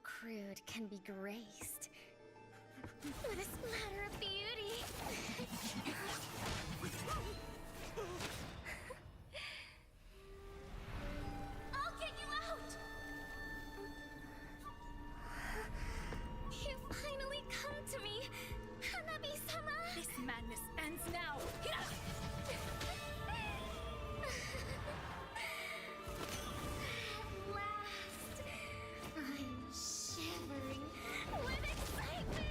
crude can be graced with a splatter of beauty. I'll get you out! You finally come to me, Hanabi-sama! This madness ends now! At last, I'm shivering with excitement!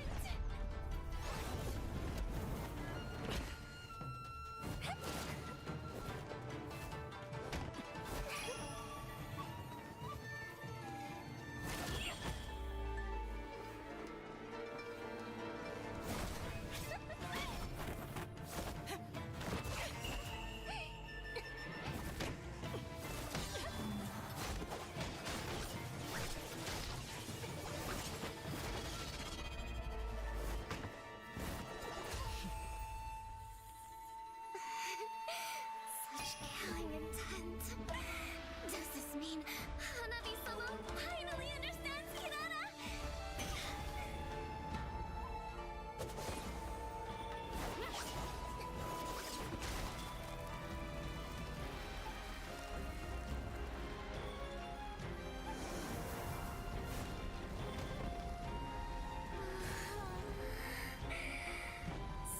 Such killing intent. Does this mean Hanabi-sama finally understands Kirara?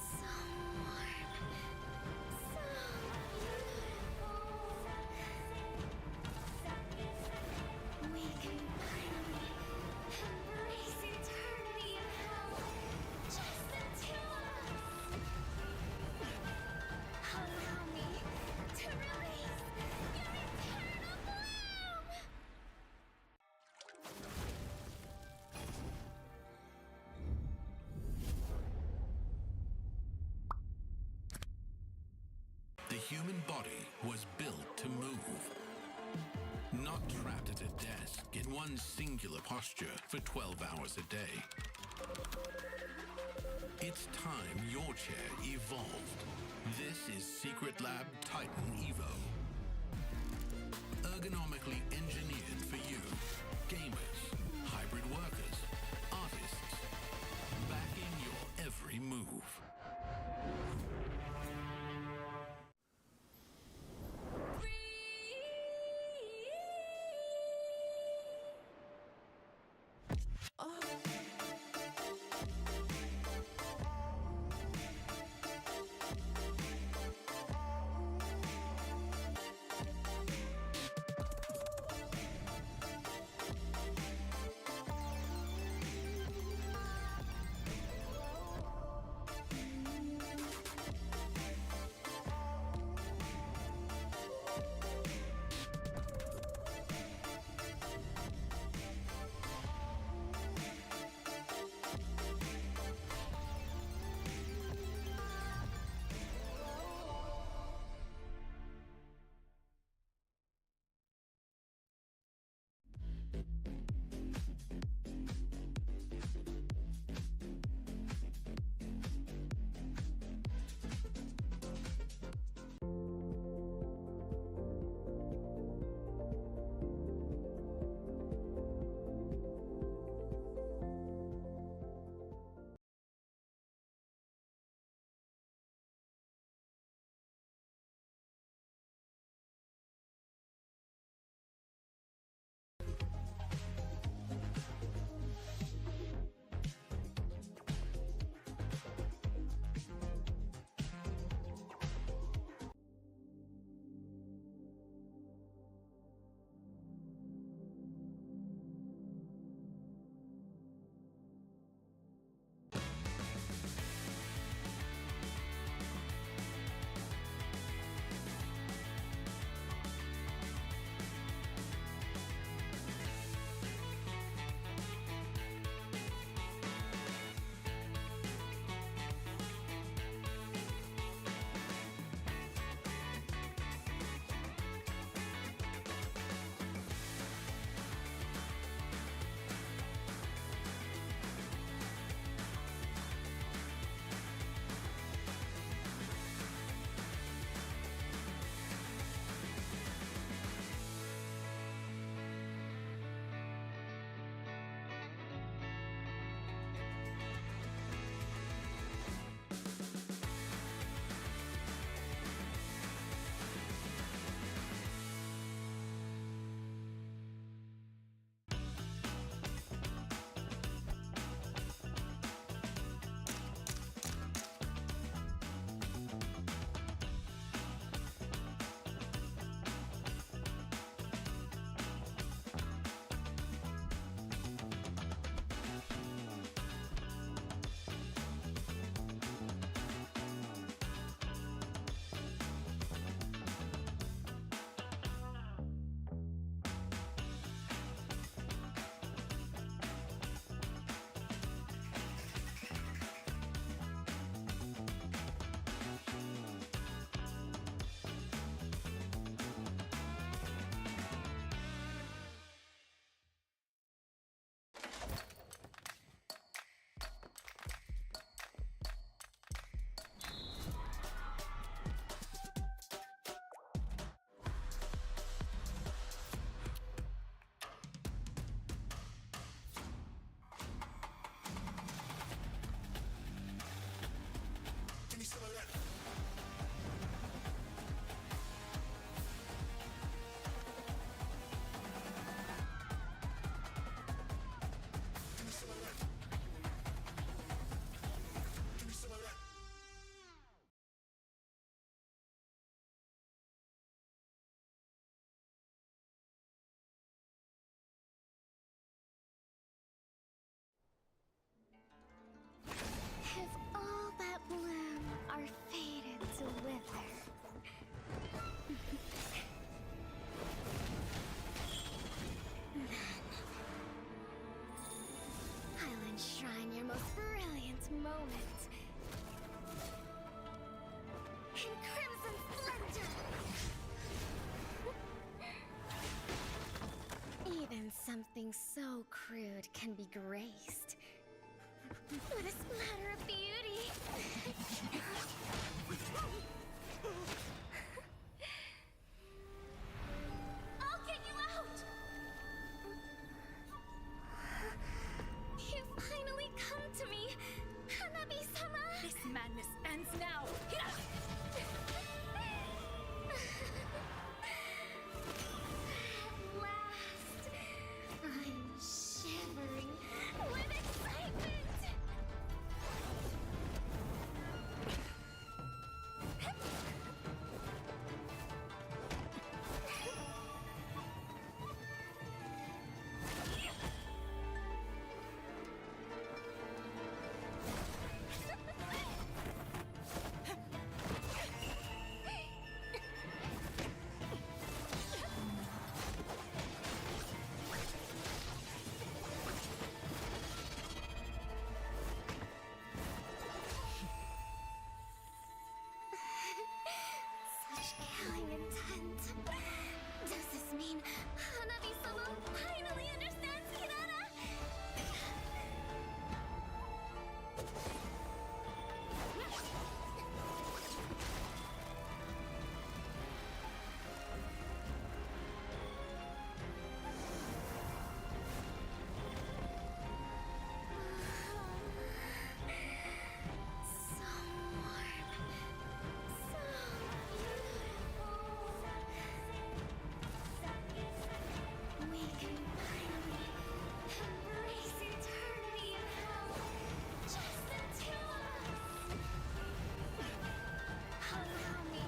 So warm. So beautiful. We can finally embrace eternity in hell. Just the two of us. Allow me to release your eternal bloom. The human body was built to move. Not trapped at a desk in one singular posture for 12 hours a day. It's time your chair evolved. This is Secret Lab Titan Evo. Ergonomically engineered for you, gamers, hybrid workers, artists, backing your every move. something so crude can be graced with a splatter of beauty. I'll get you out! You finally come to me, Hanabi-sama! This madness ends now! At last, I'm shivering with excitement! Such killing intent. Does this mean Hanabi-sama finally understands Kirara? So warm. So beautiful. We can finally embrace eternity in hell. Just the two of us. Allow me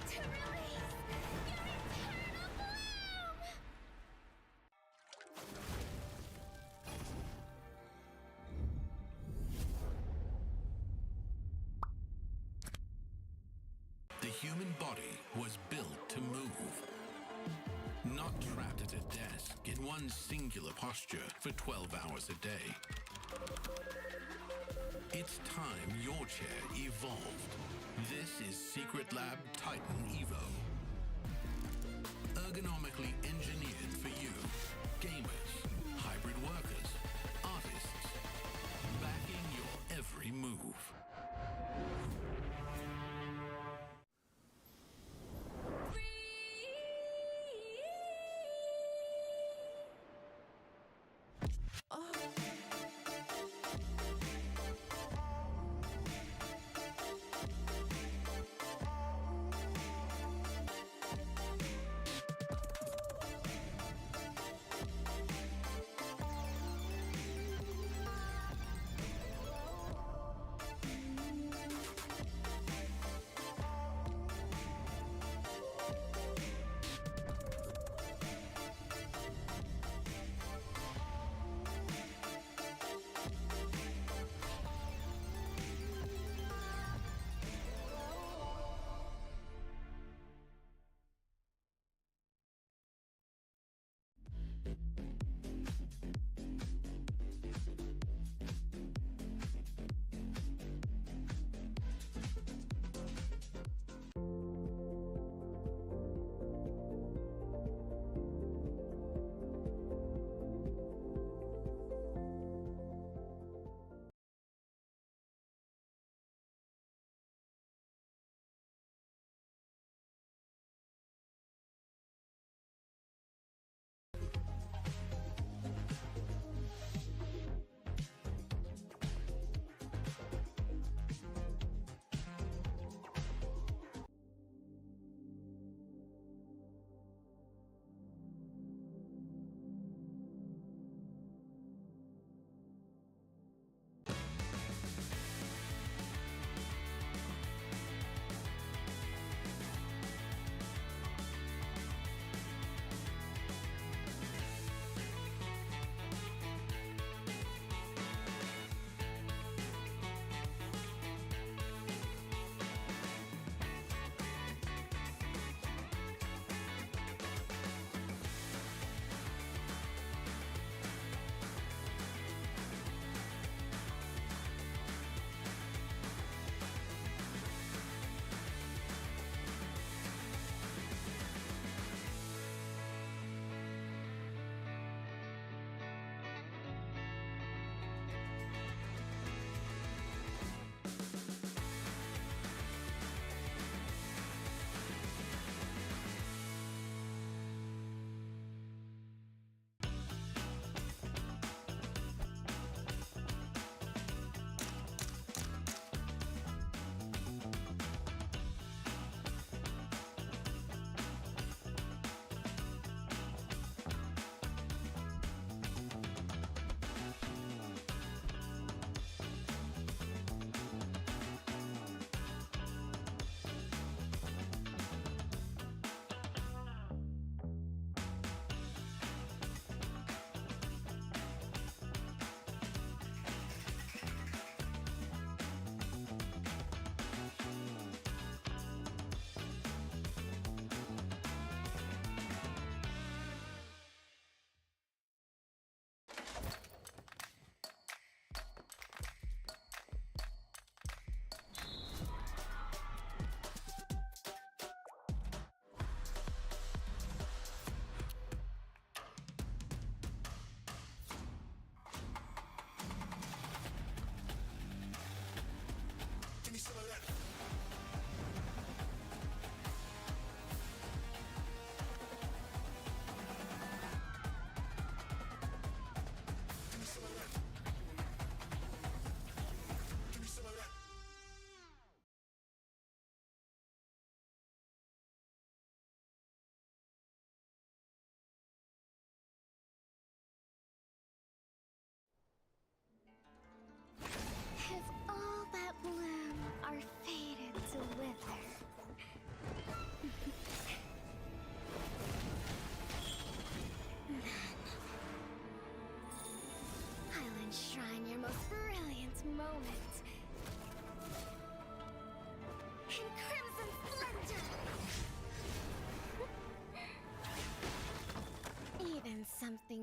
to release your eternal bloom. The human body was built to move, not trapped at a desk in one singular posture for 12 hours a day. It's time your chair evolved. This is Secret Lab Titan Evo. Ergonomically engineered for you, gamers, hybrid workers, artists, backing your every move.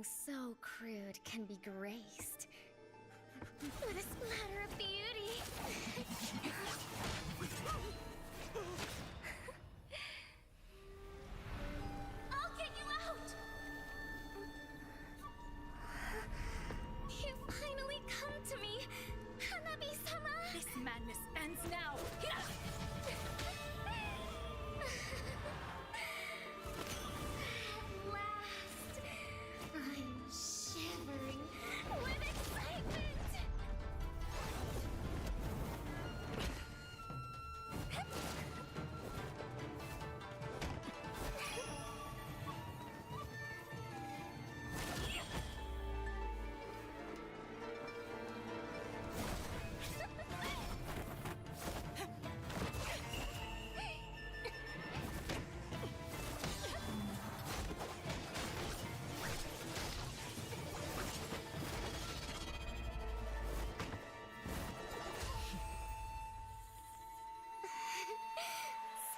something so crude can be graced. What a splatter of beauty! I'll get you out! You finally come to me, Hanabi-sama! This madness ends now! At last, I'm shivering with excitement!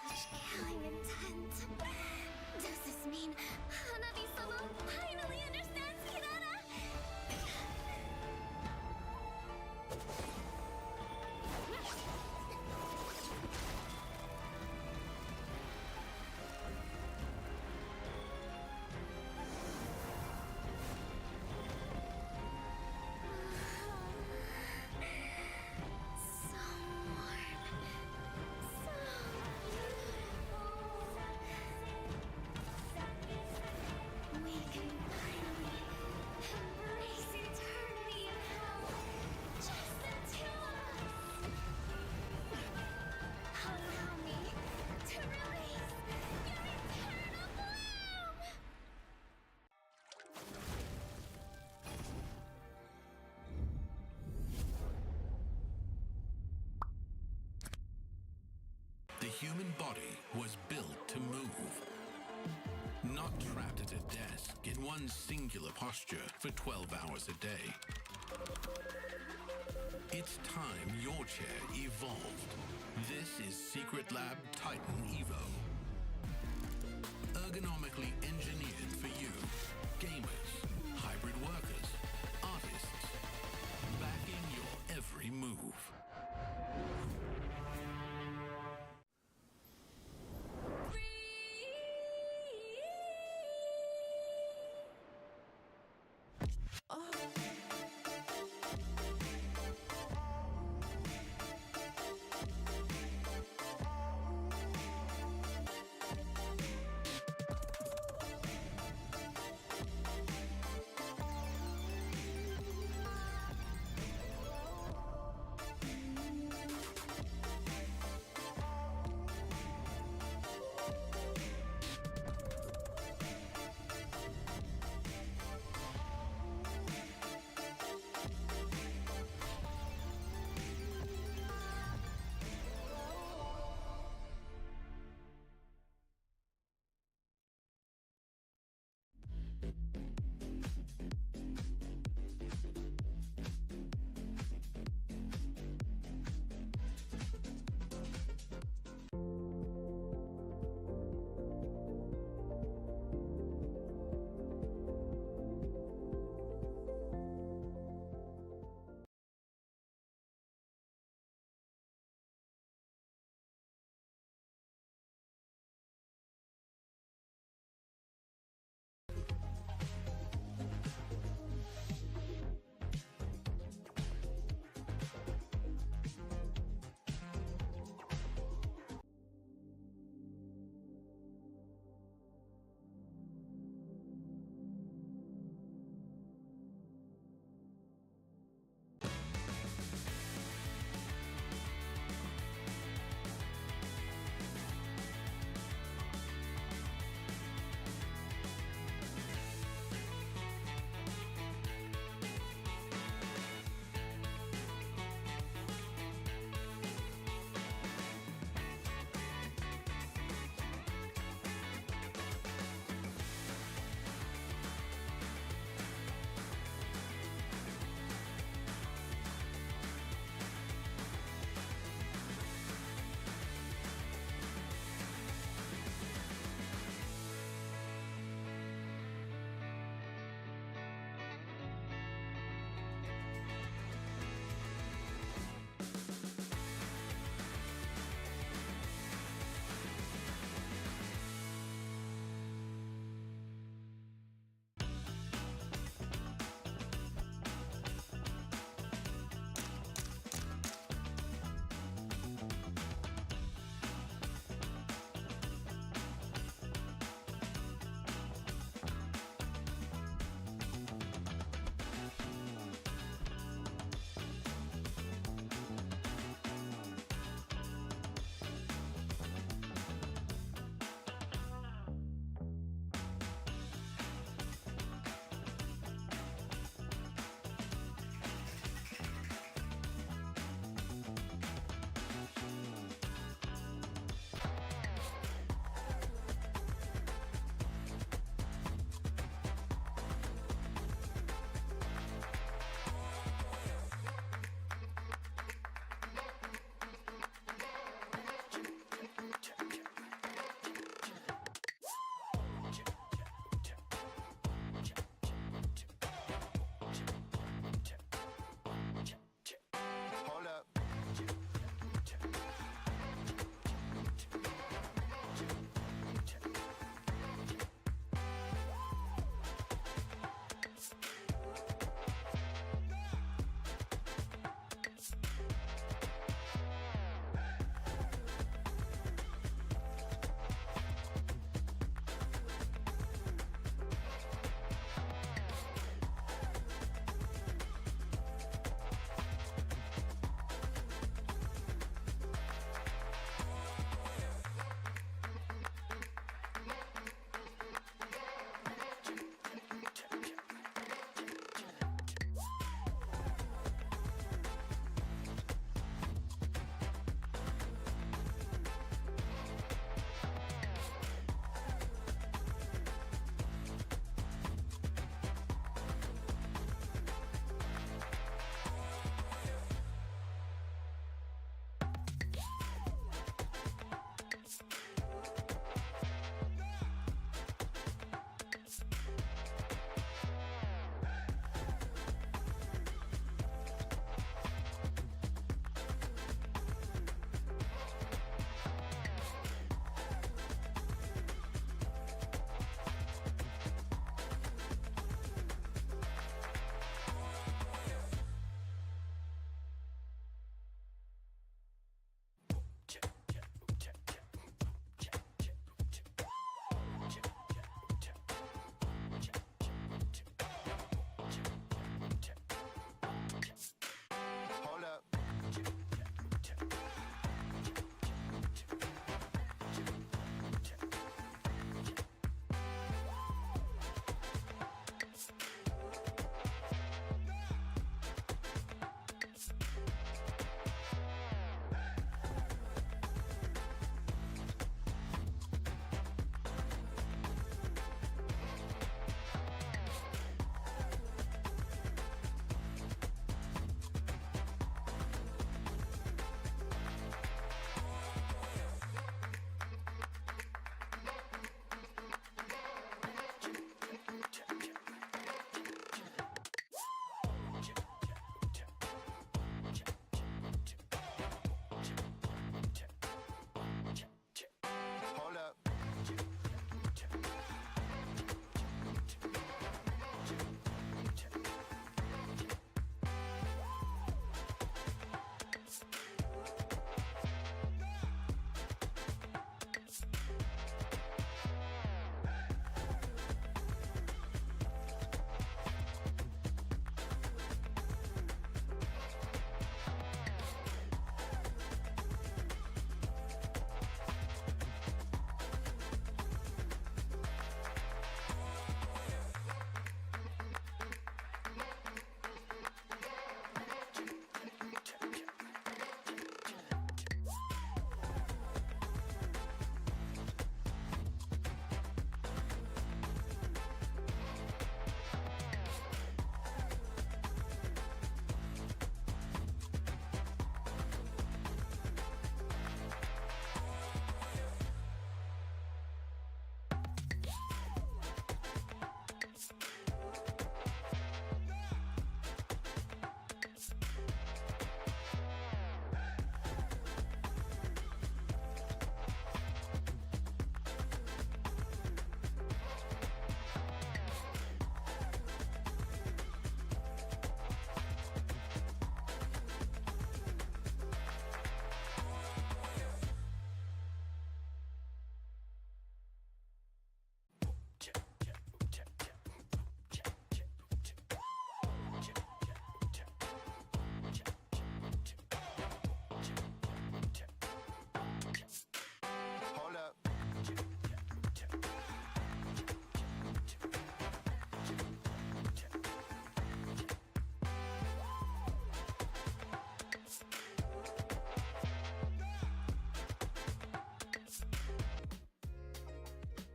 Such killing intent. Does this mean Hanabi-sama finally understands Kirara? So warm. So beautiful. We can finally embrace eternity in hell. Just the two of us. Allow me to release your eternal bloom. The human body was built to move. Not trapped at a desk in one singular posture for 12 hours a day. It's time your chair evolved. This is Secret Lab Titan Evo. Ergonomically engineered for you, gamers, hybrid workers, artists, backing your every move.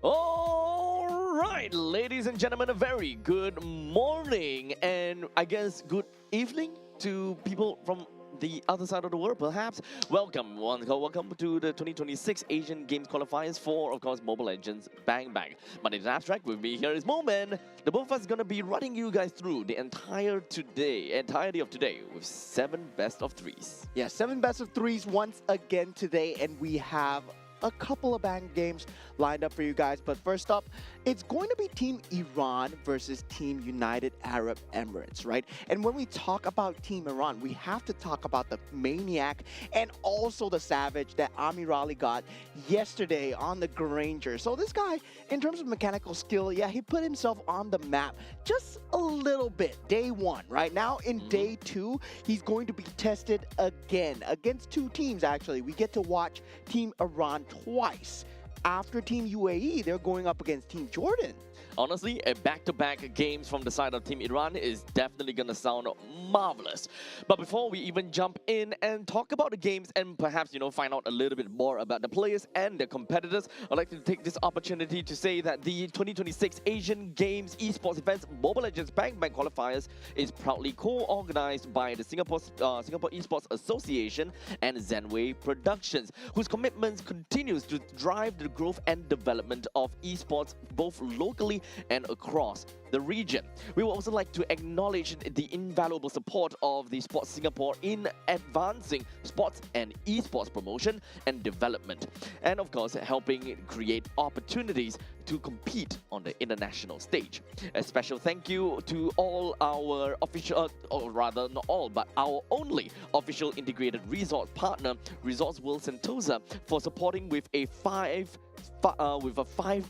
All right, ladies and gentlemen, a very good morning and I guess good evening to people from the other side of the world, perhaps. Welcome to the 2026 Asian Games Qualifiers for, of course, Mobile Legends Bang Bang. My name is Abstract, with me here is Moment. The both of us are going to be running you guys through the entirety of today with 7 best of 3s. Yeah, 7 best of 3s once again today, and we have a couple of bang games lined up for you guys. But first up, it's going to be Team Iran versus Team United Arab Emirates, right? And when we talk about Team Iran, we have to talk about the maniac and also the savage that Amirali got yesterday on the Granger. So this guy, in terms of mechanical skill, yeah, he put himself on the map just a little bit. Day 1, right? Now in day 2, he's going to be tested again against 2 teams, actually. We get to watch Team Iran twice. After Team UAE, they're going up against Team Jordan. Honestly, a back-to-back games from the side of Team Iran is definitely going to sound marvelous. But before we even jump in and talk about the games and perhaps, find out a little bit more about the players and the competitors, I'd like to take this opportunity to say that the 2026 Asian Games Esports events Mobile Legends Bang Bang Qualifiers is proudly co-organized by the Singapore Esports Association and Zenway Productions, whose commitments continues to drive the growth and development of esports both locally and across the region. We would also like to acknowledge the invaluable support of the Sports Singapore in advancing sports and esports promotion and development, and of course helping create opportunities to compete on the international stage. A special thank you to all our official, or rather not all, but our only official integrated resort partner, Resorts World Sentosa, for supporting with a 5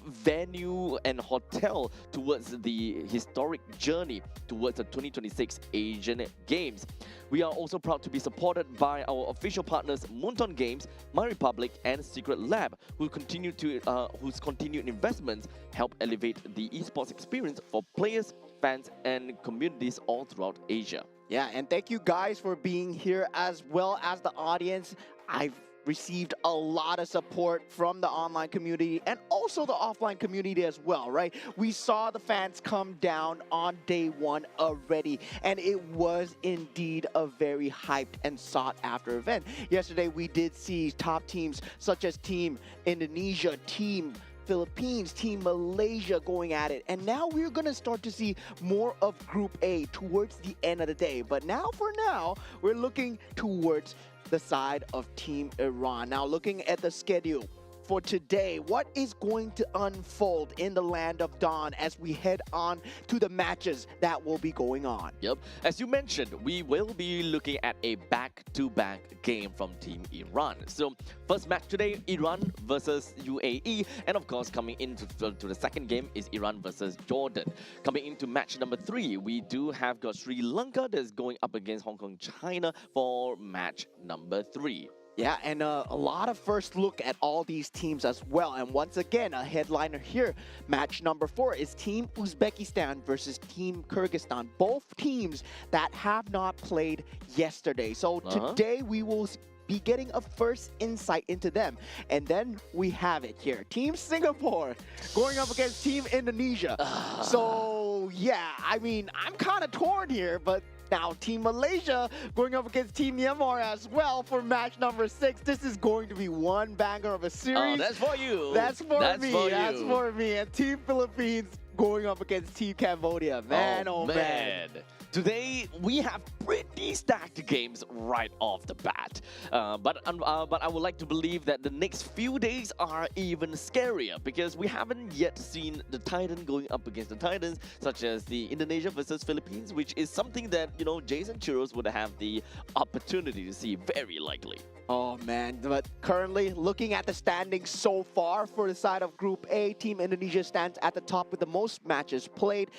venue and hotel towards the historic journey towards the 2026 Asian Games. We are also proud to be supported by our official partners Moonton Games, My Republic, and Secret Lab, whose continued investments help elevate the esports experience for players, fans, and communities all throughout Asia. Yeah, and thank you guys for being here as well as the audience. I've received a lot of support from the online community and also the offline community as well, right? We saw the fans come down on day 1 already, and it was indeed a very hyped and sought after event. Yesterday, we did see top teams such as Team Indonesia, Team Philippines, Team Malaysia going at it. And now we're going to start to see more of Group A towards the end of the day. But for now, we're looking towards the side of Team Iran. Now looking at the schedule for today, what is going to unfold in the Land of Dawn as we head on to the matches that will be going on? Yep. As you mentioned, we will be looking at a back-to-back game from Team Iran. So first match today, Iran versus UAE. And of course, coming into the second game is Iran versus Jordan. Coming into match number 3, we do have got Sri Lanka that's going up against Hong Kong, China for match number 3. Yeah, and a lot of first look at all these teams as well. And once again, a headliner here, match number 4 is Team Uzbekistan versus Team Kyrgyzstan. Both teams that have not played yesterday. So today we will be getting a first insight into them. And then we have it here. Team Singapore going up against Team Indonesia. So yeah, I mean, I'm kind of torn here, but now Team Malaysia going up against Team Myanmar as well for match number 6. This is going to be one banger of a series. Oh, that's for you. That's for me. That's for me. And Team Philippines going up against Team Cambodia. Man, oh man. Today, we have pretty stacked games right off the bat. But I would like to believe that the next few days are even scarier because we haven't yet seen the Titan going up against the Titans, such as the Indonesia versus Philippines, which is something that, Jason Churros would have the opportunity to see very likely. Oh man, but currently looking at the standings so far for the side of Group A, Team Indonesia stands at the top with the most matches played,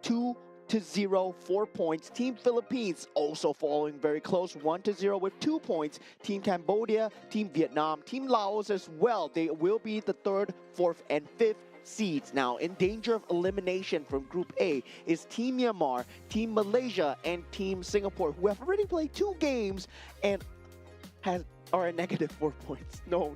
2-0, 4 points. Team Philippines also following very close, 1-0 with 2 points. Team Cambodia, Team Vietnam, Team Laos as well. They will be the 3rd, 4th, and 5th seeds. Now, in danger of elimination from Group A is Team Myanmar, Team Malaysia, and Team Singapore, who have already played 2 games and are at -4 points. No.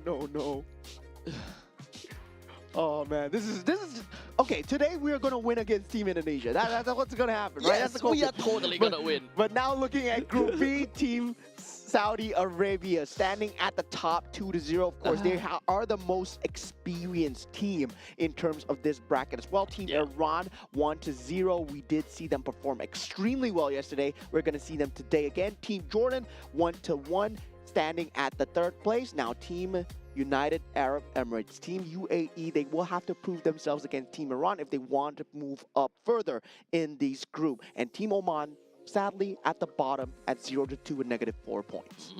Oh man, this is just, okay. Today we are gonna win against Team Indonesia. That's what's gonna happen, right? That's Yes, the we are culprit. totally But- gonna win. But now looking at Group B, Team Saudi Arabia standing at the top 2-0. Of course, they are the most experienced team in terms of this bracket as well. Team Yeah. Iran 1-0. We did see them perform extremely well yesterday. We're gonna see them today again. Team Jordan 1-1, standing at the third place. Now Team United Arab Emirates, Team UAE, they will have to prove themselves against Team Iran if they want to move up further in this group. And Team Oman, sadly, at the bottom at 0-2 with -4 points.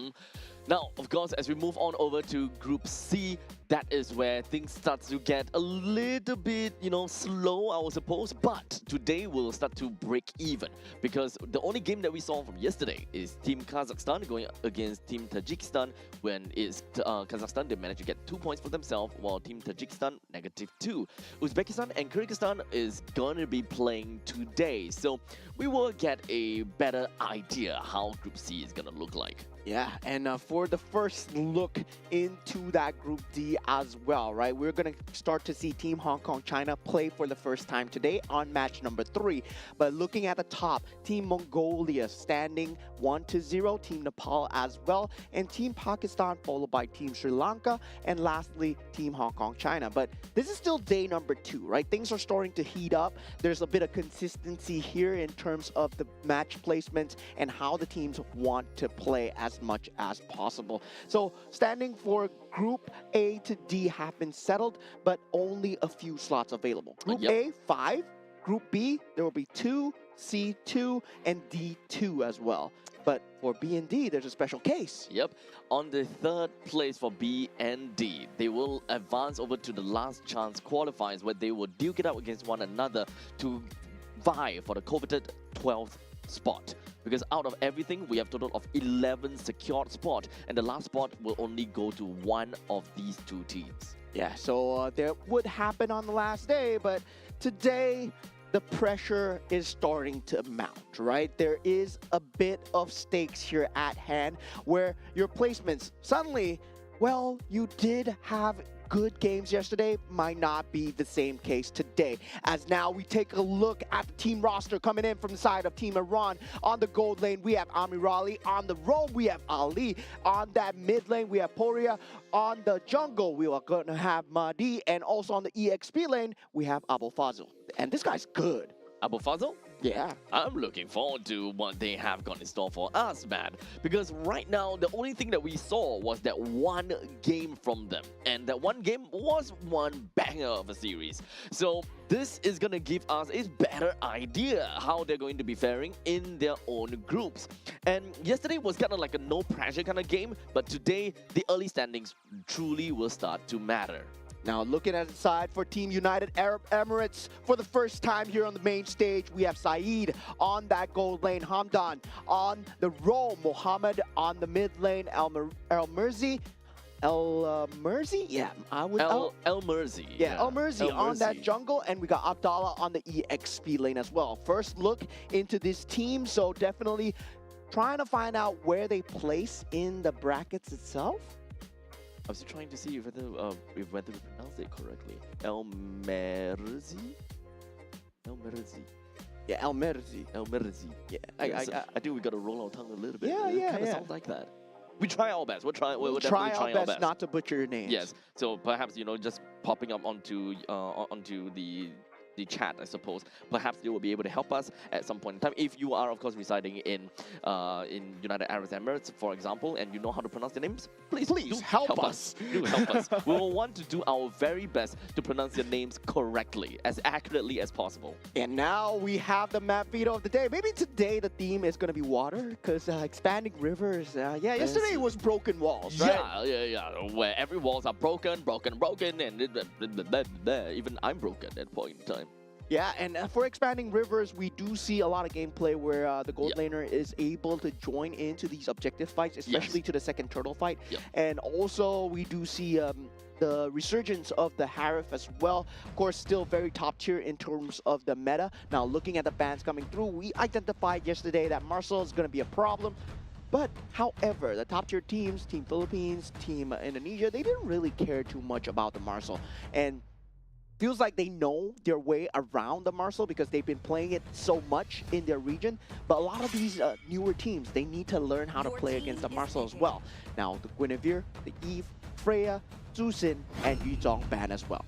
Now, of course, as we move on over to Group C, that is where things start to get a little bit, slow, I would suppose. But today we'll start to break even because the only game that we saw from yesterday is Team Kazakhstan going against Team Tajikistan. When it's Kazakhstan, they managed to get 2 points for themselves, while Team Tajikistan -2. Uzbekistan and Kyrgyzstan is going to be playing today, so we will get a better idea how Group C is going to look like. Yeah, and for the first look into that Group D as well, right? We're going to start to see Team Hong Kong China play for the first time today on match number 3. But looking at the top, Team Mongolia standing 1-0, Team Nepal as well, and Team Pakistan followed by Team Sri Lanka, and lastly, Team Hong Kong China. But this is still day number 2, right? Things are starting to heat up. There's a bit of consistency here in terms of the match placements and how the teams want to play as much as possible. So standing for Group A to D have been settled, but only a few slots available. Group Yep. A, 5. Group B, there will be 2, C, 2, and D, 2 as well. But for B and D, there's a special case. Yep. On the third place for B and D, they will advance over to the last chance qualifiers where they will duke it out against one another to vie for the coveted 12th spot. Because out of everything, we have a total of 11 secured spots, and the last spot will only go to one of these 2 teams. Yeah, so that would happen on the last day, but today the pressure is starting to mount, right? There is a bit of stakes here at hand where your placements suddenly, well, you did have good games yesterday, might not be the same case today. As now we take a look at the team roster coming in from the side of Team Iran. On the gold lane, we have Amirali. On the roam, we have Ali. On that mid lane, we have Poria. On the jungle, we are going to have Mahdi. And also on the EXP lane, we have Abu Fazl. And this guy's good. Abu Fazl? Yeah. I'm looking forward to what they have got in store for us, man. Because right now, the only thing that we saw was that one game from them. And that one game was one banger of a series. So this is going to give us a better idea how they're going to be faring in their own groups. And yesterday was kind of like a no pressure kind of game. But today, the early standings truly will start to matter. Now looking at the side for Team United Arab Emirates, for the first time here on the main stage, we have Saeed on that gold lane, Hamdan on the roam, Mohammed on the mid lane, El Merzi. Yeah, I would. El Merzi. Yeah, El Merzi El on that Merzi. jungle, and we got Abdallah on the EXP lane as well. First look into this team, so definitely trying to find out where they place in the brackets itself. I was trying to see whether we pronounce it correctly. El Merzi? El Merzi. Yeah, El Merzi. El Merzi. Yeah, I think we got to roll our tongue a little bit. Yeah, It yeah, kind of yeah. sounds like that. We try our best. We're definitely try trying our best not to butcher your names. Yes. So perhaps just popping up onto the chat, I suppose. Perhaps they will be able to help us at some point in time. If you are, of course, residing in United Arab Emirates, for example, and you know how to pronounce the names, please do help us. Do help us. We will want to do our very best to pronounce your names correctly, as accurately as possible. And now we have the map veto of the day. Maybe today the theme is going to be water, because expanding rivers. Yesterday it was broken walls, right? Yeah. Where every walls are broken, and even I'm broken at that point in time. Yeah, and for expanding rivers, we do see a lot of gameplay where the gold Yep. laner is able to join into these objective fights, especially to the second turtle fight. Yep. And also we do see the resurgence of the Harif as well. Of course, still very top tier in terms of the meta. Now, looking at the bans coming through, we identified yesterday that Marcel is going to be a problem. But, however, the top tier teams, Team Philippines, Team Indonesia, they didn't really care too much about the Marcel. And feels like they know their way around the Marcel because they've been playing it so much in their region. But a lot of these newer teams, they need to learn how to play against the Marcel as well. Now, the Guinevere, the Eve, Freya, Zusin, and Yuzong ban as well.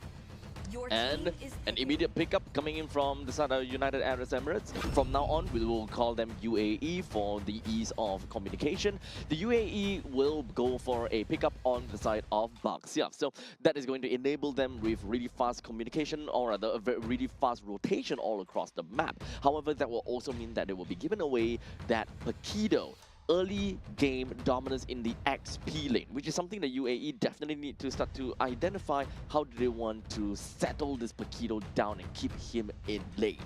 And an immediate pickup coming in from the side of United Arab Emirates. From now on, we will call them UAE for the ease of communication. The UAE will go for a pickup on the side of Baxia. So that is going to enable them with really fast communication, or rather a really fast rotation all across the map. However, that will also mean that they will be given away that Pakido early game dominance in the XP lane, which is something that UAE definitely need to start to identify. How do they want to settle this Pakido down and keep him in lane?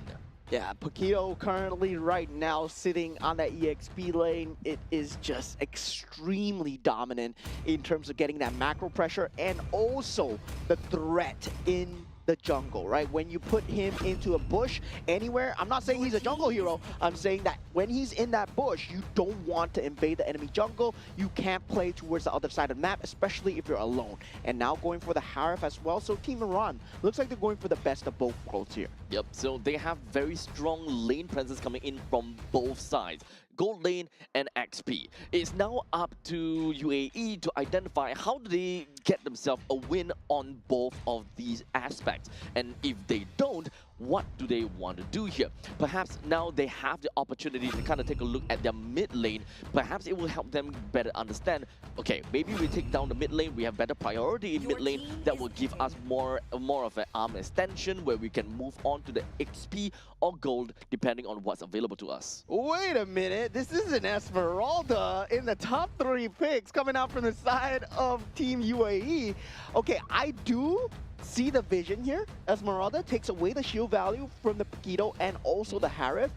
Yeah, Pakido currently right now sitting on that EXP lane. It is just extremely dominant in terms of getting that macro pressure and also the threat in the jungle, right? When you put him into a bush anywhere, I'm not saying he's a jungle hero, I'm saying that when he's in that bush, you don't want to invade the enemy jungle. You can't play towards the other side of the map, especially if you're alone. And now going for the Harif as well, so Team Iran looks like they're going for the best of both worlds here. Yep, so they have very strong lane presence coming in from both sides. Gold lane and XP. It's now up to UAE to identify how do they get themselves a win on both of these aspects. And if they don't, what do they want to do here? Perhaps now they have the opportunity to kind of take a look at their mid lane. Perhaps it will help them better understand, okay, maybe we take down the mid lane, we have better priority in mid lane, that will give us more of an arm extension where we can move on to the XP or gold depending on what's available to us. Wait a minute, this is an Esmeralda in the top 3 picks coming out from the side of Team UAE. Okay, I do see the vision here. Esmeralda takes away the shield value from the Pakido and also the Harif,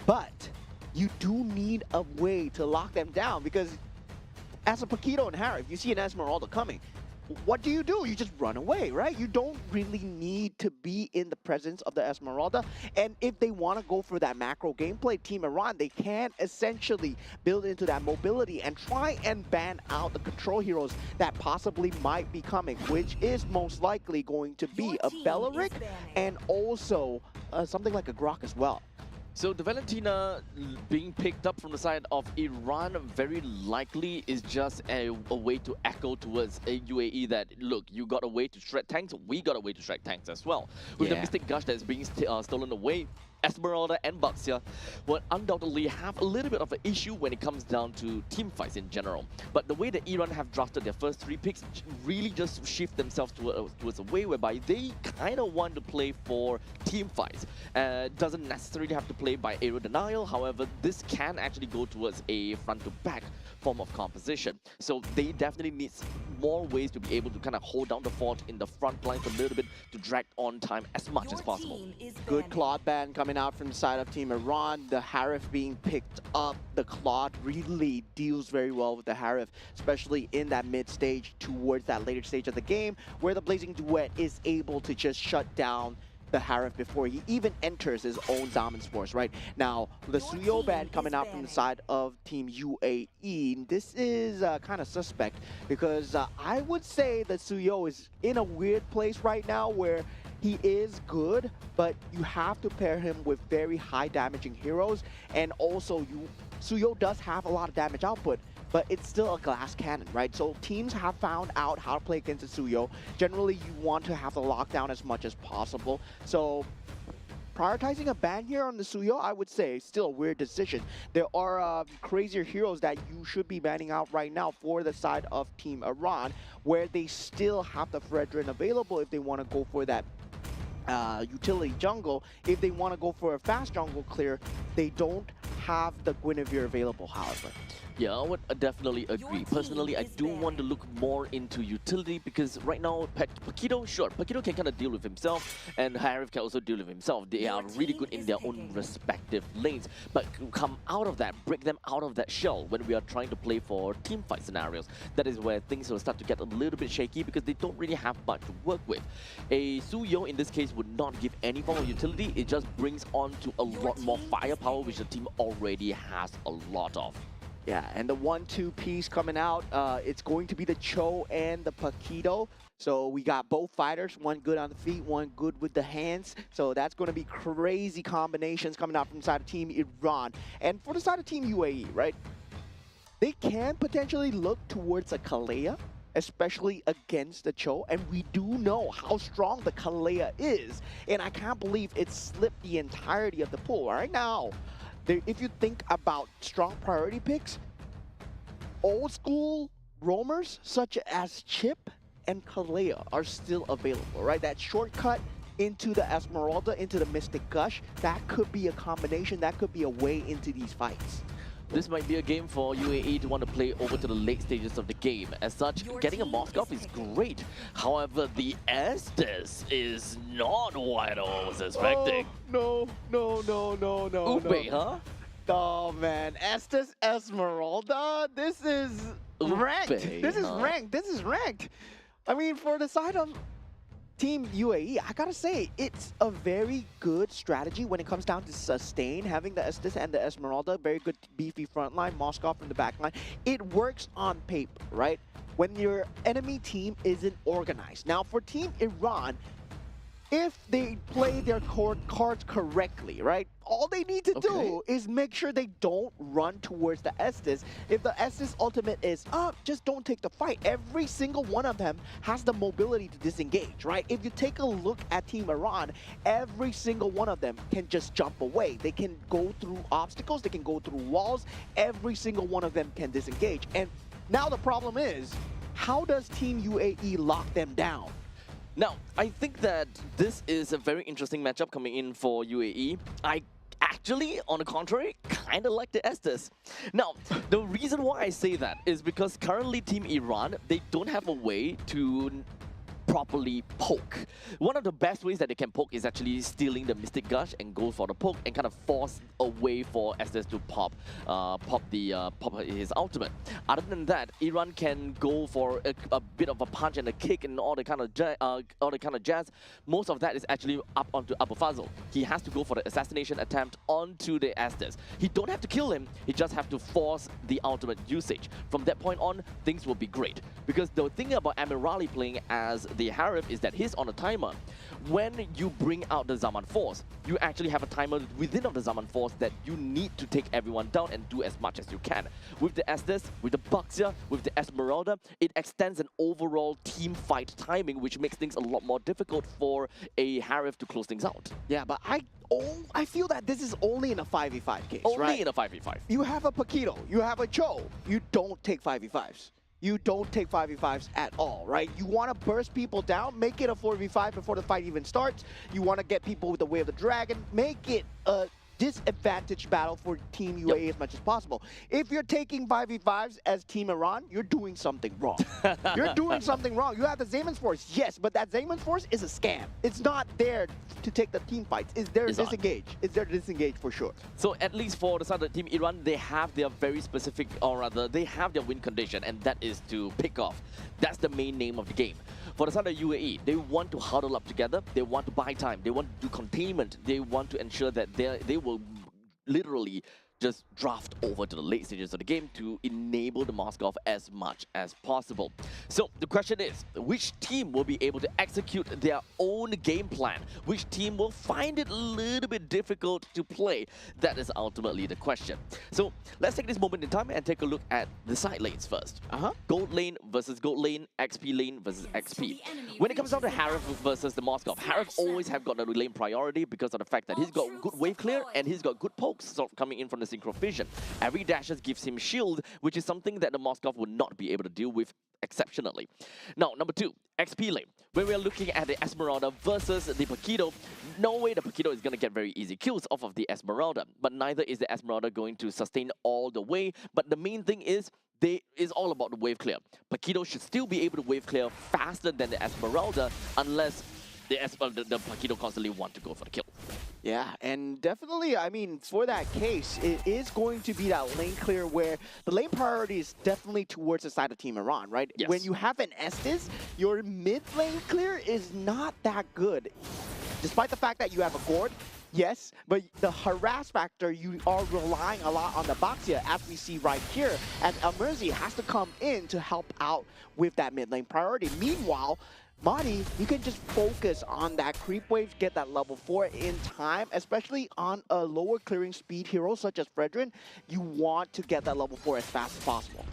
but you do need a way to lock them down because as a Pakido and Harif, you see an Esmeralda coming. What do? You just run away, right? You don't really need to be in the presence of the Esmeralda. And if they want to go for that macro gameplay, Team Iran, they can essentially build into that mobility and try and ban out the control heroes that possibly might be coming, which is most likely going to be a Beleric and also something like a Grok as well. So the Valentina being picked up from the side of Iran very likely is just a way to echo towards a UAE that, look, you got a way to shred tanks, we got a way to shred tanks as well. With the Mystic Gush that's being stolen away, Esmeralda and Baxia will undoubtedly have a little bit of an issue when it comes down to team fights in general. But the way that Iran have drafted their first 3 picks really just shift themselves towards a way whereby they kind of want to play for team fights. Doesn't necessarily have to play by aerial denial, however, this can actually go towards a front-to-back form of composition. So they definitely need more ways to be able to kind of hold down the fort in the front lines a little bit to drag on time as much as possible. Good Claude ban coming out from the side of Team Iran. The Harif being picked up. The Claude really deals very well with the Harif, especially in that mid stage towards that later stage of the game where the Blazing Duet is able to just shut down the Harif before he even enters his own Dominance Force, right? Now, the Suyo ban coming out from the side of Team UAE, this is kind of suspect because I would say that Suyo is in a weird place right now where he is good, but you have to pair him with very high damaging heroes, and also Suyo does have a lot of damage output, but it's still a glass cannon, right? So teams have found out how to play against the Suyo. Generally, you want to have the lockdown as much as possible. So prioritizing a ban here on the Suyo, I would say, is still a weird decision. There are crazier heroes that you should be banning out right now for the side of Team Iran, where they still have the Fredrin available if they want to go for that utility jungle. If they want to go for a fast jungle clear, they don't have the Guinevere available, however. Yeah, I would definitely agree. Personally, I do want to look more into utility because right now, Pakido, sure, Pakido can kind of deal with himself and Harif can also deal with himself. They are really good in their own respective lanes, but come out of that, break them out of that shell when we are trying to play for team fight scenarios. That is where things will start to get a little bit shaky because they don't really have much to work with. A Suyo in this case would not give any form of utility. It just brings on to a lot more firepower, which the team already has a lot of. Yeah, and the 1-2 piece coming out, it's going to be the Cho and the Paquito. So we got both fighters, one good on the feet, one good with the hands. So that's going to be crazy combinations coming out from the side of Team Iran. And for the side of Team UAE, right? They can potentially look towards a Kalea, especially against the Cho, and we do know how strong the Kalea is, and I can't believe it slipped the entirety of the pool. Right now, if you think about strong priority picks, old school roamers such as Chip and Kalea are still available, right? That shortcut into the Esmeralda, into the Mystic Gush, that could be a combination, that could be a way into these fights. This might be a game for UAE to want to play over to the late stages of the game. As such, getting a Moskov is great. However, the Estes is not what I was expecting. Oh, no. Ube, huh? Oh man, Estes Esmeralda, this is ranked. This is ranked. This is ranked. I mean, for the side of Team UAE, I gotta say, it's a very good strategy when it comes down to sustain, having the Estes and the Esmeralda, very good beefy front line, Moskov from the back line. It works on paper, right? When your enemy team isn't organized. Now, for Team Iran, if they play their cards correctly, right? All they need to do is make sure they don't run towards the Estes. If the Estes ultimate is up, just don't take the fight. Every single one of them has the mobility to disengage, right? If you take a look at Team Iran, every single one of them can just jump away. They can go through obstacles, they can go through walls. Every single one of them can disengage. And now the problem is, how does Team UAE lock them down? Now, I think that this is a very interesting matchup coming in for UAE. I actually, on the contrary, kind of like the Estes. Now, the reason why I say that is because currently Team Iran, they don't have a way to properly poke. One of the best ways that they can poke is actually stealing the Mystic Gush and go for the poke and kind of force a way for Estes to pop his ultimate. Other than that, Iran can go for a bit of a punch and a kick and all the kind of jazz. Most of that is actually up onto Abu Fazl. He has to go for the assassination attempt onto the Estes. He don't have to kill him, he just have to force the ultimate usage. From that point on, things will be great. Because the thing about Amirali playing as the Harif is that he's on a timer. When you bring out the Zaman Force, you actually have a timer within of the Zaman Force that you need to take everyone down and do as much as you can. With the Estes, with the Baxia, with the Esmeralda, it extends an overall team fight timing, which makes things a lot more difficult for a Harif to close things out. Yeah, but I feel that this is only in a 5v5 case, Only right? in a 5v5. You have a Paquito, you have a Cho, you don't take 5v5s. You don't take 5v5s at all, right? You want to burst people down, make it a 4v5 before the fight even starts. You want to get people with the Way of the Dragon, make it a disadvantage battle for Team UAE as much as possible. If you're taking 5v5s as Team Iran, you're doing something wrong. You're doing something wrong. You have the Zayman's Force, yes, but that Zayman's Force is a scam. It's not there to take the team fights. It's there to disengage. It's there to disengage for sure. So at least for the side of Team Iran, they have their very specific, or rather, they have their win condition, and that is to pick off. That's the main name of the game. For the side of UAE, they want to huddle up together, they want to buy time, they want to do containment, they want to ensure that they will literally just draft over to the late stages of the game to enable the Moskov as much as possible. So the question is, which team will be able to execute their own game plan? Which team will find it a little bit difficult to play? That is ultimately the question. So let's take this moment in time and take a look at the side lanes first. Gold lane versus gold lane, XP lane versus XP. When it comes down to Harif versus the Moskov, Harif always have got a lane priority because of the fact that he's got good wave clear and he's got good pokes sort of coming in from the Synchro Vision. Every dashes gives him shield, which is something that the Moskov would not be able to deal with exceptionally. Now, number 2, XP lane. When we're looking at the Esmeralda versus the Paquito, no way the Paquito is going to get very easy kills off of the Esmeralda, but neither is the Esmeralda going to sustain all the way. But the main thing is, it's all about the wave clear. Paquito should still be able to wave clear faster than the Esmeralda unless the Paquito constantly want to go for the kill. Yeah, and definitely, I mean, for that case, it is going to be that lane clear where the lane priority is definitely towards the side of Team Iran, right? Yes. When you have an Estes, your mid lane clear is not that good. Despite the fact that you have a Gord, Yes, but the harass factor, you are relying a lot on the Baxia, as we see right here, and Elmerzi has to come in to help out with that mid lane priority. Meanwhile, Marty, you can just focus on that creep wave, get that level 4 in time, especially on a lower clearing speed hero such as Fredrin. You want to get that level 4 as fast as possible.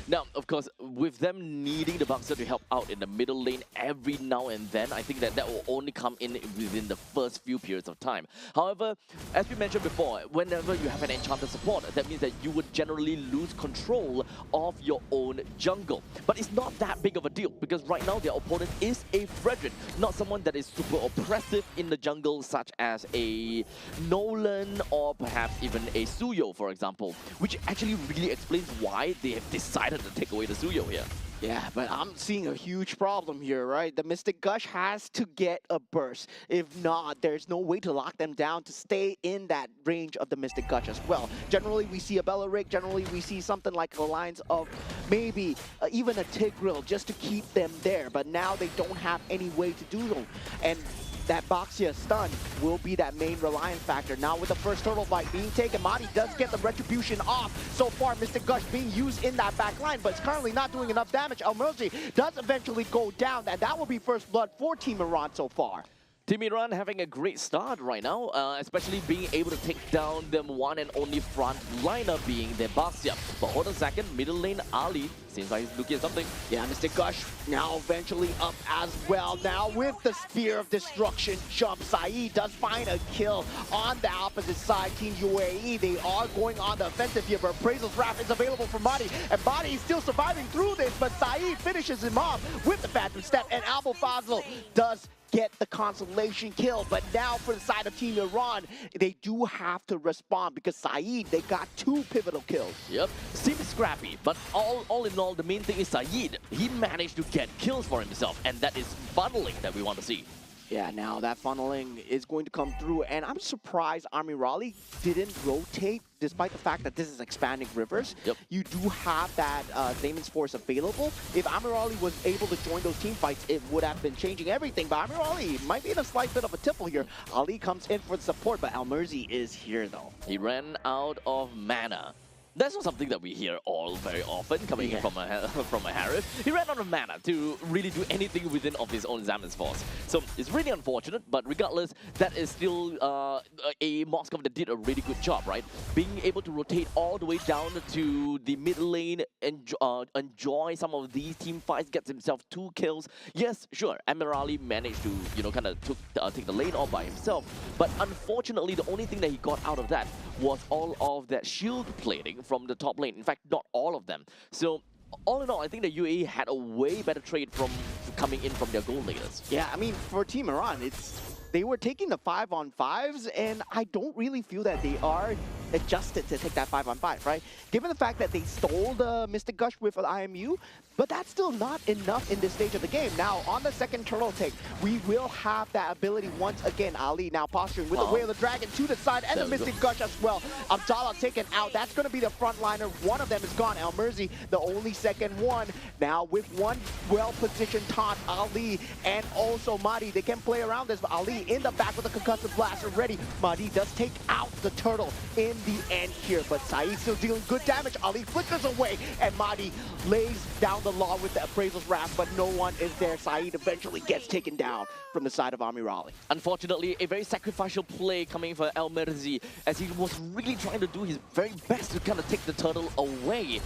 Now, of course, with them needing the Boxer to help out in the middle lane every now and then, I think that will only come in within the first few periods of time. However, as we mentioned before, whenever you have an enchanted support, that means that you would generally lose control of your own jungle. But it's not that big of a deal, because right now their opponent is a Fredrin, not someone that is super oppressive in the jungle, such as a Nolan or perhaps even a Suyo, for example, which actually really explains why they have decided to take away the Suyo here. Yeah, but I'm seeing a huge problem here, right? The Mystic Gush has to get a burst. If not, there's no way to lock them down to stay in that range of the Mystic Gush as well. Generally, we see a Bella Rig. Generally, we see something like a lines of maybe even a Tigreal just to keep them there. But now they don't have any way to do so. And that Baxia stun will be that main reliance factor. Now with the first turtle fight being taken, Madi does get the retribution off. So far, Mystic Gush being used in that back line, but it's currently not doing enough damage. Elmerzi does eventually go down, and that will be first blood for Team Iran so far. Team Iran having a great start right now, especially being able to take down them one and only front liner being their Baxia. But hold on a second, middle lane Ali seems like he's looking at something. Yeah, Mystic Gush now eventually up as well. Now with the Spear of Destruction jump, Saeed does find a kill on the opposite side. Team UAE, they are going on the offensive here, but Appraisal's Wrath is available for Madi, and Madi is still surviving through this, but Saeed finishes him off with the Phantom Step, and Albo Fazl does get the consolation kill. But now for the side of Team Iran, they do have to respond because Saeed, they got 2 pivotal kills. Yep, seems scrappy, but all in all, the main thing is Saeed. He managed to get kills for himself, and that is funneling that we want to see. Yeah, now that funneling is going to come through, and I'm surprised Army Raleigh didn't rotate, despite the fact that this is expanding rivers. Yep. You do have that Daemon's Force available. If Army Raleigh was able to join those team fights, it would have been changing everything, but Army Raleigh might be in a slight bit of a tipple here. Ali comes in for the support, but Elmerzi is here though. He ran out of mana. That's not something that we hear all very often coming in from a Harris. He ran out of mana to really do anything within of his own Zaman's Force. So it's really unfortunate, but regardless, that is still a Moskov that did a really good job, right? Being able to rotate all the way down to the mid lane, enjoy some of these team fights, gets himself 2 kills. Yes, sure, Amirali managed to, you know, kind of take the lane off by himself, but unfortunately, the only thing that he got out of that was all of that shield plating from the top lane. In fact, not all of them. So all in all, I think the UAE had a way better trade from coming in from their gold leaders. Yeah, I mean, for Team Iran, they were taking the 5-on-5s, and I don't really feel that they are adjusted to take that 5-on-5, right? Given the fact that they stole the Mystic Gush with an IMU, but that's still not enough in this stage of the game. Now, on the second turtle take, we will have that ability once again. Ali now posturing with the Way of the Dragon to the side, and the Mystic Gush as well. Abdallah taken out. That's going to be the front liner. One of them is gone. Elmerzi, the only second one. Now, with one well-positioned taunt, Ali and also Mahdi, they can play around this, but Ali in the back with a concussive blast already. Mahdi does take out the turtle in the end here, but Saeed still dealing good damage. Ali flickers away, and Mahdi lays down the law with the Appraisal's Wrath, but no one is there. Saeed eventually gets taken down from the side of Army Raleigh. Unfortunately, a very sacrificial play coming for El Merzi, as he was really trying to do his very best to kind of take the turtle away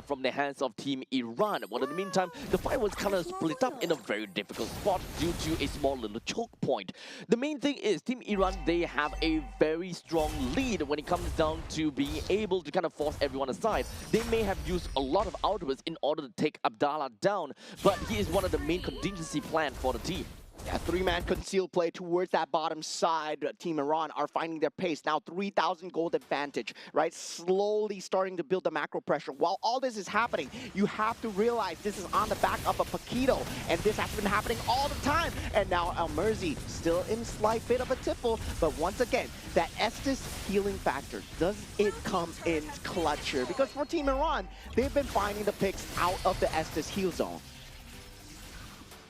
from the hands of Team Iran. But in the meantime, the fight was kind of split up in a very difficult spot due to a small little choke point. The main thing is Team Iran, they have a very strong lead when it comes down to being able to kind of force everyone aside. They may have used a lot of outwards in order to take Abdallah down, but he is one of the main contingency plan for the team. Yeah, 3-man concealed play towards that bottom side. Team Iran are finding their pace. Now 3,000 gold advantage, right? Slowly starting to build the macro pressure. While all this is happening, you have to realize this is on the back of a Paquito, and this has been happening all the time. And now Elmerzi still in a slight bit of a tipple, but once again, that Estes healing factor, does it come in clutch here? Because for Team Iran, they've been finding the picks out of the Estes heal zone.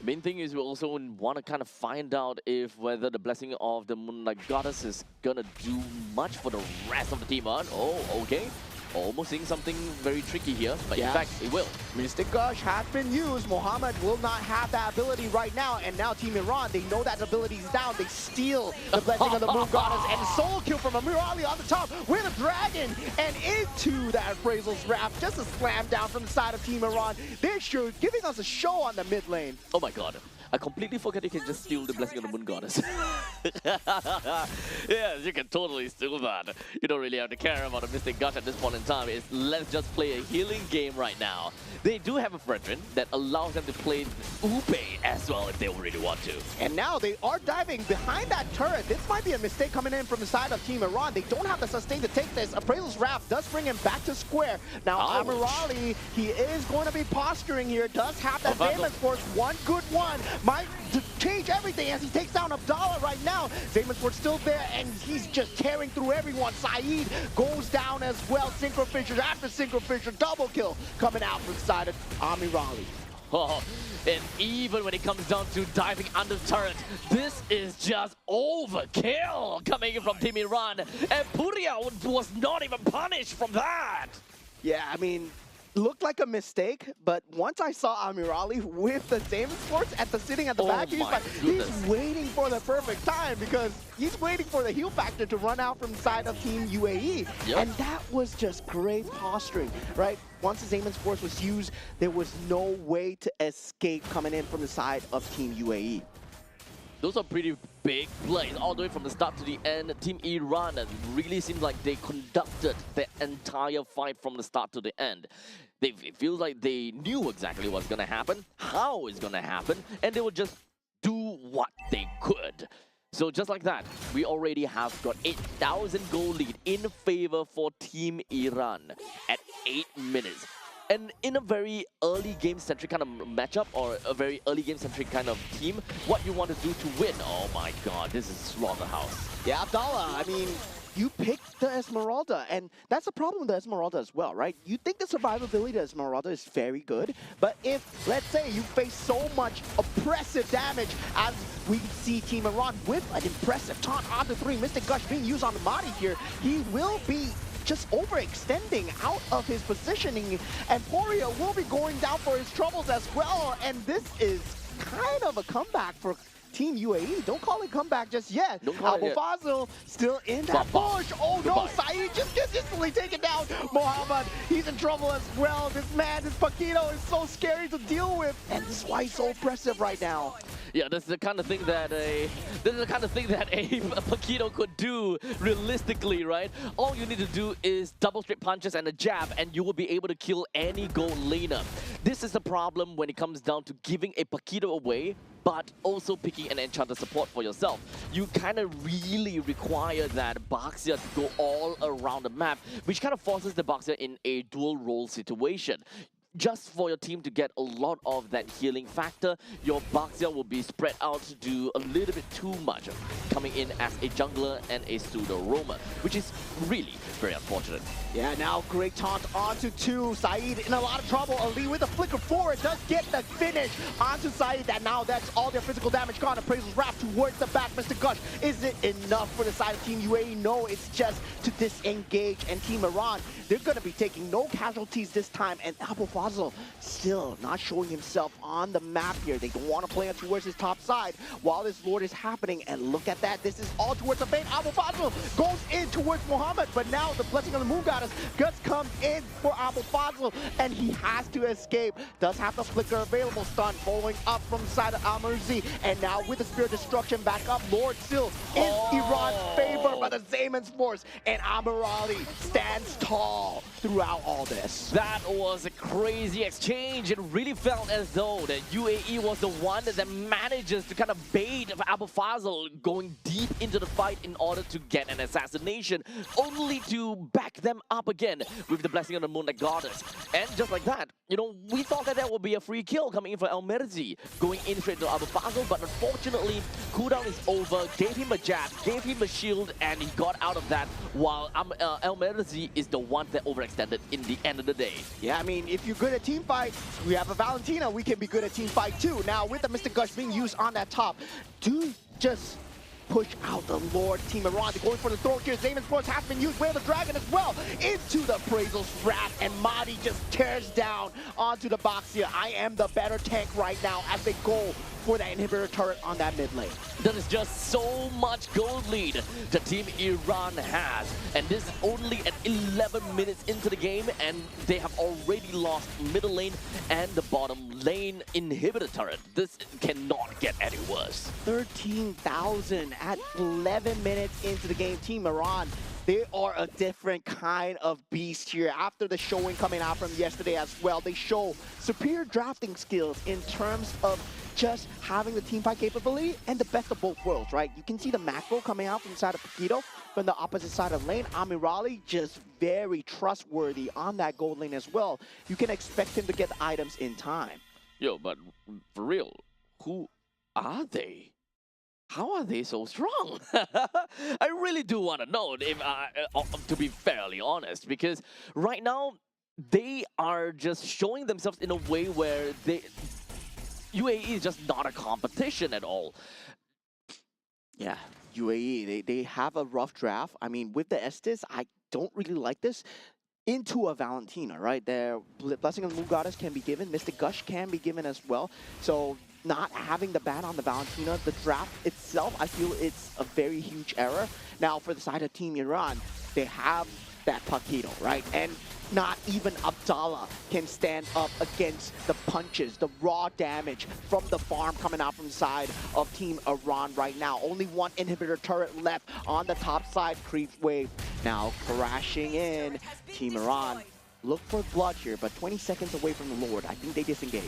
Main thing is we also want to kind of find out if whether the blessing of the Moonlight Goddess is gonna do much for the rest of the team. Oh, okay. Almost seeing something very tricky here, but in fact, it will. Mystic Gush has been used. Mohammed will not have that ability right now, and now Team Iran, they know that ability is down. They steal the blessing of the Moon Goddess, and solo kill from Amir Ali on the top with a dragon, and into that Appraisal's Wrath. Just a slam down from the side of Team Iran. They're sure giving us a show on the mid lane. Oh my god. I completely forgot you can just steal the blessing of the Moon Goddess. Yes, you can totally steal that. You don't really have to care about a Mystic Gush at this point in time. Let's just play a healing game right now. They do have a Brethren that allows them to play Upe as well if they really want to. And now they are diving behind that turret. This might be a mistake coming in from the side of Team Iran. They don't have the sustain to take this. Appraisal's Wrath does bring him back to square. Now Amir Ali, he is going to be posturing here. Does have that Zaymans Force. One good one. Might change everything as he takes down Abdallah right now. Zaymans Force still there, and he's just tearing through everyone. Saeed goes down as well. Synchro Fissure after Synchro Fissure. Double kill coming out from the side of Amir Ali. Oh, and even when it comes down to diving under the turret, this is just overkill coming in from Team Iran. And Puria was not even punished from that. Yeah, I mean, looked like a mistake, but once I saw Amir Ali with the Zaymans Force sitting at the back, he's waiting for the perfect time because he's waiting for the heal factor to run out from the side of Team UAE. Yep. And that was just great posturing, right? Once the Zaymans Force was used, there was no way to escape coming in from the side of Team UAE. Those are pretty big plays all the way from the start to the end. Team Iran really seemed like they conducted the entire fight from the start to the end. It feels like they knew exactly what's going to happen, how it's going to happen, and they would just do what they could. So just like that, we already have got 8,000 goal lead in favor for Team Iran at 8 minutes. And in a very early game-centric kind of matchup, or a very early game-centric kind of team, what you want to do to win, oh my god, this is Slaughterhouse. Yeah, Abdallah, I mean, you picked the Esmeralda, and that's the problem with the Esmeralda as well, right? You think the survivability of the Esmeralda is very good, but if, let's say, you face so much oppressive damage as we see Team Iran with an impressive taunt on the 3, Mystic Gush being used on the Mahdi here, he will be just overextending out of his positioning, and Poria will be going down for his troubles as well, and this is kind of a comeback for Team UAE. Don't call it comeback just yet. Abu Fazil still in that push. Oh no, Saeed just gets instantly taken down. Mohammed, he's in trouble as well. This man, this Paquito is so scary to deal with, and this is why he's so oppressive right now. Yeah, this is the kind of thing that a Paquito could do realistically, right? All you need to do is double straight punches and a jab, and you will be able to kill any gold laner. This is the problem when it comes down to giving a Paquito away, but also picking an enchanter support for yourself. You kind of really require that Baxia to go all around the map, which kind of forces the Baxia in a dual role situation. Just for your team to get a lot of that healing factor, your Baxia will be spread out to do a little bit too much, coming in as a jungler and a pseudo roamer, which is really very unfortunate. Yeah, now great taunt onto 2. Saeed in a lot of trouble. Ali with a flicker forward does get the finish onto Saeed. That now that's all their physical damage gone. Appraisal's Wrath towards the back. Mr. Gush, is it enough for the side of Team UAE? No, it's just to disengage. And Team Iran, they're going to be taking no casualties this time. And Abu Fazil still not showing himself on the map here. They don't want to play towards his top side while this Lord is happening. And look at that. This is all towards the bait. Abu Fazil goes in towards Mohammed. But now the blessing of the Moon Goddess just comes in for Abu Fazil, and he has to escape. Does have the flicker available. Stun following up from the side of Almerzi, and now with the Spirit Destruction back up, Lord still in Iran's favor by the Zaymans Force, and Amir Ali stands tall throughout all this. That was a crazy exchange. It really felt as though that UAE was the one that manages to kind of bait Abu Fazil going deep into the fight in order to get an assassination, only to back them up again with the blessing of the Moonlight Goddess. And just like that, you know, we thought that would be a free kill coming in for Almerzi, going in straight to Abu Fazil, but unfortunately, cooldown is over, gave him a jab, gave him a shield, and he got out of that, while Almerzi is the one that overextended in the end of the day. Yeah, I mean, if you're good at team fight, we have a Valentina, we can be good at team fight too. Now with the Mystic Gush being used on that top, do just push out the Lord. Team Iran, they're going for the throw here. Esports has been used. Way of the Dragon as well into the Appraisal's wrath, and Madi just tears down onto the box here. I am the better tank right now as they go for that inhibitor turret on that mid lane. That is just so much gold lead the Team Iran has. And this is only at 11 minutes into the game, and they have already lost middle lane and the bottom lane inhibitor turret. This cannot get any worse. 13,000 at 11 minutes into the game. Team Iran, they are a different kind of beast here. After the showing coming out from yesterday as well, they show superior drafting skills in terms of just having the team fight capability and the best of both worlds, right? You can see the macro coming out from the side of Paquito, from the opposite side of lane. Amirali just very trustworthy on that gold lane as well. You can expect him to get the items in time. Yo, but for real, who are they? How are they so strong? I really do want to know, if, to be fairly honest, because right now, they are just showing themselves in a way where UAE is just not a competition at all. Yeah, UAE, they have a rough draft. I mean, with the Estes, I don't really like this. Into a Valentina, right? Their Blessing of the Moon Goddess can be given. Mystic Gush can be given as well. So not having the ban on the Valentina, the draft itself, I feel it's a very huge error. Now, for the side of Team Iran, they have that Paquito, right? And not even Abdallah can stand up against the punches, the raw damage from the farm coming out from the side of Team Iran right now. Only one inhibitor turret left on the top side. Creep wave now crashing in. Team Iran look for blood here, but 20 seconds away from the Lord. I think they disengage.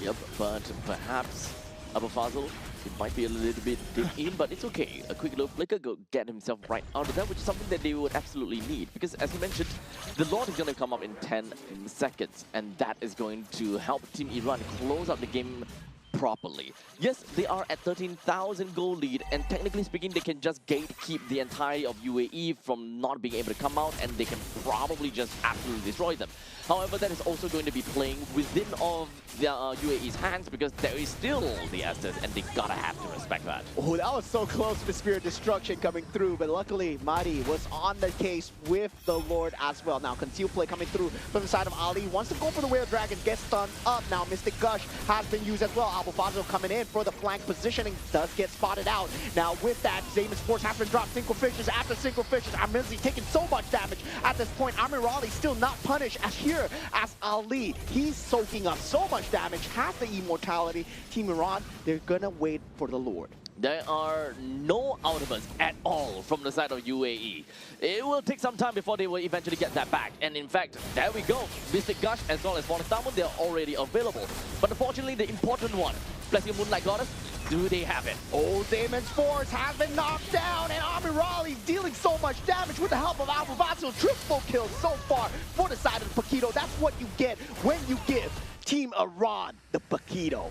Yep, but perhaps Abu Fazl, it might be a little bit deep in, but it's okay. A quick little flicker, go get himself right out of that, which is something that they would absolutely need. Because as you mentioned, the Lord is going to come up in 10 seconds, and that is going to help Team Iran close out the game properly. Yes, they are at 13,000 goal lead, and technically speaking, they can just gatekeep the entire of UAE from not being able to come out, and they can probably just absolutely destroy them. However, that is also going to be playing within of the UAE's hands, because there is still the Estes, and they gotta have to respect that. Oh, that was so close to Spirit Destruction coming through, but luckily Madi was on the case with the Lord as well. Now, concealed play coming through from the side of Ali. Wants to go for the Whale Dragon, gets stunned up. Now, Mystic Gush has been used as well. Abu Fazl coming in for the flank positioning, does get spotted out. Now, with that, Esports has been dropped Synchro Fishes after Synchro Fishes. Amirali taking so much damage at this point. Amirali still not punished as here as Ali. He's soaking up so much damage, has the immortality. Team Iran, they're gonna wait for the Lord. There are no outbursts at all from the side of UAE. It will take some time before they will eventually get that back. And in fact, there we go. Mystic Gush as well as Monostamun, they're already available. But unfortunately, the important one, Blessing of Moonlight Goddess, do they have it? Oh, Esports has been knocked down, and Amirali dealing so much damage with the help of Abu Fazl. Triple kill so far for the side of the Paquito. That's what you get when you give Team Iran the Paquito.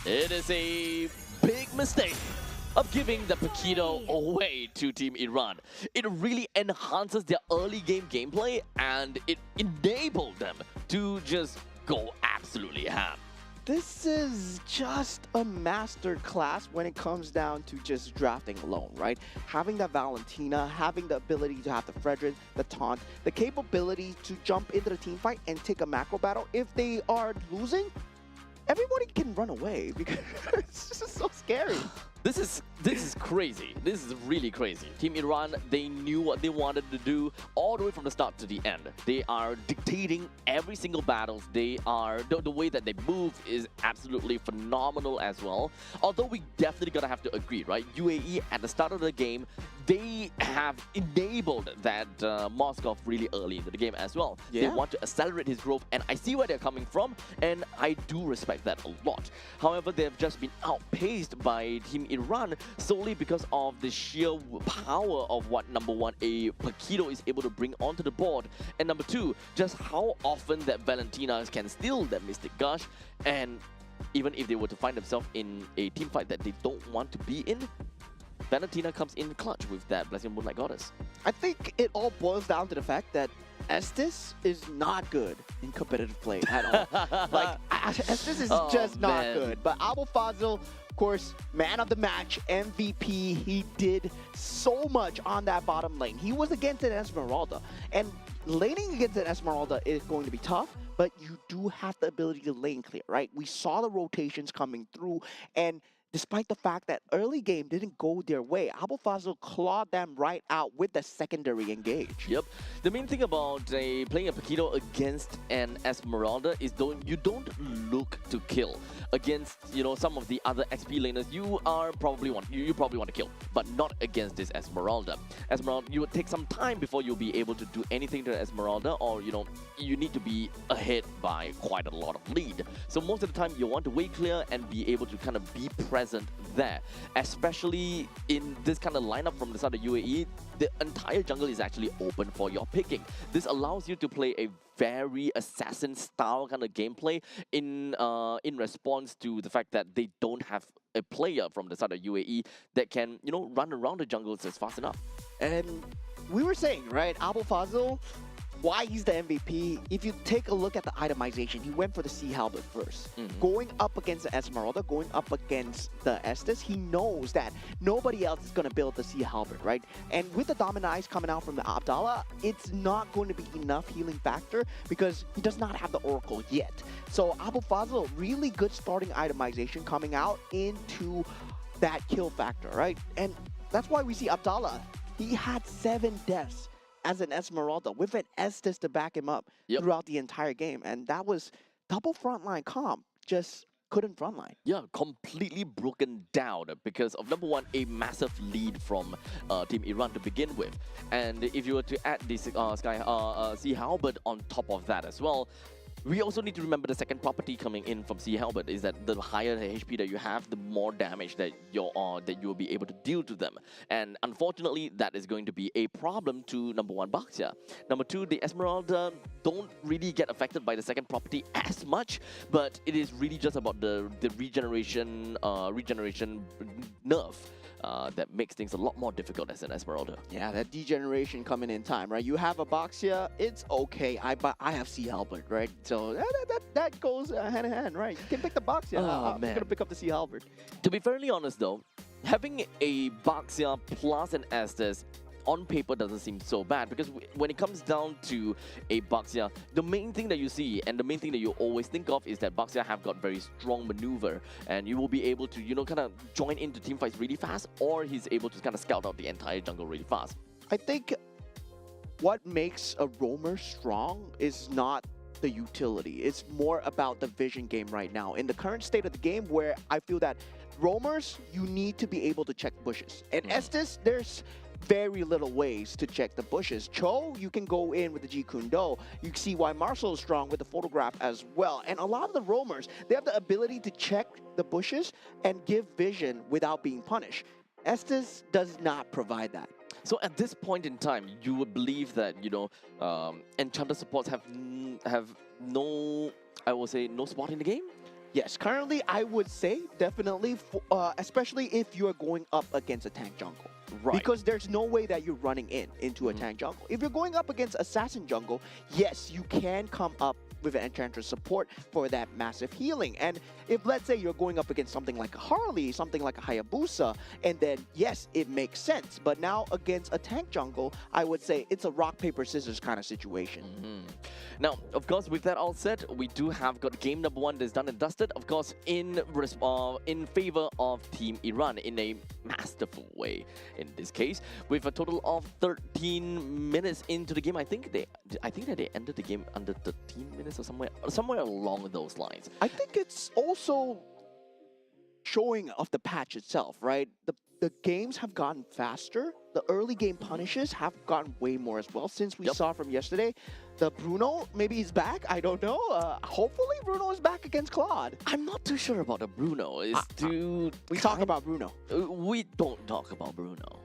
It is a big mistake of giving the Paquito away to Team Iran. It really enhances their early game gameplay, and it enabled them to just go absolutely ham. This is just a master class when it comes down to just drafting alone, right? Having that Valentina, having the ability to have the Frederick, the taunt, the capability to jump into the team fight and take a macro battle. If they are losing, everybody can run away because it's just so scary. This is crazy. This is really crazy. Team Iran, they knew what they wanted to do all the way from the start to the end. They are dictating every single battle. They are, the way that they move is absolutely phenomenal as well. Although we definitely gotta have to agree, right? UAE at the start of the game, they have enabled that Moskov really early into the game as well. Yeah. They want to accelerate his growth, and I see where they're coming from, and I do respect that a lot. However, they've just been outpaced by Team Iran solely because of the sheer power of what, number one, a Paquito is able to bring onto the board, and number two, just how often that Valentina can steal that Mystic Gush, and even if they were to find themselves in a team fight that they don't want to be in, Valentina comes in clutch with that Blessing of Moonlight Goddess. I think it all boils down to the fact that Estes is not good in competitive play at all. Estes is Oh, just not man. good. But Abu Fazil, of course, man of the match, MVP, he did so much on that bottom lane. He was against an Esmeralda. And laning against an Esmeralda is going to be tough, but you do have the ability to lane clear, right? We saw the rotations coming through, and despite the fact that early game didn't go their way, Abu Fazil clawed them right out with the secondary engage. Yep. The main thing about playing a Paquito against an Esmeralda is you don't look to kill. Against some of the other XP laners, you probably want to kill, but not against this Esmeralda. Esmeralda, you would take some time before you'll be able to do anything to Esmeralda, or you need to be ahead by quite a lot of lead. So most of the time you want to wait clear and be able to kind of be present there, especially in this kind of lineup from the side of UAE. The entire jungle is actually open for your picking. This allows you to play a very assassin style kind of gameplay in response to the fact that they don't have a player from the side of UAE that can run around the jungles as fast enough. And we were saying, right, Abu Fazil, why he's the MVP, if you take a look at the itemization, he went for the Sea Halberd first. Going up against the Esmeralda, going up against the Estes, he knows that nobody else is going to build the Sea Halberd, right? And with the Dominant Eyes coming out from the Abdallah, it's not going to be enough healing factor because he does not have the Oracle yet. So Abu Fazil, really good starting itemization coming out into that kill factor, right? And that's why we see Abdallah, he had 7 deaths as an Esmeralda with an Estes to back him up throughout the entire game. And that was double frontline comp, just couldn't frontline. Yeah, completely broken down because of number one, a massive lead from Team Iran to begin with. And if you were to add this Sea Halberd on top of that as well, we also need to remember the second property coming in from Sea Halberd is that the higher the HP that you have, the more damage that you will be able to deal to them. And unfortunately, that is going to be a problem to number one Baxia. Number two, the Esmeralda don't really get affected by the second property as much, but it is really just about the regeneration nerf. That makes things a lot more difficult as an Esmeralda. Yeah, that degeneration coming in time, right? You have a Baxia, it's okay. I have Sea Halberd, right? So that goes hand in hand, right? You can pick the Baxia. I'm going to pick up the Sea Halberd. To be fairly honest though, having a Baxia plus an Estes on paper doesn't seem so bad because when it comes down to a Baxia, the main thing that you see and the main thing that you always think of is that Baxia have got very strong maneuver and you will be able to, kind of join into team fights really fast, or he's able to kind of scout out the entire jungle really fast. I think what makes a roamer strong is not the utility. It's more about the vision game right now. In the current state of the game where I feel that roamers, you need to be able to check bushes. And Estes, there's very little ways to check the bushes. Cho, you can go in with the Jeet Kune Do. You can see why Marcel is strong with the photograph as well. And a lot of the roamers, they have the ability to check the bushes and give vision without being punished. Estes does not provide that. So at this point in time, you would believe that, Enchanter supports have no, I will say, no spot in the game? Yes, currently I would say definitely, especially if you are going up against a tank jungle. Right. Because there's no way that you're running into a tank jungle. If you're going up against assassin jungle, yes, you can come up with an enchanter support for that massive healing. And if let's say you're going up against something like a Harley, something like a Hayabusa, and then yes, it makes sense. But now against a tank jungle, I would say it's a rock, paper, scissors kind of situation. Now, of course, with that all said, we do have got game number one that's done and dusted, of course, in favor of Team Iran in a masterful way. In this case, with a total of 13 minutes into the game, I think that they ended the game under 13 minutes or somewhere along those lines. I think it's also showing of the patch itself, right? The games have gotten faster. The early game punishes have gotten way more as well. Since we saw from yesterday, the Bruno, maybe he's back. I don't know. Hopefully Bruno is back against Claude. I'm not too sure about the Bruno. We talk about Bruno. We don't talk about Bruno.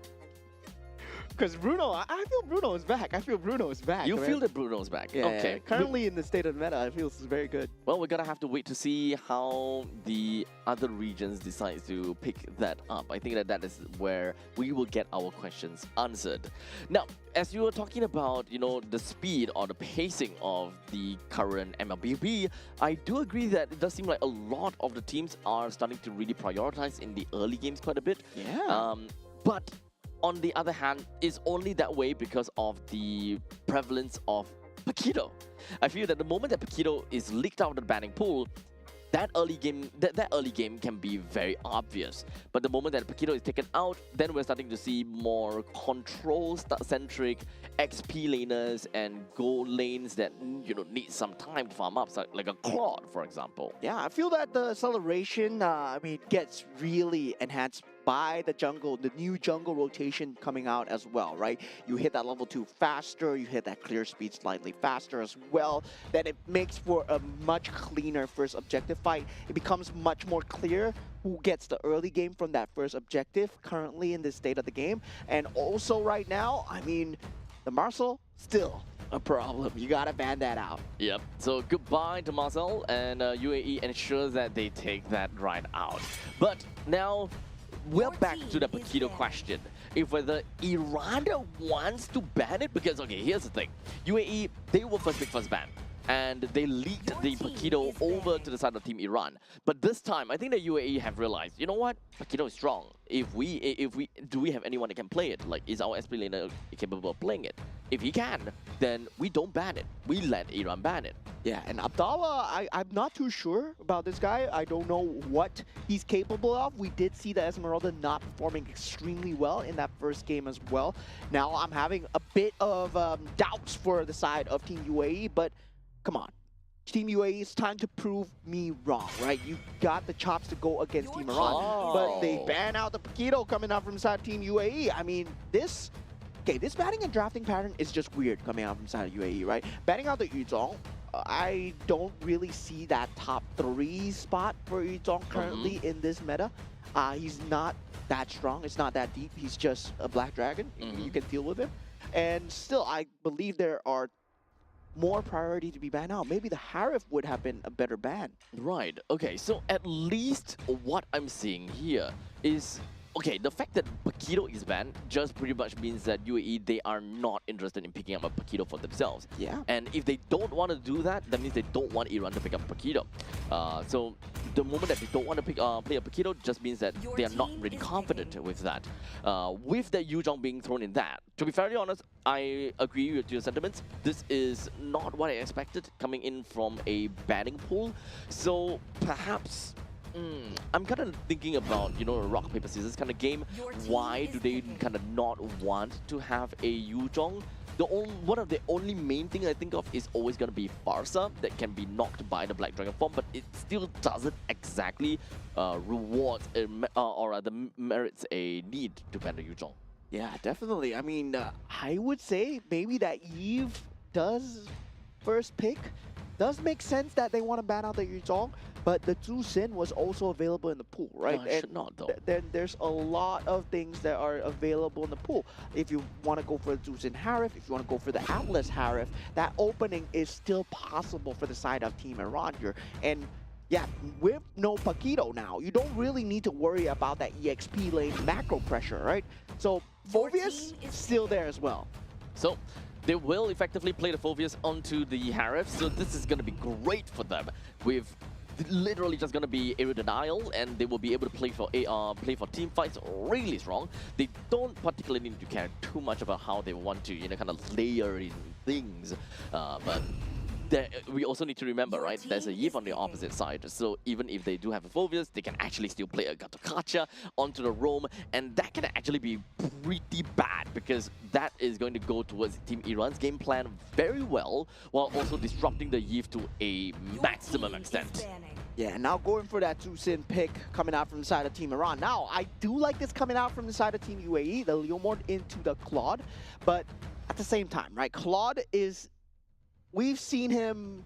Because Bruno, I feel Bruno is back. I feel Bruno is back. You man. feel that Bruno's back. Yeah, Okay. currently in the state of meta, I feel it's very good. Well, we're gonna have to wait to see how the other regions decide to pick that up. I think that is where we will get our questions answered. Now, as you were talking about, the speed or the pacing of the current MLBB, I do agree that it does seem like a lot of the teams are starting to really prioritize in the early games quite a bit. Yeah. But on the other hand, it's only that way because of the prevalence of Paquito. I feel that the moment that Paquito is leaked out of the banning pool, that early game can be very obvious. But the moment that Paquito is taken out, then we're starting to see more control-centric XP laners and gold lanes that need some time to farm up, like a Claude, for example. Yeah, I feel that the acceleration, gets really enhanced by the new jungle rotation coming out as well, right? You hit that level 2 faster, you hit that clear speed slightly faster as well. Then it makes for a much cleaner first objective fight. It becomes much more clear who gets the early game from that first objective currently in this state of the game. And also right now, the Marcel, still a problem. You gotta ban that out. Yep. So goodbye to Marcel, and UAE ensures that they take that right out. But now, we're back to the Paquito question. If whether Iran wants to ban it, because okay, here's the thing. UAE, they were first ban. And they leaked the Paquito over to the side of Team Iran. But this time, I think the UAE have realized, you know what? Paquito is strong. Do we have anyone that can play it? Like, is our SP laner capable of playing it? If he can, then we don't ban it. We let Iran ban it. Yeah, and Abdallah, I'm not too sure about this guy. I don't know what he's capable of. We did see the Esmeralda not performing extremely well in that first game as well. Now I'm having a bit of doubts for the side of Team UAE, but come on. Team UAE, it's time to prove me wrong, right? You got the chops to go against Team Iran, but they ban out the Paquito coming out from side Team UAE. This banning and drafting pattern is just weird coming out from side of UAE, right? Banning out the Yuzong, I don't really see that top 3 spot for Yuzong currently in this meta. He's not that strong. It's not that deep. He's just a black dragon. You can deal with him. And still, I believe there are more priority to be banned out. Maybe the Harif would have been a better ban. Right. Okay, so at least what I'm seeing here is, okay, the fact that Paquito is banned just pretty much means that UAE, they are not interested in picking up a Paquito for themselves. Yeah. And if they don't want to do that, that means they don't want Iran to pick up Paquito. So the moment that they don't want to play a Paquito just means that they are not really confident with that. With the Yuzhong being thrown in that, to be fairly honest, I agree with your sentiments. This is not what I expected coming in from a banning pool. So perhaps I'm kind of thinking about, a rock, paper, scissors kind of game. Why do they kind of not want to have a Yuzhong? One of the only main thing I think of is always going to be Farsa that can be knocked by the Black Dragon form, but it still doesn't exactly reward or rather merits a need to ban the Yuzhong. Yeah, definitely. I would say maybe that Eve does first pick. Does make sense that they want to ban out the Yuzhong, but the Zhu Xin was also available in the pool, right? No, it should not, though. Then there's a lot of things that are available in the pool. If you want to go for the Zhu Xin Harif, if you want to go for the Atlas Harif, that opening is still possible for the side of Team Iran here. And yeah, with no Paquito now, you don't really need to worry about that EXP lane macro pressure, right? So Phoveus still there as well. So they will effectively play the Phoveus onto the Harif, so this is going to be great for them. With literally just going to be area denial, and they will be able to play for team fights really strong. They don't particularly need to care too much about how they want to, kind of layer in things, but we also need to remember, right, there's a Yip on the opposite side, so even if they do have a Phoveus, they can actually still play a Gatokacha onto the roam, and that can actually be pretty bad, because that is going to go towards Team Iran's game plan very well, while also disrupting the Yip to a maximum extent. Yeah, now going for that Zhu Xin pick coming out from the side of Team Iran. Now, I do like this coming out from the side of Team UAE, the Leomord into the Claude, but at the same time, right, Claude is... We've seen him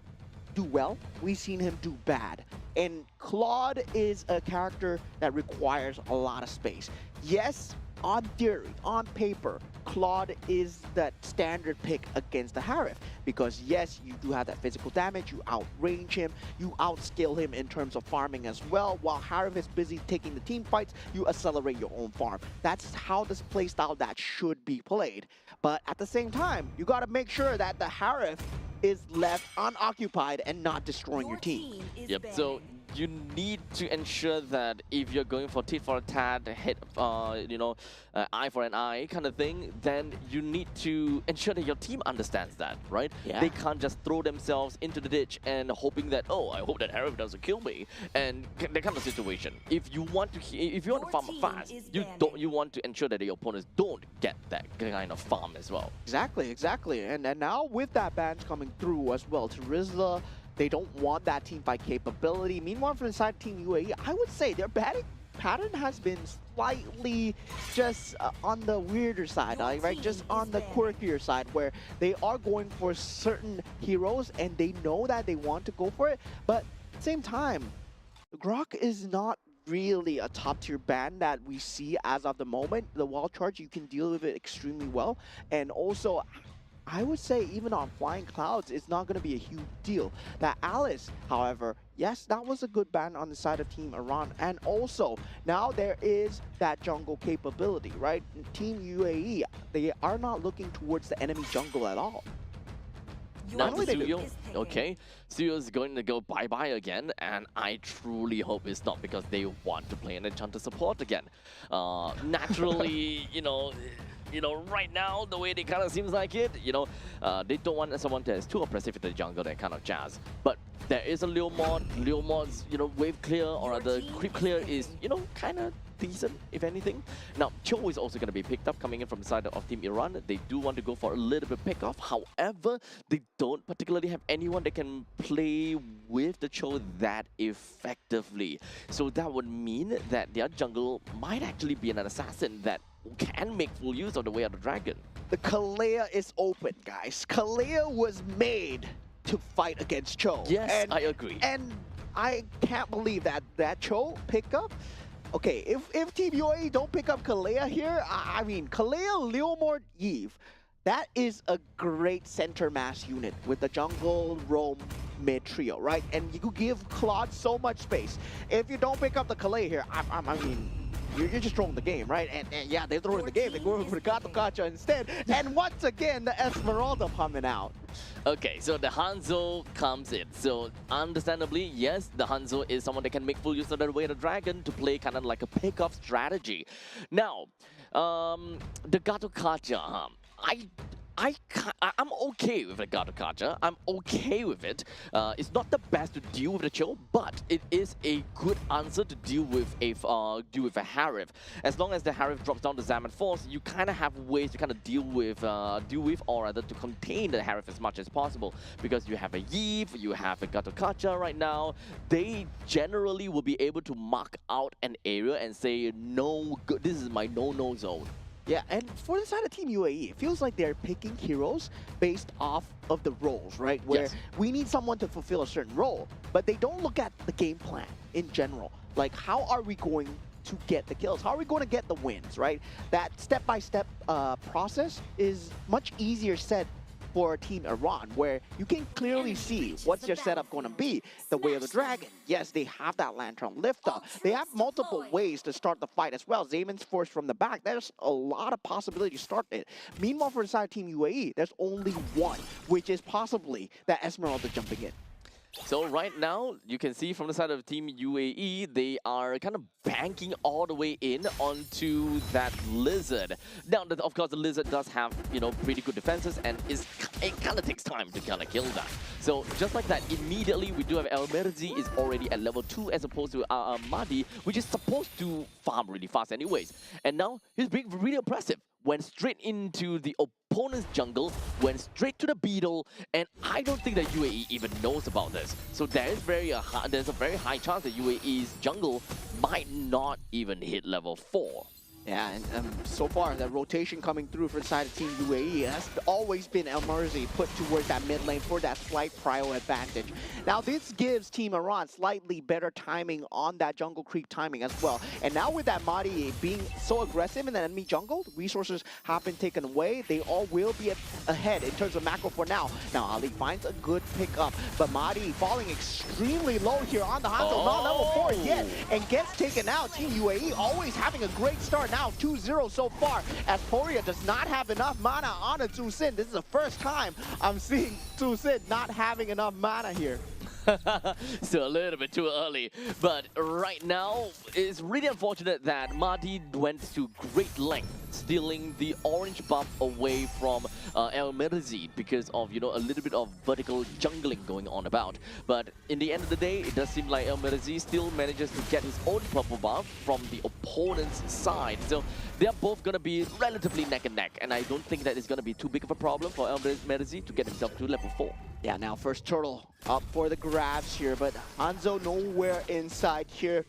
do well, we've seen him do bad. And Claude is a character that requires a lot of space. Yes, on theory, on paper, Claude is that standard pick against the Harif because yes, you do have that physical damage, you outrange him, you outscale him in terms of farming as well. While Harif is busy taking the team fights, you accelerate your own farm. That's how this playstyle that should be played. But at the same time, you got to make sure that the Harif is left unoccupied and not destroying your team. Yep. So you need to ensure that if you're going for tit for a tat, hit, eye for an eye kind of thing, then you need to ensure that your team understands that, right? Yeah. They can't just throw themselves into the ditch and hoping that, oh, I hope that Harif doesn't kill me, and that kind of situation. If you want to farm fast, you want to ensure that your opponents don't get that kind of farm as well. Exactly. And now with that ban coming through as well, to Rizla, they don't want that team fight capability. Meanwhile, from inside Team UAE, I would say their batting pattern has been slightly just on the weirder side, right? Just on the quirkier side, where they are going for certain heroes and they know that they want to go for it. But at the same time, Grok is not really a top tier ban that we see as of the moment. The wall charge, you can deal with it extremely well. And also, I would say even on Flying Clouds, it's not going to be a huge deal. That Alice, however, yes, that was a good ban on the side of Team Iran. And also, now there is that jungle capability, right? Team UAE, they are not looking towards the enemy jungle at all. Now Studio, okay, Studio is going to go bye-bye again, and I truly hope it's not because they want to play an Enchanter support again. Naturally, right now, the way they kind of seems like it, they don't want someone that is too oppressive in the jungle, that kind of jazz. But there is a Leo Mod's, wave clear or other creep clear is, kind of decent, if anything. Now, Cho is also going to be picked up coming in from the side of Team Iran. They do want to go for a little bit pick off. However, they don't particularly have anyone that can play with the Cho that effectively. So that would mean that their jungle might actually be an assassin that can make full use of the Way of the Dragon. The Kalea is open, guys. Kalea was made to fight against Cho. Yes, I agree. And I can't believe that Cho pickup. Okay, if Team UAE don't pick up Kalea here, I mean, Kalea, Leomord, Eve, that is a great center mass unit with the jungle, roam, mid trio, right? And you could give Claude so much space. If you don't pick up the Kalea here, I mean, you're just throwing the game, right? And yeah, they're throwing the game. They're going for the Gato Gacha instead. And once again, the Esmeralda coming out. Okay, so the Hanzo comes in. So understandably, yes, the Hanzo is someone that can make full use of the Way of the Dragon to play kind of like a pick-off strategy. Now, the Gato Gacha, I'm okay with the Gato Gacha. I'm okay with it. It's not the best to deal with the Cho, but it is a good answer to deal with a Harif. As long as the Harif drops down the Zaman Force, you kind of have ways to kind of deal with or rather to contain the Harif as much as possible. Because you have a Eve, you have a Gato Gacha right now. They generally will be able to mark out an area and say, no, this is my no-no zone. Yeah, and for the side of Team UAE, it feels like they're picking heroes based off of the roles, right? Where we need someone to fulfill a certain role, but they don't look at the game plan in general. Like, how are we going to get the kills? How are we going to get the wins, right? That step-by-step process is much easier said for Team Iran, where you can clearly see what's your setup going to be. The Way of the Dragon, yes, they have that Lantern Lifter. They have multiple ways to start the fight as well. Zaman's Force from the back, there's a lot of possibility to start it. Meanwhile, for the side of Team UAE, there's only one, which is possibly that Esmeralda jumping in. So right now, you can see from the side of Team UAE, they are kind of banking all the way in onto that Lizard. Now, of course, the Lizard does have, pretty good defenses, and it kind of takes time to kind of kill that. So just like that, immediately we do have El Merzi is already at level 2 as opposed to Mahdi, which is supposed to farm really fast anyways. And now he's being really impressive. Went straight into the opponent's jungle, went straight to the Beetle, and I don't think that UAE even knows about this. So there's a very high chance that UAE's jungle might not even hit level 4. Yeah, and so far, that rotation coming through for the side of Team UAE has always been El Merzi put towards that mid lane for that slight prio advantage. Now, this gives Team Iran slightly better timing on that jungle creep timing as well. And now with that Mahdi being so aggressive in the enemy jungle, resources have been taken away. They all will be ahead in terms of macro for now. Now, Ali finds a good pickup, but Mahdi falling extremely low here on the Hanzo, not level 4 yet, and gets taken out. Team UAE always having a great start. Now 2-0 so far, as Poria does not have enough mana on a Tzu Sin. This is the first time I'm seeing Tzu Sin not having enough mana here. So a little bit too early, but right now it's really unfortunate that Mahdi went to great length stealing the orange buff away from El Merzi because of, you know, a little bit of vertical jungling going on about. But in the end of the day, it does seem like El Merzi still manages to get his own purple buff from the opponent's side. So they're both going to be relatively neck and neck, and I don't think that it's going to be too big of a problem for El Merzi to get himself to level 4. Yeah, now first turtle up for the grabs here, but Hanzo nowhere inside here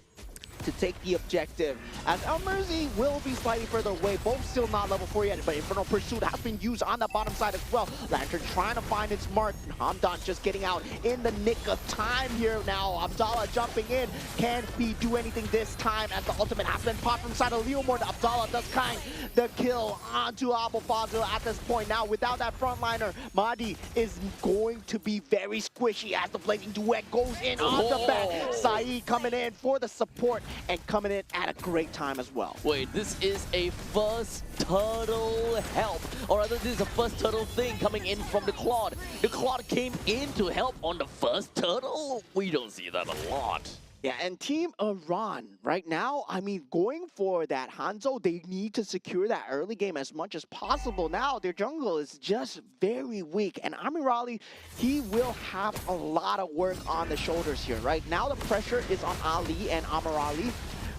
to take the objective, as El Merzi will be slightly further away, both still not level 4 yet, but Infernal Pursuit has been used on the bottom side as well. Lantern trying to find its mark, Hamdan just getting out in the nick of time here now. Abdallah jumping in, can't he do anything this time as the ultimate has been popped from side of Leomord. Abdallah does kind the kill onto Abu Fazil at this point. Now without that frontliner, Mahdi is going to be very squishy as the Blazing Duet goes in on the back. Saeed coming in for the support and coming in at a great time as well. Wait, this is a first turtle help, or rather this is a first turtle thing coming in from the Claude. The Claude came in to help on the first turtle? We don't see that a lot. Yeah, and Team Iran right now, I mean, going for that Hanzo, they need to secure that early game as much as possible. Now, their jungle is just very weak, and Amir Ali, he will have a lot of work on the shoulders here, right? Now the pressure is on Ali and Amir Ali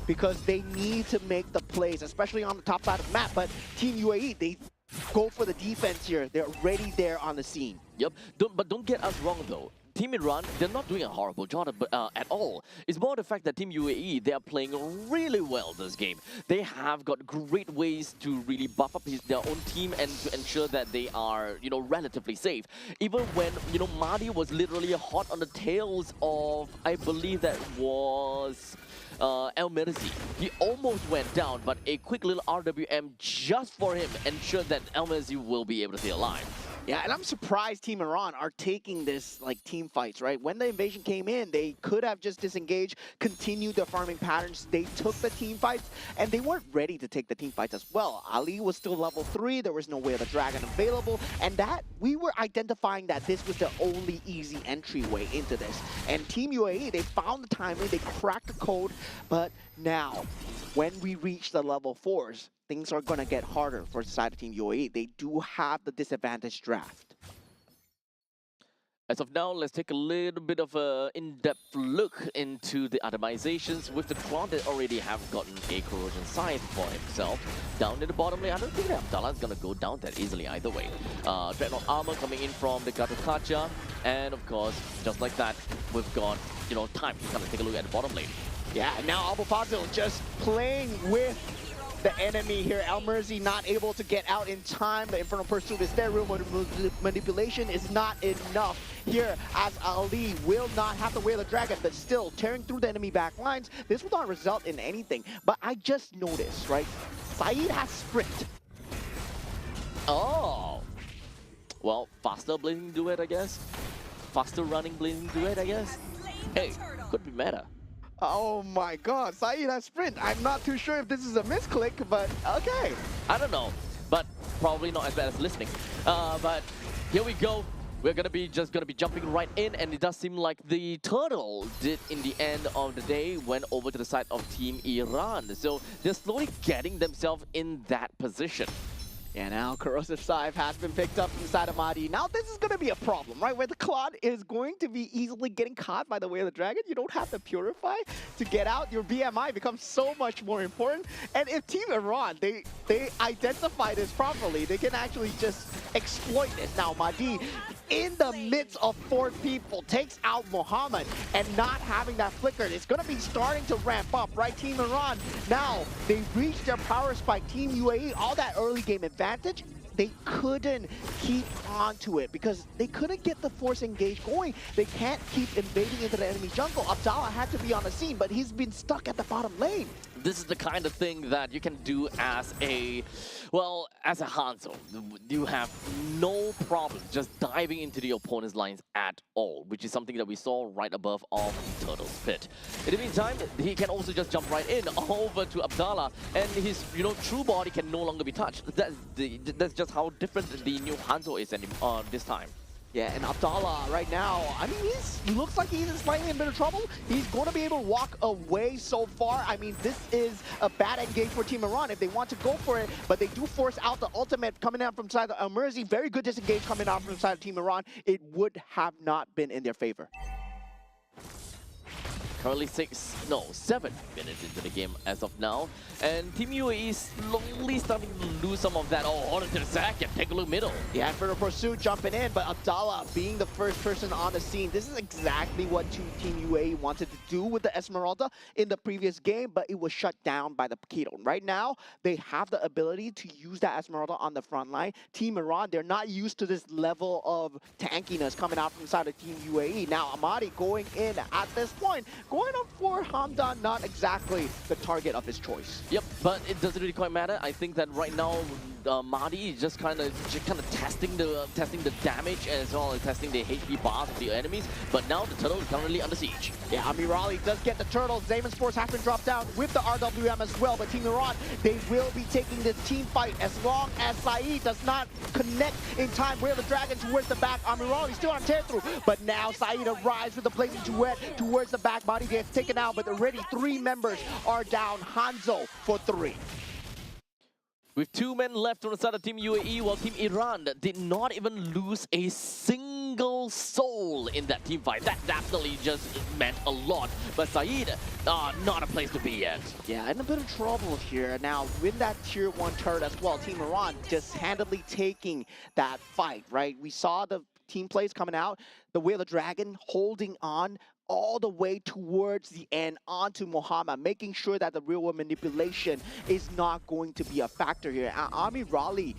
because they need to make the plays, especially on the top side of the map, but Team UAE, they go for the defense here. They're already there on the scene. Yep, but don't get us wrong though. Team Iran, they're not doing a horrible job at all. It's more the fact that Team UAE, they are playing really well this game. They have got great ways to really buff up their own team and to ensure that they are, you know, relatively safe. Even when, you know, Mahdi was literally hot on the tails of, I believe that was El Merzi. He almost went down, but a quick little RWM just for him ensured that El Merzi will be able to stay alive. Yeah, and I'm surprised Team Iran are taking this like team fights, right? When the invasion came in, they could have just disengaged, continued their farming patterns. They took the team fights, and they weren't ready to take the team fights as well. Ali was still level 3. There was no way of the dragon available, and that we were identifying that this was the only easy entryway into this. And Team UAE, they found the timing, they cracked the code, but now, when we reach the level 4s, things are going to get harder for the side of Team UAE. They do have the disadvantage draft. As of now, let's take a little bit of an in-depth look into the itemizations with the Claude that already have gotten a corrosion scythe for himself. Down in the bottom lane, I don't think that Abdallah is going to go down that easily either way. Dreadnought armor coming in from the Gatukacha, and of course, just like that, we've got, you know, time to kind of take a look at the bottom lane. Yeah, and now Abu Fazil just playing with the enemy here. El Merzi not able to get out in time. The Infernal Pursuit is there. Real manipulation is not enough here, as Ali will not have to whale a dragon, but still tearing through the enemy back lines. This will not result in anything. But I just noticed, right? Saeed has sprint. Oh. Well, faster Blazing Duet, I guess. Faster running Blazing Duet, I guess. Hey, could be meta. Oh my god, Saeed has sprint. I'm not too sure if this is a misclick, but okay. I don't know, but probably not as bad as listening. But here we go. We're just gonna be jumping right in, and it does seem like the turtle did in the end of the day went over to the side of Team Iran. So they're slowly getting themselves in that position. Yeah, now Corrosive Scythe has been picked up from the side of Madi. Now this is going to be a problem, right? Where the Claude is going to be easily getting caught by the Way of the Dragon. You don't have to Purify to get out. Your BMI becomes so much more important. And if Team Iran, they identify this properly, they can actually just exploit this. Now Madi, in the midst of 4 people, takes out Muhammad, and not having that flicker, it's going to be starting to ramp up, right? Team Iran, now they reached their power spike. Team UAE, all that early game advantage, they couldn't keep on to it because they couldn't get the force engage going. They can't keep invading into the enemy jungle. Abdallah had to be on the scene, but he's been stuck at the bottom lane. This is the kind of thing that you can do as a, well, as a Hanzo. You have no problem just diving into the opponent's lines at all, which is something that we saw right above of the Turtle's Pit. In the meantime, he can also just jump right in over to Abdallah, and his, true body can no longer be touched. That's just how different the new Hanzo is this time. Yeah, and Abdallah right now, I mean, he looks like he's slightly in a bit of trouble. He's going to be able to walk away so far. I mean, this is a bad engage for Team Iran if they want to go for it, but they do force out the ultimate coming out from the side of Merzi. Very good disengage coming out from the side of Team Iran. It would have not been in their favor. Currently 7 minutes into the game as of now, and Team UAE is slowly starting to lose some of that. Oh, hold it to the second, take a look middle. Yeah, for the pursuit jumping in, but Abdallah being the first person on the scene. This is exactly what Team UAE wanted to do with the Esmeralda in the previous game, but it was shut down by the Paquito. Right now, they have the ability to use that Esmeralda on the front line. Team Iran, they're not used to this level of tankiness coming out from the side of Team UAE. Now, Amadi going in at this point, going up for Hamdan, not exactly the target of his choice. Yep, but it doesn't really quite matter. I think that right now, Mahdi is just kind of testing the damage as well as testing the HP bars of the enemies. But now the turtle is currently under siege. Yeah, Amirali does get the turtle. Zaman Sports have been dropped down with the RWM as well. But Team Iran, they will be taking this team fight as long as Saeed does not connect in time. Where the dragon towards the back. Amirali still on tear through, but now Saeed arrives with the blazing duet towards the back. Body gets taken out, but already 3 members are down. Hanzo for 3. With 2 men left on the side of Team UAE, while Team Iran did not even lose a single soul in that team fight. That definitely just meant a lot. But Saeed, not a place to be yet. Yeah, in a bit of trouble here. Now, with that tier 1 turret as well, Team Iran just handily taking that fight, right? We saw the team plays coming out, the Wheel of Dragon holding on all the way towards the end onto Muhammad, making sure that the real-world manipulation is not going to be a factor here. Ami Raleigh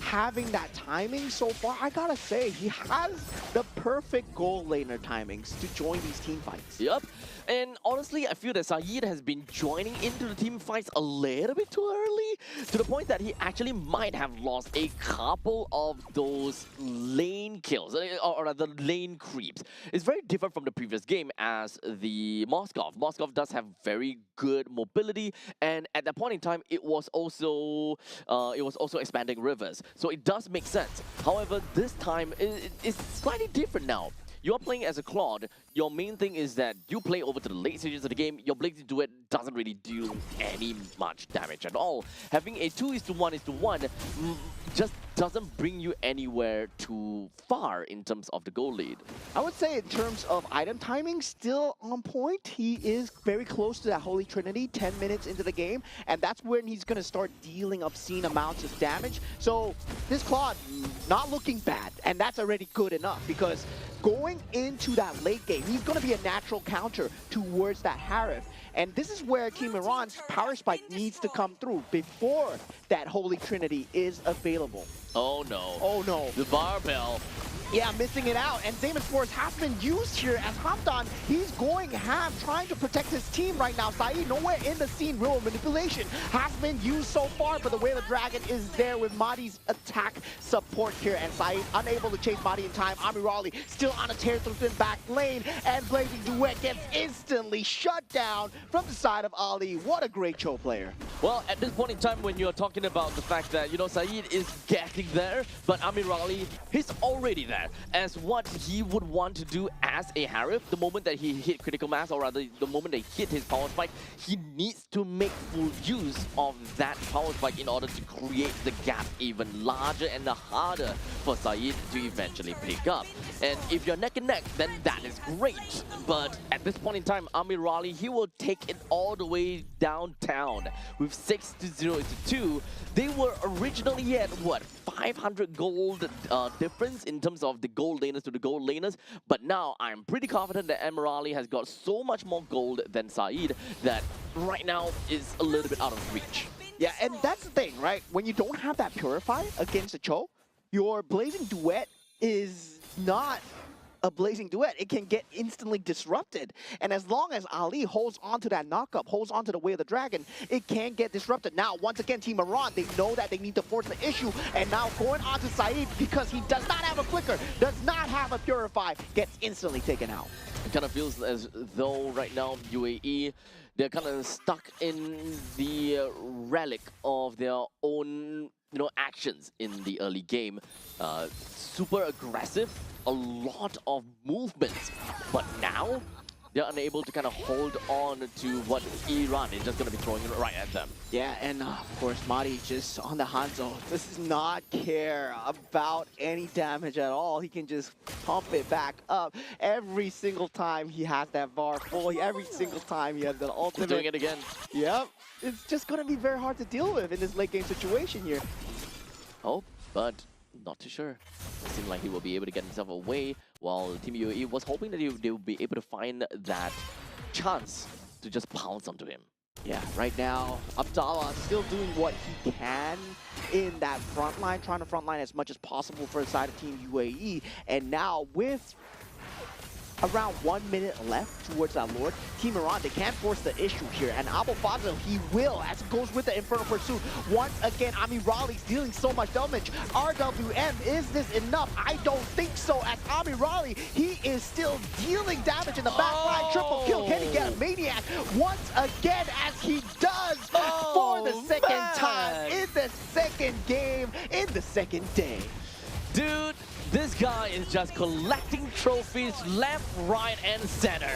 having that timing so far, I gotta say, he has the perfect goal laner timings to join these team fights. Yep. And honestly, I feel that Saeed has been joining into the team fights a little bit too early, to the point that he actually might have lost a couple of those lane kills, or rather lane creeps. It's very different from the previous game as the Moskov. Moskov does have very good mobility, and at that point in time, it was also expanding rivers. So it does make sense. However, this time, it's slightly different now. You're playing as a Claude. Your main thing is that you play over to the late stages of the game. Your blazing duet doesn't really do any much damage at all. Having a 2:1:1 just doesn't bring you anywhere too far in terms of the goal lead. I would say in terms of item timing, still on point. He is very close to that Holy Trinity, 10 minutes into the game, and that's when he's going to start dealing obscene amounts of damage. So this Claude, not looking bad, and that's already good enough, because going into that late game, he's going to be a natural counter towards that Harif. And this is where Team Iran's power spike needs to come through before that Holy Trinity is available. Oh no. Oh no. The barbell. Yeah, missing it out. And Zaman Sports has been used here as Hamdan. He's going ham, trying to protect his team right now. Saeed nowhere in the scene. Real manipulation has been used so far, but the Whale of Dragon is there with Mahdi's attack support here. And Saeed unable to chase Mahdi in time. Amirali still on a tear through the back lane. And Blazing Duet gets instantly shut down from the side of Ali. What a great Cho player. Well, at this point in time, when you're talking about the fact that, Saeed is getting waiting there, but Amirali, he's already there. As what he would want to do as a Harif, the moment that he hit critical mass, or rather the moment they hit his power spike, he needs to make full use of that power spike in order to create the gap even larger and harder for Saeed to eventually pick up. And if you're neck and neck, then that is great. But at this point in time, Amirali, he will take it all the way downtown with 6-0-2. They were originally at what, 500 gold difference in terms of the gold laners to the gold laners, but now I'm pretty confident that Amirali has got so much more gold than Saeed that right now is a little bit out of reach. Yeah, and that's the thing, right? When you don't have that Purify against a Cho, your Blazing Duet is not a Blazing Duet. It can get instantly disrupted. And as long as Ali holds on to that knockup, holds on to the Way of the Dragon, it can get disrupted. Now, once again, Team Iran, they know that they need to force the issue. And now going on to Saeed, because he does not have a Flicker, does not have a Purify, gets instantly taken out. It kind of feels as though right now UAE, they're kind of stuck in the relic of their own actions in the early game. Super aggressive, a lot of movements, but now they're unable to kind of hold on to what Iran is just going to be throwing right at them. Yeah, and of course, Mari just on the Hanzo does not care about any damage at all. He can just pump it back up every single time he has that VAR full. Every single time he has that ultimate. He's doing it again. Yep, it's just going to be very hard to deal with in this late game situation here. Oh, but not too sure. It seemed like he will be able to get himself away, while Team UAE was hoping that they would be able to find that chance to just pounce onto him. Yeah, right now, Abdallah still doing what he can in that front line, trying to front line as much as possible for the side of Team UAE. And now with around 1 minute left towards that Lord, Team Iran, they can't force the issue here. And Abu Fazil, he will, as it goes with the Infernal Pursuit. Once again, Amirali's dealing so much damage. RWM, is this enough? I don't think so. As Amirali, he is still dealing damage in the back line. Triple kill. Can he get a Maniac? Once again, as he does for the second time in the second game, in the second day. Dude, this guy is just collecting trophies left, right, and center.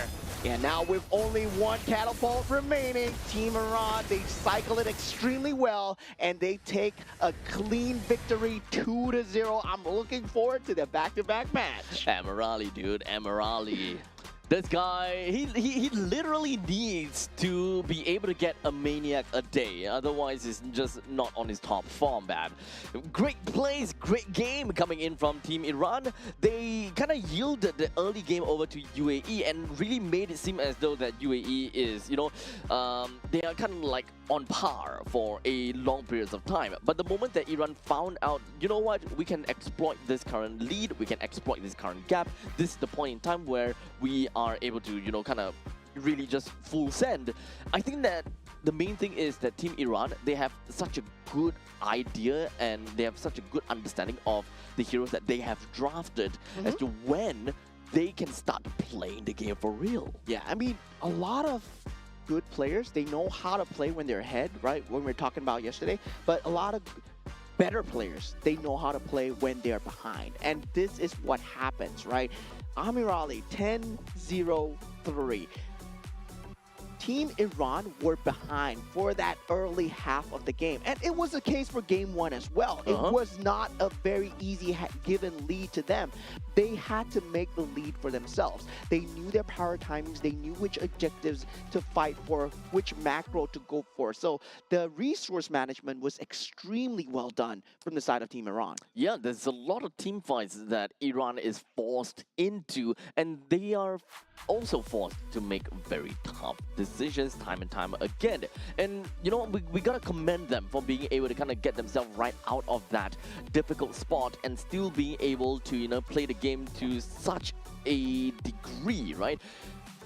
And now with only one catapult remaining, Team Iran, they cycle it extremely well, and they take a clean victory 2-0. I'm looking forward to the back-to-back match. Amirali, dude, Amirali. This guy, he literally needs to be able to get a Maniac a day. Otherwise, he's just not on his top form, man. Great plays, great game coming in from Team Iran. They kind of yielded the early game over to UAE and really made it seem as though that UAE is, they are kind of like on par for a long periods of time. But the moment that Iran found out, you know what, we can exploit this current lead, we can exploit this current gap, this is the point in time where we are able to, kind of really just full send. I think that the main thing is that Team Iran, they have such a good idea and they have such a good understanding of the heroes that they have drafted as to when they can start playing the game for real. Yeah, I mean, a lot of good players, they know how to play when they're ahead, right? When we were talking about yesterday, but a lot of better players, they know how to play when they're behind. And this is what happens, right? Amirali, 10-0-3. Team Iran were behind for that early half of the game. And it was the case for game one as well. It was not a very easy given lead to them. They had to make the lead for themselves. They knew their power timings. They knew which objectives to fight for, which macro to go for. So the resource management was extremely well done from the side of Team Iran. Yeah, there's a lot of team fights that Iran is forced into, and they are also forced to make very tough decisions time and time again. And you know what, we gotta commend them for being able to kind of get themselves right out of that difficult spot and still being able to, play the game to such a degree, right?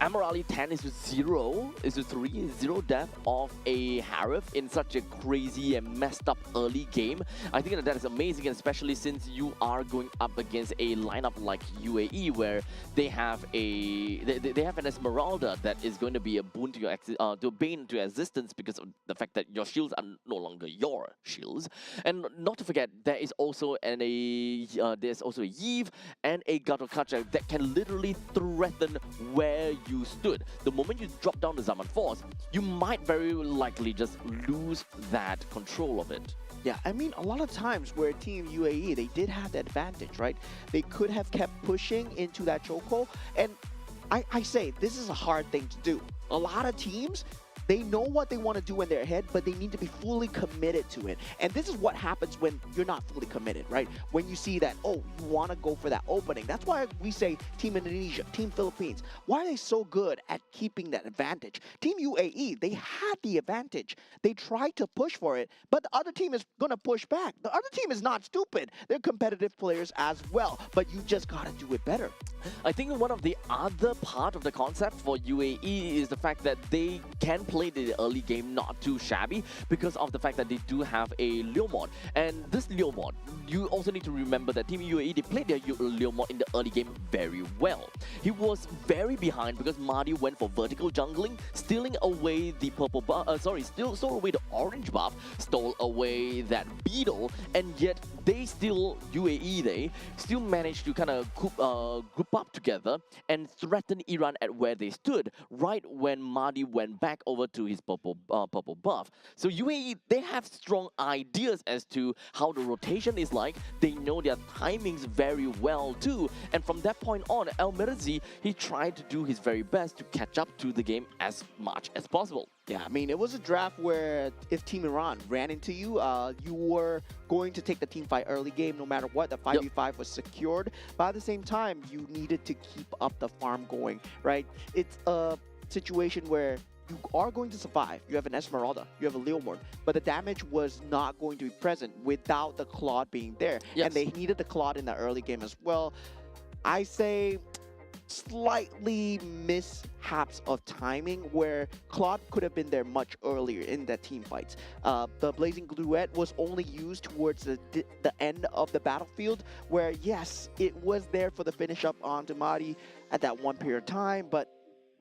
Amorali 10 is to 0, is to 3, 0 death of a Harif in such a crazy and messed up early game. I think that is amazing, and especially since you are going up against a lineup like UAE where they have they have an Esmeralda that is going to be a boon to your to a bane to your existence because of the fact that your shields are no longer your shields. And not to forget, there is also there's also a Yves and a Gatokacha that can literally threaten where you stood. The moment you drop down the Zaman Force, you might very likely just lose that control of it. Yeah, I mean, a lot of times where Team UAE, they did have the advantage, right? They could have kept pushing into that chokehold, and I say, this is a hard thing to do. A lot of teams, they know what they want to do in their head, but they need to be fully committed to it. And this is what happens when you're not fully committed, right? When you see that, oh, you want to go for that opening. That's why we say Team Indonesia, Team Philippines, why are they so good at keeping that advantage? Team UAE, they had the advantage. They tried to push for it, but the other team is going to push back. The other team is not stupid. They're competitive players as well, but you just got to do it better. I think one of the other part of the concept for UAE is the fact that they can play the early game not too shabby because of the fact that they do have a Leomord. And this Leomord, you also need to remember that Team UAE, they played their Leomord in the early game very well. He was very behind because Marty went for vertical jungling, stealing away the purple buff, stole away the orange buff, stole away that beetle, and yet they still, UAE, they still managed to kind of group up together and threaten Iran at where they stood right when Marty went back over to his purple buff. So UAE, they have strong ideas as to how the rotation is like. They know their timings very well too. And from that point on, El Mirzi, he tried to do his very best to catch up to the game as much as possible. Yeah, I mean, it was a draft where if Team Iran ran into you, you were going to take the team fight early game no matter what. The 5v5 was secured, but at the same time, you needed to keep up the farm going, right? It's a situation where you are going to survive. You have an Esmeralda, you have a Leomord, but the damage was not going to be present without the Claude being there. Yes. And they needed the Claude in the early game as well. I say slightly mishaps of timing where Claude could have been there much earlier in that team fights. The Blazing Gluette was only used towards the end of the battlefield where, yes, it was there for the finish up onto Mari at that one period of time, but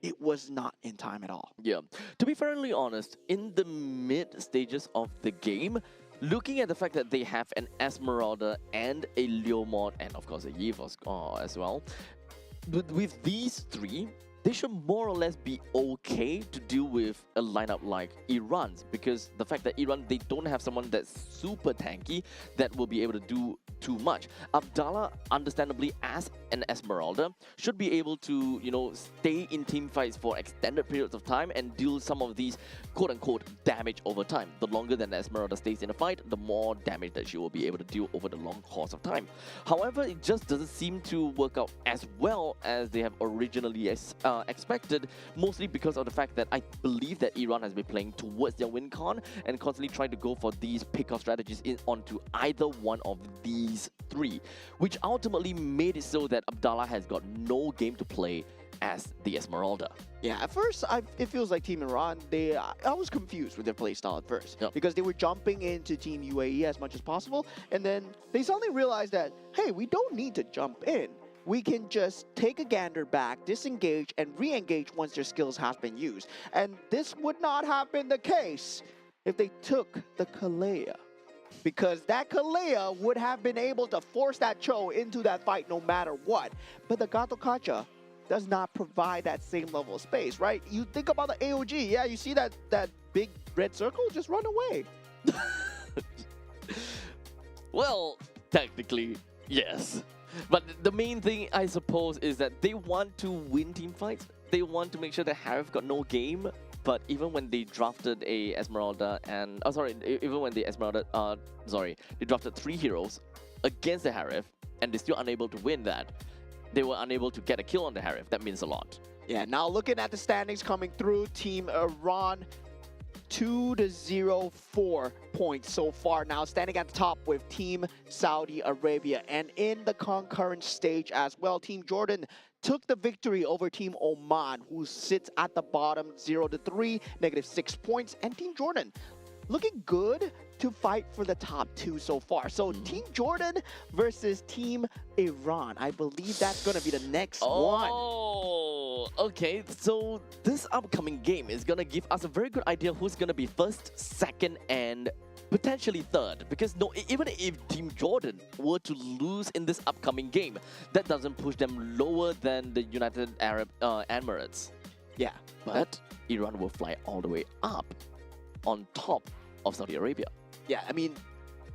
it was not in time at all. Yeah. To be fairly honest, in the mid stages of the game, looking at the fact that they have an Esmeralda and a Leomord and of course a Yves as well, with these three, they should more or less be okay to deal with a lineup like Iran's, because the fact that Iran, they don't have someone that's super tanky that will be able to do too much. Abdallah, understandably, as an Esmeralda, should be able to, you know, stay in team fights for extended periods of time and deal some of these quote-unquote damage over time. The longer that Esmeralda stays in a fight, the more damage that she will be able to deal over the long course of time. However, it just doesn't seem to work out as well as they have originally expected, mostly because of the fact that I believe that Iran has been playing towards their win con and constantly trying to go for these pick-off strategies onto either one of these three, which ultimately made it so that Abdallah has got no game to play as the Esmeralda. Yeah, at first, it feels like Team Iran, I was confused with their playstyle at first. Yep. Because they were jumping into Team UAE as much as possible, and then they suddenly realized that, hey, we don't need to jump in. We can just take a gander back, disengage, and re-engage once their skills have been used. And this would not have been the case if they took the Kalea. Because that Kalea would have been able to force that Cho into that fight no matter what. But the Gato Kacha does not provide that same level of space, right? You think about the AOG, yeah, you see that big red circle, just run away. Well, technically, yes. But the main thing, I suppose, is that they want to win team fights. They want to make sure that Harif got no game. But even when they drafted a Esmeralda and... even when they drafted 3 heroes against the Harif, and they're still unable to win that, they were unable to get a kill on the Harif. That means a lot. Yeah, now looking at the standings coming through, Team Iran, 2-0 4 points so far now, standing at the top with Team Saudi Arabia. And in the concurrent stage as well, Team Jordan took the victory over Team Oman, who sits at the bottom 0-3, -6 points. And Team Jordan looking good to fight for the top 2 so far. So Team Jordan versus Team Iran. I believe that's going to be the next one. Oh, okay. So this upcoming game is going to give us a very good idea who's going to be first, second, and potentially third. Because even if Team Jordan were to lose in this upcoming game, that doesn't push them lower than the United Arab Emirates. Yeah, But Iran will fly all the way up on top of Saudi Arabia. yeah, I mean,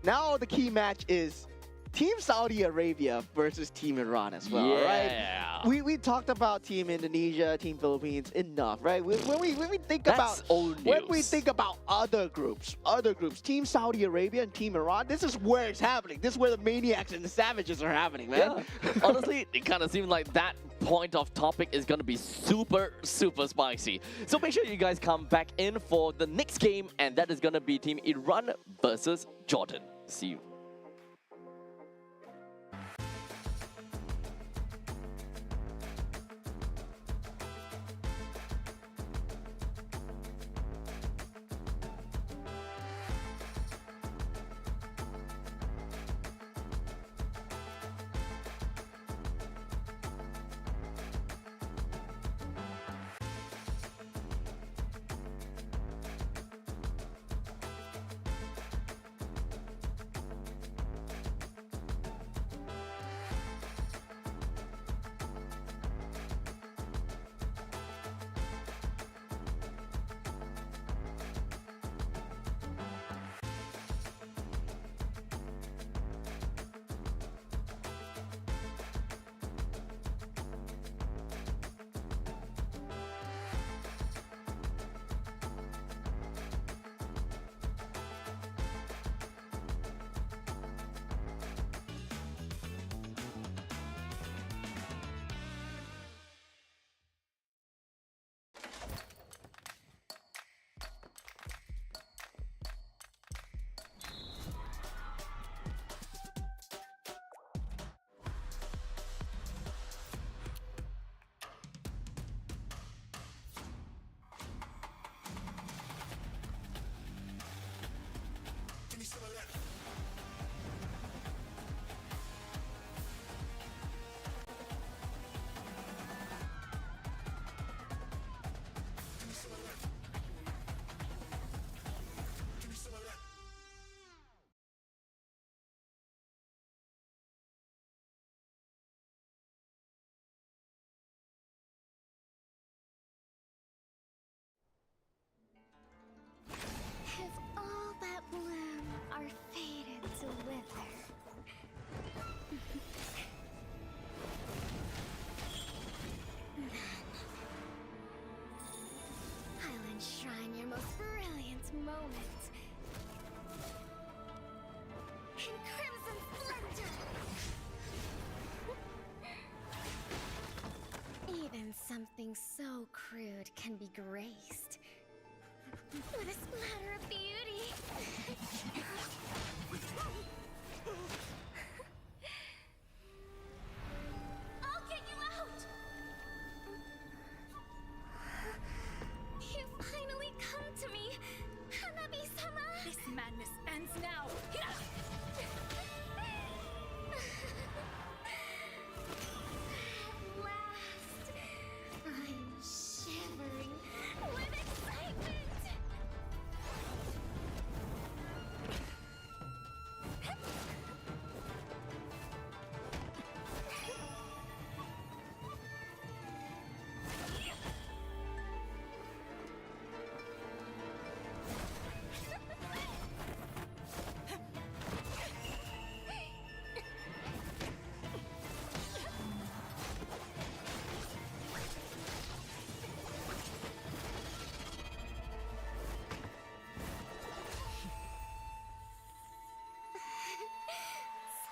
now the key match is Team Saudi Arabia versus Team Iran as well, right? Yeah. We talked about Team Indonesia, Team Philippines enough, right? When we think That's about old when we news. think about other groups, Team Saudi Arabia and Team Iran, this is where it's happening. This is where the maniacs and the savages are happening, man. Yeah. Honestly, it kind of seems like that point of topic is going to be super, super spicy. So make sure you guys come back in for the next game, and that is going to be Team Iran versus Jordan. See you. If all that bloom are fated to wither, I'll enshrine your most brilliant moment in crimson splendor. Even something so crude can be graced with a splatter of beauty. I'll get you out! You finally come to me, Hanabi-sama! This madness ends now. At last, I'm shivering with excitement!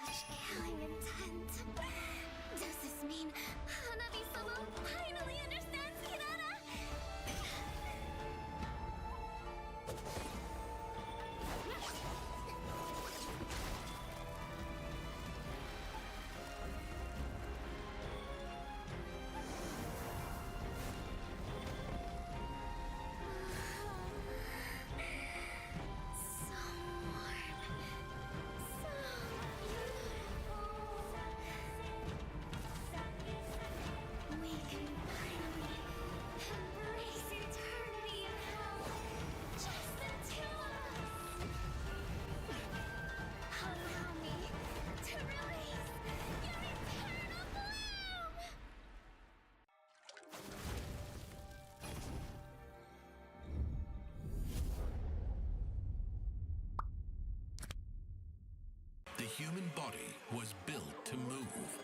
Such killing intent. Does this mean Hanabi-sama finally understands Hinata? So warm. So beautiful. We can finally embrace eternity in hell. Just the two of us. Allow me to release your eternal bloom. The human body was built to move,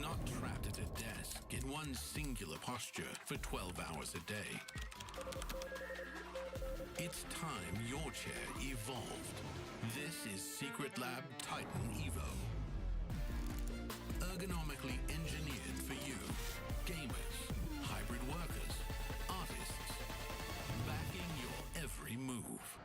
not trapped at a desk in one singular posture for 12 hours a day. It's time your chair evolved. This is Secret Lab Titan Evo. Ergonomically engineered for you, gamers, hybrid workers, artists, backing your every move.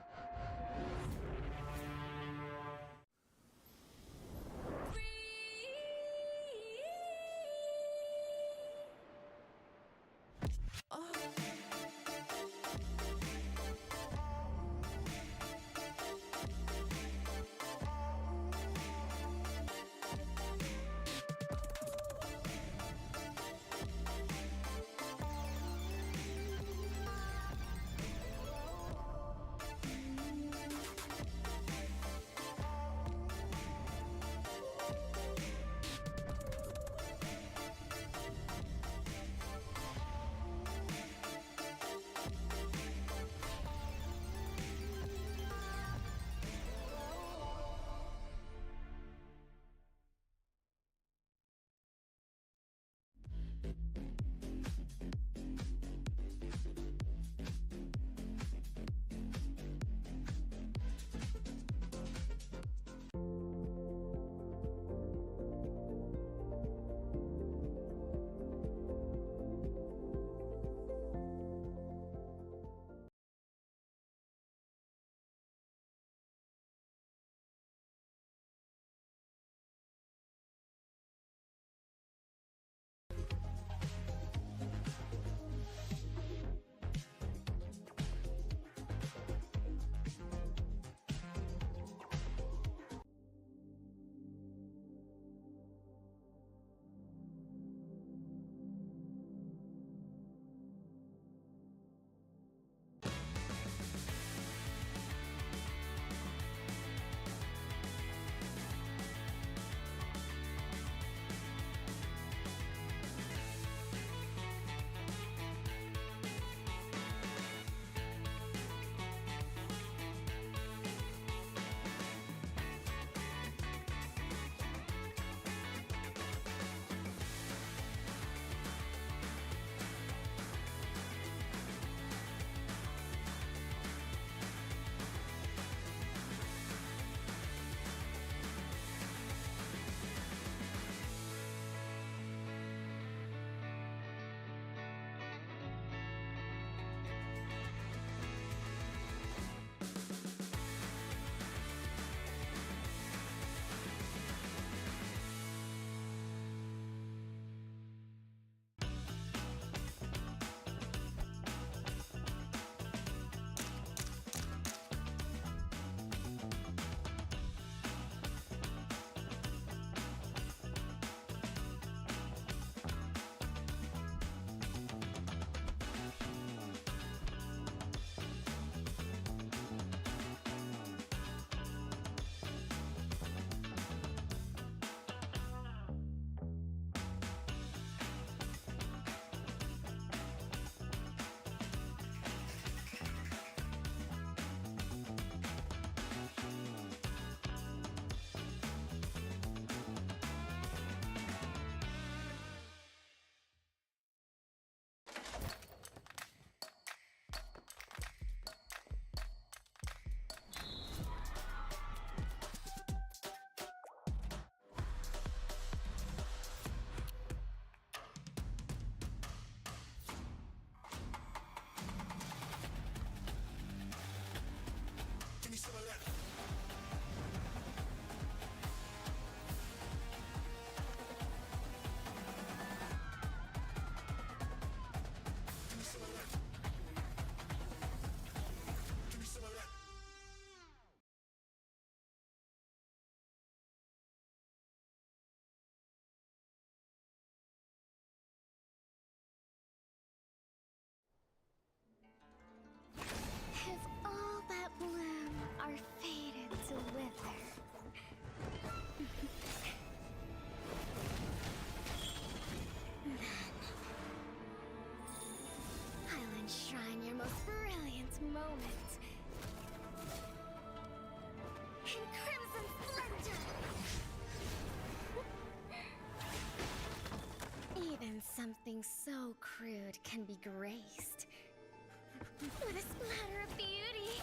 this matter of beauty.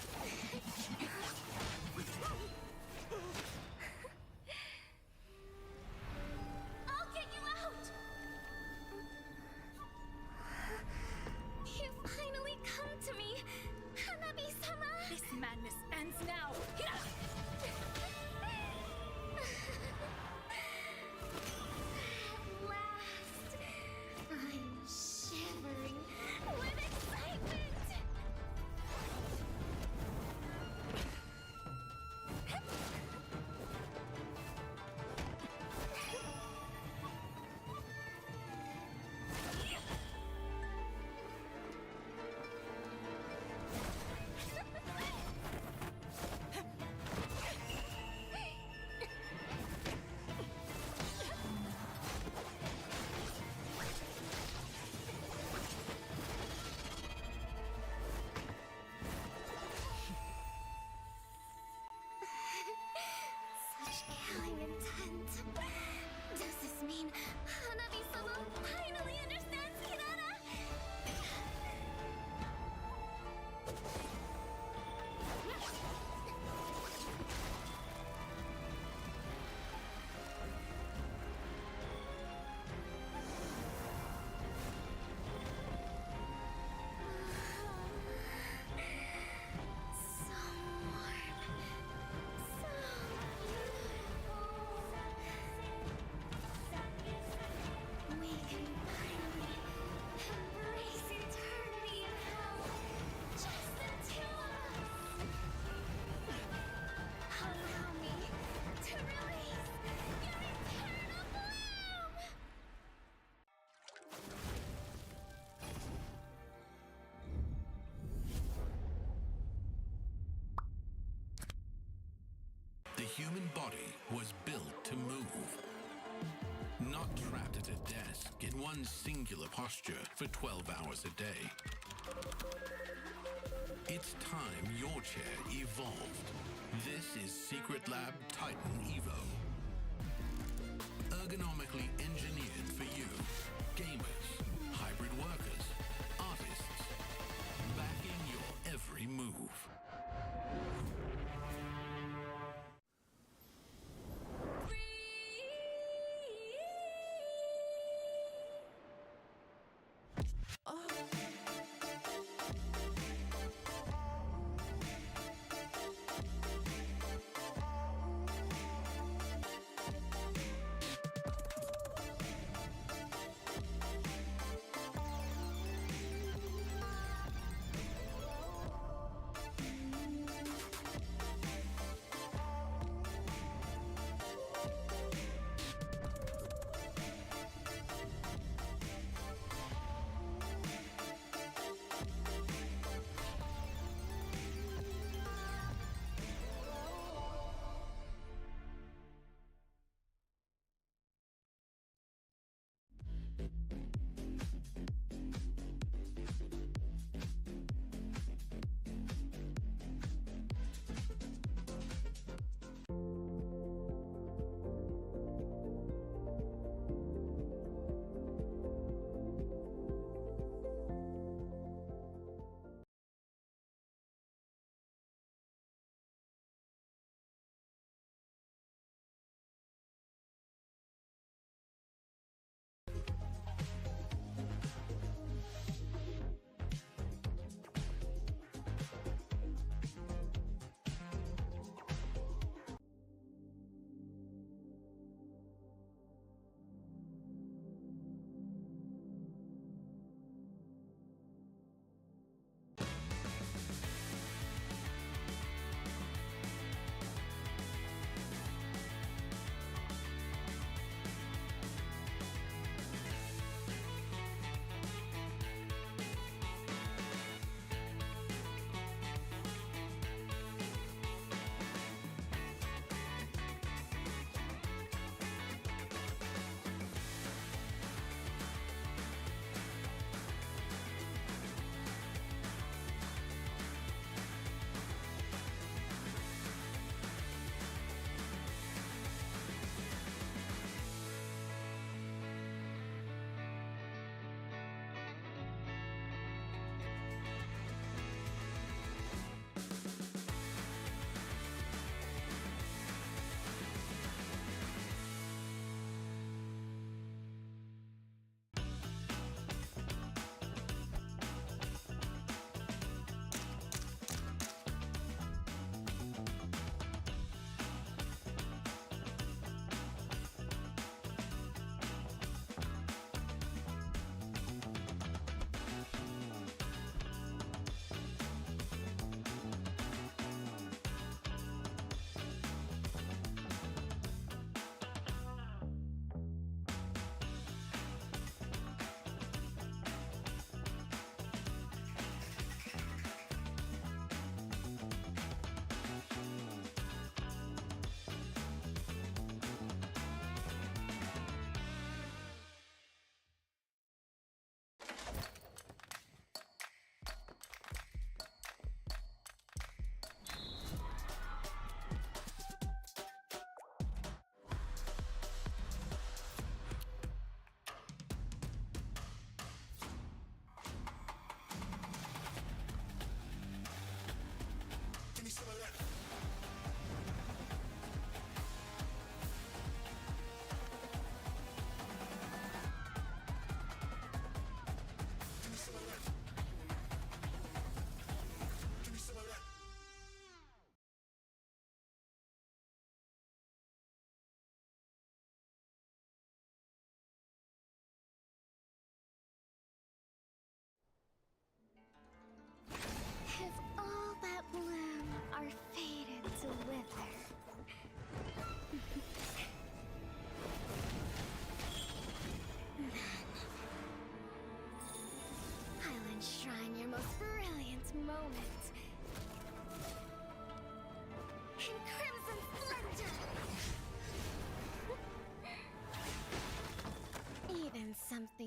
I'll get you out! You finally come to me, Hanabi-sama! This madness ends now. At last, I'm shivering with excitement! Such killing intent. Does this mean Hanabi-sama finally understands Hinata? So warm. So beautiful. We can finally embrace eternity in hell. Just the two of us. Allow me to release your eternal bloom. The human body was built to move. Not trapped at a desk in one singular posture for 12 hours a day. It's time your chair evolved. This is Secret Lab Titan Evo. Ergonomically engineered for you, gamers, hybrid workers, artists, backing your every move.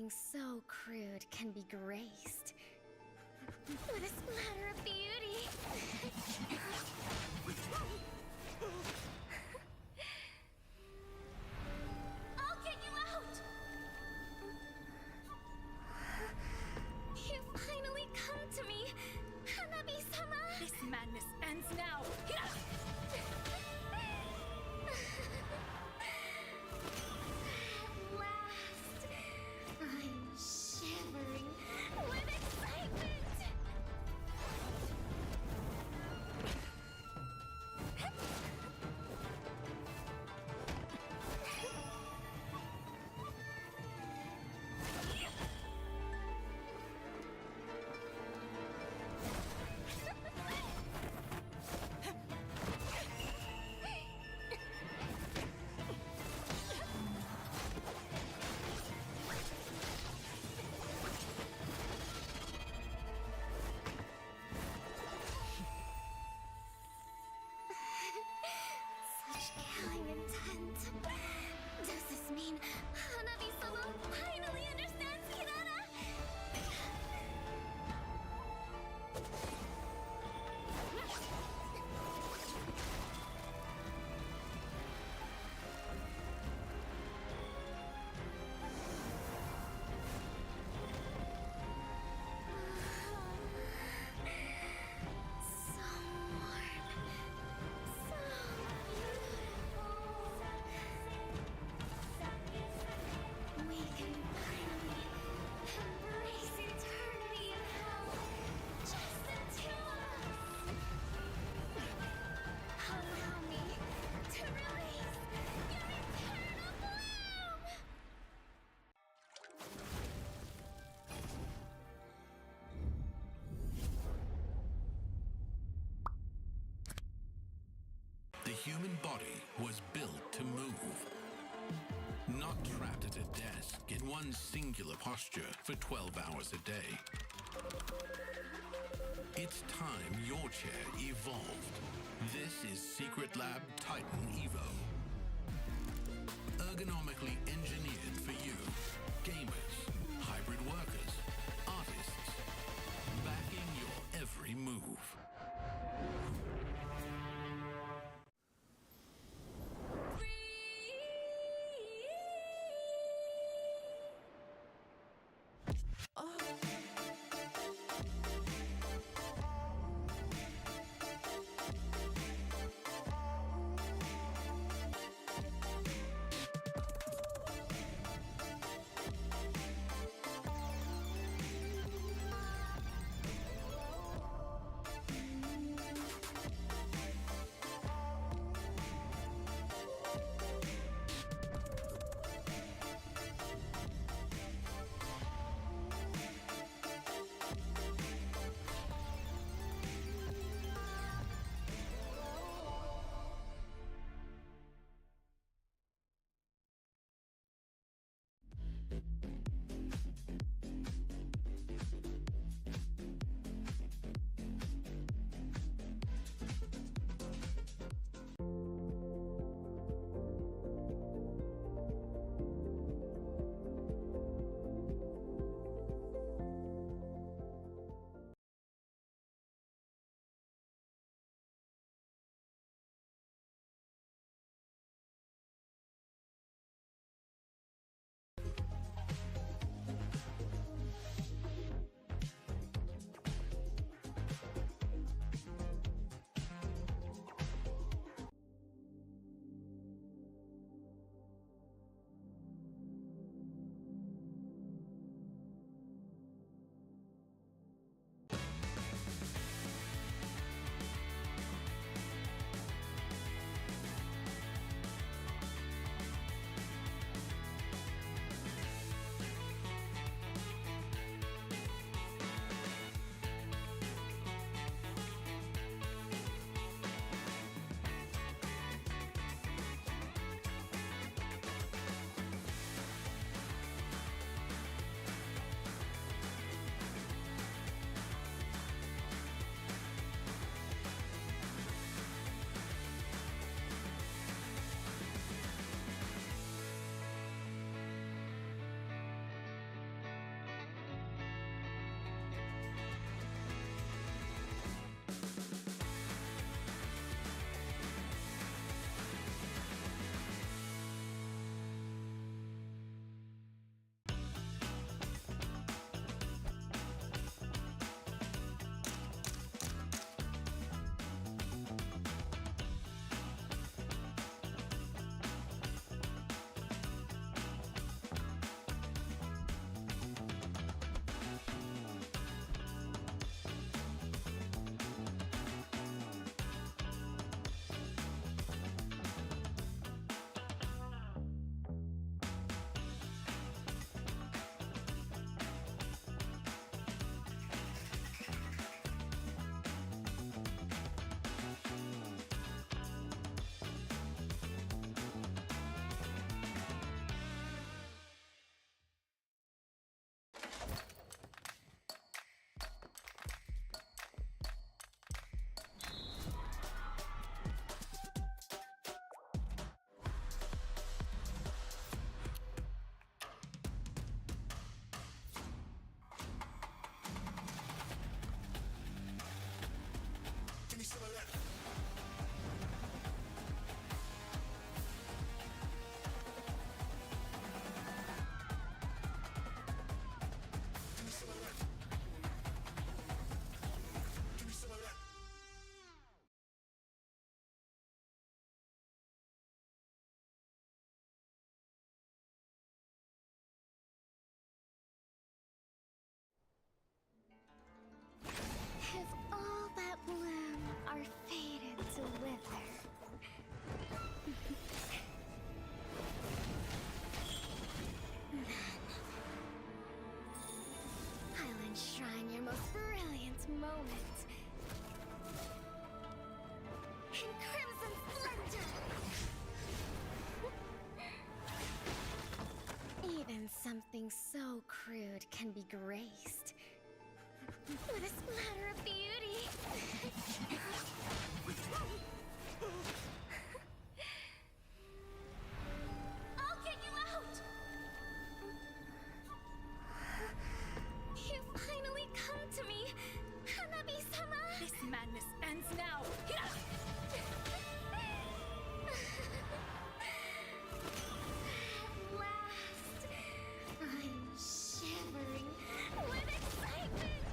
Something so crude can be graced with a splatter of beauty. I'll get you out! You finally come to me, Hanabi-sama! This madness ends now! At last, I'm shivering with excitement! Such killing intent. Does this mean Hanabi-sama finally understands Kirara? So warm. So beautiful. We can finally embrace eternity in hell. Just the two of us. Allow me to release your eternal bloom. The human body was built to move. Not trapped at a desk in one singular posture for 12 hours a day. It's time your chair evolved. This is Secret Lab Titan Evo. Ergonomically engineered for you, gamers, hybrid workers, artists, backing your every move. in crimson splendor. Even something so crude can be graced with a splatter of beauty. I'll get you out! You finally come to me, Hanabi-sama! This madness ends now. At last, I'm shivering with excitement!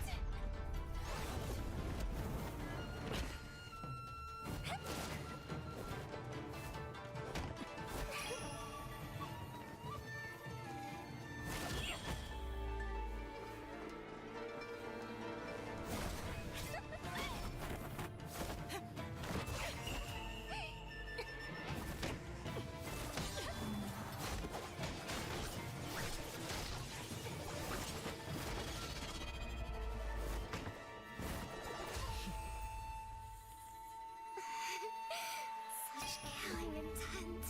Such killing intent.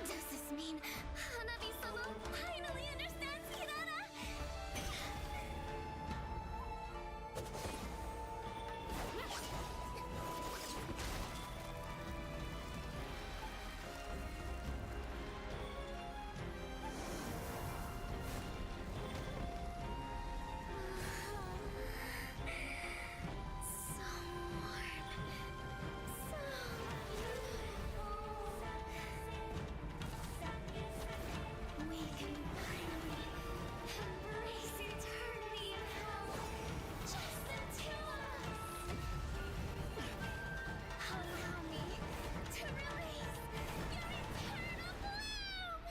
Does this mean Hanabi-sama finally understands Kirara? So warm. So beautiful. We can finally embrace eternity in hell. Just the two of us. Allow me to release your eternal bloom.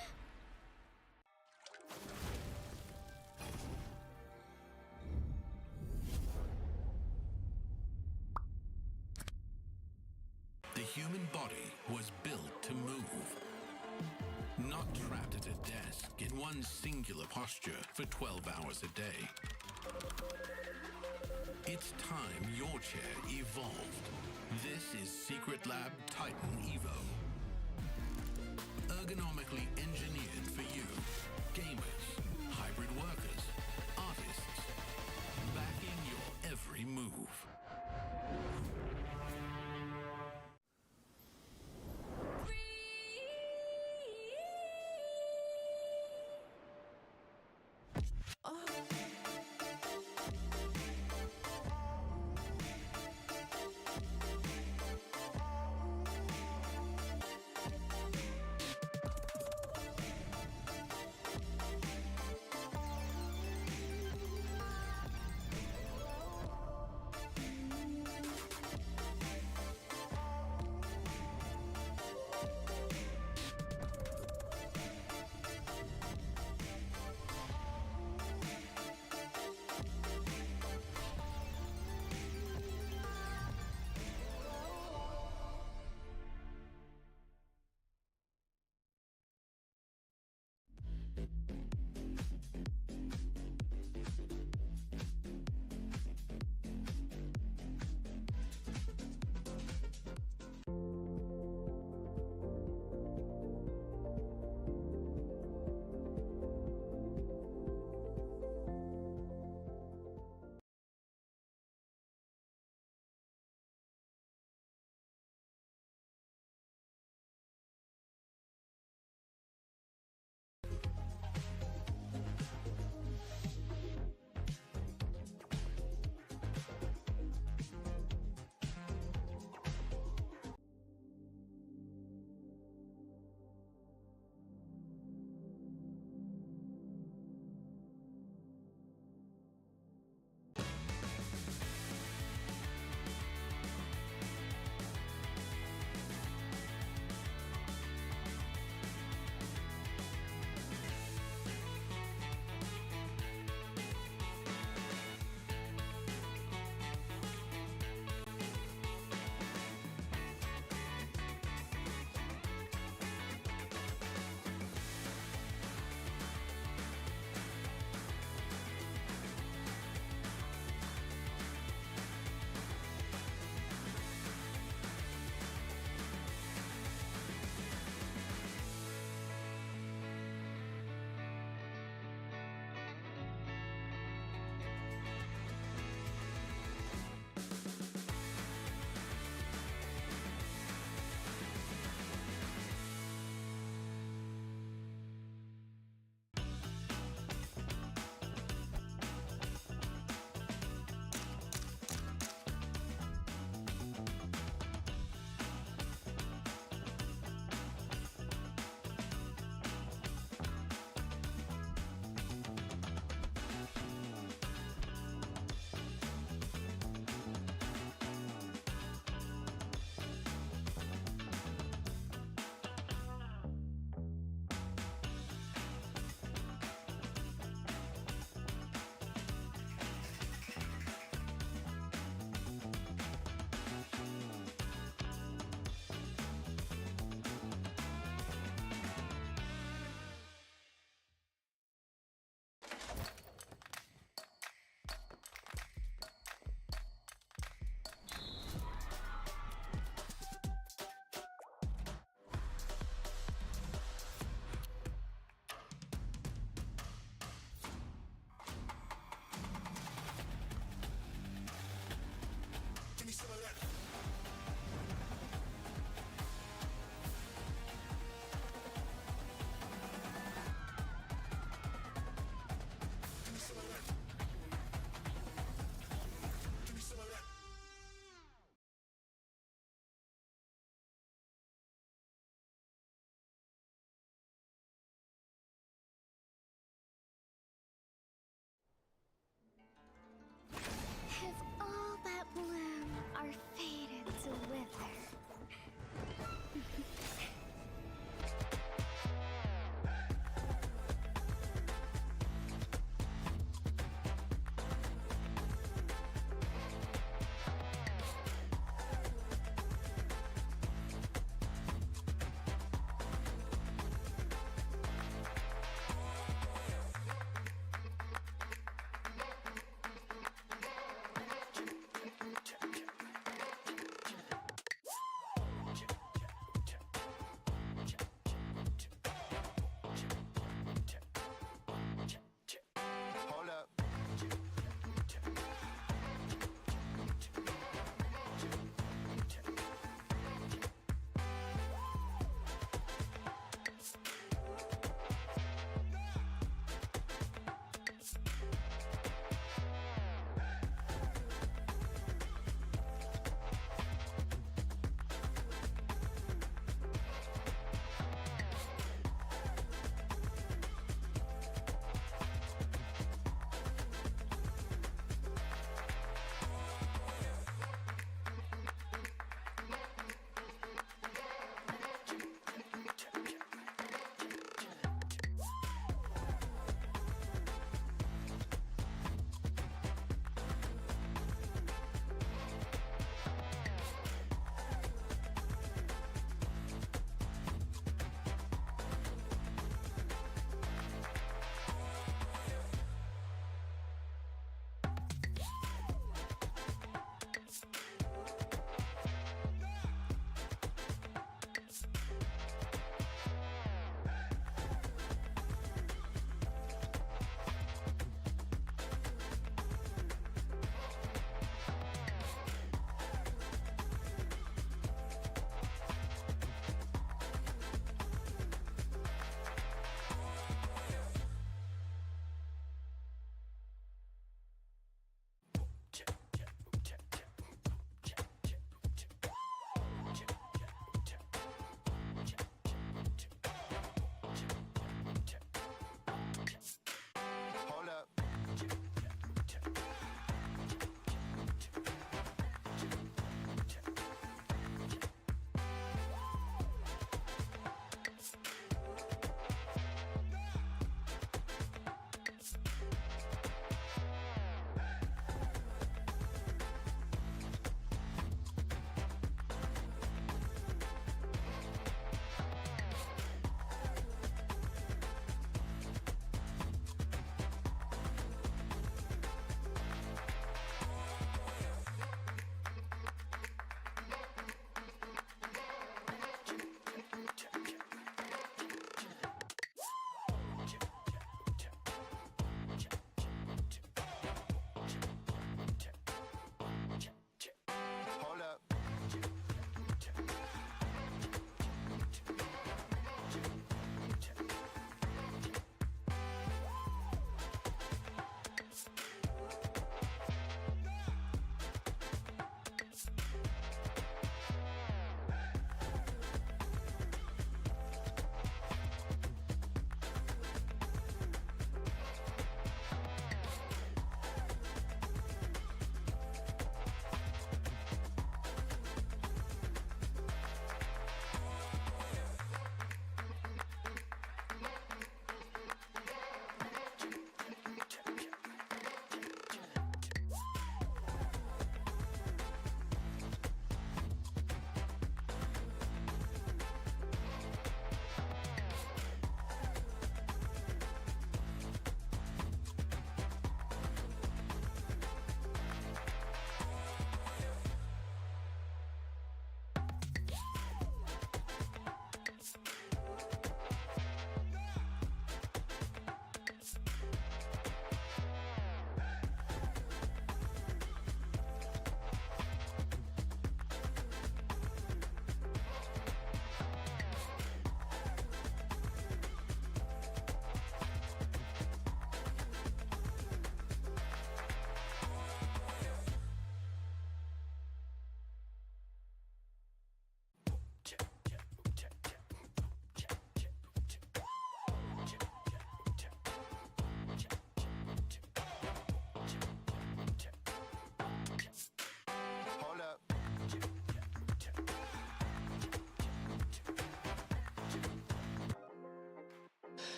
The human body was built to move. Not trapped at a desk in one singular posture for 12 hours a day. It's time your chair evolved. This is Secret Lab Titan Evo. Ergonomically engineered for you, gamers, hybrid workers, artists, backing your every move.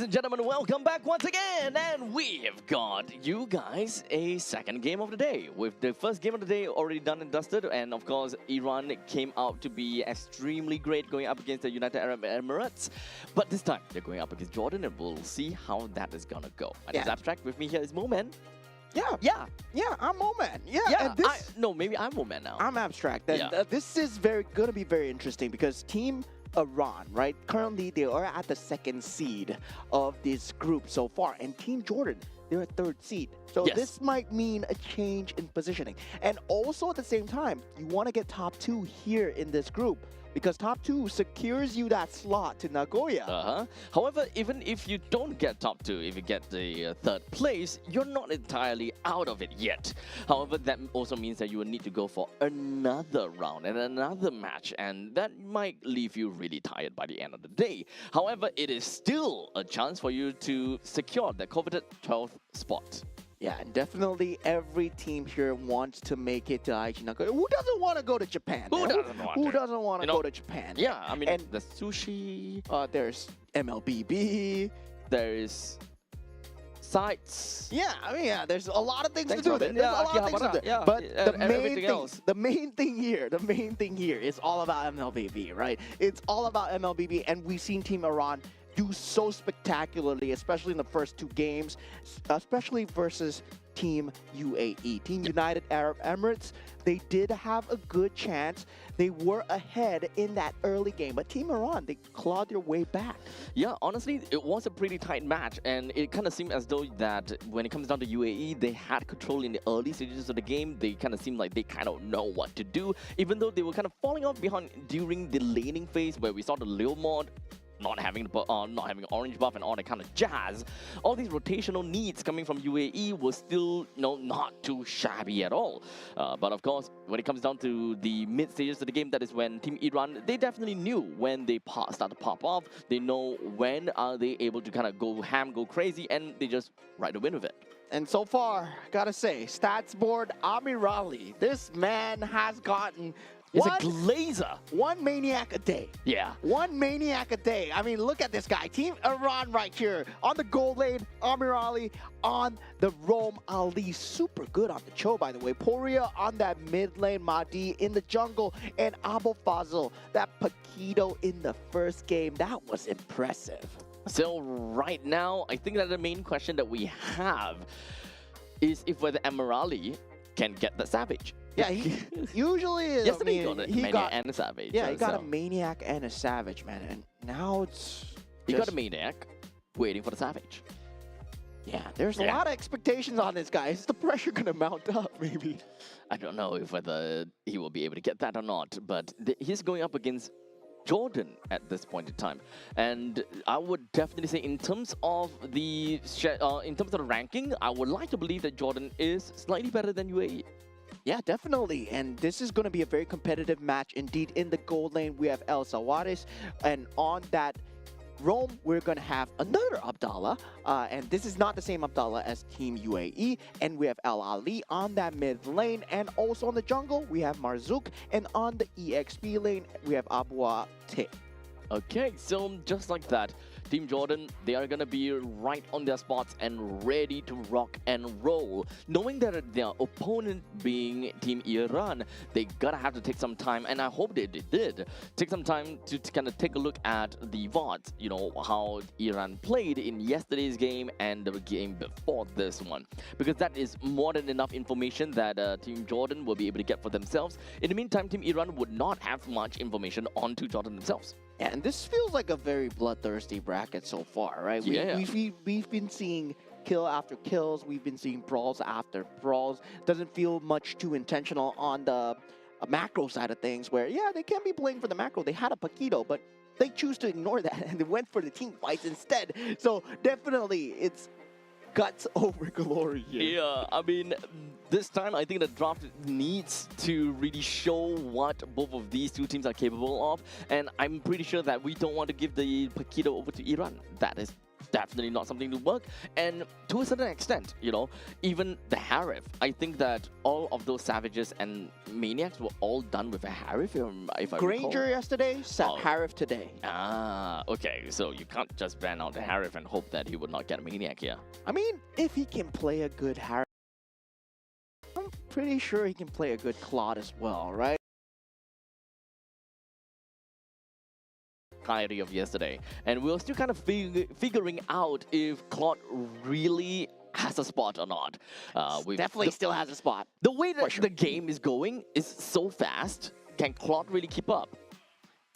and gentlemen, welcome back once again. And we've got you guys a second game of the day. With the first game of the day already done and dusted. And of course, Iran came out to be extremely great going up against the United Arab Emirates. But this time, they're going up against Jordan, and we'll see how that is gonna go. And it's Abstract. With me here is Moman. Yeah, I'm Moman. No, maybe I'm Moman now. I'm Abstract. And this is gonna be very interesting because Team Iran, right? Currently, they are at the second seed of this group so far, and Team Jordan, they're a third seed. So this might mean a change in positioning. And also at the same time, you want to get top 2 here in this group, because top 2 secures you that slot to Nagoya. However, even if you don't get top 2, if you get the third place, you're not entirely out of it yet. However, that also means that you will need to go for another round and another match, and that might leave you really tired by the end of the day. However, it is still a chance for you to secure the coveted 12th spot. Yeah, and definitely every team here wants to make it to Aichi Nagoya. Who doesn't want to go to Japan? Who doesn't want to go to Japan? Yeah, I mean, the sushi. There's MLBB. There's sites. Yeah, I mean, there's a lot of things to do. There's a lot of things to do. Yeah, but the main thing here is all about MLBB, right? It's all about MLBB, and we've seen Team Iran do so spectacularly, especially in the first 2 games, especially versus Team UAE. Team United Arab Emirates, they did have a good chance. They were ahead in that early game, but Team Iran, they clawed their way back. Yeah, honestly, it was a pretty tight match, and it kind of seemed as though that when it comes down to UAE, they had control in the early stages of the game. They kind of seemed like they kind of know what to do, even though they were kind of falling off behind during the laning phase, where we saw the Lil mod not having orange buff and all that kind of jazz. All these rotational needs coming from UAE were still, not too shabby at all. But of course, when it comes down to the mid stages of the game, that is when Team Iran, they definitely knew when they start to pop off. They know when are they able to kind of go ham, go crazy, and they just ride the wind with it. And so far, gotta say, stats board Amirali, this man has gotten He's a glazer. One maniac a day. Yeah. One maniac a day. I mean, look at this guy. Team Iran right here. On the gold lane, Amir Ali. On the Rome, Ali. Super good on the Cho, by the way. Poria on that mid lane. Mahdi in the jungle. And Abu Fazl, that Paquito in the first game. That was impressive. So right now, I think that the main question that we have is if whether Amir Ali can get the Savage. Yeah, he usually is. Yesterday he got a maniac and a savage. Yeah, he got a maniac and a savage, man. And now it's he got a maniac waiting for the savage. Yeah, there's a lot of expectations on this guy. Is the pressure gonna mount up, maybe? I don't know if whether he will be able to get that or not, but he's going up against Jordan at this point in time, and I would definitely say in terms of the ranking, I would like to believe that Jordan is slightly better than UAE. Yeah, definitely. And this is going to be a very competitive match indeed. In the gold lane, we have El Sawaris. And on that Rome, we're going to have another Abdallah. And this is not the same Abdallah as Team UAE. And we have El Ali on that mid lane. And also on the jungle, we have Marzouk. And on the EXP lane, we have Abua Te. Okay, so just like that, Team Jordan, they are going to be right on their spots and ready to rock and roll. Knowing that their opponent being Team Iran, they gotta have to take some time, and I hope they did take some time to kind of take a look at the VODs, how Iran played in yesterday's game and the game before this one. Because that is more than enough information that Team Jordan will be able to get for themselves. In the meantime, Team Iran would not have much information onto Jordan themselves. Yeah, and this feels like a very bloodthirsty bracket so far, right? We've been seeing kill after kills. We've been seeing brawls after brawls. Doesn't feel much too intentional on the macro side of things where, they can be playing for the macro. They had a Paquito, but they choose to ignore that and they went for the team fights instead. So definitely it's guts over glory here. Yeah, I mean, this time I think the draft needs to really show what both of these two teams are capable of, and I'm pretty sure that we don't want to give the Paquito over to Iran. That is definitely not something to work. And to a certain extent, you know, even the Harif, I think that all of those Savages and Maniacs were all done with a Harif, if I Granger recall. yesterday, Oh. Harif today. Ah, okay. So you can't just ban out the Harif and hope that he would not get a Maniac here. I mean, if he can play a good Harif, I'm pretty sure he can play a good Claude as well, right? Clarity of yesterday, and we're still kind of figuring out if Claude really has a spot or not. With Definitely still has a spot. the way that sure. the game is going is so fast. Can Claude really keep up?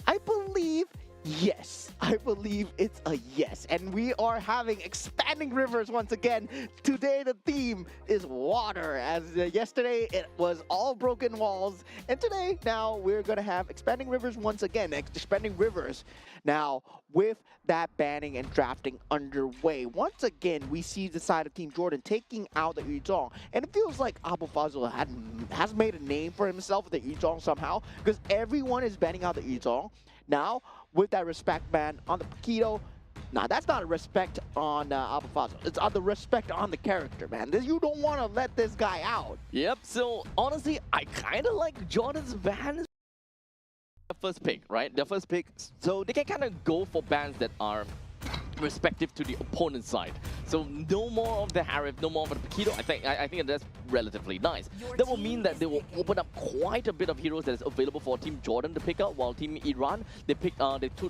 I believe yes. I believe it's a yes. And we are having expanding rivers once again. Today the theme is water. As yesterday it was all broken walls. And today now we're going to have expanding rivers once again. Expanding rivers. Now with that banning and drafting underway, once again we see the side of Team Jordan taking out the Yuzhong. And it feels like Abu Fazl has made a name for himself with the Yuzhong somehow. Because everyone is banning out the Yuzhong. Now, with that respect ban on the Paquito, nah, that's not a respect on Abu Fazl. It's on the respect on the character, man. You don't want to let this guy out. Yep. So honestly, I kind of like Jordan's ban. First pick, right? Their first pick, so they can kind of go for bans that are respective to the opponent's side. So no more of the Harif, no more of the Paquito. I think that's relatively nice. That will mean that they will open up quite a bit of heroes that is available for Team Jordan to pick up, while Team Iran, they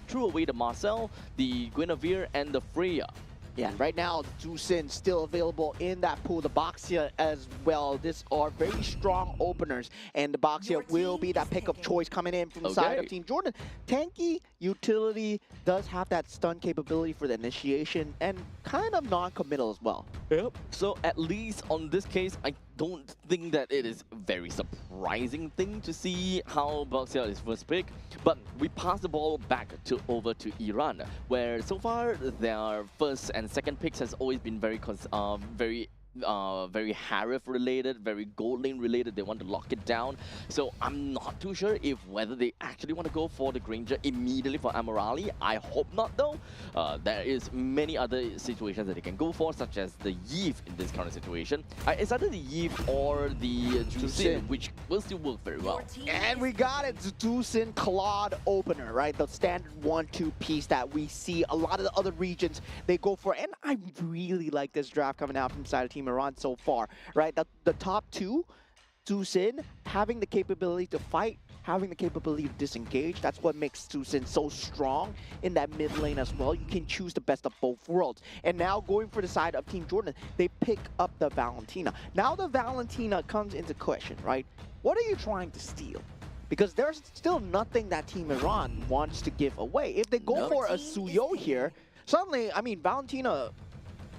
threw away the Marcel, the Guinevere, and the Freya. Yeah, right now, Zusin still available in that pool. The Boxia as well. These are very strong openers. And the Boxia will be that pick of choice coming in from the side of Team Jordan. Tanky utility does have that stun capability for the initiation and kind of non-committal as well. Yep. So at least on this case, I don't think that it is a very surprising thing to see how Boxia is first pick. But we pass the ball back over to Iran, where so far their first and second picks has always been very Harif related, very gold lane related. They want to lock it down. So I'm not too sure if whether they actually want to go for the Granger immediately for Amorali. I hope not though. There is many other situations that they can go for, such as the Yve in this current situation. It's either the Yve or the Jusin, which will still work very well. And we got it, Zusin Claude opener, right? The standard 1-2 piece that we see a lot of the other regions they go for. And I really like this draft coming out from side of Team Iran so far, right? The top two, Zusin having the capability to fight, having the capability to disengage. That's what makes Zusin so strong in that mid lane as well. You can choose the best of both worlds. And now going for the side of Team Jordan, they pick up the Valentina. Now the Valentina comes into question, right? What are you trying to steal? Because there's still nothing that Team Iran wants to give away. If they go for a Suyo here, suddenly, I mean, Valentina,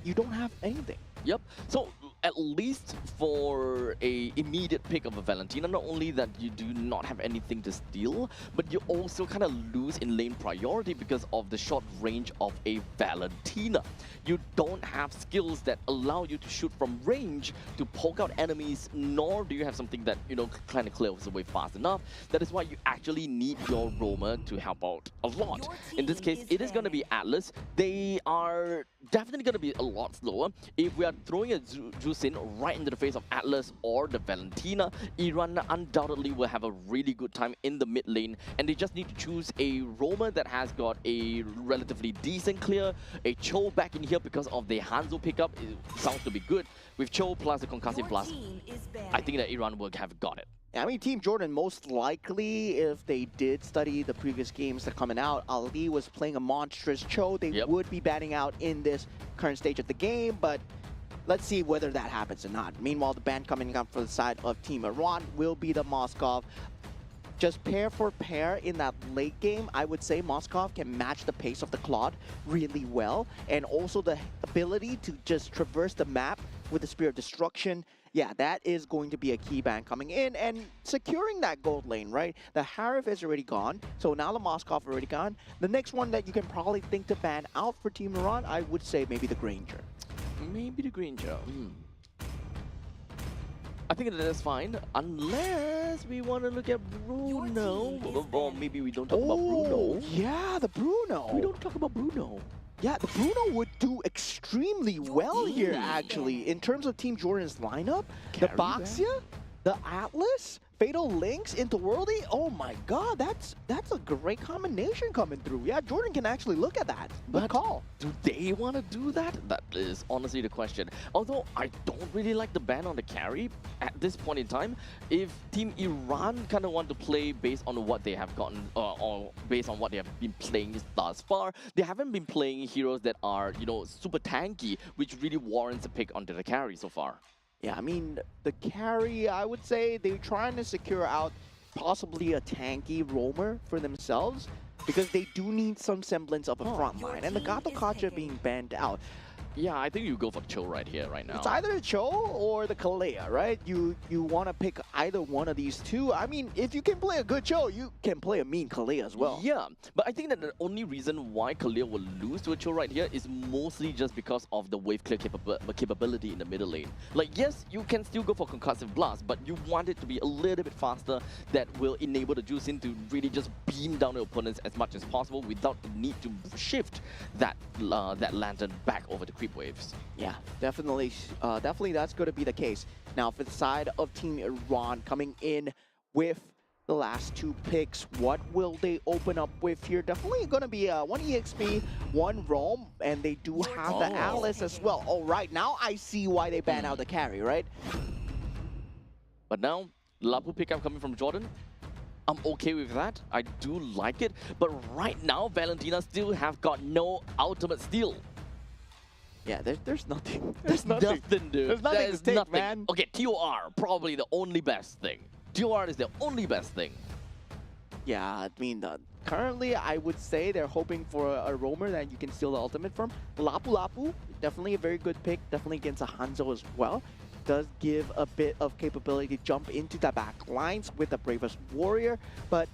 you don't have anything. Yep. So at least for a immediate pick of a Valentina, not only that you do not have anything to steal, but you also kind of lose in lane priority because of the short range of a Valentina. You don't have skills that allow you to shoot from range to poke out enemies, nor do you have something that, you know, kind of clears away fast enough. That is why you actually need your roamer to help out a lot. In this case, it is going to be Atlas. They are definitely going to be a lot slower. If we are throwing a Jusin right into the face of Atlas or the Valentina, Iran undoubtedly will have a really good time in the mid lane, and they just need to choose a roamer that has got a relatively decent clear, a Cho back in here because of the Hanzo pickup. It sounds to be good. With Cho plus the Concussive Blast, I think that Iran will have got it. I mean, Team Jordan, most likely, if they did study the previous games that are coming out, Ali was playing a monstrous Cho. They would be batting out in this current stage of the game, but let's see whether that happens or not. Meanwhile, the ban coming up for the side of Team Iran will be the Moskov. Just pair for pair in that late game, I would say Moskov can match the pace of the Claude really well. And also the ability to just traverse the map with the Spear of Destruction. Yeah, that is going to be a key ban coming in and securing that gold lane, right? The Harif is already gone, so now the Moskov already gone. The next one that you can probably think to ban out for Team Iran, I would say maybe the Granger. Maybe the Granger. I think that is fine, unless we want to look at Bruno. Or maybe we don't talk about Bruno. Yeah, the Bruno. We don't talk about Bruno. Yeah, the Bruno would do extremely well here, actually. In terms of Team Jordan's lineup, the Carry Boxia, the Atlas, Fatal Links into Worldy. Oh my god, that's a great combination coming through. Yeah, Jordan can actually look at that. Good But call. do they want to do that? That is honestly the question. Although I don't really like the ban on the carry at this point in time. If Team Iran kind of want to play based on what they have gotten, or based on what they have been playing thus far, they haven't been playing heroes that are, you know, super tanky, which really warrants a pick onto the carry so far. Yeah, I mean, the carry, I would say they're trying to secure out possibly a tanky roamer for themselves because they do need some semblance of a front line. And the Gato Kacha being banned out. Yeah, I think you go for Cho right here, right now. It's either the Cho or the Kalea, right? You want to pick either one of these two. I mean, if you can play a good Cho, you can play a mean Kalea as well. Yeah, but I think that the only reason why Khalil will lose to a Cho right here is mostly just because of the wave clear capability in the middle lane. Like, yes, you can still go for Concussive Blast, but you want it to be a little bit faster that will enable the Juicin to really just beam down the opponents as much as possible without the need to shift that lantern back over the creep waves. Yeah, definitely that's going to be the case. Now, for the side of Team Iran coming in with the last two picks, what will they open up with here? Definitely going to be one EXP, one Roam, and they do have the Atlas as well. All right, now I see why they ban out the carry, right? But now, Lapu pickup coming from Jordan. I'm okay with that. I do like it. But right now, Valentina still have got no ultimate steal. Yeah, there's nothing. There's nothing. Nothing, dude. There's nothing There's to take, nothing. man. Okay, TOR, probably the only best thing. TOR is the only best thing. Yeah, I mean, currently I would say they're hoping for a roamer that you can steal the ultimate from. Lapu Lapu, definitely a very good pick, definitely against a Hanzo as well. Does give a bit of capability to jump into the back lines with the Bravest Warrior, but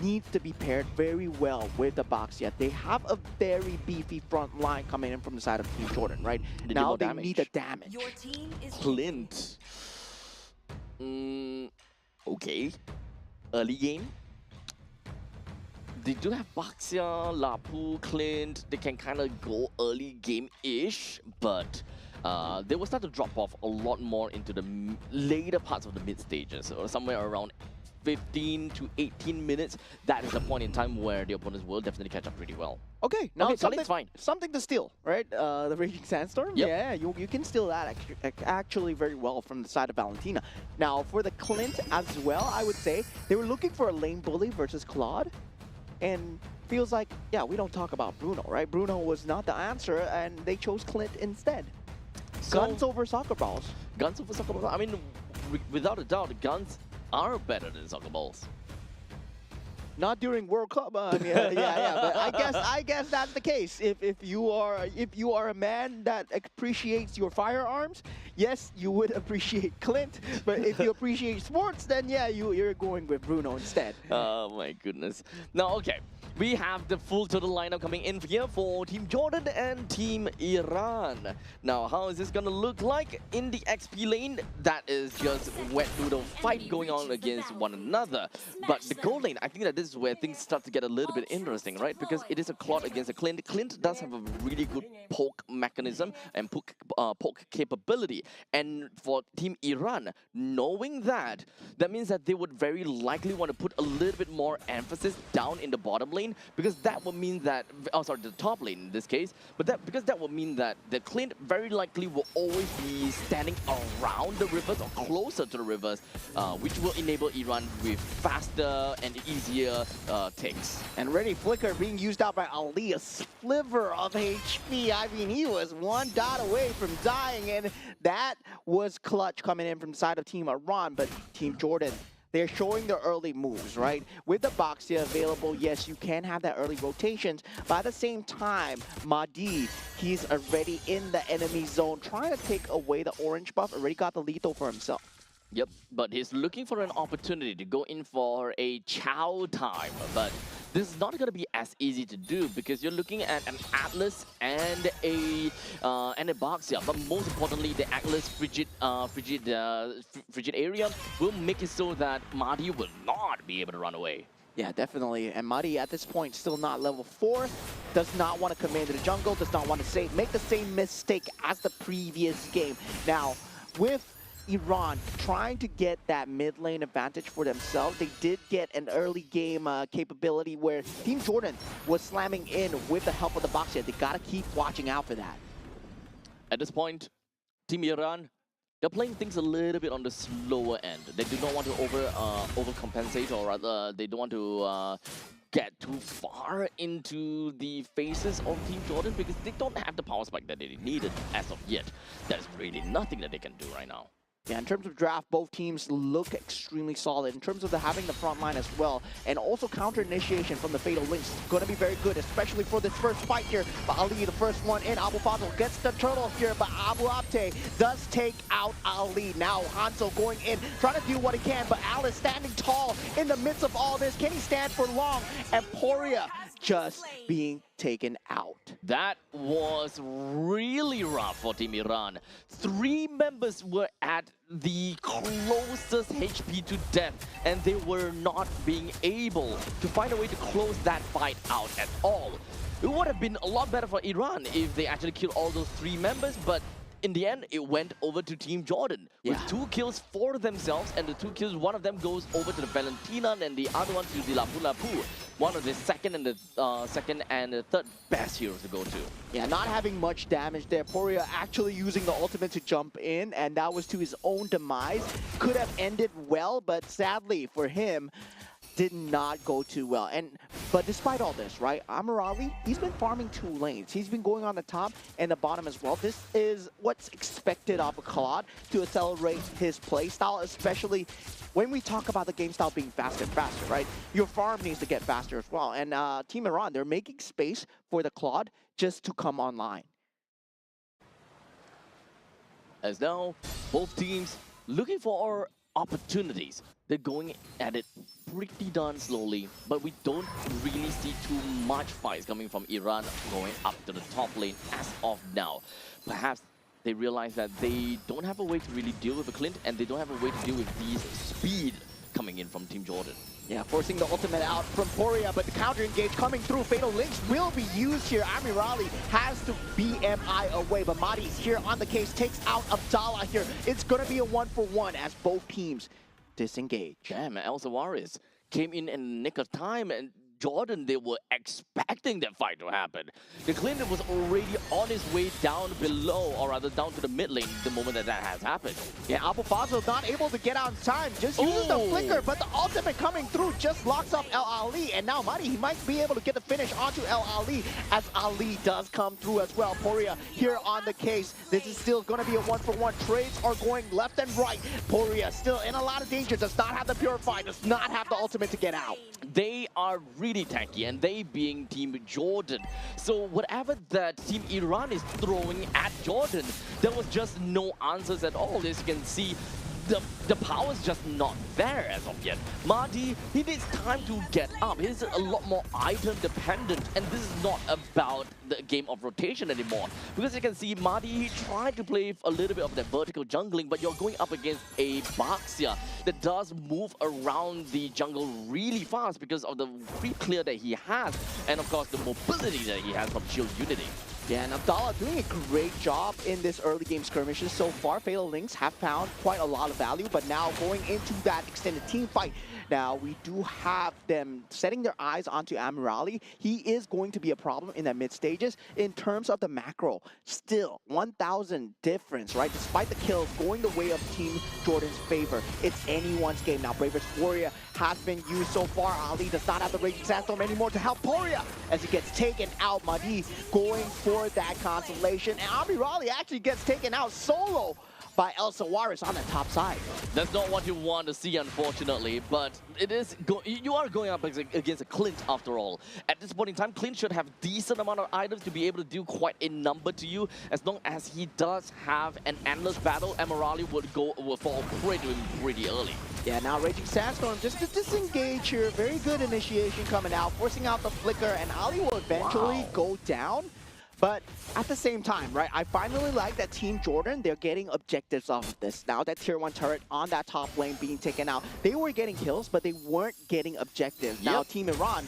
needs to be paired very well with the Boxia. They have a very beefy front line coming in from the side of Team Jordan, right? They Now need they more need the damage. Your team is Clint. Okay. Early game. They do have Baxia, Lapu, Clint. They can kind of go early game-ish, but they will start to drop off a lot more into the later parts of the mid stages, or somewhere around 15 to 18 minutes. That is the point in time where the opponents will definitely catch up pretty well. Okay, now Okay, something, Khalid's fine. something to steal, right? The Raging Sandstorm? Yep. Yeah, you can steal that actually very well from the side of Valentina. Now, for the Clint as well, I would say, they were looking for a lane bully versus Claude. And feels like, yeah, we don't talk about Bruno, right? Bruno was not the answer, and they chose Clint instead. So, Guns over soccer balls. Guns over soccer balls. I mean, without a doubt, the guns are better than soccer balls. Not during World Cup. Yeah, but I guess that's the case. If you are a man that appreciates your firearms, yes, you would appreciate Clint. But if you appreciate sports, then yeah, you're going with Bruno instead. Oh my goodness. Now, okay. We have the full total lineup coming in here for Team Jordan and Team Iran. Now, how is this going to look like in the XP lane? That is just wet noodle fight going on against one another. But the gold lane, I think that this is where things start to get a little bit interesting, right? Because it is a Claude against a Clint. Clint does have a really good poke mechanism and poke capability. And for Team Iran, knowing that, that means that they would very likely want to put a little bit more emphasis down in the bottom lane, because that would mean that, the top lane in this case, but because that would mean that the Clint very likely will always be standing around the rivers or closer to the rivers, which will enable Iran with faster and easier takes. And Ready Flicker being used out by Ali, a sliver of HP. I mean, he was one dot away from dying, and that was clutch coming in from the side of Team Iran, but Team Jordan, they're showing their early moves, right? With the Boxia available, yes, you can have that early rotations, but at the same time, Mahdi, he's already in the enemy zone, trying to take away the orange buff, already got the lethal for himself. Yep, but he's looking for an opportunity to go in for a chow time, but this is not going to be as easy to do because you're looking at an Atlas and a Boxia, but most importantly, the Atlas frigid area will make it so that Mahdi will not be able to run away. Yeah, definitely. And Mari at this point still not level 4, does not want to come into the jungle, does not want to make the same mistake as the previous game. Now, with Iran trying to get that mid lane advantage for themselves, they did get an early game capability where Team Jordan was slamming in with the help of the box here. They gotta keep watching out for that. At this point, Team Iran, they're playing things a little bit on the slower end. They do not want to overcompensate, or rather, they don't want to get too far into the faces of Team Jordan because they don't have the power spike that they needed as of yet. There's really nothing that they can do right now. Yeah, in terms of draft, both teams look extremely solid. In terms of having the front line as well, and also counter initiation from the Fatal Links, going to be very good, especially for this first fight here. But Ali, the first one in, Abu Fazl gets the turtle here, but Abu Abte does take out Ali. Now Hanzo going in, trying to do what he can, but Alice standing tall in the midst of all this. Can he stand for long? And Poria just being taken out. That was really rough for Team Iran. 3 members were at the closest HP to death, and they were not being able to find a way to close that fight out at all. It would have been a lot better for Iran if they actually killed all those 3 members, but in the end, it went over to Team Jordan with 2 kills for themselves, and the 2 kills, one of them goes over to the Valentina, and the other one to the Lapu Lapu, one of the second and the third best heroes to go to. Yeah, not having much damage there. Poria actually using the ultimate to jump in, and that was to his own demise. Could have ended well, but sadly for him, did not go too well. But despite all this, right, Amirali, he's been farming 2 lanes. He's been going on the top and the bottom as well. This is what's expected of a Claude to accelerate his play style, especially when we talk about the game style being faster and faster, right? Your farm needs to get faster as well. And Team Iran, they're making space for the Claude just to come online. As now, both teams looking for opportunities. They're going at it pretty darn slowly, but we don't really see too much fights coming from Iran going up to the top lane as of now. Perhaps they realize that they don't have a way to really deal with the Clint, and they don't have a way to deal with these speed coming in from Team Jordan. Yeah, forcing the ultimate out from Poria, but the counter engage coming through. Fatal Links will be used here. Amirali has to BMI away, but Mahdi's here on the case, takes out Abdallah here. It's going to be a 1-for-1 as both teams disengage. Damn, El Sawaris came in the nick of time, and Jordan, they were expecting that fight to happen. The Clint was already on his way down below, or rather down to the mid lane the moment that has happened. Yeah, Abu Fazl not able to get out in time, just uses the flicker, but the ultimate coming through just locks up El Ali, and now Mahdi, he might be able to get the finish onto El Ali, as Ali does come through as well. Poria here on the case. This is still going to be a 1-for-1. Trades are going left and right. Poria still in a lot of danger, does not have the Purify, does not have the ultimate to get out. They are really tanky, and they being Team Jordan. So whatever that Team Iran is throwing at Jordan, there was just no answers at all. As you can see, the power is just not there as of yet. Mahdi, he needs time to get up. He's a lot more item dependent, and this is not about the game of rotation anymore. Because you can see Mahdi, he tried to play a little bit of that vertical jungling, but you're going up against a Baxia that does move around the jungle really fast because of the creep clear that he has, and of course the mobility that he has from Shield Unity. Yeah, and Abdallah doing a great job in this early game skirmishes so far. Fatal Links have found quite a lot of value, but now going into that extended team fight, now we do have them setting their eyes onto Amirali. He is going to be a problem in that mid stages. In terms of the macro, still 1,000 difference, right? Despite the kills going the way of Team Jordan's favor, it's anyone's game now. Bravest Warrior has been used so far. Ali does not have the Raging Sandstorm anymore to help Poria as he gets taken out. Mahdi going for that consolation, and Amirali actually gets taken out solo by El Sawaris on the top side. That's not what you want to see, unfortunately, but it is you are going up against a Clint after all. At this point in time, Clint should have decent amount of items to be able to do quite a number to you. As long as he does have an endless battle, Amirali would fall prey to him pretty early. Yeah, now Raging Sandstorm just to disengage here. Very good initiation coming out, forcing out the flicker, and Ali will eventually go down. But at the same time, right, I finally like that Team Jordan, they're getting objectives off of this. Now that Tier 1 turret on that top lane being taken out, they were getting kills, but they weren't getting objectives. Now Team Iran,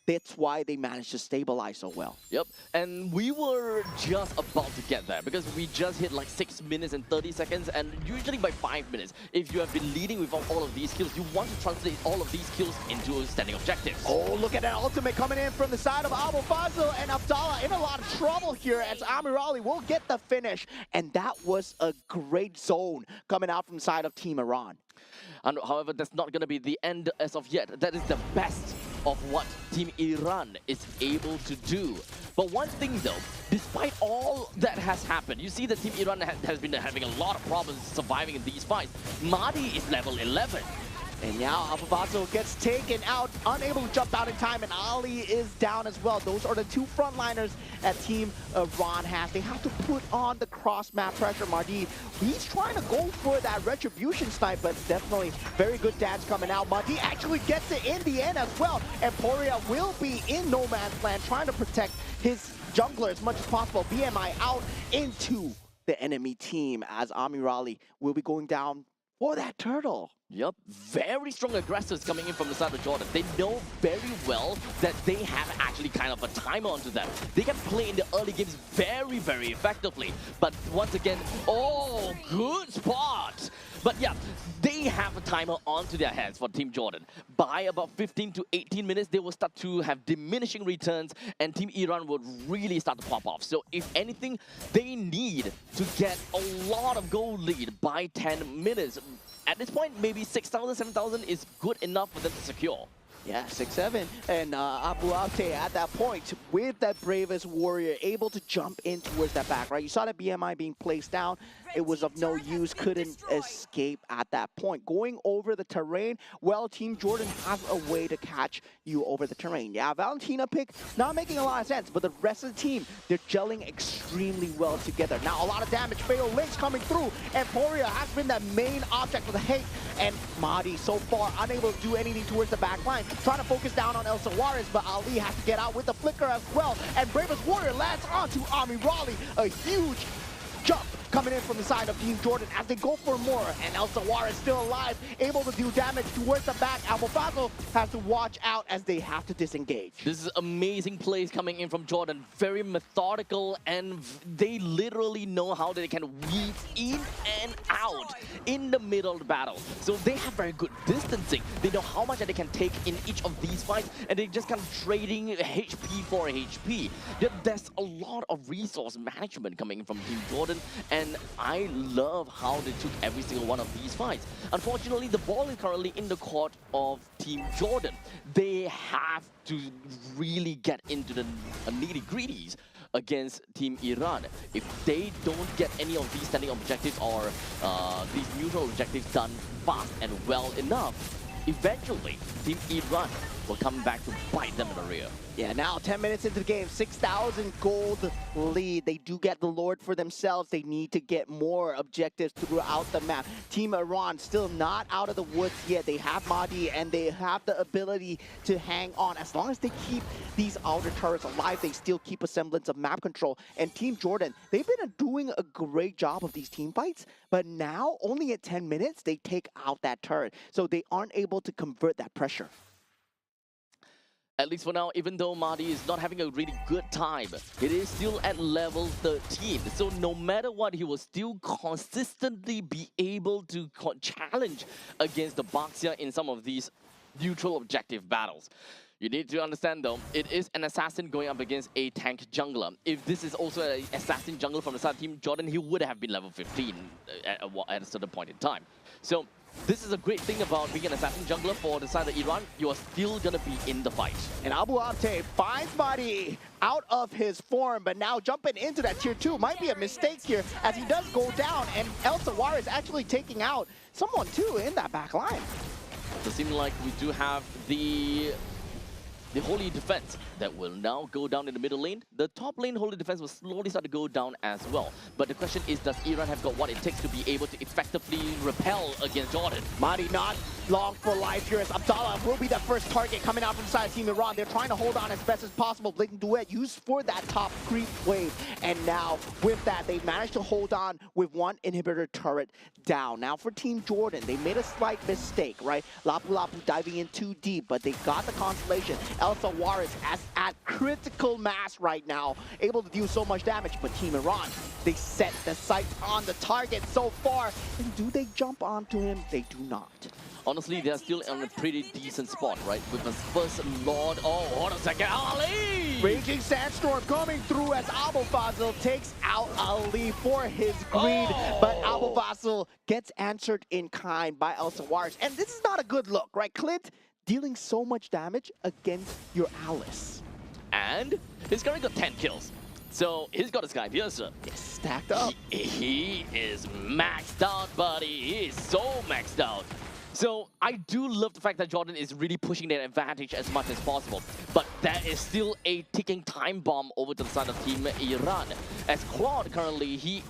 that's why they managed to stabilize so well. Yep, and we were just about to get there because we just hit like 6 minutes and 30 seconds, and usually by 5 minutes, if you have been leading with all of these kills, you want to translate all of these kills into standing objectives. Oh, look at that ultimate coming in from the side of Abu Fazl, and Abdallah in a lot of trouble here as Amirali will get the finish, and that was a great zone coming out from the side of Team Iran. And however, that's not going to be the end as of yet. That is the best of what Team Iran is able to do. But one thing though, despite all that has happened, you see that Team Iran has been having a lot of problems surviving in these fights. Mahdi is level 11. And now Alphavazzo gets taken out, unable to jump out in time, and Ali is down as well. Those are the two frontliners that Team Iran has. They have to put on the cross-map pressure. Mahdi, he's trying to go for that retribution snipe, but definitely very good dance coming out. Mahdi actually gets it in the end as well, and Poria will be in no man's land, trying to protect his jungler as much as possible. BMI out into the enemy team as Amirali will be going down for that turtle. Yep, very strong aggressors coming in from the side of Jordan. They know very well that they have actually kind of a timer onto them. They can play in the early games very, very effectively. But once again, oh, good spot. But yeah, they have a timer onto their hands for Team Jordan. By about 15 to 18 minutes, they will start to have diminishing returns, and Team Iran would really start to pop off. So if anything, they need to get a lot of goal lead by 10 minutes. At this point, maybe 6,000, 7,000 is good enough for them to secure. Yeah, 6-7. And Abu Abte at that point, with that bravest warrior, able to jump in towards that back, right? You saw that BMI being placed down. It was of no use, couldn't escape at that point. Going over the terrain, well, Team Jordan has a way to catch you over the terrain. Yeah, Valentina pick, not making a lot of sense, but the rest of the team, they're gelling extremely well together. Now, a lot of damage, Fatal Links coming through, and Poria has been the main object of the hate, and Mahdi so far unable to do anything towards the back line. Trying to focus down on El Sawaris, but Ali has to get out with the flicker as well, and Bravest Warrior lands onto Amirali, a huge jump coming in from the side of Team Jordan as they go for more, and El Sawar is still alive, able to do damage towards the back. Alphavazzo has to watch out as they have to disengage. This is amazing plays coming in from Jordan, very methodical, and they literally know how they can weave in and out in the middle of the battle. So they have very good distancing. They know how much they can take in each of these fights, and they just kind of trading HP for HP. There's a lot of resource management coming in from Team Jordan, and I love how they took every single one of these fights. Unfortunately, the ball is currently in the court of Team Jordan. They have to really get into the nitty-gritties against Team Iran. If they don't get any of these standing objectives or these neutral objectives done fast and well enough, eventually Team Iran will come back to bite them in the rear. Yeah, now 10 minutes into the game, 6,000 gold lead. They do get the Lord for themselves. They need to get more objectives throughout the map. Team Iran still not out of the woods yet. They have Mahdi and they have the ability to hang on. As long as they keep these outer turrets alive, they still keep a semblance of map control. And Team Jordan, they've been doing a great job of these team fights, but now only at 10 minutes, they take out that turret. So they aren't able to convert that pressure. At least for now, even though Mahdi is not having a really good time, it is still at level 13. So no matter what, he will still consistently be able to challenge against the Baxia in some of these neutral objective battles. You need to understand though, it is an assassin going up against a tank jungler. If this is also an assassin jungler from the side of Team Jordan, he would have been level 15 at a certain point in time. So this is a great thing about being an assassin jungler for the side of Iran. You are still going to be in the fight. And Abu Abte finds Mahdi out of his form, but now jumping into that tier 2 might be a mistake here as he does go down, and El Sawar is actually taking out someone too in that back line. It seems like we do have the the Holy Defense that will now go down in the middle lane. The top lane Holy Defense will slowly start to go down as well. But the question is, does Iran have got what it takes to be able to effectively repel against Jordan? Madi not long for life here as Abdallah will be the first target coming out from the side of Team Iran. They're trying to hold on as best as possible. Blinking Duet used for that top creep wave. And now with that, they've managed to hold on with one inhibitor turret down. Now for Team Jordan, they made a slight mistake, right? Lapu Lapu diving in too deep, but they got the constellation. Elsa Juarez at critical mass right now, able to deal so much damage. But Team Iran, they set the sights on the target so far. And do they jump onto him? They do not. Honestly, they're still on a pretty decent spot, right? With the first Lord. Oh, hold on a second. Ali! Raging Sandstorm coming through as Abu Fazil takes out Ali for his greed. Oh! But Abu Fazil gets answered in kind by Elsa Juarez. And this is not a good look, right? Clint dealing so much damage against your Alice. And he's currently got 10 kills. So he's got a Sky Piercer. Stacked up. He is maxed out, buddy. He is so maxed out. So I do love the fact that Jordan is really pushing their advantage as much as possible. But there is still a ticking time bomb over to the side of Team Iran. As Claude currently, he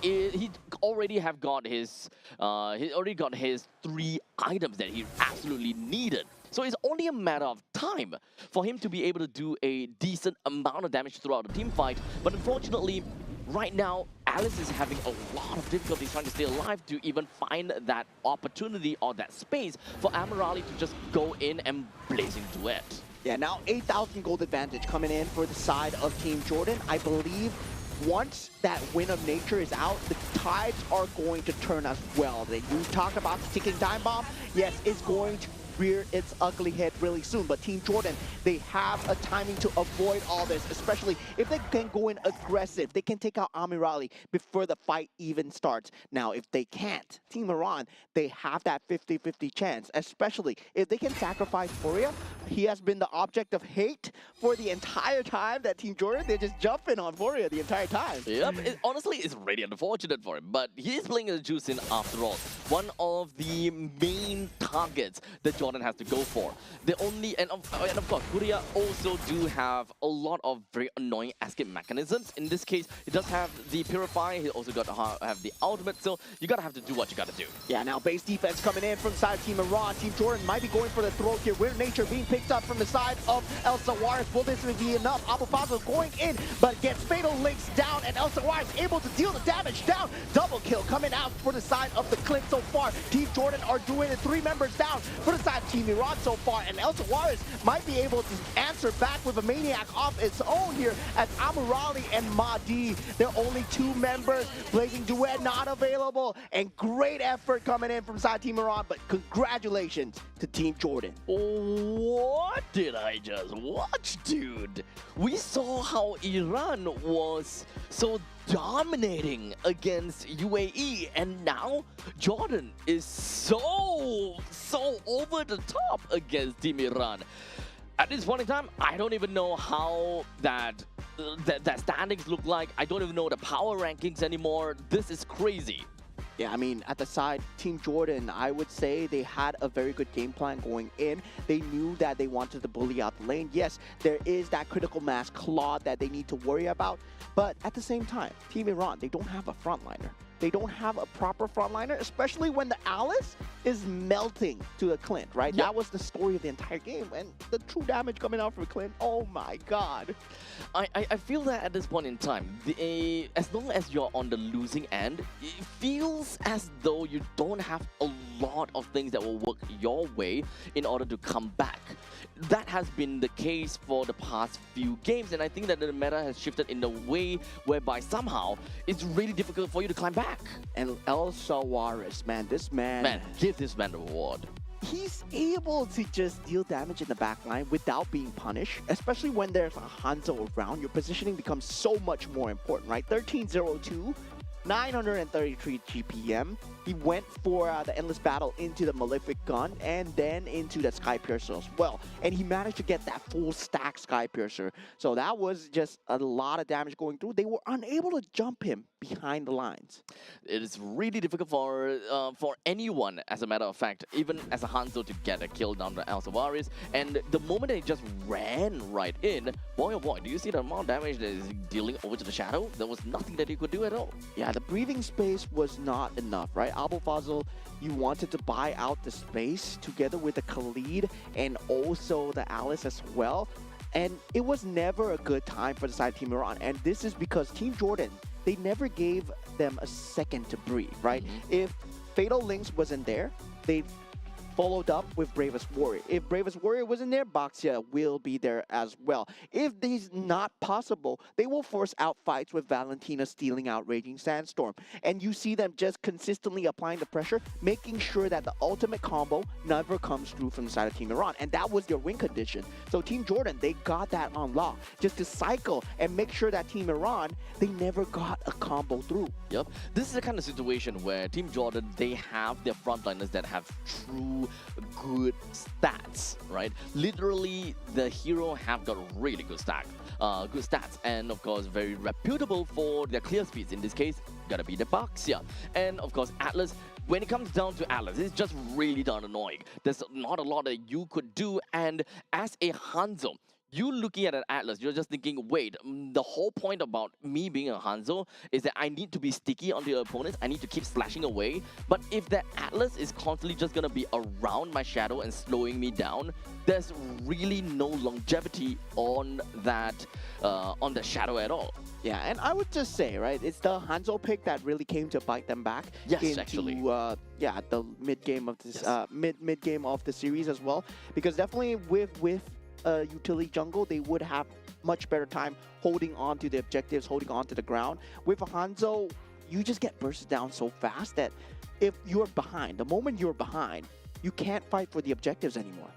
already got his 3 items that he absolutely needed. So it's only a matter of time for him to be able to do a decent amount of damage throughout the team fight. But unfortunately, right now, Alice is having a lot of difficulties trying to stay alive to even find that opportunity or that space for Amirali to just go in and blazing duet. Yeah, now 8,000 gold advantage coming in for the side of Team Jordan. I believe once that Wind of Nature is out, the tides are going to turn as well. You talk about the ticking time bomb. Yes, it's going to rear its ugly head really soon, but Team Jordan, they have a timing to avoid all this, especially if they can go in aggressive. They can take out Amirali before the fight even starts. Now, if they can't, Team Iran, they have that 50-50 chance, especially if they can sacrifice Furia. He has been the object of hate for the entire time that Team Jordan, they're just jumping on Furia the entire time. Yep, honestly, it's really unfortunate for him, but he's playing the juice in after all. One of the main targets that Jordan has to go for. The only, and of course, Furia also do have a lot of very annoying escape mechanisms. In this case, he does have the Purify, he also got to have the ultimate, so you gotta have to do what you gotta do. Yeah, now base defense coming in from the side of Team Iran. Team Jordan might be going for the throat here. Wind of Nature being picked up from the side of Elsa Juarez. Will this be enough? Abu Fazil going in, but gets Fatal Links down, and Elsa Juarez able to deal the damage down. Double kill coming out for the side of the Clint so far. Team Jordan are doing it. 3 members down for the side of Team Iran so far, and Elsa Juarez might be able to answer back with a Maniac off its own here as Amirali and Mahdi, they're only 2 members. Blazing Duet not available, and great effort coming in from side Team Iran, but congratulations to Team Jordan. What did I just watch, dude? We saw how Iran was so dominating against UAE, and now Jordan is so over the top against Team Iran. At this point in time, I don't even know how that standings look like. I don't even know the power rankings anymore. This is crazy. Yeah, I mean, at the side, Team Jordan, I would say they had a very good game plan going in. They knew that they wanted to bully out the lane. Yes, there is that critical mass Claude that they need to worry about. But at the same time, Team Iran, they don't have a frontliner. They don't have a proper frontliner, especially when the Alice is melting to a Clint, right? Yep. That was the story of the entire game. And the true damage coming out from Clint, oh my god. I feel that at this point in time, as long as you're on the losing end, it feels as though you don't have a lot of things that will work your way in order to come back. That has been the case for the past few games, and I think that the meta has shifted in a way whereby somehow it's really difficult for you to climb back. And Elsa Juarez, man, this man... Man, give this man the reward. He's able to just deal damage in the back line without being punished, especially when there's a Hanzo around. Your positioning becomes so much more important, right? 13-0-2 933 GPM. He went for the Endless Battle into the Malefic Gun and then into the Sky Piercer as well. And he managed to get that full stack Sky Piercer. So that was just a lot of damage going through. They were unable to jump him behind the lines. It is really difficult for anyone, as a matter of fact, even as a Hanzo, to get a kill down the Alcivaris. And the moment they just ran right in, boy oh boy, do you see the amount of damage that is dealing over to the Shadow? There was nothing that he could do at all. Yeah, the breathing space was not enough, right? Abu Fazl, you wanted to buy out the space together with the Khalid and also the Alice as well. And it was never a good time for the side of Team Iran. And this is because Team Jordan, they never gave them a second to breathe, right? If Fatal Links wasn't there, they followed up with Bravest Warrior. If Bravest Warrior wasn't there, Baxia will be there as well. If this is not possible, they will force out fights with Valentina stealing out Raging Sandstorm. And you see them just consistently applying the pressure, making sure that the ultimate combo never comes through from the side of Team Iran. And that was their win condition. So Team Jordan, they got that on lock, just to cycle and make sure that Team Iran, they never got a combo through. Yep. This is the kind of situation where Team Jordan, they have their frontliners that have true good stats, right? Literally, the hero have got really good stats, and of course, very reputable for their clear speeds. In this case, gotta be the Baxia. And of course, Atlas, when it comes down to Atlas, it's just really darn annoying. There's not a lot that you could do, and as a Hanzo, you looking at an Atlas, you're just thinking, wait, the whole point about me being a Hanzo is that I need to be sticky on the opponents, I need to keep slashing away. But if that Atlas is constantly just gonna be around my Shadow and slowing me down, there's really no longevity on that Shadow at all. Yeah, and I would just say, right, it's the Hanzo pick that really came to bite them back. Yes, into, actually. The mid game of this, Yes. mid game of the series as well, because definitely with utility jungle, they would have much better time holding on to the objectives, holding on to the ground. With a Hanzo, you just get bursted down so fast that if you're behind, the moment you're behind, you can't fight for the objectives anymore.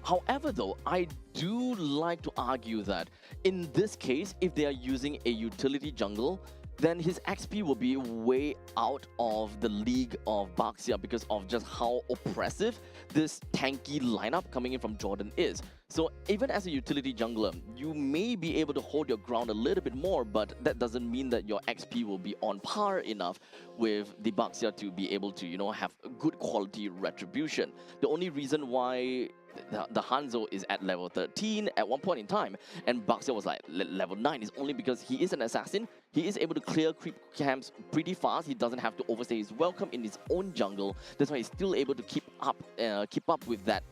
However, though, I do like to argue that in this case, if they are using a utility jungle, then his XP will be way out of the league of Baxia because of just how oppressive this tanky lineup coming in from Jordan is. So even as a utility jungler, you may be able to hold your ground a little bit more, but that doesn't mean that your XP will be on par enough with the Baxia to be able to, you know, have good quality retribution. The only reason why the Hanzo is at level 13 at one point in time, and Baxia was like level 9 is only because he is an assassin. He is able to clear creep camps pretty fast. He doesn't have to overstay his welcome in his own jungle. That's why he's still able to keep up with that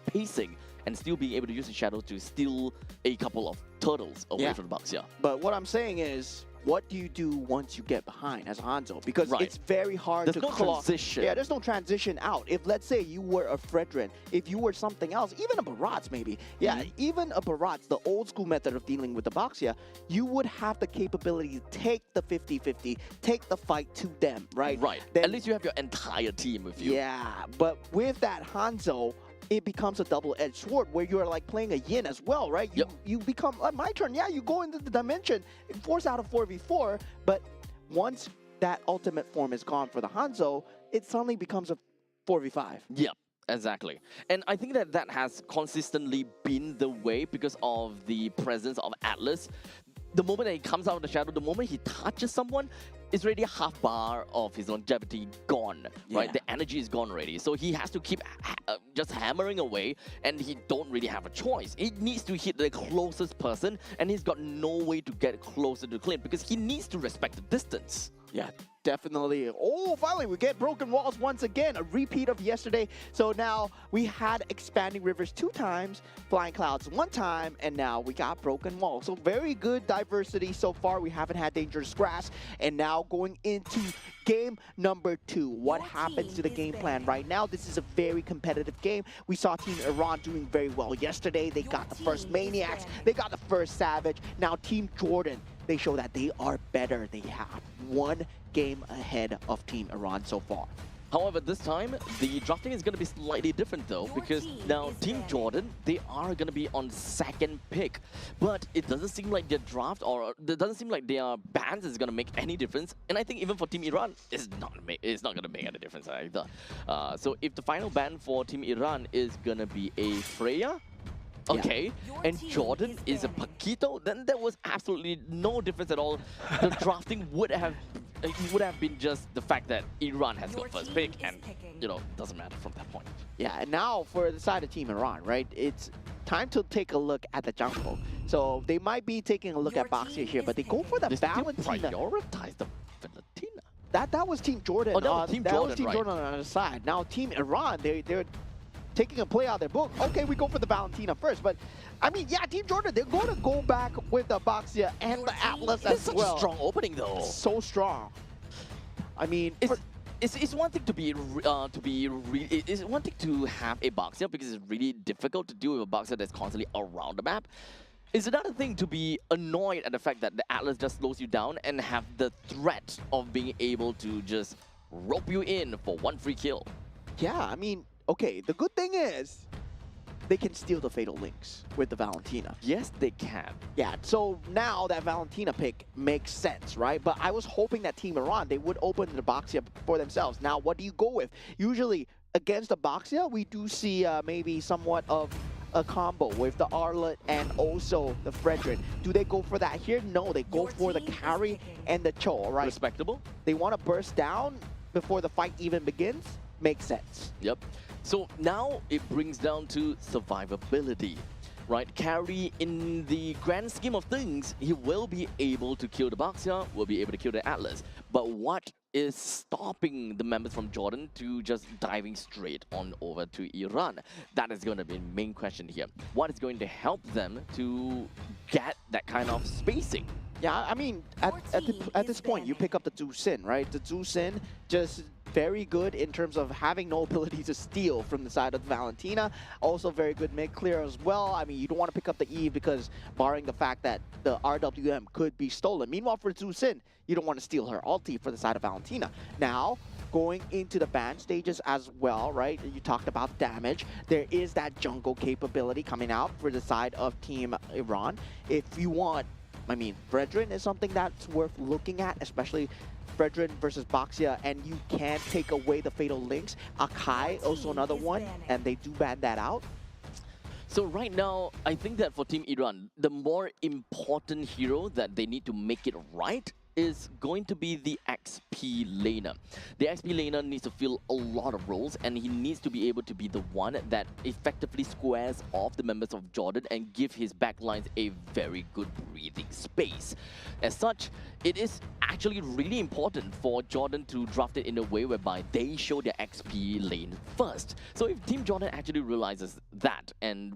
pacing and still being able to use his shadow to steal a couple of turtles away from Baxia. But what I'm saying is, what do you do once you get behind as a Hanzo? Because it's very hard there's to no transition. Yeah, there's no transition out. If, let's say, you were a Fredrin, if you were something else, even a Barats maybe, even a Barats, the old school method of dealing with the Baxia, you would have the capability to take the 50-50, take the fight to them, right? Right. Then, at least you have your entire team with you. Yeah, but with that Hanzo, it becomes a double-edged sword where you're like playing a yin as well, right? You become, my turn, you go into the dimension, force out a 4v4, but once that ultimate form is gone for the Hanzo, it suddenly becomes a 4v5. Yep. Exactly. And I think that has consistently been the way because of the presence of Atlas. The moment that he comes out of the shadow, the moment he touches someone, it's already half bar of his longevity gone, right? The energy is gone already. So he has to keep just hammering away, and he don't really have a choice. He needs to hit the closest person, and he's got no way to get closer to Clint because he needs to respect the distance. Yeah, definitely. Oh, finally, we get Broken Walls once again, a repeat of yesterday. So now we had Expanding Rivers 2 times, Flying Clouds 1 time, and now we got Broken Walls. So very good diversity so far. We haven't had Dangerous Grass, and now going into game number 2. What happens to the game plan right now? This is a very competitive game. We saw Team Iran doing very well yesterday. They got the first Maniacs. They got the first Savage. Now Team Jordan, they show that they are better. They have 1 game ahead of Team Iran so far. However, this time, the drafting is going to be slightly different though, Your because team now is Team ready. Jordan, they are going to be on second pick. But it doesn't seem like their draft, or it doesn't seem like their bans is going to make any difference. And I think even for Team Iran, it's not going to make any difference either. So if the final ban for Team Iran is going to be a Freya, okay, Your and team Jordan is is a banning. Paquito, then there was absolutely no difference at all. The drafting would have been just the fact that Iran has Your got first team pick, is and picking. you know, doesn't matter from that point. Yeah, and now for the side of Team Iran, right? It's time to take a look at the jungle. So they might be taking a look Your at Boxia team here, is but they go for the They still Valentina. prioritize the Valentina. That was Team Jordan. Oh, that was Team Jordan, right. Jordan on the other side. Now Team Iran, they're taking a play out of their book. Okay, we go for the Valentina first, but I mean, yeah, Team Jordan, they're going to go back with the Boxia and Your the team Atlas is It's as such well. a strong opening though. So strong. I mean, It's one thing to be it's one thing to have a boxer because it's really difficult to deal with a boxer that's constantly around the map. It's another thing to be annoyed at the fact that the Atlas just slows you down and have the threat of being able to just rope you in for one free kill. yeah, I mean, okay, the good thing is they can steal the Fatal Links with the Valentina. Yes, they can. Yeah, so now that Valentina pick makes sense, right? But I was hoping that Team Iran, they would open the Boxia for themselves. Now, what do you go with? Usually, against the Boxia, we do see maybe somewhat of a combo with the Arlet and also the Fredrin. Do they go for that here? No, they go Your for the team is carry picking. and the Cho, right? Respectable. They want to burst down before the fight even begins. Makes sense. Yep. So now it brings down to survivability, right? Carry, in the grand scheme of things, he will be able to kill the Boxia, will be able to kill the Atlas. But what is stopping the members from Jordan to just diving straight on over to Iran? That is going to be the main question here. What is going to help them to get that kind of spacing? Yeah, I mean, Your at team this is point, you banning. pick up the Zhu Sin, right? The Zhu Sin just very good in terms of having no ability to steal from the side of Valentina. Also very good mid-clear as well. I mean, you don't want to pick up the Eve because barring the fact that the RWM could be stolen. Meanwhile, for Zhu Sin, you don't want to steal her ulti for the side of Valentina. Now, going into the ban stages as well, right? You talked about damage. There is that jungle capability coming out for the side of Team Iran. If you want, I mean, Fredrin is something that's worth looking at, especially Fredrin versus Boxia, and you can take away the Fatal Links. Akai, also team another is one, banning. and they do ban that out. So right now, I think that for Team Iran, the more important hero that they need to make it right is going to be the XP laner. The XP laner needs to fill a lot of roles, and he needs to be able to be the one that effectively squares off the members of Jordan and give his backlines a very good breathing space. As such, it is actually really important for Jordan to draft it in a way whereby they show their XP lane first. So if Team Jordan actually realizes that and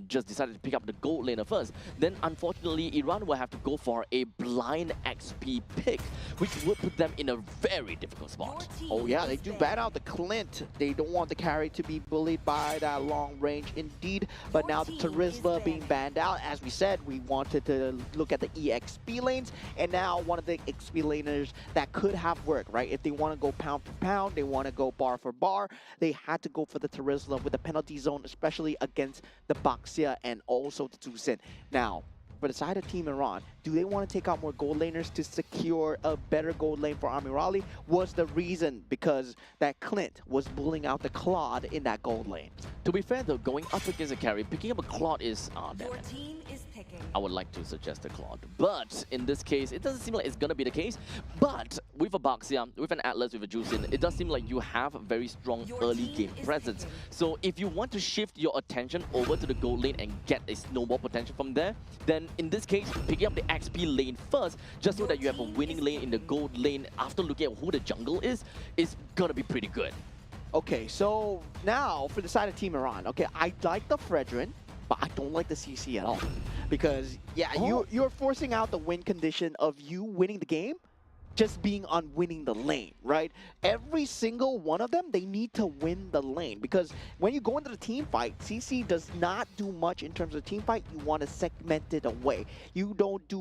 just decided to pick up the gold laner first, then unfortunately Iran will have to go for a blind XP pick, which would put them in a very difficult spot. Oh yeah, they do ban out the Clint. They don't want the carry to be bullied by that long range indeed. But now the Terizla being banned out. As we said, we wanted to look at the EXP lanes, and now one of the XP laners that could have worked, right? If they want to go pound for pound, they want to go bar for bar, they had to go for the Terizla with the penalty zone, especially against the Boxia and also the Zhu Sin. Now, for the side of Team Iran, do they want to take out more gold laners to secure a better gold lane for Amirali? Was the reason because that Clint was bullying out the Claude in that gold lane? To be fair though, going up against a carry, picking up a Claude is, damn Your it. team is picking. I would like to suggest a Claude. But in this case, it doesn't seem like it's going to be the case. But with a Boxia, with an Atlas, with a Juicin, it does seem like you have a very strong Your early team game is presence. picking. So if you want to shift your attention over to the gold lane and get a snowball potential from there, then in this case, picking up the XP lane first, just so Your that you have a team winning is lane in the picking. gold lane after looking at who the jungle is going to be pretty good. Okay, so now for the side of Team Iran, okay, I like the Fredrin, but I don't like the CC at all. Because, yeah, you're forcing out the win condition of you winning the game, just being on winning the lane, right? Every single one of them, they need to win the lane. Because when you go into the team fight, CC does not do much in terms of team fight. You want to segment it away. You don't do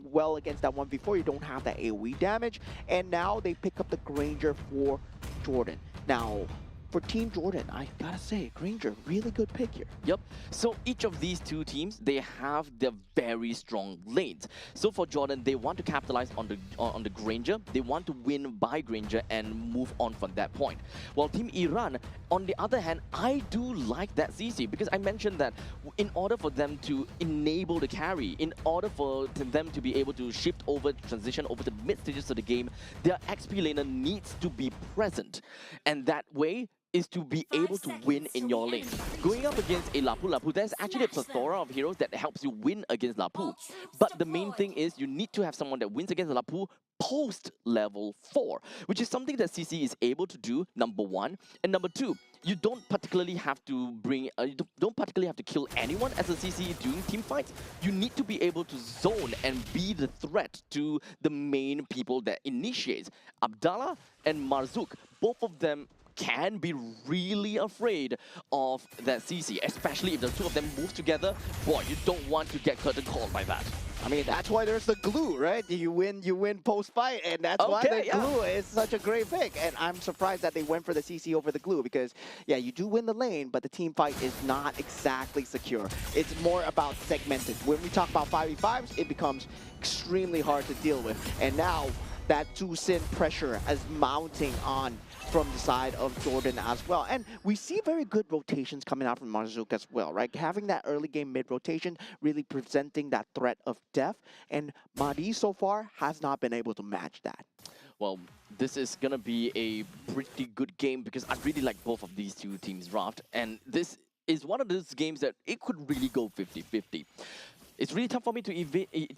well against that 1v4. You don't have that AoE damage. And now they pick up the Granger for Jordan. Now, for Team Jordan, I gotta say, Granger, really good pick here. Yep. So each of these two teams, they have their very strong lanes. So for Jordan, they want to capitalize on the Granger. They want to win by Granger and move on from that point. While Team Iran, on the other hand, I do like that CC because I mentioned that in order for them to enable the carry, in order for them to be able to shift over, transition over to the mid stages of the game, their XP laner needs to be present. And that way, is to be able to win in your lane. Going up against a Lapu, there's actually a plethora of heroes that helps you win against Lapu. But the main thing is you need to have someone that wins against Lapu post level 4, which is something that CC is able to do, number one. And number two, you don't particularly have to don't particularly have to kill anyone as a CC during team fights. You need to be able to zone and be the threat to the main people that initiates. Abdallah and Marzouk, both of them can be really afraid of that CC, especially if the two of them move together. Boy, you don't want to get curtain called by that. I mean, that's why there's the glue, right? You win post-fight, and that's why the glue is such a great pick. And I'm surprised that they went for the CC over the glue because, yeah, you do win the lane, but the team fight is not exactly secure. It's more about segmented. When we talk about 5v5s, it becomes extremely hard to deal with. And now, that Jusin pressure is mounting on from the side of Jordan as well. And we see very good rotations coming out from Marzouk as well, right? Having that early game mid rotation, really presenting that threat of death. And Mahdi so far has not been able to match that. Well, this is going to be a pretty good game because I really like both of these two teams' Raft. And this is one of those games that it could really go 50-50. It's really tough for me to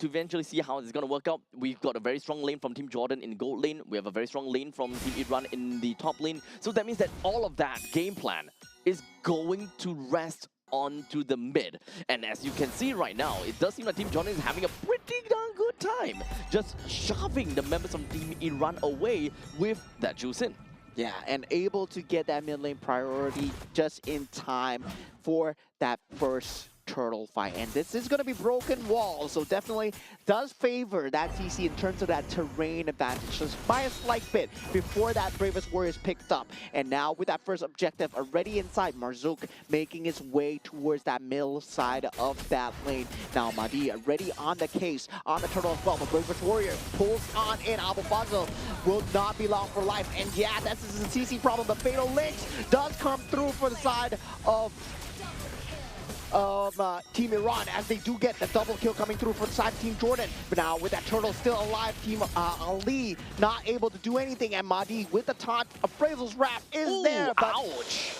eventually see how it's going to work out. We've got a very strong lane from Team Jordan in gold lane. We have a very strong lane from Team Iran in the top lane. So that means that all of that game plan is going to rest onto the mid. And as you can see right now, it does seem like Team Jordan is having a pretty darn good time just shoving the members of Team Iran away with that Jusin. Yeah, and able to get that mid lane priority just in time for that first turtle fight. And this is going to be broken wall, so definitely does favor that TC in terms of that terrain advantage just by a slight bit before that Bravest Warrior is picked up. And now with that first objective already inside, Marzouk making his way towards that middle side of that lane. Now Mahdi already on the case, on the turtle as well, but Bravest Warrior pulls on in. Abu Fazl will not be long for life. And yeah, this is a CC problem. The Fatal Links does come through for the side of Team Iran, as they do get the double kill coming through for the side of Team Jordan. But now with that turtle still alive, Team Ali not able to do anything, and Mahdi with the taunt, Appraisal's Wrap is there, but ouch!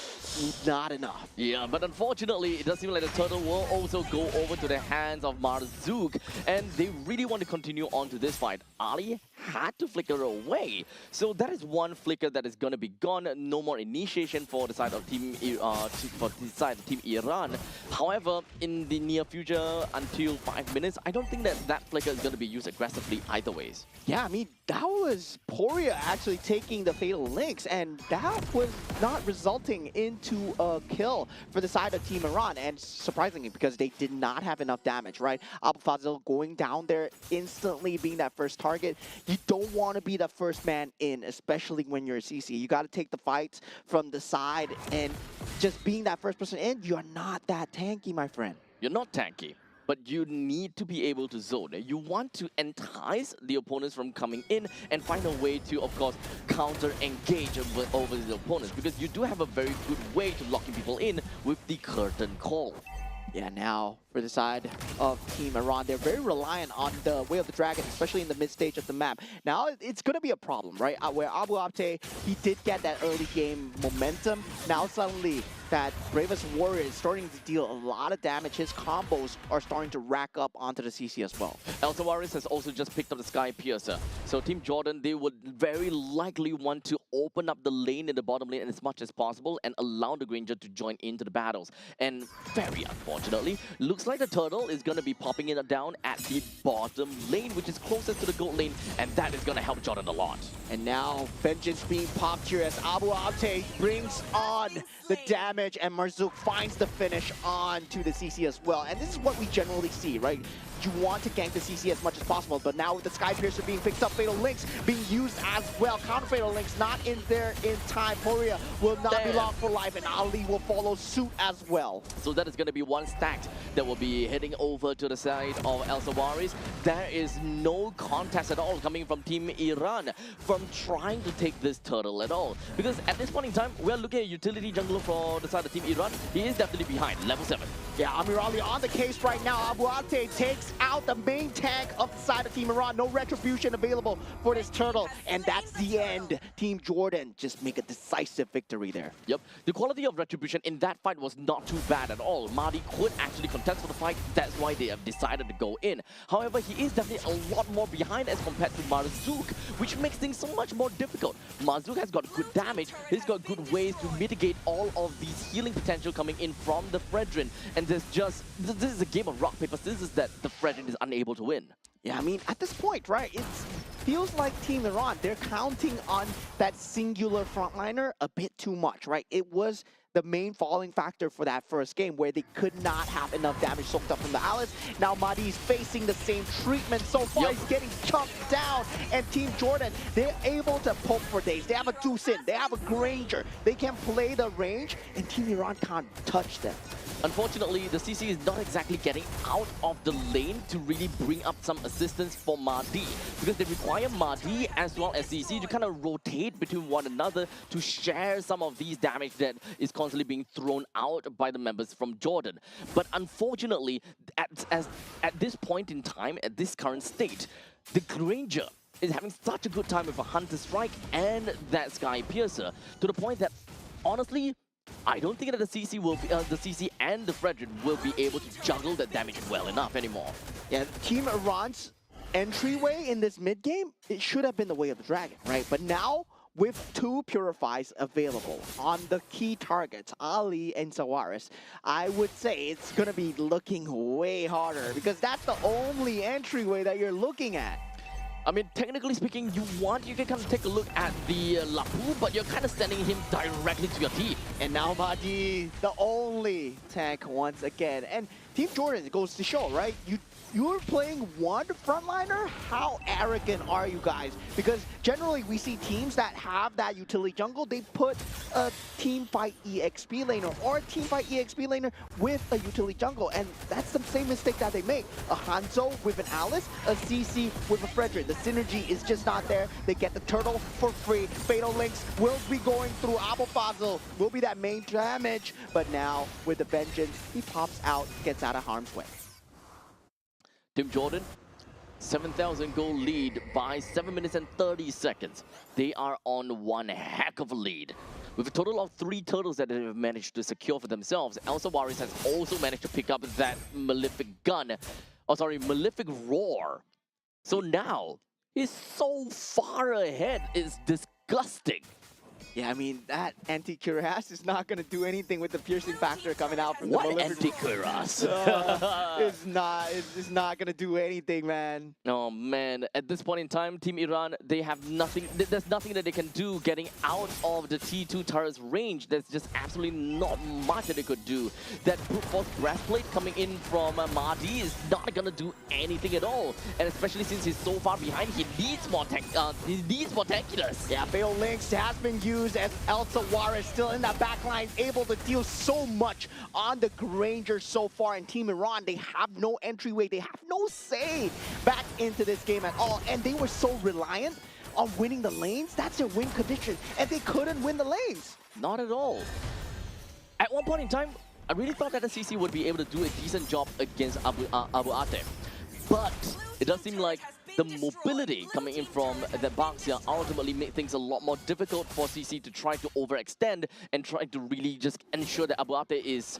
Not enough. Yeah, but unfortunately, it does seem like the turtle will also go over to the hands of Marzouk, and they really want to continue on to this fight. Ali had to flicker away, so that is one flicker that is going to be gone. No more initiation for the side of Team Iran. However, in the near future, until 5 minutes, I don't think that that flicker is going to be used aggressively either ways. Yeah, I mean, that was Poria actually taking the Fatal Links, and that was not resulting into a kill for the side of Team Iran, and surprisingly, because they did not have enough damage, right? Abu Fazl going down there, instantly being that first target. You don't want to be the first man in, especially when you're a CC. You got to take the fights from the side, and just being that first person in, you're not that tanky, my friend. You're not tanky, but you need to be able to zone. You want to entice the opponents from coming in and find a way to, of course, counter-engage over the opponents, because you do have a very good way to locking people in with the curtain call. Yeah, now for the side of Team Iran, they're very reliant on the Way of the Dragon, especially in the mid-stage of the map. Now, it's going to be a problem, right? Where Abu Abte, he did get that early game momentum. Now suddenly, that Bravest Warrior is starting to deal a lot of damage. His combos are starting to rack up onto the CC as well. El Tawaris has also just picked up the Sky Piercer. So Team Jordan, they would very likely want to open up the lane in the bottom lane as much as possible and allow the Granger to join into the battles. And very unfortunately, looks like the turtle is going to be popping in down at the bottom lane, which is closest to the gold lane, and that is going to help Jordan a lot. And now Vengeance being popped here as Abu Abte brings on the damage, and Marzouk finds the finish on to the CC as well. And this is what we generally see, right? you want to gank the CC as much as possible. But now with the Sky Piercer being picked up, Fatal Links being used as well. Counter Fatal Links not in there in time. Poria will not be locked for life, and Ali will follow suit as well. So that is going to be one stack that will be heading over to the side of El Sawaris. There is no contest at all coming from Team Iran from trying to take this turtle at all. Because at this point in time, we're looking at utility jungler for the side of Team Iran. He is definitely behind, level 7. Yeah, Amirali on the case right now. Abuate takes out the main tank of the side of Team Iran. No retribution available for this turtle. And that's the end. Team Jordan just make a decisive victory there. Yep, the quality of retribution in that fight was not too bad at all. Marty could actually contest for the fight. That's why they have decided to go in. However, he is definitely a lot more behind as compared to Marzook, which makes things so much more difficult. Marzook has got good damage. He's got good ways to mitigate all of these healing potential coming in from the Fredrin. And this is a game of rock, paper, scissors that the Fredrin is unable to win. Yeah, I mean, at this point, right, it feels like Team Iran, they're counting on that singular frontliner a bit too much, right? It was the main falling factor for that first game where they could not have enough damage soaked up from the Alice. Now Mahdi's facing the same treatment. So far, he's getting chopped down. And Team Jordan, they're able to poke for days. They have a Deuce in, they have a Granger. They can play the range, and Team Iran can't touch them. Unfortunately, the CC is not exactly getting out of the lane to really bring up some assistance for Mahdi, because they require Mahdi as well as CC to kind of rotate between one another to share some of these damage that is constantly being thrown out by the members from Jordan. But unfortunately, at this point in time, at this current state, the Granger is having such a good time with a Hunter Strike and that Sky Piercer, to the point that, honestly, I don't think that the CC and the Fredrin will be able to juggle that damage well enough anymore. Yeah, Team Iran's entryway in this mid game, it should have been the Way of the Dragon, right? But now, with 2 Purifies available on the key targets, Ali and Sawaris, I would say it's gonna be looking way harder, because that's the only entryway that you're looking at. I mean, technically speaking, you can kind of take a look at the Lapu, but you're kind of sending him directly to your team. And now Mahdi, the only tank once again. And Team Jordan, it goes to show, right? You're playing one frontliner? How arrogant are you guys? Because generally we see teams that have that utility jungle, they put a team fight EXP laner or a team fight EXP laner with a utility jungle, and that's the same mistake that they make. A Hanzo with an Alice, a CC with a Fredrin. The synergy is just not there. They get the turtle for free. Fatal Links will be going through. Abu Fazl will be that main damage, but now with the Vengeance, he pops out, gets out of harm's way. Team Jordan, 7,000 goal lead by 7 minutes and 30 seconds. They are on one heck of a lead. With a total of 3 turtles that they have managed to secure for themselves, El Sawaris has also managed to pick up that Malefic gun. Oh, sorry, Malefic Roar. So now, he's so far ahead, it's disgusting. Yeah, I mean, that anti-cuirass is not going to do anything with the piercing factor coming out from the What anti-cuirass? It's not going to do anything, man. Oh, man. At this point in time, Team Iran, they have nothing. There's nothing that they can do getting out of the T2 turret's range. There's just absolutely not much that they could do. That brute force breastplate coming in from Mahdi is not going to do anything at all. And especially since he's so far behind, he needs more tankiness. Yeah, Fatal Links has been used as El Sawaris still in that back line, able to deal so much on the Granger so far. And Team Iran, they have no entryway, they have no say back into this game at all. And they were so reliant on winning the lanes. That's their win condition, and they couldn't win the lanes. Not at all. At one point in time, I really thought that the CC would be able to do a decent job against Abu Ate. But it does seem like the mobility coming in from the Baxia ultimately made things a lot more difficult for CC to try to overextend and try to really just ensure that Abu Ate is,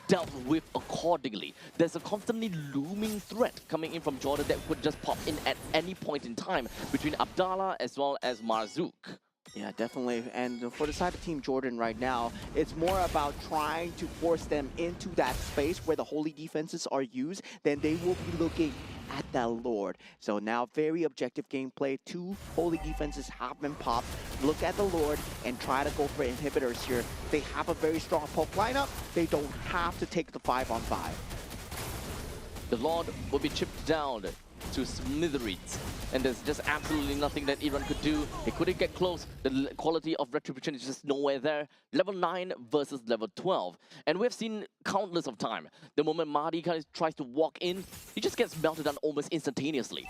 dealt with accordingly. There's a constantly looming threat coming in from Jordan that could just pop in at any point in time between Abdallah as well as Marzook. Yeah, definitely. And for the side of Team Jordan right now, it's more about trying to force them into that space where the holy defenses are used. Then they will be looking at that Lord. So now very objective gameplay. 2 holy defenses have been popped. Look at the Lord and try to go for inhibitors here. They have a very strong poke lineup. They don't have to take the 5-on-5. The Lord will be chipped down to smithereens. And there's just absolutely nothing that Iran could do. He couldn't get close. The quality of retribution is just nowhere there. Level 9 versus level 12. And we've seen countless of time. The moment Mahdi kind of tries to walk in, he just gets melted down almost instantaneously.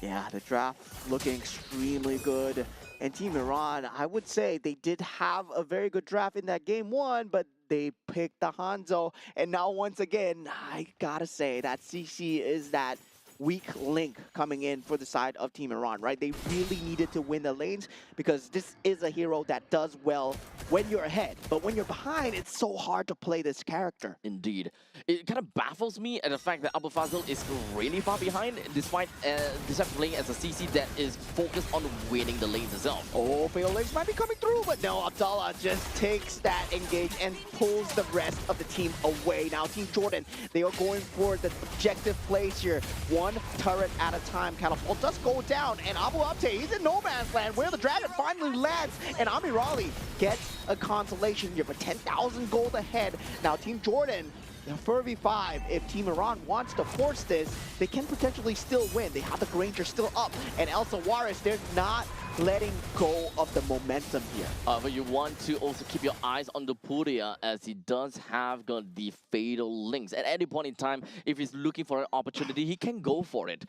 Yeah, the draft looking extremely good. And Team Iran, I would say they did have a very good draft in that game one, but they picked the Hanzo. And now once again, I gotta say that CC is that weak link coming in for the side of Team Iran, right? They really needed to win the lanes because this is a hero that does well when you're ahead. But when you're behind, it's so hard to play this character. Indeed. It kind of baffles me at the fact that Abu Fazil is really far behind despite playing as a CC that is focused on winning the lanes itself. Oh, Fatal Links might be coming through, but no, Abdallah just takes that engage and pulls the rest of the team away. Now, Team Jordan, they are going for the objective plays here. One turret at a time. Catapult does go down, and Abu Abte, he's in no man's land where the dragon finally lands, and Amirali gets a consolation here, but 10,000 gold ahead. Now, Team Jordan, the 4v5, if Team Iran wants to force this, they can potentially still win. They have the Granger still up, and El Sawaris, they're not letting go of the momentum here. But you want to also keep your eyes on the Puria as he does have got the fatal links. At any point in time, if he's looking for an opportunity, he can go for it.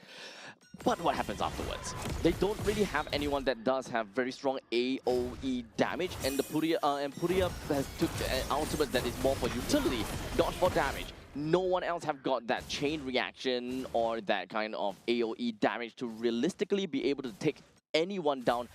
But what happens afterwards? They don't really have anyone that does have very strong AoE damage, and the Puria has took an ultimate that is more for utility, not for damage. No one else have got that chain reaction or that kind of AoE damage to realistically be able to take anyone down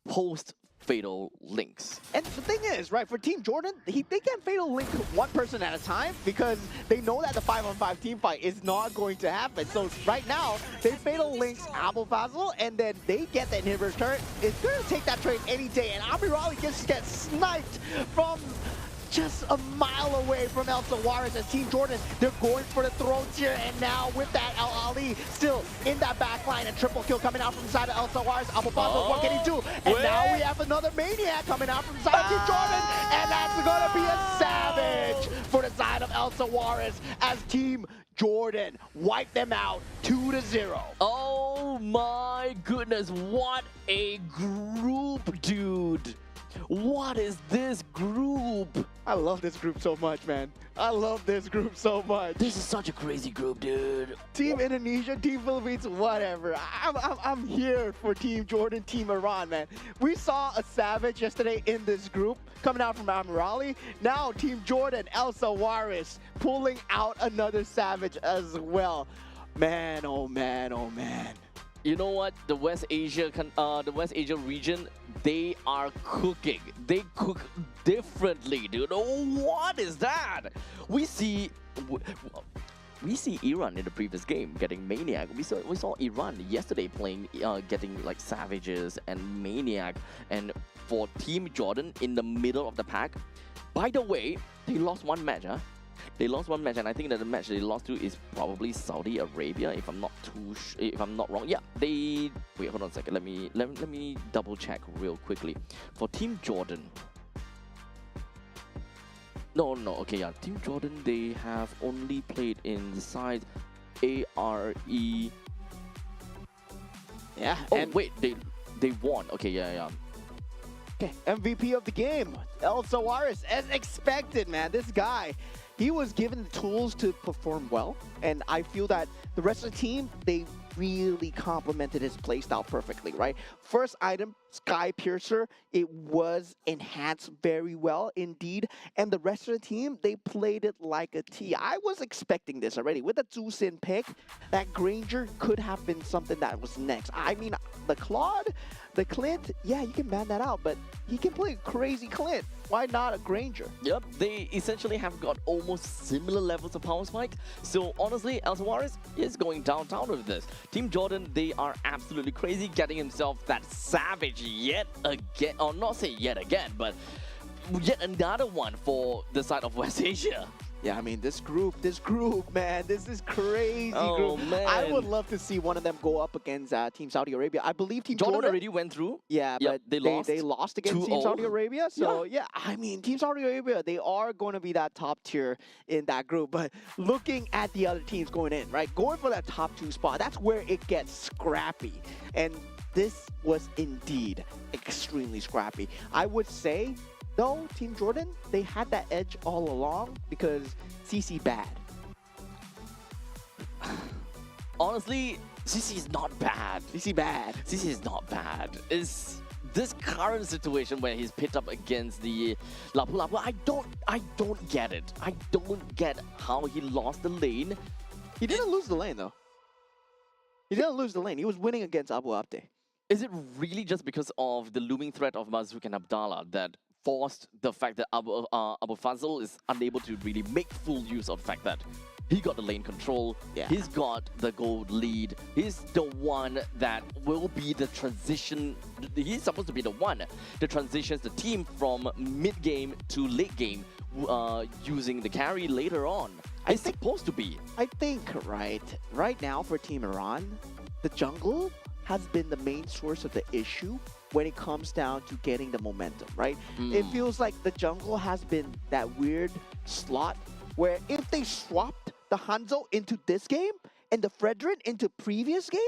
post fatal links. And the thing is, right, for Team Jordan, they can fatal link one person at a time because they know that the 5-on-5 team fight is not going to happen. So right now, they fatal links Abu Fazil, and then they get the inhibitor turret. It's going to take that trade any day, and Amirali just gets sniped from just a mile away from El Sawaris as Team Jordan, they're going for the throats here, and now with that, El Ali still in that back line, and triple kill coming out from the side of El Sawaris. Abu Fazil, what can he do? And now we have another Maniac coming out from the side of Team Jordan, and that's going to be a savage for the side of El Sawaris as Team Jordan wipe them out 2-0. Oh my goodness, what a group, dude. What is this group? I love this group so much, man. I love this group so much. This is such a crazy group, dude. Team Indonesia, Team Philippines, whatever. I'm here for Team Jordan, Team Iran, man. We saw a savage yesterday in this group coming out from Amirali. Now Team Jordan, El Sawaris, pulling out another savage as well. Man, oh man, oh man. You know what? The West Asia region, they are cooking. They cook differently, dude. Oh, what is that? We see Iran in the previous game getting Maniac. We saw Iran yesterday playing, getting like Savages and Maniac. And for Team Jordan in the middle of the pack, by the way, they lost one match, huh? They lost one match, and I think that the match they lost to is probably Saudi Arabia, if I'm not wrong. Yeah, they wait. Hold on a second. Let me double check real quickly. For Team Jordan, no. Okay, yeah. Team Jordan, they have only played in the side ARE. Yeah. Oh and wait, they won. Okay, yeah. Okay, MVP of the game, El Sawaris, as expected, man. This guy, he was given the tools to perform well, and I feel that the rest of the team, they really complemented his playstyle perfectly, right? First item, Sky Piercer, it was enhanced very well indeed, and the rest of the team, they played it like a T. I was expecting this already. With the Zhu Xin pick, that Granger could have been something that was next. I mean, the Claude, the Clint, yeah, you can ban that out, but he can play crazy Clint. Why not a Granger? Yep, they essentially have got almost similar levels of power spike. So honestly, El Sawaris is going downtown with this. Team Jordan, they are absolutely crazy, getting himself that savage yet again, or not say yet again, but yet another one for the side of West Asia. Yeah, I mean, this group, man, this is crazy Oh, group. I would man. love to see one of them go up against Team Saudi Arabia. I believe Team Jordan Jordan already went through. Yeah, Yep, but they they lost lost against Team 2-0. Saudi Arabia. So yeah, I mean, Team Saudi Arabia, they are going to be that top tier in that group. But looking at the other teams going in, right, going for that top 2 spot, that's where it gets scrappy. And this was indeed extremely scrappy. I would say, though, Team Jordan, they had that edge all along because CC bad. Honestly, CC is not bad. CC bad. CC is not bad. It's this current situation where he's pitted up against the Lapu Lapu. I don't get it. I don't get how he lost the lane. He didn't lose the lane, though. He didn't lose the lane. He was winning against Abu Abde. Is it really just because of the looming threat of Mazouk and Abdallah that forced the fact that Abu Fazl is unable to really make full use of the fact that he got the lane control, Yeah. he's got the gold lead, he's the one that will be the transition, he's supposed to be the one that transitions the team from mid-game to late game using the carry later on. It's supposed to be. I think, right now for Team Iran, the jungle has been the main source of the issue when it comes down to getting the momentum, right? It feels like the jungle has been that weird slot where if they swapped the Hanzo into this game and the Fredrin into previous game,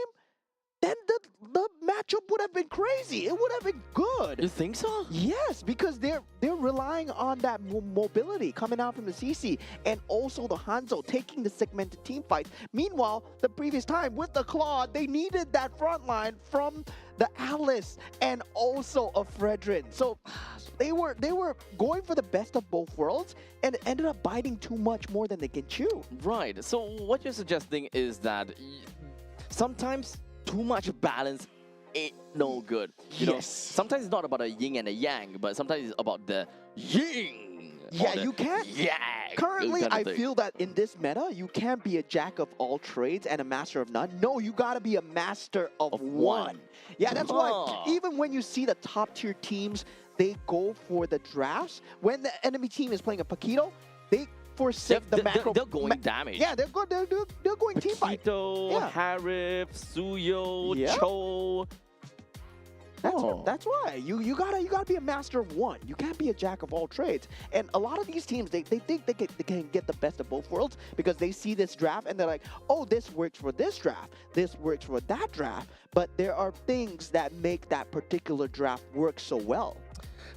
then the matchup would have been crazy. It would have been good. You think so? Yes, because they're relying on that mobility coming out from the CC and also the Hanzo taking the segmented team fights. Meanwhile, the previous time with the Claw, they needed that front line from the Alice and also a Fredrin. So they were going for the best of both worlds and it ended up biting too much more than they can chew. Right. So what you're suggesting is that sometimes too much balance ain't no good. You know, Yes. sometimes it's not about a yin and a yang, but sometimes it's about the yin. Yeah, or the you can't. yang Currently, kind of I thing. feel that in this meta, you can't be a jack of all trades and a master of none. No, you gotta be a master of one. Yeah, that's why Ah. even when you see the top tier teams, they go for the drafts. When the enemy team is playing a Paquito, they forsake the macro. They're going damage. Yeah, they're good. They're going team fight. Paquito, Yeah. Harif, Suyo, Yeah. Cho. That's why you gotta be a master of one. You can't be a jack of all trades. And a lot of these teams they think they can get the best of both worlds because they see this draft and they're like, oh, this works for this draft, this works for that draft. But there are things that make that particular draft work so well.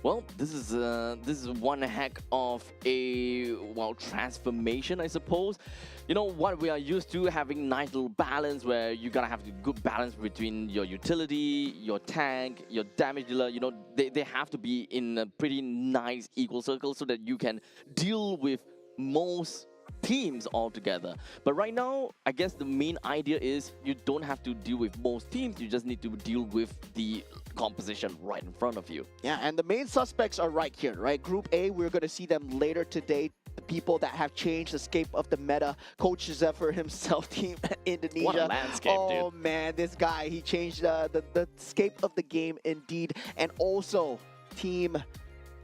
Well, this is one heck of a transformation, I suppose. You know what we are used to, having nice little balance where you gotta have the good balance between your utility, your tank, your damage dealer. You know, they have to be in a pretty nice equal circle so that you can deal with most teams altogether. But right now, I guess the main idea is you don't have to deal with most teams. You just need to deal with the composition right in front of you. Yeah, and the main suspects are right here, right? Group A, we're going to see them later today. The people that have changed the scape of the meta. Coach Zephyr himself, Team Indonesia. What a landscape, oh, dude. man, this guy, he changed the scape of the game indeed. And also, Team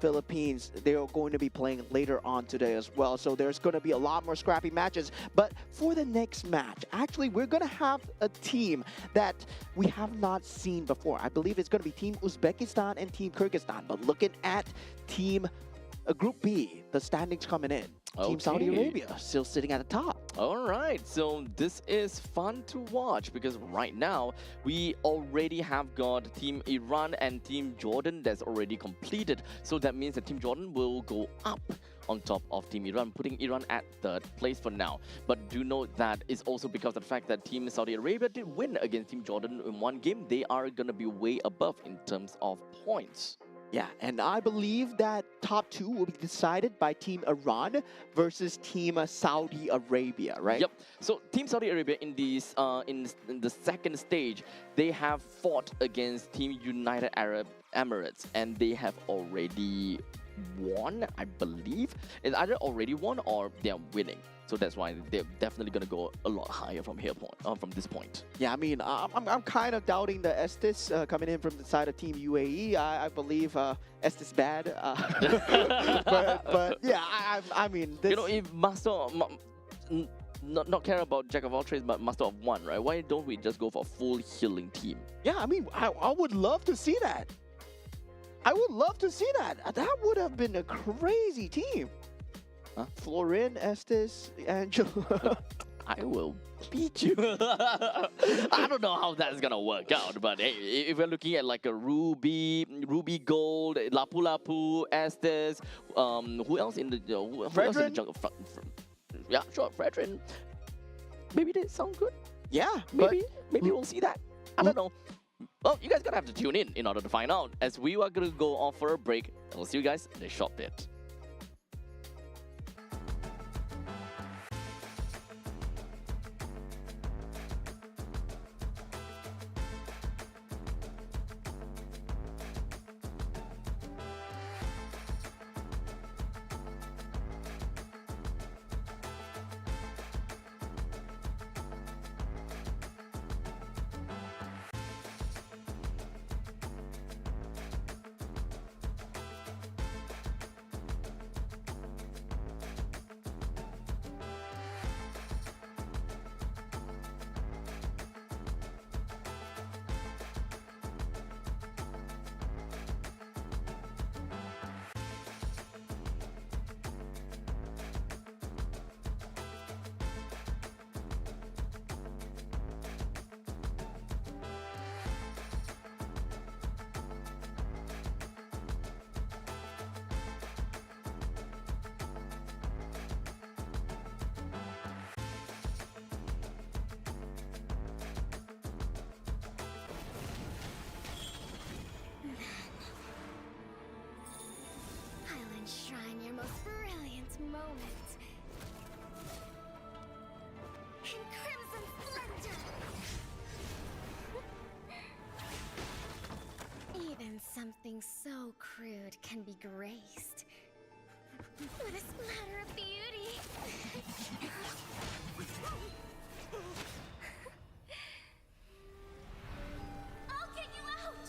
Philippines, they are going to be playing later on today as well. So there's going to be a lot more scrappy matches. But for the next match, actually, we're going to have a team that we have not seen before. I believe it's going to be Team Uzbekistan and Team Kyrgyzstan. But looking at Team Group B, the standings coming in. Team Saudi Okay. Arabia still sitting at the top. All right, so this is fun to watch because right now we already have got Team Iran and Team Jordan that's already completed. So that means that Team Jordan will go up on top of Team Iran, putting Iran at third place for now. But do note that it's also because of the fact that Team Saudi Arabia did win against Team Jordan in one game. They are going to be way above in terms of points. Yeah, and I believe that top 2 will be decided by Team Iran versus Team Saudi Arabia, right? Yep. So Team Saudi Arabia in these in the second stage, they have fought against Team United Arab Emirates, and they have already won, I believe. It's either already won or they're winning. So that's why they're definitely gonna go a lot higher from from this point. Yeah, I mean, I'm kind of doubting the Estes coming in from the side of Team UAE. I believe Estes bad, but yeah, I mean, this, You know, if not care about Jack of all trades, but Master of one, right? Why don't we just go for a full healing team? yeah, I mean, I would love to see that. I would love to see that. That would have been a crazy team. Huh? Florin, Estes, Angela. I will beat you. I don't know how that's gonna work out, but hey, if we're looking at like a Ruby Gold, Lapu Lapu, Estes, who else in the who else in the Fredrin? jungle? Yeah, sure, Fredrin. Maybe they sound good. Yeah, Maybe we'll see that. I don't know. Well, you guys gonna have to tune in order to find out, as we are gonna go off for a break, and we'll see you guys in a short bit. I'll enshrine your most brilliant moment in crimson splendor. Even something so crude can be graced with a splatter of beauty. I'll get you out!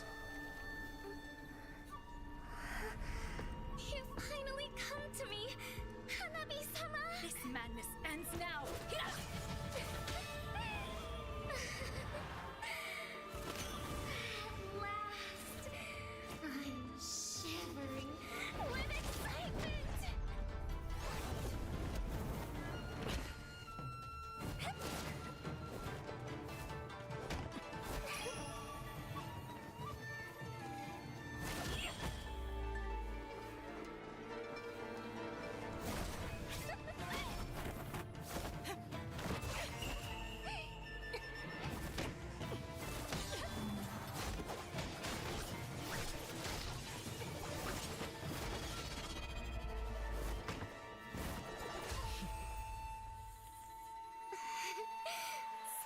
You finally come to me, Hanabi-sama! This madness ends now. At last, I'm shivering with excitement!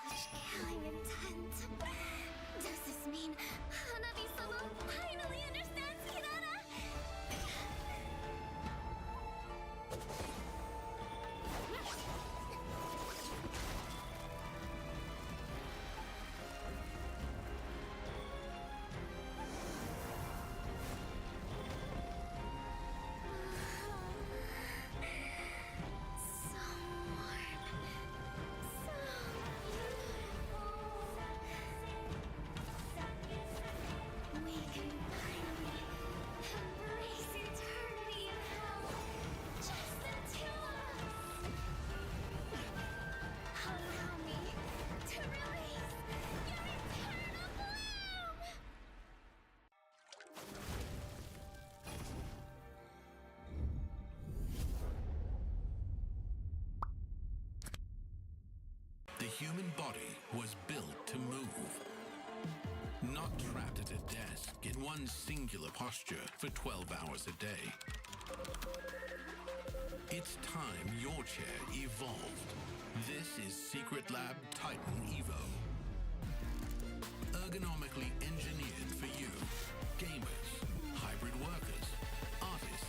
Such killing intent. Does this mean Hanabi-sama finally understands Hinata? So warm. So beautiful. We can finally embrace eternity in hell. Just the two of us. Allow me to release your eternal bloom. The human body was built to move, not trapped at a desk in one singular posture for 12 hours a day. It's time your chair evolved. This is Secret Lab Titan Evo. Ergonomically engineered for you, gamers, hybrid workers, artists,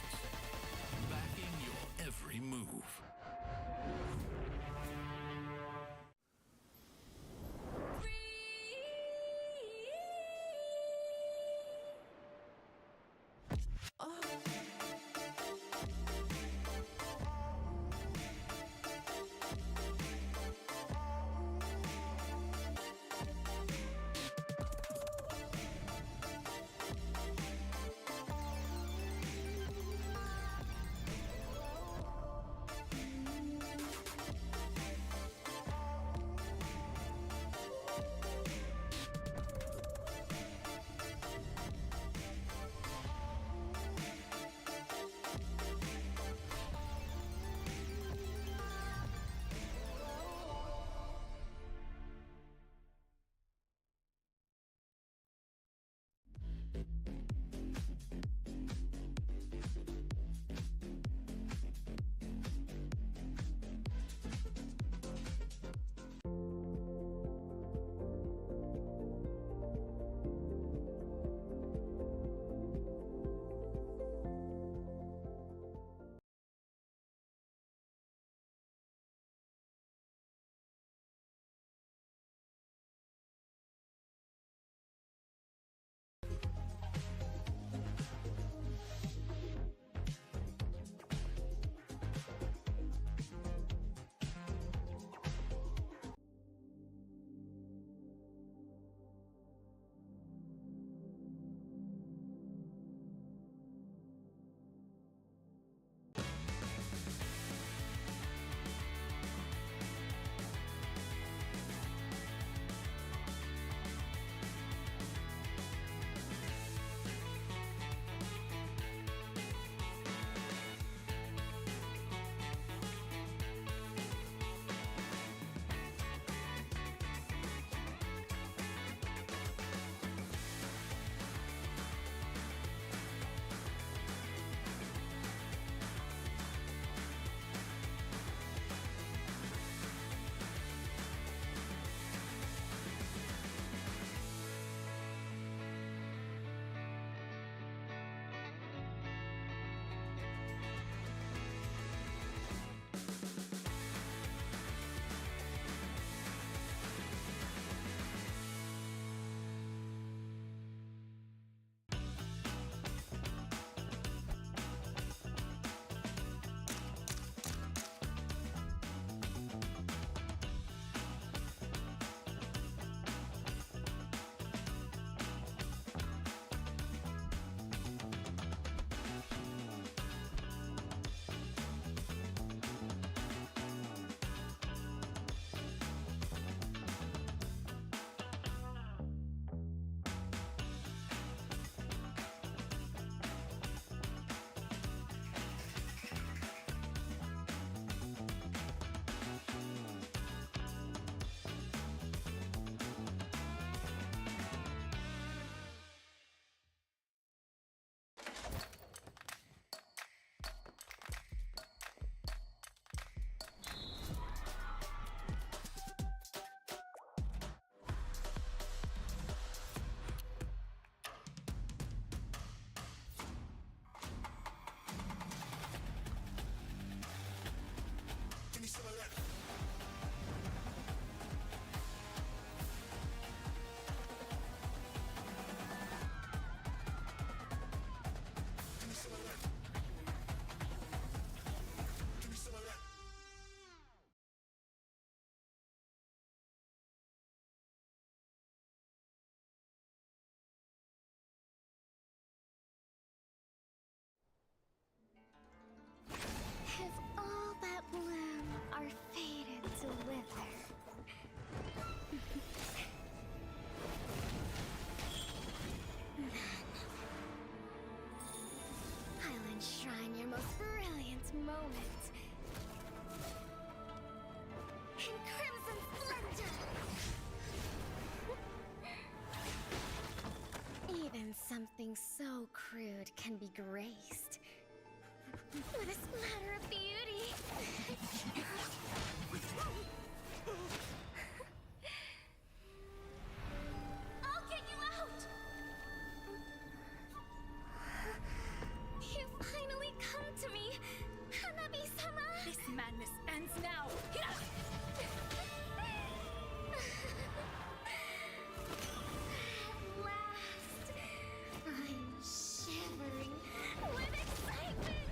most brilliant moment. In crimson splendor! Even something so crude can be graced with a splatter of beauty. I'll get you out! You finally come to me, Hanabi-sama! This madness ends now! At last, I'm shivering with excitement!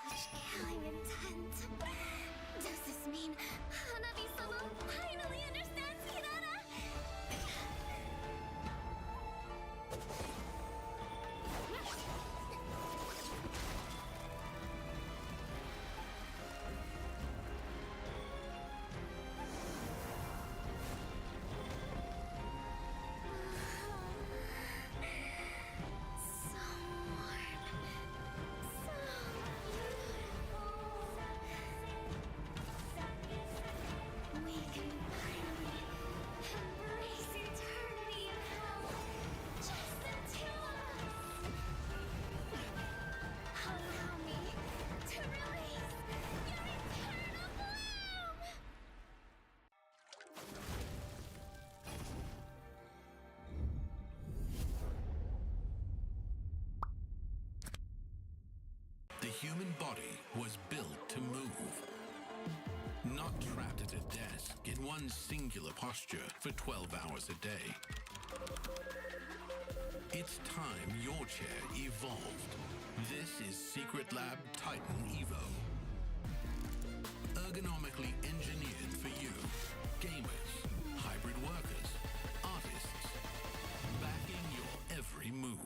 Such killing intent. Does this mean Hanabi-sama finally understands Hinata? So warm. So beautiful. We can finally embrace eternity in hell. Just the two of us. Allow me to release your eternal bloom. The human body was built to move. Not trapped at a desk in one singular posture for 12 hours a day. It's time your chair evolved. This is Secret Lab Titan Evo. Ergonomically engineered for you, gamers, hybrid workers, artists, backing your every move.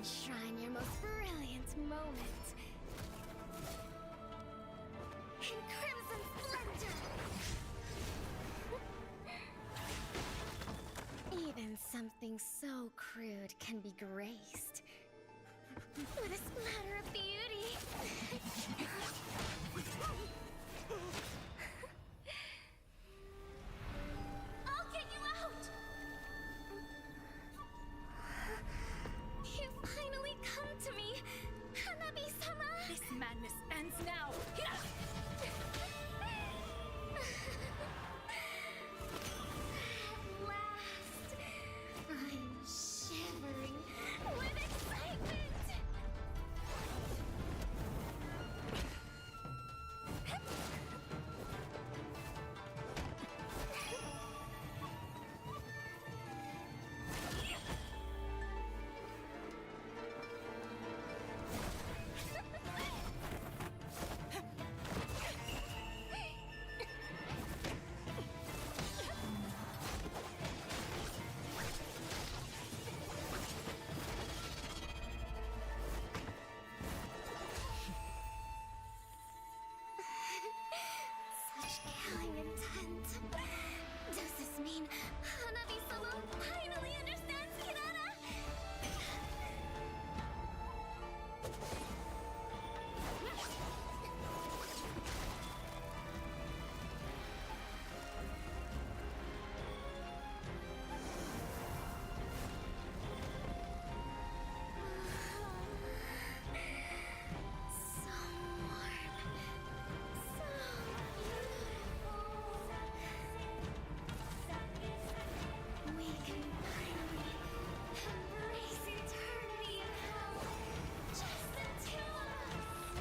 enshrine your most brilliant moment in crimson splendor. Even something so crude can be graced with a splatter of beauty. I'll get you out! You finally come to me, Hanabi-sama! This madness ends now! At last, I'm shivering with excitement! Such killing intent. Does this mean Hanabi-sama finally understands Hinata? So warm. So beautiful. We can finally embrace eternity in hell. Just the two of us.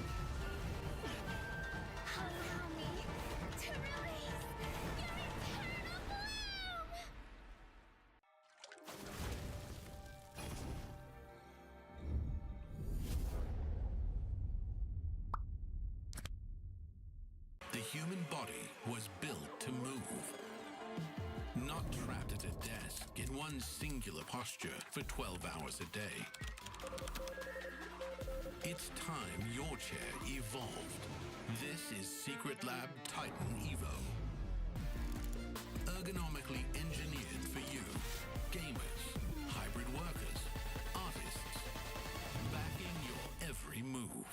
Allow me to release your eternal bloom. The human body was built to move, not trapped at a desk in one singular posture for 12 hours a day. It's time your chair evolved. This is Secret Lab Titan Evo. Ergonomically engineered for you, gamers, hybrid workers, artists, backing your every move.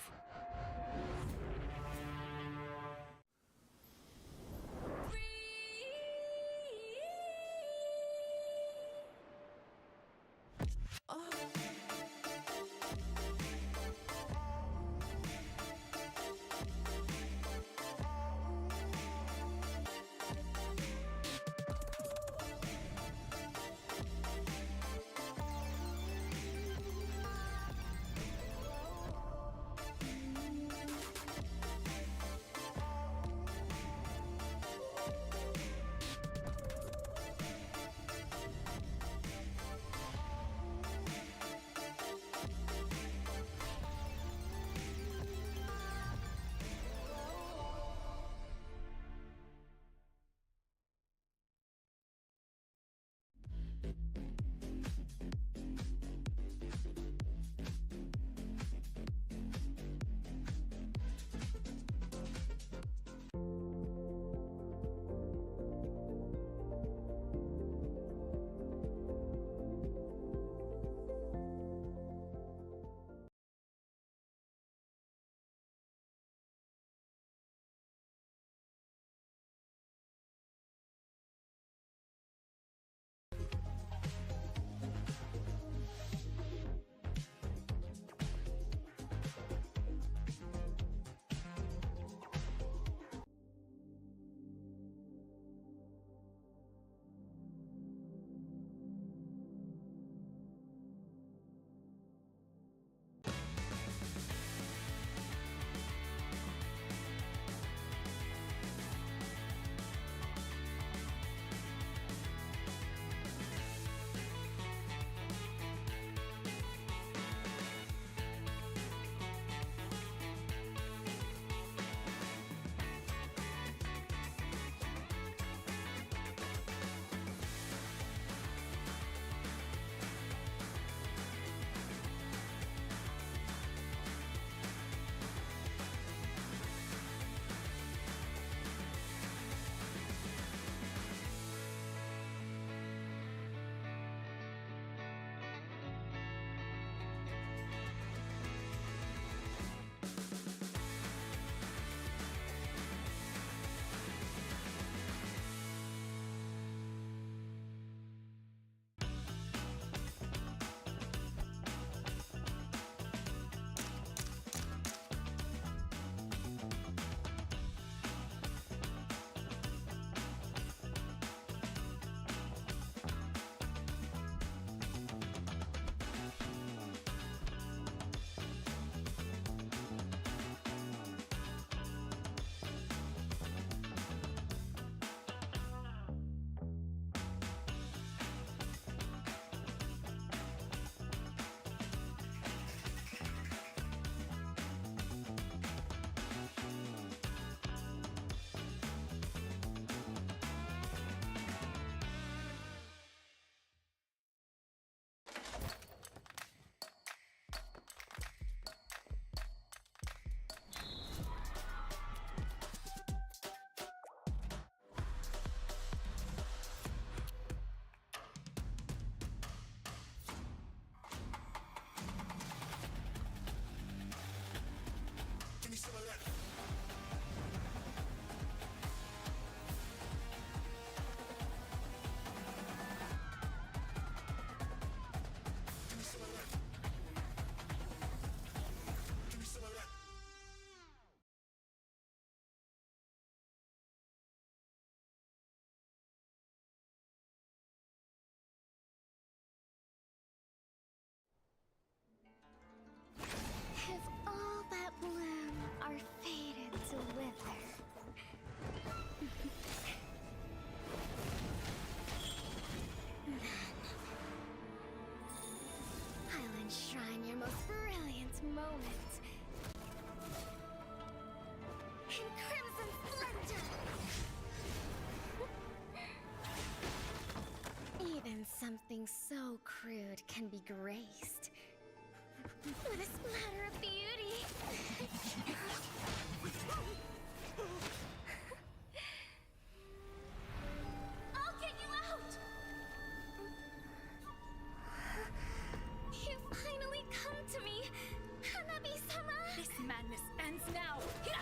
enshrine your most brilliant moment in crimson splendor. Even something so crude can be graced with a splatter of beauty. I'll get you out! You finally come to me, Hanabi-sama! This madness ends now. At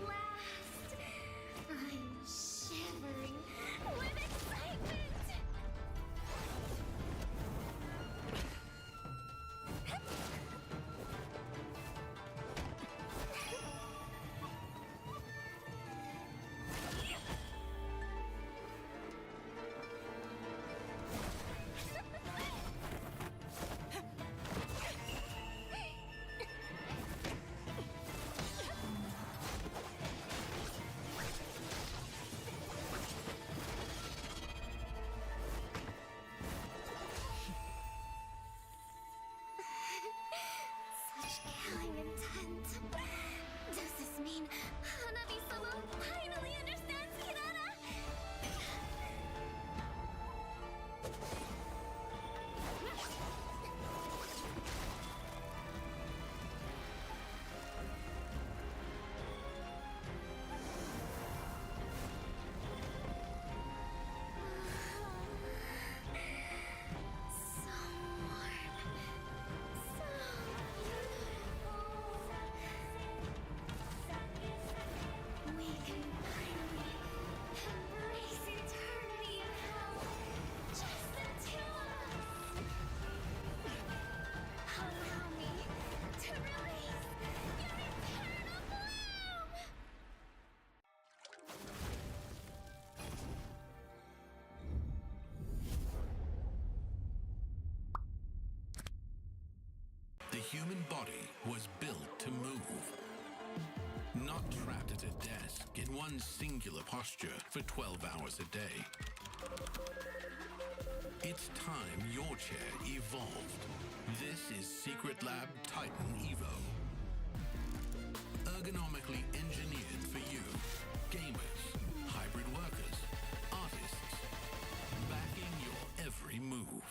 last, I'm shivering with excitement! Such killing intent. Does this mean Hanabi-sama finally understands Hirara? So warm. So beautiful. We can finally embrace eternity in hell. Just the two of us. Allow me to release your eternal bloom. The human body was built to move. Not trapped at a desk in one singular posture for 12 hours a day. It's time your chair evolved. This is Secret Lab Titan Evo. Ergonomically engineered for you, gamers, hybrid workers, artists, backing your every move.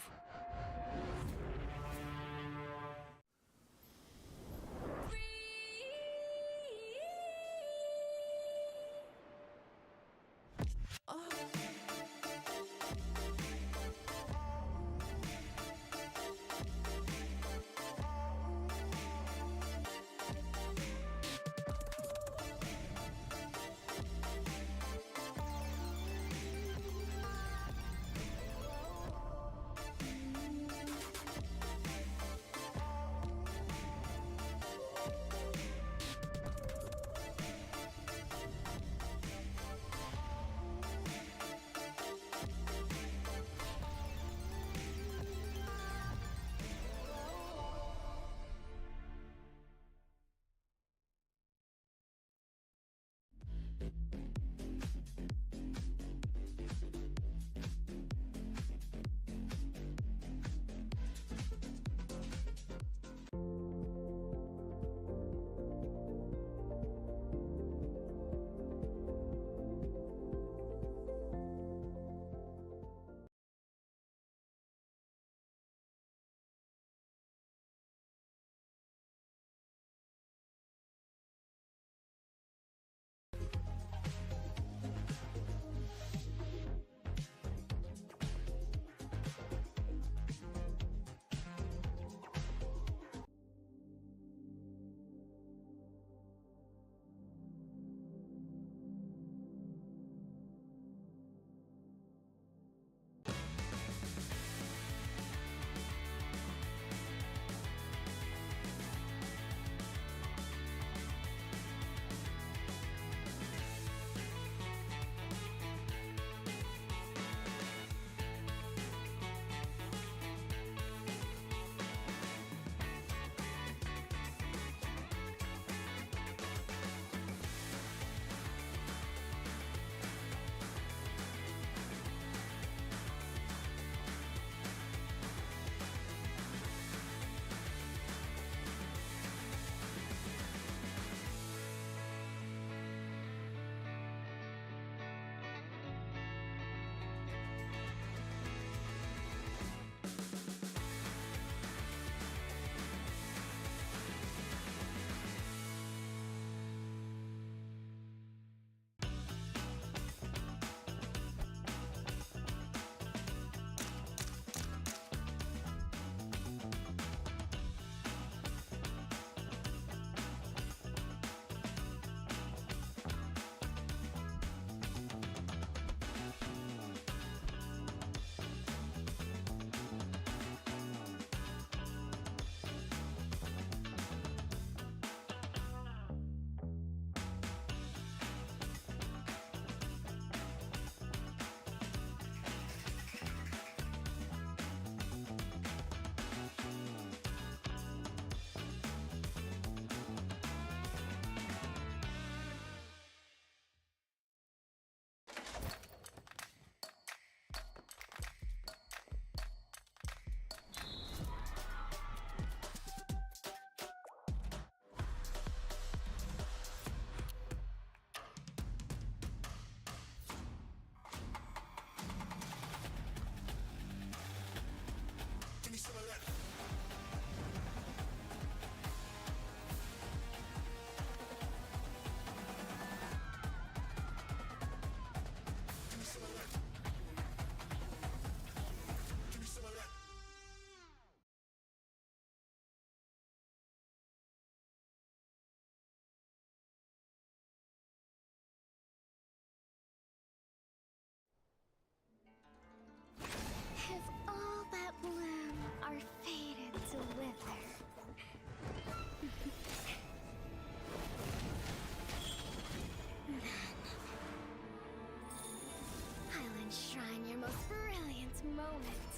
moment.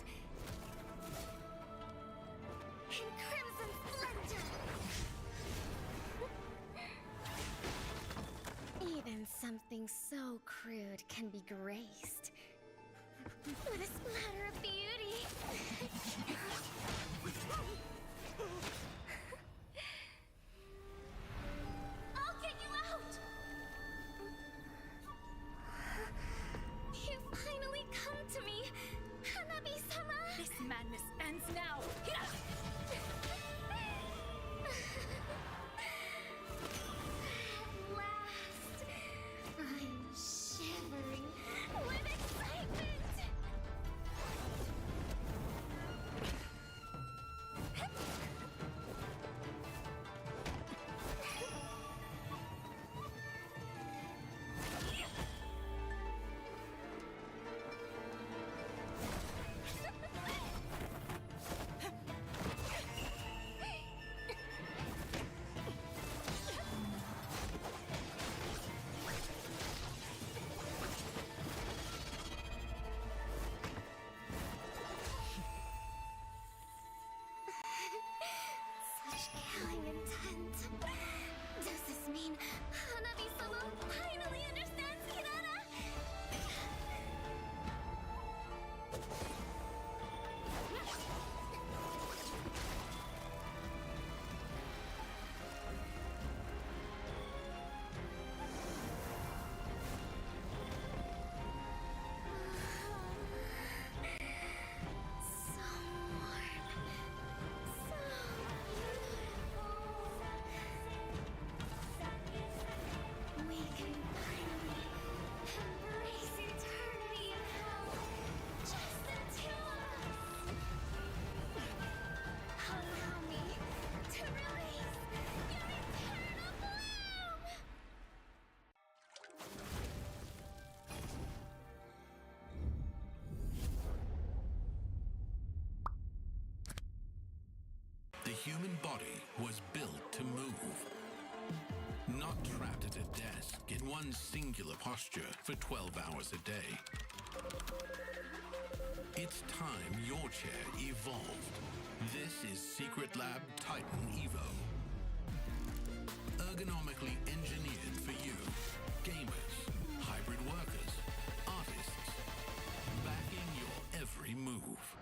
In crimson splendor. Even something so crude can be graced with a splatter of beauty. I'll get you out! You finally come to me, Hanabi-sama! This madness ends now! Hira! At last, I'm shivering with excitement! Such killing intent. Does this mean Hanabi-sama finally understands Hinata? So warm. So beautiful. We can finally embrace eternity in hell. Just the two of us. Allow me to release your eternal bloom. The human body was built to move. Not trapped at a desk in one singular posture for 12 hours a day. It's time your chair evolved. This is Secret Lab Titan Evo. Ergonomically engineered for you, gamers, hybrid workers, artists, backing your every move.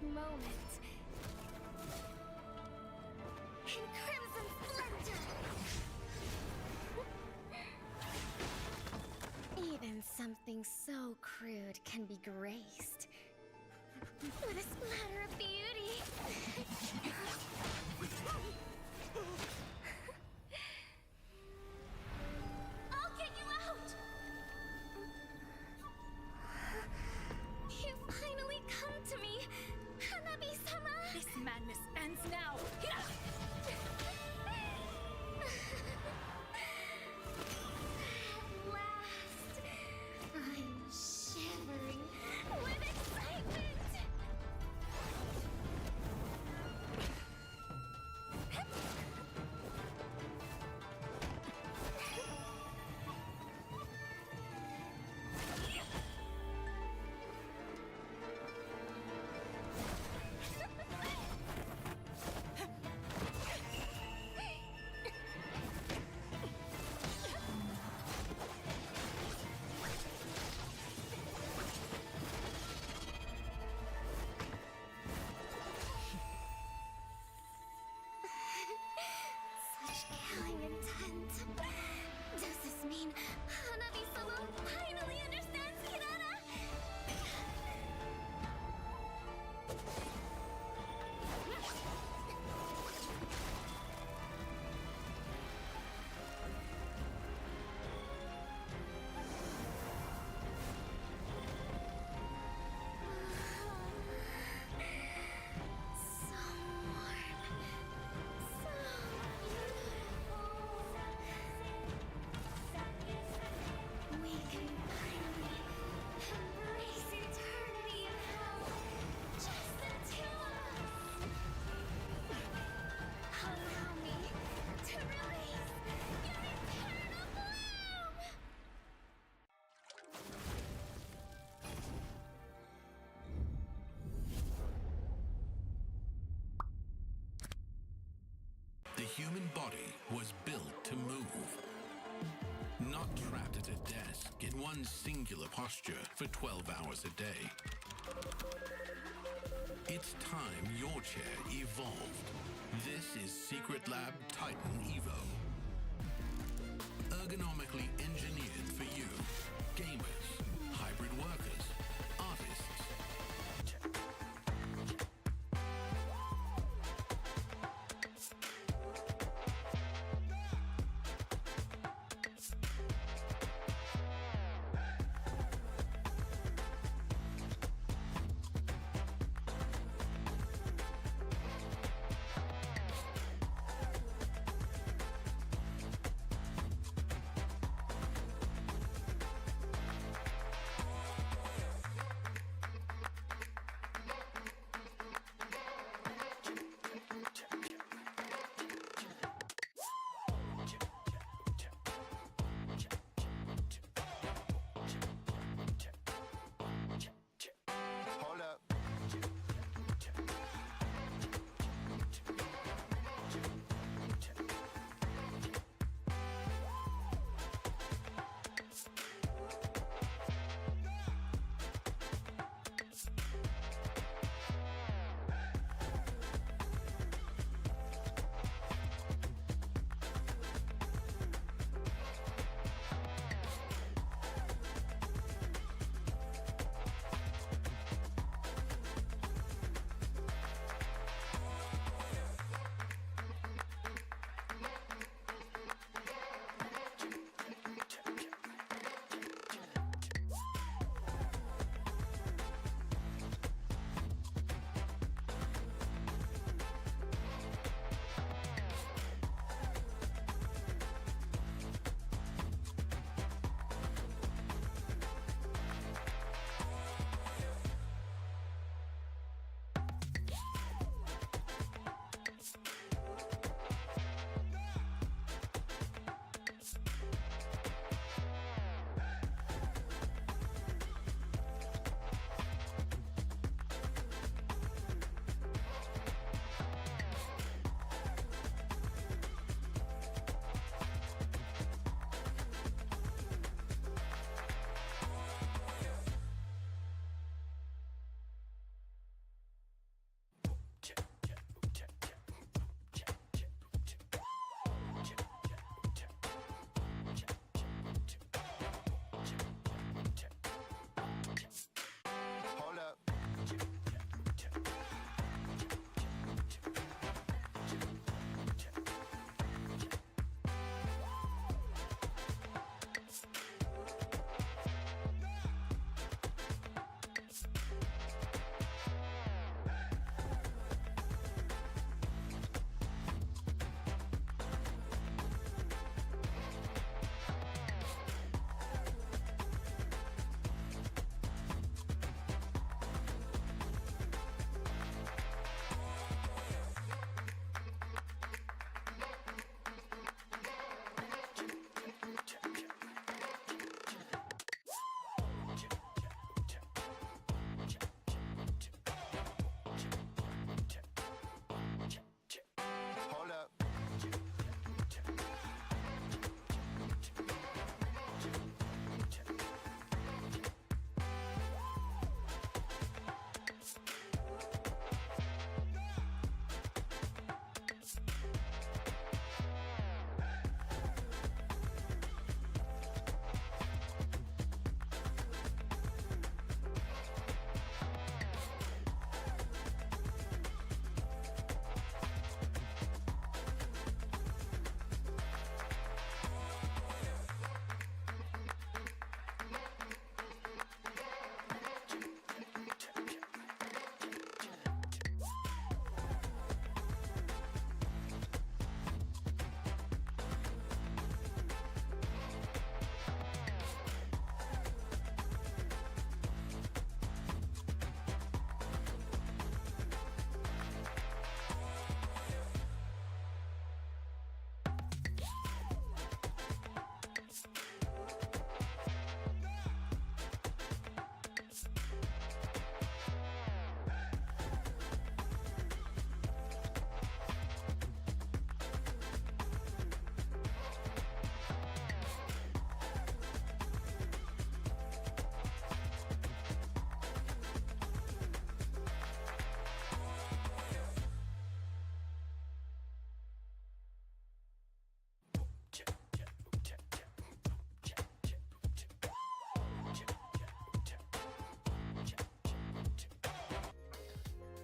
moment. In crimson splendor. Even something so crude can be graced with a splatter of beauty. I'll get you out! You finally come to me, Hanabi-sama! This madness ends now! Hira! At last, I'm shivering with excitement! Such killing intent. Does this mean Hanabi-sama finally understands Hirana? So warm. So beautiful. We can finally embrace eternity in hell. Just the two of us. Allow me to release your eternal bloom. The human body was built to move. Not trapped at a desk in one singular posture for 12 hours a day. It's time your chair evolved. This is Secret Lab Titan Evo. Ergonomically engineered for you, gamers, hybrid workers, artists.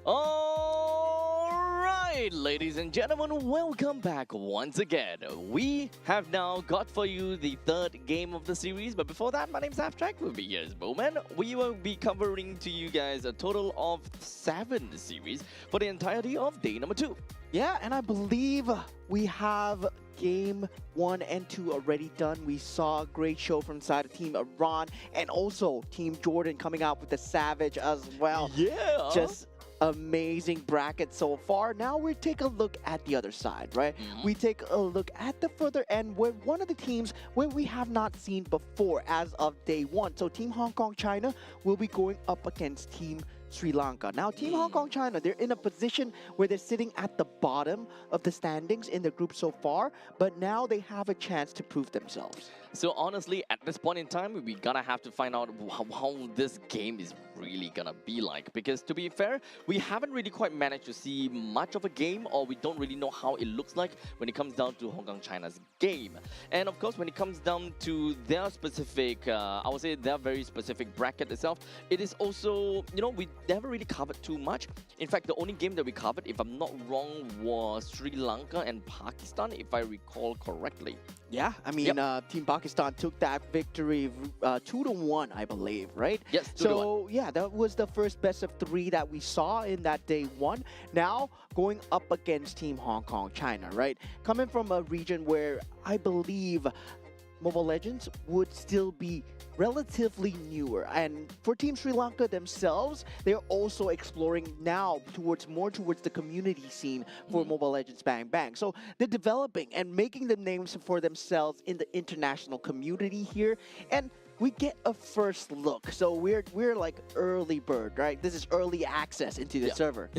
All right, ladies and gentlemen, welcome back once again. We have now got for you the third game of the series, but before that, my name's Abstract. We'll be here as Bowman. We will be covering to you guys a total of 7 series for the entirety of day number 2. Yeah, and I believe we have game 1 and 2 already done. We saw a great show from side of Team Iran and also Team Jordan coming out with the Savage as well. Yeah. Just amazing bracket so far. Now we take a look at the other side, right? We take a look at the further end where one of the teams where we have not seen before as of day 1. So Team Hong Kong China will be going up against Team Sri Lanka. Now, Team Hong Kong China, they're in a position where they're sitting at the bottom of the standings in the group so far, but now they have a chance to prove themselves. So honestly, at this point in time, we gonna have to find out how this game is really gonna be like. Because to be fair, we haven't really quite managed to see much of a game, or we don't really know how it looks like when it comes down to Hong Kong China's game. And of course, when it comes down to their specific, I would say their very specific bracket itself, it is also, you know, we never really covered too much. In fact, the only game that we covered, if I'm not wrong, was Sri Lanka and Pakistan, if I recall correctly. Yeah, I mean, Team Pakistan took that victory 2-1, I believe, right? Yes, 2-1. So, yeah, that was the first best of 3 that we saw in that day 1. Now, going up against Team Hong Kong China, right? Coming from a region where I believe Mobile Legends would still be relatively newer, and for Team Sri Lanka themselves, they're also exploring now more towards the community scene for Mobile Legends Bang Bang. So they're developing and making the names for themselves in the international community here, and we get a first look. So we're like early bird, right? This is early access into the server.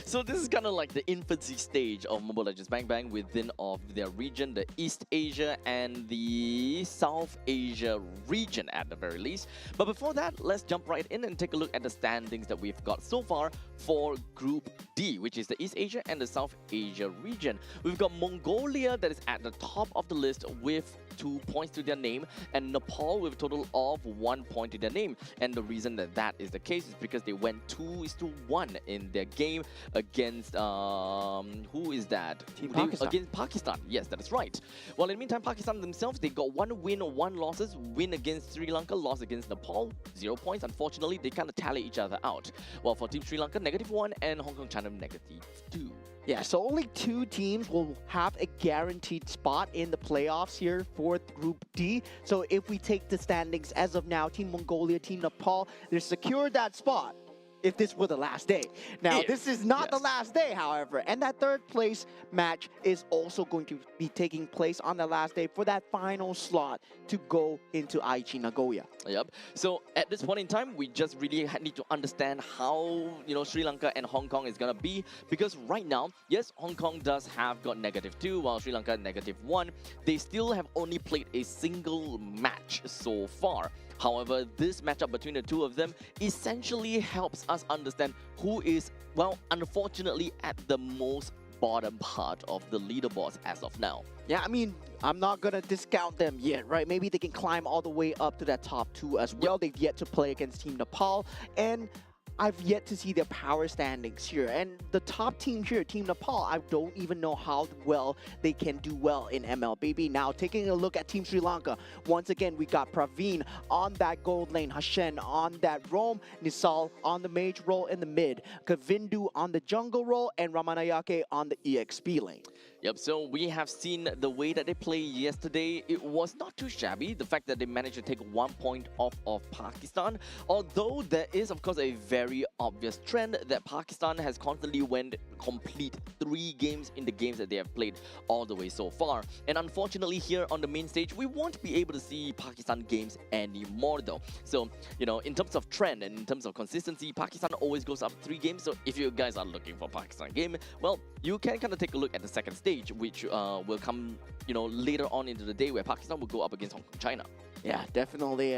So this is kind of like the infancy stage of Mobile Legends Bang Bang within of their region, the East Asia and the South Asia region at the very least. But before that, let's jump right in and take a look at the standings that we've got so far for Group D, which is the East Asia and the South Asia region. We've got Mongolia that is at the top of the list with 2 points to their name, and Nepal with a total of 1 point to their name. And the reason that that is the case is because they went 2-1 in their game against who is that? Pakistan. Against Pakistan. Yes, that is right. Well, in the meantime, Pakistan themselves, they got 1 win, 1 losses. Win against Sri Lanka, loss against Nepal, 0 points. Unfortunately, they kind of tally each other out. Well, for Team Sri Lanka, -1, and Hong Kong China, -2. Yeah, so only 2 teams will have a guaranteed spot in the playoffs here for Group D. So if we take the standings as of now, Team Mongolia, Team Nepal, they're secured that spot if this were the last day. Now, this is not the last day, however, and that third place match is also going to be taking place on the last day for that final slot to go into Aichi Nagoya. Yep. So at this point in time, we just really need to understand how, you know, Sri Lanka and Hong Kong is gonna be, because right now, yes, Hong Kong does have got -2, while Sri Lanka -1. They still have only played a single match so far. However, this matchup between the two of them essentially helps us understand who is, well, unfortunately at the most bottom part of the leaderboards as of now. Yeah, I mean, I'm not going to discount them yet, right? Maybe they can climb all the way up to that top 2 as well. They've yet to play against Team Nepal, and I've yet to see their power standings here. And the top team here, Team Nepal, I don't even know how well they can do well in MLBB. Now, taking a look at Team Sri Lanka, once again, we got Praveen on that gold lane, Hashen on that roam, Nisal on the mage role in the mid, Kavindu on the jungle role, and Ramanayake on the EXP lane. Yep, so we have seen the way that they played yesterday. It was not too shabby. The fact that they managed to take 1 point off of Pakistan. Although there is, of course, a very obvious trend that Pakistan has constantly went complete 3 games in the games that they have played all the way so far. And unfortunately, here on the main stage, we won't be able to see Pakistan games anymore though. So, you know, in terms of trend and in terms of consistency, Pakistan always goes up 3 games. So if you guys are looking for Pakistan game, well, you can kind of take a look at the second stage, which will come, you know, later on into the day, where Pakistan will go up against Hong Kong China. Yeah, definitely.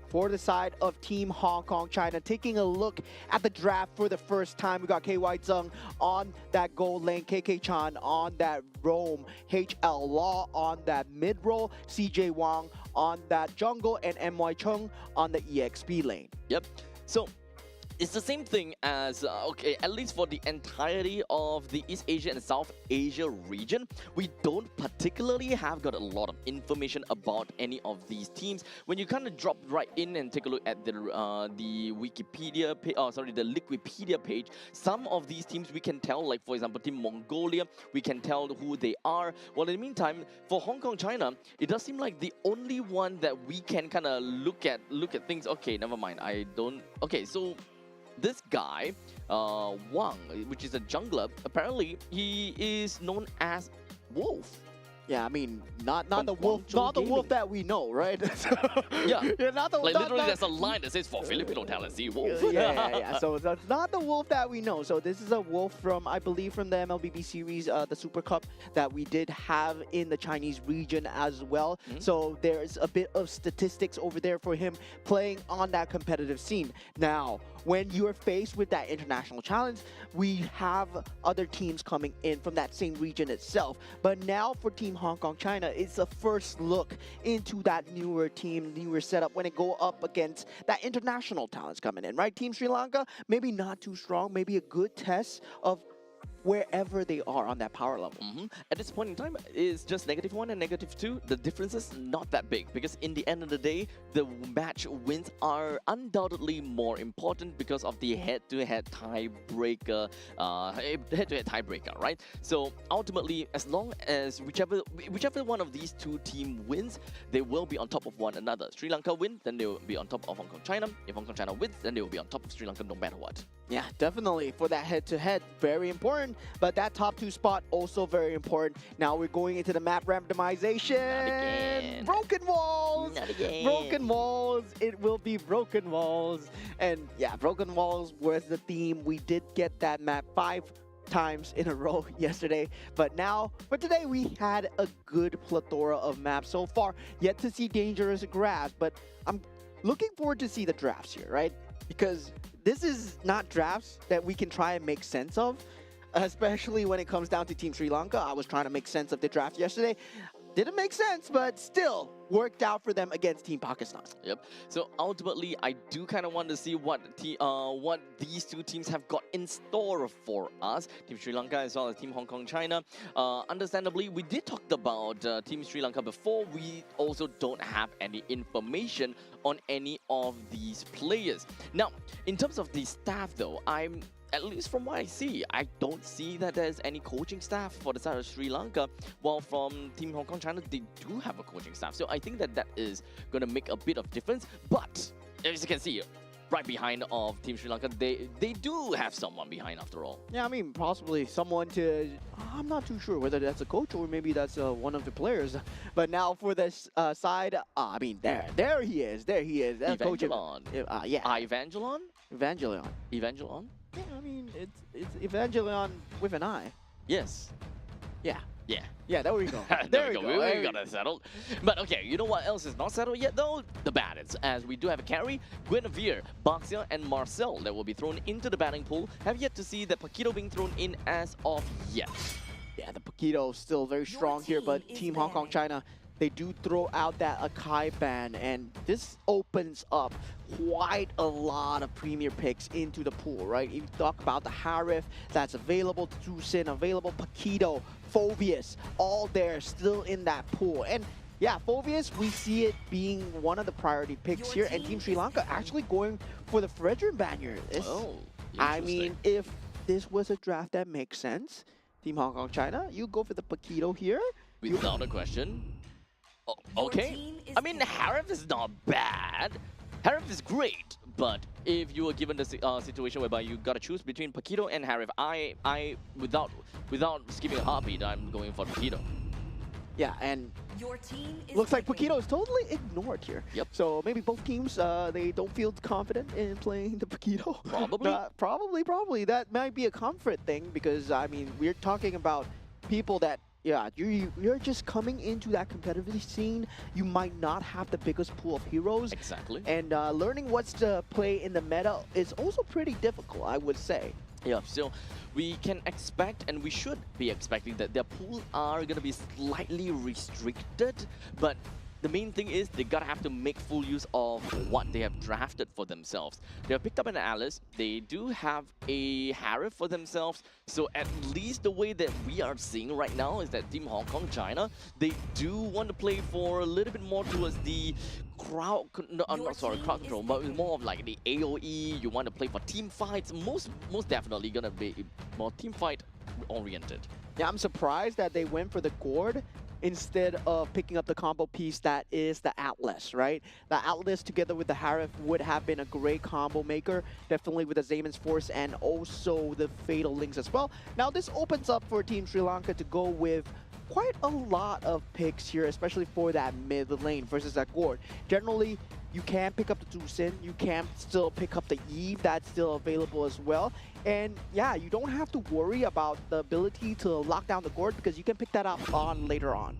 For the side of Team Hong Kong China, taking a look at the draft for the first time, we got KY Zheng on that gold lane, KK Chan on that roam, HL Law on that mid role, CJ Wang on that jungle, and MY Chung on the EXP lane. Yep. So it's the same thing as, okay, at least for the entirety of the East Asia and South Asia region, we don't particularly have got a lot of information about any of these teams. When you kind of drop right in and take a look at the Wikipedia, the Liquipedia page, some of these teams we can tell, like for example, Team Mongolia, we can tell who they are. Well, in the meantime, for Hong Kong, China, it does seem like the only one that we can kind of look at things. Okay, never mind. I don't. Okay, so this guy, Wang, which is a jungler, apparently he is known as Wolf. Yeah, I mean, not From the wolf, Guangzhou not the wolf Gaming. that we know, right? Yeah. not the Like not, literally, not, there's a line that says for Filipino talent, see Wolf. yeah. So that's not the wolf that we know. So this is a wolf from, I believe, from the MLBB series, the Super Cup that we did have in the Chinese region as well. So there's a bit of statistics over there for him playing on that competitive scene. Now, when you're faced with that international challenge, we have other teams coming in from that same region itself. But now for Team Hong Kong, China, it's the first look into that newer team, newer setup when it go up against that international talents coming in, right? Team Sri Lanka, maybe not too strong, maybe a good test of wherever they are on that power level. At this point in time, it's just -1 and -2. The difference is not that big because in the end of the day, the match wins are undoubtedly more important because of the head-to-head tiebreaker, right? So ultimately, as long as whichever one of these two teams wins, they will be on top of one another. Sri Lanka win, then they will be on top of Hong Kong, China. If Hong Kong, China wins, then they will be on top of Sri Lanka no matter what. Yeah, definitely. For that head-to-head, very important. But that top 2 spot, also very important. Now we're going into the map randomization. Not again. Broken walls. Not again. Broken walls. It will be broken walls. And yeah, broken walls was the theme. We did get that map 5 times in a row yesterday. But now, for today, we had a good plethora of maps so far. Yet to see dangerous grabs. But I'm looking forward to see the drafts here, right? Because this is not drafts that we can try and make sense of, especially when it comes down to Team Sri Lanka. I was trying to make sense of the draft yesterday. Didn't make sense, but still worked out for them against Team Pakistan. Yep. So ultimately, I do kind of want to see what these two teams have got in store for us. Team Sri Lanka as well as Team Hong Kong, China. Understandably, we did talk about Team Sri Lanka before. We also don't have any information on any of these players. Now, in terms of the staff, though, at least from what I see, I don't see that there's any coaching staff for the side of Sri Lanka. While from Team Hong Kong, China, they do have a coaching staff. So I think that is going to make a bit of difference. But as you can see, right behind of Team Sri Lanka, they do have someone behind after all. Yeah, I mean, possibly someone to... I'm not too sure whether that's a coach or maybe that's one of the players. But now for this side, I mean, there he is. There he is. That's Evangelon. Yeah. Evangelon? Evangelon. Evangelon? Yeah, I mean, it's Evangelon with an I. Yes. Yeah. Yeah. Yeah, there we go. There we go. We got it settled. But okay, you know what else is not settled yet though? The bandits. As we do have a carry, Guinevere, Baxia, and Marcel that will be thrown into the batting pool. Have yet to see the Paquito being thrown in as of yet. Yeah, the Paquito still very strong here, but Team Hong Kong, China, they do throw out that Akai ban, and this opens up quite a lot of premier picks into the pool, right? If you talk about the Harif that's available, Tusin available, Paquito, Phobius, all there still in that pool. And yeah, Phobius, we see it being one of the priority picks here, and Team Sri Lanka actually going for the Fredrin ban here. I mean, if this was a draft that makes sense, Team Hong Kong, China, you go for the Paquito here. Without a question. Oh, okay. I mean, Harif is not bad. Harif is great, but if you were given the situation whereby you gotta choose between Paquito and Harif, I without skipping a heartbeat, I'm going for Paquito. Yeah, and Your team is looks like picking. Paquito is totally ignored here. Yep. So maybe both teams, they don't feel confident in playing the Paquito. Probably. Probably. That might be a comfort thing because, I mean, we're talking about people that, yeah, you're just coming into that competitive scene. You might not have the biggest pool of heroes. Exactly. And learning what's to play in the meta is also pretty difficult, I would say. Yeah, so we can expect and we should be expecting that their pools are going to be slightly restricted, but the main thing is they gotta have to make full use of what they have drafted for themselves. They have picked up an Alice. They do have a Harif for themselves. So at least the way that we are seeing right now is that Team Hong Kong China, they do want to play for a little bit more towards the crowd, no, I'm not sorry, crowd control, but it's more of like the AoE. You want to play for team fights. Most definitely gonna be more team fight oriented. Yeah, I'm surprised that they went for the Gourd instead of picking up the combo piece that is the Atlas, right? The Atlas together with the Harif would have been a great combo maker, definitely with the Zaman's Force and also the Fatal Links as well. Now this opens up for Team Sri Lanka to go with quite a lot of picks here, especially for that mid lane versus that Gourd. Generally, you can pick up the Tucson, you can still pick up the Eve, that's still available as well. And yeah, you don't have to worry about the ability to lock down the Gourd because you can pick that up on later on.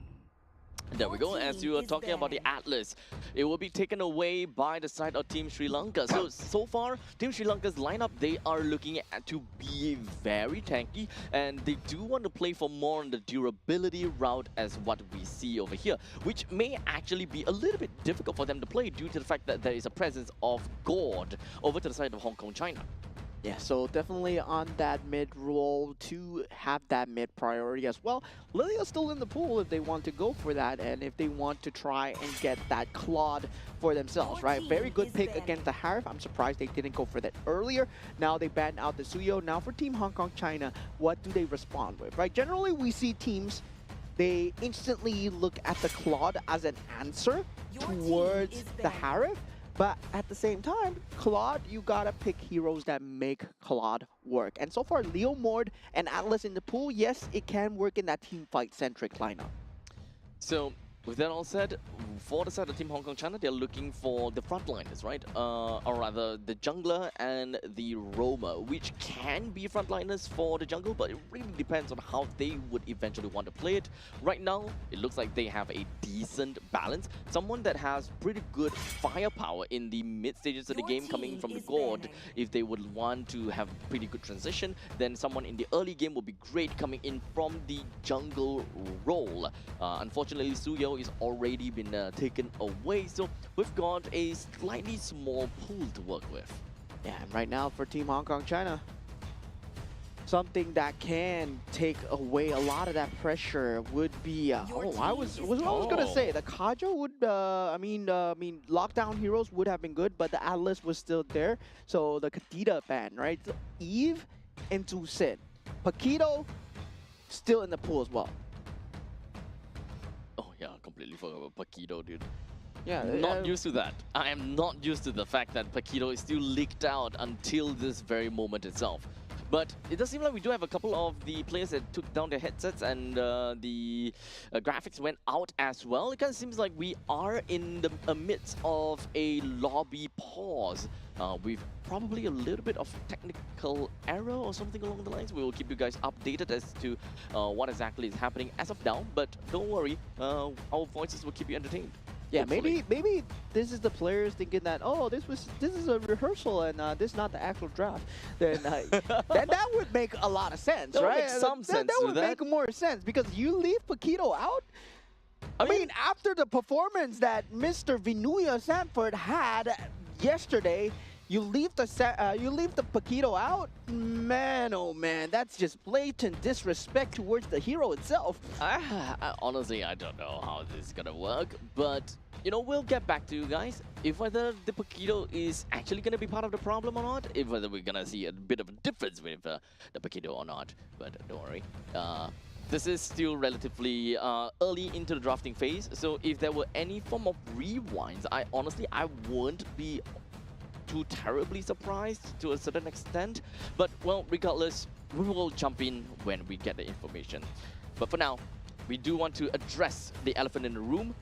There we go. As you are talking about the Atlas, it will be taken away by the side of Team Sri Lanka. So far, Team Sri Lanka's lineup, they are looking at to be very tanky, and they do want to play for more on the durability route as what we see over here, which may actually be a little bit difficult for them to play due to the fact that there is a presence of Gourd over to the side of Hong Kong China. Yeah, so definitely on that mid role to have that mid priority as well. Lilia's still in the pool if they want to go for that and if they want to try and get that Claude for themselves, right? Very good pick against the Harif. I'm surprised they didn't go for that earlier. Now they banned out the Suyo. Now for Team Hong Kong China, what do they respond with, right? Generally, we see teams, they instantly look at the Claude as an answer towards the Harif. But at the same time, Claude, you gotta pick heroes that make Claude work. And so far, Leo Mord and Atlas in the pool, yes, it can work in that team fight-centric lineup. So, with that all said, for the side of Team Hong Kong China, they're looking for the frontliners, right? Or rather, the jungler and the roamer, which can be frontliners for the jungle, but it really depends on how they would eventually want to play it. Right now, it looks like they have a decent balance. Someone that has pretty good firepower in the mid stages of the game coming from the Gourd. If they would want to have pretty good transition, then someone in the early game would be great coming in from the jungle role. Unfortunately, Suyo is already been taken away, so we've got a slightly small pool to work with. Yeah, and right now for Team Hong Kong China, something that can take away a lot of that pressure would be I was gonna say the Kajo would I mean lockdown heroes would have been good, but the Atlas was still there, so the Kadita ban, right? So Eve and Tucson, Paquito still in the pool as well. Oh yeah, completely forgot about Paquito, dude. Yeah, Not used to that. I am not used to the fact that Paquito is still leaked out until this very moment itself. But it does seem like we do have a couple of the players that took down their headsets and the graphics went out as well. It kind of seems like we are in the amidst of a lobby pause. With probably a little bit of technical error or something along the lines. We will keep you guys updated as to what exactly is happening as of now. But don't worry, our voices will keep you entertained. Yeah, hopefully. maybe this is the players thinking that, oh, this is a rehearsal and this is not the actual draft. Then that would make a lot of sense, That would right? make some sense That to would that. make more sense because you leave Paquito out. I mean, after the performance that Mr. Vinuya Sanford had yesterday, you leave the Paquito out. Man, oh man, that's just blatant disrespect towards the hero itself. Honestly, I don't know how this is gonna work, but you know, we'll get back to you guys if whether the Paquito is actually gonna be part of the problem or not, if whether we're gonna see a bit of a difference with the Paquito or not. But don't worry. This is still relatively early into the drafting phase, so if there were any form of rewinds, I wouldn't be too terribly surprised to a certain extent. But, well, regardless, we will jump in when we get the information. But for now, we do want to address the elephant in the room.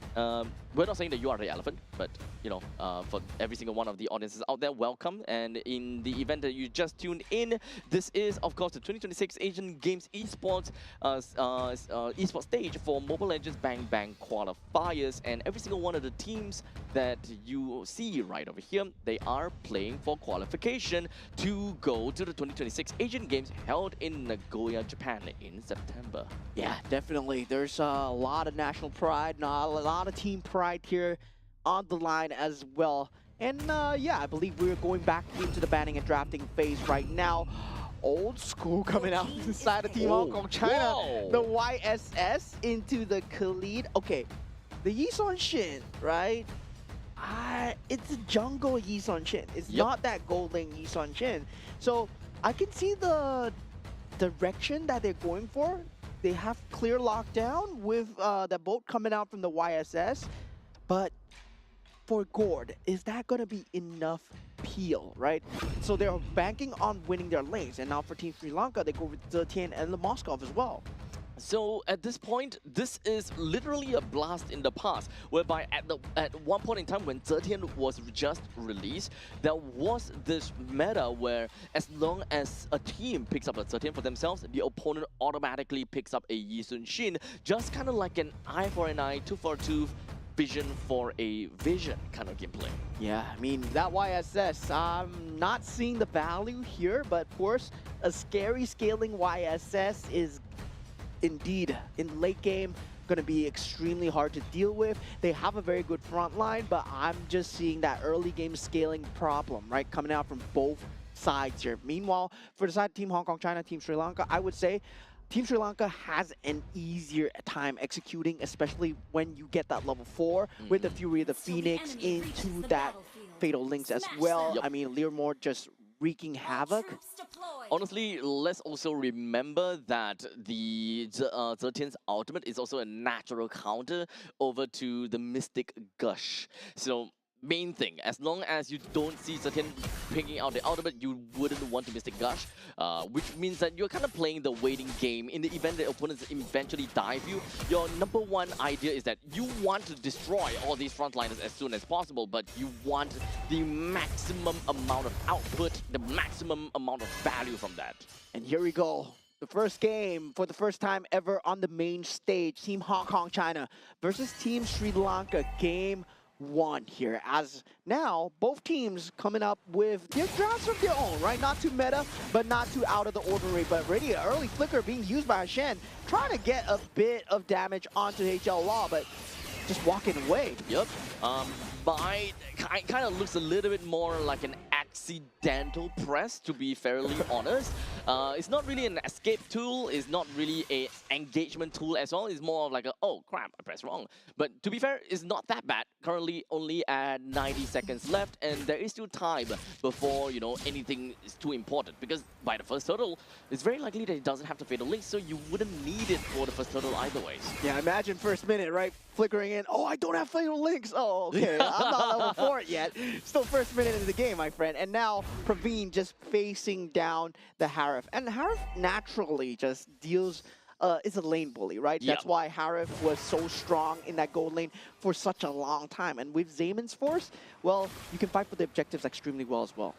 We're not saying that you are the elephant, but, you know, for every single one of the audiences out there, welcome. And in the event that you just tuned in, this is, of course, the 2026 Asian Games Esports esports stage for Mobile Legends Bang Bang Qualifiers. And every single one of the teams that you see right over here, they are playing for qualification to go to the 2026 Asian Games held in Nagoya, Japan in September. Yeah, definitely. there's a lot of national pride, a lot of team pride here on the line as well. And yeah, I believe we're going back into the banning and drafting phase right now. Old school coming out inside of Team Hong Kong, China. Whoa. The YSS into the Khalid. Okay, the Yisun Shin, right? It's a jungle Yisun Shin. It's not that gold lane Yisun Shin. So I can see the direction that they're going for. They have clear lockdown with the boat coming out from the YSS. But for Gord, is that going to be enough peel, right? So they're banking on winning their lanes. And now for Team Sri Lanka, they go with Zetian and the Moskov as well. So at this point, this is literally a blast in the past, whereby at one point in time when Zetian was just released, there was this meta where as long as a team picks up a Zetian for themselves, the opponent automatically picks up a Yisun Shin, just kind of like an eye for an eye, tooth for a tooth, vision for a vision kind of gameplay. Yeah, I mean, that YSS, I'm not seeing the value here, but of course, a scary scaling YSS is indeed in late game going to be extremely hard to deal with. They have a very good front line, but I'm just seeing that early game scaling problem, right, coming out from both sides here. Meanwhile, for the side of Team Hong Kong, China, Team Sri Lanka, I would say Team Sri Lanka has an easier time executing, especially when you get that level 4 with the Fury of the Phoenix into that Fatal Links as well. I mean, Learmore just wreaking havoc. Honestly, let's also remember that the Zetian's ultimate is also a natural counter over to the Mystic Gush. So main thing, as long as you don't see Zetian picking out the ultimate, you wouldn't want to Mystic Gush, which means that you're kind of playing the waiting game. In the event that opponents eventually dive you, your number one idea is that you want to destroy all these frontliners as soon as possible, but you want the maximum amount of output, the maximum amount of value from that. And here we go. The first game for the first time ever on the main stage. Team Hong Kong, China versus Team Sri Lanka. Game 1 here, as now both teams coming up with their drafts of their own, right? Not too meta, but not too out of the ordinary. But already an early flicker being used by Shen, trying to get a bit of damage onto HL Law, but just walking away. Yep. It kind of looks a little bit more like an accidental press, to be fairly honest. It's not really an escape tool, it's not really a engagement tool as well. It's more of like a, oh crap, I pressed wrong. But to be fair, it's not that bad. Currently only at 90 seconds left, and there is still time before, you know, anything is too important. Because by the first turtle, it's very likely that it doesn't have the Fatal Link, so you wouldn't need it for the first turtle either ways. Yeah, imagine first minute, right? Flickering in, oh, I don't have Fatal Links. Oh, okay, I'm not level 4 yet. Still first minute into the game, my friend. And now Praveen just facing down the Harif. And Harif naturally just deals, is a lane bully, right? Yep. That's why Harif was so strong in that gold lane for such a long time. And with Zayman's force, well, you can fight for the objectives extremely well as well.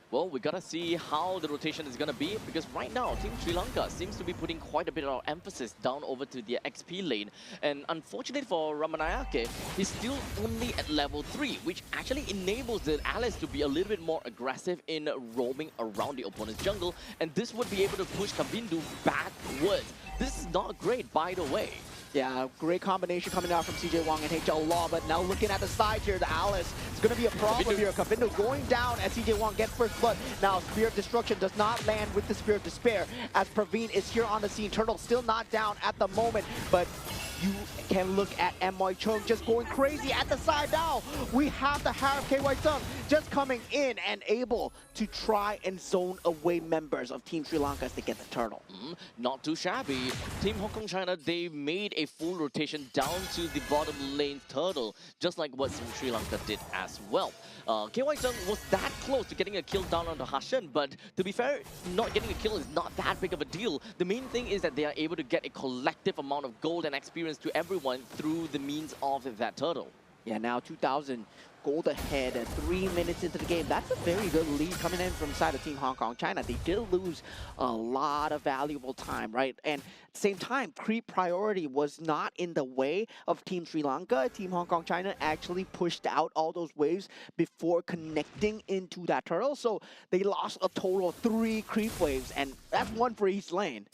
Well, we gotta see how the rotation is gonna be, because right now, Team Sri Lanka seems to be putting quite a bit of emphasis down over to the XP lane. And unfortunately for Ramanayake, he's still only at level 3, which actually enables the allies to be a little bit more aggressive in roaming around the opponent's jungle. And this would be able to push Kabindu backwards. This is not great, by the way. Yeah, great combination coming out from CJ Wong and HL Law, but now looking at the side here, the Alice, it's going to be a problem here. Kabindu going down as CJ Wong gets first blood. Now, Spear of Destruction does not land with the Spear of Despair as Praveen is here on the scene. Turtle still not down at the moment, but you can look at MY Chung just going crazy at the side now. We have the Harif KY Sung just coming in and able to try and zone away members of Team Sri Lanka as they get the turtle. Not too shabby. Team Hong Kong China, they made a full rotation down to the bottom lane turtle, just like what Sri Lanka did as well. KY Sung was that close to getting a kill down on the Hashan, but to be fair, not getting a kill is not that big of a deal. The main thing is that they are able to get a collective amount of gold and experience to everyone through the means of that turtle. Yeah, now 2,000 gold ahead at 3 minutes into the game. That's a very good lead coming in from side of Team Hong Kong China. They did lose a lot of valuable time, right? And at the same time, creep priority was not in the way of Team Sri Lanka. Team Hong Kong China actually pushed out all those waves before connecting into that turtle. So they lost a total of 3 creep waves, and that's 1 for each lane.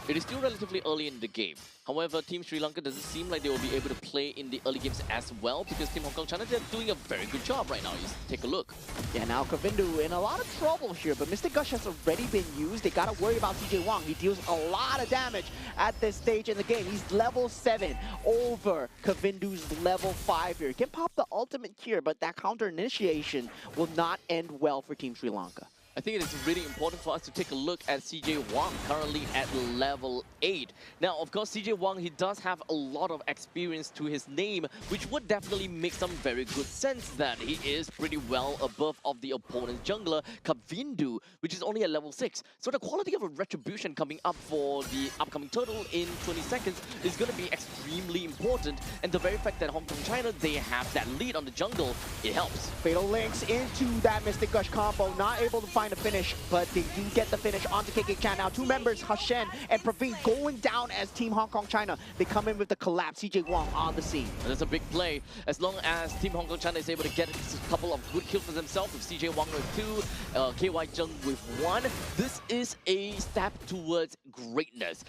It is still relatively early in the game. However, Team Sri Lanka doesn't seem like they will be able to play in the early games as well because Team Hong Kong China, they're doing a very good job right now. Just take a look. Yeah, now Kavindu in a lot of trouble here, but Mystic Gush has already been used. They gotta worry about CJ Wang. He deals a lot of damage at this stage in the game. He's level 7 over Kavindu's level 5 here. He can pop the ultimate here, but that counter initiation will not end well for Team Sri Lanka. I think it is really important for us to take a look at CJ Wang, currently at level 8. Now, of course, CJ Wang, he does have a lot of experience to his name, which would definitely make some very good sense that he is pretty well above of the opponent's jungler, Kavindu, which is only at level 6. So the quality of a retribution coming up for the upcoming turtle in 20 seconds is going to be extremely important. And the very fact that Hong Kong China, they have that lead on the jungle, it helps. Fatal links into that Mystic Gush combo, not able to find a finish, but they do get the finish onto KK Chan. Now 2 members, Hashen and Praveen, going down as Team Hong Kong China. They come in with the collapse, CJ Wang on the scene. That's a big play. As long as Team Hong Kong China is able to get a couple of good kills for themselves, with CJ Wang with 2, KY Jung with 1, this is a step towards greatness.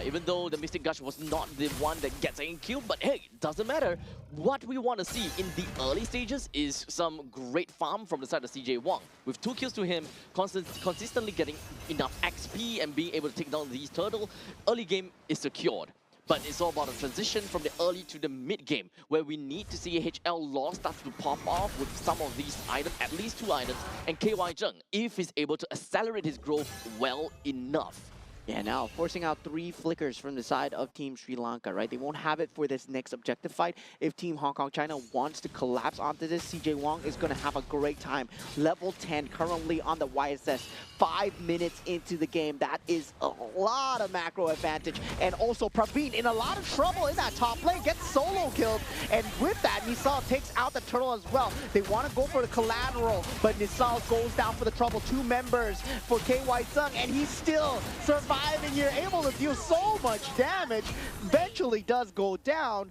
Even though the Mystic Gush was not the one that gets a kill, but hey, doesn't matter. What we want to see in the early stages is some great farm from the side of CJ Wang. With 2 kills to him, consistently getting enough XP and being able to take down these turtle, early game is secured. But it's all about a transition from the early to the mid game, where we need to see HL Law start to pop off with some of these items, at least 2 items, and KY Jung, if he's able to accelerate his growth well enough. Yeah, now forcing out 3 flickers from the side of Team Sri Lanka, right? They won't have it for this next objective fight. If Team Hong Kong China wants to collapse onto this, CJ Wang is going to have a great time. Level 10 currently on the YSS. 5 minutes into the game. That is a lot of macro advantage. And also Praveen in a lot of trouble in that top lane. Gets solo killed. And with that, Nisal takes out the turtle as well. They want to go for the collateral, but Nisal goes down for the trouble. 2 members for KY Sung, and he's still surviving here, able to deal so much damage. Eventually does go down,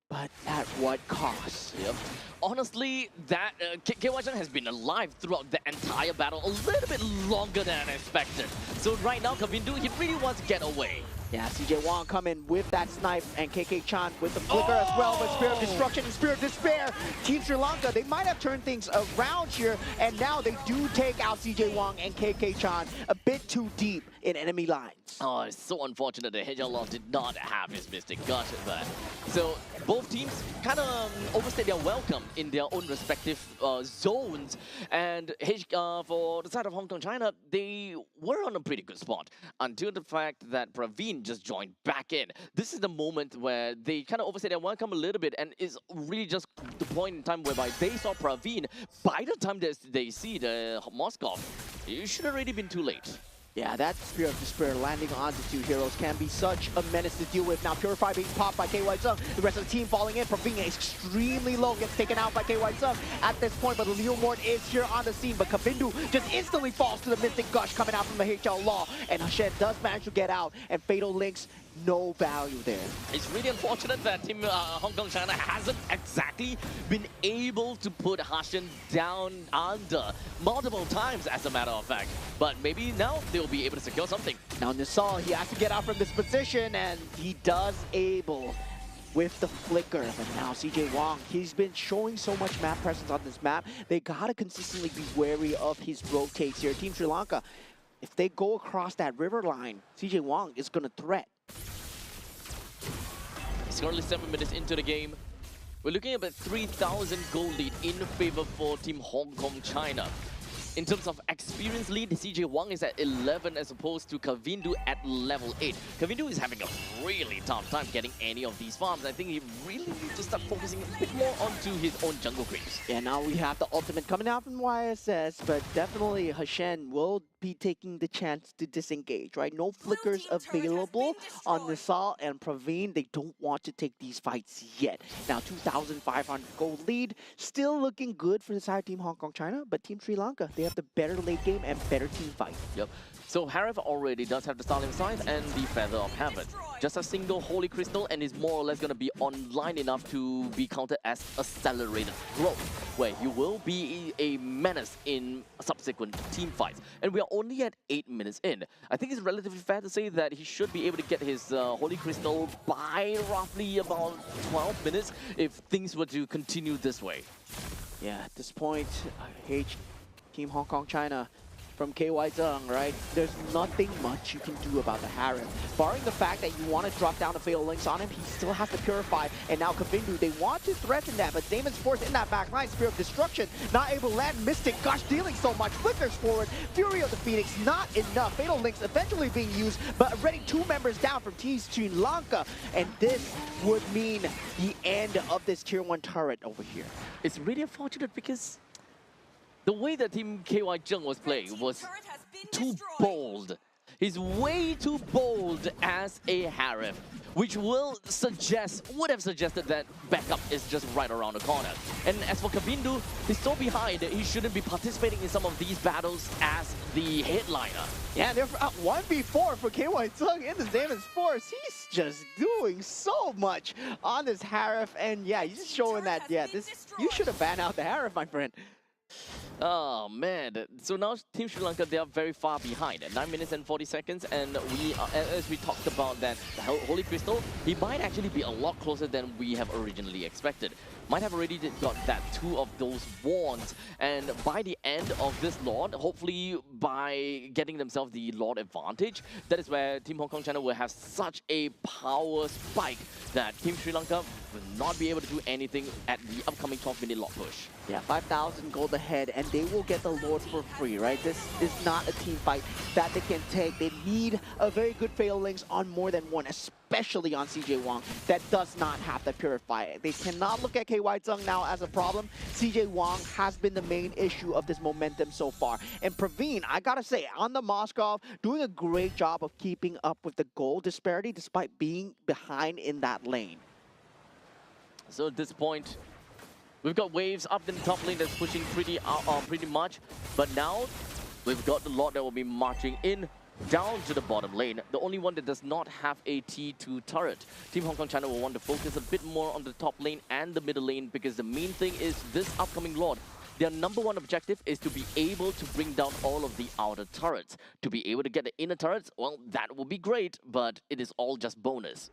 but at what cost? Yep. Honestly, that KY Jung has been alive throughout the entire battle a little bit longer than expected. So right now, Kavindu, he really wants to get away. Yeah, CJ Wang coming with that snipe, and KK Chan with the flicker as well, but Spirit of Destruction and Spirit of Despair. Team Sri Lanka, they might have turned things around here, and now they do take out CJ Wang and KK Chan a bit too deep in enemy lines. Oh, it's so unfortunate that HL Law did not have his Mystic Gush there. So both teams kind of overstayed their welcome in their own respective zones, and for the side of Hong Kong China, they were on a pretty good spot until the fact that Praveen just joined back in. This is the moment where they kind of overstayed their welcome a little bit, and it's really just the point in time whereby they saw Praveen. By the time they see the Moskov, it should have already been too late. Yeah, that Spirit of Despair landing onto 2 heroes can be such a menace to deal with. Now Purify being popped by KY Sung. The rest of the team falling in. Praveen extremely low, gets taken out by KY Sung at this point, but Leo Mort is here on the scene. But Kavindu just instantly falls to the Mystic Gush coming out from the HL Law. And Hashem does manage to get out, and Fatal Links, no value there. It's really unfortunate that Team Hong Kong China hasn't exactly been able to put Hashin down under multiple times, as a matter of fact. But maybe now they'll be able to secure something. Now Nisal, he has to get out from this position, and he does able with the flicker. But now CJ Wang, he's been showing so much map presence on this map. They gotta consistently be wary of his rotates here. Team Sri Lanka, if they go across that river line, CJ Wang is gonna threat. It's currently 7 minutes into the game. We're looking at about 3,000 gold lead in favor for Team Hong Kong China. In terms of experience lead, CJ Wang is at 11 as opposed to Kavindu at level 8. Kavindu is having a really tough time getting any of these farms. I think he really needs to start focusing a bit more onto his own jungle creeps. Yeah, now we have the ultimate coming out from YSS, but definitely Hashen will be taking the chance to disengage, right? No flickers available on Nisal and Praveen. They don't want to take these fights yet. Now 2,500 gold lead, still looking good for the side of Team Hong Kong China, but Team Sri Lanka, they have the better late game and better team fight. Yep. So Harif already does have the Starling Scythe and the Feather of Heaven. Just a single Holy Crystal and is more or less going to be online enough to be counted as accelerated growth, where you will be a menace in subsequent team fights. And we are only at 8 minutes in. I think it's relatively fair to say that he should be able to get his Holy Crystal by roughly about 12 minutes if things were to continue this way. Yeah, at this point, Team Hong Kong China from KY Zheng, right? There's nothing much you can do about the Harem. Barring the fact that you want to drop down the Fatal Links on him, he still has to Purify. And now Kavindu, they want to threaten that, but Damon's Force in that back line, Spear of Destruction, not able to land. Mystic, gosh, dealing so much. Flickers forward, Fury of the Phoenix, not enough. Fatal Links eventually being used, but already 2 members down from Team Sri Lanka. And this would mean the end of this Tier 1 turret over here. It's really unfortunate because the way that Team KY Zheng was playing was too bold. He's way too bold as a Harem, which would have suggested that backup is just right around the corner. And as for Kavindu, he's so behind, he shouldn't be participating in some of these battles as the headliner. Yeah, they're 1v4 for KY Zheng in the Damon's Force. He's just doing so much on this Harif, and yeah, he's just showing that, yeah, you should have banned out the Harif, my friend. Oh man, so now Team Sri Lanka, they are very far behind at 9 minutes and 40 seconds, and as we talked about that Holy Crystal, he might actually be a lot closer than we have originally expected. Might have already got that 2 of those wands, and by the end of this Lord, hopefully by getting themselves the Lord advantage, that is where Team Hong Kong China will have such a power spike that Team Sri Lanka will not be able to do anything at the upcoming 12-minute Lord push. Yeah, 5,000 gold ahead, and they will get the Lord for free, right? This is not a team fight that they can take. They need a very good Fatal Links on more than one, especially on CJ Wong, that does not have to Purify. They cannot look at KY Zheng now as a problem. CJ Wong has been the main issue of this momentum so far. And Praveen, I gotta say, on the Moskov, doing a great job of keeping up with the goal disparity despite being behind in that lane. So at this point, we've got waves up in the top lane that's pushing pretty much, but now we've got the Lord that will be marching in down to the bottom lane. The only one that does not have a T2 turret. Team Hong Kong China will want to focus a bit more on the top lane and the middle lane, because the main thing is this upcoming Lord, their #1 objective is to be able to bring down all of the outer turrets. To be able to get the inner turrets, well, that will be great, but it is all just bonus.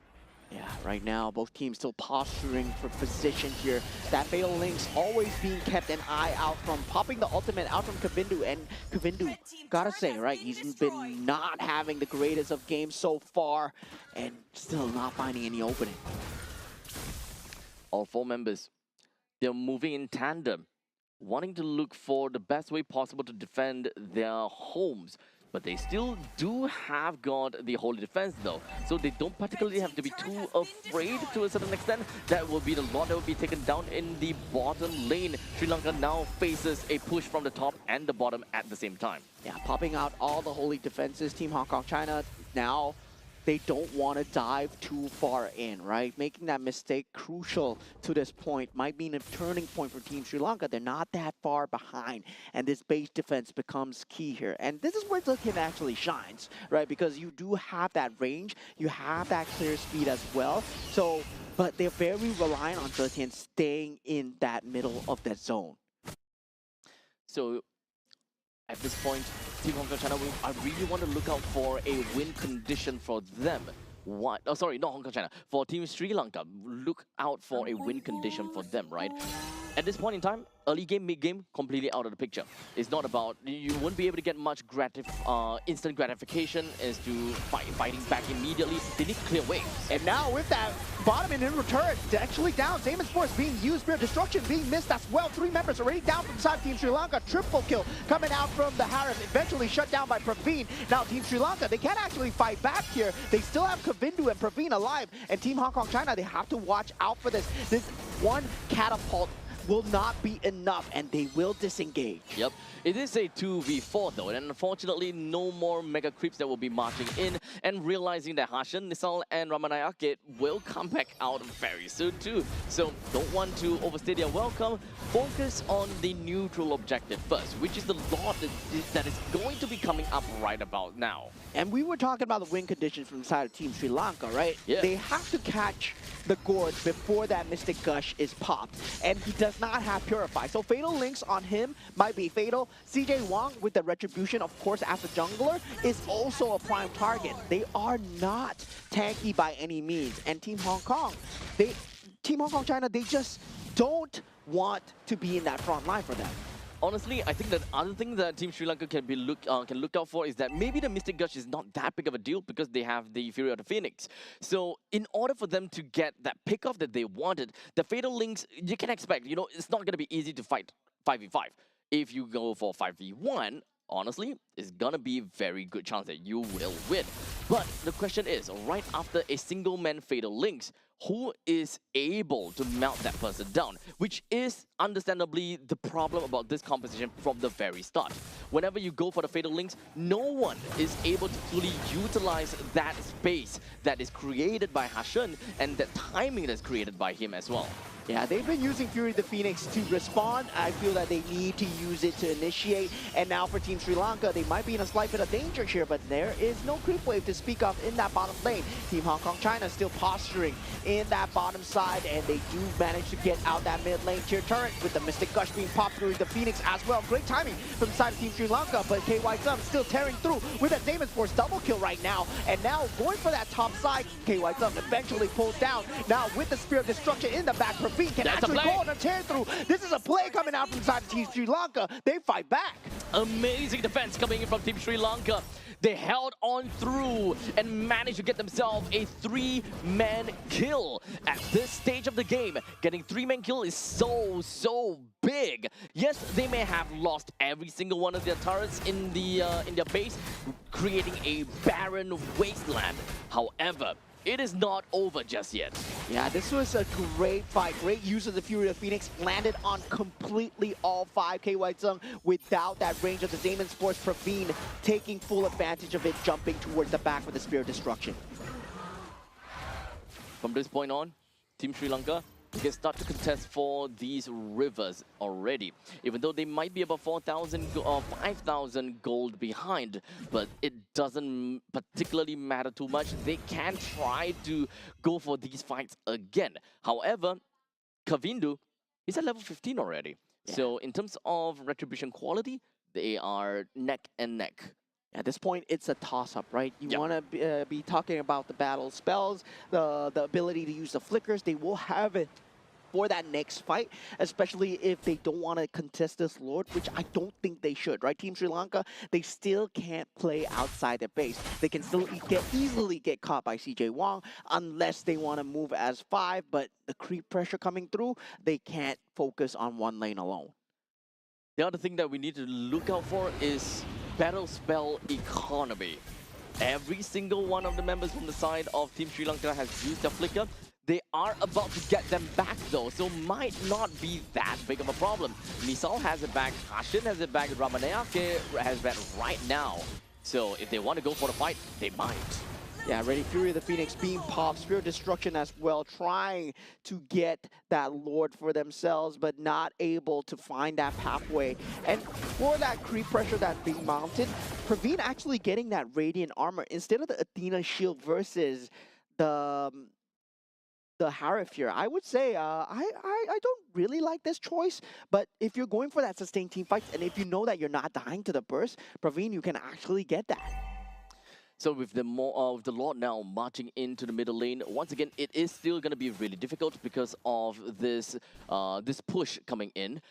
Yeah, right now, both teams still posturing for position here. That Fatal Links always being kept an eye out from, popping the ultimate out from Kavindu. And Kavindu, gotta say, right, he's been not having the greatest of games so far, and still not finding any opening. All 4 members, they're moving in tandem, wanting to look for the best way possible to defend their homes. But they still do have got the Holy Defense though, so they don't particularly have to be too afraid to a certain extent. That will be the Lord that will be taken down in the bottom lane. Sri Lanka now faces a push from the top and the bottom at the same time. Yeah, popping out all the Holy Defenses. Team Hong Kong China now, they don't want to dive too far in, right? Making that mistake crucial to this point might mean a turning point for Team Sri Lanka. They're not that far behind, and this base defense becomes key here. And this is where Zilkin actually shines, right? Because you do have that range, you have that clear speed as well. So, but they're very reliant on Zilkin staying in that middle of that zone. So, at this point, Team Hong Kong China, I really want to look out for a win condition for them. What? Oh, sorry, not Hong Kong China. For Team Sri Lanka, look out for a win condition for them, right? At this point in time, early game, mid game, completely out of the picture. It's not about, you wouldn't be able to get much instant gratification as to fighting back immediately. They need clear waves. And now with that bottom and inner turret actually down, Damon's Force being used, Spirit of Destruction being missed as well. 3 members already down from side Team Sri Lanka. Triple kill coming out from the Harem, eventually shut down by Praveen. Now Team Sri Lanka, they can't actually fight back here. They still have Kavindu and Praveen alive. And Team Hong Kong China, they have to watch out for this. This one catapult will not be enough, and they will disengage. Yep, it is a 2v4 though, and unfortunately no more mega creeps that will be marching in, and realizing that Hashan, Nisal, and Ramanayake will come back out very soon too. So don't want to overstay their welcome. Focus on the neutral objective first, which is the lot that is going to be coming up right about now. And we were talking about the win conditions from the side of Team Sri Lanka, right? Yeah. They have to catch the Gorge before that Mystic Gush is popped. And he does not have Purify. So Fatal Links on him might be fatal. CJ Wong with the Retribution, of course, as a jungler, is also a prime target. They are not tanky by any means. And Team Hong Kong, Team Hong Kong China, they just don't want to be in that front line for them. Honestly, I think that other thing that Team Sri Lanka can look out for is that maybe the Mystic Gush is not that big of a deal because they have the Fury of the Phoenix. So in order for them to get that pickoff that they wanted, the Fatal Links, you can expect, you know, it's not going to be easy to fight 5v5. If you go for 5v1, honestly, it's gonna be very good chance that you will win. But the question is, right after a single man Fatal Links, who is able to melt that person down? Which is understandably the problem about this composition from the very start. Whenever you go for the Fatal Links, no one is able to fully utilize that space that is created by Hashan and that timing that's created by him as well. Yeah, they've been using Fury the Phoenix to respond. I feel that they need to use it to initiate. And now for Team Sri Lanka, they might be in a slight bit of danger here, but there is no creep wave to speak of in that bottom lane. Team Hong Kong China still posturing in that bottom side, and they do manage to get out that mid lane tier turret with the Mystic Gush being popped through the Phoenix as well. Great timing from the side of Team Sri Lanka, but KY Sum still tearing through with a Damon's Force double kill right now. And now going for that top side, KY Sum eventually pulls down. Now with the Spear of Destruction in the back, Praveen can actually go on a tear through. This is a play coming out from the side of Team Sri Lanka. They fight back. Amazing defense coming in from Team Sri Lanka. They held on through and managed to get themselves a 3-man kill. At this stage of the game, getting 3-man kill is so big. Yes, they may have lost every single one of their turrets in their base, creating a barren wasteland. However, it is not over just yet. Yeah, this was a great fight. Great use of the Fury of Phoenix. Landed on completely all 5 KY Tsung without that range of the Damon's Force. Praveen taking full advantage of it, jumping towards the back with the Spear of Destruction. From this point on, Team Sri Lanka can start to contest for these rivers already. Even though they might be about 4,000 or 5,000 gold behind, but it doesn't particularly matter too much. They can try to go for these fights again. However, Kavindu is at level 15 already. Yeah. So in terms of retribution quality, they are neck and neck. At this point, it's a toss-up, right? You Yep. want to be talking about the battle spells, the ability to use the flickers. They will have it for that next fight, especially if they don't want to contest this Lord, which I don't think they should, right? Team Sri Lanka, they still can't play outside their base. They can still easily get caught by CJ Wong unless they want to move as 5, but the creep pressure coming through, they can't focus on one lane alone. The other thing that we need to look out for is battle spell economy. Every single one of the members from the side of Team Sri Lanka has used their flicker. They are about to get them back though, so might not be that big of a problem. Misal has it back, Hashin has it back, Ramanayake has it right now. So if they want to go for the fight, they might. Yeah, ready Fury of the Phoenix being popped, Spear of Destruction as well, trying to get that Lord for themselves, but not able to find that pathway. And for that creep pressure that's being mounted, Praveen actually getting that Radiant Armor instead of the Athena Shield versus the Harifure. I would say I don't really like this choice, but if you're going for that sustained team fight, and if you know that you're not dying to the burst, Praveen, you can actually get that. So with the Lord now marching into the middle lane, once again, it is still going to be really difficult because of this this push coming in.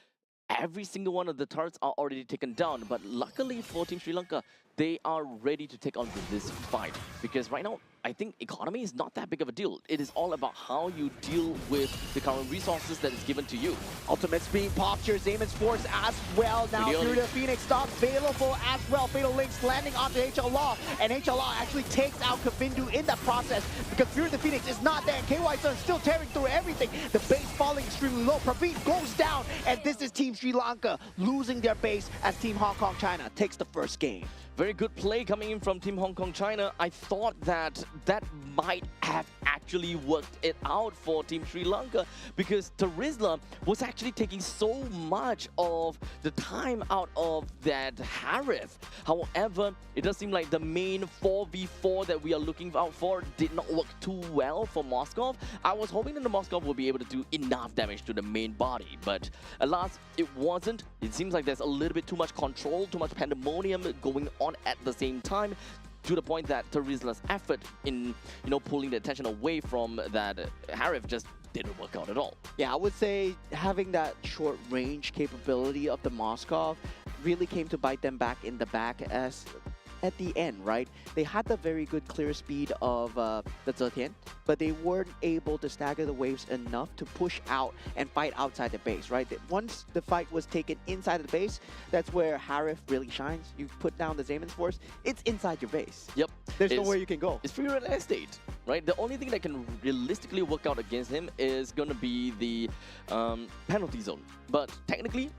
Every single one of the turrets are already taken down, but luckily for Team Sri Lanka, they are ready to take on with this fight. Because right now, I think economy is not that big of a deal. It is all about how you deal with the current resources that is given to you. Ultimates being popped here, Zayman's Force as well. Now Really through the Phoenix not available as well. Fatal Links landing onto HL Law, and HL Law actually takes out Kavindu in the process because Fury the Phoenix is not there. And KY Sun still tearing through everything. The base falling extremely low. Praveen goes down, and this is Team Sri Lanka losing their base as Team Hong Kong China takes the first game. Very good play coming in from Team Hong Kong China. I thought that might have actually worked it out for Team Sri Lanka because Terizla was actually taking so much of the time out of that Harith. However, it does seem like the main 4v4 that we are looking out for did not work too well for Moskov. I was hoping that the Moskov will be able to do enough damage to the main body, but alas, it wasn't. It seems like there's a little bit too much control, too much pandemonium going on at the same time, to the point that Terizla's effort in, pulling the attention away from that Harith just didn't work out at all. Yeah, I would say having that short range capability of the Moskov really came to bite them back in the back as at the end, right? They had the very good clear speed of the Zetian, but they weren't able to stagger the waves enough to push out and fight outside the base, right? Once the fight was taken inside the base, that's where Harith really shines. You put down the Zayman's Force, it's inside your base. Yep. There's nowhere you can go. It's free real estate, right? The only thing that can realistically work out against him is going to be the penalty zone. But technically,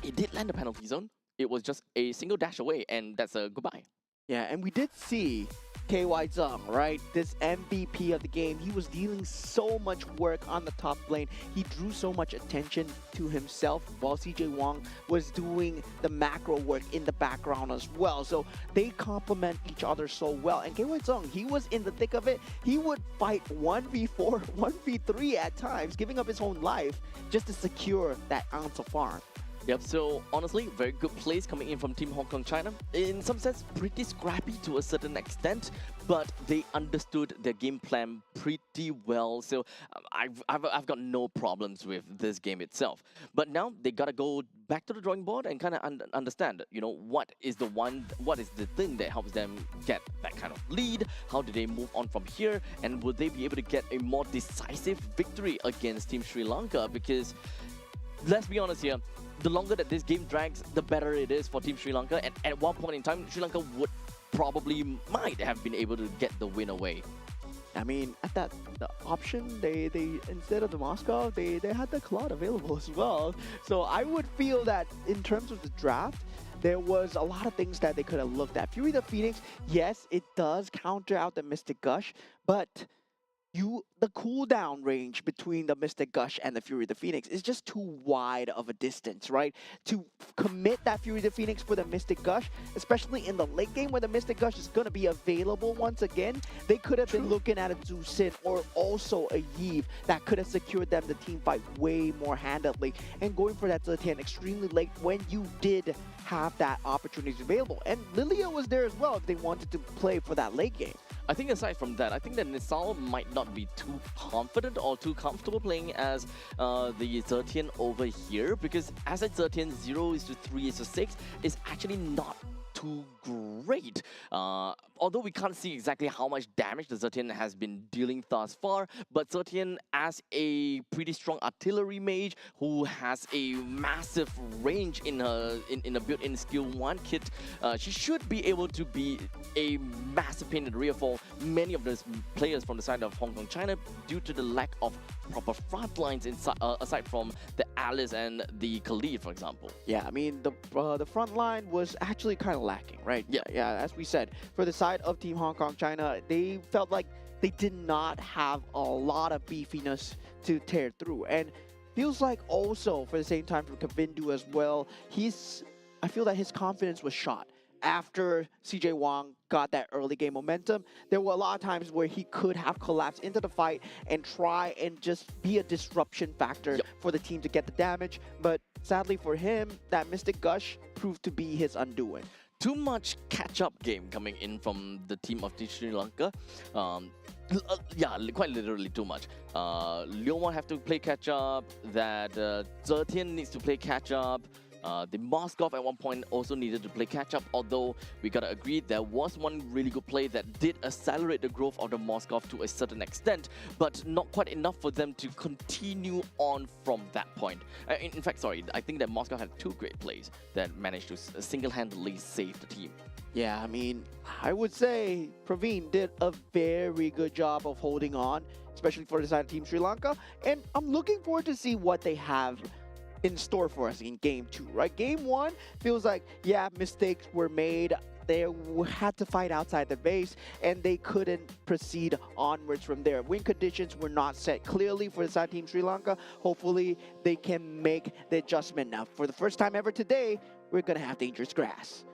he did land the penalty zone. It was just a single dash away, and that's a goodbye. Yeah, and we did see KY Zung, right? This MVP of the game, he was dealing so much work on the top lane. He drew so much attention to himself while CJ Wong was doing the macro work in the background as well. So they complement each other so well. And KY Zung, he was in the thick of it. He would fight 1v4, 1v3 at times, giving up his own life just to secure that ounce of farm. Yep, so honestly, very good plays coming in from Team Hong Kong China. In some sense, pretty scrappy to a certain extent, but they understood their game plan pretty well. So I've got no problems with this game itself. But now they gotta go back to the drawing board and kind of understand, what is the thing that helps them get that kind of lead? How do they move on from here? And will they be able to get a more decisive victory against Team Sri Lanka? Because let's be honest here, the longer that this game drags, the better it is for Team Sri Lanka. And at one point in time, Sri Lanka might have been able to get the win away. I mean, at the option, they instead of the Moskov, they had the Claude available as well. So I would feel that in terms of the draft, there was a lot of things that they could have looked at. Fury the Phoenix, yes, it does counter out the Mystic Gush, but the cooldown range between the Mystic Gush and the Fury the Phoenix is just too wide of a distance, right? To commit that Fury the Phoenix for the Mystic Gush, especially in the late game where the Mystic Gush is going to be available once again, they could have been looking at a Zhu Xin or also a Yves that could have secured them the team fight way more handedly, and going for that Zetian extremely late when you did have that opportunity available. And Lilia was there as well if they wanted to play for that late game. I think aside from that, I think that Nisal might not be too confident or too comfortable playing as the Zetian over here, because as a Zetian 0:3:6 is actually not too great. Although we can't see exactly how much damage the Zetian has been dealing thus far, but Zetian as a pretty strong artillery mage who has a massive range in a built-in skill 1 kit, she should be able to be a massive pain in the rear for many of those players from the side of Hong Kong China due to the lack of proper front lines inside, aside from the Alice and the Khalid, for example. Yeah, I mean, the front line was actually kind of lacking, right? Yeah, as we said, for the side of Team Hong Kong China, they felt like they did not have a lot of beefiness to tear through. And feels like also, for the same time, from Kavindu as well, I feel that his confidence was shot. After CJ Wong got that early game momentum, there were a lot of times where he could have collapsed into the fight and try and just be a disruption factor for the team to get the damage. But sadly for him, that Mystic Gush proved to be his undoing. Too much catch-up game coming in from the team of Sri Lanka. Yeah, quite literally too much. Leon have to play catch-up, that Zetian needs to play catch-up. The Moskov at one point also needed to play catch up, although we gotta agree there was one really good play that did accelerate the growth of the Moskov to a certain extent, but not quite enough for them to continue on from that point. In fact, sorry, I think that Moskov had two great plays that managed to single-handedly save the team. Yeah, I mean, I would say Praveen did a very good job of holding on, especially for the side of Team Sri Lanka. And I'm looking forward to see what they have in store for us in Game 2, right? Game 1 feels like, yeah, mistakes were made. They had to fight outside the base, and they couldn't proceed onwards from there. Win conditions were not set clearly for the side of Team Sri Lanka. Hopefully, they can make the adjustment now. For the first time ever today, we're going to have dangerous grass.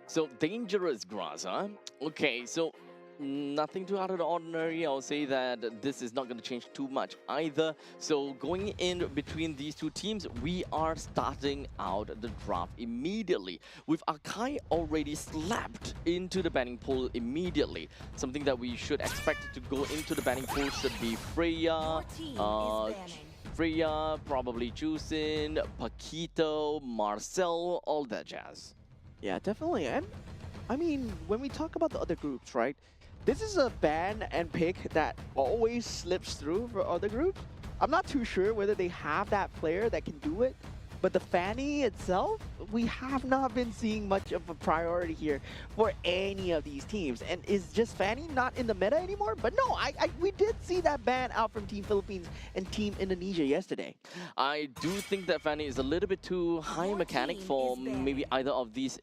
So, dangerous grass, huh? Okay, so nothing too out of the ordinary. I'll say that this is not going to change too much either. So, going in between these two teams, we are starting out the draft immediately, with Akai already slapped into the banning pool immediately. Something that we should expect to go into the banning pool should be Freya, probably Jusin, Paquito, Marcel, all that jazz. Yeah, definitely. And I mean, when we talk about the other groups, right? This is a ban and pick that always slips through for other groups. I'm not too sure whether they have that player that can do it, but the Fanny itself, we have not been seeing much of a priority here for any of these teams. And is just Fanny not in the meta anymore? But no, we did see that ban out from Team Philippines and Team Indonesia yesterday. I do think that Fanny is a little bit too high mechanic for maybe either of these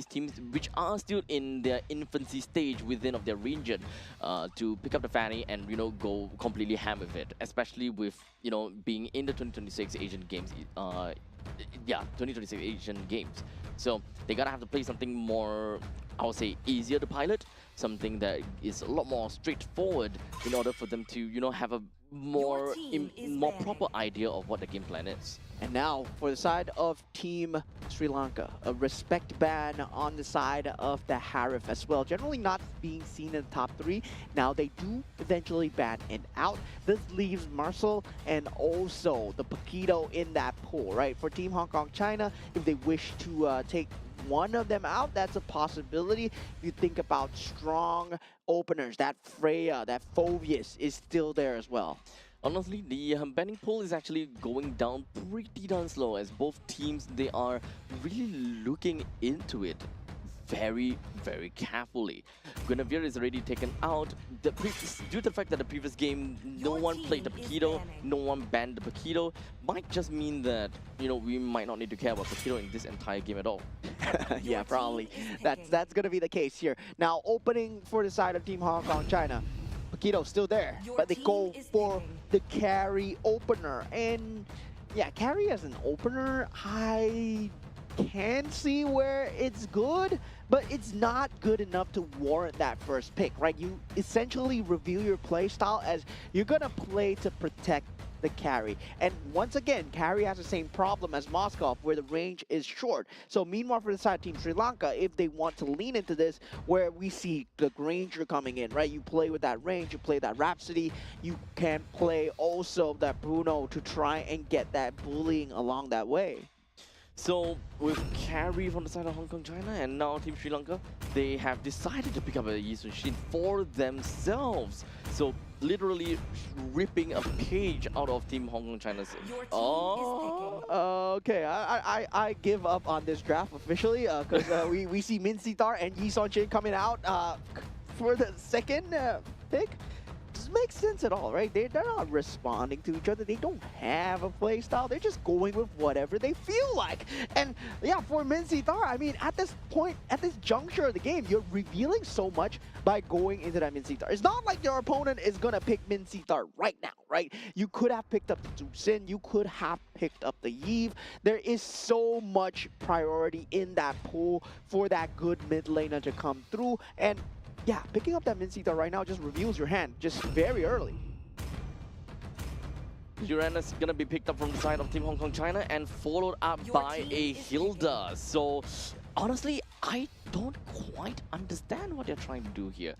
teams, which are still in their infancy stage within of their region, to pick up the Fanny and go completely ham with it, especially with being in the 2026 Asian Games. 2026 Asian Games. So they gotta have to play something more, I would say, easier to pilot, something that is a lot more straightforward in order for them to, have a more proper idea of what the game plan is. And now for the side of Team Sri Lanka, a respect ban on the side of the Harif as well. Generally not being seen in the top 3. Now they do eventually ban it out. This leaves Marcel and also the Paquito in that pool, right? For Team Hong Kong China, if they wish to take one of them out, that's a possibility. If you think about strong openers, that Freya, that Phovius is still there as well. Honestly, the banning pool is actually going down pretty darn slow, as both teams, they are really looking into it very, very carefully. Guinevere is already taken out. Due to the fact that the previous game, no one played the Paquito, no one banned the Paquito, might just mean that, we might not need to care about Paquito in this entire game at all. Yeah, probably. That's going to be the case here. Now, opening for the side of Team Hong Kong China. Paquito's still there, but they go for the carry opener. And yeah, carry as an opener, I can see where it's good, but it's not good enough to warrant that first pick, right? You essentially reveal your play style as you're gonna play to protect the carry. And once again, carry has the same problem as Moskov, where the range is short. So meanwhile, for the side of Team Sri Lanka, if they want to lean into this, where we see the Granger coming in, right? You play with that range, you play that Rhapsody, you can play also that Bruno to try and get that bullying along that way. So, with carry from the side of Hong Kong China and now Team Sri Lanka, they have decided to pick up a Yi Sun-shin for themselves. So, literally ripping a page out of Team Hong Kong China's. Okay, I give up on this draft officially, because we see Min Sitar and Yi Sun-shin coming out for the second pick. Doesn't make sense at all, right? They're not responding to each other. They don't have a play style. They're just going with whatever they feel like. And yeah, for Min Sitar, I mean, at this point, at this juncture of the game, you're revealing so much by going into that Min Sitar. It's not like your opponent is gonna pick Min Sitar right now, right? You could have picked up the Zusin. You could have picked up the Yves. There is so much priority in that pool for that good mid laner to come through. And yeah, picking up that Min Sitar right now just reveals your hand just very early. Uranus is gonna be picked up from the side of Team Hong Kong China and followed up by a Hilda. So honestly, I don't quite understand what they're trying to do here.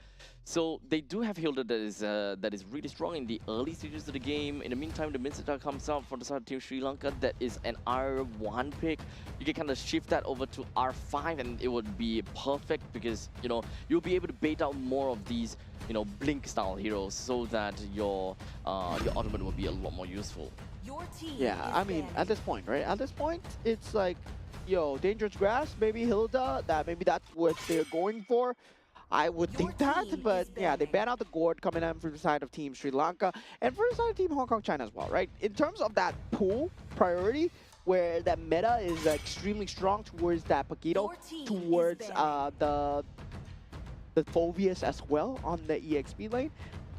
So they do have Hilda that is really strong in the early stages of the game. In the meantime, the Minsita comes out for the side of Team Sri Lanka. That is an R1 pick. You can kind of shift that over to R5 and it would be perfect because, you know, you'll be able to bait out more of these, you know, blink style heroes so that your ultimate will be a lot more useful. Your team Yeah, is I mean, banned. at this point, right? At this point, it's like, yo, Dangerous Grass, maybe Hilda, maybe that's what they're going for. I would Your think that, team but is yeah, they banning. ban out the Gourd coming in from the side of Team Sri Lanka and for the side of Team Hong Kong China as well, right? In terms of that pool priority, where that meta is extremely strong towards that Paquito, Your team is towards banning. the Phobius as well on the EXP lane,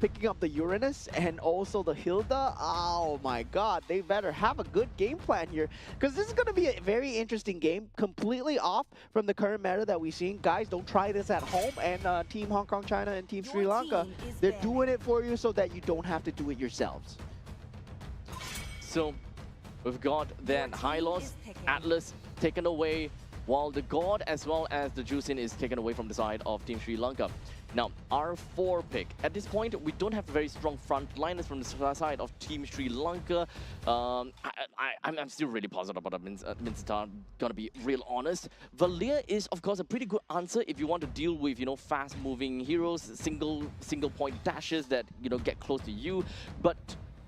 picking up the Uranus and also the Hilda. Oh my god, they better have a good game plan here because this is going to be a very interesting game, completely off from the current meta that we've seen. Guys, don't try this at home, and Team Hong Kong China and Team Sri Your Lanka, team is they're banning. doing it for you so that you don't have to do it yourselves. So we've got then team Hylos, is picking. Atlas taken away, while the God as well as the Juicin is taken away from the side of Team Sri Lanka. Now, R4 pick. At this point, we don't have very strong frontliners from the side of Team Sri Lanka. I'm still really positive about Minsita, gonna be real honest. Valir is, of course, a pretty good answer if you want to deal with, you know, fast-moving heroes, single point dashes that, you know, get close to you. But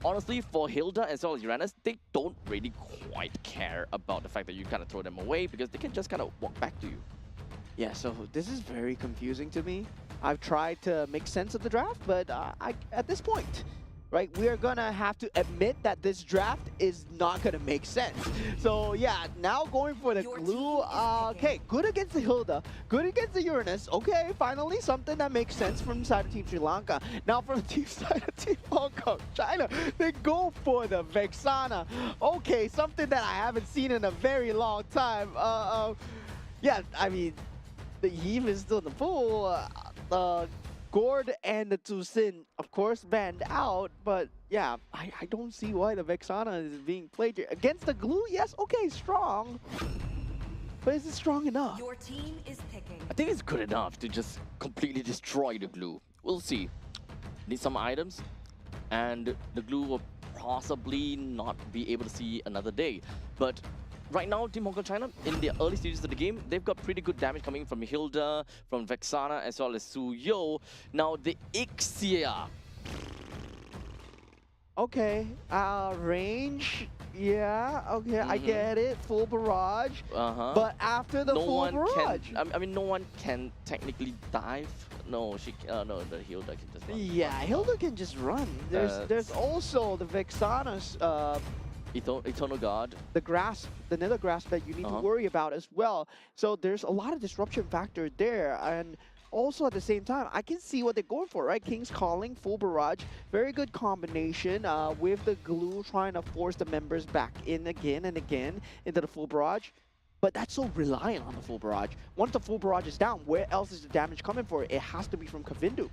honestly, for Hilda as well as Uranus, they don't really quite care about the fact that you kind of throw them away because they can just kind of walk back to you. Yeah, so this is very confusing to me. I've tried to make sense of the draft, but at this point, right, we are gonna have to admit that this draft is not gonna make sense. So yeah, now going for the Your glue. team is picking. Okay, good against the Hilda, good against the Uranus. Okay, finally something that makes sense from the side of Team Sri Lanka. Now from the team side of Team Hong Kong China, they go for the Vexana. Okay, something that I haven't seen in a very long time. Yeah, I mean, the Eve is still in the pool. The Gourd and the Tusin, of course, banned out, but yeah, I don't see why the Vexana is being played here. Against the glue, yes, okay, strong. But is it strong enough? Your team is picking. I think it's good enough to just completely destroy the glue. We'll see. Need some items, and the glue will possibly not be able to see another day. But right now, Team Hong Kong China, in the early stages of the game, they've got pretty good damage coming from Hilda, from Vexana, as well as Su Yo. Now, the Ixia. Okay, range, yeah, okay, I get it, full barrage. But after the No full one barrage, can. I mean, no one can technically dive. No, she. No, the Hilda can just run. yeah, Hilda can just run. There's also the Vexana's Eternal Guard. the nether grasp that you need to worry about as well. So there's a lot of disruption factor there, and also at the same time, I can see what they're going for, right? King's Calling, full barrage, very good combination with the glue trying to force the members back in again and again into the full barrage. But that's so reliant on the full barrage. Once the full barrage is down, where else is the damage coming for? It has to be from Kavindu.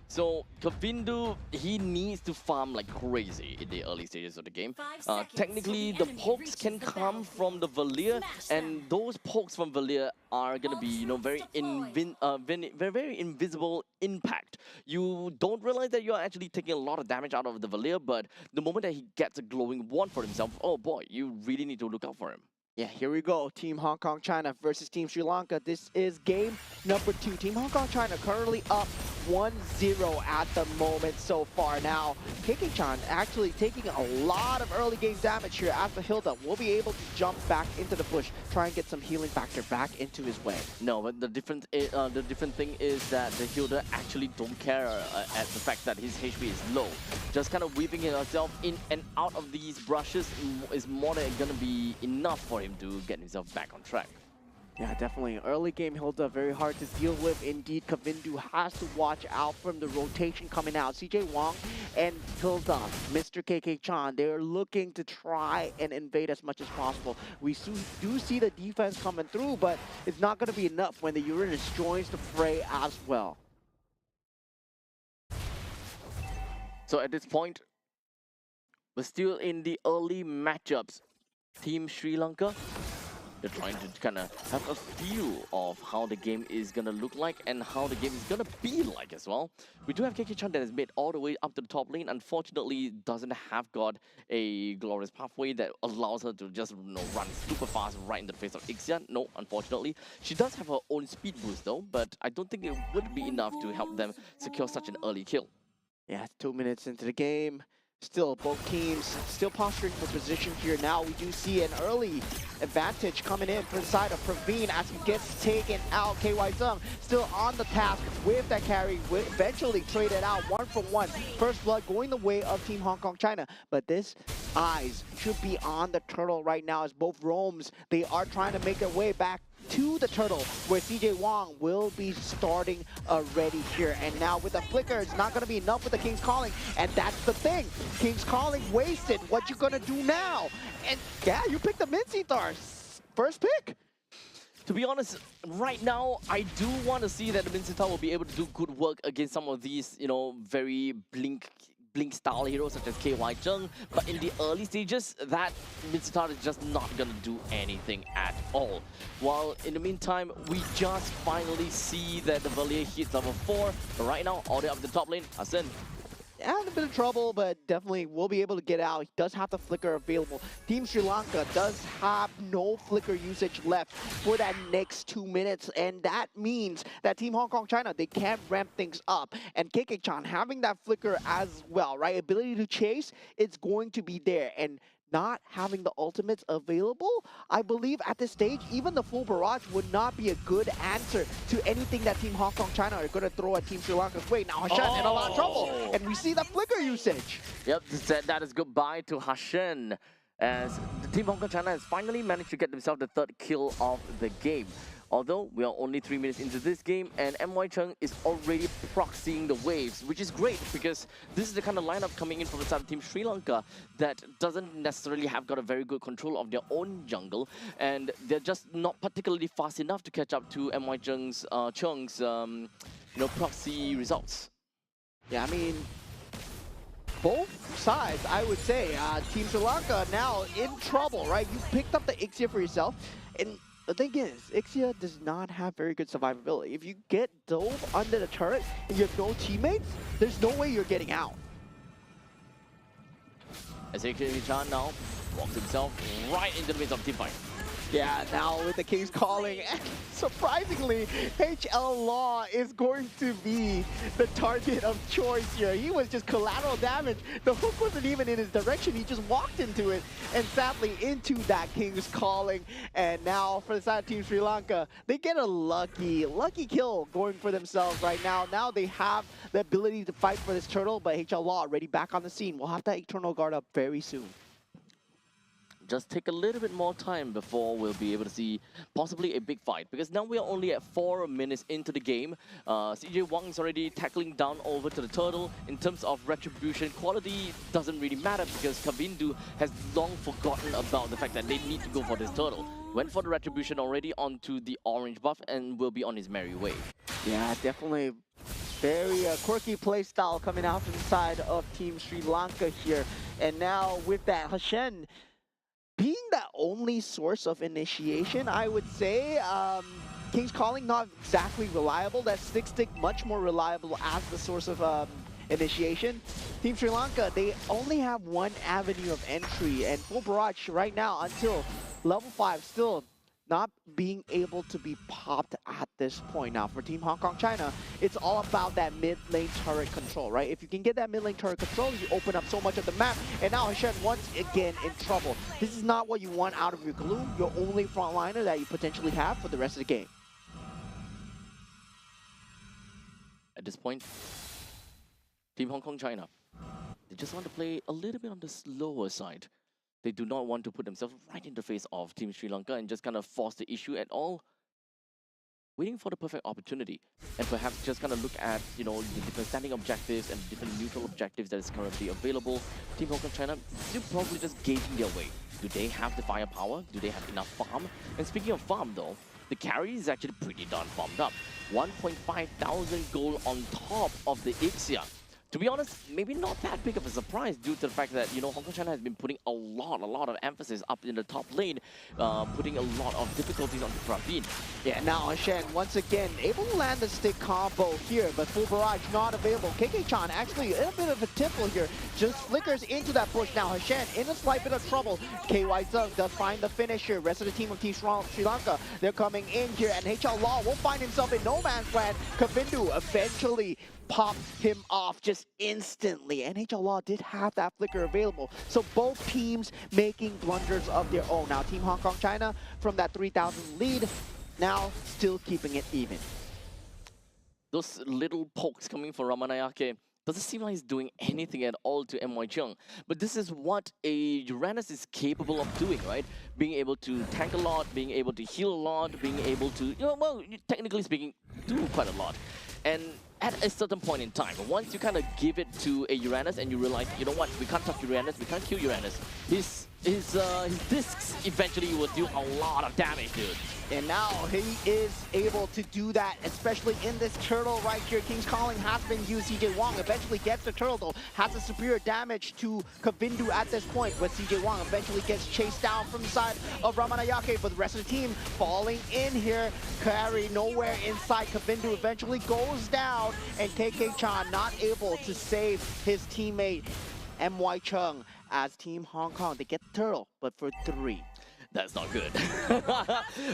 So Kavindu, he needs to farm like crazy in the early stages of the game. 5 seconds Technically, till the the enemy pokes reaches can the come from the Valir, Smash them. and those pokes from Valir are gonna be, you know, very very invisible impact. You don't realize that you're actually taking a lot of damage out of the Valir, but the moment that he gets a glowing wand for himself, oh boy, you really need to look out for him. Yeah, here we go. Team Hong Kong China versus Team Sri Lanka. This is game number 2. Team Hong Kong China currently up 1-0 at the moment so far. Now, KK-chan actually taking a lot of early game damage here as the Hilda will be able to jump back into the bush, try and get some healing factor back into his way. No, but the different thing is that the Hilda actually don't care at the fact that his HP is low. Just kind of weaving himself in and out of these brushes is more than gonna be enough for him to get himself back on track. Yeah, definitely. Early game Hilda, very hard to deal with. Indeed, Kavindu has to watch out from the rotation coming out. CJ Wong and Hilda, Mr. KK-chan, they're looking to try and invade as much as possible. We do see the defense coming through, but it's not going to be enough when the Uranus joins the fray as well. So at this point, we're still in the early matchups. Team Sri Lanka, They're trying to kind of have a feel of how the game is going to look like and how the game is going to be like as well. We do have KK-chan that has made all the way up to the top lane. Unfortunately, doesn't have got a glorious pathway that allows her to just run super fast right in the face of Ixia. No, unfortunately. She does have her own speed boost though, but I don't think it would be enough to help them secure such an early kill. Yeah, 2 minutes into the game. Still, both teams still posturing for position here. Now we do see an early advantage coming in for the side of Praveen as he gets taken out. KY Zung still on the task with that carry. Will eventually trade it out 1-for-1. First blood going the way of Team Hong Kong China. But this eyes should be on the turtle right now as both roams, they are trying to make their way back to the turtle, where CJ Wong will be starting already here. And now with the flicker, it's not going to be enough with the King's Calling. And that's the thing. King's Calling wasted. What you going to do now? And yeah, you picked the Mincy Thars. First pick. To be honest, right now, I do want to see that the Mincetar will be able to do good work against some of these, very blink style heroes such as KY Zheng, but in the early stages, that Mincetar is just not gonna do anything at all. While in the meantime, we just finally see that the Valier hits level 4, but right now, all the way up the top lane, Hassan. Yeah, in a bit of trouble, but definitely will be able to get out. He does have the flicker available. Team Sri Lanka does have no flicker usage left for that next 2 minutes, and that means that Team Hong Kong China, they can't ramp things up. And KK-chan having that flicker as well, right? Ability to chase, it's going to be there. And not having the ultimates available, I believe at this stage, even the full barrage would not be a good answer to anything that Team Hong Kong China are going to throw at Team Sri Lanka's way. Now Hashan in a lot of trouble, and we see the flicker usage. Yep, that is goodbye to Hashan, as the Team Hong Kong China has finally managed to get themselves the 3rd kill of the game. Although we are only 3 minutes into this game and MY Cheng is already proxying the waves, which is great because this is the kind of lineup coming in from the side of Team Sri Lanka that doesn't necessarily have got a very good control of their own jungle, and they're just not particularly fast enough to catch up to MY Cheng's proxy results. Yeah, I mean, both sides, I would say, Team Sri Lanka now in trouble, right? You picked up the Ixia for yourself, and the thing is, Ixia does not have very good survivability. If you get dove under the turret and you have no teammates, there's no way you're getting out. As KK-chan now walks himself right into the midst of team fight. Yeah, now with the King's Calling, surprisingly, HL Law is going to be the target of choice here. He was just collateral damage. The hook wasn't even in his direction. He just walked into it, and sadly into that King's Calling. And now for the side of Team Sri Lanka, they get a lucky kill going for themselves right now. Now they have the ability to fight for this turtle, but HL Law already back on the scene. We'll have that Eternal Guard up very soon. Just take a little bit more time before we'll be able to see possibly a big fight, because now we are only at 4 minutes into the game. CJ Wang is already tackling down over to the turtle. In terms of retribution, quality doesn't really matter because Kavindu has long forgotten about the fact that they need to go for this turtle. Went for the retribution already onto the orange buff and will be on his merry way. Yeah, definitely very quirky play style coming out from the side of Team Sri Lanka here. And now with that, Hashan being the only source of initiation, I would say, King's Calling not exactly reliable. That stick much more reliable as the source of initiation. Team Sri Lanka, they only have one avenue of entry, and full barrage right now until level 5 still not being able to be popped at this point. Now for Team Hong Kong China, it's all about that mid lane turret control, right? If you can get that mid lane turret control, you open up so much of the map, and now Hashan once again in trouble. This is not what you want out of your Gloom, your only frontliner that you potentially have for the rest of the game. At this point, Team Hong Kong China, they just want to play a little bit on the slower side. They do not want to put themselves right in the face of Team Sri Lanka and just kind of force the issue at all. Waiting for the perfect opportunity, and perhaps just kind of look at, the different standing objectives and different neutral objectives that is currently available. Team Hong Kong China, they're probably just gauging their way. Do they have the firepower? Do they have enough farm? And speaking of farm though, the carry is actually pretty darn farmed up. 1,500 gold on top of the Ixia. to be honest, maybe not that big of a surprise due to the fact that, you know, Hong Kong China has been putting a lot of emphasis up in the top lane, putting a lot of difficulties on Praveen. Yeah, now Shen once again able to land the stick combo here, but full barrage not available. KK-chan actually in a bit of a tipple here, just flickers into that push. Now Shen in a slight bit of trouble. KY Zung does find the finish here. Rest of the team of Team Sri Lanka, they're coming in here, and HL Law will find himself in no man's land. Kavindu eventually popped him off just instantly, and HL Law did have that flicker available. So both teams making blunders of their own. Now Team Hong Kong China from that 3,000 lead, now still keeping it even. Those little pokes coming from Ramanayake doesn't seem like he's doing anything at all to MY Chung. But this is what a Uranus is capable of doing, right? Being able to tank a lot, being able to heal a lot, being able to, you know, well, technically speaking, do quite a lot. And at a certain point in time, once you kind of give it to a Uranus and you realize, you know what, we can't touch Uranus, we can't kill Uranus, his discs eventually will do a lot of damage, dude. And now he is able to do that, especially in this turtle right here. King's Calling has been used. CJ Wong eventually gets the turtle, though. Has a superior damage to Kavindu at this point, but CJ Wong eventually gets chased down from the side of Ramanayake, but the rest of the team falling in here. Carry nowhere inside. Kavindu eventually goes down, and KK-chan not able to save his teammate MY Chung as Team Hong Kong. They get the turtle, but for 3. That's not good.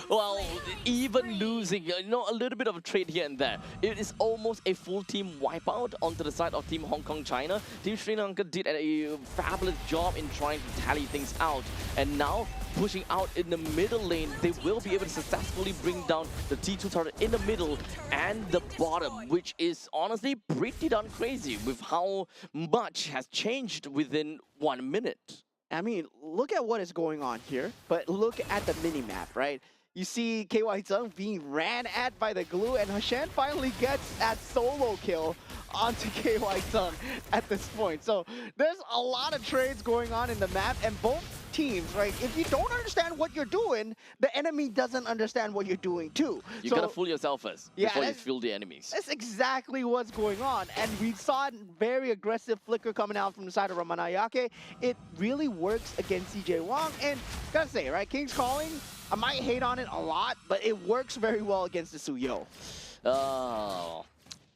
Well, even losing, you know, a little bit of a trade here and there, it is almost a full team wipeout onto the side of Team Hong Kong China. Team Sri Lanka did a fabulous job in trying to tally things out. And now, pushing out in the middle lane, they will be able to successfully bring down the T2 turret in the middle and the bottom, which is honestly pretty darn crazy with how much has changed within 1 minute. I mean, look at what is going on here, but look at the mini-map, right? You see KY Zung being ran at by the glue, and Hashan finally gets that solo kill onto KY Zung at this point. So there's a lot of trades going on in the map, and both teams, right? If you don't understand what you're doing, the enemy doesn't understand what you're doing too. You gotta fool yourself first before you fool the enemies. That's exactly what's going on. And we saw a very aggressive flicker coming out from the side of Ramanayake. It really works against CJ Wong. And gotta say, right, King's Calling, I might hate on it a lot, but it works very well against the Suyo. Oh.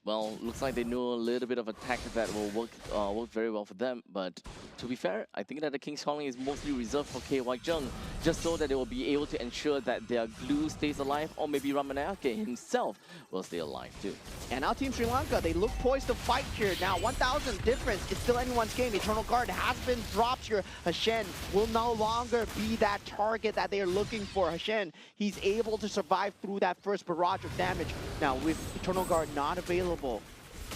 Well, looks like they know a little bit of a tactic that will work very well for them. But to be fair, I think that the King's Calling is mostly reserved for KY Jung, just so that they will be able to ensure that their glue stays alive, or maybe Ramanayake himself will stay alive too. And now Team Sri Lanka, they look poised to fight here. Now 1,000 difference, it's still anyone's game. Eternal Guard has been dropped here. Hashen will no longer be that target that they are looking for. Hashen, he's able to survive through that first barrage of damage. Now with Eternal Guard not available,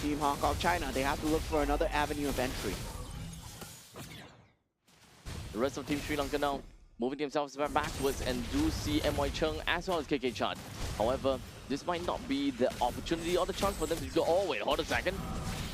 Team Hong Kong China, they have to look for another avenue of entry. The rest of Team Sri Lanka now moving themselves backwards and do see MY Chung as well as KK-chan. However, this might not be the opportunity or the chance for them to go, oh wait, hold a second.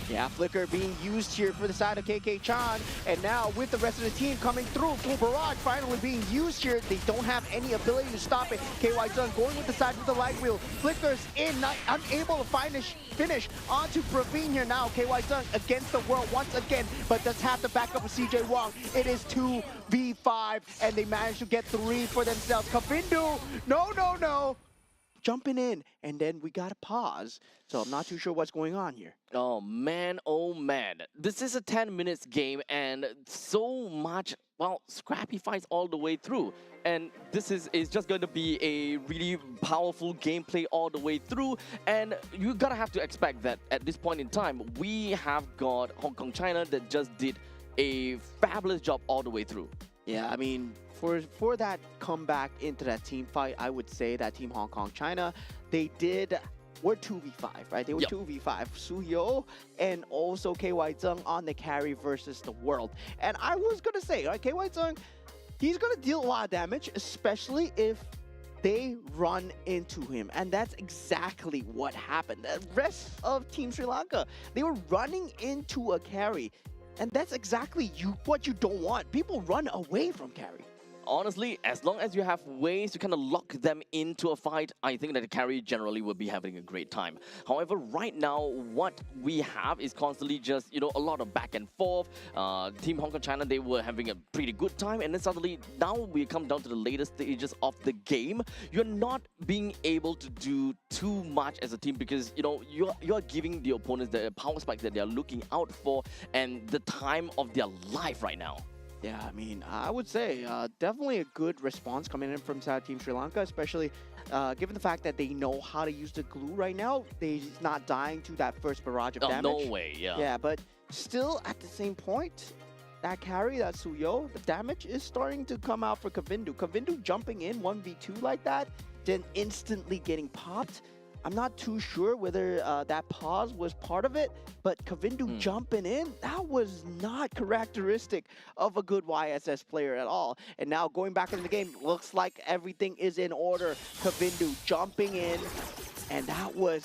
Yeah, Flicker being used here for the side of KK-chan, and now with the rest of the team coming through, full barrage finally being used here. They don't have any ability to stop it. KY Zung going with the side with the light wheel. Flicker's in, not unable to finish onto Praveen here now. KY Zung against the world once again, but does have the backup of CJ Wong. It is 2v5, and they managed to get 3 for themselves. Kavindu, no. Jumping in, and then we gotta pause. So I'm not too sure what's going on here. Oh man. This is a 10 minutes game, and so much, well, scrappy fights all the way through. And this is just going to be a really powerful gameplay all the way through. And you gotta have to expect that at this point in time, we have got Hong Kong China that just did a fabulous job all the way through. Yeah, I mean, for that comeback into that team fight, I would say that Team Hong Kong China, were 2v5, right? They were 2v5. Suyo and also KY Zung on the carry versus the world. And I was going to say, right, KY Zung, he's going to deal a lot of damage, especially if they run into him. And that's exactly what happened. The rest of Team Sri Lanka, they were running into a carry. And that's exactly what you don't want. People run away from carry. honestly, as long as you have ways to kind of lock them into a fight, I think that the carry generally will be having a great time. However, right now, what we have is constantly just, a lot of back and forth. Team Hong Kong China, they were having a pretty good time, and then suddenly, now we come down to the later stages of the game. You're not being able to do too much as a team because, you're giving the opponents the power spike that they're looking out for and the time of their life right now. Yeah, I mean, I would say definitely a good response coming in from side Team Sri Lanka, especially given the fact that they know how to use the glue right now. They're not dying to that first barrage of damage. No way, yeah. Yeah, but still at the same point, that carry, that Suyo, the damage is starting to come out for Kavindu. Kavindu jumping in 1v2 like that, then instantly getting popped. I'm not too sure whether that pause was part of it, but Kavindu jumping in, that was not characteristic of a good YSS player at all. And now going back into the game, looks like everything is in order. Kavindu jumping in, and that was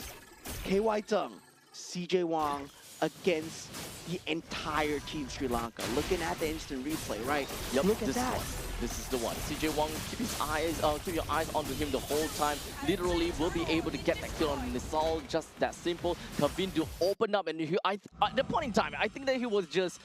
KY Tung, CJ Wang against the entire Team Sri Lanka. Looking at the instant replay, right? Yep, Look at that. This is the one. CJ Wang, keep your eyes onto him the whole time. Literally, will be able to get that kill on Nisal. Just that simple. Kavindu open up, and at that point in time, I think that he was just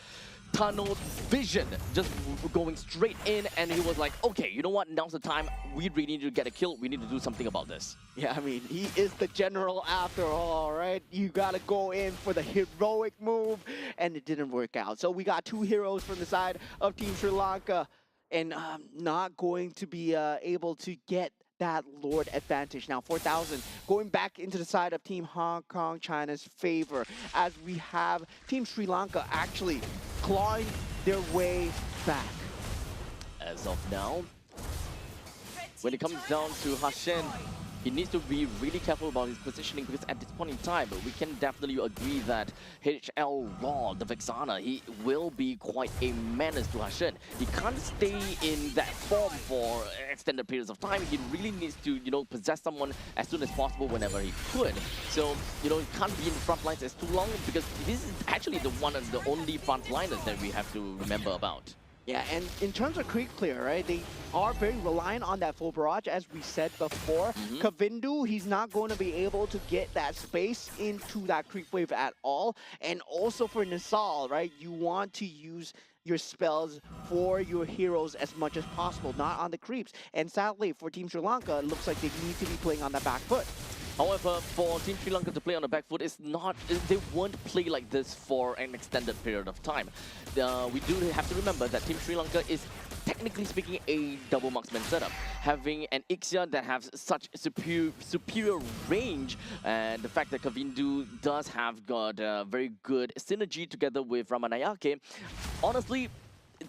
tunnel vision, just going straight in, and he was like, okay, you know what? Now's the time. We really need to get a kill. We need to do something about this. Yeah, I mean, he is the general after all, right? You gotta go in for the heroic move, and it didn't work out. So we got two heroes from the side of Team Sri Lanka, and not going to be able to get that Lord advantage. Now 4,000 going back into the side of Team Hong Kong China's favor, as we have Team Sri Lanka actually clawing their way back. As of now, when it comes down to Hashen, he needs to be really careful about his positioning because at this point in time, we can definitely agree that HL Law, the Vexana, he will be quite a menace to Hashen. He can't stay in that form for extended periods of time. He really needs to, possess someone as soon as possible whenever he could. So, he can't be in the front lines as too long because this is actually the only front liners that we have to remember about. Yeah, and in terms of creep clear, right, they are very reliant on that full barrage, as we said before. Kavindu, he's not going to be able to get that space into that creep wave at all. And also for Nisal, right, you want to use your spells for your heroes as much as possible, not on the creeps. And sadly, for Team Sri Lanka, it looks like they need to be playing on the back foot. However, for Team Sri Lanka to play on the back foot, they won't play like this for an extended period of time. We do have to remember that Team Sri Lanka is, technically speaking, a double marksman setup. Having an Ixia that has such superior range, and the fact that Kavindu does have got very good synergy together with Ramanayake, honestly,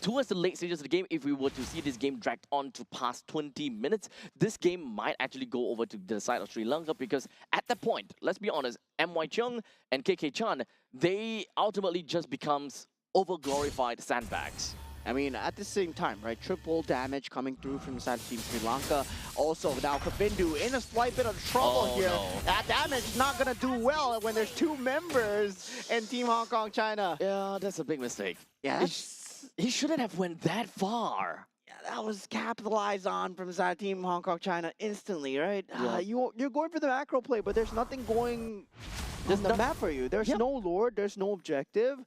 towards the late stages of the game, if we were to see this game dragged on to past 20 minutes, this game might actually go over to the side of Sri Lanka because at that point, let's be honest, MY Chung and KK Chan, they ultimately just becomes over-glorified sandbags. I mean, at the same time, right, triple damage coming through from the side of Team Sri Lanka. Also, now Kavindu in a slight bit of trouble here. No. That damage is not going to do well when there's two members in Team Hong Kong China. Yeah, that's a big mistake. Yeah, He shouldn't have went that far. yeah, that was capitalized on from the side of Team Hong Kong China instantly, right? Yeah. You're going for the macro play, but there's nothing going on the map for you. There's no Lord, there's no objective.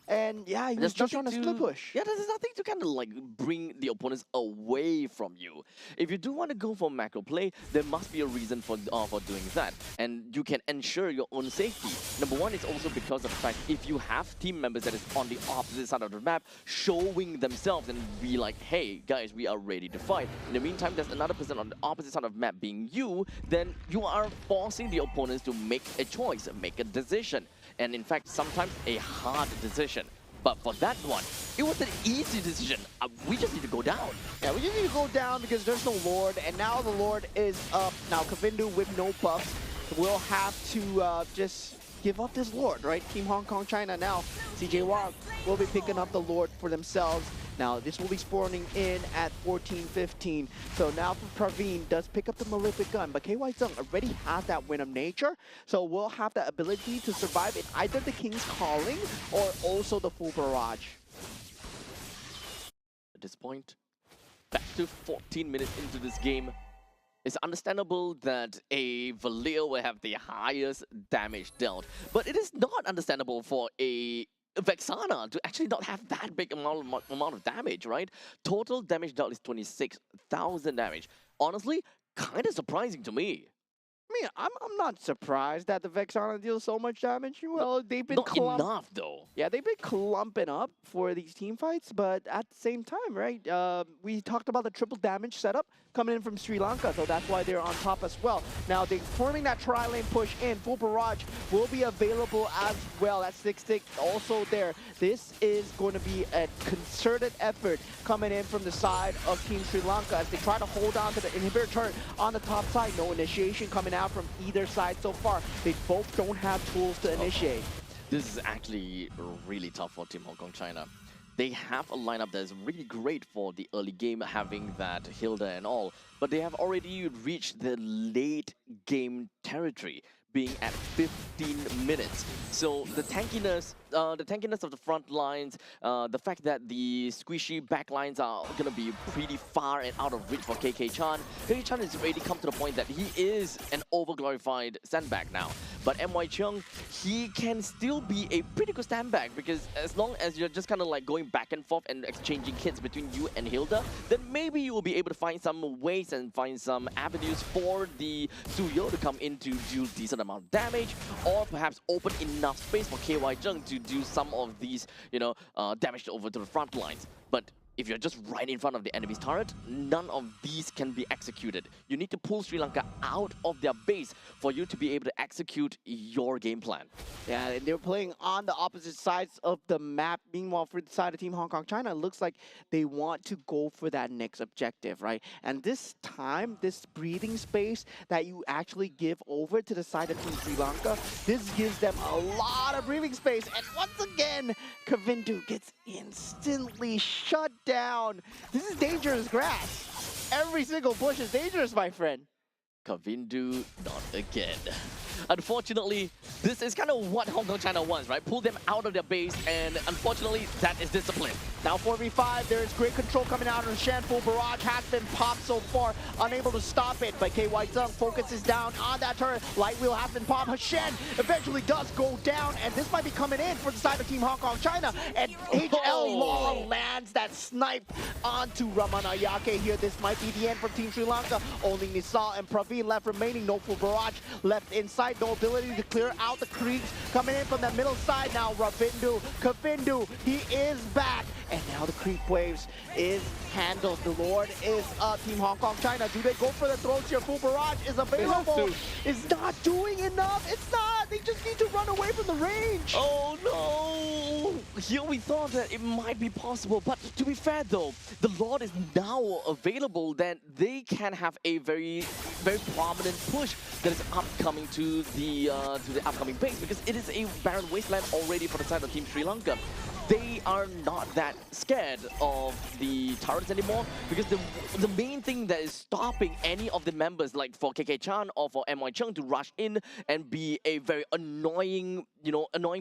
And yeah, he was just on a split push. Yeah, there's nothing to kind of like bring the opponents away from you. If you do want to go for macro play, there must be a reason for doing that, and you can ensure your own safety. Number one is also because of the fact if you have team members that is on the opposite side of the map showing themselves and be like, hey guys, we are ready to fight. In the meantime, there's another person on the opposite side of the map being you, then you are forcing the opponents to make a choice, make a decision. And in fact, sometimes a hard decision. But for that one, it was an easy decision. We just need to go down. Yeah, we just need to go down because there's no Lord, and now the Lord is up. Now Kavindu with no buffs will have to just give up this Lord, right? Team Hong Kong China now. CJ Wang will be picking up the Lord for themselves. Now this will be spawning in at 14-15. So now for Praveen does pick up the Malefic Gun, but KY Zung already has that Wind of Nature, so we'll have the ability to survive in either the King's Calling or also the full barrage. At this point, back to 14 minutes into this game. It's understandable that a Valir will have the highest damage dealt, but it is not understandable for a Vexana to actually not have that big amount of damage, right? Total damage dealt is 26,000 damage. Honestly, kind of surprising to me. I mean, I'm not surprised that the Vexana deals so much damage. Well, they've been Not enough, though. Yeah, they've been clumping up for these team fights, but at the same time, right? We talked about the triple damage setup coming in from Sri Lanka, so that's why they're on top as well. Now, they're forming that tri-lane push in. Full barrage will be available as well. That 6-stick also there. This is going to be a concerted effort coming in from the side of Team Sri Lanka as they try to hold on to the inhibitor turret on the top side. No initiation coming out from either side so far. They both don't have tools to initiate. This is actually really tough for Team Hong Kong China. They have a lineup that is really great for the early game, having that Hilda and all, but they have already reached the late game territory, being at 15 minutes. So the tankiness of the front lines, the fact that the squishy back lines are going to be pretty far and out of reach for KK Chan. KK Chan has already come to the point that he is an overglorified sandbag now. But MY Chung, he can still be a pretty good sandbag, because as long as you're just kind of like going back and forth and exchanging hits between you and Hilda, then maybe you will be able to find some ways and find some avenues for the Suyo to come in to do decent amount of damage, or perhaps open enough space for KY Chung to do some of these, damage over to the front lines. But if you're just right in front of the enemy's turret, none of these can be executed. You need to pull Sri Lanka out of their base for you to be able to execute your game plan. Yeah, and they're playing on the opposite sides of the map. Meanwhile, for the side of Team Hong Kong China, it looks like they want to go for that next objective, right? And this time, this breathing space that you actually give over to the side of Team Sri Lanka, this gives them a lot of breathing space. And once again, Kavindu gets instantly shut down. This is dangerous grass. Every single bush is dangerous, my friend. Kavindu, not again. Unfortunately, this is kind of what Hong Kong China wants, right? Pull them out of their base, and unfortunately, that is discipline. Now 4v5, there is great control coming out of Shen. Full barrage has been popped so far, unable to stop it, but KY Zung focuses down on that turret. Light wheel has been popped. Shen eventually does go down, and this might be coming in for the side of Team Hong Kong China, and HL Law lands that snipe onto Ramanayake here. This might be the end for Team Sri Lanka. Only Nisal and Praveen left remaining. No full barrage left inside. No ability to clear out the creeps. Coming in from the middle side now, Kavindu, he is back. And now the creep waves is handled. The Lord is up. Team Hong Kong China, do they go for the throws here? Full barrage is available. It's not doing enough. It's not. They just need to run away from the range. Oh no! Here we thought that it might be possible, but to be fair though, the Lord is now available, then they can have a very, very prominent push that is upcoming to the upcoming base, because it is a barren wasteland already for the side of Team Sri Lanka. They are not that scared of the turrets anymore, because the main thing that is stopping any of the members, like for KK Chan or for MY Chung, to rush in and be a very annoying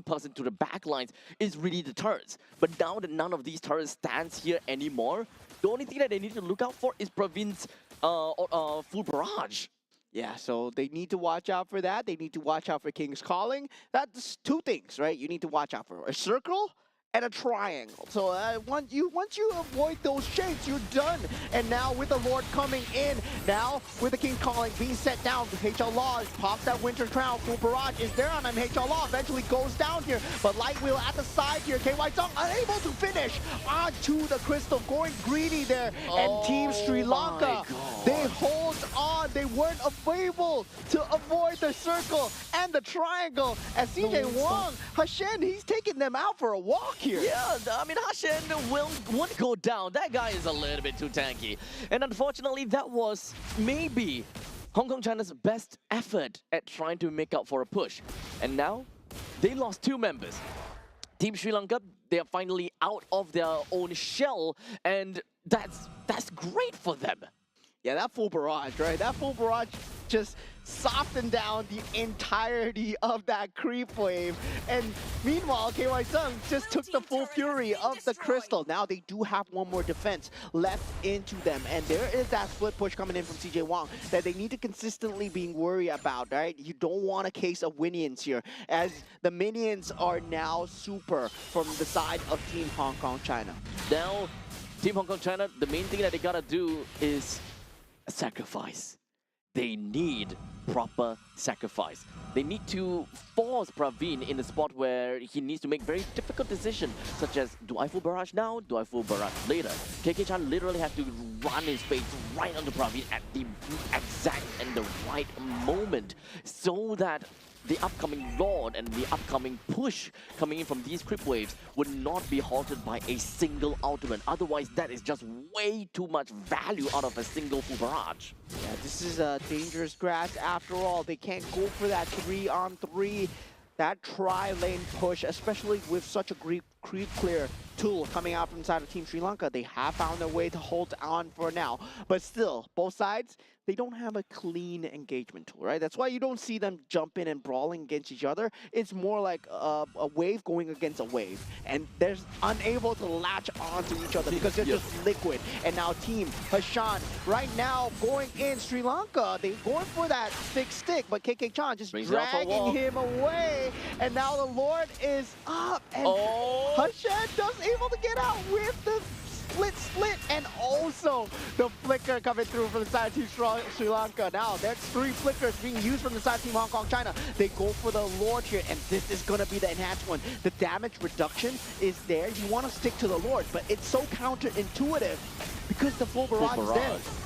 person to the backlines is really the turrets. But now that none of these turrets stands here anymore, the only thing that they need to look out for is Praveen's full barrage. Yeah, so they need to watch out for that. They need to watch out for King's Calling. That's two things, right? You need to watch out for a circle and a triangle. So once you avoid those shapes, you're done. And now with the Lord coming in, now with the King Calling being set down, HL Law pops that Winter Crown. Full barrage is there on him. HL Law eventually goes down here, but Light Wheel at the side here. KY Zung unable to finish onto the crystal, going greedy there. And Team Sri Lanka, they hold on. They weren't able to avoid the circle and the triangle. As CJ Wong, Hashen, he's taking them out for a walk here. Yeah, I mean, Hashen won't go down. That guy is a little bit too tanky. And unfortunately, that was maybe Hong Kong China's best effort at trying to make up for a push. And now, they lost 2 members. Team Sri Lanka, they are finally out of their own shell, and that's great for them. Yeah, that full barrage, right? That full barrage just soften down the entirety of that creep wave. And meanwhile, KY Sung just took the full fury of the crystal. Now they do have one more defense left into them. And there is that split push coming in from CJ Wong that they need to consistently be worried about, right? You don't want a case of minions here, as the minions are now super from the side of Team Hong Kong China. Now, Team Hong Kong China, the main thing that they gotta do is a sacrifice. They need proper sacrifice. They need to force Praveen in a spot where he needs to make very difficult decisions, such as, do I full barrage now? Do I full barrage later? KK Chan literally has to run his face right onto Praveen at the exact and the right moment, so that the upcoming Lord and the upcoming push coming in from these creep waves would not be halted by a single ultimate. Otherwise, that is just way too much value out of a single full barrage. Yeah, this is a dangerous grass after all. They can't go for that 3-on-3, that tri-lane push, especially with such a creep clear tool coming out from inside of Team Sri Lanka. They have found a way to hold on for now. But still, both sides, they don't have a clean engagement tool, right? That's why you don't see them jumping and brawling against each other. It's more like a wave going against a wave. And they're unable to latch onto each other because they're just liquid. And now Team Hashan, right now, going in Sri Lanka, they're going for that stick, but KK Chan just dragging him away. And now the Lord is up. And Hashan just able to get out with the split, and also the flicker coming through from the side of Team Sri Lanka. Now, there's 3 flickers being used from the side of Team Hong Kong China. They go for the Lord here, and this is going to be the enhanced one. The damage reduction is there. You want to stick to the Lord, but it's so counterintuitive because the full barrage is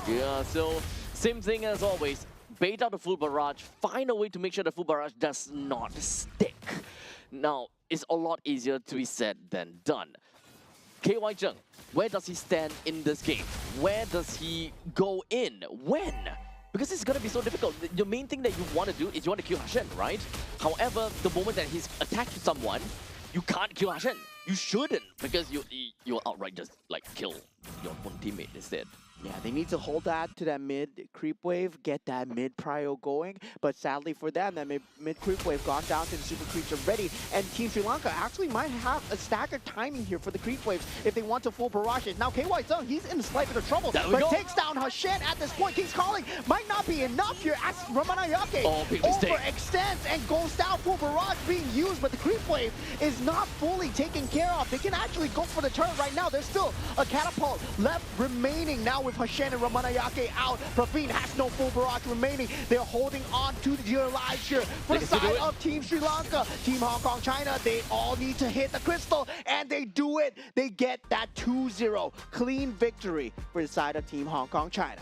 there. Yeah, so same thing as always. Bait out the full barrage, find a way to make sure the full barrage does not stick. Now, it's a lot easier to be said than done. KY Jung, where does he stand in this game? Where does he go in? When? Because it's gonna be so difficult. The main thing that you want to do is you want to kill Hashan, right? However, the moment that he's attached to someone, you can't kill Hashan. You shouldn't, because you'll outright just like kill your own teammate instead. Yeah, they need to hold that to that mid creep wave, get that mid prio going. But sadly for them, that mid creep wave gone down to the super creeps already. And Team Sri Lanka actually might have a staggered timing here for the creep waves if they want to full barrage it. Now KY Zung, he's in a slight bit of trouble, but takes down Hashan at this point. King's Calling might not be enough here as Ramanayake overextends and goes down. Full barrage being used, but the creep wave is not fully taken care of. They can actually go for the turn right now. There's still a catapult left remaining now with Hashan and Ramanayake out. Praveen has no full barrage remaining. They're holding on to their lives here. For the side of Team Sri Lanka, Team Hong Kong China, they all need to hit the crystal, and they do it. They get that 2-0 clean victory for the side of Team Hong Kong China.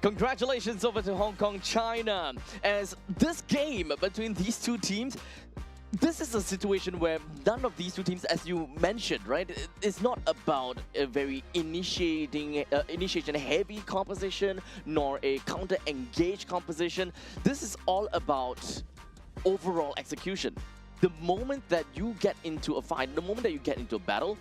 Congratulations over to Hong Kong China, as this game between these two teams, this is a situation where none of these two teams, as you mentioned, right, it's not about a very initiation-heavy composition, nor a counter-engaged composition. This is all about overall execution. The moment that you get into a fight, the moment that you get into a battle,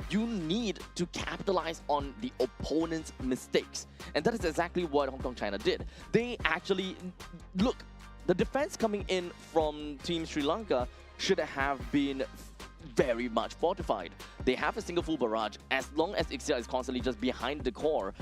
you need to capitalize on the opponent's mistakes. And that is exactly what Hong Kong China did. They actually, look, the defense coming in from Team Sri Lanka should have been very much fortified. They have a single full barrage. As long as Ixia is constantly just behind the core,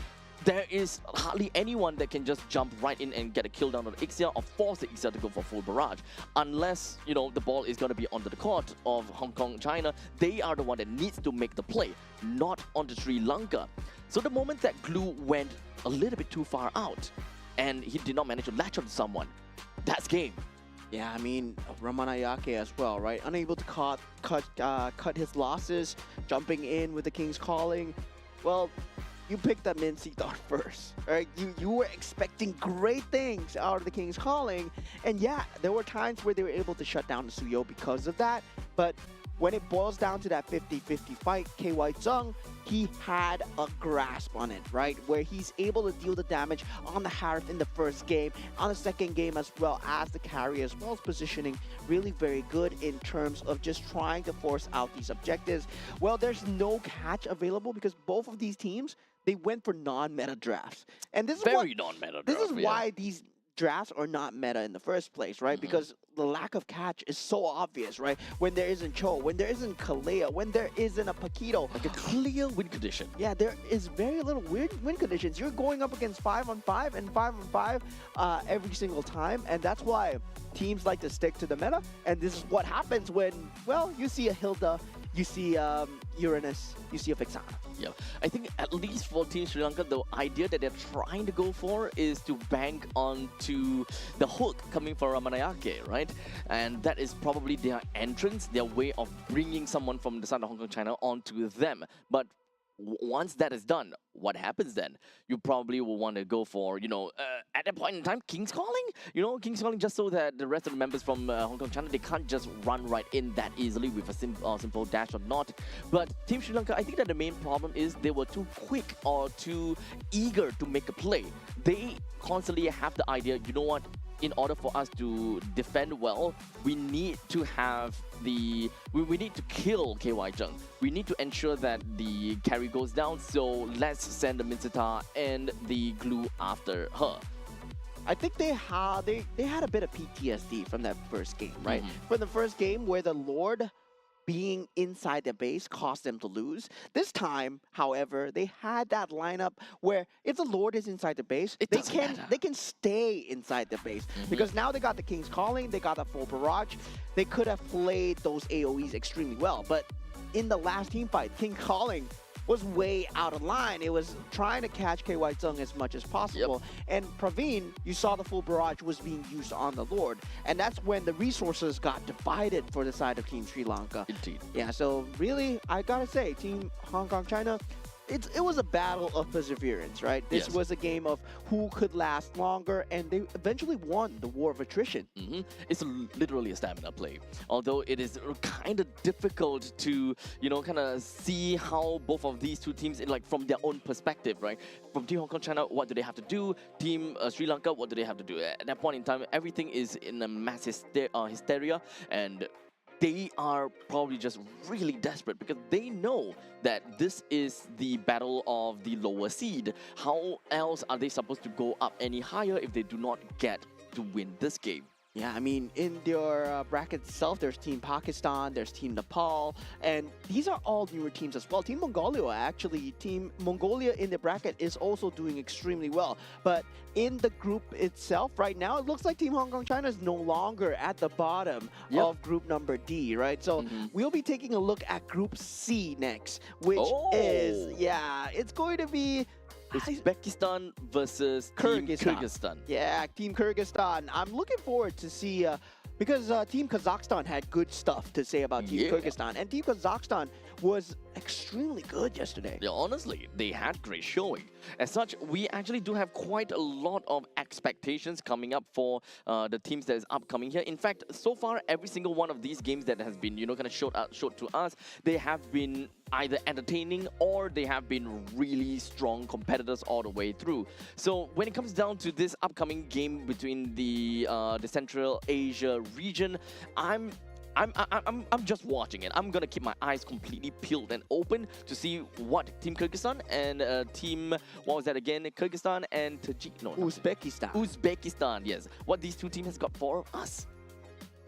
there is hardly anyone that can just jump right in and get a kill down on Ixia or force the Ixia to go for full barrage. Unless, you know, the ball is going to be onto the court of Hong Kong China, they are the one that needs to make the play, not onto Sri Lanka. So the moment that Glue went a little bit too far out and he did not manage to latch onto someone, that's game. Yeah, I mean, Ramanayake as well, right? Unable to cut his losses, jumping in with the King's Calling. Well, you picked that Min Seedar first, right? You were expecting great things out of the King's Calling. And yeah, there were times where they were able to shut down the Suyo because of that. But when it boils down to that 50-50 fight, KY Zung, he had a grasp on it, right? Where he's able to deal the damage on the Harith in the first game, on the second game as well as the carry, as well as positioning really very good in terms of just trying to force out these objectives. Well, there's no catch available because both of these teams, they went for non-meta drafts. And this is very non-meta drafts. This is why these drafts are not meta in the first place, right? Because the lack of catch is so obvious, right? When there isn't Cho, when there isn't Kalea, when there isn't a Paquito. Like a clear win condition. Yeah, there is very little weird win conditions. You're going up against 5-on-5 and 5-on-5 every single time, and that's why teams like to stick to the meta. And this is what happens when, well, you see a Hilda, you see Uranus, you see a Vixana. Yeah, I think at least for Team Sri Lanka, the idea that they're trying to go for is to bank onto the hook coming from Ramanayake, right? And that is probably their entrance, their way of bringing someone from the side of Hong Kong, China onto them. But once that is done, what happens then? You probably will want to go for, at that point in time, King's Calling? King's Calling just so that the rest of the members from Hong Kong, China, they can't just run right in that easily with a simple dash or not. But Team Sri Lanka, I think that the main problem is they were too quick or too eager to make a play. They constantly have the idea, you know what? In order for us to defend well, we need to have we need to kill KY Zheng. We need to ensure that the carry goes down, so let's send the Minsita and the glue after her. I think they had a bit of PTSD from that first game, right? From the first game where the Lord being inside the base caused them to lose. This time, however, they had that lineup where if the Lord is inside the base, they can stay inside the base. Because now they got the King's Calling, they got a full barrage. They could have played those AoEs extremely well. But in the last team fight, King's Calling was way out of line. It was trying to catch KY Zheng as much as possible. And Praveen, you saw the full barrage was being used on the Lord. And that's when the resources got divided for the side of Team Sri Lanka. Indeed. Yeah, so really, I gotta say, Team Hong Kong, China, it was a battle of perseverance, right? This was a game of who could last longer, and they eventually won the war of attrition. It's literally a stamina play. Although it is kind of difficult to, kind of see how both of these two teams, from their own perspective, right? From Team Hong Kong, China, what do they have to do? Team Sri Lanka, what do they have to do? At that point in time, everything is in a mass hysteria, and they are probably just really desperate because they know that this is the battle of the lower seed. How else are they supposed to go up any higher if they do not get to win this game? Yeah, I mean, in your bracket itself, there's Team Pakistan, there's Team Nepal, and these are all newer teams as well. Team Mongolia in the bracket is also doing extremely well. But in the group itself, right now, it looks like Team Hong Kong China is no longer at the bottom of group number D, right? So we'll be taking a look at Group C next, which is, it's going to be Uzbekistan versus Kyrgyzstan. Yeah, Team Kyrgyzstan. I'm looking forward to see, because Team Kazakhstan had good stuff to say about Team Kyrgyzstan. And Team Kazakhstan was extremely good yesterday. Yeah, honestly, they had great showing. As such, we actually do have quite a lot of expectations coming up for the teams that is upcoming here. In fact, so far, every single one of these games that has been, kind of showed to us, they have been either entertaining or they have been really strong competitors all the way through. So when it comes down to this upcoming game between the Central Asia region, I'm just watching it. I'm gonna keep my eyes completely peeled and open to see what Team Kyrgyzstan and Team, what was that again? Kyrgyzstan and Uzbekistan. Uzbekistan, yes. What these two teams has got for us.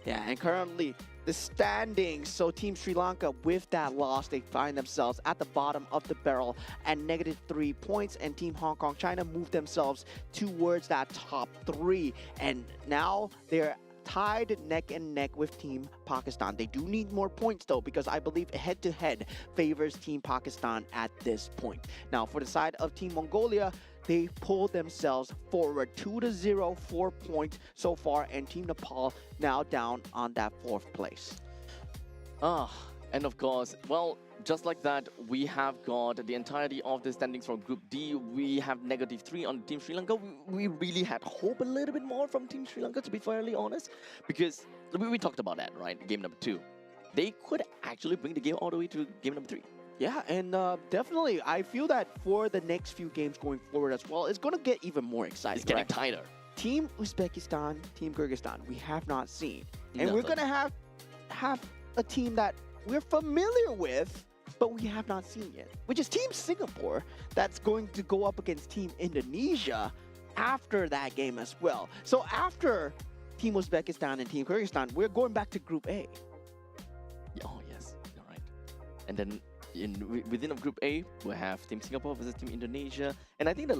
Yeah, and currently the standings. So Team Sri Lanka, with that loss, they find themselves at the bottom of the barrel at -3 points. And Team Hong Kong China move themselves towards that top 3. And now they're tied neck and neck with Team Pakistan. They do need more points though, because I believe head-to-head favors Team Pakistan at this point. Now for the side of Team Mongolia, they pulled themselves forward 2-0, 4 points so far, and Team Nepal now down on that 4th place. And of course, well, just like that, we have got the entirety of the standings from Group D. We have -3 on Team Sri Lanka. We really had hope a little bit more from Team Sri Lanka, to be fairly honest, because we talked about that, right? Game number 2. They could actually bring the game all the way to game number 3. Yeah, and definitely, I feel that for the next few games going forward as well, it's going to get even more exciting. It's getting tighter. Team Uzbekistan, Team Kyrgyzstan, we have not seen. And we're going to have a team that we're familiar with, but we have not seen yet, which is Team Singapore, that's going to go up against Team Indonesia after that game as well. So after Team Uzbekistan and Team Kyrgyzstan, we're going back to Group A. Oh yes, you're right. And then within of Group A, we have Team Singapore versus Team Indonesia, and I think the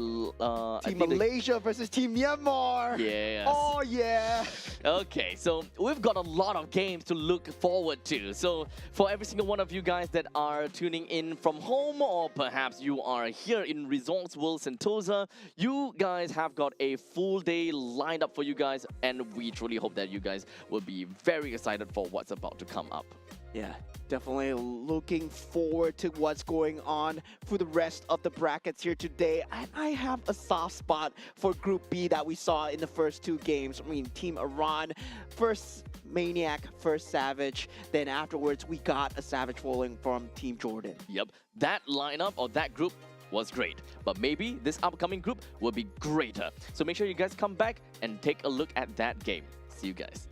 Team Malaysia versus Team Myanmar. Yes. Oh yeah. Okay, so we've got a lot of games to look forward to. So for every single one of you guys that are tuning in from home, or perhaps you are here in Resorts World Sentosa, you guys have got a full day lined up for you guys, and we truly hope that you guys will be very excited for what's about to come up. Yeah, definitely looking forward to what's going on for the rest of the brackets here today. And I have a soft spot for Group B that we saw in the first two games. I mean, Team Iran, first Maniac, first Savage. Then afterwards, we got a Savage following from Team Jordan. Yep, that lineup or that group was great, but maybe this upcoming group will be greater. So make sure you guys come back and take a look at that game. See you guys.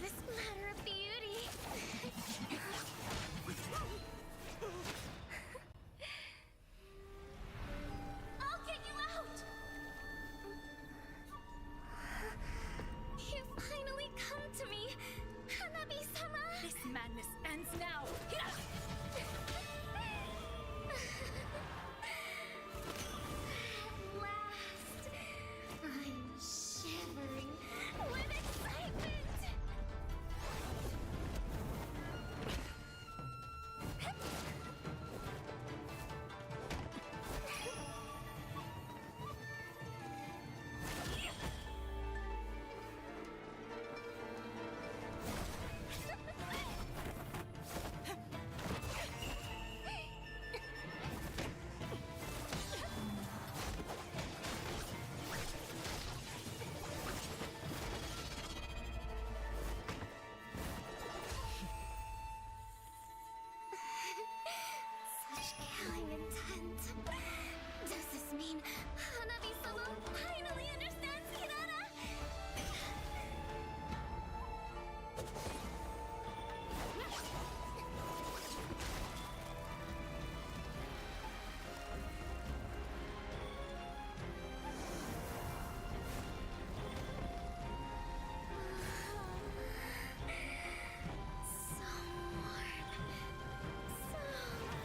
this matter of beauty. I'll get you out! You finally come to me, Hanabi-sama! This madness ends now. At last, I'm shivering with excitement! Such killing intent. Does this mean Hanabi-sama finally understands Hinata? So warm. So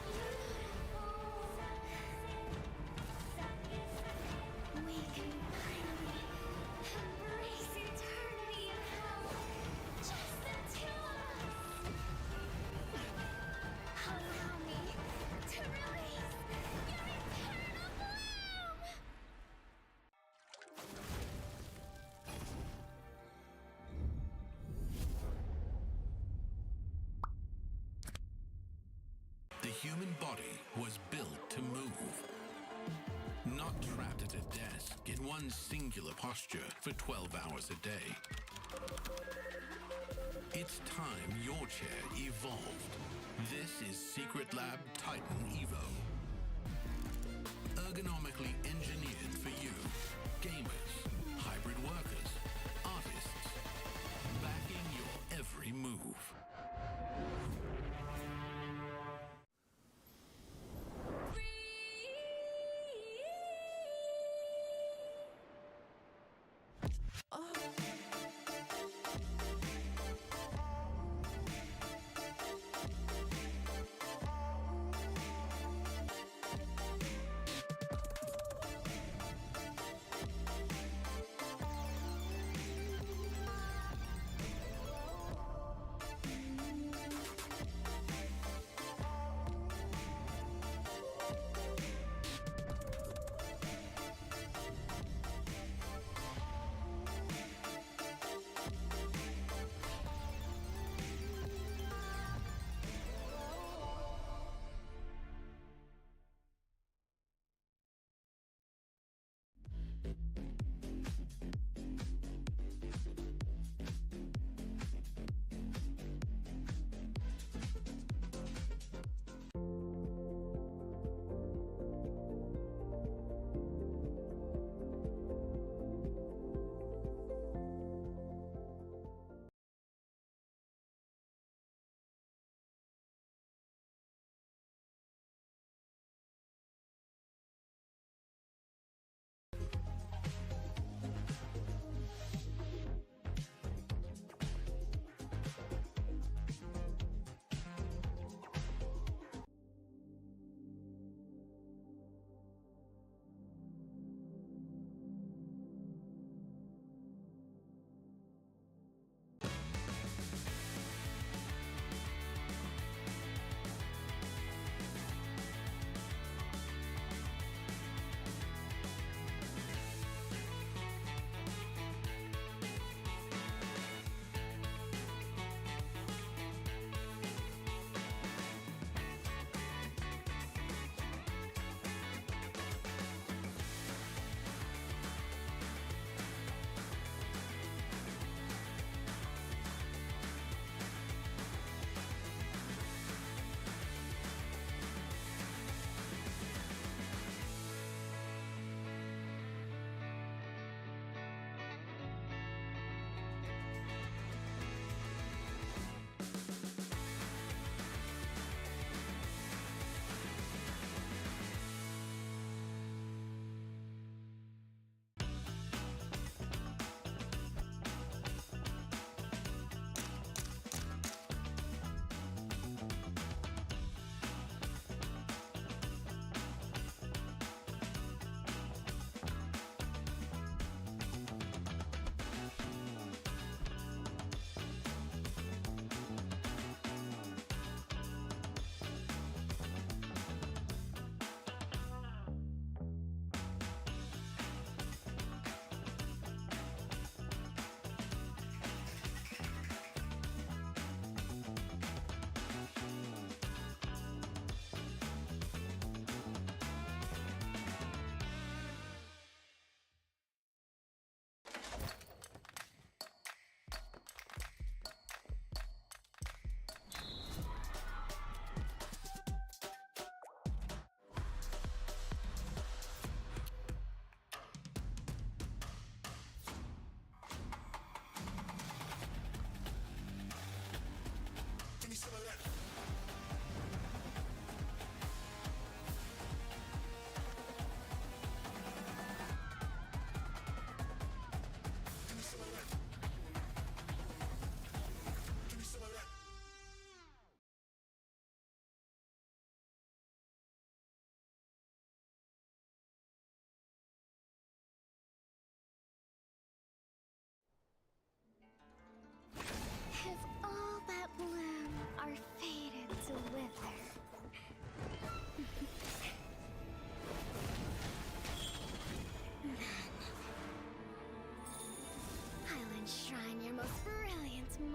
beautiful. We can finally embrace eternity in hell. Just the two of us. Allow me to release your eternal bloom. The human body was built to move. Not trapped at a desk in one singular posture for 12 hours a day. It's time your chair evolved. This is Secret Lab Titan Evo. Ergonomically engineered for you, gamers, hybrid workers, artists, backing your every move.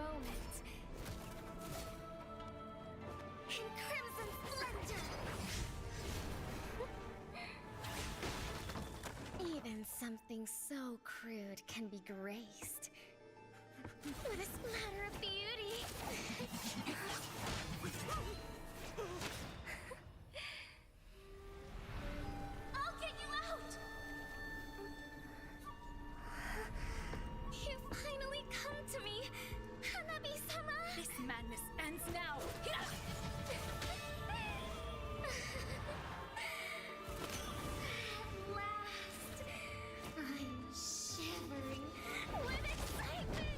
moment. In crimson splendor. Even something so crude can be graced with a splatter of beauty. I'll get you out! You finally come to me, Hanabi-sama! This madness ends now. At last, I'm shivering with excitement!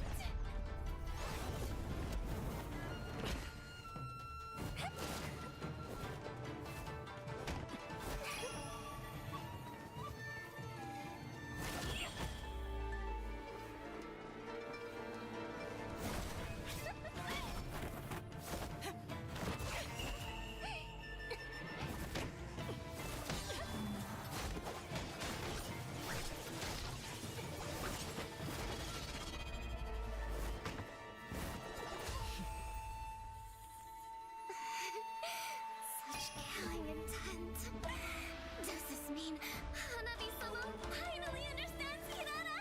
Such killing intent. Does this mean Hanabi-sama finally understands Hinata?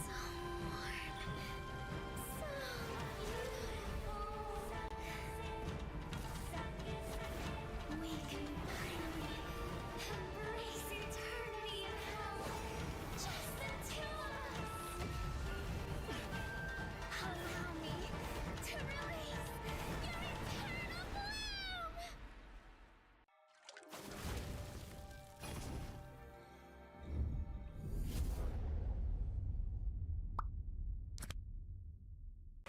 So warm. So beautiful. We can finally embrace eternity in hell. Just the two of us. Allow me to release your eternal bloom.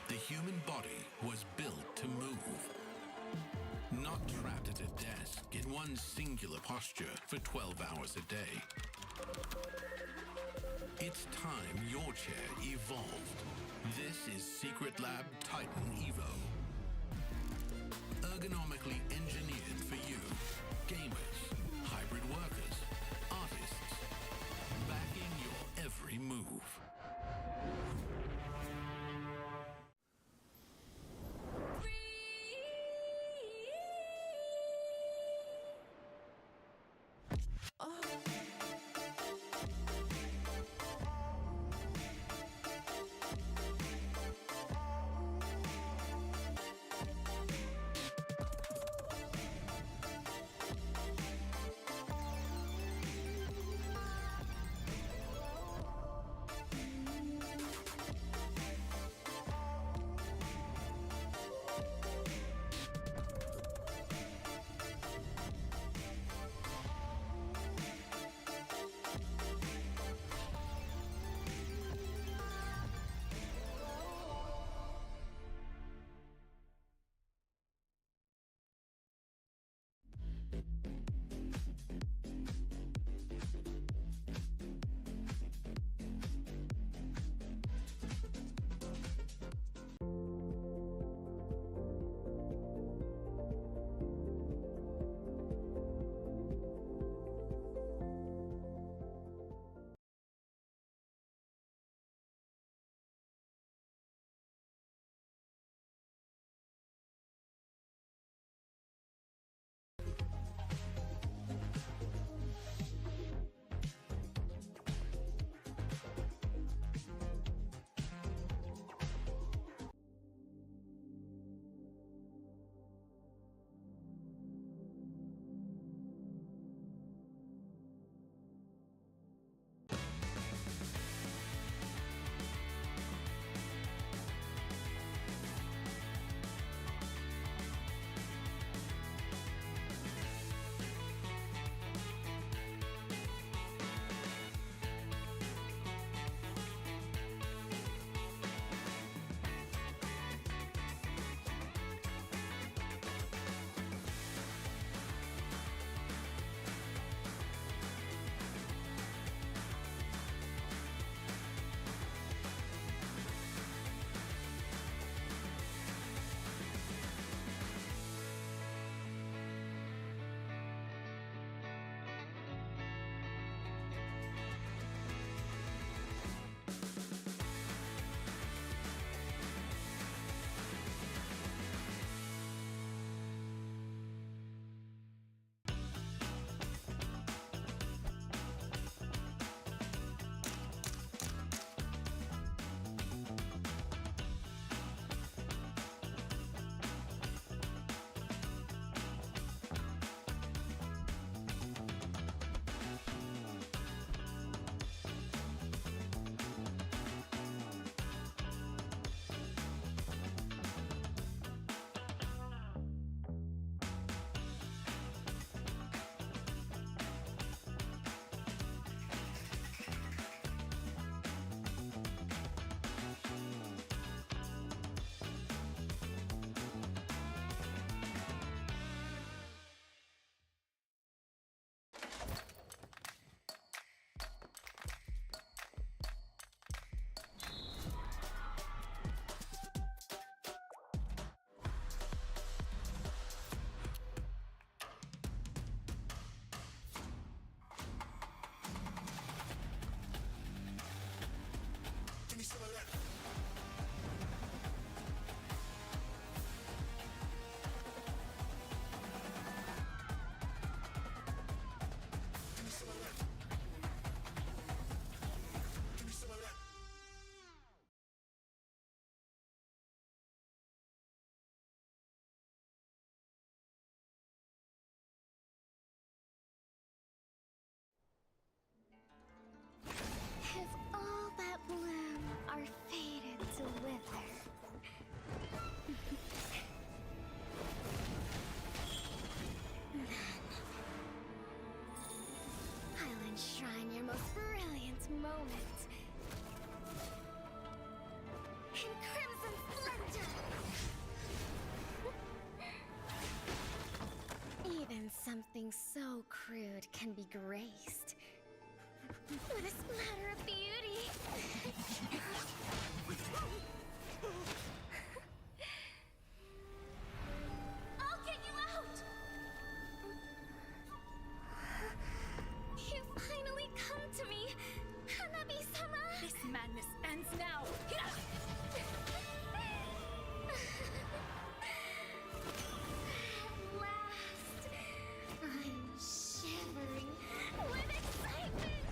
The human body was built to move. Not trapped at a desk in one singular posture for 12 hours a day. It's time your chair evolved. This is Secret Lab Titan Evo. Ergonomically engineered for you, gamers, hybrid workers, artists, backing your every move. this matter of beauty. I'll get you out! You finally come to me, Hanabi-sama! This madness ends now. At last, I'm shivering with excitement!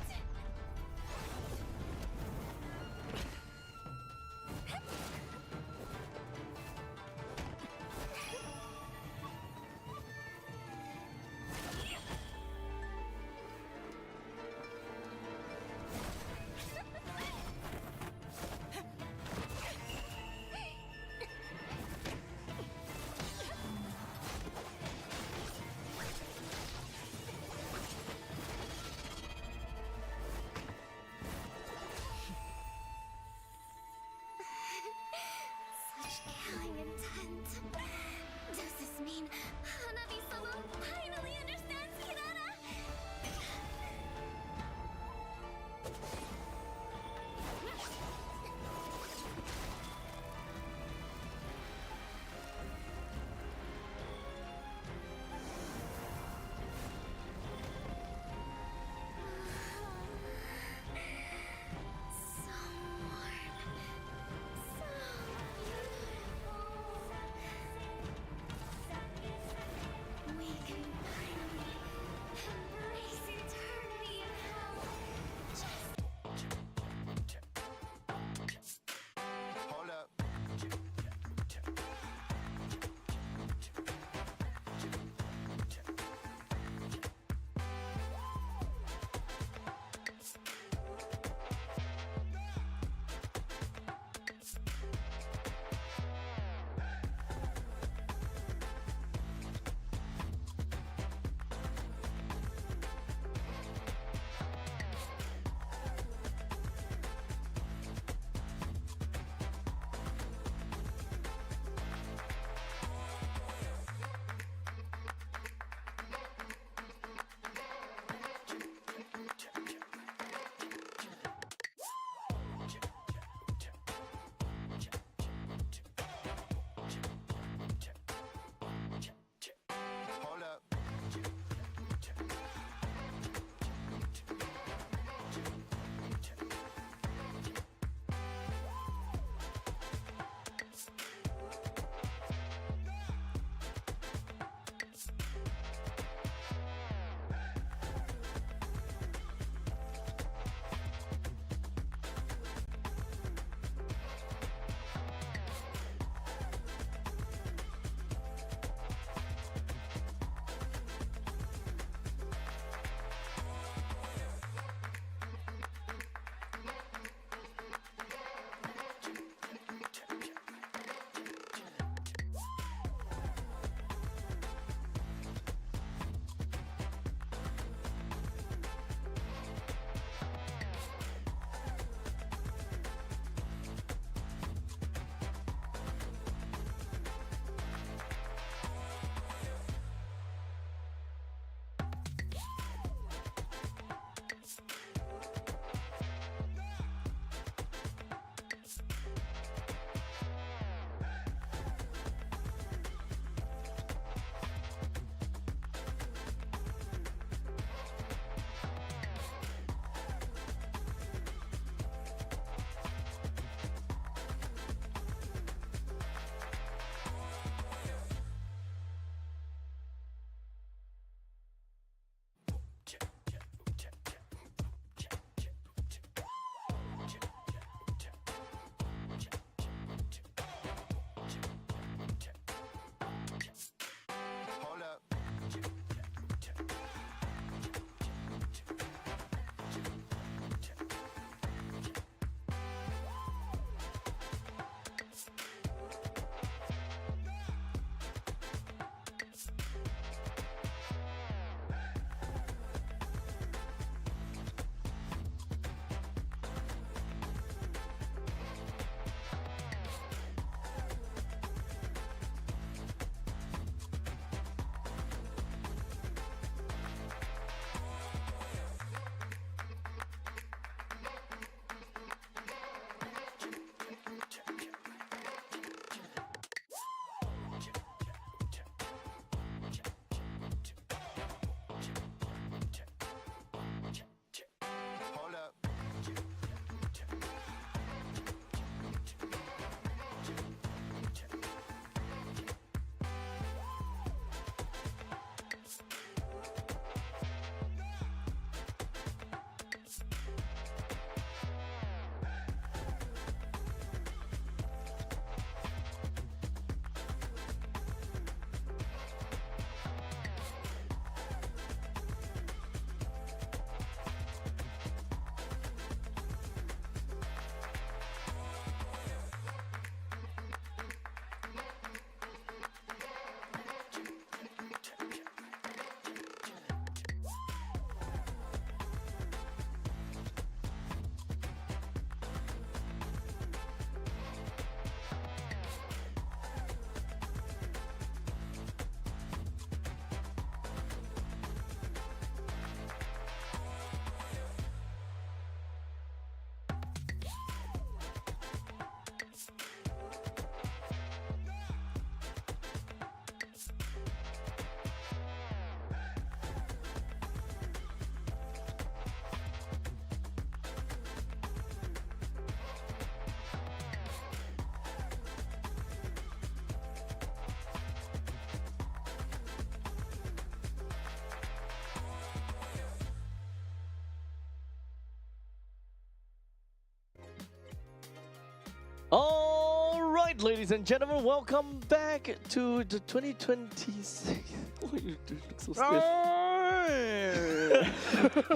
right, ladies and gentlemen, welcome back to the 2026. Oh, you look so stiff.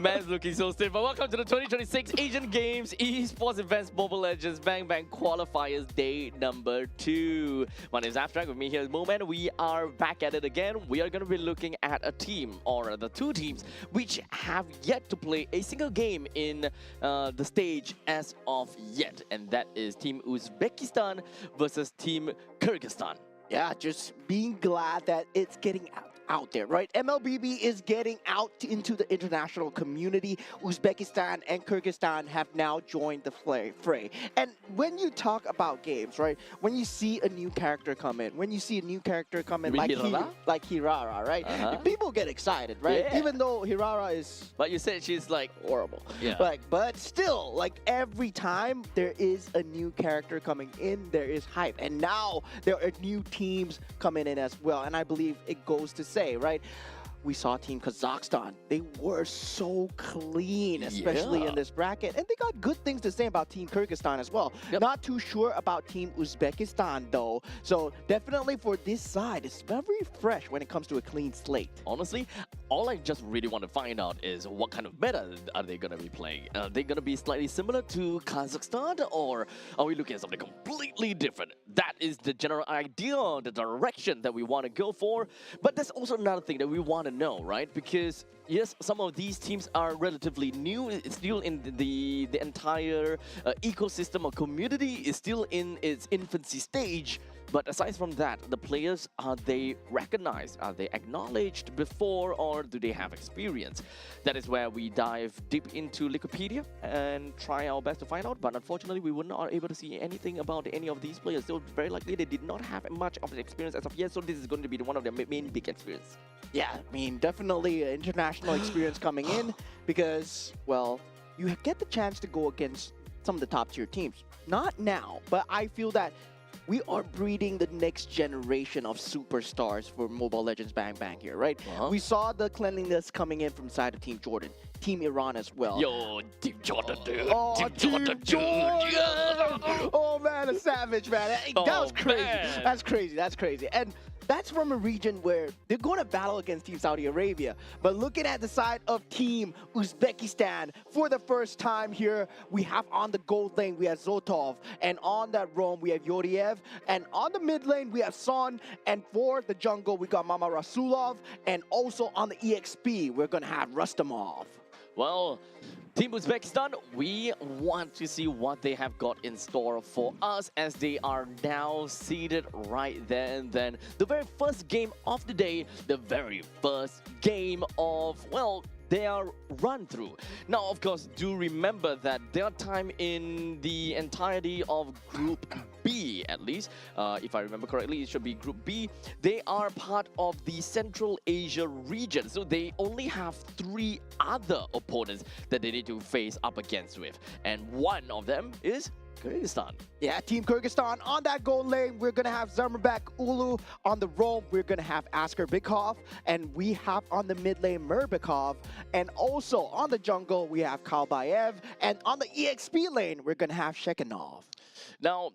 Man's looking so stiff. But welcome to the 2026 Asian Games Esports Events Mobile Legends Bang Bang Qualifiers Day number 2. My name is Abstract. With me here is Moment. We are back at it again. We are going to be looking at a team, or the two teams, which have yet to play a single game in the stage as of yet. And that is Team Uzbekistan versus Team Kyrgyzstan. Yeah, just being glad that it's getting out there, right? MLBB is getting out into the international community. Uzbekistan and Kyrgyzstan have now joined the fray. And when you talk about games, right? When you see a new character come in, like Hirara, right? People get excited, right? Yeah. Even though Hirara is... But you said she's like horrible. Yeah. But still, like every time there is a new character coming in, there is hype. And now there are new teams coming in as well. And I believe it goes to say, right? We saw Team Kazakhstan. They were so clean, especially in this bracket. And they got good things to say about Team Kyrgyzstan as well. Yep. Not too sure about Team Uzbekistan, though. So definitely for this side, it's very fresh when it comes to a clean slate. Honestly, all I just really want to find out is what kind of meta are they going to be playing? Are they going to be slightly similar to Kazakhstan, or are we looking at something completely different? That is the general idea, the direction that we want to go for. But there's also another thing that we want to know, right? Because yes, some of these teams are relatively new. It's still in the entire ecosystem or community is still in its infancy stage. But aside from that, the players, are they recognized? Are they acknowledged before, or do they have experience? That is where we dive deep into Wikipedia and try our best to find out. But unfortunately, we were not able to see anything about any of these players. So very likely they did not have much of the experience as of yet. So this is going to be one of their main big experience. Yeah, I mean, definitely an international experience coming in because, well, you get the chance to go against some of the top tier teams. Not now, but I feel that we are breeding the next generation of superstars for Mobile Legends Bang Bang here, right? We saw the cleanliness coming in from side of Team Jordan, Team Iran as well. Yo, Team Jordan, dude. Oh, Team Jordan, dude. Yeah. Oh, man, a savage, man. That was crazy. Man. That's crazy. That's crazy. And that's from a region where they're going to battle against Team Saudi Arabia. But looking at the side of Team Uzbekistan, for the first time here, we have on the gold lane, we have Zotov. And on that roam, we have Yoriev. And on the mid lane, we have Son. And for the jungle, we got Mama Rasulov. And also on the EXP, we're going to have Rustamov. Well, Team Uzbekistan, we want to see what they have got in store for us as they are now seated right there and then. The very first game of the day, the very first game of, well, their run through. Now, of course, do remember that their time in the entirety of Group B, at least, if I remember correctly, it should be Group B. They are part of the Central Asia region, so they only have 3 other opponents that they need to face up against with, and one of them is Kyrgyzstan. Yeah, Team Kyrgyzstan on that gold lane, we're going to have Zermerbek Ulu. On the roam, we're going to have Asker Bikov. And we have on the mid lane Murbikov. And also on the jungle, we have Kalbayev. And on the EXP lane, we're going to have Shekhinov. Now,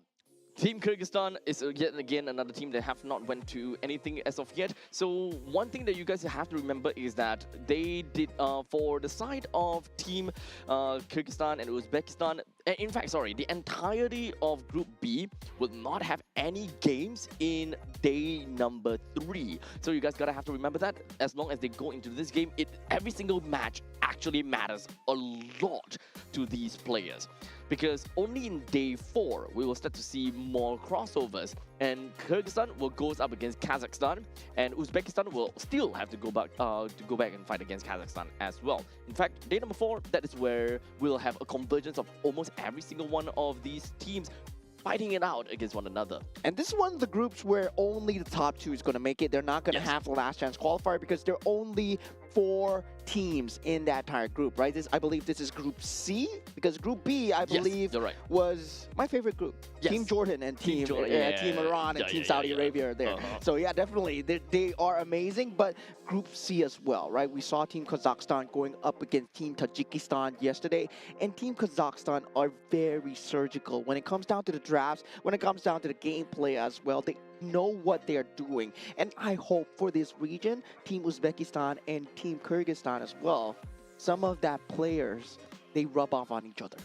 Team Kyrgyzstan is yet again another team that have not went to anything as of yet. So one thing that you guys have to remember is that they did, for the side of Team Kyrgyzstan and Uzbekistan, in fact, sorry, the entirety of Group B will not have any games in day number 3. So you guys gotta have to remember that as long as they go into this game, every single match actually matters a lot to these players. Because only in day 4 we will start to see more crossovers, and Kyrgyzstan will go up against Kazakhstan, and Uzbekistan will still have to go back and fight against Kazakhstan as well. In fact, day number 4, that is where we'll have a convergence of almost every single one of these teams fighting it out against one another. And this is one of the groups where only the top 2 is going to make it. They're not going to have the last chance qualifier because there are only 4 teams in that entire group, right? I believe this is Group C, because Group B, I believe, you're right. was my favorite group. Yes. Team Jordan and Team Jordan, Team Iran and Team Saudi Arabia are there. Uh-huh. So yeah, definitely, they are amazing. But Group C as well, right? We saw Team Kazakhstan going up against Team Tajikistan yesterday, and Team Kazakhstan are very surgical when it comes down to the drafts, when it comes down to the gameplay as well. They know what they're doing, and I hope for this region, Team Uzbekistan and Team Kyrgyzstan as well, some of that players, they rub off on each other.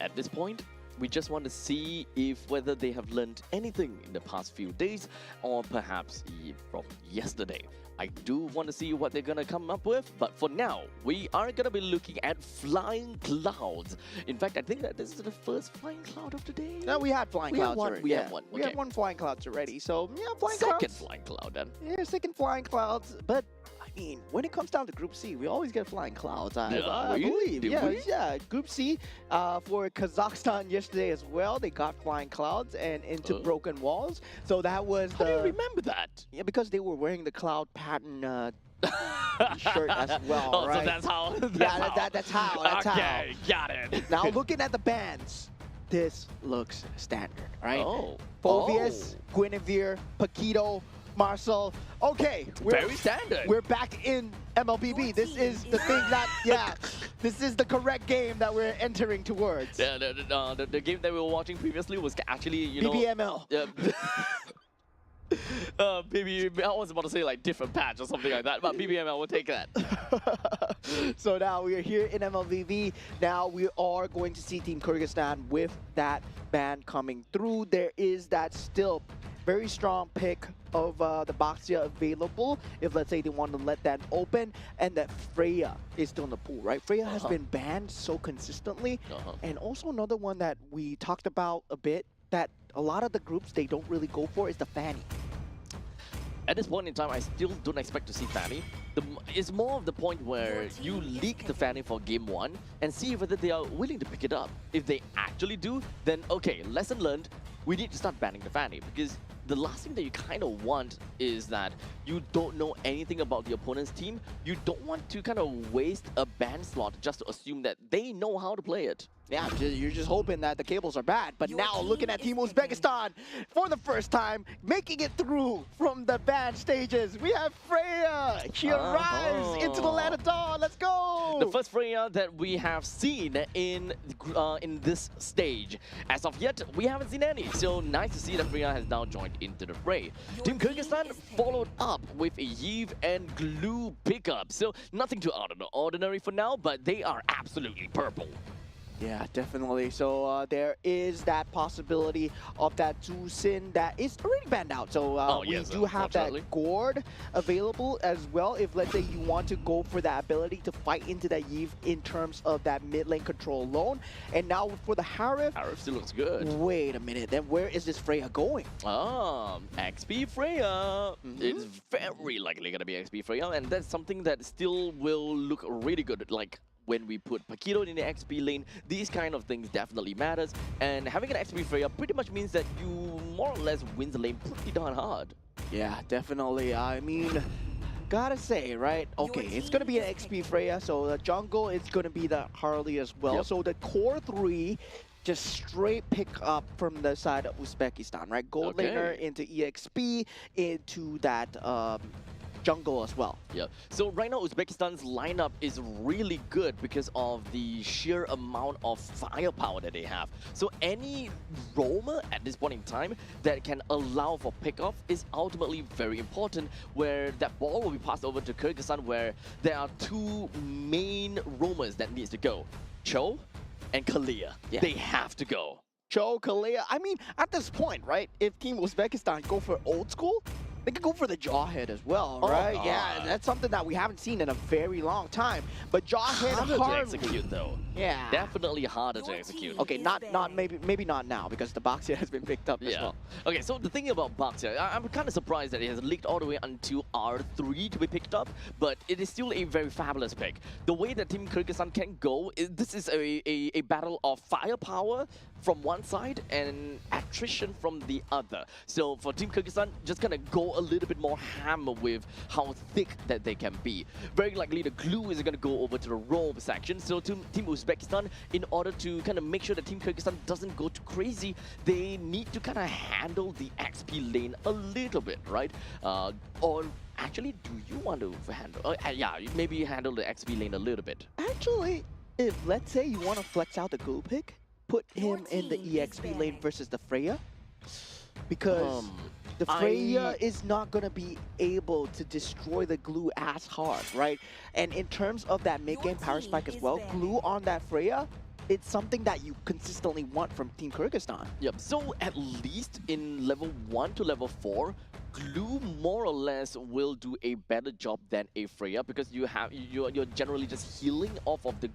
At this point, we just want to see if whether they have learned anything in the past few days, or perhaps from yesterday. I do want to see what they're going to come up with, but for now, we are going to be looking at flying clouds. In fact, I think that this is the first flying cloud of the day. No, we had flying We had clouds one, already. we had yeah. one, We okay. had one flying clouds already. So yeah, flying Second clouds. flying cloud then. Yeah, second flying clouds. But I mean, when it comes down to Group C, we always get flying clouds. I Really? believe. Did Yeah, we? yeah. Group C for Kazakhstan yesterday as well. They got flying clouds and into broken walls. So that was How do you remember that? yeah, because they were wearing the cloud pattern shirt as well, Oh, right? so that's how. That's how. That's okay, got it. Now looking at the bands, this looks standard, right? Oh. Phobius, Guinevere, Paquito, Marcel. Okay, Very standard. We're back in MLBB. This is the thing that, yeah, this is the correct game that we're entering towards. Yeah, the game that we were watching previously was actually, you know... BBML. Yeah. Maybe I was about to say like different patch or something like that, but BBML will take that. So now we are here in MLBB. Now we are going to see Team Kyrgyzstan with that ban coming through. There is that still very strong pick of the Baxia available if, let's say, they want to let that open, and that Freya is still in the pool, right? Freya has been banned so consistently. And also another one that we talked about a bit that a lot of the groups they don't really go for is the Fanny. At this point in time, I still don't expect to see Fanny. It's more of the point where you leak the Fanny for game 1 and see whether they are willing to pick it up. If they actually do, then okay, lesson learned, we need to start banning the Fanny, because the last thing that you kind of want is that you don't know anything about the opponent's team. You don't want to kind of waste a ban slot just to assume that they know how to play it. Yeah, you're just hoping that the cables are bad. But Your now team looking at is Team picking. Uzbekistan for the first time, making it through from the ban stages. We have Freya. She arrives into the land of dawn. Let's go. The first Freya that we have seen in this stage. As of yet, we haven't seen any. So nice to see that Freya has now joined into the fray. Team Kyrgyzstan followed up with a Yves and Glue pickup. So nothing too out of the ordinary for now, but they are absolutely purple. Yeah, definitely. So there is that possibility of that Zusin that is already banned out. So we yes, do have that unfortunately. Gourd available as well. If, let's say, you want to go for that ability to fight into that Yves in terms of that mid lane control alone. And now for the Harif, Arif still looks good. wait a minute. Then where is this Freya going? XP Freya. It's very likely going to be XP Freya, and that's something that still will look really good. Like, when we put Paquito in the XP lane, these kind of things definitely matters. And having an XP Freya pretty much means that you more or less win the lane pretty darn hard. Yeah, definitely. I mean, gotta say, right? Okay, it's gonna be an XP Freya, so the jungle is gonna be the Harley as well. Yep. So the core 3 just straight pick up from the side of Uzbekistan, right? Gold laner into EXP, into that jungle as well. Yeah. So right now, Uzbekistan's lineup is really good because of the sheer amount of firepower that they have. So any roamer at this point in time that can allow for pickoff is ultimately very important, where that ball will be passed over to Kyrgyzstan, where there are two main roamers that needs to go. Cho and Kalia. Yeah. They have to go. Cho, Kalea, I mean, at this point, right? If Team Uzbekistan go for old school, they could go for the Jawhead as well, right? Yeah, that's something that we haven't seen in a very long time. But Jawhead Harder to hardly. execute though. Yeah. Definitely harder to execute. Okay, maybe not now because the Baxia has been picked up as Yeah. well. Okay, so the thing about Baxia, I'm kind of surprised that it has leaked all the way until R3 to be picked up, but it is still a very fabulous pick. The way that Team Kyrgyzstan can go, this is a battle of firepower from one side and attrition from the other. So for Team Kyrgyzstan, just gonna go a little bit more hammer with how thick that they can be. Very likely the glue is going to go over to the robe section. So Team Uzbekistan, in order to kind of make sure that Team Kyrgyzstan doesn't go too crazy, they need to kind of handle the XP lane a little bit, right? Or actually, do you want to handle? Yeah, maybe handle the XP lane a little bit. Actually, if let's say you want to flex out the glue pick, put him in the team is EXP lane banning. versus the Freya. Because the Freya is not going to be able to destroy the glue as hard, right? And in terms of that mid-game power team spike as is well, banning. glue on that Freya, it's something that you consistently want from Team Kyrgyzstan. Yep, so at least in level 1 to level 4, glue more or less will do a better job than a Freya, because you're generally just healing off of the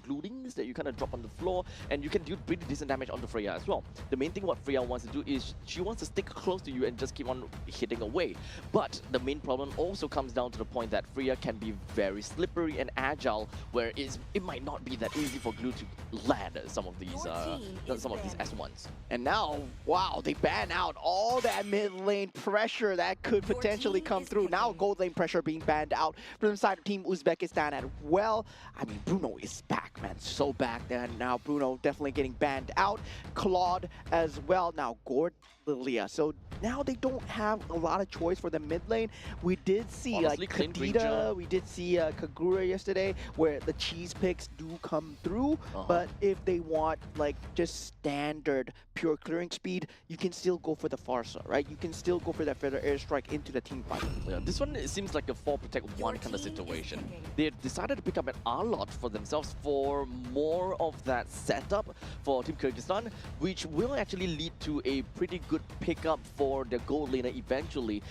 gluings that you kind of drop on the floor, and you can do pretty decent damage on the Freya as well. The main thing what Freya wants to do is she wants to stick close to you and just keep on hitting away. But the main problem also comes down to the point that Freya can be very slippery and agile, where it might not be that easy for glue to land some of these S1s. And now, wow, they ban out all that mid lane pressure that could potentially team come is through. Now picking. gold lane pressure being banned out from the side of Team Uzbekistan as well. I mean, Bruno is back, man, so back there. Now Bruno definitely getting banned out. Claude as well. Now Gord, Lilia. So now they don't have a lot of choice for the mid lane. We did see Honestly, like Clint Kadita, Ranger. we did see Kagura yesterday, where the cheese picks do come through. But if they want like just standard pure clearing speed, you can still go for the Farsa, right? You can still go for that feather airstrike into the team fight. Yeah, this one, it seems like a 4 protect 1 kind of team is situation. picking. They've decided to pick up an R-Lot for themselves for more of that setup for Team Kyrgyzstan, which will actually lead to a pretty good pickup for their gold laner eventually.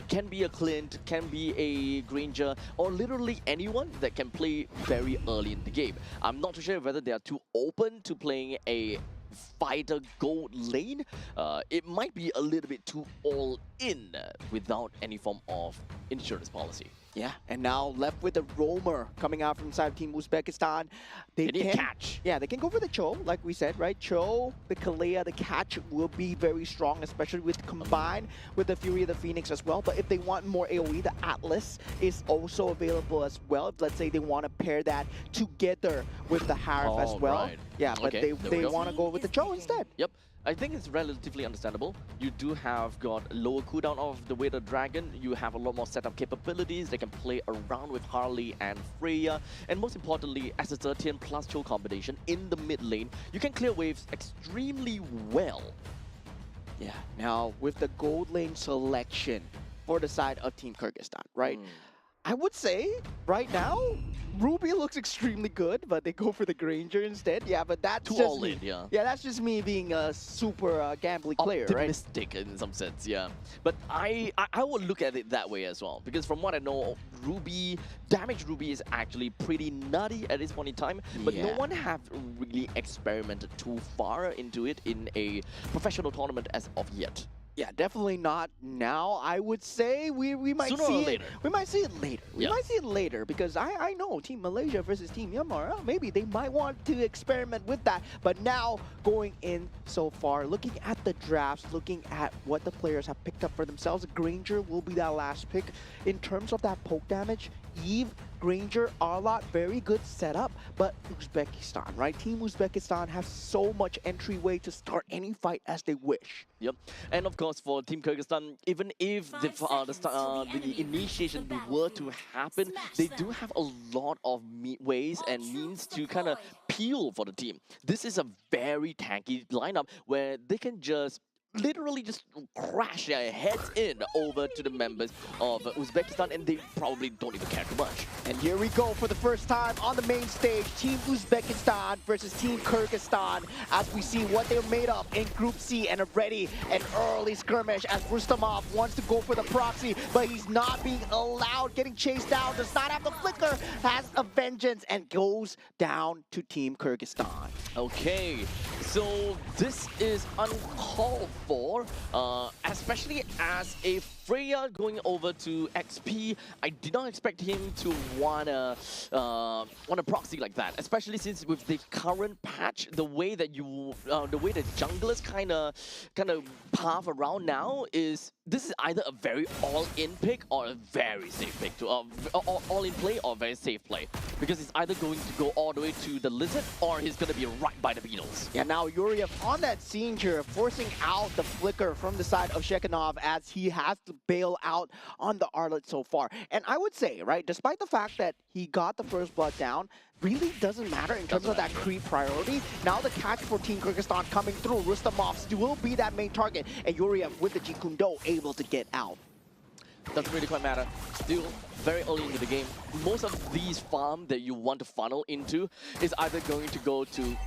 Can be a Clint, can be a Granger, or literally anyone that can play very early in the game. I'm not too sure whether they are too open to playing a fighter gold lane. It might be a little bit too all in without any form of insurance policy. Yeah, and now left with the roamer coming out from inside of Team Uzbekistan. They They need can catch. Yeah, they can go for the Cho, like we said, right? Cho, the Kalea, the catch will be very strong, especially with combined with the Fury of the Phoenix as well. But if they want more AoE, the Atlas is also available as well. If, let's say they want to pair that together with the Harif as well. Right. Yeah, but Okay, there we they go. want to go with the Cho instead. Yep, I think it's relatively understandable. You do have got lower cooldown of the Weighted Dragon. You have a lot more setup capabilities. They can play around with Harley and Freya. And most importantly, as a 13 plus Cho combination in the mid lane, you can clear waves extremely well. Yeah, now with the gold lane selection for the side of Team Kyrgyzstan, right? I would say right now, Ruby looks extremely good, but they go for the Granger instead. Yeah, but that's Too just all me. in, yeah. Yeah, that's just me being a super gambling player, right? Optimistic in some sense, yeah. But I would look at it that way as well, because from what I know, damage Ruby is actually pretty nutty at this point in time, but no Yeah. one have really experimented too far into it in a professional tournament as of yet. Yeah, definitely not now. I would say we might Sooner or see it later. We might see it later. We Yeah. might see it later because I know Team Malaysia versus Team Myanmar. Maybe they might want to experiment with that. But now going in so far, looking at the drafts, looking at what the players have picked up for themselves, Granger will be that last pick. In terms of that poke damage, Eve, Granger, R-Lot, very good setup, but Uzbekistan, right? Team Uzbekistan has so much entryway to start any fight as they wish. Yep, and of course for Team Kyrgyzstan, even if the initiation were to happen, they do have a lot of ways and means to kind of peel for the team. This is a very tanky lineup where they can just literally just crash their heads in over to the members of Uzbekistan, and they probably don't even care too much. And here we go for the first time on the main stage, Team Uzbekistan versus Team Kyrgyzstan, as we see what they're made of in Group C, and already an early skirmish as Rustamov wants to go for the proxy, but he's not being allowed, getting chased down, does not have the flicker, has a vengeance, and goes down to Team Kyrgyzstan. Okay, so this is uncalled for, especially as a Freya going over to XP, I did not expect him to want a proxy like that, especially since with the current patch, the way that the junglers kind of path around now is this is either a very all-in pick or a very safe pick to all-in play or very safe play, because he's either going to go all the way to the lizard or he's going to be right by the beetles. Yeah, now Yuriev on that scene here, forcing out the flicker from the side of Shekinov as he has to bail out on the Arlet so far. And I would say, right, despite the fact that he got the first blood down, really doesn't matter in terms of that creep priority. Now the catch for Team Kyrgyzstan coming through, Rustamov will be that main target, and Yuriev with the Jikundo able to get out. Doesn't really quite matter. Still very early into the game. Most of these farm that you want to funnel into is either going to go to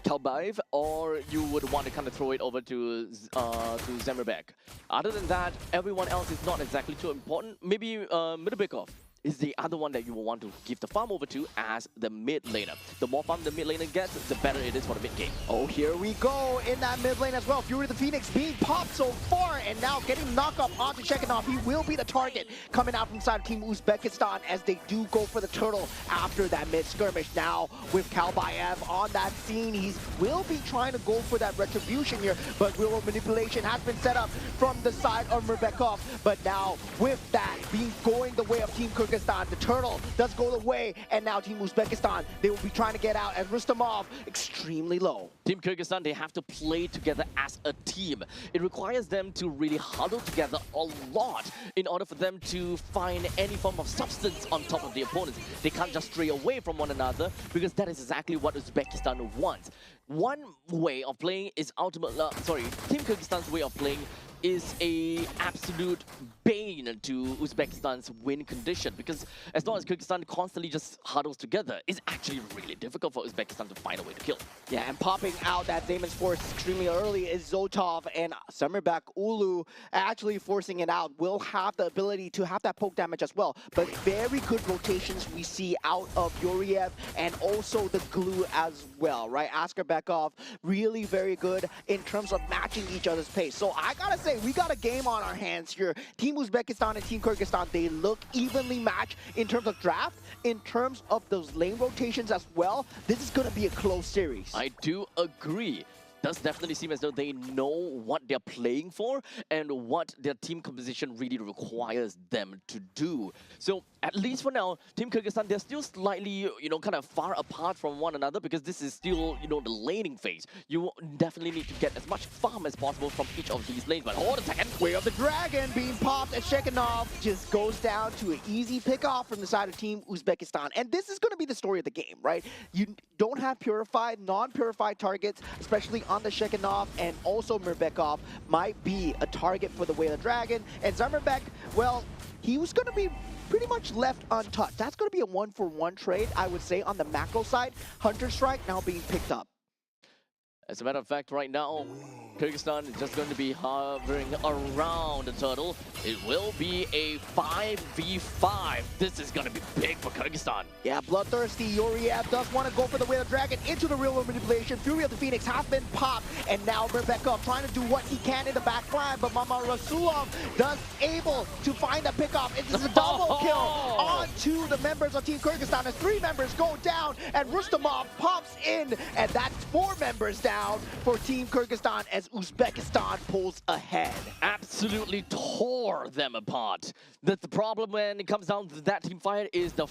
Kalbaev, or you would want to kind of throw it over to Zemirbek. Other than that, everyone else is not exactly too important. Maybe Midabekov is the other one that you will want to give the farm over to as the mid laner. The more farm the mid laner gets, the better it is for the mid game. Oh, here we go in that mid lane as well. Fury the Phoenix being popped so far, and now getting knocked up onto Shekinov. He will be the target coming out from side of Team Uzbekistan as they do go for the turtle after that mid skirmish. Now with Kalbaev on that scene, he will be trying to go for that retribution here, but real manipulation has been set up from the side of Murbekov. But now with that being going the way of Team Kyrgyzstan, the turtle does go the way, and now Team Uzbekistan, they will be trying to get out as Rustamov extremely low. Team Kyrgyzstan, they have to play together as a team. It requires them to really huddle together a lot in order for them to find any form of substance on top of the opponents. They can't just stray away from one another, because that is exactly what Uzbekistan wants. One way of playing is Team Kyrgyzstan's way of playing is a absolute bane to Uzbekistan's win condition, because as long as Kyrgyzstan constantly just huddles together, it's actually really difficult for Uzbekistan to find a way to kill. Yeah, and popping out that Damon's Force extremely early is Zotov, and Summerback Ulu actually forcing it out will have the ability to have that poke damage as well. But very good rotations we see out of Yuriev and also the glue as well, right? Askerbekov really very good in terms of matching each other's pace. So I gotta say, we got a game on our hands here. Team Uzbekistan and Team Kyrgyzstan, they look evenly matched in terms of draft, in terms of those lane rotations as well. This is going to be a close series. I do agree. Does definitely seem as though they know what they're playing for and what their team composition really requires them to do. So at least for now, Team Kyrgyzstan, they're still slightly, kind of far apart from one another, because this is still, the laning phase. You definitely need to get as much farm as possible from each of these lanes. But hold a second. Way of the Dragon being popped, and Shekinov just goes down to an easy pick off from the side of Team Uzbekistan. And this is going to be the story of the game, right? You don't have purified, non-purified targets, especially on the Shekinov, and also Murbekov might be a target for the Way of the Dragon. And Zamirbek, well, he was going to be pretty much left untouched. That's going to be a 1-for-1 trade, I would say, on the macro side. Hunter Strike now being picked up. As a matter of fact, right now, Kyrgyzstan is just going to be hovering around the turtle. It will be a 5v5. This is going to be big for Kyrgyzstan. Yeah, bloodthirsty Yuriev does want to go for the Way of the Dragon into the real world manipulation. Fury of the Phoenix has been popped, and now Murbekov trying to do what he can in the back line, but Mama Rasulov does able to find a pickoff. It is a double kill onto the members of Team Kyrgyzstan as 3 members go down, and Rustamov pops in, and that's 4 members down for Team Kyrgyzstan as Uzbekistan pulls ahead. Absolutely tore them apart. The problem when it comes down to that team fight is the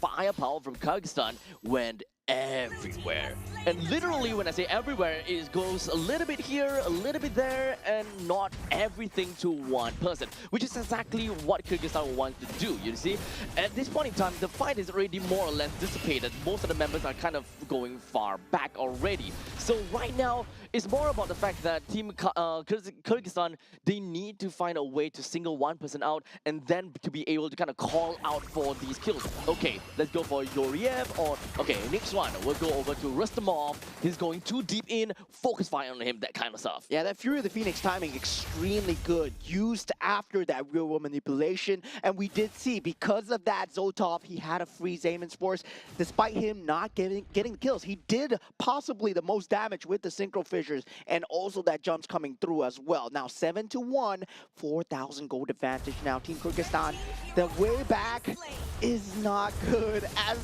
firepower from Kyrgyzstan went everywhere. And literally, when I say everywhere, it goes a little bit here, a little bit there, and not everything to one person, which is exactly what Kyrgyzstan wants to do, you see? At this point in time, the fight is already more or less dissipated. Most of the members are kind of going far back already. So right now, it's more about the fact that Team Kyrgyzstan, they need to find a way to single one person out and then to be able to kind of call out for these kills. Okay, let's go for Yuriev, or okay, next one, we'll go over to Rustamov. He's going too deep in, focus fire on him, that kind of stuff. Yeah, that Fury of the Phoenix timing extremely good, used after that real world manipulation, and we did see, because of that, Zotov, he had a free Damon's Force. Despite him not getting the kills, he did possibly the most damage with the synchro fissures and also that jumps coming through as well. Now 7-1, 4,000 gold advantage now. Team Kyrgyzstan, the way back is not good as,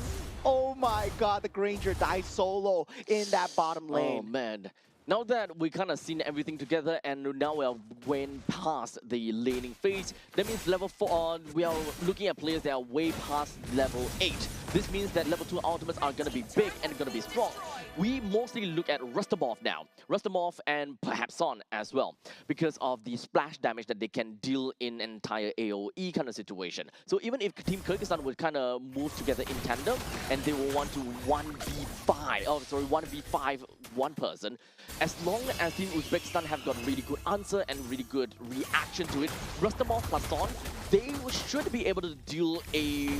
oh my god, the Granger dies solo in that bottom lane. Oh man. Now that we kind of seen everything together and now we are going past the laning phase, that means level 4, we are looking at players that are way past level 8. This means that level 2 ultimates are going to be big and going to be strong. We mostly look at Rustamov now. Rustamov and perhaps Son as well, because of the splash damage that they can deal in an entire AoE kind of situation. So even if Team Kyrgyzstan would kind of move together in tandem and they will want to 1v5 one person, as long as Team Uzbekistan have got really good answer and really good reaction to it, Rustamov plus Son, they should be able to deal a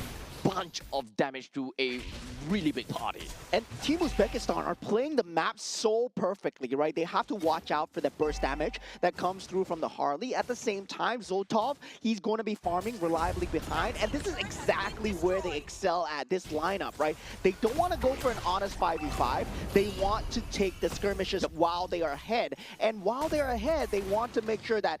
bunch of damage to a really big party. And Team Uzbekistan are playing the map so perfectly, right? They have to watch out for the burst damage that comes through from the Harley. At the same time, Zoltov, he's going to be farming reliably behind, and this is exactly where they excel at, this lineup, right? They don't want to go for an honest 5v5. They want to take the skirmishes while they are ahead. And while they're ahead, they want to make sure that,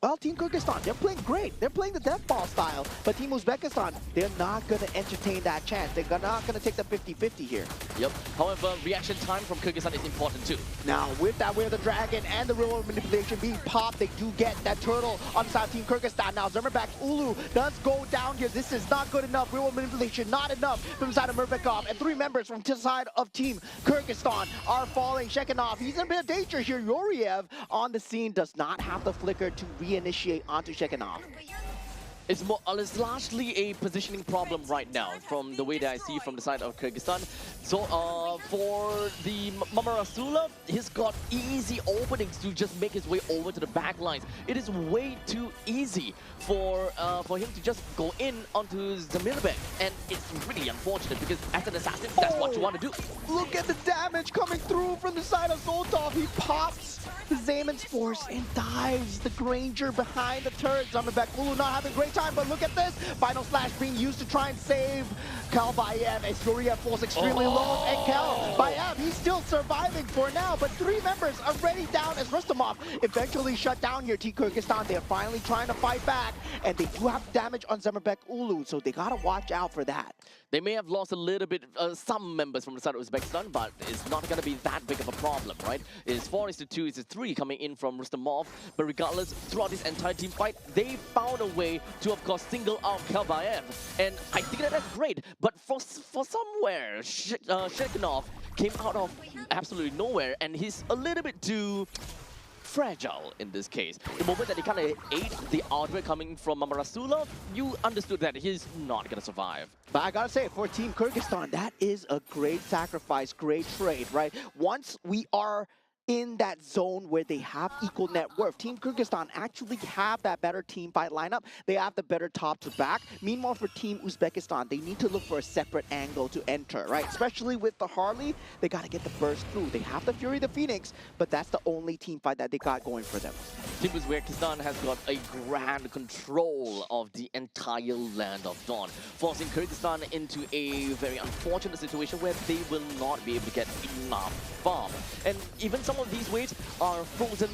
well, Team Kyrgyzstan, they're playing great. They're playing the death ball style. But Team Uzbekistan, they're not going to entertain that chance. They're not going to take the 50-50 here. Yep. However, reaction time from Kyrgyzstan is important too. Now, with that Way of the Dragon and the real manipulation being popped, they do get that turtle on the side of Team Kyrgyzstan. Now, Zermerbek Ulu does go down here. This is not good enough. Real manipulation, not enough from the side of Murbekov. And 3 members from the side of Team Kyrgyzstan are falling. Shekhinov, he's in a bit of danger here. Yoriev on the scene does not have the flicker to reinitiate onto Shekhinov. It's largely a positioning problem right now from the way that I see from the side of Kyrgyzstan. So for the Mamarasulov, he's got easy openings to just make his way over to the back lines. It is way too easy for him to just go in onto Zamirbek, and it's really unfortunate because as an assassin, that's what you want to do. Look at the damage coming through from the side of Zoltov. He pops the Zayman's Force and dives the Granger behind the turret. Zamirbek Ulu not having a great time, but look at this. Final Slash being used to try and save Kalbayev as Yoriev falls extremely low. And Kalbayev, he's still surviving for now, but 3 members already down as Rustamov eventually shut down here. Team Kyrgyzstan, they're finally trying to fight back, and they do have damage on Zamirbek Ulu, so they gotta watch out for that. They may have lost a little bit, some members from the side of Uzbekistan, but it's not going to be that big of a problem, right? It's 4-2, it's 3 coming in from Rustamov, but regardless, throughout this entire team fight, they found a way to, of course, single out Kalbayev, and I think that's great, but for somewhere, Shekhinov came out of absolutely nowhere, and he's a little bit too fragile in this case. The moment that he kind of ate the ultimate coming from Mamarasulov, you understood that he's not going to survive. But I gotta say, for Team Kyrgyzstan, that is a great sacrifice, great trade, right? Once we are in that zone where they have equal net worth, Team Kyrgyzstan actually have that better team fight lineup. They have the better top to back. Meanwhile, for Team Uzbekistan, they need to look for a separate angle to enter, right? Especially with the Harley, they gotta get the burst through. They have the Fury, the Phoenix, but that's the only team fight that they got going for them. Team Uzbekistan has got a grand control of the entire land of Dawn, forcing Kyrgyzstan into a very unfortunate situation where they will not be able to get enough farm. And even some of these waves are frozen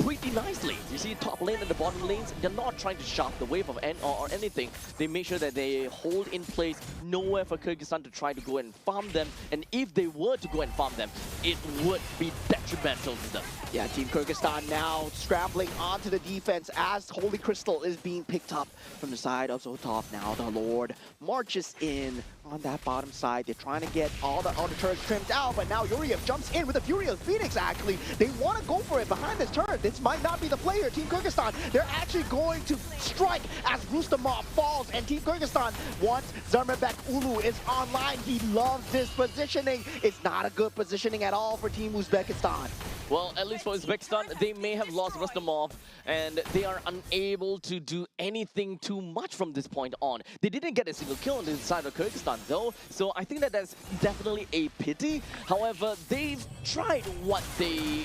pretty nicely. You see top lane and the bottom lanes, they're not trying to shaft the wave of or anything. They make sure that they hold in place, nowhere for Kyrgyzstan to try to go and farm them. And if they were to go and farm them, it would be detrimental to them. Yeah, Team Kyrgyzstan now scrambling onto the defense as Holy Crystal is being picked up from the side of Zoltov. Now the Lord marches in on that bottom side. They're trying to get all the turrets trimmed out, but now Yoriev jumps in with the Fury of Phoenix, actually. They want to go for it behind this turret. This might not be the player. Team Kyrgyzstan, they're actually going to strike as Rustamov falls, and Team Kyrgyzstan, once Zermerbek Ulu is online, he loves this positioning. It's not a good positioning at all for Team Uzbekistan. Well, at least for Uzbekistan, they may have lost Rustamov, and they are unable to do anything too much from this point on. They didn't get a single kill on the side of Kyrgyzstan, though, so I think that that's definitely a pity. However, they've tried what they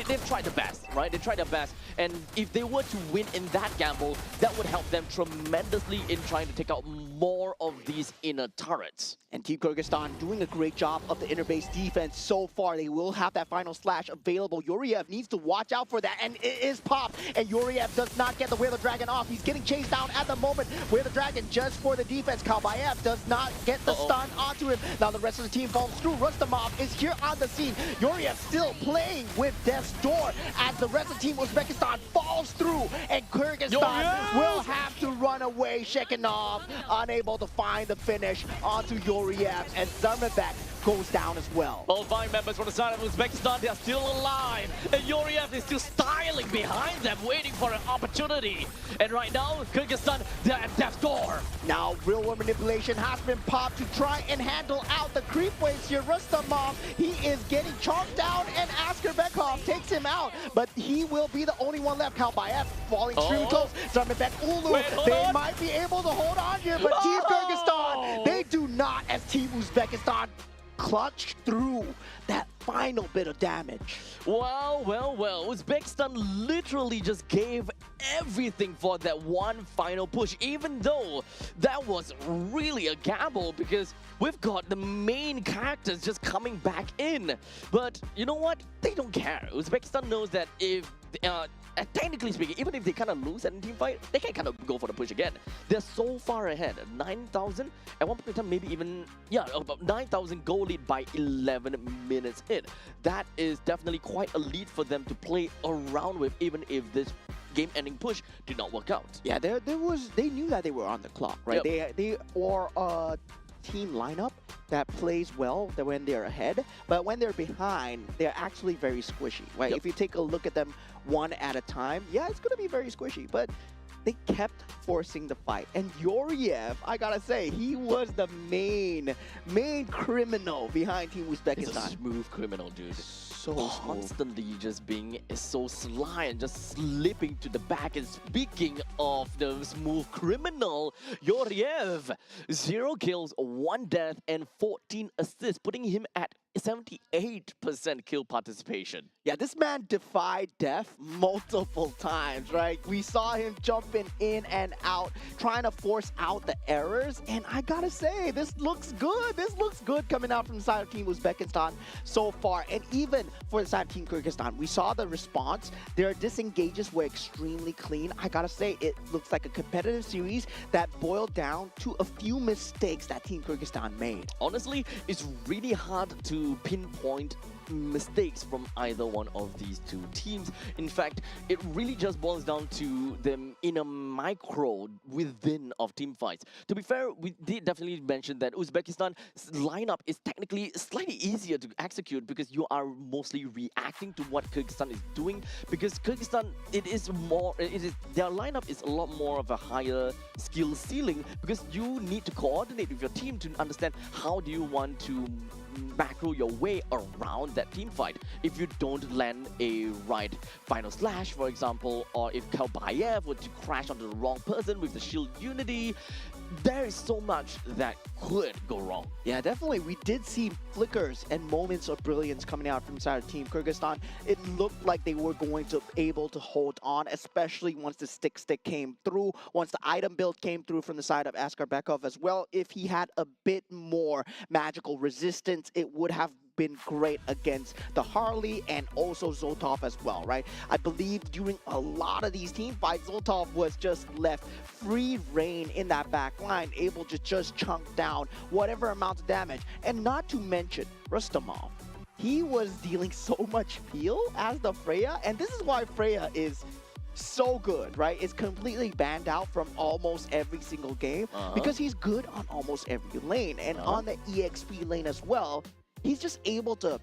they've tried their best, right? They tried their best, and if they were to win in that gamble, that would help them tremendously in trying to take out more of these inner turrets. And Team Kyrgyzstan doing a great job of the inner base defense so far. They will have that final slash available. Yuriev needs to watch out for that, and it is popped. And Yuriev does not get the Wheel of Dragon off. He's getting chased down at the moment. Wheel of Dragon just for the defense. Kalbayev does not get the stun onto him. Now the rest of the team falls through. Rustamov is here on the scene. Yuriev still playing with Death's Door as the rest of Team Uzbekistan falls through, and Kyrgyzstan will have to run away. Shekinov unable to find the finish onto Yuriev, and Zarmabek goes down as well. All 5 members from the side of Uzbekistan, they are still alive. And Yuriev is still styling behind them, waiting for an opportunity. And right now, Kyrgyzstan, they're at death's door. Now, real world manipulation has been popped to try and handle out the creep waves here. Rustamov, he is getting chalked down, and Askerbekov takes him out. But he will be the only one left. Kalbayev falling extremely close. Zarmabek, Ulu, they might be able to hold on here, but Team Kyrgyzstan, they do not, as Team Uzbekistan clutch through that final bit of damage. Well. Uzbekistan literally just gave everything for that one final push, even though that was really a gamble because we've got the main characters just coming back in. But you know what? They don't care. Uzbekistan knows that if technically speaking, even if they kind of lose at a team fight, they can kind of go for the push again. They're so far ahead. 9,000 at one point in time, maybe even about 9,000 goal lead by 11 minutes in. That is definitely quite a lead for them to play around with, even if this game-ending push did not work out. Yeah, they knew that they were on the clock, right? Yep. They are a team lineup that plays well when they're ahead, but when they're behind, they're actually very squishy, right? Yep. If you take a look at them one at a time, yeah, it's gonna be very squishy, but they kept forcing the fight. And Yuriev, I gotta say, he was the main criminal behind Team Uzbekistan. He's a smooth criminal, dude. So smooth. Constantly just being so sly and just slipping to the back. And speaking of the smooth criminal, Yuriev, 0 kills, 1 death, and 14 assists, putting him at 78% kill participation. Yeah, this man defied death multiple times, right? We saw him jumping in and out, trying to force out the errors. And I gotta say, this looks good. This looks good coming out from the side of Team Uzbekistan so far. And even for the side of Team Kyrgyzstan, we saw the response. Their disengages were extremely clean. I gotta say, it looks like a competitive series that boiled down to a few mistakes that Team Kyrgyzstan made. Honestly, it's really hard to pinpoint mistakes from either one of these two teams. In fact, it really just boils down to them in a micro within of team fights. To be fair, we did definitely mention that Uzbekistan's lineup is technically slightly easier to execute because you are mostly reacting to what Kyrgyzstan is doing, because Kyrgyzstan, their lineup is a lot more of a higher skill ceiling, because you need to coordinate with your team to understand how do you want to macro your way around that team fight. If you don't land a right final slash, for example, or if Kalbayev were to crash onto the wrong person with the shield unity, there is so much that could go wrong. Yeah, definitely. We did see flickers and moments of brilliance coming out from inside of Team Kyrgyzstan. It looked like they were going to be able to hold on, especially once the stick came through, once the item build came through from the side of Askerbekov as well. If he had a bit more magical resistance, it would have been great against the Harley and also Zoltov as well, right? I believe during a lot of these team fights, Zoltov was just left free reign in that back line, able to just chunk down whatever amount of damage. And not to mention Rustamov. He was dealing so much peel as the Freya, and this is why Freya is so good, right? It's completely banned out from almost every single game because he's good on almost every lane, and on the EXP lane as well. He's just able to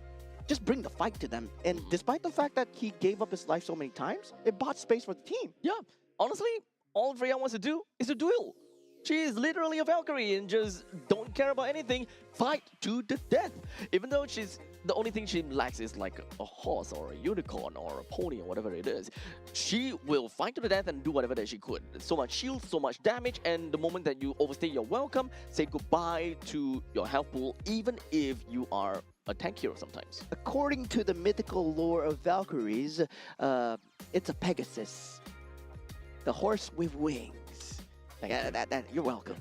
just bring the fight to them. And despite the fact that he gave up his life so many times, it bought space for the team. Yeah, honestly, all Freya wants to do is to duel. She is literally a Valkyrie and just don't care about anything, fight to the death. Even though the only thing she lacks is like a horse or a unicorn or a pony or whatever it is. She will fight to the death and do whatever that she could. So much shield, so much damage, and the moment that you overstay your welcome, say goodbye to your health pool, even if you are a tank hero sometimes. According to the mythical lore of Valkyries, it's a Pegasus, the horse with wings. Thank Yeah, you. that you're welcome.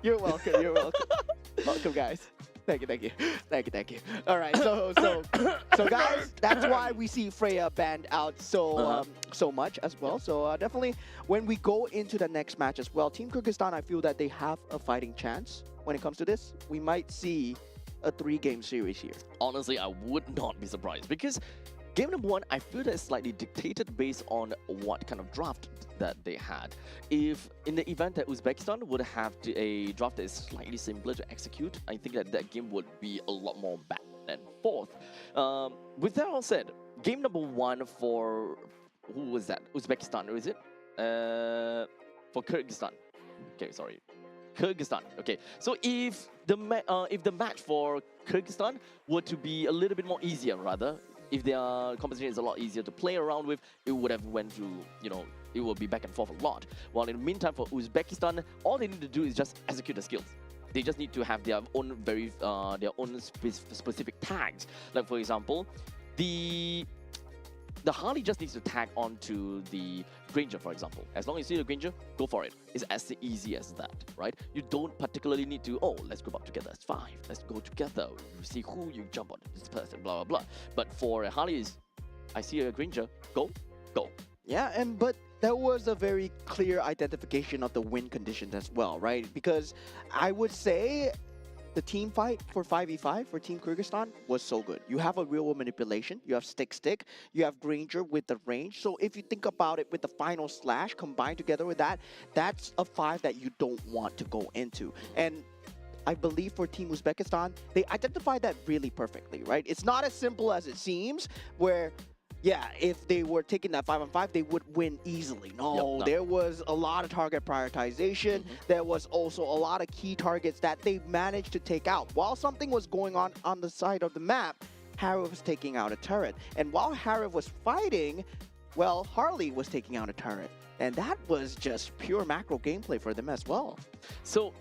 You're welcome. You're welcome. Welcome, guys. Thank you, thank you, thank you, thank you. All right, so guys, that's why we see Freya banned out so much as well. So definitely, when we go into the next match as well, Team Kyrgyzstan, I feel that they have a fighting chance when it comes to this. We might see a 3-game series here. Honestly, I would not be surprised because game number 1, I feel that it's slightly dictated based on what kind of draft that they had. If in the event that Uzbekistan would have a draft that is slightly simpler to execute, I think that that game would be a lot more back and forth. With that all said, game number 1 for who was that? Uzbekistan, or is it? For Kyrgyzstan. Okay, sorry. Kyrgyzstan. Okay, so if the match for Kyrgyzstan were to be a little bit more easier, rather, if their competition is a lot easier to play around with, it would have went through, it will be back and forth a lot. While in the meantime, for Uzbekistan, all they need to do is just execute the skills. They just need to have their own specific tags. Like for example, the Harley just needs to tag onto the Granger, for example. As long as you see the Granger, go for it. It's as easy as that, right? You don't particularly need to, let's group up together as 5. Let's go together. You see who you jump on this person, blah, blah, blah. But for a Harley, I see a Granger, go, go. Yeah, but there was a very clear identification of the win conditions as well, right? Because I would say the team fight for 5v5 for Team Kyrgyzstan was so good. You have a real manipulation, you have stick, you have Granger with the range. So if you think about it with the final slash combined together with that, that's a 5 that you don't want to go into. And I believe for Team Uzbekistan, they identified that really perfectly, right? It's not as simple as it seems, where yeah, if they were taking that 5-on-5, they would win easily. No, there was a lot of target prioritization. There was also a lot of key targets that they managed to take out. While something was going on the side of the map, Harif was taking out a turret. And while Harif was fighting, well, Harley was taking out a turret. And that was just pure macro gameplay for them as well. So,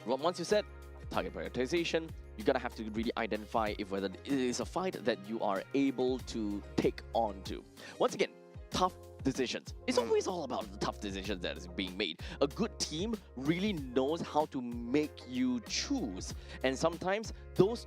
once you said target prioritization, you're gonna have to really identify if whether it is a fight that you are able to take on to. Once again, tough decisions. It's always all about the tough decisions that is being made. A good team really knows how to make you choose, and sometimes those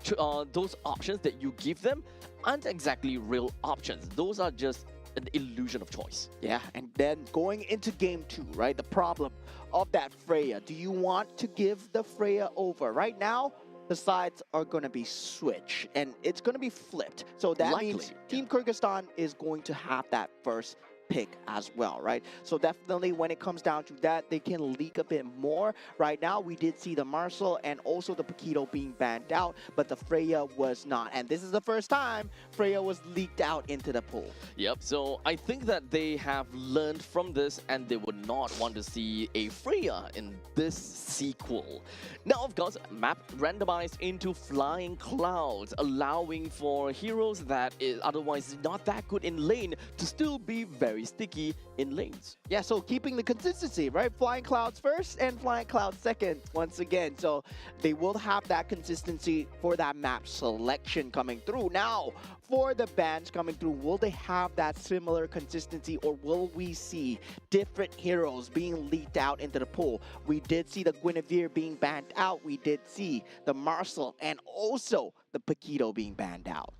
options that you give them aren't exactly real options. Those are just an illusion of choice. Yeah, and then going into game 2, right? The problem of that Freya. Do you want to give the Freya over? Right now, the sides are going to be switched, and it's going to be flipped. So that means Team Kyrgyzstan is going to have that first pick as well, right? So definitely when it comes down to that, they can leak a bit more. Right now, we did see the Marcel and also the Paquito being banned out, but the Freya was not. And this is the first time Freya was leaked out into the pool. Yep, so I think that they have learned from this and they would not want to see a Freya in this sequel. Now, of course, map randomized into flying clouds, allowing for heroes that is otherwise not that good in lane to still be very sticky in lanes. Yeah, so keeping the consistency, right? Flying Clouds first and Flying Clouds second once again. So they will have that consistency for that map selection coming through. Now, for the bans coming through, will they have that similar consistency, or will we see different heroes being leaked out into the pool? We did see the Guinevere being banned out. We did see the Marcel and also the Paquito being banned out.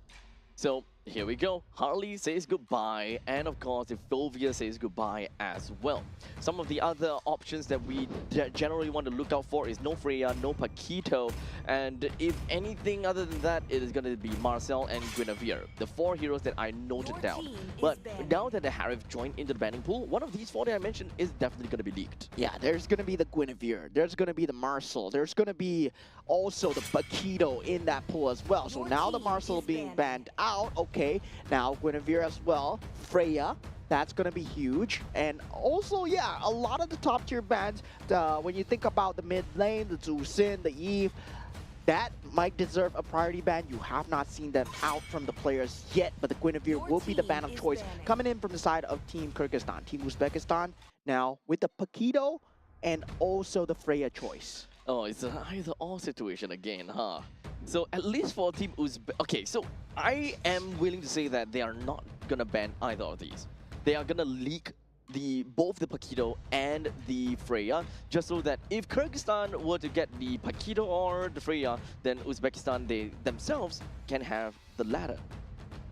So here we go. Harley says goodbye, and of course, if Fulvia says goodbye as well. Some of the other options that we generally want to look out for is no Freya, no Paquito, and if anything other than that, it is going to be Marcel and Guinevere, the 4 heroes that I noted down. But now that the Harif joined into the banning pool, one of these 4 that I mentioned is definitely going to be leaked. Yeah, there's going to be the Guinevere, there's going to be the Marcel, there's going to be also the Paquito in that pool as well. So now the Marcel being banned out, okay, now Guinevere as well, Freya, that's going to be huge. And also, yeah, a lot of the top tier bans, when you think about the mid lane, the Zusin, the Eve, that might deserve a priority ban. You have not seen them out from the players yet, but the Guinevere will be the ban of choice coming in from the side of Team Kyrgyzstan. Team Uzbekistan now with the Paquito and also the Freya choice. Oh, it's an either-or situation again, huh? So at least for Team Uzbek... Okay, so I am willing to say that they are not gonna ban either of these. They are gonna leak both the Paquito and the Freya, just so that if Kyrgyzstan were to get the Paquito or the Freya, then Uzbekistan, they themselves can have the latter.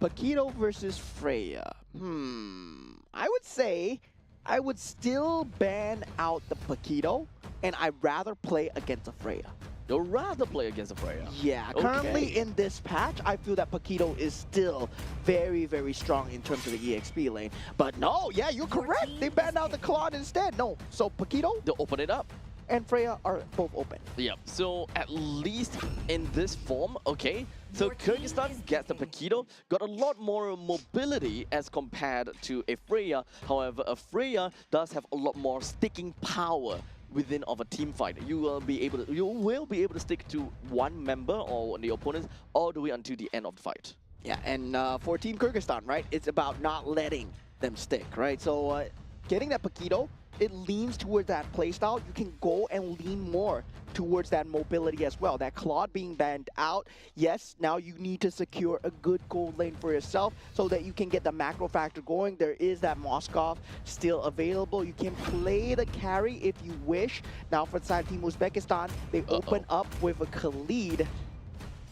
Paquito versus Freya. I would say I would still ban out the Paquito, and I'd rather play against a Freya. You'd rather play against a Freya? Yeah, currently in this patch, I feel that Paquito is still very, very strong in terms of the EXP lane. But no, yeah, you're correct. They banned out the Claude instead. No, so Paquito They'll open it up. and Freya are both open. Yep, so at least in this form, okay. So Your team Kyrgyzstan is gets the picking. Paquito, got a lot more mobility as compared to a Freya. However, a Freya does have a lot more sticking power within of a team fight. You will be able to stick to one member or the opponents all the way until the end of the fight. Yeah, and for Team Kyrgyzstan, right, it's about not letting them stick, right? So getting that Paquito, it leans towards that playstyle. You can go and lean more towards that mobility as well. That Claude being banned out, yes, now you need to secure a good gold lane for yourself so that you can get the macro factor going. There is that Moskov still available. You can play the carry if you wish. Now for the side of Team Uzbekistan, they open up with a Khalid.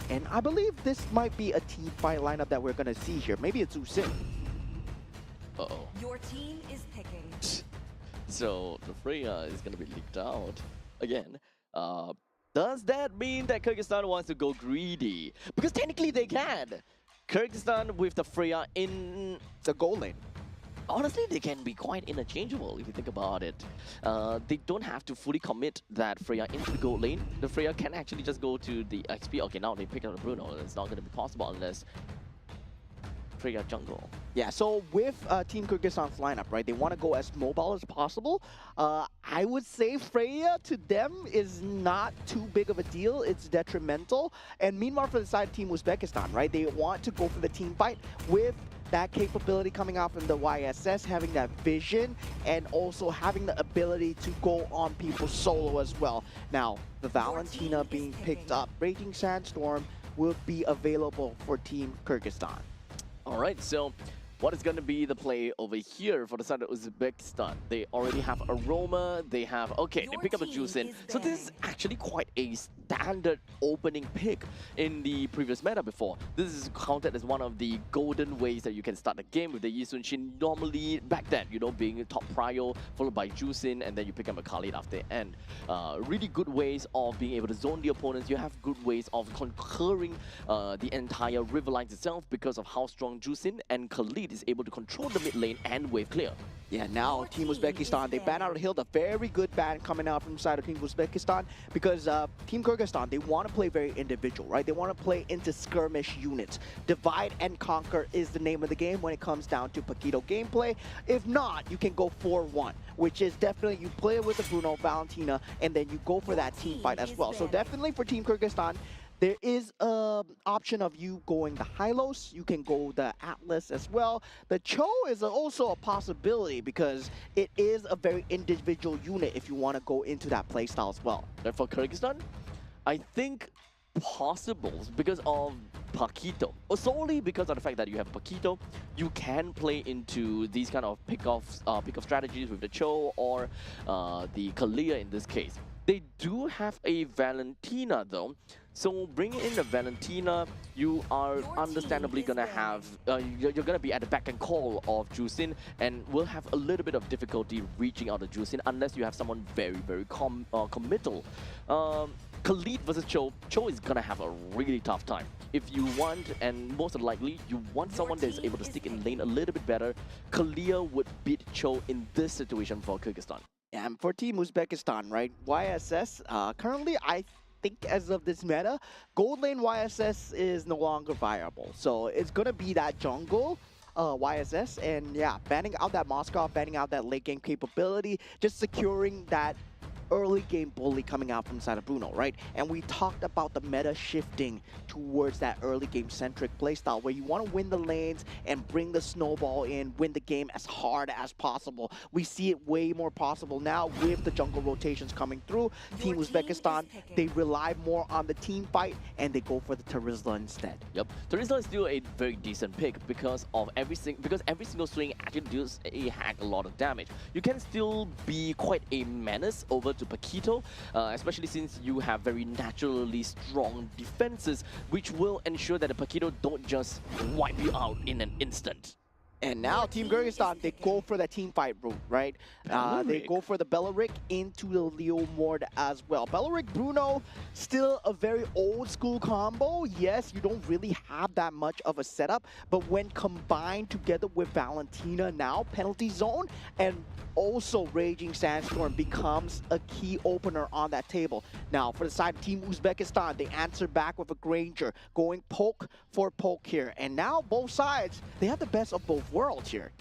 And I believe this might be a team fight lineup that we're going to see here. Maybe it's Usin. Uh-oh. Your team is picking. So the Freya is going to be leaked out again. Does that mean that Kyrgyzstan wants to go greedy? Because technically they can. Kyrgyzstan with the Freya in The gold lane. honestly, they can be quite interchangeable if you think about it. They don't have to fully commit that Freya into the gold lane. The Freya can actually just go to the XP. Okay, now they pick up the Bruno. It's not going to be possible unless Freya jungle. Yeah, so with Team Kyrgyzstan's lineup, right, they want to go as mobile as possible. I would say Freya to them is not too big of a deal. It's detrimental. And meanwhile, for the side of Team Uzbekistan, right, they want to go for the team fight with that capability coming out from the YSS, having that vision, and also having the ability to go on people solo as well. Now, the Valentina being picked up, Raging Sandstorm will be available for Team Kyrgyzstan. All right, so what is going to be the play over here for the side of Uzbekistan? They already have Aroma, they have... Okay, they Your pick up a team Juicin. is So this is actually quite a standard opening pick in the previous meta before. This is counted as one of the golden ways that you can start the game with the Yi Sun-Shin. Normally, back then, you know, being top prio, followed by Juicin, and then you pick up a Khalid after. And really good ways of being able to zone the opponents. You have good ways of conquering the entire river lines itself because of how strong Juicin and Khalid is able to control the mid lane and wave clear. Yeah, now Team Uzbekistan, they ban out a Hill, a very good ban coming out from the side of Team Uzbekistan because Team Kyrgyzstan, they want to play very individual, right? They want to play into skirmish units. Divide and conquer is the name of the game when it comes down to Paquito gameplay. If not, you can go 4-1, which is definitely you play with the Bruno, Valentina, and then you go for that team fight as well. So definitely for Team Kyrgyzstan, there is an option of you going the Hylos. You can go the Atlas as well. The Cho is also a possibility because it is a very individual unit if you want to go into that playstyle as well. And for Kyrgyzstan, I think possible because of Paquito. Or solely because of the fact that you have Paquito, you can play into these kind of pick-off strategies with the Cho or the Kalia in this case. They do have a Valentina though. So bringing in the Valentina, you are understandably gonna have, you're gonna be at the back and call of Juicin and will have a little bit of difficulty reaching out to Juicin unless you have someone very, very committal. Khalid versus Cho is gonna have a really tough time. If you want, and most likely, you want someone that is able to stick in lane a little bit better, Kalia would beat Cho in this situation for Kyrgyzstan. And for Team Uzbekistan, right, YSS, currently I think as of this meta, gold lane YSS is no longer viable. So it's going to be that jungle YSS, and yeah, banning out that Moskov, banning out that late game capability, just securing that early game bully coming out from the side of Bruno, right? And we talked about the meta shifting towards that early game centric playstyle where you want to win the lanes and bring the snowball in, win the game as hard as possible. We see it way more possible now with the jungle rotations coming through. Team Your team Uzbekistan, is picking. they rely more on the team fight and they go for the Terizla instead. Yep, Terizla is still a very decent pick because every single swing actually does a heck a lot of damage. You can still be quite a menace over to Paquito, especially since you have very naturally strong defenses, which will ensure that the Paquito don't just wipe you out in an instant. And now Team Kyrgyzstan, they go for that team fight route, right? They Belleric. go for the Belleric into the Leo Mord as well. Belleric Bruno, still a very old school combo. Yes, you don't really have that much of a setup, but when combined together with Valentina now, Penalty Zone, and also Raging Sandstorm becomes a key opener on that table. Now, for the side of Team Uzbekistan, they answer back with a Granger, going poke for poke here. And now both sides, they have the best of both worlds here.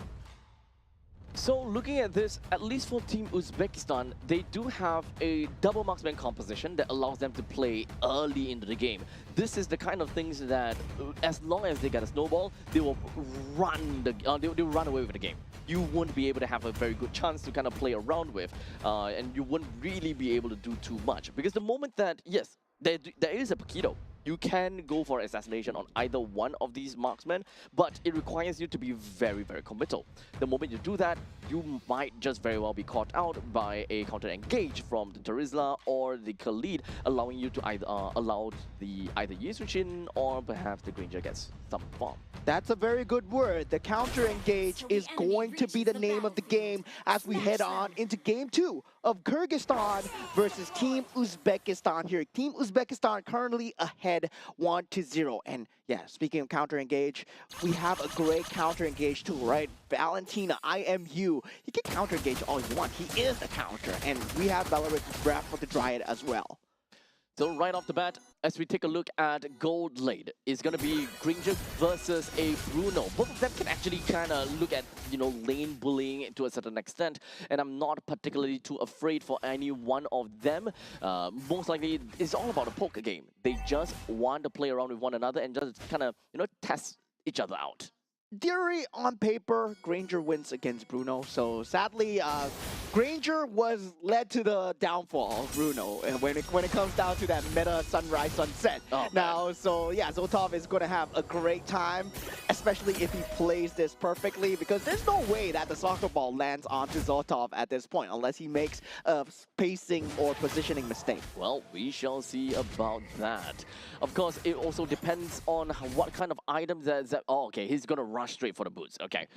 So looking at this, at least for Team Uzbekistan, they do have a double marksman composition that allows them to play early into the game. This is the kind of things that, as long as they get a snowball, they will run they'll run away with the game. You won't be able to have a very good chance to kind of play around with, and you wouldn't really be able to do too much. Because the moment that, yes, there is a Paquito, you can go for assassination on either one of these marksmen, but it requires you to be very, very committal. The moment you do that, you might just very well be caught out by a counter-engage from the Terizla or the Khalid, allowing you to either allow the either Yusufin or perhaps the Granger gets some farm. That's a very good word. The counter-engage is going to be the name of the game as we head on into Game 2 of Kyrgyzstan versus Team Uzbekistan here. Team Uzbekistan currently ahead 1-0. And yeah, speaking of counter-engage, we have a great counter-engage tool, right? Valentina, IMU. He can counter-engage all you want. He is the counter. And we have Belleric Wrap for the Dryad as well. So right off the bat, as we take a look at Gold Lane, it's going to be Granger versus a Bruno. Both of them can actually kind of look at, lane bullying to a certain extent, and I'm not particularly too afraid for any one of them. Most likely, it's all about a poker game. They just want to play around with one another and just kind of, test each other out. Theory on paper, Granger wins against Bruno. So sadly, Granger was led to the downfall of Bruno and when it comes down to that meta sunrise sunset. Oh, now, so yeah, Zotov is going to have a great time, especially if he plays this perfectly, because there's no way that the soccer ball lands onto Zotov at this point unless he makes a spacing or positioning mistake. Well, we shall see about that. Of course, it also depends on what kind of items that oh, okay, he's going to rush straight for the boots. Okay.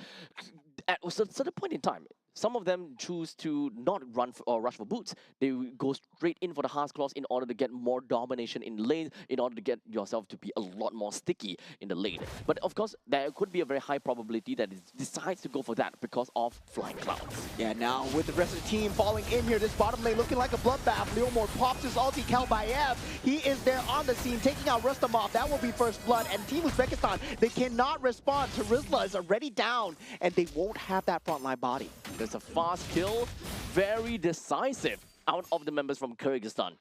At a certain point in time, some of them choose to not run or rush for boots. They go straight in for the Heart's Claws in order to get more domination in lane, in order to get yourself to be a lot more sticky in the lane. But of course, there could be a very high probability that it decides to go for that because of Flying Clouds. Yeah, now with the rest of the team falling in here, this bottom lane looking like a bloodbath. Leomord pops his ulti, Kalbayev. He is there on the scene, taking out Rustamov. That will be first blood. And Team Uzbekistan, they cannot respond. Terizla is already down, and they won't have that frontline body. There's a fast kill, very decisive out of the members from Kyrgyzstan.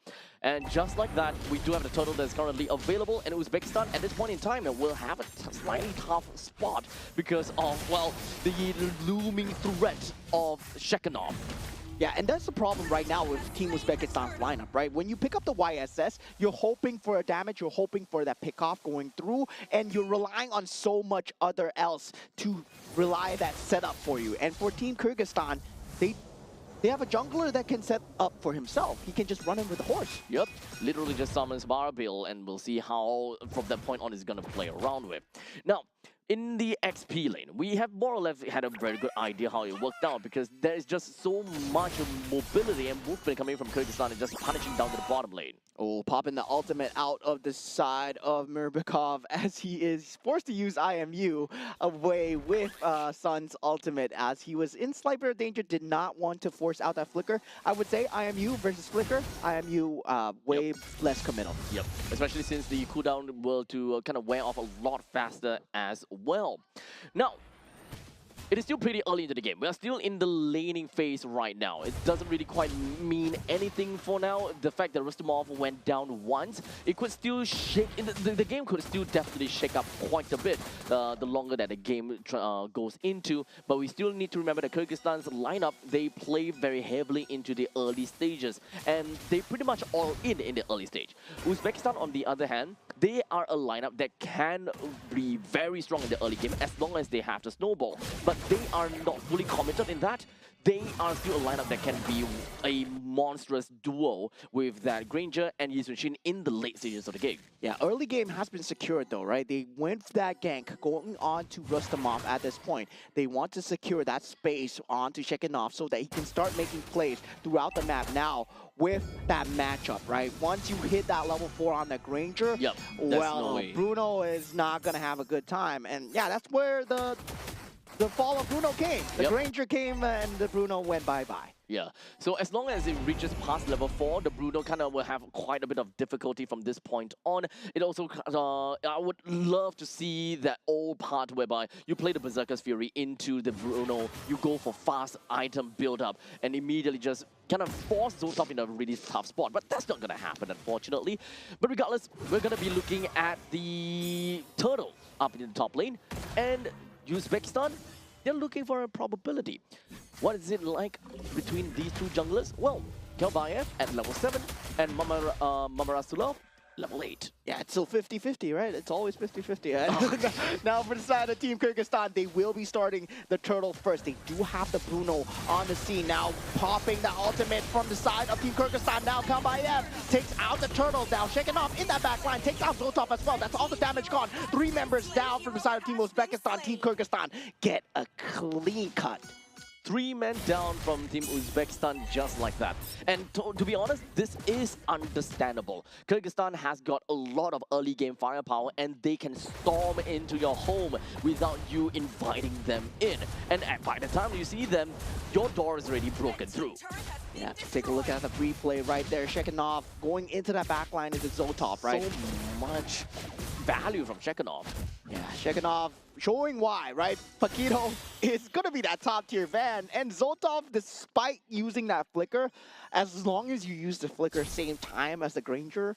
And just like that, we do have the turtle that's currently available, and Uzbekistan at this point in time will have a slightly tough spot because of, well, the looming threat of Shekhanov. Yeah, and that's the problem right now with Team Uzbekistan's lineup, right? When you pick up the YSS, you're hoping for a damage, you're hoping for that pickoff going through, and you're relying on so much other else to rely that setup for you. And for Team Kyrgyzstan, they have a jungler that can set up for himself. He can just run in with a horse. Yep, literally just summons Barbil, and we'll see how from that point on he's going to play around with. Now, in the XP lane, we have more or less had a very good idea how it worked out because there is just so much mobility and movement coming from Kyrgyzstan and just punishing down to the bottom lane. Oh, popping the ultimate out of the side of Mirbikov as he is forced to use IMU away with Sun's ultimate as he was in slight bit of danger, did not want to force out that flicker. I would say IMU versus flicker, IMU way less committal. Yep, especially since the cooldown will to kind of wear off a lot faster as well. Now, It is still pretty early into the game. We are still in the laning phase right now. It doesn't really quite mean anything for now. The fact that Rustamov went down once, it could still shake. The game could still definitely shake up quite a bit the longer that the game goes into. But we still need to remember that Kyrgyzstan's lineup, they play very heavily into the early stages. And they pretty much all in the early stage. Uzbekistan, on the other hand, they are a lineup that can be very strong in the early game as long as they have the snowball. But they are not fully committed in that. They are still a lineup that can be a monstrous duo with that Granger and Yisunshin in the late stages of the game. Yeah, early game has been secured though, right? They went for that gank going on to Rustamov at this point. They want to secure that space onto Shekhinov so that he can start making plays throughout the map now with that matchup, right? Once you hit that level 4 on the Granger, Yep, well, no way. Bruno is not going to have a good time. And yeah, that's where the fall of Bruno came. The Granger came and the Bruno went bye-bye. Yeah, so as long as it reaches past level 4, the Bruno kind of will have quite a bit of difficulty from this point on. It also, I would love to see that old part whereby you play the Berserker's Fury into the Bruno, you go for fast item build-up, and immediately just kind of force Zoltov in a really tough spot. But that's not going to happen, unfortunately. But regardless, we're going to be looking at the Turtle up in the top lane, and Uzbekistan, they're looking for a probability. What is it like between these two junglers? Well, Kelbayev at level 7 and Mamarasulov level 8. Yeah, it's still 50-50, right? It's always 50-50. Now for the side of Team Kyrgyzstan, they will be starting the Turtle first. They do have the Bruno on the scene now, popping the ultimate from the side of Team Kyrgyzstan. Now Kambayev takes out the Turtle. Now Shekhinov in that back line, takes out Zoltov as well. That's all the damage gone. 3 members down from the side of Team Uzbekistan. Team Kyrgyzstan get a clean cut. 3 men down from Team Uzbekistan just like that. And to be honest, this is understandable. Kyrgyzstan has got a lot of early game firepower and they can storm into your home without you inviting them in. And by the time you see them, your door is already broken through. Yeah, take a look at the replay right there. Shekhinov going into that back line into Zoltov, right? So much value from Shekhinov. Yeah, Shekhinov showing why, right? Paquito is going to be that top tier van. And Zoltov, despite using that flicker, as long as you use the flicker same time as the Granger,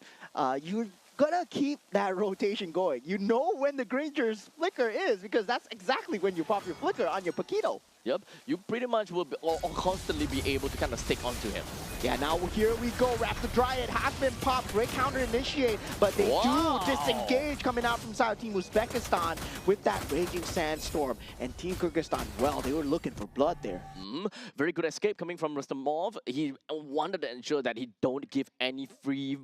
you're going to keep that rotation going. You know when the Granger's flicker is because that's exactly when you pop your flicker on your Paquito. Yep, you pretty much will be, or constantly be able to kind of stick onto him. Yeah, now here we go. Raptor Dryad has been popped. Great counter initiate, but they do disengage coming out from side of Team Uzbekistan with that Raging Sandstorm. And Team Kyrgyzstan, well, they were looking for blood there. Very good escape coming from Rustamov. He wanted to ensure that he don't give any free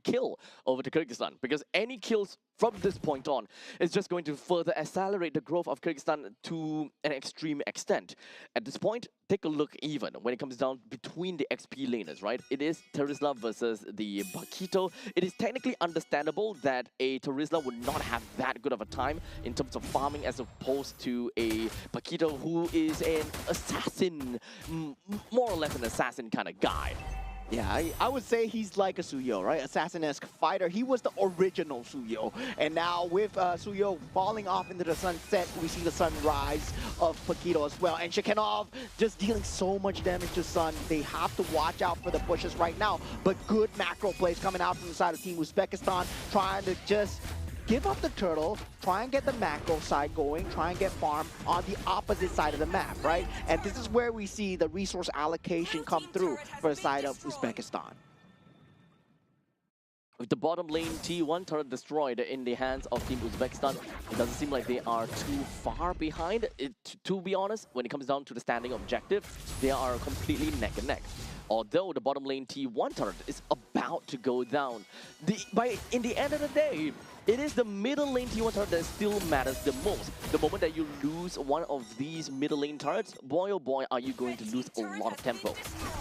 kill over to Kyrgyzstan, because any kills from this point on is just going to further accelerate the growth of Kyrgyzstan to an extreme extent. At this point, take a look even when it comes down between the XP laners, right? It is Terizla versus the Paquito. It is technically understandable that a Terizla would not have that good of a time in terms of farming as opposed to a Paquito who is an assassin, more or less an assassin kind of guy. Yeah, I would say he's like a Suyo, right? Assassin-esque fighter. He was the original Suyo. And now with Suyo falling off into the sunset, we see the sunrise of Paquito as well. And Shekhinov just dealing so much damage to Sun. They have to watch out for the bushes right now. But good macro plays coming out from the side of Team Uzbekistan, trying to just give up the turtle, try and get the macro side going, try and get farm on the opposite side of the map, right? And this is where we see the resource allocation come through for the side of Uzbekistan. With the bottom lane T1 turret destroyed in the hands of Team Uzbekistan, it doesn't seem like they are too far behind. To be honest, when it comes down to the standing objective, they are completely neck and neck. Although the bottom lane T1 turret is about to go down, in the end of the day, it is the middle lane T1 turret that still matters the most. The moment that you lose one of these middle lane turrets, boy oh boy, are you going to lose a lot of tempo.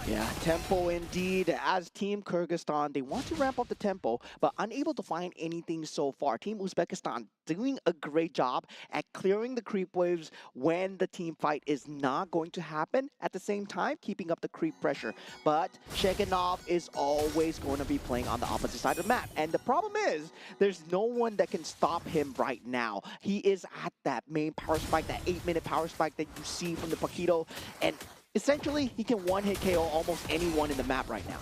Yeah, tempo indeed. As Team Kyrgyzstan, they want to ramp up the tempo, but unable to find anything so far. Team Uzbekistan doing a great job at clearing the creep waves when the team fight is not going to happen. At the same time, keeping up the creep pressure. But Shekinov is always going to be playing on the opposite side of the map. And the problem is, there's no one that can stop him right now. He is at that main power spike, that 8-minute power spike that you see from the Paquito. And essentially, he can one-hit KO almost anyone in the map right now.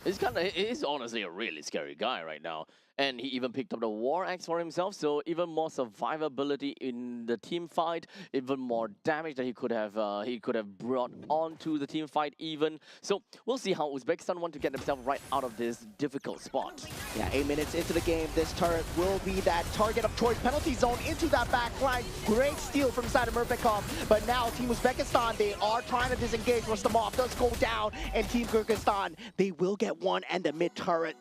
He's honestly a really scary guy right now. And he even picked up the War Axe for himself, so even more survivability in the team fight, even more damage that he could have brought onto the team fight even. So we'll see how Uzbekistan want to get themselves right out of this difficult spot. Yeah, 8 minutes into the game, this turret will be that target of choice. Penalty zone into that back line. Great steal from side of Murpekov. But now Team Uzbekistan, they are trying to disengage. Rustamov does go down, and Team Kyrgyzstan, they will get one and the mid turret.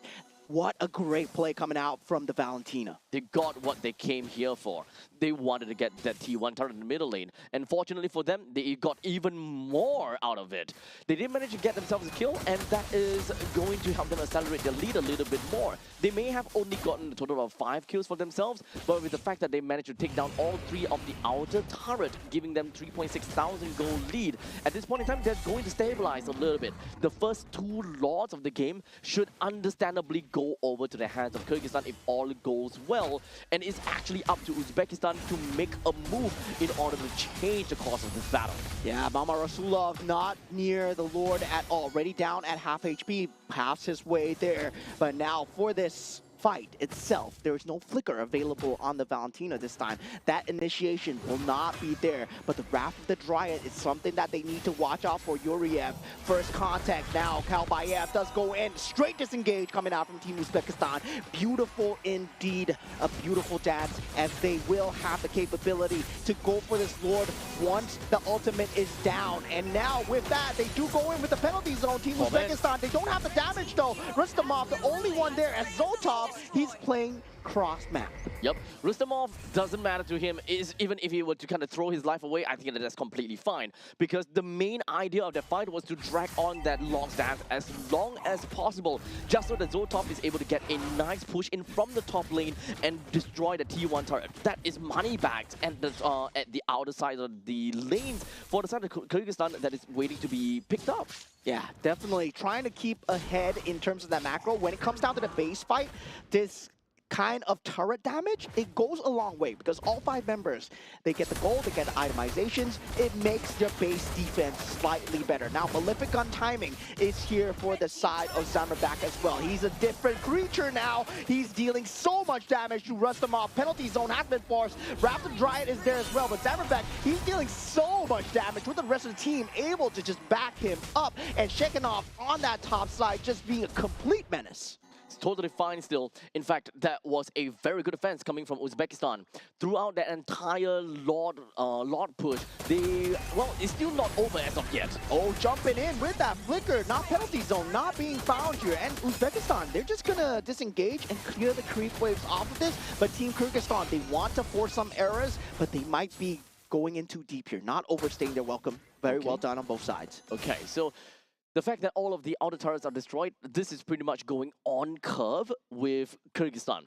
What a great play coming out from the Valentina. They got what they came here for. They wanted to get that T1 turret in the middle lane. And fortunately for them, they got even more out of it. They did manage to get themselves a kill, and that is going to help them accelerate their lead a little bit more. They may have only gotten a total of 5 kills for themselves, but with the fact that they managed to take down all 3 of the outer turret, giving them 3,600 gold lead, at this point in time, they're going to stabilize a little bit. The first 2 lords of the game should understandably go over to the hands of Kyrgyzstan if all goes well, and it's actually up to Uzbekistan to make a move in order to change the course of this battle. Yeah, Mama Rasulov not near the Lord at all. Already down at half HP, pass his way there. But now for this fight itself, there is no flicker available on the Valentina this time. That initiation will not be there, but the Wrath of the Dryad is something that they need to watch out for. Yuriev, first contact now. Kalbayev does go in, straight disengage coming out from Team Uzbekistan. Beautiful indeed, a beautiful dance, as they will have the capability to go for this Lord once the ultimate is down. And now with that, they do go in with the penalty zone. Team Uzbekistan, they don't have the damage though. Rustamov, the only one there, as Zotov, he's playing cross-map. Yep, Rustamov doesn't matter to him. Even if he were to kind of throw his life away, I think that that's completely fine. Because the main idea of the fight was to drag on that long stance as long as possible, just so that Zotov is able to get a nice push in from the top lane and destroy the T1 turret. That is money backed at the outer side of the lanes for the side of Kyrgyzstan that is waiting to be picked up. Yeah, definitely trying to keep ahead in terms of that macro. When it comes down to the base fight, this kind of turret damage, it goes a long way because all 5 members, they get the gold, they get the itemizations. It makes their base defense slightly better. Now, Malefic Gun timing is here for the side of Zamerbak as well. He's a different creature now. He's dealing so much damage to Rustamov. Penalty zone has been forced. Raptor Dryad is there as well, but Zamerbak, he's dealing so much damage with the rest of the team able to just back him up. And Shekinov on that top side just being a complete menace. Totally fine still. In fact, that was a very good defense coming from Uzbekistan. Throughout that entire Lord push, it's still not over as of yet. Oh, jumping in with that flicker, not penalty zone, not being found here. And Uzbekistan, they're just gonna disengage and clear the creep waves off of this. But Team Kyrgyzstan, they want to force some errors, but they might be going in too deep here, not overstaying their welcome. Very well done on both sides. Okay, so the fact that all of the outer turrets are destroyed, this is pretty much going on curve with Kyrgyzstan.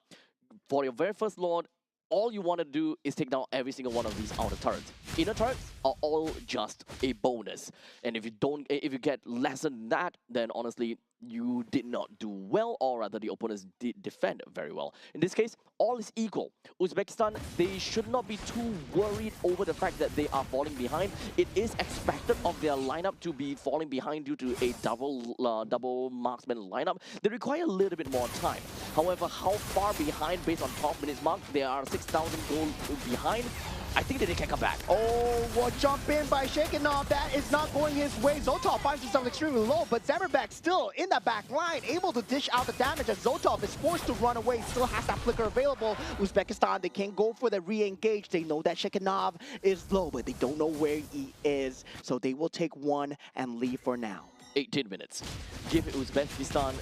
For your very first Lord, all you want to do is take down every single one of these outer turrets. Inner turrets are all just a bonus. And if you get less than that, then honestly, you did not do well, or rather the opponents did defend very well. In this case, all is equal. Uzbekistan, they should not be too worried over the fact that they are falling behind. It is expected of their lineup to be falling behind due to a double marksman lineup. They require a little bit more time. However, how far behind based on 12 minutes mark, they are 6,000 gold behind. I think that they can come back. Oh, what jump in by Shekinov. That is not going his way. Zotov finds himself extremely low, but Zamerbak still in that back line, able to dish out the damage as Zotov is forced to run away. Still has that flicker available. Uzbekistan, they can't go for the re-engage. They know that Shekinov is low, but they don't know where he is. So they will take one and leave for now. 18 minutes. Give Uzbekistan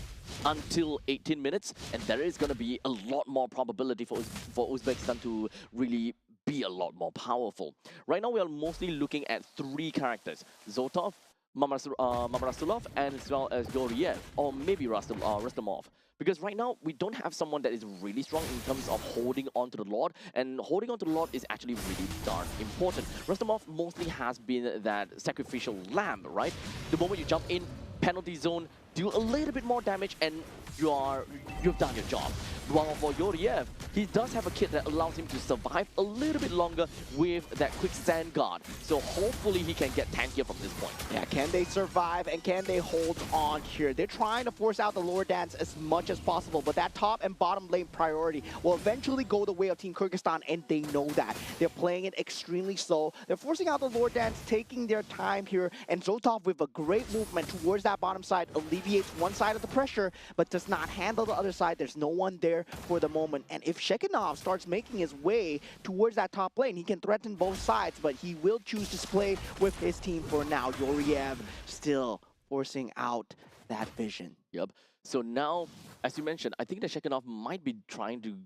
until 18 minutes, and there is going to be a lot more probability for Uzbekistan to really be a lot more powerful. Right now, we are mostly looking at 3 characters: Zotov, Mamarasulov and as well as Goriev, or maybe Rustamov. Because right now, we don't have someone that is really strong in terms of holding on to the Lord, and holding on to the Lord is actually really darn important. Rustamov mostly has been that sacrificial lamb, right? The moment you jump in, penalty zone, do a little bit more damage, and you've done your job. While for Yoriev, he does have a kit that allows him to survive a little bit longer with that quick sand guard. So hopefully he can get tankier from this point. Yeah, can they survive and can they hold on here? They're trying to force out the lower dance as much as possible, but that top and bottom lane priority will eventually go the way of Team Kyrgyzstan, and they know that. They're playing it extremely slow. They're forcing out the lower dance, taking their time here, and Zotov with a great movement towards that bottom side alleviates one side of the pressure, but does not handle the other side. There's no one there for the moment. And if Shekinov starts making his way towards that top lane, he can threaten both sides, but he will choose to play with his team for now. Yoriev still forcing out that vision. Yep. So now, as you mentioned, I think that Shekinov might be trying to...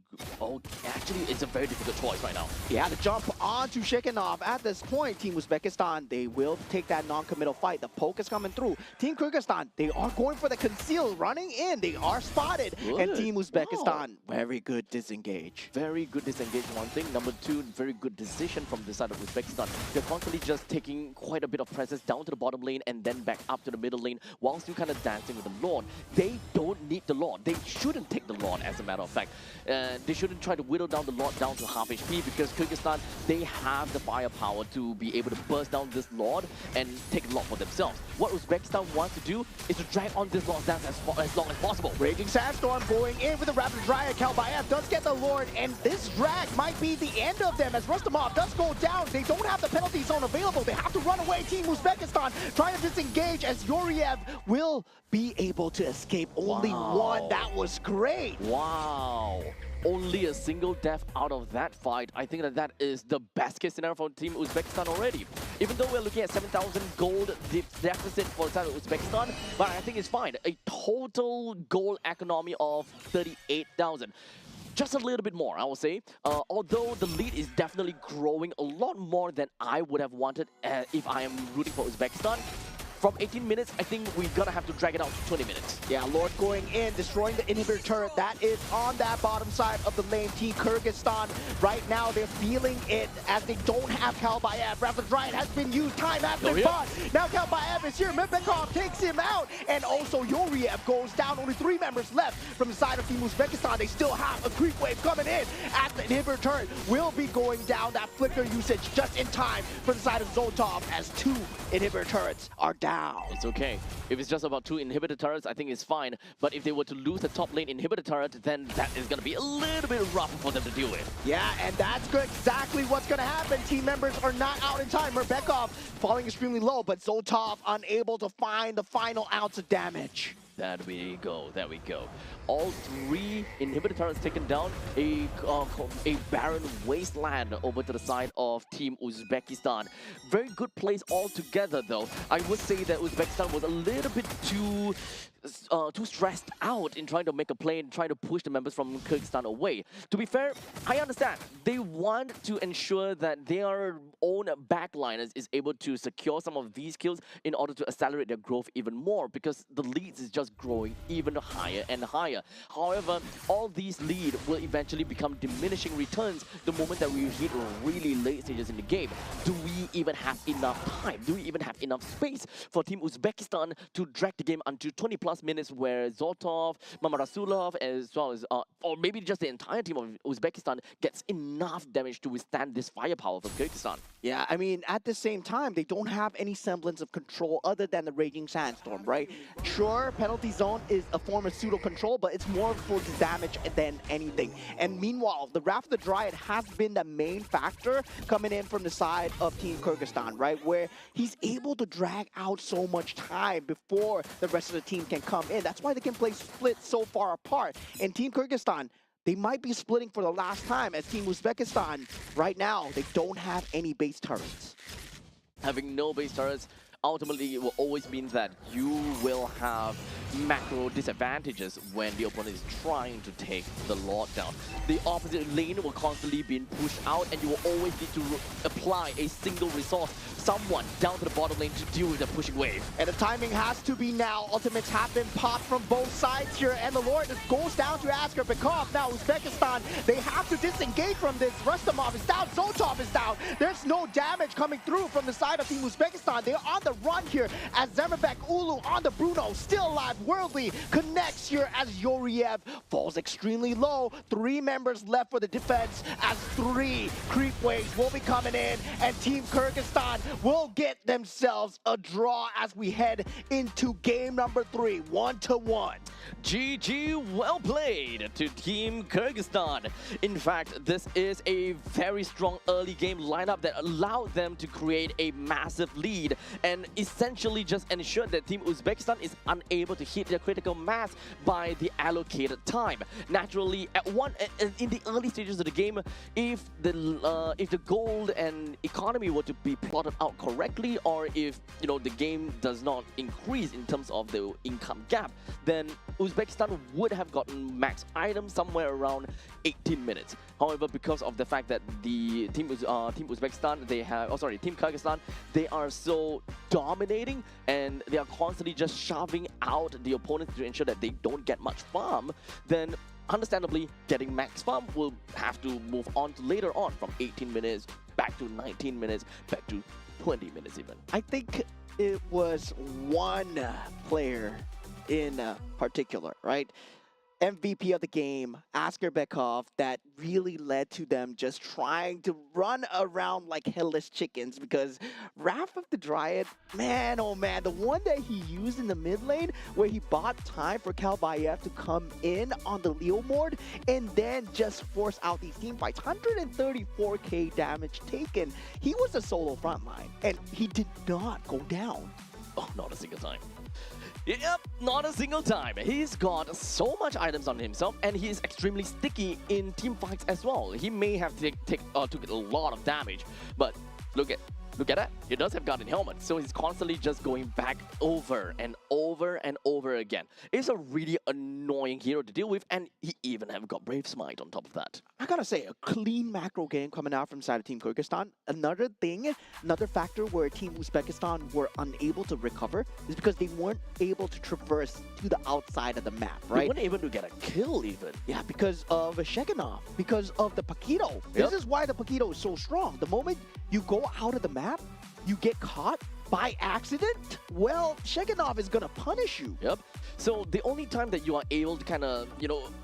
Oh, actually, it's a very difficult choice right now. Yeah, to jump onto Shekinov at this point, Team Uzbekistan, they will take that non-committal fight. The poke is coming through. Team Kyrgyzstan, they are going for the conceal, running in. They are spotted. Good. And Team Uzbekistan, very good disengage. Very good disengage, one thing. Number two, very good decision from the side of Uzbekistan. They're constantly just taking quite a bit of presence down to the bottom lane and then back up to the middle lane while still kind of dancing with the Lord. They don't need the Lord. They shouldn't take the Lord, as a matter of fact. They shouldn't try to whittle down the Lord down to half HP, because Kyrgyzstan, they have the firepower to be able to burst down this Lord and take the Lord for themselves. What Uzbekistan wants to do is to drag on this Lord's dance as long as possible. Raging Sandstorm going in with a Rapid Dryad. Kalbaev does get the Lord, and this drag might be the end of them as Rustamov does go down. They don't have the penalty zone available. They have to run away. Team Uzbekistan trying to disengage as Yoriev will be able to escape. Only one. That was great. Wow. Only a single death out of that fight. I think that is the best case scenario for Team Uzbekistan already. Even though we're looking at 7,000 gold deficit for the side of Uzbekistan, but I think it's fine. A total gold economy of 38,000. Just a little bit more, I will say. Although the lead is definitely growing a lot more than I would have wanted if I am rooting for Uzbekistan. From 18 minutes, I think we're gonna have to drag it out to 20 minutes. Yeah, Lord going in, destroying the inhibitor turret. That is on that bottom side of the lane. Team Kyrgyzstan, right now, they're feeling it as they don't have Kalbaev. Rapid Dryad has been used, time has been fought. Now Kalbaev is here, Mepekov takes him out, and also Yoriev goes down. Only 3 members left from the side of Team Uzbekistan. They still have a creep wave coming in as the inhibitor turret will be going down. That flicker usage just in time for the side of Zotov as 2 inhibitor turrets are down. It's okay. If it's just about 2 inhibitor turrets, I think it's fine. But if they were to lose the top lane inhibitor turret, then that is going to be a little bit rough for them to deal with. Yeah, and that's exactly what's going to happen. Team members are not out in time. Merbekov falling extremely low, but Zotov unable to find the final ounce of damage. There we go, there we go. All 3 inhibitor turrets taken down. A barren wasteland over to the side of Team Uzbekistan. Very good plays altogether, though. I would say that Uzbekistan was a little bit too stressed out in trying to make a play and trying to push the members from Kyrgyzstan away. To be fair, I understand. They want to ensure that their own backliners is able to secure some of these kills in order to accelerate their growth even more, because the leads is just growing even higher and higher. However, all these lead will eventually become diminishing returns the moment that we hit really late stages in the game. Do we even have enough time? Do we even have enough space for Team Uzbekistan to drag the game until 20+ minutes, where Zotov, Mamarasulov, as well as, or maybe just the entire team of Uzbekistan gets enough damage to withstand this firepower from Kyrgyzstan? Yeah, I mean, at the same time, they don't have any semblance of control other than the Raging Sandstorm, right? Sure, penalty zone is a form of pseudo-control, but it's more for the damage than anything. And meanwhile, the Wrath of the Dryad has been the main factor coming in from the side of Team Kyrgyzstan, right? Where he's able to drag out so much time before the rest of the team can come in. That's why they can play split so far apart. And Team Kyrgyzstan, they might be splitting for the last time, as Team Uzbekistan, right now, they don't have any base turrets. Having no base turrets, ultimately it will always mean that you will have macro disadvantages when the opponent is trying to take the Lord down. The opposite lane will constantly be pushed out, and you will always need to apply a single resource someone down to the bottom lane to deal with the pushing wave. And the timing has to be now. Ultimates have been popped from both sides here, and the Lord goes down to Asker Bekov. Now Uzbekistan, they have to disengage from this. Rustamov is down, Zotov is down. There's no damage coming through from the side of Team Uzbekistan. They're on the run here as Zerbek Ulu on the Bruno, still alive. Worldly connects here as Yoriev falls extremely low. 3 members left for the defense as 3 creep waves will be coming in, and Team Kyrgyzstan will get themselves a draw as we head into game number 3, 1-1. GG, well played to Team Kyrgyzstan. In fact, this is a very strong early game lineup that allowed them to create a massive lead and essentially just ensured that Team Uzbekistan is unable to hit their critical mass by the allocated time. Naturally, in the early stages of the game, if the gold and economy were to be plotted out correctly, or if the game does not increase in terms of the income gap, then Uzbekistan would have gotten max items somewhere around 18 minutes. However, because of the fact that the Team Uzbekistan, Team Kyrgyzstan, they are so dominating and they are constantly just shoving out the opponents to ensure that they don't get much farm, then understandably, getting max farm will have to move on to later on from 18 minutes back to 19 minutes, back to 20 minutes even. I think it was one player in particular, right? MVP of the game, Asker Bekov, that really led to them just trying to run around like headless chickens, because Wrath of the Dryad, man, oh man, the one that he used in the mid lane where he bought time for Kalbayev to come in on the Leo Mord and then just force out these team fights. 134k damage taken. He was a solo frontline and he did not go down. Oh, not a single time. Yep, not a single time. He's got so much items on himself, and he is extremely sticky in team fights as well. He may have took a lot of damage, but look at that. He does have Guardian Helmet, so he's constantly just going back over and over and over again. It's a really annoying hero to deal with, and he even have got Brave Smite on top of that. I gotta say, a clean macro game coming out from side of Team Kyrgyzstan. Another factor where Team Uzbekistan were unable to recover is because they weren't able to traverse to the outside of the map, right? They weren't able to get a kill even. Yeah, because of Sheganov, because of the Paquito. This is why the Paquito is so strong. The moment you go out of the map, you get caught by accident, well, Sheganov is gonna punish you. Yep. So the only time that you are able to kind of,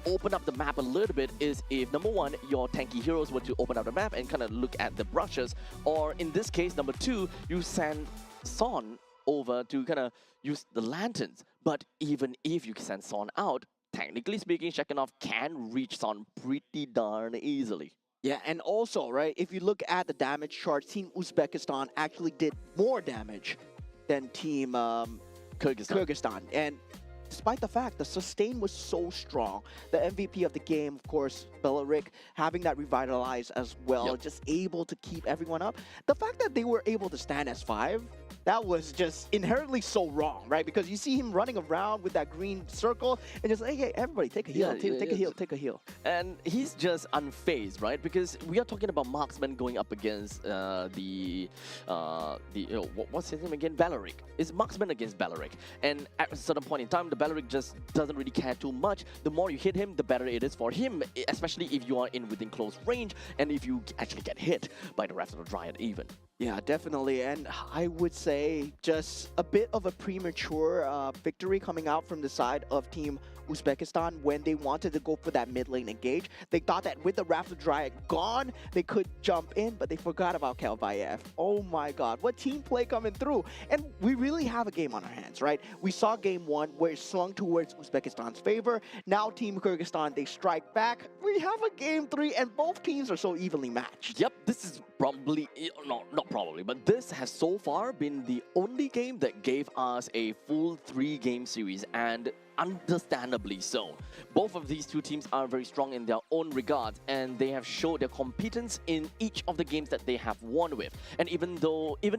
open up the map a little bit is if, number 1, your tanky heroes were to open up the map and kind of look at the brushes, or in this case, number 2, you send Son over to kind of use the lanterns. But even if you send Son out, technically speaking, Sheganov can reach Son pretty darn easily. Yeah, and also, right, if you look at the damage chart, Team Uzbekistan actually did more damage than Team Kyrgyzstan. And despite the fact the sustain was so strong, the MVP of the game, of course, Belarik, having that revitalized as well, just able to keep everyone up. The fact that they were able to stand as 5, that was just inherently so wrong, right? Because you see him running around with that green circle and just, hey, everybody, take a heal, take a heal. And he's just unfazed, right? Because we are talking about marksman going up against what's his name again? Belarik. It's marksman against Belarik. And at a certain point in time, the Belarik just doesn't really care too much. The more you hit him, the better it is for him, especially if you are within close range and if you actually get hit by the Wrath of the Dryad even. Yeah, definitely. And I would say just a bit of a premature victory coming out from the side of Team Uzbekistan when they wanted to go for that mid lane engage. They thought that with the Wrath of Dryad gone, they could jump in, but they forgot about Kalbayev. Oh my god, what team play coming through. And we really have a game on our hands, right? We saw game 1 where it swung towards Uzbekistan's favor. Now Team Kyrgyzstan, they strike back. We have a game 3 and both teams are so evenly matched. Yep, this is probably, not probably, but this has so far been the only game that gave us a full 3-game series, and understandably so. Both of these two teams are very strong in their own regards, and they have showed their competence in each of the games that they have won with. And even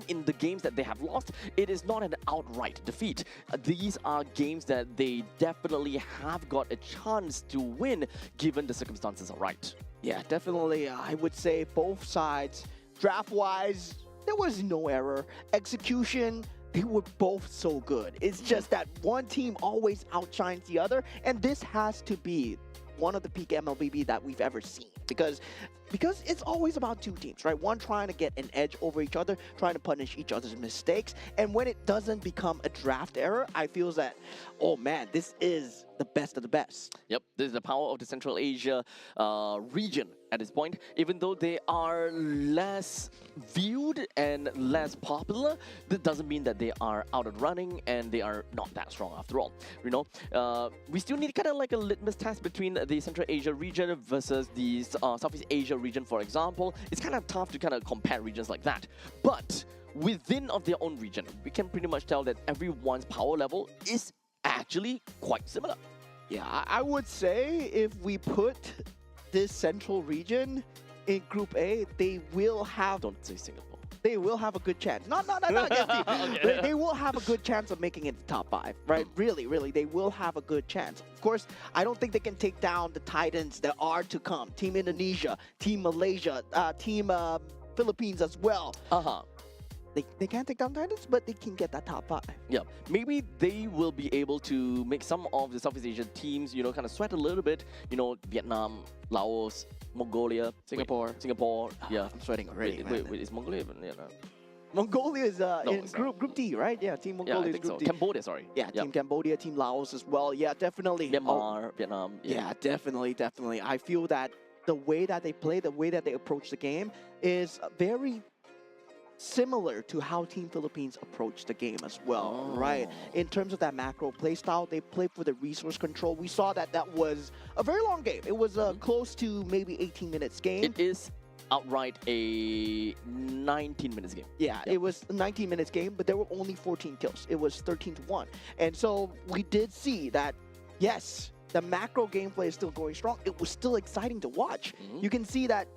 in the games that they have lost, it is not an outright defeat. These are games that they definitely have got a chance to win, given the circumstances are right. Yeah, definitely. I would say both sides, draft-wise, there was no error. Execution, they were both so good. It's just that one team always outshines the other, and this has to be one of the peak MLBB that we've ever seen because it's always about two teams, right? One trying to get an edge over each other, trying to punish each other's mistakes, and when it doesn't become a draft error, I feel that, oh man, this is the best of the best. Yep, this is the power of the Central Asia region at this point. Even though they are less viewed and less popular, that doesn't mean that they are out and running and they are not that strong after all. You know, we still need kind of like a litmus test between the Central Asia region versus the Southeast Asia region, for example. It's kind of tough to kind of compare regions like that. But within of their own region, we can pretty much tell that everyone's power level is actually quite similar. Yeah, I would say if we put this central region in Group A, they will have. Don't say Singapore. They will have a good chance. Not against you. Okay. They will have a good chance of making it the top 5, right? Really, they will have a good chance. Of course, I don't think they can take down the Titans that are to come. Team Indonesia, Team Malaysia, Team Philippines as well. They can't take down Titans, but they can get that top 5. Yeah, maybe they will be able to make some of the Southeast Asian teams, you know, kind of sweat a little bit. You know, Vietnam, Laos, Mongolia, Singapore. Yeah. I'm sweating already. Wait, is Mongolia even? Yeah, no. Mongolia is in it's not. Group D, right? Yeah, Team Yeah, Mongolia I is think Group so. D. Cambodia, sorry. Yeah, Team Cambodia, Team Laos as well. Yeah, definitely. Myanmar, Vietnam. Yeah, definitely. I feel that the way that they play, the way that they approach the game is very similar to how Team Philippines approach the game as well, right? In terms of that macro play style, they play for the resource control. We saw that was a very long game. It was close to maybe 18 minutes game. It is outright a 19 minutes game. Yeah, it was a 19 minutes game, but there were only 14 kills. It was 13-1. And so we did see that, yes, the macro gameplay is still going strong. It was still exciting to watch. You can see that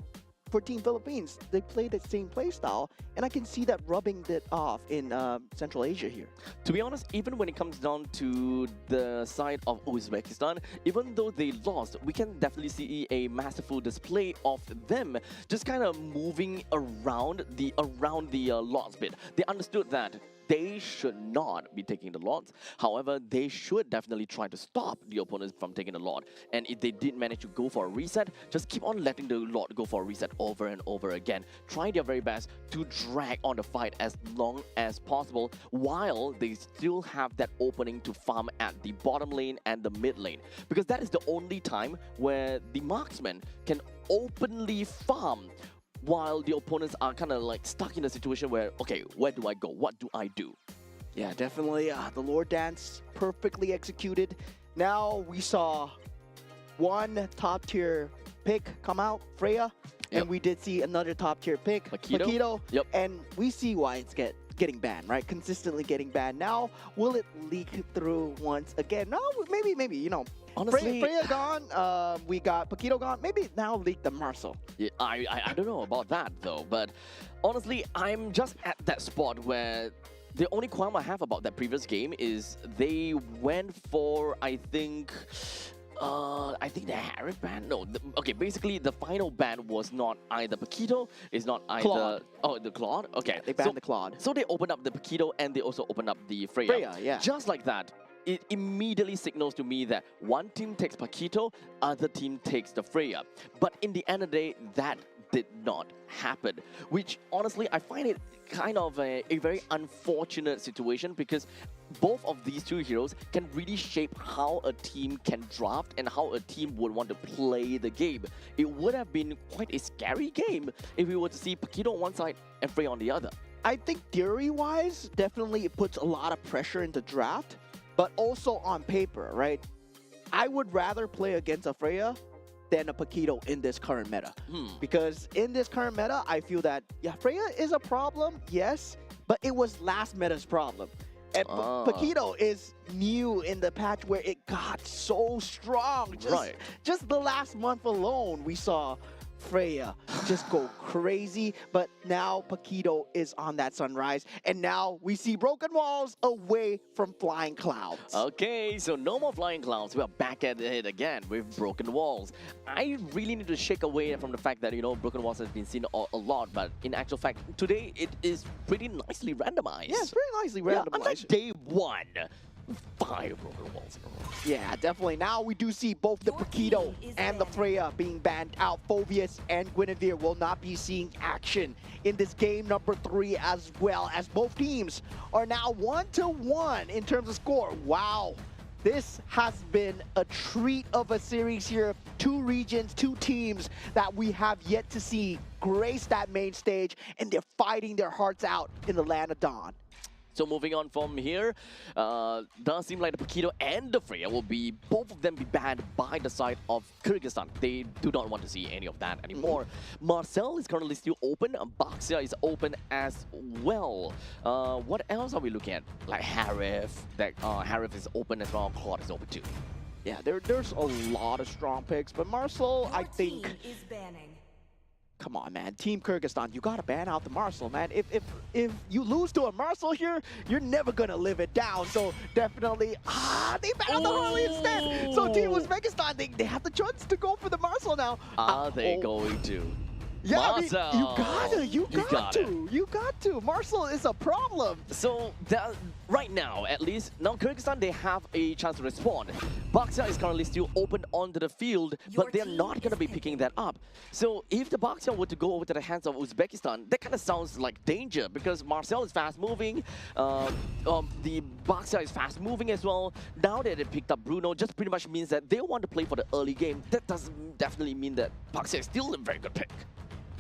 for Team Philippines, they play the same play style, and I can see that rubbing it off in Central Asia here. To be honest, even when it comes down to the side of Uzbekistan, even though they lost, we can definitely see a masterful display of them just kind of moving around the lots bit. They understood that they should not be taking the lots. However, they should definitely try to stop the opponents from taking the lot. And if they did manage to go for a reset, just keep on letting the lot go for a reset over and over again. Try their very best to drag on the fight as long as possible while they still have that opening to farm at the bottom lane and the mid lane. Because that is the only time where the marksman can openly farm while the opponents are kind of like stuck in a situation where, okay, where do I go? What do I do? Yeah, definitely. The Lord Dance perfectly executed. Now we saw one top tier pick come out, Freya, and we did see another top tier pick, Paquito. Yep. And we see why it's getting banned, right? Consistently getting banned. Now, will it leak through once again? No, maybe, you know. Honestly, Freya gone, we got Paquito gone. Maybe now leak the Marcel. Yeah, I don't know about that though, but honestly, I'm just at that spot where the only qualm I have about that previous game is they went for, I think the Harry ban. No, okay. Basically, the final ban was not either Paquito, it's not either Claude. Oh, the Claude. Okay, They banned the Claude. So they opened up the Paquito and they also opened up the Freya. Freya, yeah. Just like that, it immediately signals to me that one team takes Paquito, other team takes the Freya. But in the end of the day, that did not happen, which honestly I find it kind of a very unfortunate situation because both of these two heroes can really shape how a team can draft and how a team would want to play the game. It would have been quite a scary game if we were to see Paquito on one side and Freya on the other. I think theory-wise, definitely it puts a lot of pressure into draft, but also on paper, right? I would rather play against a Freya than a Paquito in this current meta. Because in this current meta, I feel that, yeah, Freya is a problem, yes, but it was last meta's problem. And Paquito is new in the patch where it got so strong. Just the last month alone, we saw Freya just go crazy. But now Paquito is on that sunrise. And now we see broken walls away from flying clouds. Okay, so no more flying clouds. We are back at it again with broken walls. I really need to shake away from the fact that, broken walls has been seen a lot, but in actual fact, today it is pretty nicely randomized. Yeah, it's pretty nicely Yeah, randomized. unlike day one. 5 broken walls in a row. Yeah, definitely. Now we do see both the Your Paquito team is and the banned. Freya being banned out. Phobius and Guinevere will not be seeing action in this game number 3 as well, as both teams are now 1-1 in terms of score. Wow. This has been a treat of a series here. 2 regions, 2 teams that we have yet to see grace that main stage, and they're fighting their hearts out in the land of Dawn. So moving on from here, does seem like the Paquito and the Freya will be, both of them be banned by the side of Kyrgyzstan. They do not want to see any of that anymore. Marcel is currently still open, Baxia is open as well. What else are we looking at? Like Harif, Harif is open as well, Claude is open too. Yeah, there's a lot of strong picks, but Marcel, I Your think... team is banning. Come on, man. Team Kyrgyzstan, you gotta ban out the Marcel, man. If you lose to a Marcel here, you're never gonna live it down. So definitely, they ban out the Harley instead. So Team Uzbekistan, they have the choice to go for the Marcel now. Are they oh. going to? Yeah, I mean, Marcel! you got to. Marcel is a problem. So right now, at least, now Kyrgyzstan, they have a chance to respond. Baxia is currently still open onto the field, Your but they're team not going to is be picking that up. So if the Baxia were to go over to the hands of Uzbekistan, that kind of sounds like danger because Marcel is fast moving, the Baxia is fast moving as well. Now that they picked up Bruno, just pretty much means that they want to play for the early game. That doesn't definitely mean that Baxia is still a very good pick.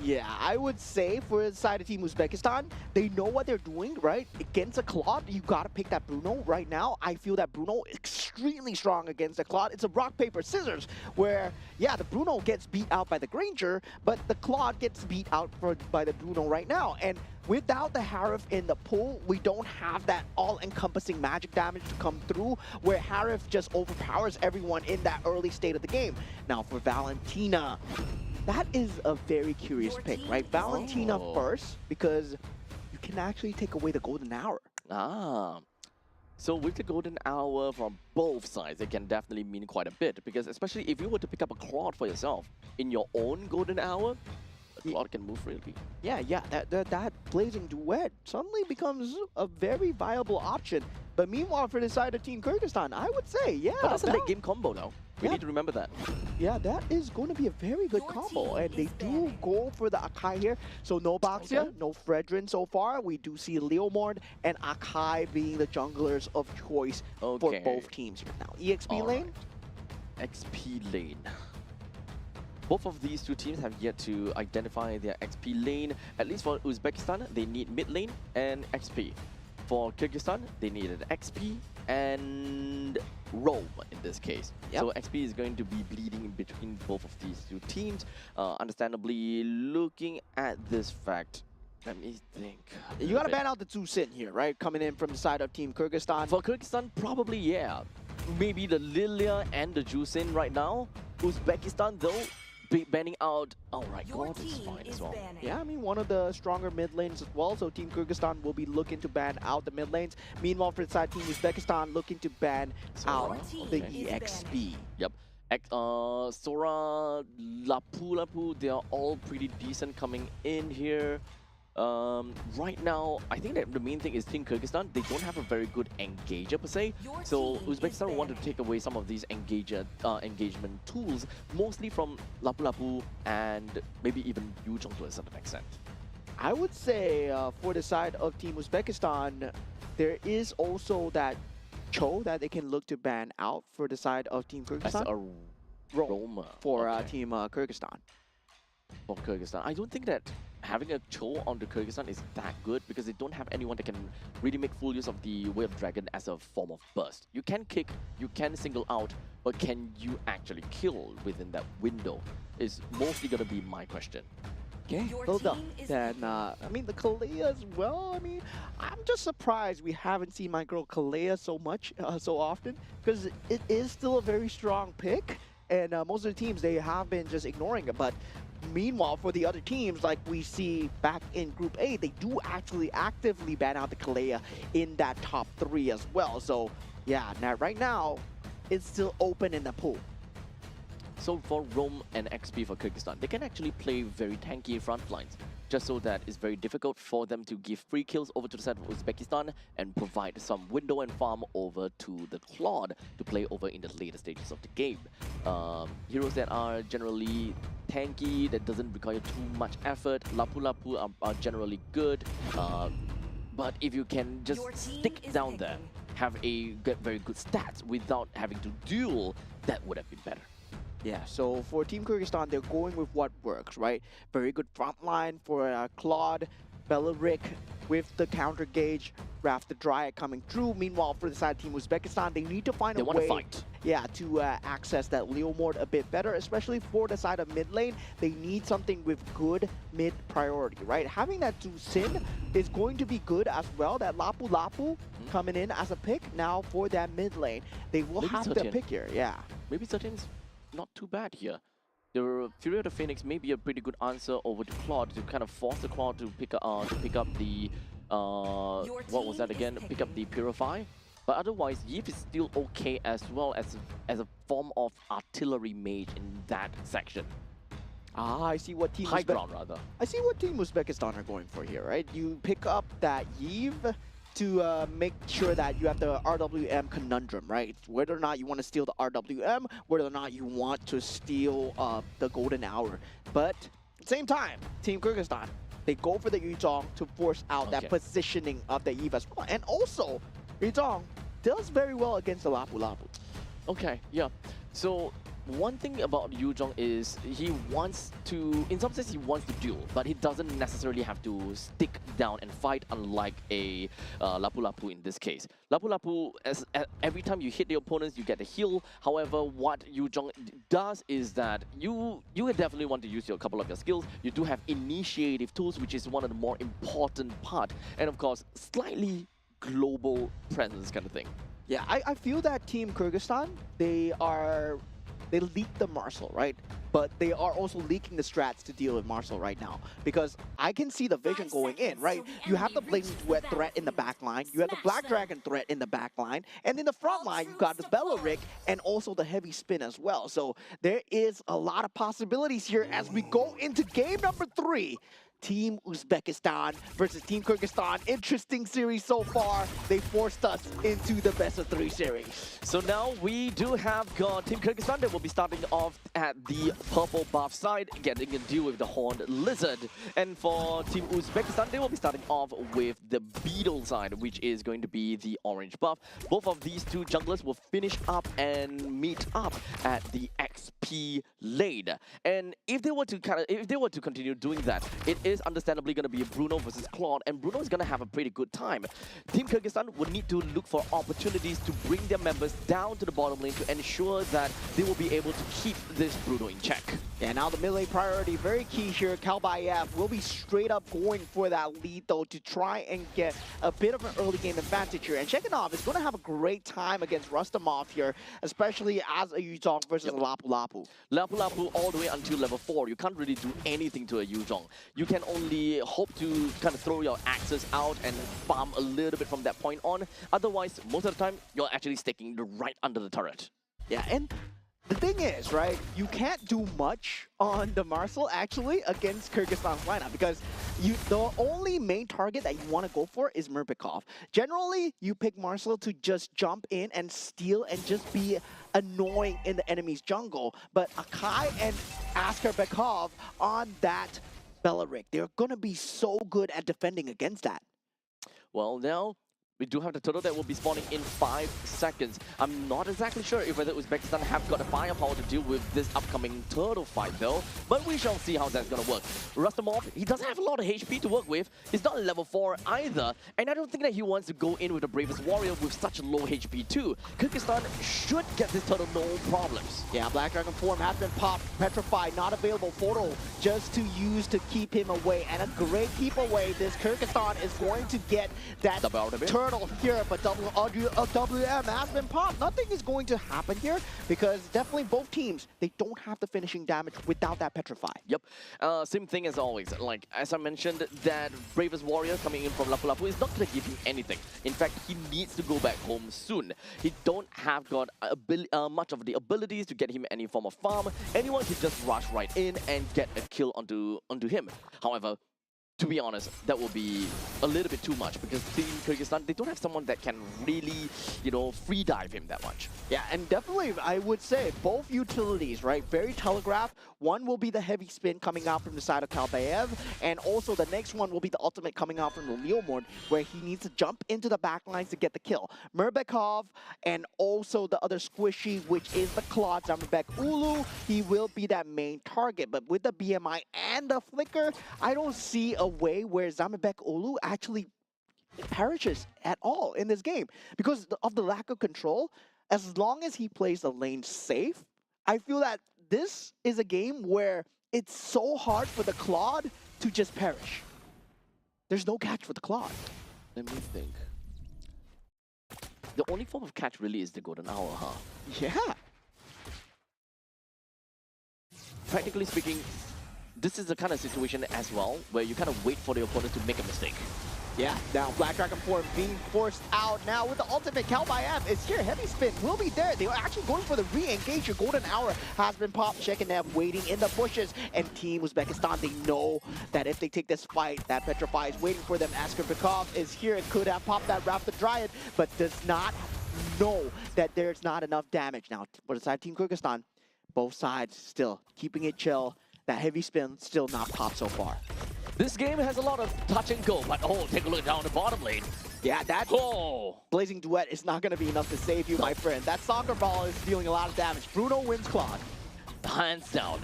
Yeah, I would say for the side of Team Uzbekistan, they know what they're doing, right? Against a Claude, you gotta pick that Bruno right now. I feel that Bruno is extremely strong against the Claude. It's a rock, paper, scissors, where, yeah, the Bruno gets beat out by the Granger, but the Claude gets beat out by the Bruno right now. And without the Harif in the pool, we don't have that all-encompassing magic damage to come through, where Harif just overpowers everyone in that early state of the game. Now for Valentina, that is a very curious Your pick, team right? is Valentina Oh. first, because you can actually take away the golden hour. So with the golden hour from both sides, it can definitely mean quite a bit because especially if you were to pick up a Claude for yourself in your own golden hour, a Claude can move freely. Yeah, that blazing duet suddenly becomes a very viable option. But meanwhile, for the side of Team Kyrgyzstan, I would say, yeah, But that's a late game combo now. We Yeah. need to remember that. yeah, that is going to be a very good Your combo. team And they is do banning. go for the Akai here. So no Baxia, Okay. no Fredrin so far. We do see Leomord and Akai being the junglers of choice for Okay. both teams here. Now, EXP All lane, right. XP lane. Both of these two teams have yet to identify their XP lane. At least for Uzbekistan, they need mid lane and XP. For Kyrgyzstan, they need an XP and roam in this case. Yep. So XP is going to be bleeding in between both of these two teams. Understandably, looking at this fact, let me think. a you little got to bit. ban out the two Sin here, right? Coming in from the side of Team Kyrgyzstan. For Kyrgyzstan, probably, yeah. Maybe the Lilia and the Jusin right now. Uzbekistan, though, banning out. All right, Your God is team fine is as well. banning. Yeah, I mean, one of the stronger mid lanes as well, so Team Kyrgyzstan will be looking to ban out the mid lanes. Meanwhile, for the side Team Uzbekistan, looking to ban Sora, out team the okay. is EXP. Yep. Sora, Lapu, they are all pretty decent coming in here. Right now, I think that the main thing is Team Kyrgyzstan. They don't have a very good engager per se. Your So team is Uzbekistan want to banning. take away some of these engagement tools, mostly from Lapu and maybe even Yuzhong to a certain extent. I would say for the side of Team Uzbekistan, there is also that Cho that they can look to ban out for the side of Team As Kyrgyzstan. a Roam roamer for okay. Team Kyrgyzstan. For Kyrgyzstan, I don't think that having a Cho on the Kyrgyzstan is that good because they don't have anyone that can really make full use of the Way of Dragon as a form of burst. You can kick, you can single out, but can you actually kill within that window is mostly going to be my question. Okay, Your well done. team is Then, picking. I mean, the Kalea as well. I mean, I'm just surprised we haven't seen my girl Kalea so much, so often, because it is still a very strong pick. And most of the teams, they have been just ignoring it. But Meanwhile, for the other teams, like we see back in Group A, they do actually actively ban out the Kalea in that top 3 as well. So yeah, now right now, it's still open in the pool. So for Rome and XP for Kyrgyzstan, they can actually play very tanky front lines, just so that it's very difficult for them to give free kills over to the side of Uzbekistan and provide some window and farm over to the Claude to play over in the later stages of the game. Heroes that are generally tanky, that doesn't require too much effort, Lapu Lapu are generally good, but if you can just Your team stick is down there, picking. have a very good stats without having to duel, that would have been better. Yeah, so for Team Kyrgyzstan, they're going with what works, right? Very good front line for Claude, Beleric with the counter gauge, Raf the Dryad coming through. Meanwhile, for the side of Team Uzbekistan, they need to find They a want to way fight. yeah, to access that Leo Mord a bit better, especially for the side of mid lane. They need something with good mid priority, right? Having that to Sin is going to be good as well. That Lapu Lapu coming in as a pick now for that mid lane. They will Maybe have to Sertian. pick here, yeah. Maybe Sertian's not too bad here. The Fury of the Phoenix may be a pretty good answer over to Claude to kind of force the Claude to pick up the what was that team is again? Pick up the Purify. But otherwise, Yves is still okay as well as a form of artillery mage in that section. Ah, I see what Team High ground rather. I see what Team Uzbekistan are going for here, right? You pick up that Yves to make sure that you have the RWM conundrum, right? Whether or not you want to steal the RWM, whether or not you want to steal the golden hour. But at the same time, Team Kyrgyzstan, they go for the Yuzhong to force out that Okay. positioning of the Yves as well. And also, Yuzhong does very well against the Lapu Lapu. Okay, yeah. So one thing about Yu Zhong is he wants to, in some sense he wants to duel, but he doesn't necessarily have to stick down and fight, unlike a Lapu Lapu in this case. Lapu Lapu, every time you hit the opponents, you get a heal. However, what Yu Zhong does is that you definitely want to use a couple of your skills. You do have initiative tools, which is one of the more important part, and of course, slightly global presence kind of thing. Yeah, I feel that Team Kyrgyzstan, they leak the Marcel, right? But they are also leaking the strats to deal with Marcel right now. Because I can see the vision 5 going in, seconds right? till the You have the enemy Blazing reaches Duet the threat in the back line. You have the Smash Black them. Dragon threat in the back line. And in the front line, you got the Beleric and also the Heavy Spin as well. So there is a lot of possibilities here as we go into game number 3. Team Uzbekistan versus Team Kyrgyzstan. Interesting series so far. They forced us into the best of 3 series. So now we do have got Team Kyrgyzstan that will be starting off at the purple buff side, getting a deal with the Horned Lizard. And for Team Uzbekistan, they will be starting off with the Beetle side, which is going to be the orange buff. Both of these two junglers will finish up and meet up at the XP lane. And if they were to continue doing that, it is understandably going to be Bruno versus Claude, and Bruno is going to have a pretty good time. Team Kyrgyzstan will need to look for opportunities to bring their members down to the bottom lane to ensure that they will be able to keep this Bruno in check. Yeah, now the mid lane priority, very key here. Kalbayev will be straight up going for that lead though to try and get a bit of an early game advantage here. And Chekanov is going to have a great time against Rustamov here, especially as a Yuzhong versus a Lapu Lapu. Lapu Lapu all the way until level 4, you can't really do anything to a Yu Zhong. You can only hope to kind of throw your axes out and farm a little bit from that point on. Otherwise, most of the time, you're actually sticking right under the turret. Yeah, and the thing is, right, you can't do much on the Marcel actually against Kyrgyzstan's lineup because the only main target that you want to go for is Murbikov. Generally, you pick Marcel to just jump in and steal and just be annoying in the enemy's jungle. But Akai and Askerbekov on that Beleric, they're going to be so good at defending against that. Well, now we do have the turtle that will be spawning in 5 seconds. I'm not exactly sure if whether Uzbekistan have got the firepower to deal with this upcoming turtle fight though, but we shall see how that's gonna work. Rustamov, he doesn't have a lot of HP to work with. He's not level 4 either, and I don't think that he wants to go in with the Bravest Warrior with such a low HP too. Kyrgyzstan should get this turtle no problems. Yeah, Black Dragon form has been popped, petrified, not available photo just to use to keep him away. And a great keep away, this Kyrgyzstan is going to get that Double RWM. turtle turtle here, but WM has been popped. Nothing is going to happen here because definitely both teams, they don't have the finishing damage without that Petrify. Yep. Same thing as always. Like, as I mentioned, that Bravest Warrior coming in from Lapu Lapu is not going to give him anything. In fact, he needs to go back home soon. He don't have got much of the abilities to get him any form of farm. Anyone can just rush right in and get a kill onto him. However, to be honest, that will be a little bit too much because Team Kyrgyzstan, they don't have someone that can really, free dive him that much. Yeah, and definitely, I would say, both utilities, right? Very telegraphed. One will be the heavy spin coming out from the side of Kalbaev, and also the next one will be the ultimate coming out from the Leomord, where he needs to jump into the backlines to get the kill. Murbekov, and also the other squishy, which is the Claude Zamberbek Ulu, he will be that main target. But with the BMI and the Flicker, I don't see a way where Zamberbek Ulu actually perishes at all in this game because of the lack of control. As long as he plays the lane safe, I feel that this is a game where it's so hard for the Claude to just perish. There's no catch for the Claude. Let me think. The only form of catch really is the golden hour, huh? Yeah. Practically speaking, this is the kind of situation as well where you kind of wait for the opponent to make a mistake. Yeah, now Black Dragon form being forced out now with the ultimate. Kalbaev is here. Heavy spin will be there. They are actually going for the re-engage. Your golden hour has been popped. Shekinev waiting in the bushes. And Team Uzbekistan, they know that if they take this fight, that Petrify is waiting for them. Askerbekov is here. It could have popped that Wrath the Dryad, but does not know that there's not enough damage. Now, for the side of Team Kyrgyzstan, both sides still keeping it chill. That heavy spin still not popped so far. This game has a lot of touch and go, but take a look down the bottom lane. Yeah, that Blazing Duet is not going to be enough to save you, my friend. That soccer ball is dealing a lot of damage. Bruno wins Claude. Hands down.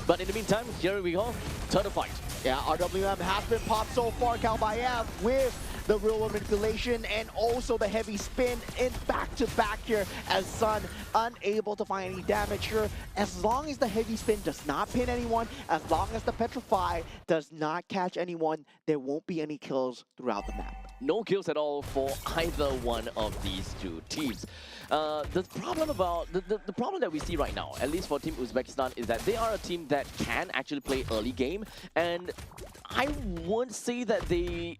But in the meantime, here we go. Turtle fight. Yeah, RWM has been popped so far. Kalbaev with the real world manipulation and also the heavy spin in back-to-back here as Sun unable to find any damage here. As long as the heavy spin does not pin anyone, as long as the Petrify does not catch anyone, there won't be any kills throughout the map. No kills at all for either one of these two teams. The problem that we see right now, at least for Team Uzbekistan, is that they are a team that can actually play early game, and I won't say that they...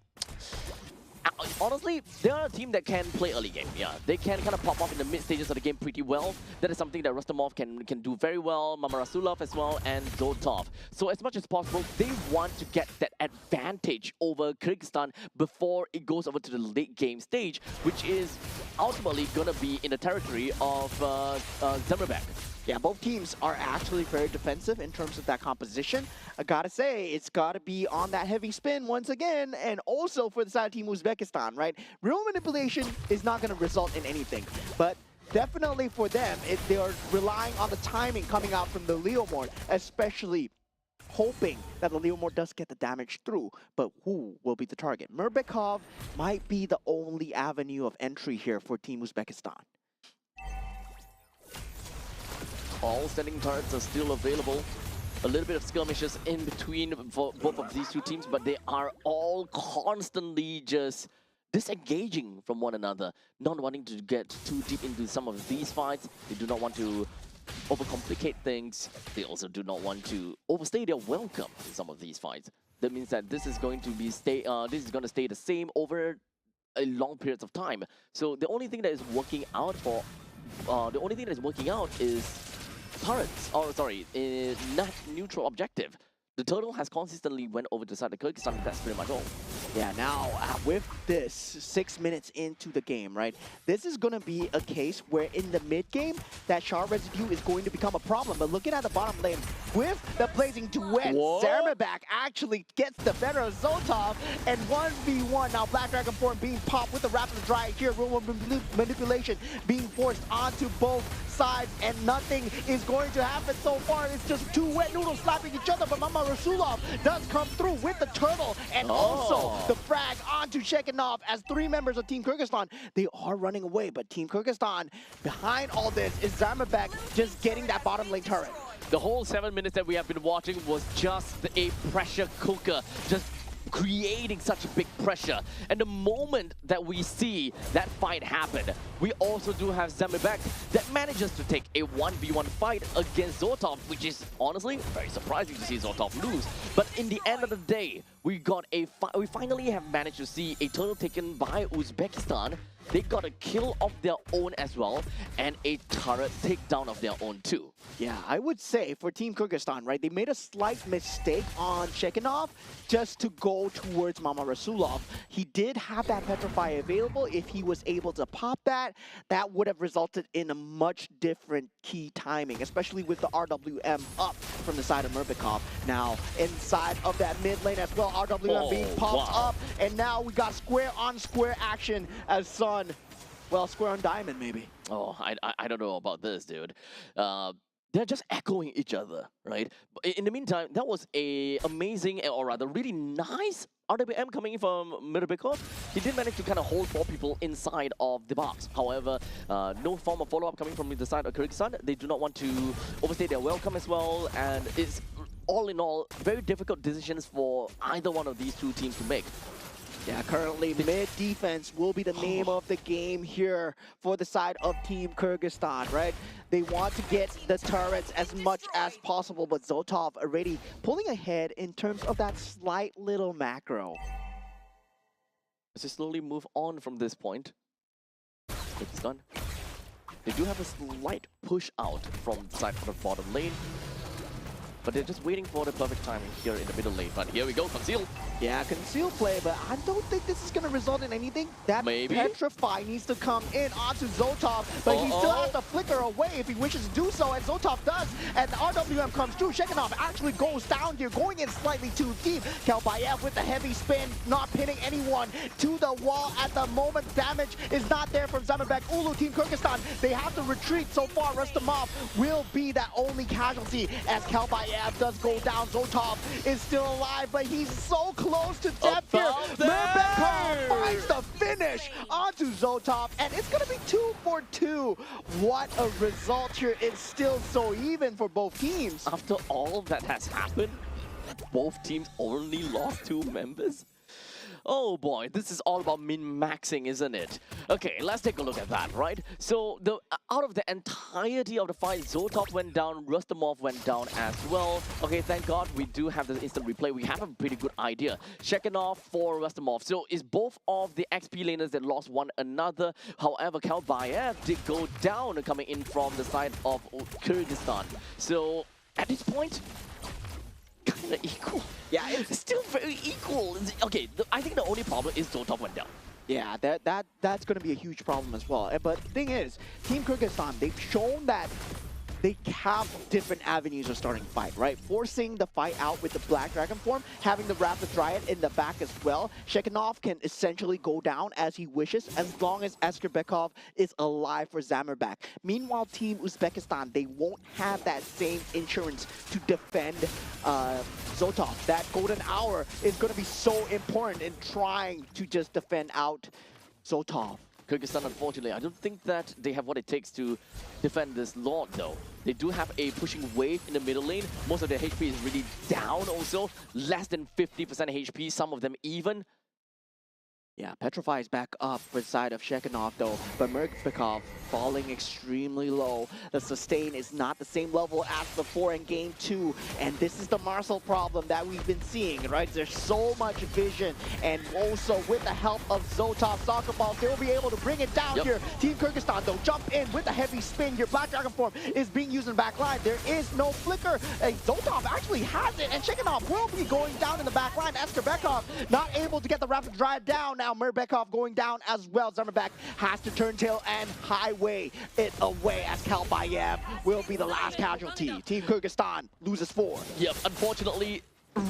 Honestly, they are a team that can play early game. Yeah, they can kind of pop off in the mid stages of the game pretty well. That is something that Rustamov can do very well, Mamarasulov as well, and Zoltov. So as much as possible, they want to get that advantage over Kyrgyzstan before it goes over to the late game stage, which is ultimately going to be in the territory of Zamberbek. Yeah, both teams are actually very defensive in terms of that composition. I gotta say, it's gotta be on that heavy spin once again, and also for the side of Team Uzbekistan, right? Real manipulation is not gonna result in anything, but definitely for them, they are relying on the timing coming out from the Leomord, especially hoping that the Leomord does get the damage through, but who will be the target? Murbekov might be the only avenue of entry here for Team Uzbekistan. All standing turrets are still available. A little bit of skirmishes in between for both of these two teams, but they are all constantly just disengaging from one another, not wanting to get too deep into some of these fights. They do not want to overcomplicate things. They also do not want to overstay their welcome in some of these fights. That means that this is going to be stay the same over a long periods of time. So the only thing that is working out is turrets, net neutral objective. The turtle has consistently went over to the side of Kyrgyzstan. That's pretty much all. Yeah, now with this 6 minutes into the game, right? This is going to be a case where in the mid game, that shard residue is going to become a problem. But looking at the bottom lane, with the Blazing Duet, Zarmabak actually gets the better of Zoltov, and 1v1. Now Black Dragon form being popped with the Rapid Dry here, real manipulation being forced onto both sides, and nothing is going to happen so far. It's just two wet noodles slapping each other, but Mama Rasulov does come through with the turtle, and also the frag onto Shekinov as 3 members of Team Kyrgyzstan. They are running away, but Team Kyrgyzstan, behind all this, is Zarmabek just getting that bottom lane turret. The whole 7 minutes that we have been watching was just a pressure cooker. Just creating such a big pressure. And the moment that we see that fight happen, we also do have Zamibek that manages to take a 1v1 fight against Zotov, which is honestly very surprising to see Zotov lose. But in the end of the day, we finally have managed to see a turtle taken by Uzbekistan. They got a kill of their own as well, and a turret takedown of their own too. Yeah, I would say for Team Kyrgyzstan, right, they made a slight mistake on Shekinov just to go towards Mama Rasulov. He did have that Petrify available. If he was able to pop that, that would have resulted in a much different key timing, especially with the RWM up from the side of Murbikov. Now, inside of that mid lane as well, RWM being popped up, and now we got square on square action as Sun. Well, square on diamond, maybe. Oh, I don't know about this, dude. They're just echoing each other, right? In the meantime, that was a amazing, or rather really nice RWM coming from Mirbekov. He did manage to kind of hold 4 people inside of the box. However, no form of follow-up coming from the side of Kyrgyzstan. They do not want to overstay their welcome as well, and it's all in all very difficult decisions for either one of these two teams to make. Yeah, currently mid-defense will be the name of the game here for the side of Team Kyrgyzstan, right? They want to get the turrets as much as possible, but Zotov already pulling ahead in terms of that slight little macro. As they slowly move on from this point, Kyrgyzstan, they do have a slight push out from the side of the bottom lane. But they're just waiting for the perfect timing here in the middle lane. But here we go, Conceal. Yeah, conceal play, but I don't think this is going to result in anything. That Maybe. Petrify needs to come in onto Zotov, but he still has to flicker away if he wishes to do so, and Zotov does, and the RWM comes through. Shekinov actually goes down here, going in slightly too deep. Kelbayev with the heavy spin, not pinning anyone to the wall at the moment. Damage is not there from Zamibek. Ulu, Team Kyrgyzstan, they have to retreat so far. Rustamov will be that only casualty as Kelbayev does go down. Zotov is still alive, but he's so close to death here. Murbekov finds the finish onto Zotov, and it's going to be 2 for 2. What a result here. It's still so even for both teams. After all that has happened, both teams only lost 2 members? Oh boy, this is all about min-maxing, isn't it? Okay, let's take a look at that, right? So, out of the entirety of the fight, Zotov went down, Rustamov went down as well. Okay, thank God we do have the instant replay. We have a pretty good idea. Shekinov for Rustamov. So, it's both of the XP laners that lost one another. However, Kelbayev did go down coming in from the side of Kyrgyzstan. So, at this point, kind of equal. Yeah, it's still very equal. Okay, I think the only problem is Zotov went down. Yeah, that's going to be a huge problem as well. But the thing is, Team Kyrgyzstan, they've shown that they have different avenues of starting fight, right? Forcing the fight out with the Black Dragon form, having the Rapid Dryad in the back as well. Shekinov can essentially go down as he wishes, as long as Askerbekov is alive for Zamarbek. Meanwhile, Team Uzbekistan, they won't have that same insurance to defend Zotov. That golden hour is going to be so important in trying to just defend out Zotov. Kyrgyzstan, unfortunately, I don't think that they have what it takes to defend this Lord, though. They do have a pushing wave in the middle lane. Most of their HP is really down also. Less than 50% HP, some of them even. Yeah, Petrify is back up for the side of Shekinov though, but Murbekov falling extremely low. The sustain is not the same level as before in game 2, and this is the Marcel problem that we've been seeing, right? There's so much vision, and also with the help of Zotov Soccer Balls, they'll be able to bring it down here. Team Kyrgyzstan though, jump in with a heavy spin. Your Black Dragon form is being used in the back line. There is no flicker. Zotov actually has it, and Shekinov will be going down in the back line. Askerbekov not able to get the Rapid Drive down. Now Murbekov going down as well. Zamarbek has to turn tail and highway it away as Kelbayev will be the last casualty. Team Kyrgyzstan loses 4. Yep, unfortunately,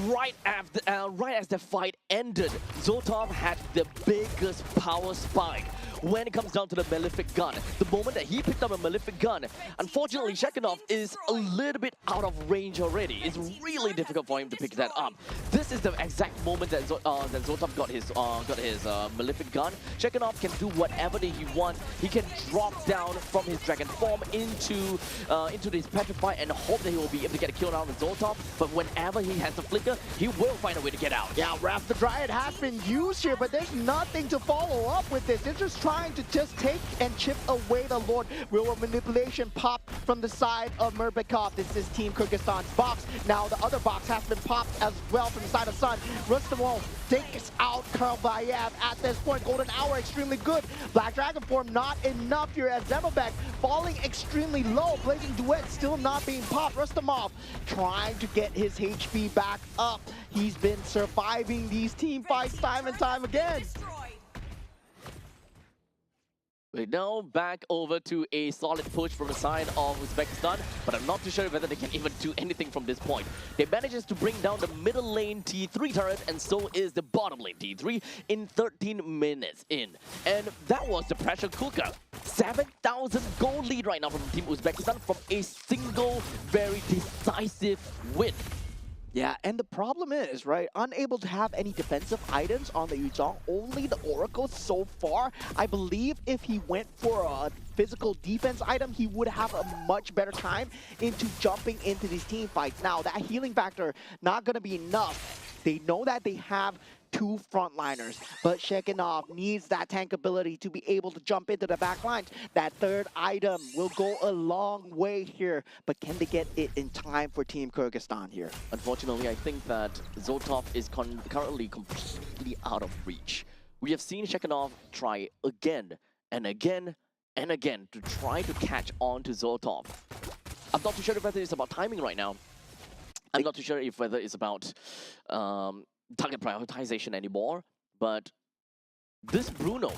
right as the fight ended, Zotov had the biggest power spike. when it comes down to the Malefic gun. The moment that he picked up a Malefic gun, unfortunately, Shekinov is a little bit out of range already. It's really difficult for him to pick that up. This is the exact moment that Zoltov got his Malefic gun. Shekinov can do whatever that he wants. He can drop down from his dragon form into this petrify and hope that he will be able to get a kill down with Zoltov. But whenever he has the flicker, he will find a way to get out. Yeah, Wrath the Dryad has been used here, but there's nothing to follow up with this. They're just trying to just take and chip away the Lord. Will a manipulation pop from the side of Murbekov? This is Team Kyrgyzstan's box. Now the other box has been popped as well from the side of Sun. Rustamov takes out Karlbayev at this point. Golden Hour extremely good. Black Dragon form not enough here as Zemobek falling extremely low. Blazing Duet still not being popped. Rustamov trying to get his HP back up. He's been surviving these team fights time and time again. We're now back over to a solid push from the side of Uzbekistan, but I'm not too sure whether they can even do anything from this point. They manages to bring down the middle lane T3 turret, and so is the bottom lane T3 in 13 minutes in. And that was the pressure cooker. 7,000 gold lead right now from Team Uzbekistan from a single very decisive win. Yeah, and the problem is, right, unable to have any defensive items on the Yuzhong, only the Oracle so far. I believe if he went for a physical defense item, he would have a much better time into jumping into these team fights. Now, that healing factor, not going to be enough. They know that they have two frontliners, but Shekinov needs that tank ability to be able to jump into the back lines. That third item will go a long way here, but can they get it in time for Team Kyrgyzstan here? Unfortunately, I think that Zoltov is currently completely out of reach. We have seen Shekinov try again and again and again to try to catch on to Zoltov. I'm not too sure whether it's about timing right now. I'm not too sure if whether it's about target prioritization anymore, but this Bruno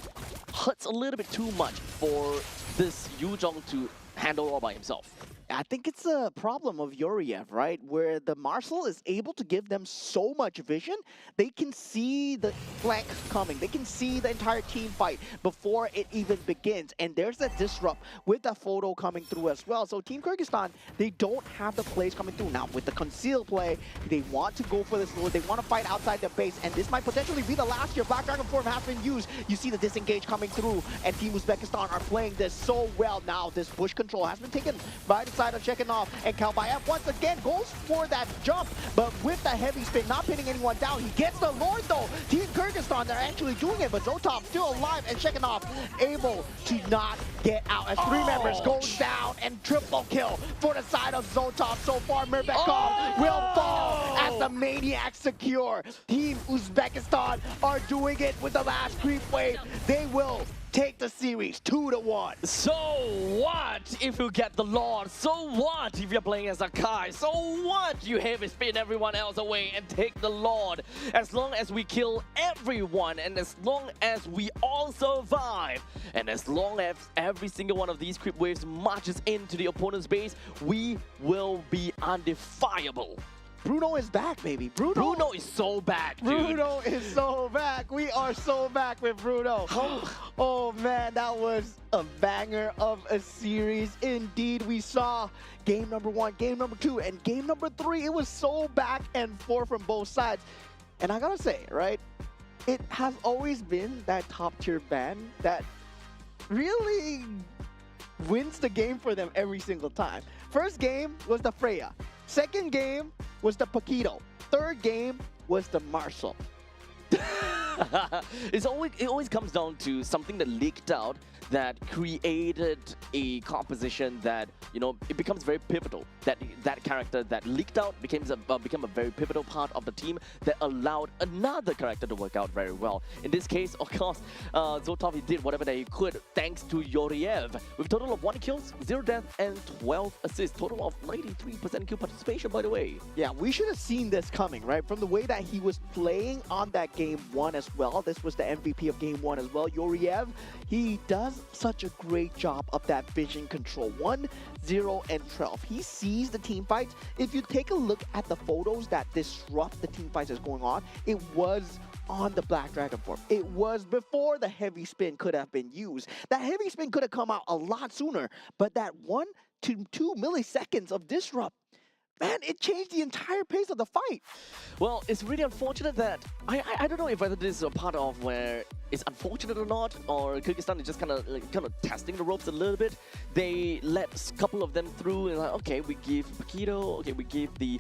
hurts a little bit too much for this Yuzhong to handle all by himself. I think it's a problem of Yuriev, right? Where the Marshal is able to give them so much vision, they can see the flank coming. They can see the entire team fight before it even begins. And there's a disrupt with the photo coming through as well. So Team Kyrgyzstan, they don't have the plays coming through. Now, with the conceal play, they want to go for this Lord. They want to fight outside their base. And this might potentially be the last year. Black Dragon form has been used. You see the disengage coming through. And Team Uzbekistan are playing this so well. Now, this bush control has been taken by the side of Shekinov, and Karlbayev once again goes for that jump, but with the heavy spin, not pinning anyone down. He gets the Lord though. Team Kyrgyzstan, they're actually doing it, but Zoltov still alive, and Shekinov able to not get out as three members goes down, and triple kill for the side of Zoltov. So far, Murbekov will fall as the Maniac secure. Team Uzbekistan are doing it with the last creep wave. They will take the series 2-1. So what if you get the Lord? So what if you're playing as a Kai? So what you heavy spin everyone else away and take the Lord? As long as we kill everyone, and as long as we all survive, and as long as every single one of these creep waves marches into the opponent's base, we will be undefiable. Bruno is back, baby. Bruno is so back, dude. Bruno is so back. We are so back with Bruno. Oh man, that was a banger of a series. Indeed, we saw game number 1, game number 2, and game number 3. It was so back and forth from both sides. And I gotta say, right, it has always been that top tier band that really wins the game for them every single time. First game was the Freya. Second game was the Paquito. Third game was the Marshal. It always comes down to something that leaked out that created a composition that, you know, it becomes very pivotal. That character that leaked out became a very pivotal part of the team that allowed another character to work out very well. In this case, of course, Zoltov did whatever that he could thanks to Yuriev with a total of 1 kills, 0 death, and 12 assists. Total of 93% kill participation, by the way. Yeah, we should have seen this coming, right? From the way that he was playing on that game 1 as well. This was the MVP of game 1 as well. Yuriev, he does such a great job of that vision control. 1, 0, and 12. He sees the team fights. If you take a look at the photos that disrupt the team fights that's going on, it was on the Black Dragon form. It was before the heavy spin could have been used. That heavy spin could have come out a lot sooner, but that 1 to 2 milliseconds of disrupt, man, it changed the entire pace of the fight. Well, it's really unfortunate that I don't know if whether this is a part of where it's unfortunate or not, or Kyrgyzstan is just kind of testing the ropes a little bit. They let a couple of them through and like, okay, we give Paquito, okay, we give the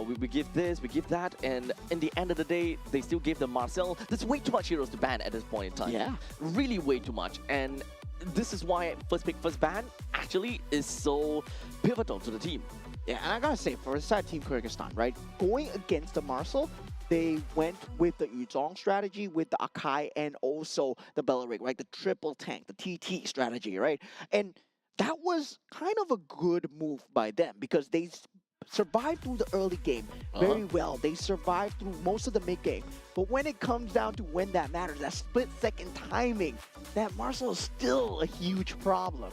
we give this, we give that, and in the end of the day, they still gave them Marcel. There's way too much heroes to ban at this point in time. Yeah, really way too much, and this is why first pick first ban actually is so pivotal to the team. Yeah, and I gotta say, for the side Team Kyrgyzstan, right, going against the Marcel, they went with the Yuzong strategy, with the Akai, and also the Belarik, right, the triple tank, the TT strategy, right? And that was kind of a good move by them because they survived through the early game very well. They survived through most of the mid game. But when it comes down to when that matters, that split-second timing, that Marcel is still a huge problem.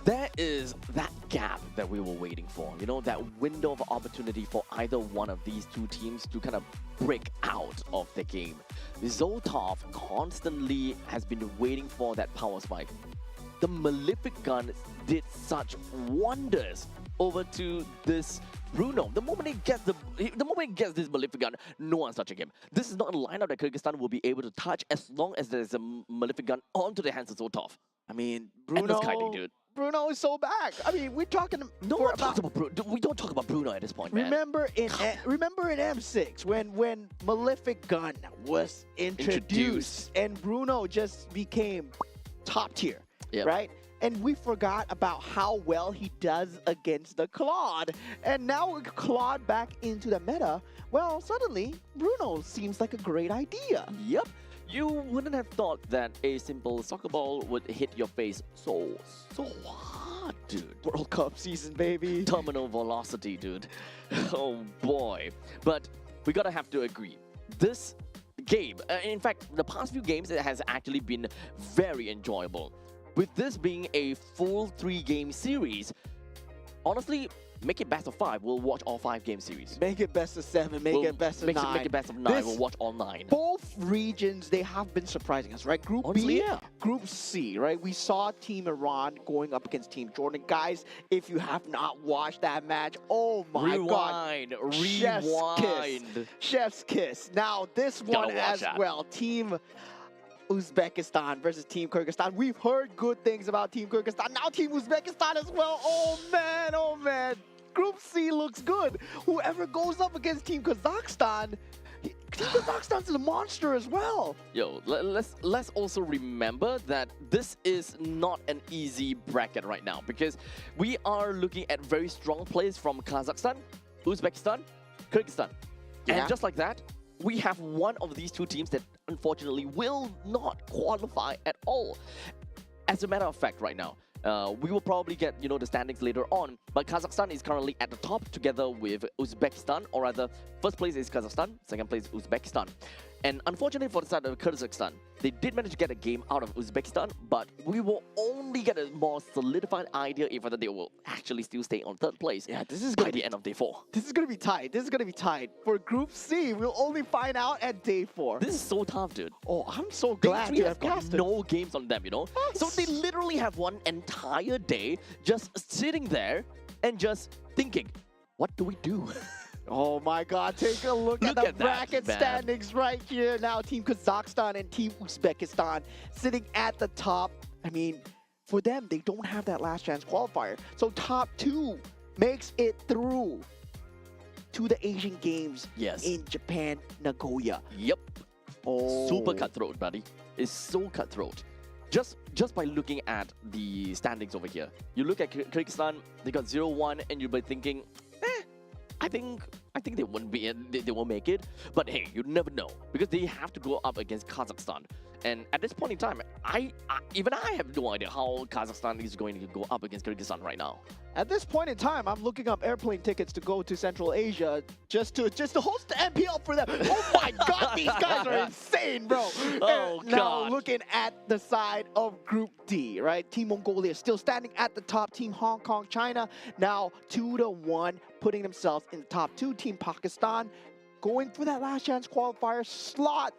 There is that gap that we were waiting for, you know, that window of opportunity for either one of these two teams to kind of break out of the game. Zoltov constantly has been waiting for that power spike. The Malefic Gun did such wonders over to this Bruno. The moment he gets this Malefic Gun, no one's touching him. This is not a lineup that Kyrgyzstan will be able to touch as long as there's a Malefic Gun onto the hands of Zoltov. I mean, Endless kiting, dude. Bruno is so back. I mean, we're talking. No one talks about Bruno. We don't talk about Bruno at this point, man. Remember in M6 when Malefic Gun was introduced and Bruno just became top tier, right? And we forgot about how well he does against the Claude. And now with Claude back into the meta, well, suddenly Bruno seems like a great idea. Yep. You wouldn't have thought that a simple soccer ball would hit your face so hard, dude. World Cup season, baby. Terminal velocity, dude. Oh boy. But we gotta have to agree. This game, in fact, the past few games, it has actually been very enjoyable. With this being a full 3-game series, honestly, make it best of 5. We'll watch all 5-game series. Make it best of 7. Make it best of 9. Make it best of 9. We'll watch all 9. Both regions, they have been surprising us, right? Group Honestly, B, yeah. Group C, right? We saw Team Iran going up against Team Jordan. Guys, if you have not watched that match, oh my God. Rewind. Chef's kiss. Now, this one as well. Team Uzbekistan versus Team Kyrgyzstan. We've heard good things about Team Kyrgyzstan. Now Team Uzbekistan as well. Oh man, oh man. Group C looks good. Whoever goes up against Team Kazakhstan, Team Kazakhstan's a monster as well. Yo, let's also remember that this is not an easy bracket right now because we are looking at very strong players from Kazakhstan, Uzbekistan, Kyrgyzstan. And just like that, we have one of these two teams that unfortunately will not qualify at all. As a matter of fact, right now, we will probably get, you know, the standings later on, but Kazakhstan is currently at the top together with Uzbekistan, or rather, first place is Kazakhstan, second place Uzbekistan. And unfortunately for the side of Kyrgyzstan, they did manage to get a game out of Uzbekistan, but we will only get a more solidified idea if whether they will actually still stay on third place by the end of day 4. This is going to be tight. This is going to be tight. For Group C, we'll only find out at day 4. This is so tough, dude. Oh, I'm so glad to have got no games on them, you know? So they literally have one entire day just sitting there and just thinking, what do we do? Oh my God, take a look at the bracket standings right here. Now Team Kazakhstan and Team Uzbekistan sitting at the top. I mean, for them, they don't have that last chance qualifier. So top 2 makes it through to the Asian Games in Japan, Nagoya. Yep. Oh. Super cutthroat, buddy. It's so cutthroat. Just by looking at the standings over here. You look at Kyrgyzstan, they got 0-1, and you'll be thinking, I think they won't be they won't make it, but hey, you never know because they have to go up against Kazakhstan. And at this point in time, even I have no idea how Kazakhstan is going to go up against Kyrgyzstan right now. At this point in time, I'm looking up airplane tickets to go to Central Asia just to host the MPL for them. Oh my God, these guys are insane, bro. Oh now God. Looking at the side of Group D, right? Team Mongolia still standing at the top. Team Hong Kong, China now 2-1, putting themselves in the top 2. Team Pakistan going for that last chance qualifier slot.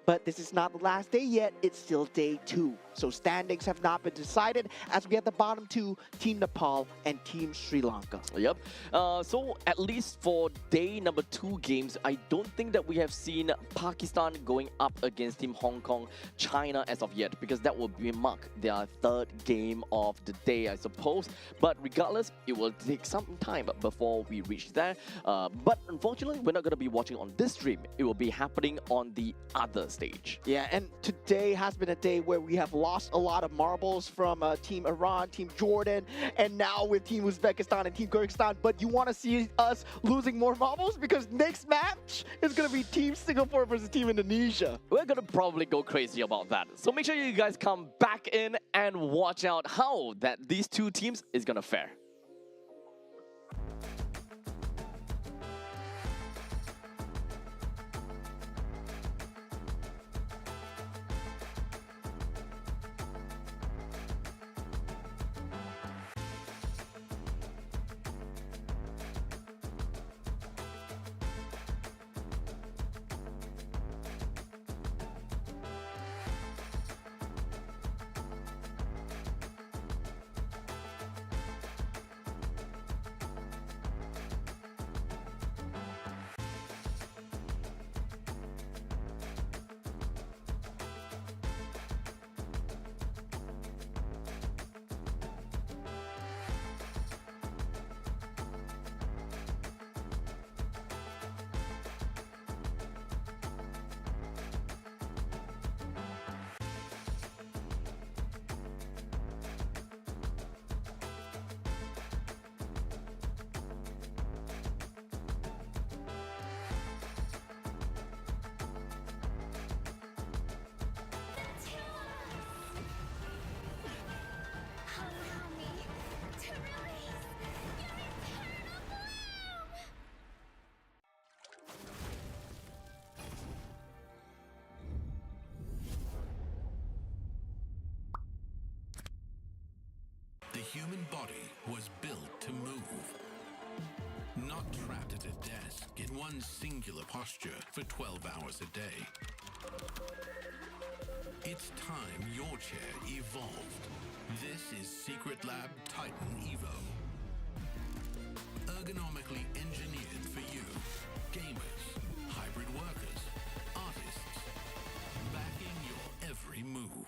But this is not the last day yet, it's still day 2. So standings have not been decided as we have the bottom 2, Team Nepal and Team Sri Lanka. Yep. So at least for day number 2 games, I don't think that we have seen Pakistan going up against Team Hong Kong, China as of yet, because that will be mark their 3rd game of the day, I suppose. But regardless, it will take some time before we reach there. But unfortunately, we're not going to be watching on this stream. It will be happening on the other stage. Yeah, and today has been a day where we have lost a lot of marbles from Team Iran, Team Jordan, and now with Team Uzbekistan and Team Kyrgyzstan. But you want to see us losing more marbles? Because next match is going to be Team Singapore versus Team Indonesia. We're going to probably go crazy about that. So make sure you guys come back in and watch out how these 2 teams is going to fare. Allow me to release your eternal bloom! The human body was built to move. Not trapped at a desk in one singular posture for 12 hours a day. It's time your chair evolved. This is Secret Lab Titan Evo. Ergonomically engineered for you, gamers, hybrid workers, artists, backing your every move.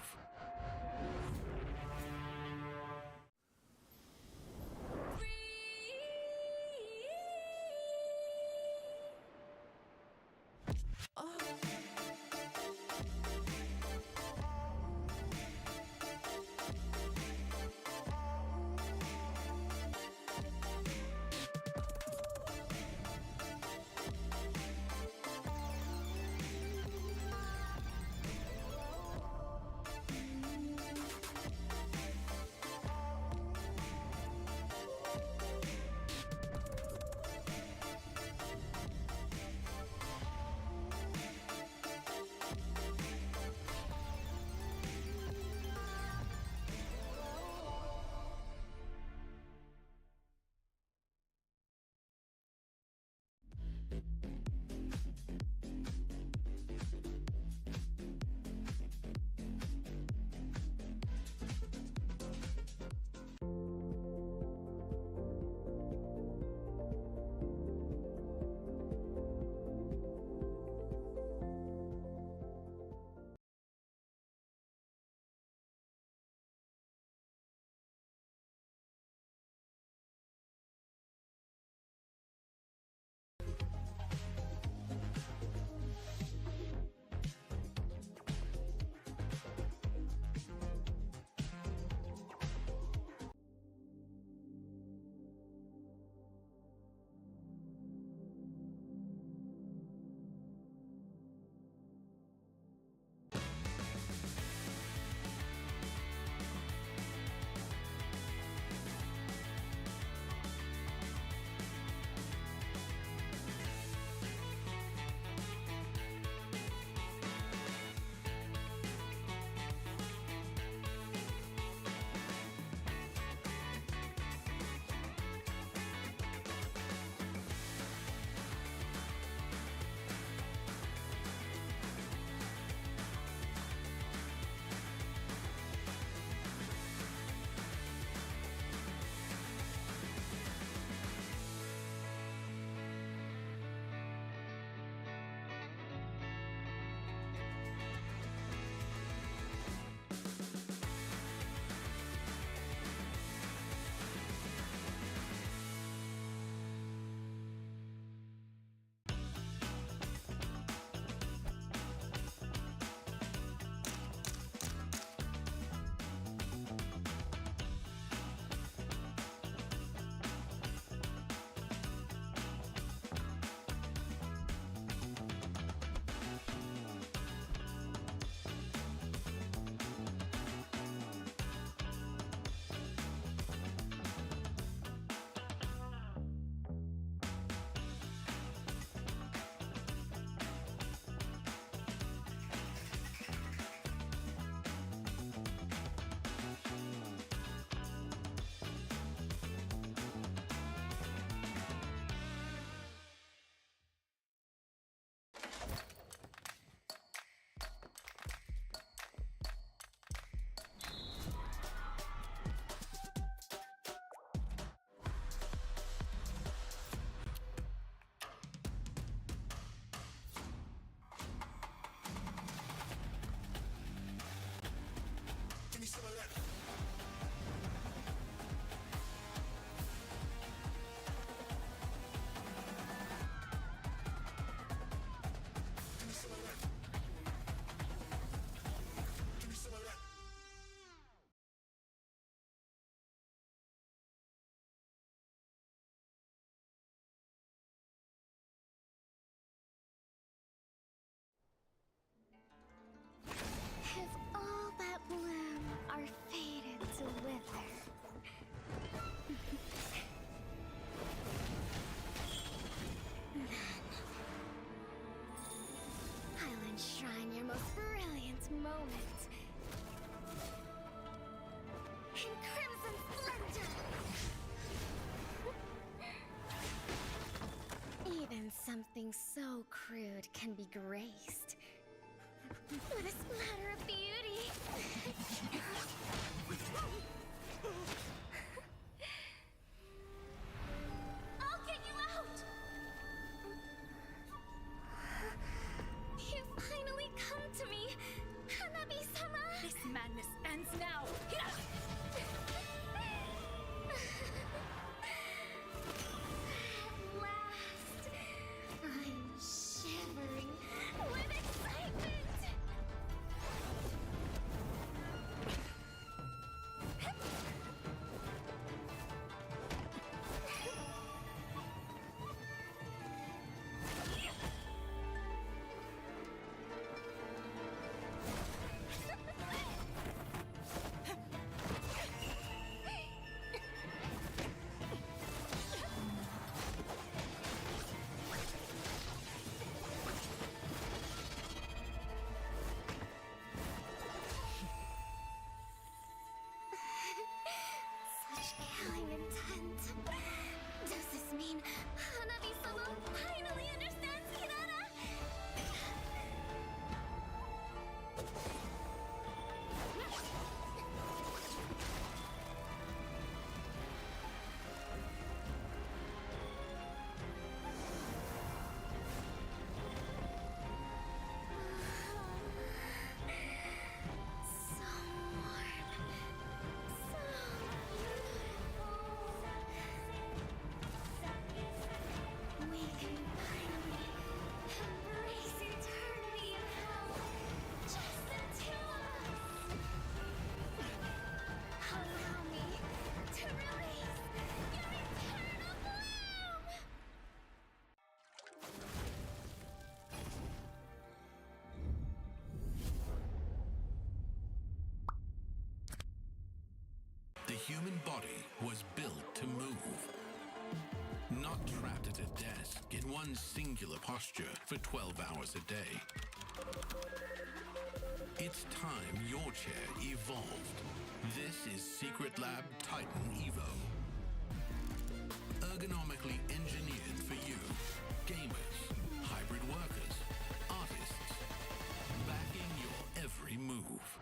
Something so crude can be graced with a splatter of beauty. I'll get you out! You finally come to me, Hanabi-sama! This madness ends now. At last, I'm shivering with excitement! Such killing intent. Does this mean Hanabi-sama finally understands Kirara? So warm. So beautiful. We can finally embrace eternity in hell. Just the two of us. Allow me to release your eternal bloom. The human body was built to move. Not trapped at a desk in one singular posture for 12 hours a day. It's time your chair evolved. This is Secret Lab Titan Evo. Ergonomically engineered for you, gamers, hybrid workers, artists, backing your every move.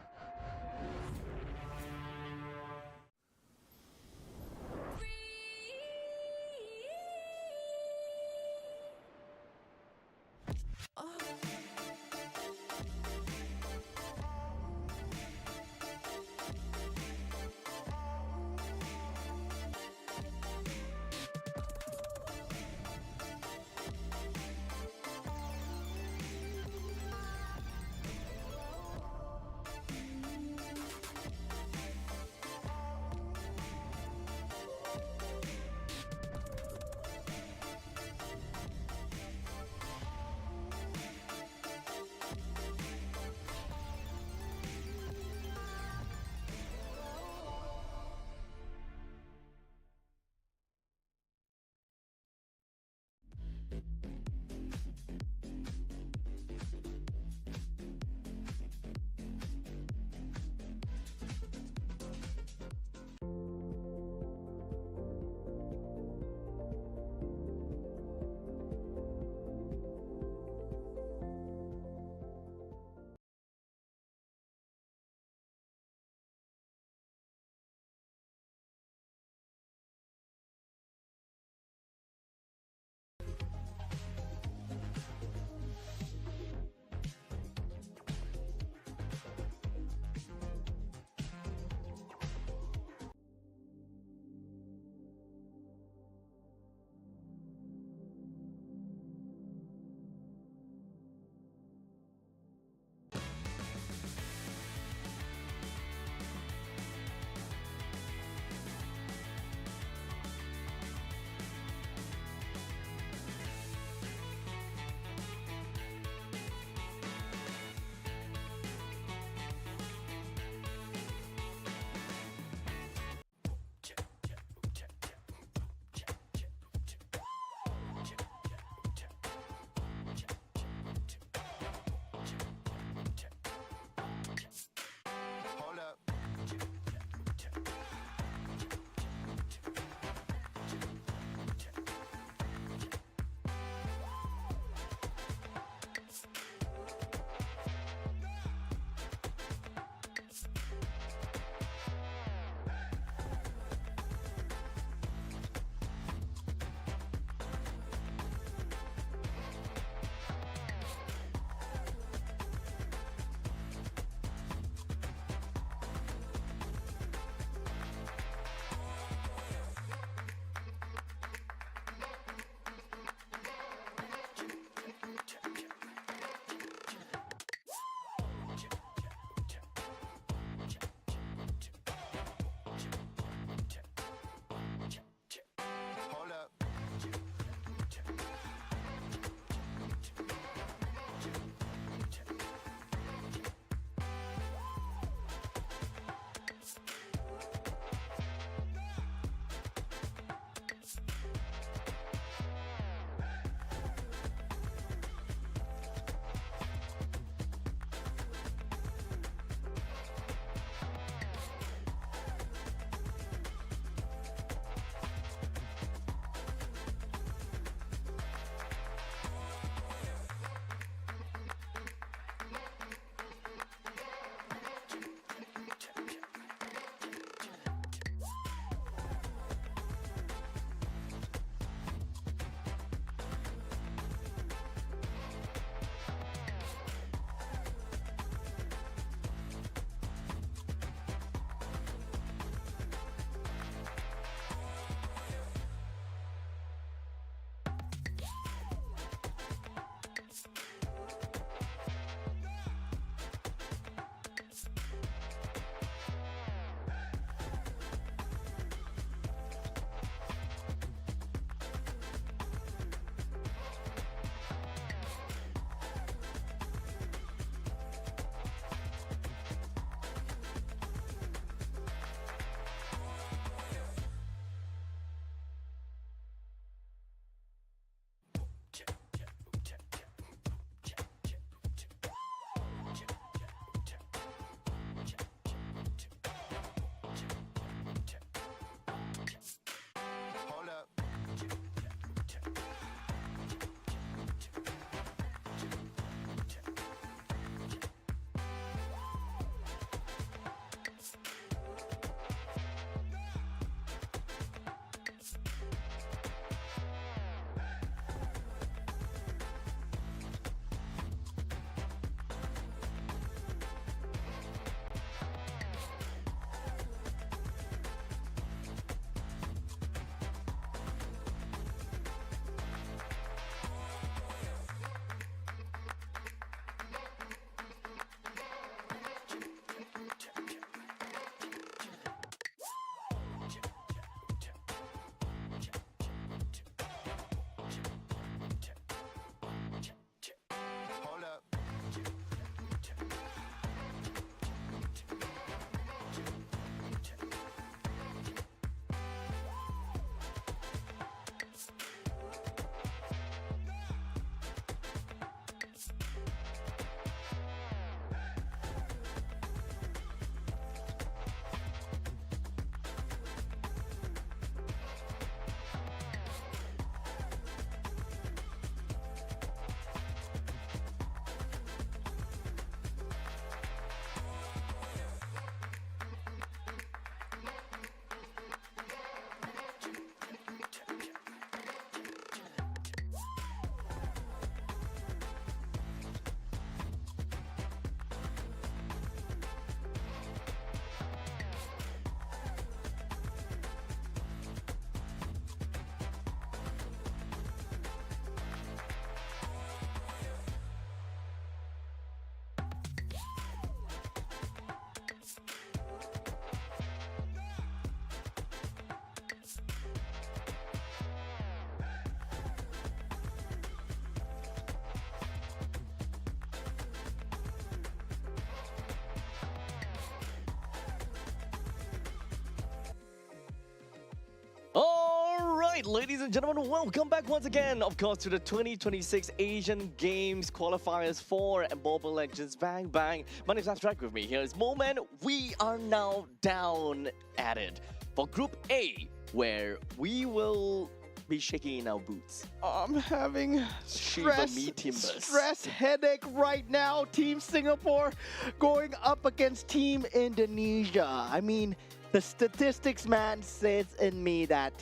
ladies and gentlemen, welcome back once again, of course, to the 2026 Asian Games Qualifiers for Mobile Legends Bang Bang. My name is Abstract. With me here is Moman. We are now down at it for Group A, where we will be shaking in our boots. I'm having Shiva me timbers. stress headache right now. Team Singapore going up against Team Indonesia. I mean, the statistics man says in me that,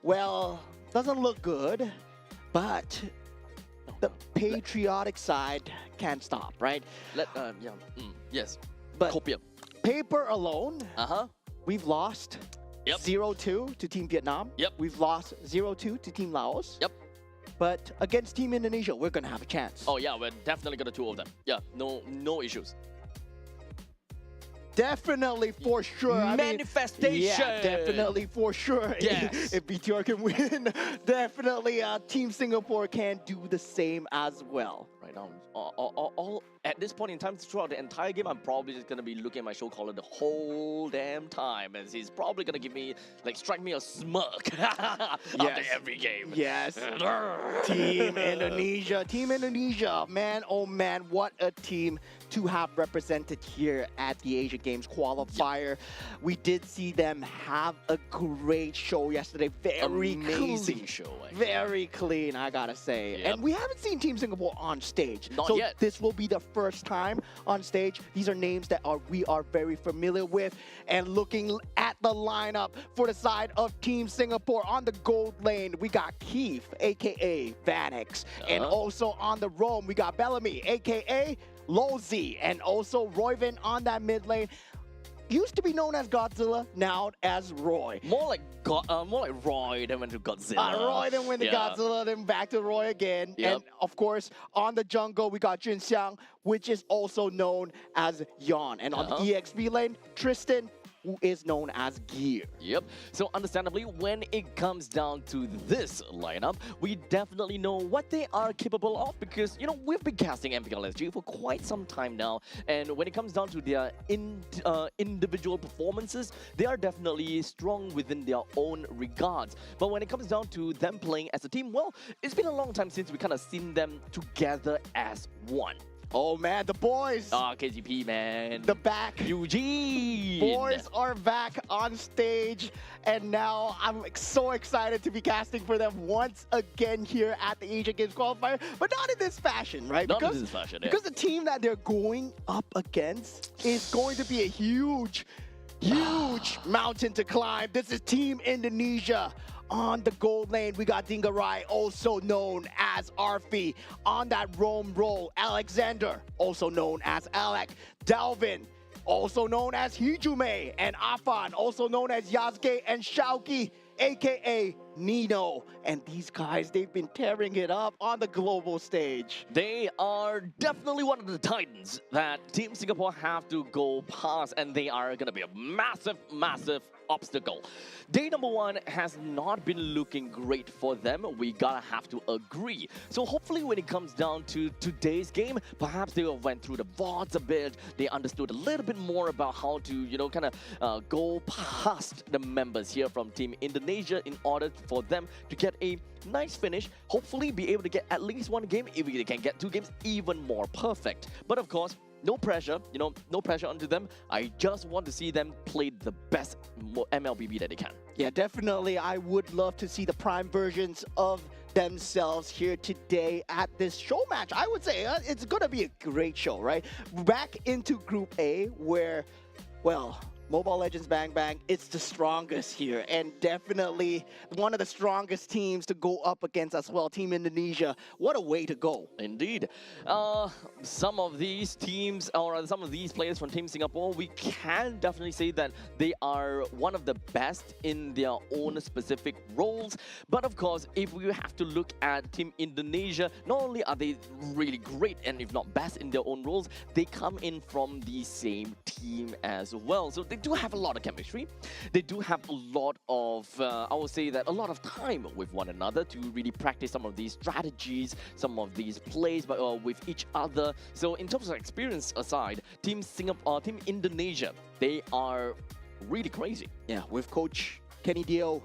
well, doesn't look good, but the patriotic side can't stop, right? Yes. But Copium. paper alone, we've lost Yep. 0-2 to Team Vietnam. Yep. We've lost 0-2 to Team Laos. Yep. But against Team Indonesia, we're gonna have a chance. Oh yeah, we're definitely gonna two of them. Yeah, no issues. Definitely for sure. I mean, Manifestation. yeah, definitely for sure. Yes. If BTR can win, definitely Team Singapore can do the same as well. Right now, all at this point in time, throughout the entire game, I'm probably just gonna be looking at my show caller the whole damn time, as he's probably gonna give me, strike me a smirk after every game. Yes. Team Indonesia, man, oh man, what a team to have represented here at the Asian Games qualifier. We did see them have a great show yesterday. Very Amazing clean. show. Very clean, I gotta say. Yep. And we haven't seen Team Singapore on stage. Not so yet. This will be the first time on stage. These are names that we are very familiar with. And looking at the lineup for the side of Team Singapore on the gold lane, we got Keith, aka Vanix. And also on the roam, we got Bellamy, aka Lozi. And also Royvin on that mid lane. Used to be known as Godzilla, now as Roy. More like Roy than went to Godzilla. Roy then went to Godzilla, then back to Roy again. Yep. And of course, on the jungle, we got Jun Xiang, which is also known as Yon. And on the EXP lane, Tristan, who is known as Gear. Yep. So understandably, when it comes down to this lineup, we definitely know what they are capable of because, we've been casting MPLSG for quite some time now. And when it comes down to their individual performances, they are definitely strong within their own regards. But when it comes down to them playing as a team, well, it's been a long time since we kind of seen them together as one. Oh man, the boys! KGP, man. The back. Eugene! Boys are back on stage, and now I'm so excited to be casting for them once again here at the Asian Games Qualifier, but not in this fashion, right? Not in this fashion, yeah. Because the team that they're going up against is going to be a huge mountain to climb. This is Team Indonesia. On the gold lane, we got Dingarai, also known as Arfi. On that roam role, Alexander, also known as Alec. Dalvin, also known as Hijume. And Afan, also known as Yasuke and Shauki, aka Nino. And these guys, they've been tearing it up on the global stage. They are definitely one of the titans that Team Singapore have to go past, and they are going to be a massive obstacle. Day number one has not been looking great for them. We gotta have to agree. So hopefully when it comes down to today's game, perhaps they went through the VODs a bit. They understood a little bit more about how to, go past the members here from Team Indonesia in order for them to get a nice finish. Hopefully be able to get at least one game. If they can get two games, even more perfect. But of course, no pressure, no pressure onto them. I just want to see them play the best MLBB that they can. Yeah, definitely. I would love to see the prime versions of themselves here today at this show match. I would say it's going to be a great show, right? Back into Group A where, well, Mobile Legends Bang Bang, it's the strongest here, and definitely one of the strongest teams to go up against as well, Team Indonesia. What a way to go. Indeed. Some of these teams, or some of these players from Team Singapore, we can definitely say that they are one of the best in their own specific roles. But of course, if we have to look at Team Indonesia, not only are they really great, and if not best in their own roles, they come in from the same team as well. So they do have a lot of chemistry. They do have a lot of, I would say that a lot of time with one another to really practice some of these strategies, some of these plays, but with each other. So in terms of experience aside, Team Indonesia, they are really crazy. Yeah, with Coach Kenny Dio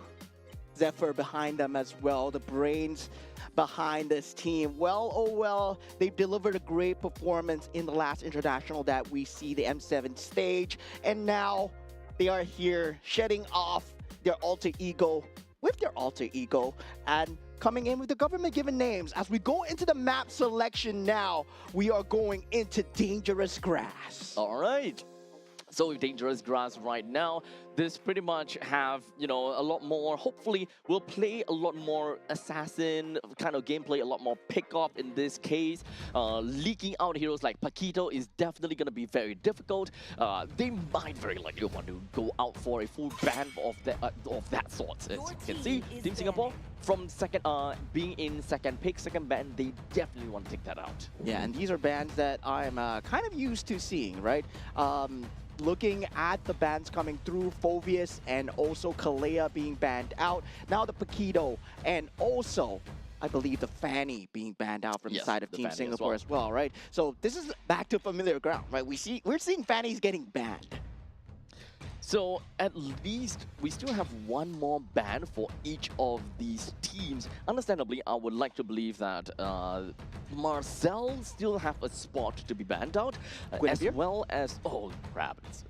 Zephyr behind them as well, the brains behind this team. Well, oh well, they've delivered a great performance in the last international that we see, the M7 stage, and now they are here shedding off their alter ego with their alter ego and coming in with the government-given names. As we go into the map selection now, we are going into Dangerous Grass. All right. So with Dangerous Grass right now, this pretty much have, you know, a lot more, hopefully we'll play a lot more assassin kind of gameplay, a lot more pick-off in this case. Leaking out heroes like Paquito is definitely going to be very difficult. They might very likely want to go out for a full ban of that sort. As you can see, Team Singapore, from second, being in second pick, second ban, they definitely want to take that out. Yeah, and these are bans that I'm kind of used to seeing, right? Looking at the bans coming through, Phovius and also Kalea being banned out. Now the Paquito and also, I believe, the Fanny being banned out from the side of Team Singapore as well, right? So this is back to familiar ground, right? We're seeing Fannies getting banned. So at least we still have one more ban for each of these teams. Understandably, I would like to believe that Marcel still have a spot to be banned out, as well as, oh crap, it's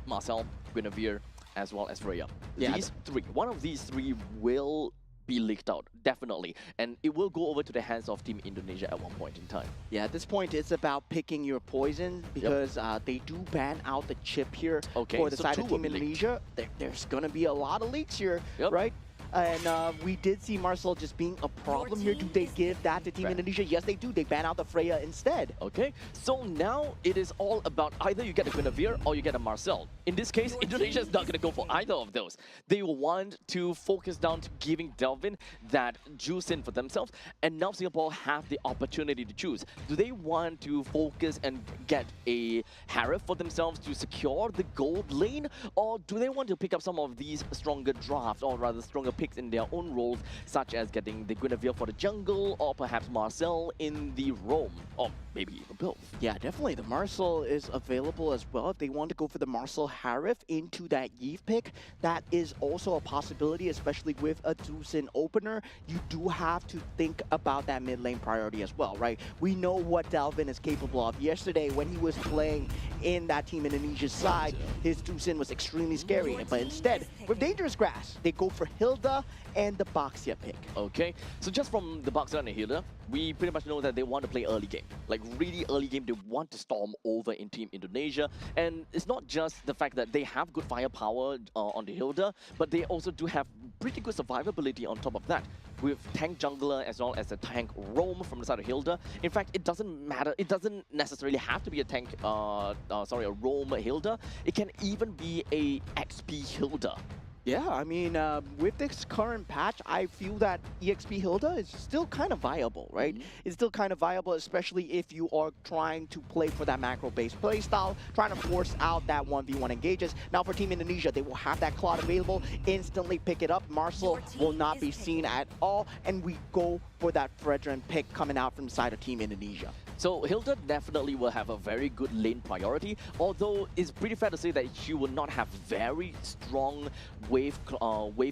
Marcel, Guinevere, as well as Freya. Yeah, these three, one of these three will be leaked out, definitely. And it will go over to the hands of Team Indonesia at one point in time. Yeah, at this point, it's about picking your poison because they do ban out the chip here for the side of Team Indonesia. There's going to be a lot of leaks here, right? And we did see Marcel just being a problem here. Do they give that to Team Indonesia? Yes, they do. They ban out the Freya instead. Okay, so now it is all about either you get a Guinevere or you get a Marcel. In this case, Indonesia is not going to go for either of those. They want to focus down to giving Delvin that juice in for themselves, and now Singapore have the opportunity to choose. Do they want to focus and get a Harif for themselves to secure the gold lane, or do they want to pick up some of these stronger drafts, or rather stronger picks in their own roles, such as getting the Guinevere for the jungle, or perhaps Marcel in the roam, or maybe even both? Yeah, definitely. The Marcel is available as well. If they want to go for the Marcel Harif into that Yves pick, that is also a possibility, especially with a Dusin opener. You do have to think about that mid lane priority as well, right? We know what Delvin is capable of. Yesterday, when he was playing in that Team Indonesia side, his Dusin was extremely scary. But instead, with Dangerous Grass, they go for Hilda and the Baxia pick. Okay, so just from the Baxia and the Hilda, we pretty much know that they want to play early game. Like really early game, they want to storm over in Team Indonesia. And it's not just the fact that they have good firepower on the Hilda, but they also do have pretty good survivability on top of that. With tank jungler as well as a tank roam from the side of Hilda. In fact, it doesn't matter. It doesn't necessarily have to be a tank, a roam Hilda. It can even be a XP Hilda. Yeah, I mean, with this current patch, I feel that EXP Hilda is still kind of viable, right? It's still kind of viable, especially if you are trying to play for that macro-based playstyle, trying to force out that 1v1 engages. Now for Team Indonesia, they will have that Claude available, instantly pick it up. Marcel will not be seen at all, and we go for that Fredrin pick coming out from the side of Team Indonesia. So Hilda definitely will have a very good lane priority, although it's pretty fair to say that she will not have very strong wave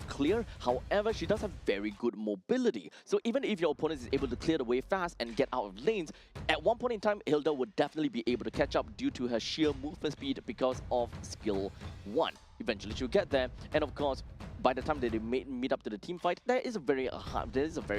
clear. However, she does have very good mobility. So even if your opponent is able to clear the wave fast and get out of lanes, at one point in time, Hilda would definitely be able to catch up due to her sheer movement speed because of skill 1. Eventually she'll get there, and of course, by the time that they meet up to the team fight, there is a very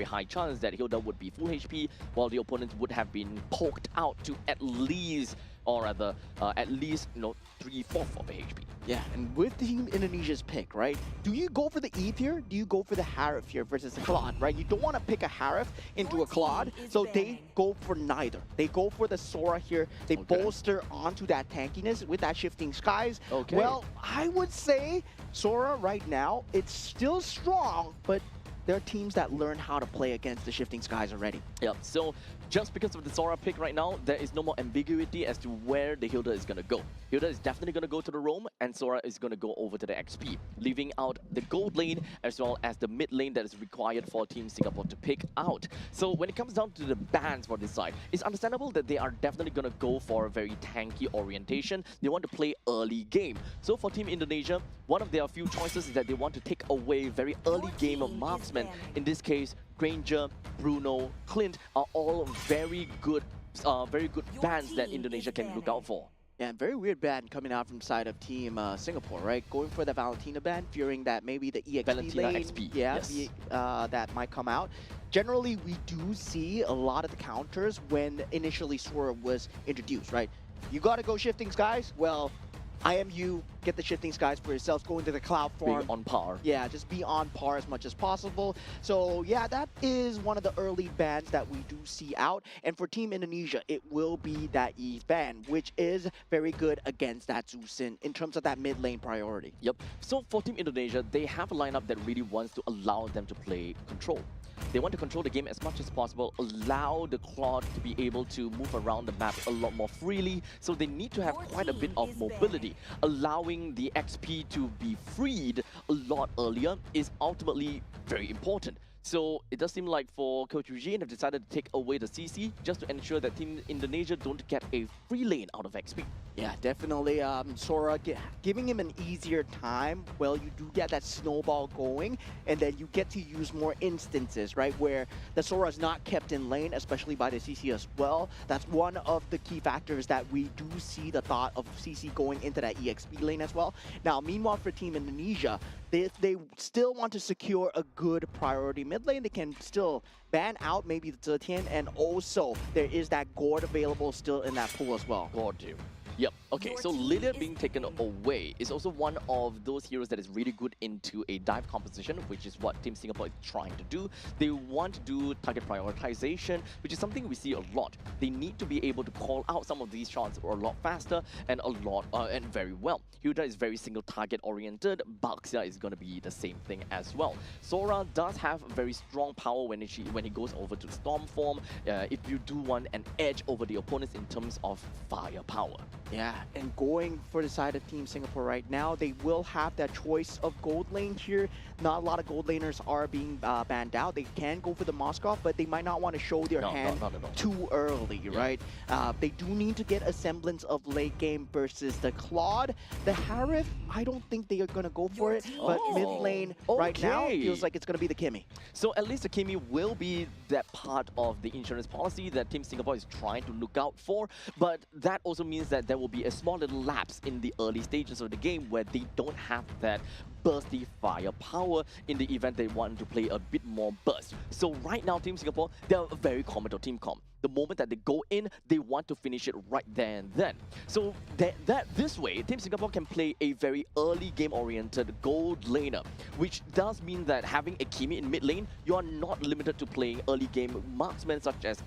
high chance that Hilda would be full HP, while the opponent would have been poked out to at least, or rather, at least 3/4 of a HP. Yeah, and with Team Indonesia's pick, right? Do you go for the Eve here? Do you go for the Harif here versus the Claude, right? You don't want to pick a Harif into a Claude, so they go for neither. They go for the Sora here. They bolster onto that tankiness with that Shifting Skies. Well, I would say Sora right now, it's still strong, but there are teams that learn how to play against the Shifting Skies already. Yeah, so just because of the Sora pick right now, there is no more ambiguity as to where the Hilda is going to go. Hilda is definitely going to go to the roam, and Sora is going to go over to the XP, leaving out the gold lane as well as the mid lane that is required for Team Singapore to pick out. So when it comes down to the bans for this side, it's understandable that they are definitely going to go for a very tanky orientation. They want to play early game. So for Team Indonesia, one of their few choices is that they want to take away very early game of marksmen. In this case, Granger, Bruno, Clint are all very good bans that Indonesia can look out for. Yeah, very weird ban coming out from side of Team Singapore, right? Going for the Valentina ban, fearing that maybe the EXP Valentina lane, XP, yeah, yes. that might come out. Generally, we do see a lot of the counters when initially Sora was introduced, right? You gotta go Shifting Skies, well, IMU, get the Shifting Skies for yourselves, go into the Cloud Being farm. on par. Yeah, just be on par as much as possible. So yeah, that is one of the early bans that we do see out. And for Team Indonesia, it will be that Eve ban, which is very good against that Zusin in terms of that mid lane priority. Yep. So for Team Indonesia, they have a lineup that really wants to allow them to play control. They want to control the game as much as possible, allow the Claude to be able to move around the map a lot more freely, so they need to have quite a bit of mobility. Allowing the XP to be freed a lot earlier is ultimately very important. So it does seem like for Coach Eugene have decided to take away the CC just to ensure that Team Indonesia don't get a free lane out of XP. Yeah, definitely. Sora giving him an easier time. Well, you do get that snowball going, and then you get to use more instances, right, where the Sora is not kept in lane, especially by the CC as well. That's one of the key factors that we do see the thought of CC going into that EXP lane as well. Now, meanwhile, for Team Indonesia, if they still want to secure a good priority mid lane, they can still ban out maybe the Zetian, and also there is that Gord available still in that pool as well. Gord too. Yep. Okay, Your so team Lilia is being taken away is also one of those heroes that is really good into a dive composition, which is what Team Singapore is trying to do. They want to do target prioritization, which is something we see a lot. They need to be able to call out some of these shots a lot faster and and very well. Hilda is very single target oriented. Baxia is going to be the same thing as well. Sora does have very strong power when he goes over to Storm form. If you do want an edge over the opponents in terms of firepower. Yeah, and going for the side of Team Singapore right now, they will have that choice of gold lane here. Not a lot of gold laners are being banned out. They can go for the Moskov, but they might not want to show their hand not at all. too early, right? They do need to get a semblance of late game versus the Claude. The Harith, I don't think they are going to go for it, but mid lane right now okay. feels like it's going to be the Kimmy. So at least the Kimi will be that part of the insurance policy that Team Singapore is trying to look out for, but that also means that there will be a small little lapse in the early stages of the game where they don't have that bursty firepower in the event they want to play a bit more burst. So right now, Team Singapore, they're very common to Team Com. The moment that they go in, they want to finish it right there and then. So this way, Team Singapore can play a very early game-oriented gold laner, which does mean that having a Kimi in mid lane, you are not limited to playing early game marksmen such as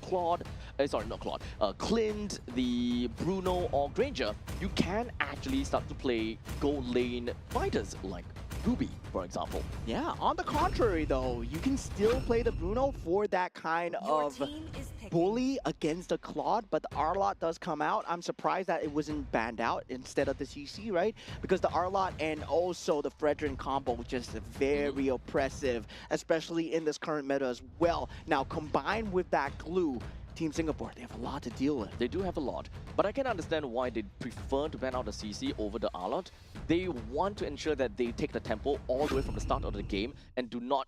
Clint, the Bruno or Granger. You can actually start to play gold lane fighters like Ruby, for example. Yeah, on the contrary though, you can still play the Bruno for that kind Your of team is picking. bully against the Claude, but the Arlot does come out. I'm surprised that it wasn't banned out instead of the CC, right? Because the Arlot and also the Fredrin combo just very oppressive, especially in this current meta as well. Now, combined with that glue, Team Singapore, they have a lot to deal with. They do have a lot, but I can understand why they prefer to ban out the CC over the Arlot. They want to ensure that they take the tempo all the way from the start of the game and do not...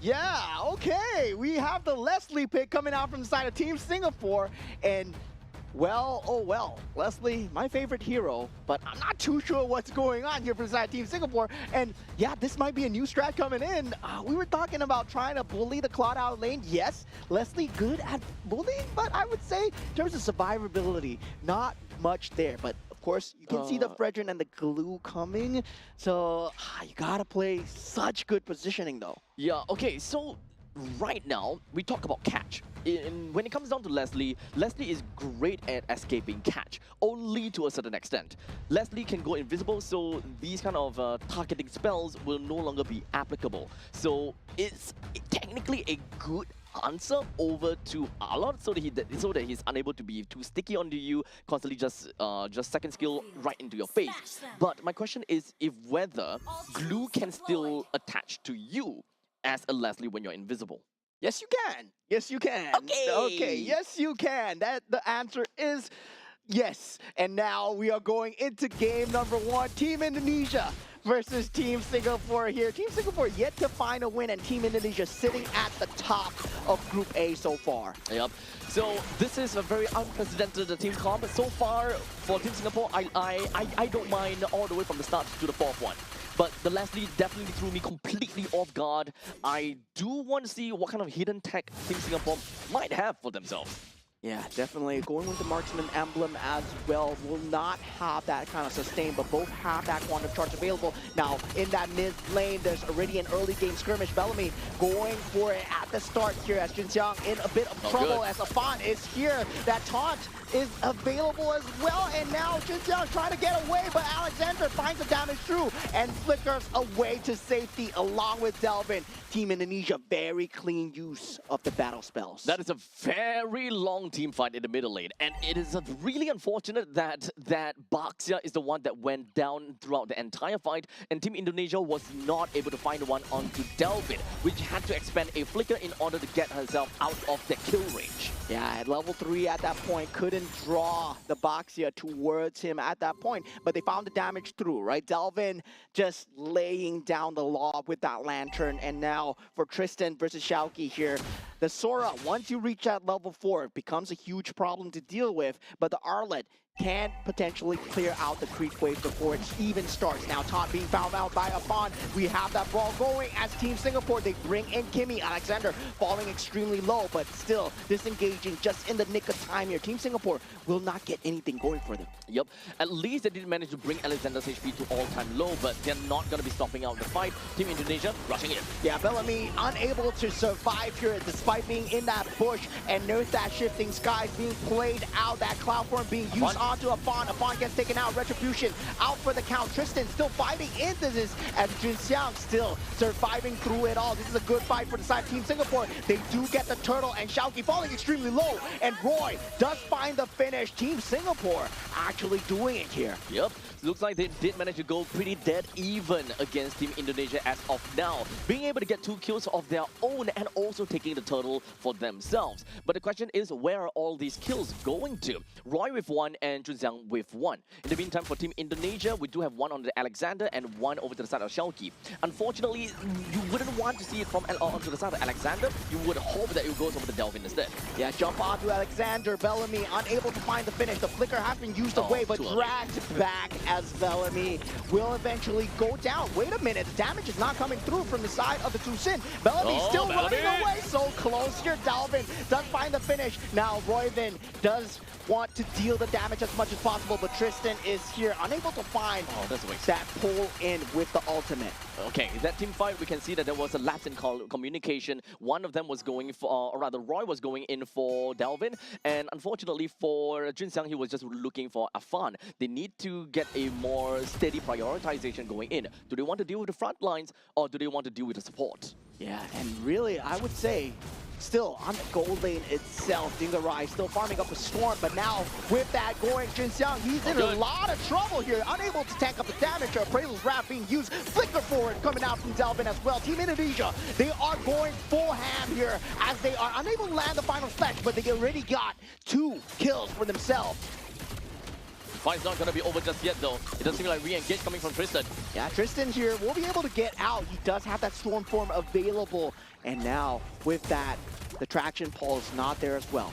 Yeah, okay. We have the Leslie pick coming out from the side of Team Singapore, and well, oh well. Leslie, my favorite hero, but I'm not too sure what's going on here for the side of Team Singapore. And yeah, this might be a new strat coming in. We were talking about trying to bully the Claude out of lane. Yes, Leslie good at bullying, but I would say in terms of survivability, not much there. But of course, you can see the Fredrin and the glue coming. So you gotta play such good positioning though. Yeah, okay, so right now, we talk about catch. When it comes down to Leslie, Leslie is great at escaping catch, only to a certain extent. Leslie can go invisible, so these kind of targeting spells will no longer be applicable. So it's technically a good answer over to Alot, so that he's unable to be too sticky onto you, constantly just second skill right into your face. But my question is if whether glue can still attach to you as a Leslie when you're invisible. Yes, you can. Yes, you can. Okay. Yes, you can. The answer is yes. And now we are going into game number 1. Team Indonesia versus Team Singapore here. Team Singapore yet to find a win, and Team Indonesia sitting at the top of Group A so far. Yep. So this is a very unprecedented team comp. So far for Team Singapore, I don't mind all the way from the start to the 4th one. But the Leslie definitely threw me completely off guard. I do want to see what kind of hidden tech Team Singapore might have for themselves. Yeah, definitely. Going with the marksman emblem as well will not have that kind of sustain, but both have that quantum charge available. Now, in that mid lane, there's already an early game skirmish. Bellamy going for it at the start here as Junxiang in a bit of trouble as Afan is here. That taunt is available as well, and now Junxiang trying to get away, but Alexander finds the damage through and flickers away to safety along with Delvin. Team Indonesia, very clean use of the battle spells. That is a very long team fight in the middle lane, and it is really unfortunate that Baxia is the one that went down throughout the entire fight, and Team Indonesia was not able to find one onto Delvin, which had to expend a flicker in order to get herself out of the kill range. Yeah, at level 3 at that point, couldn't draw the Baxia towards him at that point, but they found the damage through, right? Delvin just laying down the law with that lantern, and now for Tristan versus Xiaoqi here, the Sora, once you reach that level 4, it becomes a huge problem to deal with, but the Arlet can potentially clear out the creep wave before it even starts. Now taunt being found out by Afan. We have that brawl going as Team Singapore. They bring in Kimmy. Alexander falling extremely low, but still disengaging just in the nick of time here. Team Singapore will not get anything going for them. Yep. At least they did manage to bring Alexander's HP to all-time low, but they're not going to be stopping out the fight. Team Indonesia rushing in. Yeah, Bellamy unable to survive here despite being in that bush, and there's that shifting skies being played out, that cloud form being used onto Afan. Afan gets taken out. Retribution out for the count. Tristan still fighting into this as Junxiang still surviving through it all. This is a good fight for the side of Team Singapore. They do get the turtle, and Xiaoqi falling extremely low, and Roy does find the finish. Team Singapore actually doing it here. Yep. Looks like they did manage to go pretty dead even against Team Indonesia as of now, being able to get 2 kills of their own and also taking the turtle for themselves. But the question is, where are all these kills going to? Roy with 1 and Junxiang with 1. In the meantime, for Team Indonesia, we do have 1 on the Alexander and 1 over to the side of Xiaoqi. Unfortunately, you wouldn't want to see it from onto the side of Alexander. You would hope that it goes over to Delvin instead. Yeah, jump onto Alexander. Bellamy unable to find the finish. The flicker has been used away, but dragged back as Bellamy will eventually go down. Wait a minute, the damage is not coming through from the side of the Two Sin. Bellamy still running away, so close here. Delvin does find the finish. Now Royvin does want to deal the damage as much as possible, but Tristan is here, unable to find that pull in with the ultimate. Okay, that team fight, we can see that there was a lapse in communication. One of them was going for, or rather Roy was going in for Delvin, and unfortunately for Junxiang, he was just looking for Afan. They need to get a more steady prioritization going in. Do they want to deal with the front lines, or do they want to deal with the support? Yeah, and really, I would say, still on the gold lane itself, Dingarai still farming up a storm, but now with that going, Junxiang, he's in a lot of trouble here, unable to tank up the damage. Appraisal's Wrath being used, flicker forward coming out from Delvin as well. Team Indonesia, they are going full ham here as they are unable to land the final splash, but they already got 2 kills for themselves. The fight's not going to be over just yet, though. It does seem like re-engage coming from Tristan. Yeah, Tristan here will be able to get out. He does have that storm form available, and now with that, the traction pole is not there as well.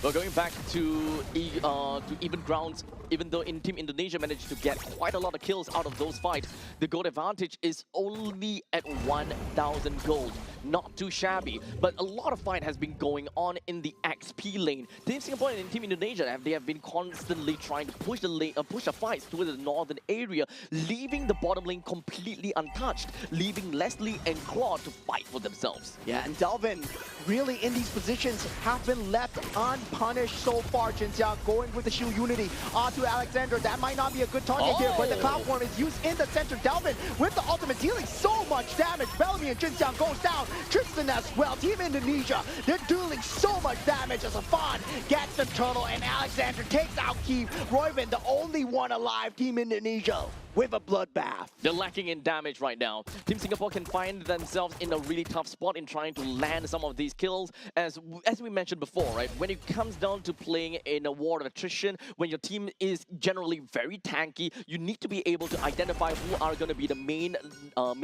We're going back to even grounds. Even though Team Indonesia managed to get quite a lot of kills out of those fights, the gold advantage is only at 1,000 gold. not too shabby. But a lot of fight has been going on in the XP lane. Team Singapore and Team Indonesia, they have been constantly trying to push the fights towards the northern area, leaving the bottom lane completely untouched, leaving Leslie and Claude to fight for themselves. Yeah, and Delvin really in these positions have been left unpunished so far. Jinxiang going with the shield unity onto Alexander. That might not be a good target here, but the cloud form is used in the center. Delvin with the ultimate dealing so much damage. Bellamy and Jinxiang goes down. Tristan as well. Team Indonesia, they're dealing so much damage as Afan gets the turtle and Alexander takes out Keith. Royven, the only one alive. Team Indonesia with a bloodbath. They're lacking in damage right now. Team Singapore can find themselves in a really tough spot in trying to land some of these kills. As we mentioned before, right? When it comes down to playing in a war of attrition, when your team is generally very tanky, you need to be able to identify who are going to be the main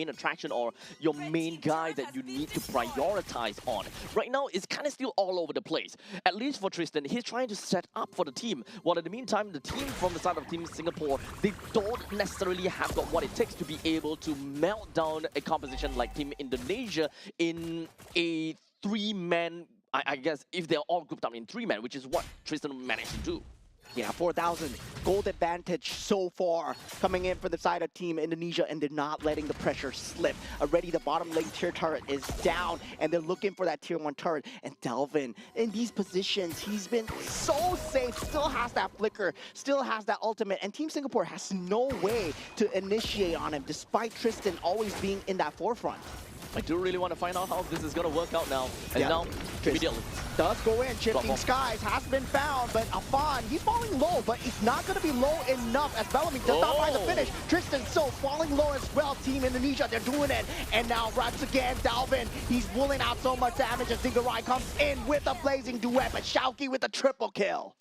attraction or your main guy that you need to prioritize on. Right now, it's kind of still all over the place. At least for Tristan, he's trying to set up for the team. While in the meantime, the team from the side of Team Singapore, they don't necessarily have got what it takes to be able to melt down a composition like Team Indonesia in a three-man, I guess, if they're all grouped up in three-man, which is what Tristan managed to do. Yeah, 4,000 gold advantage so far coming in for the side of Team Indonesia, and they're not letting the pressure slip. Already the bottom lane tier turret is down, and they're looking for that tier 1 turret. And Delvin, in these positions, he's been so safe, still has that flicker, still has that ultimate, and Team Singapore has no way to initiate on him, despite Tristan always being in that forefront. I do really want to find out how this is going to work out now. And Yeah. now, immediately. Does go in, Shifting Drop off. Skies has been found, but Afan, he's falling low, but he's not going to be low enough as Bellamy does not find the finish. Tristan so falling low as well. Team Indonesia, they're doing it. And now once again, Dalvin, he's pulling out so much damage as Dingarai comes in with a blazing duet, but Shauki with a triple kill.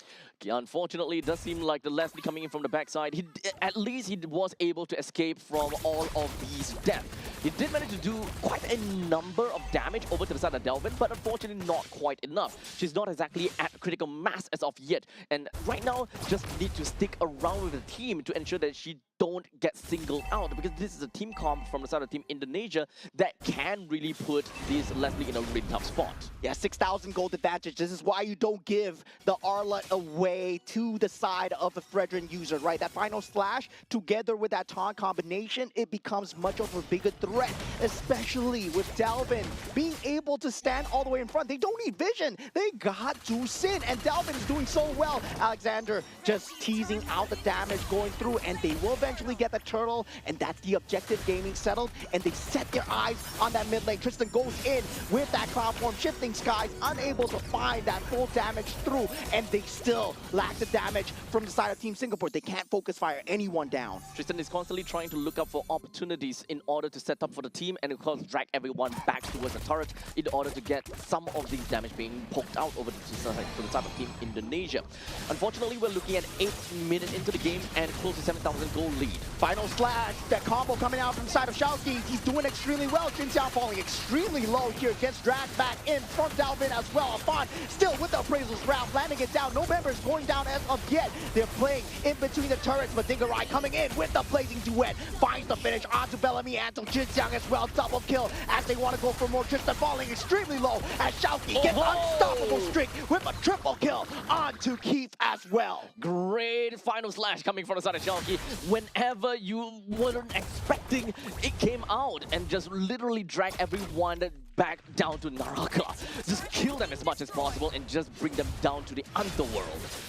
Unfortunately, it does seem like the Leslie coming in from the backside, at least he was able to escape from all of these deaths. He did manage to do quite a number of damage over to the side of Delvin, but unfortunately not quite enough. She's not exactly at critical mass as of yet, and right now just need to stick around with the team to ensure that she don't get singled out, because this is a team comp from the side of Team Indonesia that can really put this Leslie in a really tough spot. Yeah, 6,000 gold advantage. This is why you don't give the Arlet away to the side of the Fredrin user, right? That final slash together with that taunt combination, it becomes much of a bigger threat, especially with Delvin being able to stand all the way in front. They don't need vision. They got to sin, and Delvin is doing so well. Alexander just teasing out the damage going through, and they will eventually get the turtle, and that's the objective gaming settled, and they set their eyes on that mid lane. Tristan goes in with that cloud form. Shifting Skies unable to find that full damage through, and they still lack the damage from the side of Team Singapore. They can't focus fire anyone down. Tristan is constantly trying to look up for opportunities in order to set up for the team and of course drag everyone back towards the turret in order to get some of these damage being poked out over to the side of Team Indonesia. Unfortunately, we're looking at 8 minutes into the game and close to 7,000 gold lead. Final slash, that combo coming out from the side of Shauki. He's doing extremely well. Jinxiao falling extremely low here. Gets dragged back in from Dalvin as well. Afan still with the appraisals round, landing it down. No members going down as of yet. They're playing in between the turrets, but Dingarai coming in with the blazing duet. Finds the finish onto Bellamy and to Jinxiang as well. Double kill as they want to go for more. Tristan falling extremely low as Shauki gets unstoppable streak with a triple kill onto Keith as well. Great final slash coming from the side of Shauki. Whenever you weren't expecting, it came out and just literally dragged everyone back down to Naraka. Just kill them as much as possible and just bring them down to the underworld.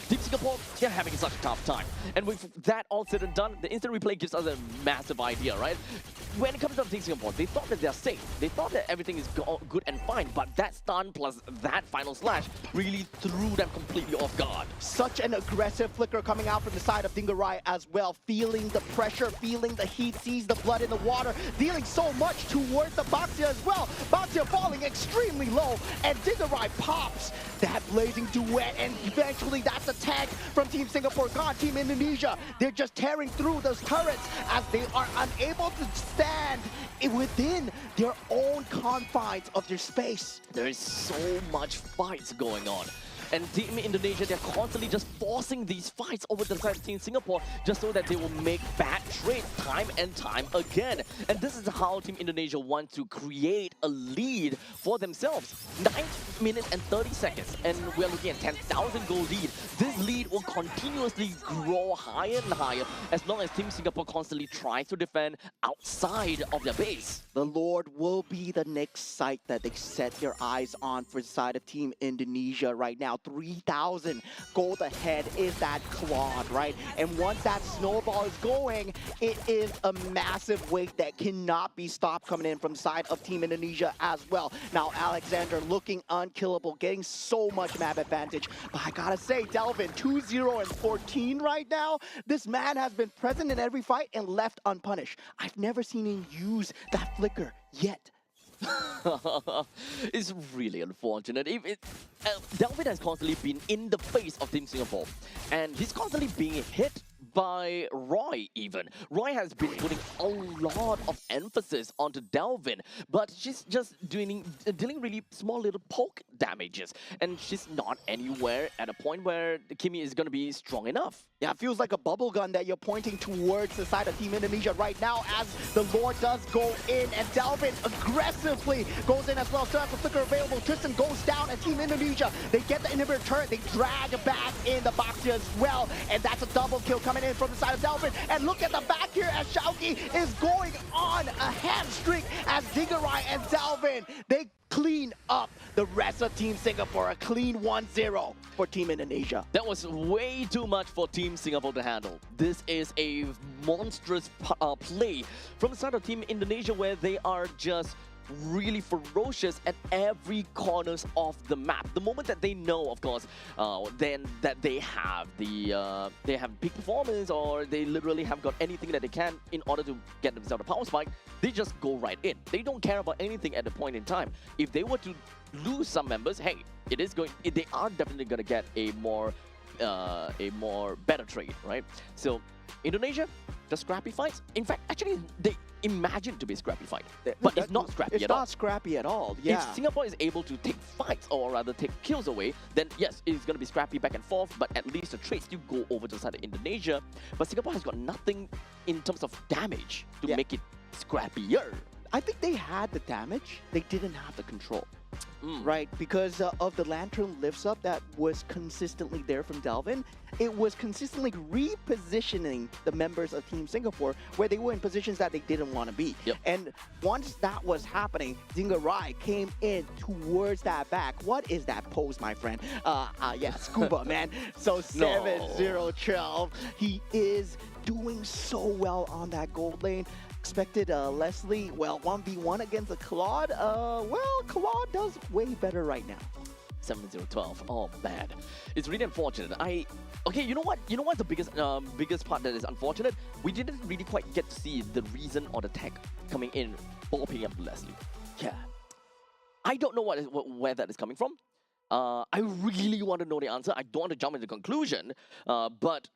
Team Singapore, they're having such a tough time. And with that all said and done, the instant replay gives us a massive idea, right? When it comes to Team Singapore, they thought that they're safe. They thought that everything is good and fine, but that stun plus that final slash really threw them completely off guard. Such an aggressive flicker coming out from the side of Dingarai as well, feeling the pressure, feeling the heat, sees the blood in the water, dealing so much towards the Baxia as well. Baxia falling extremely low, and Dingarai pops that blazing duet, and eventually that's a tag from Team Singapore gone. Team Indonesia, they're just tearing through those turrets as they are unable to stand within their own confines of their space. There is so much fights going on. And Team Indonesia, they're constantly just forcing these fights over the side of Team Singapore just so that they will make bad trades time and time again. And this is how Team Indonesia want to create a lead for themselves. 9 minutes and 30 seconds, and we're looking at 10,000 goal lead. This lead will continuously grow higher and higher as long as Team Singapore constantly tries to defend outside of their base. The Lord will be the next site that they set their eyes on for the side of Team Indonesia right now. 3,000 gold ahead is that Claude, right? And once that snowball is going, it is a massive weight that cannot be stopped coming in from the side of Team Indonesia as well. Now Alexander looking unkillable, getting so much map advantage. But I gotta say, Delvin, 2-0 and 14 right now. This man has been present in every fight and left unpunished. I've never seen him use that flicker yet. It's really unfortunate. Delvin has constantly been in the face of Team Singapore, and he's constantly being hit by Roy even. Roy has been putting a lot of emphasis onto Delvin, but she's just dealing really small little poke damages, and she's not anywhere at a point where Kimi is going to be strong enough. Yeah, it feels like a bubble gun that you're pointing towards the side of Team Indonesia right now as the Lord does go in, and Delvin aggressively goes in as well. Still has the flicker available. Tristan goes down, and Team Indonesia, they get the inhibitor turret. They drag back in the box here as well, and that's a double kill coming in from the side of Delvin. And look at the back here as Shauki is going on a hand streak as Dingarai and Delvin, they clean up the rest of Team Singapore. A clean 1-0 for Team Indonesia. That was way too much for Team Singapore to handle. This is a monstrous play from the side of Team Indonesia where they are just really ferocious at every corners of the map. The moment that they know, of course, then that they have peak performance, or they literally have got anything that they can in order to get themselves a power spike, they just go right in. They don't care about anything at the point in time. If they were to lose some members, hey, they are definitely gonna get a more better trade, right? So Indonesia, the scrappy fights. In fact, actually, they imagine to be a scrappy fight, but it's not scrappy at all. It's not scrappy at all. Yeah. If Singapore is able to take fights, or rather take kills away, then yes, it's going to be scrappy back and forth, but at least the trades do go over to the side of Indonesia. But Singapore has got nothing in terms of damage to make it scrappier. I think they had the damage, they didn't have the control. Right, because of the lantern lifts up that was consistently there from Delvin. It was consistently repositioning the members of Team Singapore where they were in positions that they didn't want to be. And once that was happening, Dingarai came in towards that back. What is that pose, my friend? Yeah, scuba, man. So 7-0-12. He is doing so well on that gold lane. Expected Leslie, well, 1v1 against a Claude. Well, Claude does way better right now. 7-0-12. Oh man, it's really unfortunate. Okay, you know what? You know what's the biggest part that is unfortunate? We didn't really quite get to see the reason or the tech coming in for picking up Leslie. Yeah, I don't know where that is coming from. I really want to know the answer. I don't want to jump into conclusion, but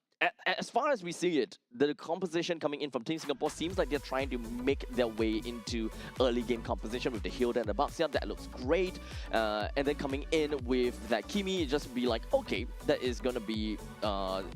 as far as we see it, the composition coming in from Team Singapore seems like they're trying to make their way into early game composition with the Hilda and the Baxia. That looks great. And then coming in with that Kimi, just be like, okay, that is going to be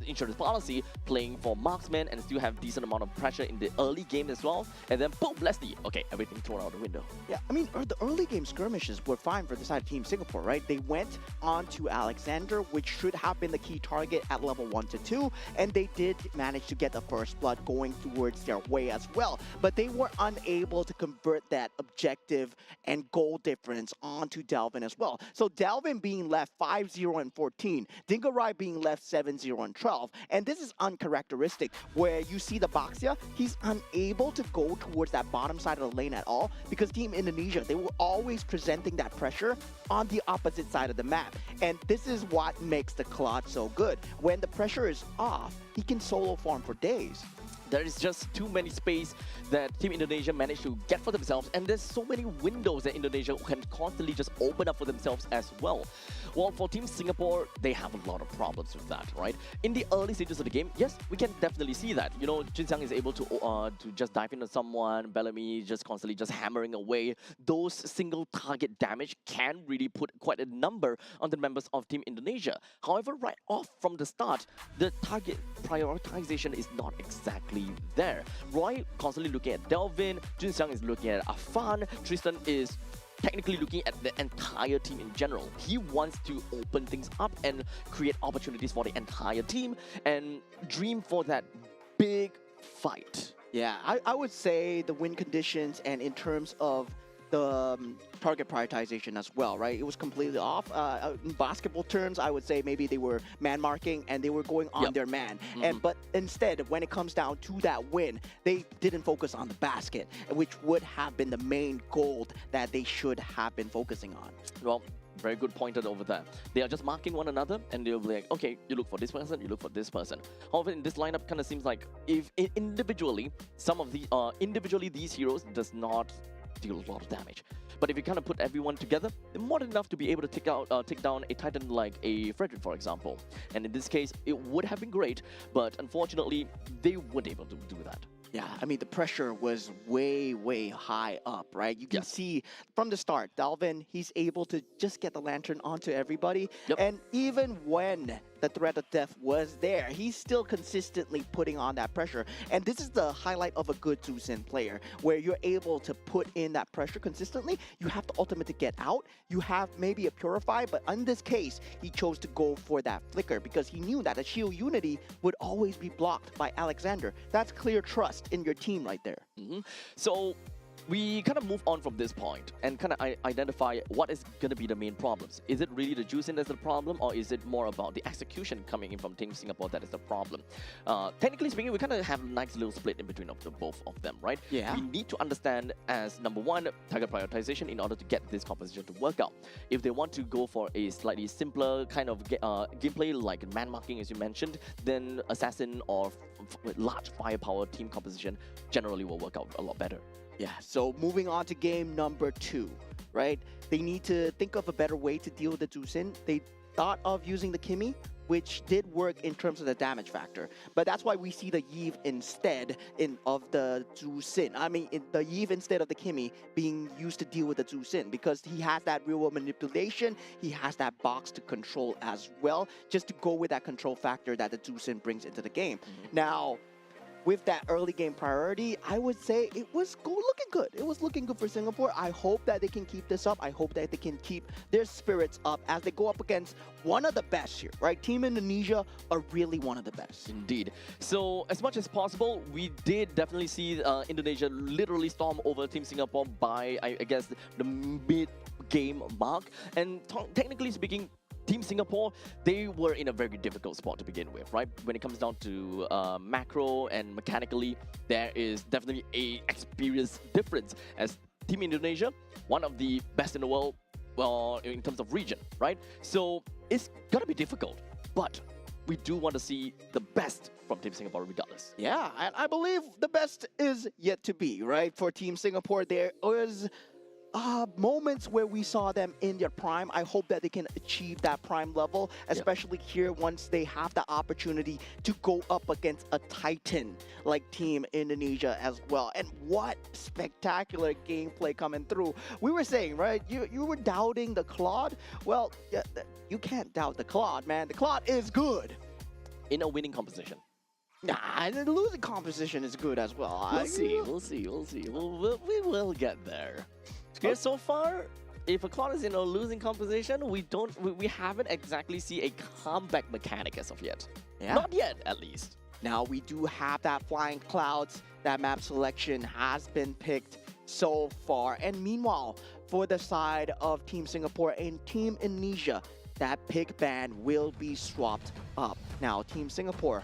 insurance policy, playing for marksman and still have decent amount of pressure in the early game as well. And then boom, Leslie. Okay, everything thrown out the window. Yeah, I mean, the early game skirmishes were fine for the side of Team Singapore, right? They went on to Alexander, which should have been the key target at level 1 to 2. And they did manage to get the first blood going towards their way as well. But they were unable to convert that objective and goal difference onto Delvin as well. So Delvin being left 5-0 and 14, Dingarai being left 7-0 and 12. And this is uncharacteristic, where you see the Baxia, he's unable to go towards that bottom side of the lane at all, because Team Indonesia, they were always presenting that pressure on the opposite side of the map. And this is what makes the Claude so good. When the pressure is off, he can solo farm for days. There is just too many space that Team Indonesia managed to get for themselves, and there's so many windows that Indonesia can constantly just open up for themselves as well. While for Team Singapore, they have a lot of problems with that, right? In the early stages of the game, yes, we can definitely see that. You know, Jin Xiang is able to just dive into someone, Bellamy just constantly just hammering away. Those single target damage can really put quite a number on the members of Team Indonesia. However, right off from the start, the target prioritization is not exactly there. Roy constantly looking at Delvin, Jun Xiang is looking at Afan, Tristan is technically looking at the entire team in general. He wants to open things up and create opportunities for the entire team and dream for that big fight. Yeah, I would say the win conditions and in terms of the target prioritization as well, right? It was completely off. In basketball terms, I would say maybe they were man marking and they were going on their man. But instead, when it comes down to that win, they didn't focus on the basket, which would have been the main goal that they should have been focusing on. Well, very good pointed over there. They are just marking one another and they'll be like, okay, you look for this person, you look for this person. However, in this lineup, kind of seems like if individually, some of the individually these heroes does not deal a lot of damage. But if you kind of put everyone together, they're more than enough to be able to take down a Titan like a Frederick, for example. And in this case, it would have been great, but unfortunately, they weren't able to do that. Yeah, I mean, the pressure was way, way high up, right? You can see from the start, Dalvin, he's able to just get the lantern onto everybody. And even when the threat of death was there, he's still consistently putting on that pressure. And this is the highlight of a good Zusin player, where you're able to put in that pressure consistently. You have the ultimate to get out. You have maybe a Purify, but in this case, he chose to go for that Flicker because he knew that a Shield Unity would always be blocked by Alexander. That's clear trust in your team right there. So we kind of move on from this point and kind of identify what is going to be the main problems. Is it really the juicing that's the problem, or is it more about the execution coming in from Team Singapore that is the problem? Technically speaking, we kind of have a nice little split in between of the both of them, right? Yeah. We need to understand as number one, target prioritization in order to get this composition to work out. If they want to go for a slightly simpler kind of gameplay like man marking as you mentioned, then assassin or large firepower team composition generally will work out a lot better. Yeah, so moving on to game number 2, right? They need to think of a better way to deal with the Zusin. They thought of using the Kimi, which did work in terms of the damage factor. But that's why we see the Yve instead of the Zusin. I mean, the Yve instead of the Kimi being used to deal with the Zusin because he has that real world manipulation, he has that box to control as well, just to go with that control factor that the Zusin brings into the game. Now, with that early game priority, I would say it was looking good. It was looking good for Singapore. I hope that they can keep this up. I hope that they can keep their spirits up as they go up against one of the best here, right? Team Indonesia are really one of the best. Indeed. So as much as possible, we did definitely see Indonesia literally storm over Team Singapore by, I guess, the mid-game mark. And technically speaking, Team Singapore, they were in a very difficult spot to begin with, right? When it comes down to macro and mechanically, there is definitely a experience difference as Team Indonesia, one of the best in the world, well, in terms of region, right? So it's gonna be difficult, but we do want to see the best from Team Singapore regardless. Yeah, and I believe the best is yet to be, right? For Team Singapore, there was moments where we saw them in their prime. I hope that they can achieve that prime level, especially here once they have the opportunity to go up against a Titan like Team Indonesia as well. And what spectacular gameplay coming through. We were saying, right, you were doubting the Claude. Well, you can't doubt the Claude, man. The Claude is good. In a winning composition. Nah, the losing composition is good as well. We'll see. We will get there. Okay, so far, if a Claude is in a losing composition, we haven't exactly seen a comeback mechanic as of yet. Not yet, at least. Now we do have that Flying Clouds. That map selection has been picked so far. And meanwhile, for the side of Team Singapore and Team Indonesia, that pick ban will be swapped up. Now, Team Singapore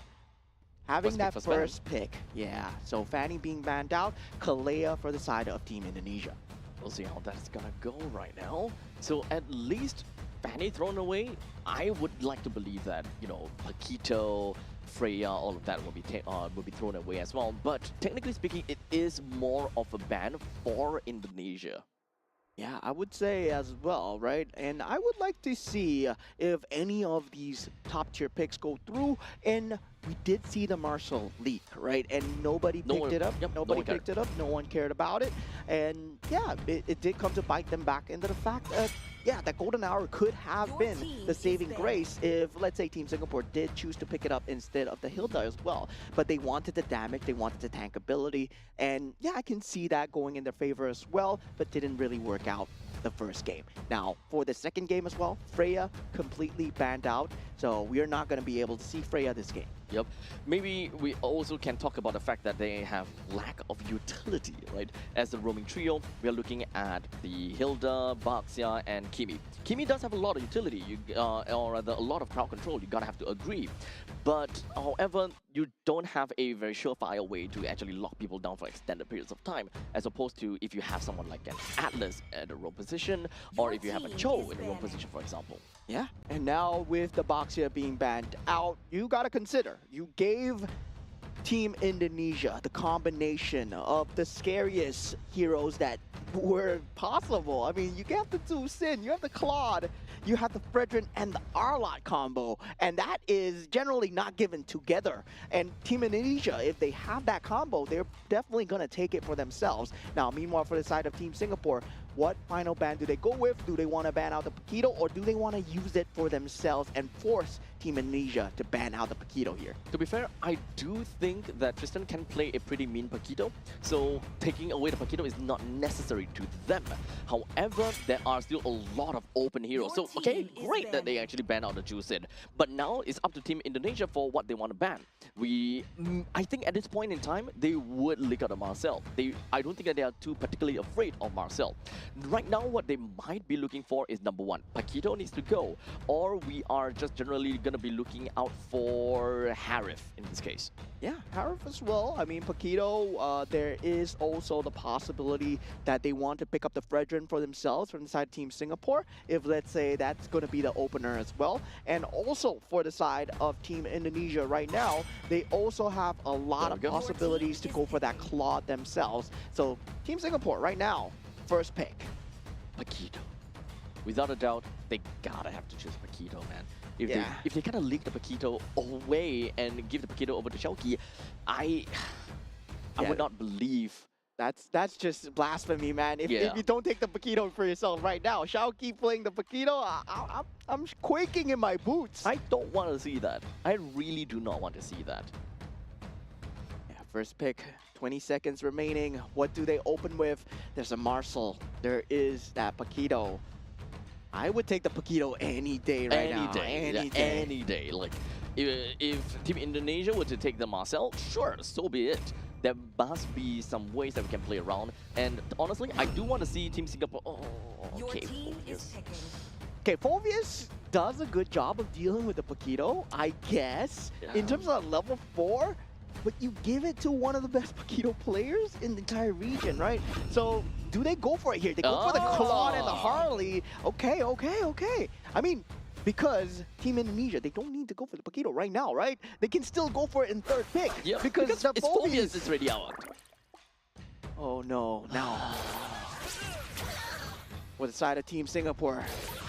having that first pick. Yeah, so Fanny being banned out, Kalea for the side of Team Indonesia. We'll see how that's gonna go right now. So at least Fanny thrown away, I would like to believe that, you know, Paquito, Freya, all of that will be thrown away as well. But technically speaking, it is more of a ban for Indonesia. Yeah, I would say as well, right? And I would like to see if any of these top tier picks go through. And we did see the Marshall leak, right? And nobody No picked one- it up. yep, no Nobody one cared. picked it up. No one cared about it. And yeah, it did come to bite them back into the fact that, yeah, that golden hour could have Your been team the is saving banned. grace if, let's say, Team Singapore did choose to pick it up instead of the Hilda as well. But they wanted the damage, they wanted the tank ability. And yeah, I can see that going in their favor as well, but didn't really work out the first game. Now, for the second game as well, Freya completely banned out. So we are not going to be able to see Freya this game. Yep. Maybe we also can talk about the fact that they have lack of utility, right? As a roaming trio, we are looking at the Hilda, Baxia, and Kimi. Kimi does have a lot of utility, or rather a lot of crowd control. You gotta have to agree. But however, you don't have a very surefire way to actually lock people down for extended periods of time, as opposed to if you have someone like an Atlas at a roam position, or Your if you have a team Cho is in a roam banning. position, for example. Yeah, and now with the Baxia being banned out, you got to consider, you gave Team Indonesia the combination of the scariest heroes that were possible. I mean, you have the two Sin, you have the Claude, you have the Fredrin and the Arlot combo, and that is generally not given together. And Team Indonesia, if they have that combo, they're definitely going to take it for themselves. Now, meanwhile, for the side of Team Singapore, what final ban do they go with? Do they want to ban out the Paquito, or do they want to use it for themselves and force Team Indonesia to ban out the Paquito here? To be fair, I do think that Tristan can play a pretty mean Paquito, so taking away the Paquito is not necessary to them. However, there are still a lot of open heroes. Your So, okay, team is great that they banning. actually ban out the Juicid. But now it's up to Team Indonesia for what they want to ban. I think at this point in time, they would lick out the Marcel. I don't think that they are too particularly afraid of Marcel. Right now, what they might be looking for is number one, Paquito needs to go, or we are just generally going to be looking out for Harith in this case. Yeah, Harif as well. I mean, Paquito, there is also the possibility that they want to pick up the Fredrin for themselves from the side of Team Singapore, if let's say that's going to be the opener as well. And also for the side of Team Indonesia right now, they also have a lot There of we go. possibilities to go for that Claude themselves. So Team Singapore right now, first pick. Paquito. Without a doubt, they gotta have to choose Paquito, man. Yeah. If they kind of leak the Paquito away and give the Paquito over to Shauki, I Yeah. would not believe. That's just blasphemy, man. If Yeah. you don't take the Paquito for yourself right now, Shao keep playing the Paquito, I'm quaking in my boots. I don't want to see that. I really do not want to see that. Yeah, first pick, 20 seconds remaining. What do they open with? There's a Marcel. There is that Paquito. I would take the Paquito any day right now. Any day. Any day. Like, if Team Indonesia were to take the Marcel, sure, so be it. There must be some ways that we can play around. And honestly, I do want to see Team Singapore. Oh, Your okay. team is Phobius. picking. Okay, Phobius does a good job of dealing with the Paquito, I guess. Yeah. In terms of level 4, but you give it to one of the best Paquito players in the entire region, right? So, do they go for it here? They go for the Claude and the Harley. Okay. I mean, because Team Indonesia, they don't need to go for the Paquito right now, right? They can still go for it in third pick. Yeah, because the it's Phobius is ready out. Oh no, now. With the side of Team Singapore,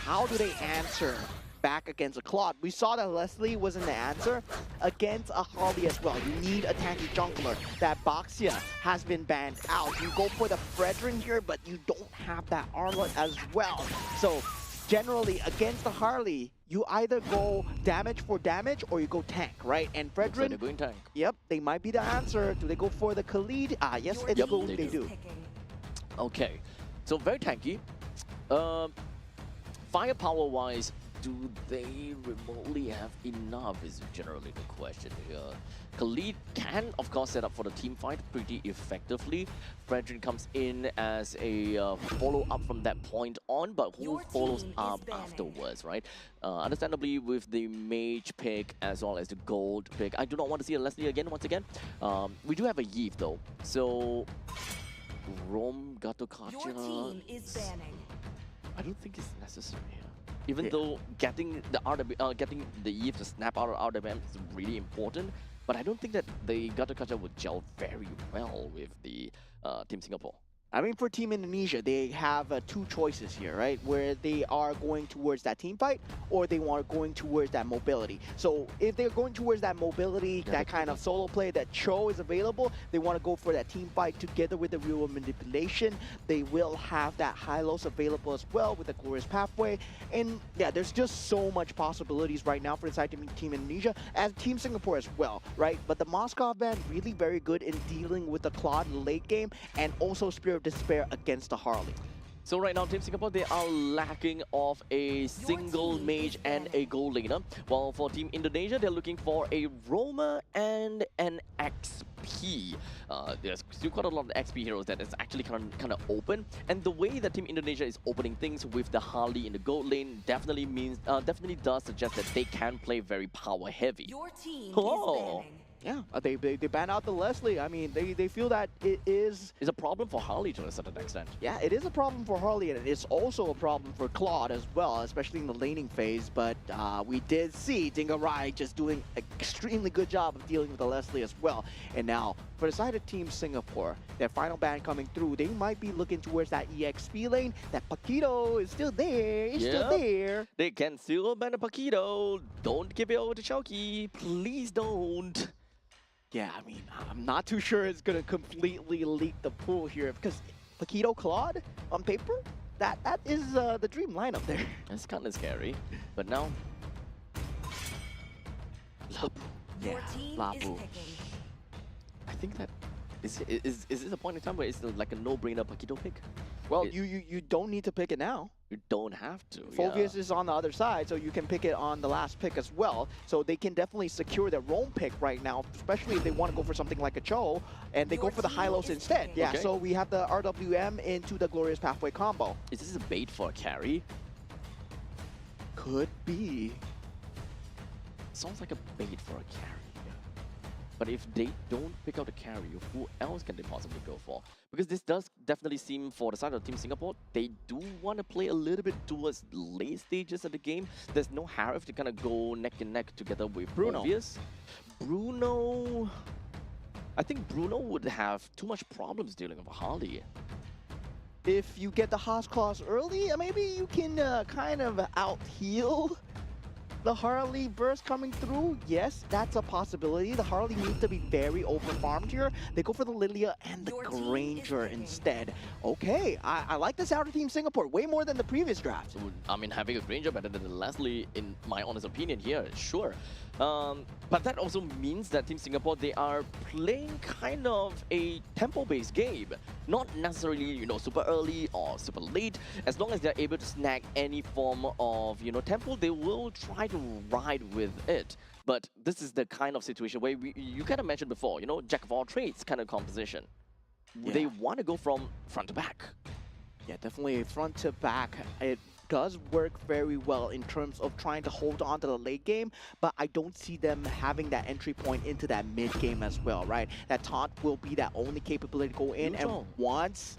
how do they answer back against a Claude? We saw that Leslie wasn't the answer against a Harley as well. You need a tanky jungler. That Baxia has been banned out. You go for the Fredrin here, but you don't have that Armlet as well. So generally against the Harley, you either go damage for damage or you go tank, right? And So they're Fredrin, going tank. yep, they might be the answer. Do they go for the Khalid? Ah, yes, Your it's Yep, cool, team they is do. picking. Okay, so very tanky. Firepower-wise, do they remotely have enough is generally the question here. Khalid can, of course, set up for the team fight pretty effectively. Fredrin comes in as a follow-up from that point on, but who Your follows team is up banning. afterwards, right? Understandably, with the mage pick as well as the gold pick, I do not want to see a Leslie again, once again. We do have a Yves, though, so Rome, Gato Your team is banning. I don't think it's necessary here. Even Yeah. though getting the getting the Eve to snap out of RWM is really important, but I don't think that the Gutter Cutter would gel very well with the Team Singapore. I mean, for Team Indonesia, they have two choices here, right? Where they are going towards that team fight, or they are going towards that mobility. So if they're going towards that mobility, that kind of solo play that Cho is available, they want to go for that team fight together with the real manipulation. They will have that Hylos available as well with the Glorious Pathway. And yeah, there's just so much possibilities right now for inside Team Indonesia and Team Singapore as well, right? But the Moscow band really very good in dealing with the Claude late game and also Spirit of Despair against the Harley. So right now, Team Singapore, they are lacking of a single team mage is and a gold laner. While for Team Indonesia, they're looking for a roamer and an XP. There's still quite a lot of XP heroes that is actually kind of open. And the way that Team Indonesia is opening things with the Harley in the gold lane definitely does suggest that they can play very power heavy. Your team Oh. is banning. Yeah, they ban out the Leslie. I mean, they feel that it is... It's a problem for Harley to a certain extent. Yeah, it is a problem for Harley, and it's also a problem for Claude as well, especially in the laning phase. But we did see Dinga Rai just doing an extremely good job of dealing with the Leslie as well. And now, for the side of Team Singapore, their final ban coming through, they might be looking towards that EXP lane. That Paquito is still there. It's still Yep. there. They can still ban a Paquito. Don't give it over to Chowky. Please don't. Yeah, I mean, I'm not too sure it's going to completely leak the pool here because Paquito Claude, on paper, that is the dream lineup there. It's kind of scary. But now... Lapu. Your team is Lapu. picking. I think that... Is this a point in time where it's like a no-brainer Paquito pick? Well, It- you don't need to pick it now. You don't have to. Phoveus is on the other side, so you can pick it on the last pick as well. So they can definitely secure their roam pick right now, especially if they want to go for something like a Cho, and they Your go for the team Hylos is instead. picking. Yeah, Okay. so we have the RWM into the Glorious Pathway combo. Is this a bait for a carry? Could be. Sounds like a bait for a carry. But if they don't pick out a carry, who else can they possibly go for? Because this does definitely seem, for the side of Team Singapore, they do want to play a little bit towards late stages of the game. There's no Harif to kind of go neck and neck together with Bruno. Phoveus. Bruno... I think Bruno would have too much problems dealing with Harley. If you get the Haas clause early, maybe you can kind of out-heal the Harley burst coming through. Yes, that's a possibility. The Harley needs to be very over-farmed here. They go for the Lilia and the Your team is Granger picking. instead. Okay, I like this out of Team Singapore way more than the previous drafts. So, I mean, having a Granger better than the Leslie, in my honest opinion here, sure. But that also means that Team Singapore, they are playing kind of a tempo-based game. Not necessarily, you know, super early or super late. As long as they're able to snag any form of, you know, tempo, they will try to ride with it. But this is the kind of situation where you kind of mentioned before, you know, jack of all trades kind of composition. They Yeah. want to go from front to back. Yeah, definitely front to back. It does work very well in terms of trying to hold on to the late game, but I don't see them having that entry point into that mid game as well, right? That taunt will be that only capability to go in, and Yuzhong. once,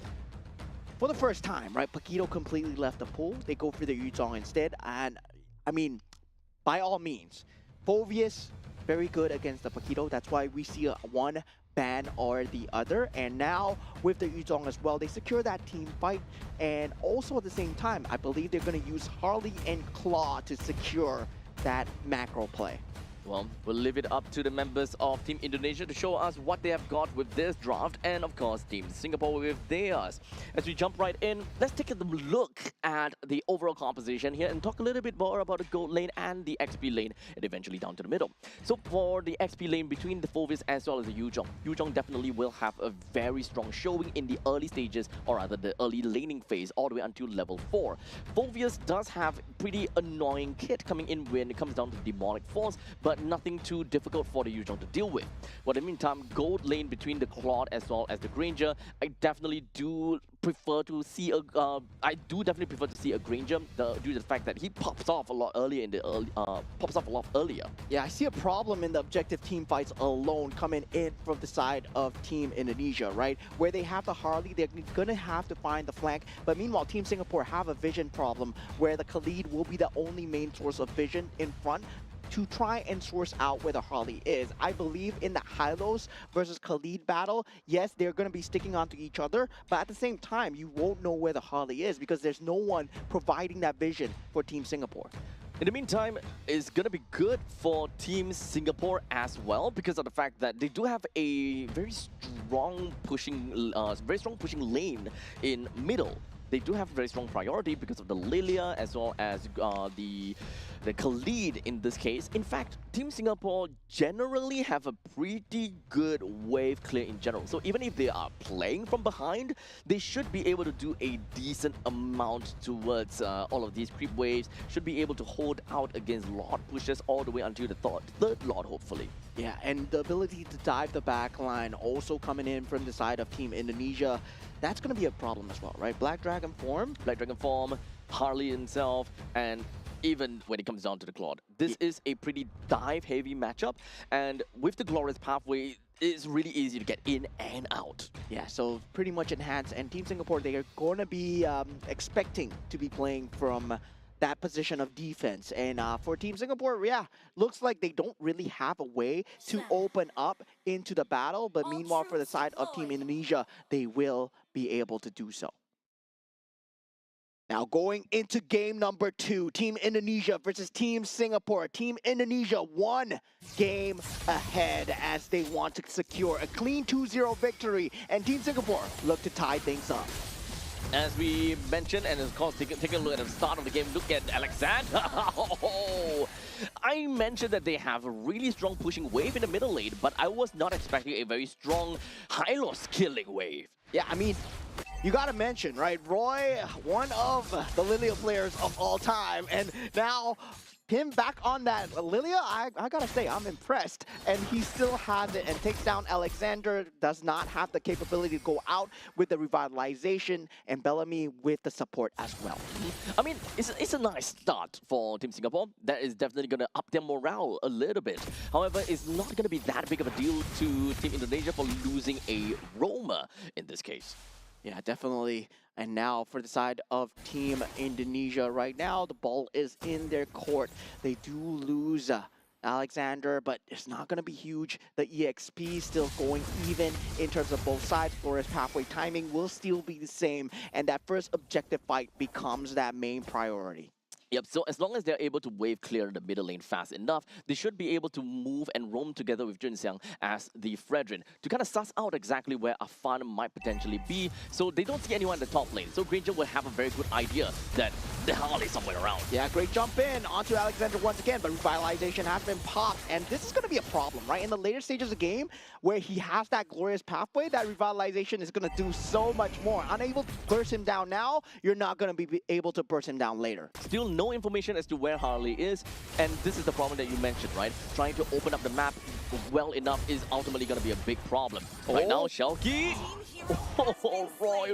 for the first time, right, Paquito completely left the pool. They go for the Yuzhong instead, and I mean, by all means, Phoveus, very good against the Paquito. That's why we see one ban or the other, and now with the Yuzhong as well, they secure that team fight, and also at the same time, I believe they're going to use Harley and Claw to secure that macro play. Well, we'll leave it up to the members of Team Indonesia to show us what they have got with this draft, and of course, Team Singapore with theirs. As we jump right in, let's take a look at the overall composition here and talk a little bit more about the gold lane and the XP lane, and eventually down to the middle. So for the XP lane between the Phoveus as well as the Yuzhong, Yuzhong definitely will have a very strong showing in the early stages, or rather the early laning phase, all the way until level 4. Phoveus does have pretty annoying kit coming in when it comes down to Demonic Force, but but nothing too difficult for the Yuzhong to deal with. But in the meantime, gold lane between the Claude as well as the Granger, I definitely do prefer to see a Granger due to the fact that he pops off a lot earlier earlier. Yeah, I see a problem in the objective team fights alone coming in from the side of Team Indonesia, right? Where they have the Harley, they're gonna have to find the flank. But meanwhile, Team Singapore have a vision problem where the Khalid will be the only main source of vision in front to try and source out where the Harley is. I believe in the Hylos versus Khalid battle, yes, they're going to be sticking onto each other, but at the same time, you won't know where the Harley is because there's no one providing that vision for Team Singapore. In the meantime, it's going to be good for Team Singapore as well because of the fact that they do have a very strong pushing lane in middle. They do have very strong priority because of the Lilia as well as the Khalid in this case. In fact, Team Singapore generally have a pretty good wave clear in general. So even if they are playing from behind, they should be able to do a decent amount towards all of these creep waves, should be able to hold out against Lord pushes all the way until the third Lord, hopefully. Yeah, and the ability to dive the back line also coming in from the side of Team Indonesia. That's going to be a problem as well, right? Black Dragon form, Harley himself, and even when it comes down to the Claude. This is a pretty dive-heavy matchup, and with the Glorious Pathway, it's really easy to get in and out. Yeah, so pretty much enhanced, and Team Singapore, they are going to be expecting to be playing from that position of defense. And for Team Singapore, yeah, looks like they don't really have a way to open up into the battle, but meanwhile, for the side of Team Indonesia, they will be able to do so. Now going into game number 2, Team Indonesia versus Team Singapore. Team Indonesia 1 game ahead as they want to secure a clean 2-0 victory, and Team Singapore look to tie things up. As we mentioned, and of course, take a look at the start of the game, look at Alexander. I mentioned that they have a really strong pushing wave in the middle lane, but I was not expecting a very strong Hylos killing wave. Yeah, I mean, you gotta mention, right? Roy, one of the Lilia players of all time, and now him back on that Lilia, I gotta say, I'm impressed. And he still has it and takes down Alexander, does not have the capability to go out with the revitalization, and Bellamy with the support as well. I mean, it's a nice start for Team Singapore. That is definitely going to up their morale a little bit. However, it's not going to be that big of a deal to Team Indonesia for losing a roamer in this case. Yeah, definitely. And now for the side of Team Indonesia right now, the ball is in their court. They do lose Alexander, but it's not going to be huge. The EXP still going even in terms of both sides. Glorious Pathway timing will still be the same, and that first objective fight becomes that main priority. Yep, so as long as they're able to wave clear the middle lane fast enough, they should be able to move and roam together with Junxiang as the Fredrin to kind of suss out exactly where Afan might potentially be, so they don't see anyone in the top lane. So Granger will have a very good idea that the Harley is somewhere around. Yeah, great jump in onto Alexander once again, but revitalization has been popped, and this is going to be a problem, right? In the later stages of the game, where he has that Glorious Pathway, that revitalization is going to do so much more. Unable to burst him down now, you're not going to be able to burst him down later. Still no information as to where Harley is, and this is the problem that you mentioned, right? Trying to open up the map well enough is ultimately going to be a big problem. Right now, Shelky. Oh, Roy.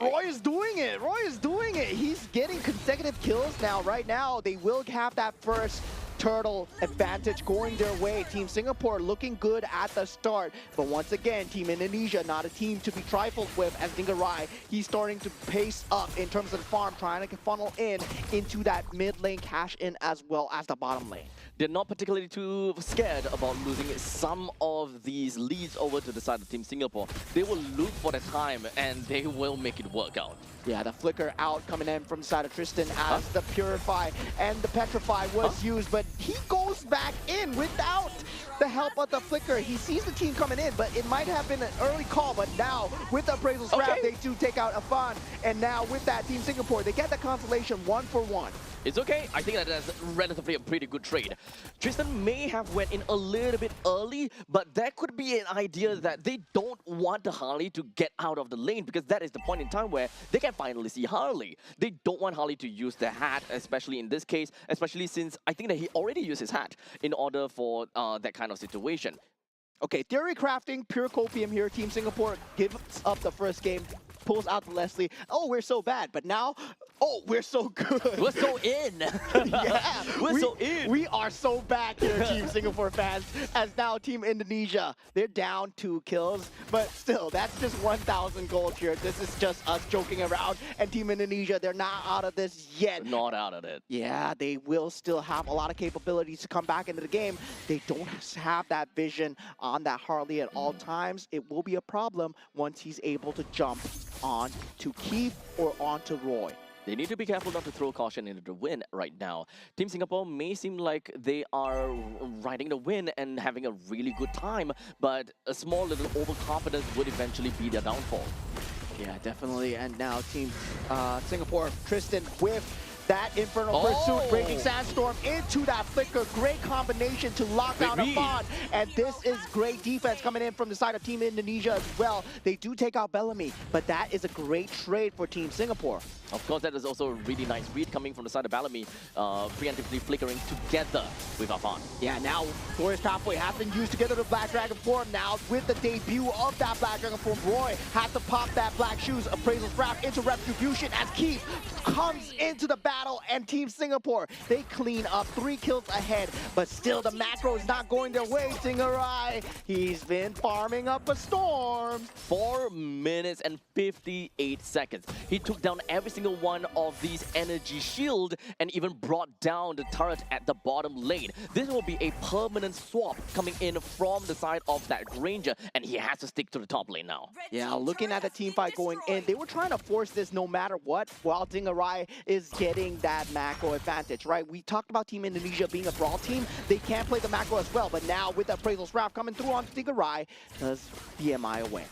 Roy is doing it. Roy is doing it. He's getting consecutive kills now. Right now, they will have that first turtle advantage going their way. Team Singapore looking good at the start, but once again, Team Indonesia not a team to be trifled with, as Dingarai, he's starting to pace up in terms of the farm, trying to funnel in into that mid lane cash in as well as the bottom lane. They're not particularly too scared about losing some of these leads over to the side of Team Singapore. They will look for the time and they will make it work out. Yeah, the flicker out coming in from the side of Tristan as the Purify and the Petrify was used, but he goes back in without the help of the flicker. He sees the team coming in, but it might have been an early call, but now with the Appraisal Scrap, they do take out Afan, and now with that, Team Singapore, they get the consolation 1-for-1. It's okay. I think that's relatively a pretty good trade. Tristan may have went in a little bit early, but there could be an idea that they don't want the Harley to get out of the lane because that is the point in time where they can finally see Harley. They don't want Harley to use the hat, especially in this case, especially since I think that he already used his hat in order for that kind of situation. Okay, theory crafting, pure copium here. Team Singapore gives up the first game, pulls out the Leslie. Oh, we're so bad, but now, oh, we're so good. We're so in. Yeah, we're so in. We are so bad here, Team Singapore fans. As now Team Indonesia, they're down 2 kills, but still, that's just 1,000 gold here. This is just us joking around. And Team Indonesia, they're not out of this yet. Not out of it. Yeah, they will still have a lot of capabilities to come back into the game. They don't have that vision on that Harley at all times. It will be a problem once he's able to jump on to Keith or onto Roy. They need to be careful not to throw caution into the wind right now. Team Singapore may seem like they are riding the wind and having a really good time, but a small little overconfidence would eventually be their downfall. Yeah, definitely. And now Team Singapore, Tristan with that Infernal Pursuit, breaking Sandstorm into that Flicker. Great combination to lock down a Fawn. And this is great defense coming in from the side of Team Indonesia as well. They do take out Bellamy, but that is a great trade for Team Singapore. Of course, that is also a really nice read coming from the side of Bellamy, preemptively flickering together with Afan. Yeah, now Glorious Pathway has been used together to Black Dragon form. Now with the debut of that Black Dragon form, Roy has to pop that Black Shoes Appraisal Scrap into Retribution as Keith comes into the battle, and Team Singapore, they clean up 3 kills ahead, but still the macro is not going their way. Singarai, he's been farming up a storm. 4 minutes and 58 seconds. He took down every single one of these energy shield and even brought down the turret at the bottom lane. This will be a permanent swap coming in from the side of that Ranger, and he has to stick to the top lane now. Yeah, looking at the team fight going in, they were trying to force this no matter what, while Dingarai is getting that macro advantage, right? We talked about Team Indonesia being a brawl team. They can play the macro as well, but now with that Appraisal Scrap coming through on Dingarai, does BMI away.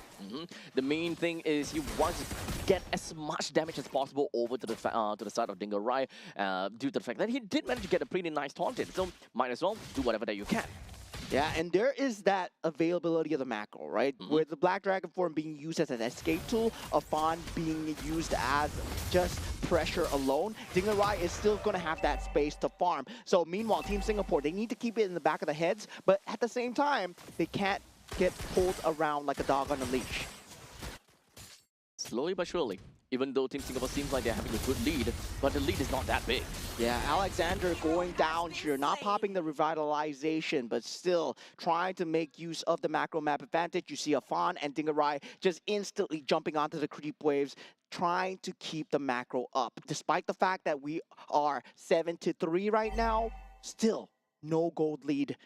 The main thing is he wants to get as much damage as possible over to the side of Dingarai due to the fact that he did manage to get a pretty nice taunted, so might as well do whatever that you can. Yeah, and there is that availability of the macro, right? With the Black Dragon form being used as an escape tool, Afan being used as just pressure alone, Dingarai is still going to have that space to farm. So meanwhile, Team Singapore, they need to keep it in the back of the heads, but at the same time, they can't get pulled around like a dog on a leash. Slowly but surely, even though Team Singapore seems like they're having a good lead, but the lead is not that big. Yeah, Alexander going down here, not popping the revitalization, but still trying to make use of the macro map advantage. You see Afan and Dingarai just instantly jumping onto the creep waves, trying to keep the macro up. Despite the fact that we are 7-3 right now, still no gold lead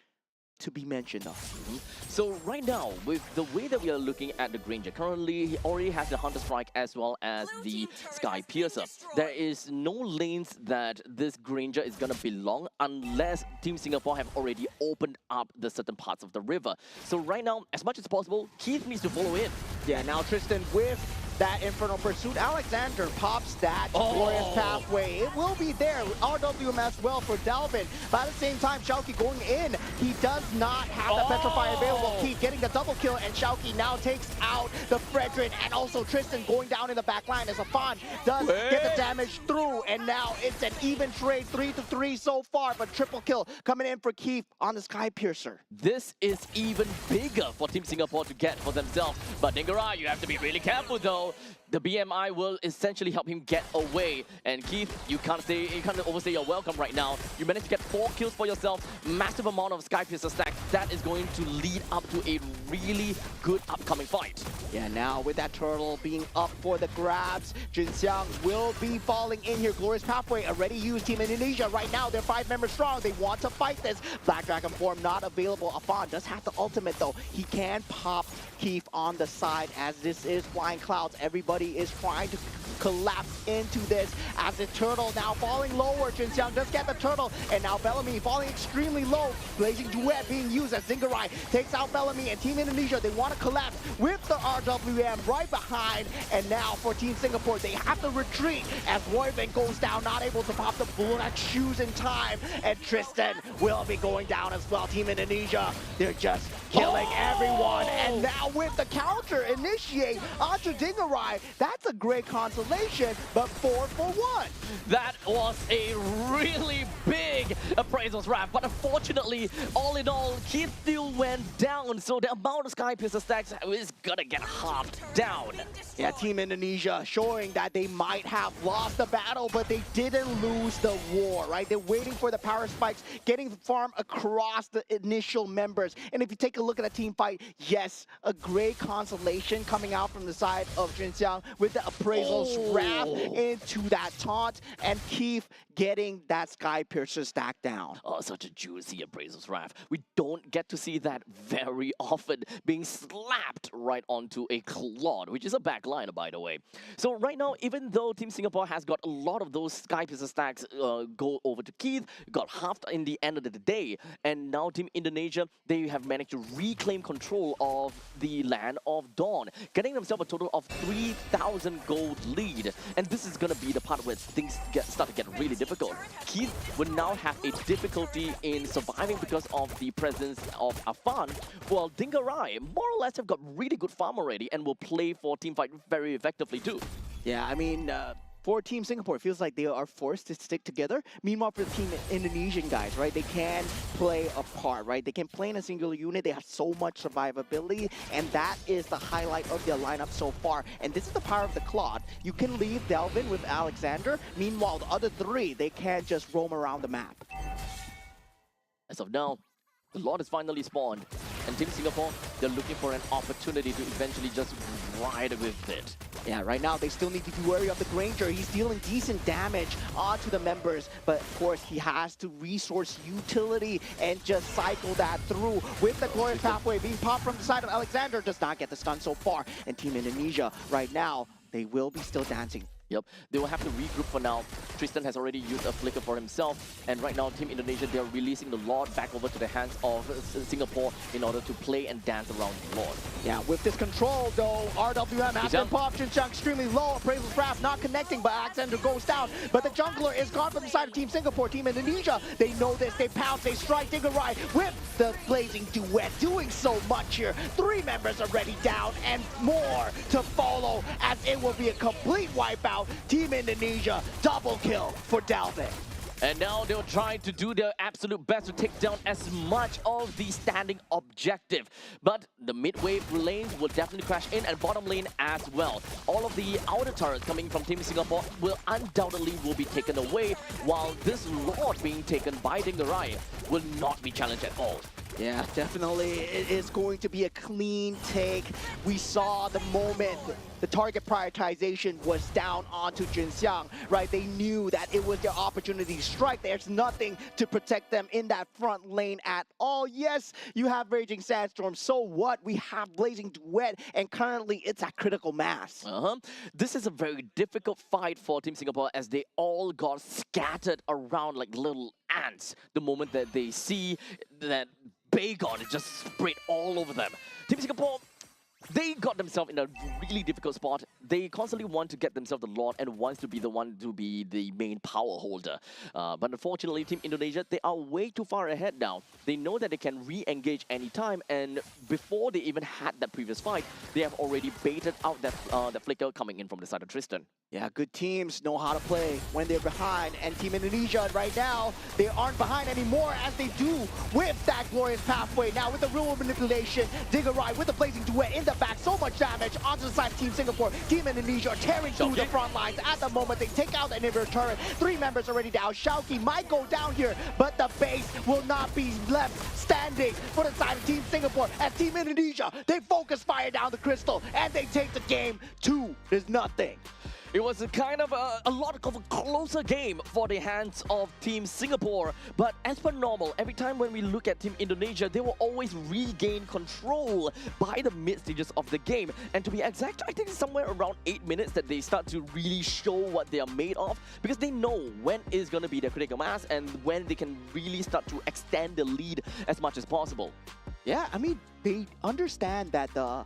to be mentioned of. So right now, with the way that we are looking at the Granger, currently he already has the Hunter Strike as well as the Sky Piercer. There is no lanes that this Granger is gonna belong unless Team Singapore have already opened up the certain parts of the river. So right now, as much as possible, Keith needs to follow in. Yeah, now Tristan with that Infernal Pursuit. Alexander pops that Glorious Pathway. It will be there. RWM as well for Delvin. But at the same time, Xiaoqi going in. He does not have the Petrify available. Keith getting the double kill, and Xiaoqi now takes out the Fredrin, and also Tristan going down in the back line as Afan does get the damage through, and now it's an even trade, 3-3 so far, but triple kill coming in for Keith on the Sky Piercer. This is even bigger for Team Singapore to get for themselves. But Dingarai, you have to be really careful though. The BMI will essentially help him get away. And Keith, you can't overstay your welcome right now. You managed to get 4 kills for yourself, massive amount of Sky Piercer stacks. That is going to lead up to a really good upcoming fight. Yeah, now with that turtle being up for the grabs, Jinxiang will be falling in here. Glorious Pathway already used. Team Indonesia right now, they're 5 members strong. They want to fight this. Black Dragon form not available. Afan does have the ultimate though. He can pop Keith on the side as this is Flying Clouds. shots. Everybody is trying to collapse into this as the turtle now falling lower. Jinxiang does get the turtle, and now Bellamy falling extremely low. Blazing Duet being used as Zingarai takes out Bellamy, and Team Indonesia, they want to collapse with the RWM right behind. And now for Team Singapore, they have to retreat as Royven goes down, not able to pop the black shoes in time. And Tristan will be going down as well. Team Indonesia, they're just killing everyone. And now with the counter initiate onto Dingarai, that's a great consolation, but 4 for 1. That was a really big appraisals wrap, but unfortunately, all in all, Keith still went down, so the amount of Sky Piercer stacks is gonna get halved down. Yeah, Team Indonesia showing that they might have lost the battle, but they didn't lose the war, right? They're waiting for the power spikes, getting the farm across the initial members. And if you take a look at the team fight, yes, a great consolation coming out from the side of Jinxiang with the appraisals wrap into that taunt, and Keith getting that Sky Piercer stack down. Oh, such a juicy appraisals wrap. We don't get to see that very often, being slapped right onto a Claude, which is a back liner, by the way. So right now, even though Team Singapore has got a lot of those Sky Piercer stacks go over to Keith, got halved in the end of the day, and now Team Indonesia, they have managed to reclaim control of the land of Dawn, getting themselves a total of 3,000 gold lead. And this is going to be the part where things start to get really difficult. Keith will now have a difficulty in surviving because of the presence of Afan, while Dingarai more or less have got really good farm already and will play for teamfight very effectively too. Yeah, I mean, for Team Singapore, it feels like they are forced to stick together. Meanwhile, for the Team Indonesian guys, right, they can play a part, right? They can play in a singular unit. They have so much survivability, and that is the highlight of their lineup so far. And this is the power of the Claude. You can leave Delvin with Alexander. Meanwhile, the other three, they can just roam around the map. As of now, the Lord is finally spawned, and Team Singapore, they're looking for an opportunity to eventually just ride with it. Yeah, right now they still need to be wary of the Granger. He's dealing decent damage onto the members, but of course he has to resource utility and just cycle that through. With the Glorious Pathway being popped from the side of Alexander, does not get the stun so far. And Team Indonesia, right now, they will be still dancing. Yep, they will have to regroup for now. Tristan has already used a flicker for himself, and right now Team Indonesia, they're releasing the Lord back over to the hands of Singapore in order to play and dance around the Lord. Yeah, with this control though, RWM has been popped. Jinxiang extremely low, appraisal wrap not connecting, but Alexander goes down. But the jungler is gone from the side of Team Singapore. Team Indonesia, they know this, they pounce, they strike Dingarai with the Blazing Duet, doing so much here. 3 members already down, and more to follow as it will be a complete wipeout. Team Indonesia, double kill for Dalvin. And now they'll try to do their absolute best to take down as much of the standing objective. But the mid-wave lanes will definitely crash in, and bottom lane as well. All of the outer turrets coming from Team Singapore will undoubtedly be taken away, while this Lord being taken by Dingarai will not be challenged at all. Yeah, definitely. It is going to be a clean take. We saw the moment the target prioritization was down onto Jinxiang, right? They knew that it was their opportunity to strike. There's nothing to protect them in that front lane at all. Yes, you have Raging Sandstorm. So what? We have Blazing Duet, and currently it's at critical mass. This is a very difficult fight for Team Singapore as they all got scattered around like little ants the moment that they see that Bagon is just sprayed all over them. Team Singapore, they got themselves in a really difficult spot. They constantly want to get themselves the Lord and wants to be the one to be the main power holder. But unfortunately, Team Indonesia, they are way too far ahead now. They know that they can re-engage anytime, and before they even had that previous fight, they have already baited out that flicker coming in from the side of Tristan. Yeah, good teams know how to play when they're behind, and Team Indonesia right now, they aren't behind anymore as they do with that Glorious Pathway. Now with the real manipulation, Dingarai with the Blazing Duet in the back, so much damage onto the side of Team Singapore. Team Indonesia are tearing through the front lines. At the moment, they take out the inhibitor turret. 3 members already down. Shauki might go down here, but the base will not be left standing for the side of Team Singapore. As Team Indonesia, they focus fire down the crystal, and they take the game 2. There's nothing. It was a kind of a lot of a closer game for the hands of Team Singapore. But as per normal, every time when we look at Team Indonesia, they will always regain control by the mid stages of the game. And to be exact, I think it's somewhere around 8 minutes that they start to really show what they are made of, because they know when is going to be their critical mass and when they can really start to extend the lead as much as possible. Yeah, I mean, they understand that the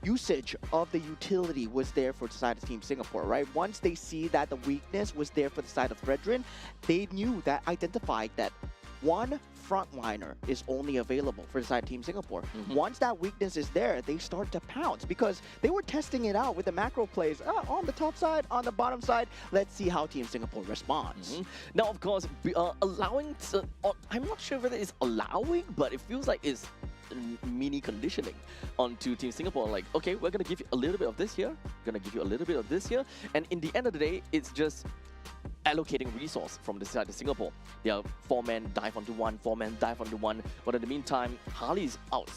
usage of the utility was there for the side of Team Singapore, right? Once they see that the weakness was there for the side of Fredrin, they knew that, identified that one frontliner is only available for the side of Team Singapore. Once that weakness is there, they start to pounce because they were testing it out with the macro plays on the top side, on the bottom side. Let's see how Team Singapore responds. Now, of course, allowing, I'm not sure whether it's allowing, but it feels like it's mini conditioning onto Team Singapore. Like, okay, we're going to give you a little bit of this here, going to give you a little bit of this here, and in the end of the day, it's just allocating resource from the side of Singapore. They are 4-man dive onto one, 4-man dive onto one, but in the meantime, Harley's out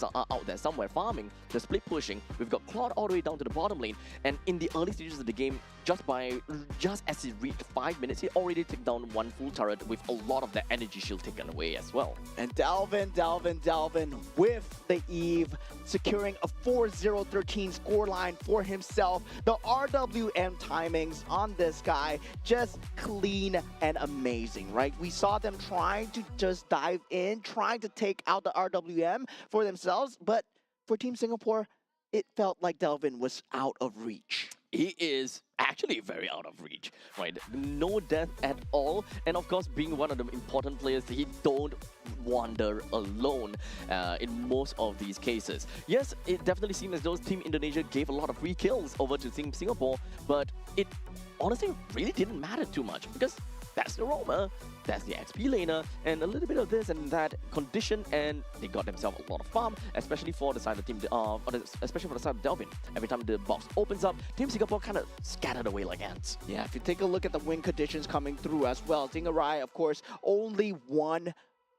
there somewhere farming, the split pushing. We've got Claude all the way down to the bottom lane, and in the early stages of the game, just as he reached 5 minutes, he already took down one full turret with a lot of the energy shield taken away as well. And Dalvin with the Eve, securing a 4-0-13 scoreline for himself. The RWM timings on this guy, just clean and amazing, right? We saw them trying to just dive in, trying to take out the RWM for themselves, but for Team Singapore, it felt like Delvin was out of reach. He is actually very out of reach, right? No death at all, and of course, being one of the important players, he don't wander alone in most of these cases. Yes, it definitely seems as though Team Indonesia gave a lot of free kills over to Team Singapore, but it honestly really didn't matter too much because that's the roamer, that's the XP laner, and a little bit of this and that condition, and they got themselves a lot of farm, especially for the side of Team, especially for the side of Delvin. Every time the box opens up, Team Singapore kind of scattered away like ants. Yeah, if you take a look at the win conditions coming through as well, Dingarai, of course, only one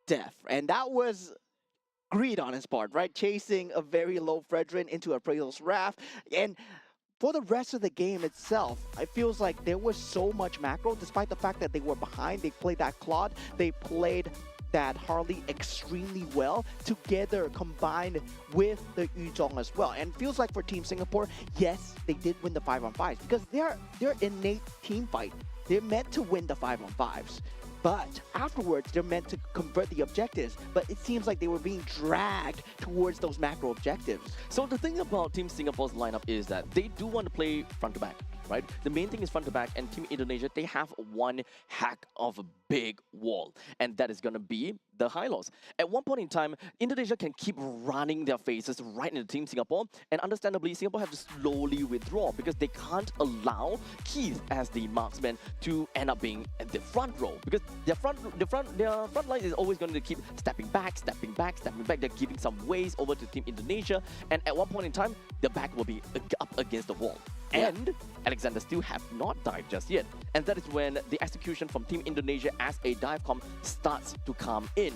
death, and that was greed on his part, right? Chasing a very low Fredrin into Appraisal's Wrath, and for the rest of the game itself, it feels like there was so much macro, despite the fact that they were behind. They played that Claude, they played that Harley extremely well, together combined with the Yuzhong as well. And feels like for Team Singapore, yes, they did win the 5-on-5s because they're innate team fight. They're meant to win the 5-on-5s. But afterwards, they're meant to convert the objectives. But it seems like they were being dragged towards those macro objectives. So the thing about Team Singapore's lineup is that they do want to play front to back, right? The main thing is front to back, and Team Indonesia, they have one hack of a big wall, and that is going to be the Hylos. At one point in time, Indonesia can keep running their faces right into Team Singapore, and understandably, Singapore have to slowly withdraw because they can't allow Keith as the marksman to end up being at the front row, because their front line is always going to keep stepping back. They're giving some ways over to Team Indonesia, and at one point in time, the back will be up against the wall. And Alexander still have not died just yet. And that is when the execution from Team Indonesia as a dive comp starts to come in.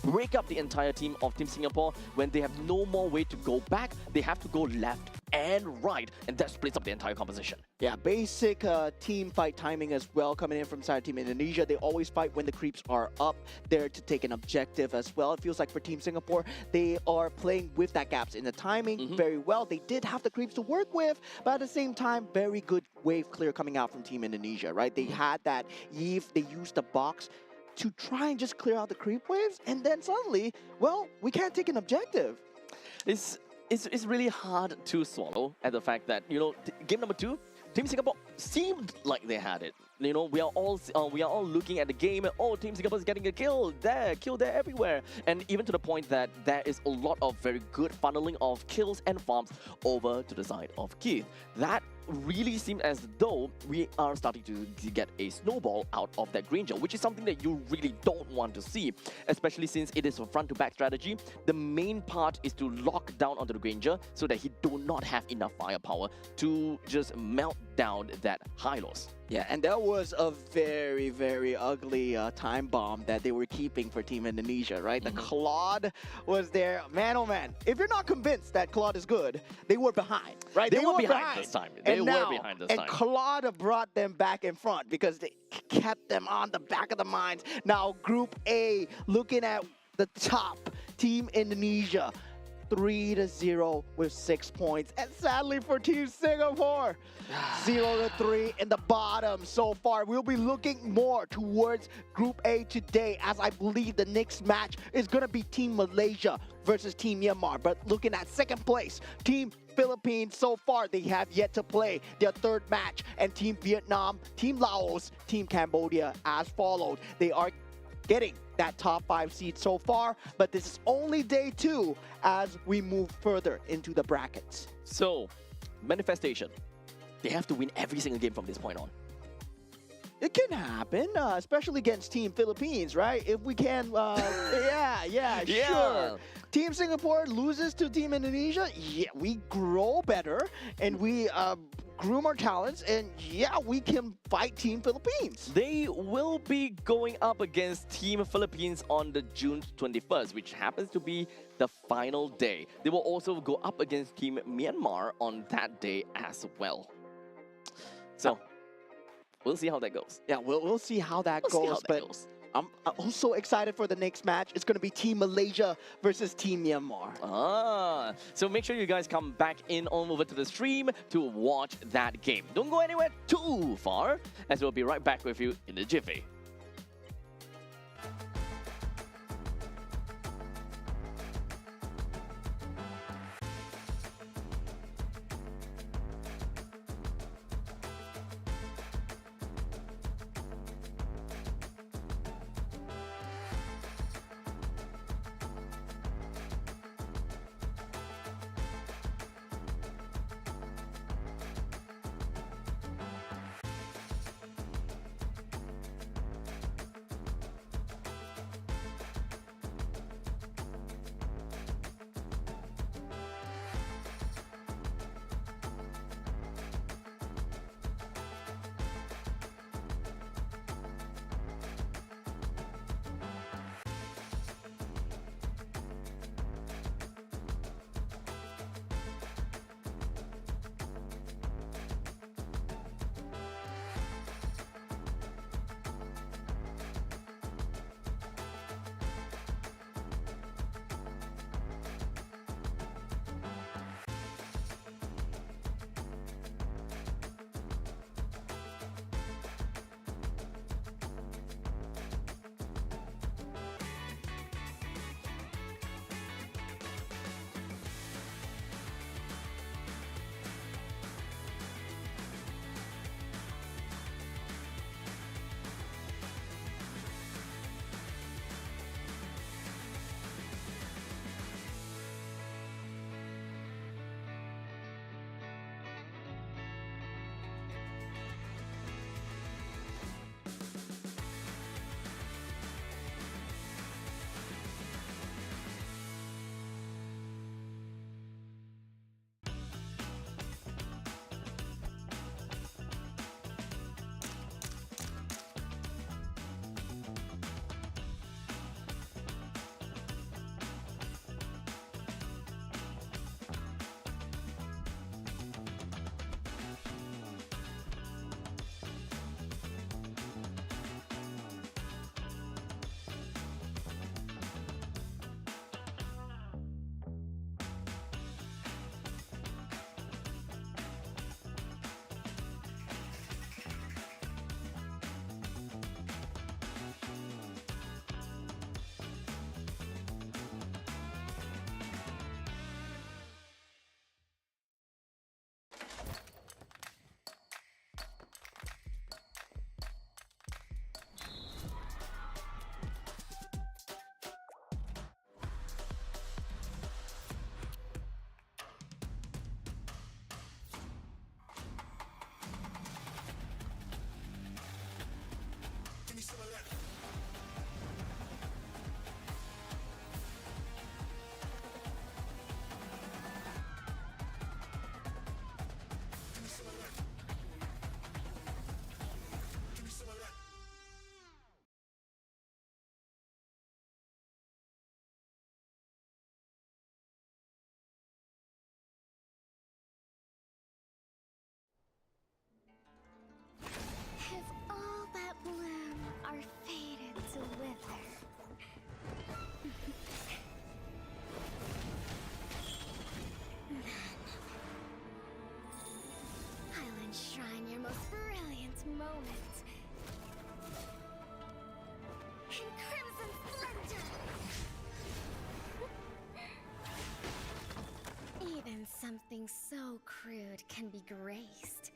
Break up the entire team of Team Singapore. When they have no more way to go back, they have to go left and right, and that splits up the entire composition. Yeah, basic team fight timing as well coming in from side Team Indonesia. They always fight when the creeps are up there to take an objective as well. It feels like for Team Singapore, they are playing with that gaps in the timing very well. They did have the creeps to work with, but at the same time, very good wave clear coming out from Team Indonesia, right? They had that Eve, they used the box to try and just clear out the creep waves, and then suddenly, well, we can't take an objective. It's really hard to swallow at the fact that, you know, game number 2, Team Singapore seemed like they had it. You know, we are all looking at the game. Oh, Team Singapore is getting a kill there everywhere, and even to the point that there is a lot of very good funneling of kills and farms over to the side of Keith. That really seemed as though we are starting to get a snowball out of that Granger, which is something that you really don't want to see, especially since it is a front-to-back strategy. The main part is to lock down onto the Granger so that he do not have enough firepower to just melt down that high loss. Yeah, and that was a very, very ugly time bomb that they were keeping for Team Indonesia, right? The Claude was there. Man, oh man, if you're not convinced that Claude is good, they were behind, right? They were behind this time. They And were now- behind this and time. Claude brought them back in front because they kept them on the back of the minds. Now, Group A, looking at the top, Team Indonesia. 3-0 with 6 points. And sadly for Team Singapore, 0-3 in the bottom so far. We'll be looking more towards Group A today, as I believe the next match is going to be Team Malaysia versus Team Myanmar. But looking at second place, Team Philippines, so far they have yet to play their third match. And Team Vietnam, Team Laos, Team Cambodia as followed. They are getting that top 5 seed so far, but this is only day 2 as we move further into the brackets. So, manifestation. They have to win every single game from this point on. It can happen, especially against Team Philippines, right? If we can, yeah, sure. Team Singapore loses to Team Indonesia, yeah, we grow better and we groom our talents, and yeah, we can fight Team Philippines. They will be going up against Team Philippines on the June 21st, which happens to be the final day. They will also go up against Team Myanmar on that day as well. So, we'll see how that goes. Yeah, we'll see how that We'll see goes, how that but goes. I'm also excited for the next match. It's going to be Team Malaysia versus Team Myanmar. So make sure you guys come back in on over to the stream to watch that game. Don't go anywhere too far, as we'll be right back with you in a jiffy. so crude can be graced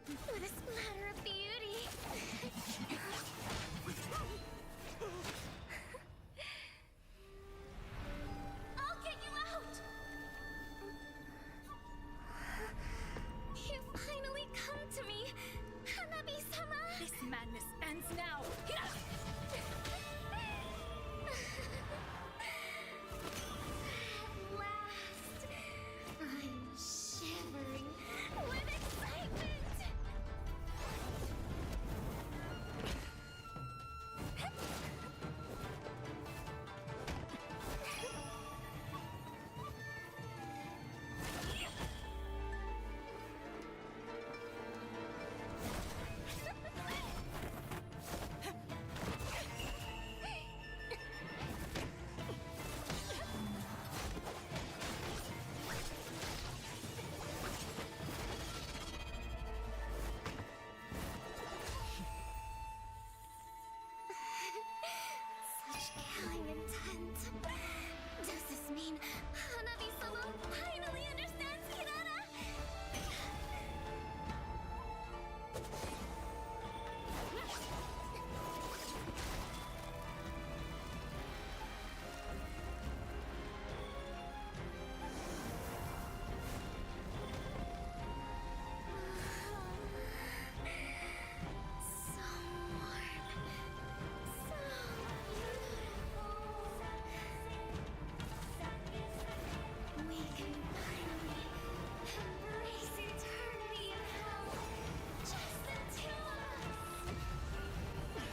with a splatter of beauty. I'll get you out! You finally come to me, Hanabi-sama! This madness ends now. At last, I'm shivering with excitement! Such killing intent. Does this mean Hanabi-sama finally understands Kirara? So warm. So beautiful. We can finally embrace eternity in hell. Just the two of us.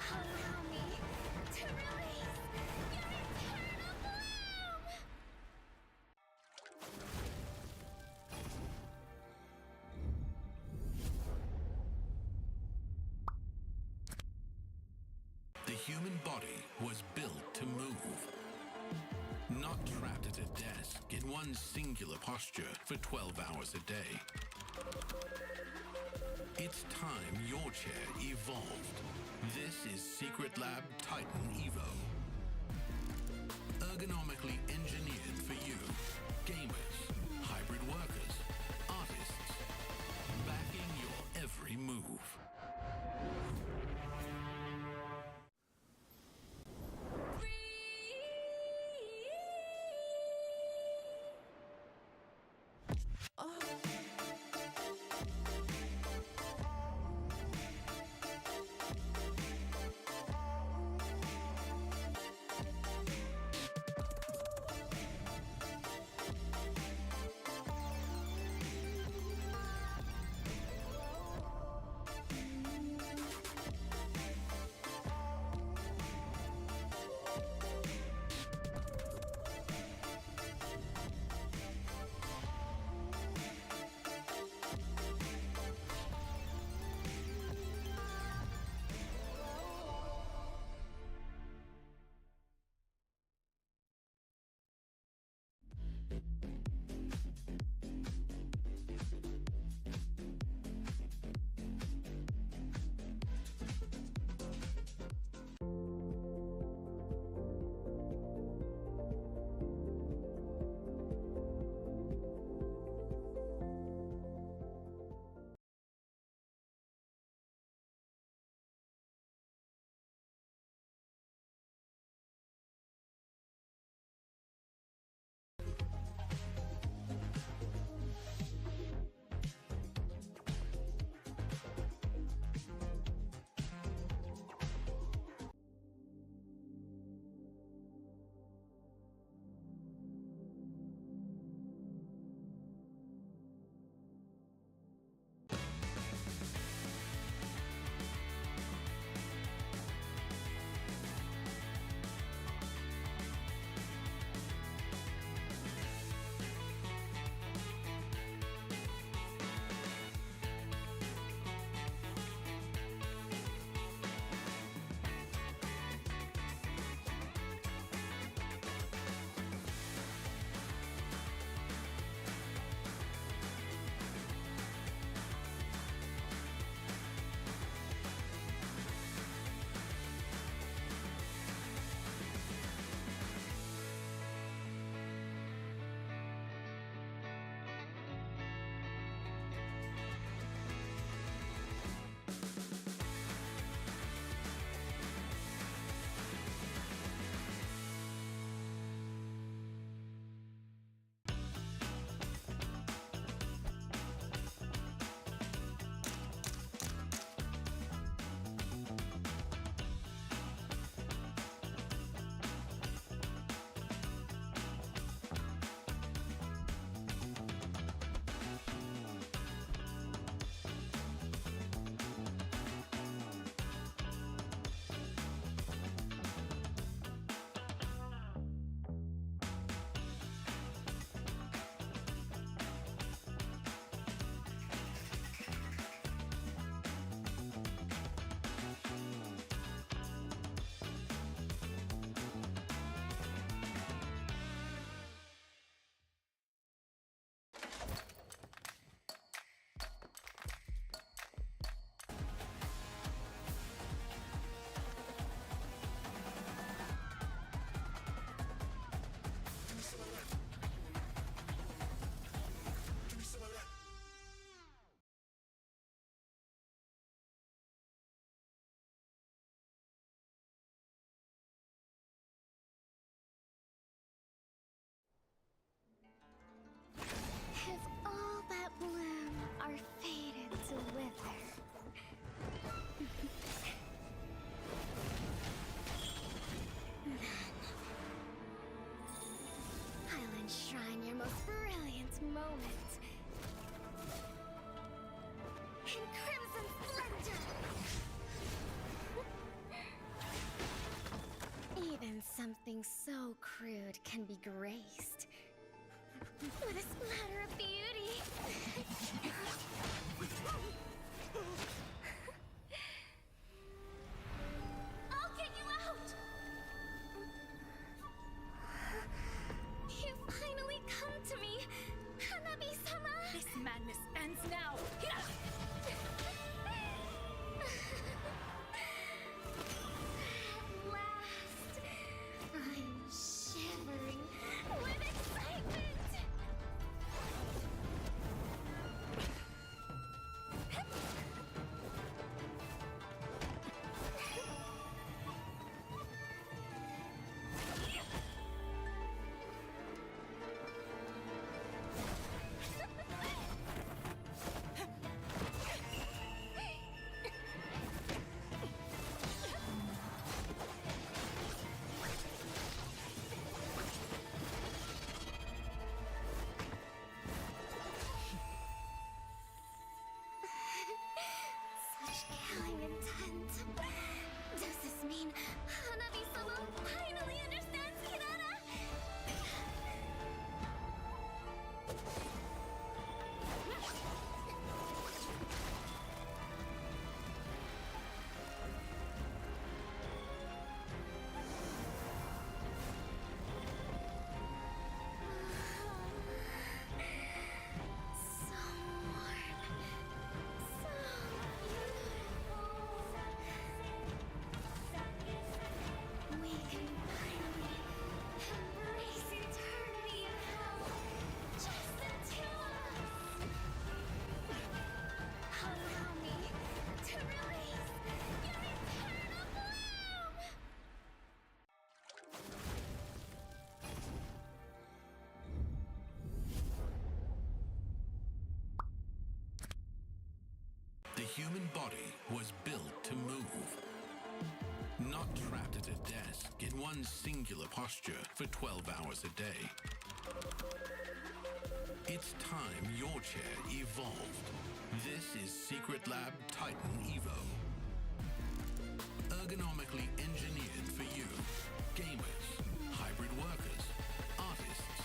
Allow me to release your eternal bloom. The human body was built to move. Not trapped at a desk in one singular posture for 12 hours a day. It's time your chair evolved. This is Secret Lab Titan Evo. Ergonomically engineered for you, gamers, hybrid workers, artists, backing your every move. in crimson splendor. Even something so crude can be graced with a splatter of beauty. I'll get you out! You finally come to me, Hanabi-sama! This madness ends now. At last, I'm shivering with excitement! Such killing intent. Does this mean Hanabi-sama finally understands Kirara? So warm. So beautiful. We can finally embrace eternity in hell. Just the two of us. Allow me to release your eternal bloom. The human body was built to move. Not trapped at a desk in one singular posture for 12 hours a day. It's time your chair evolved. This is Secret Lab Titan Evo. Ergonomically engineered for you, gamers, hybrid workers, artists,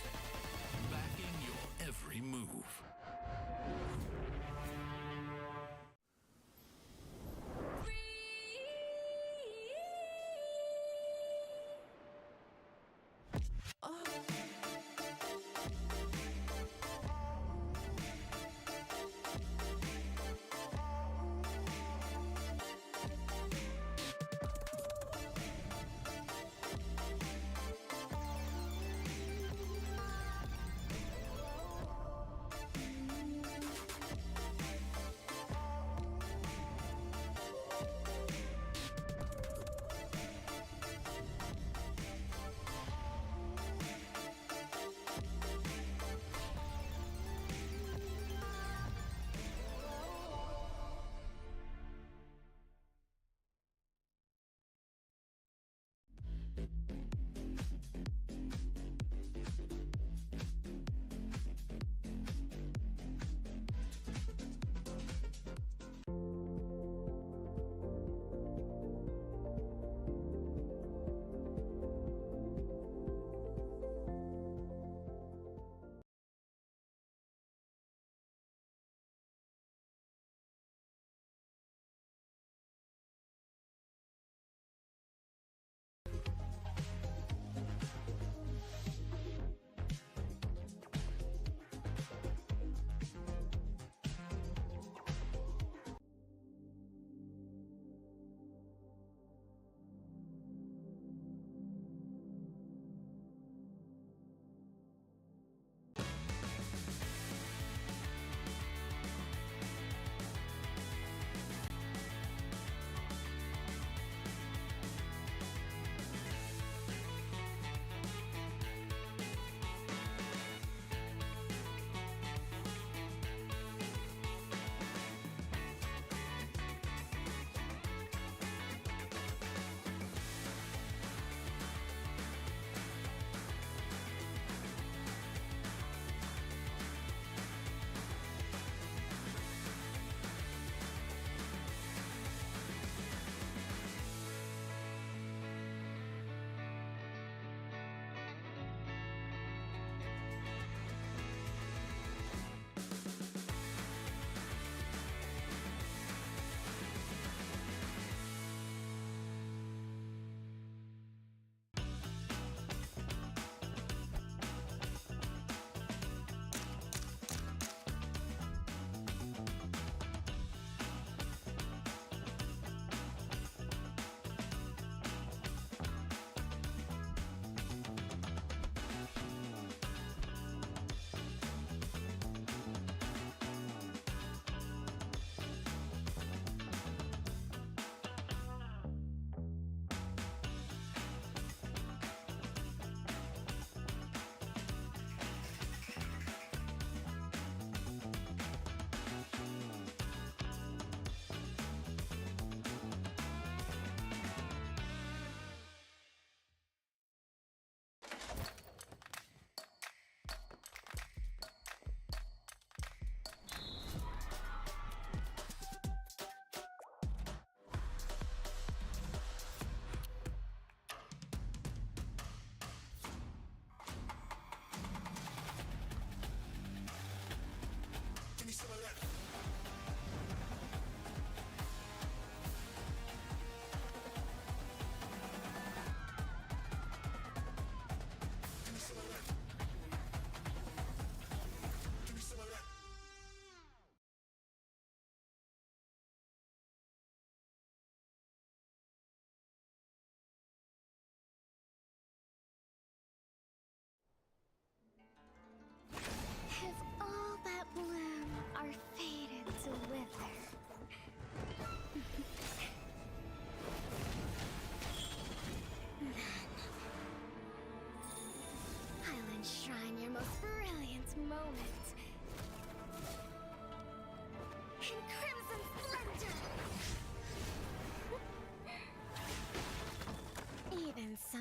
backing your every move.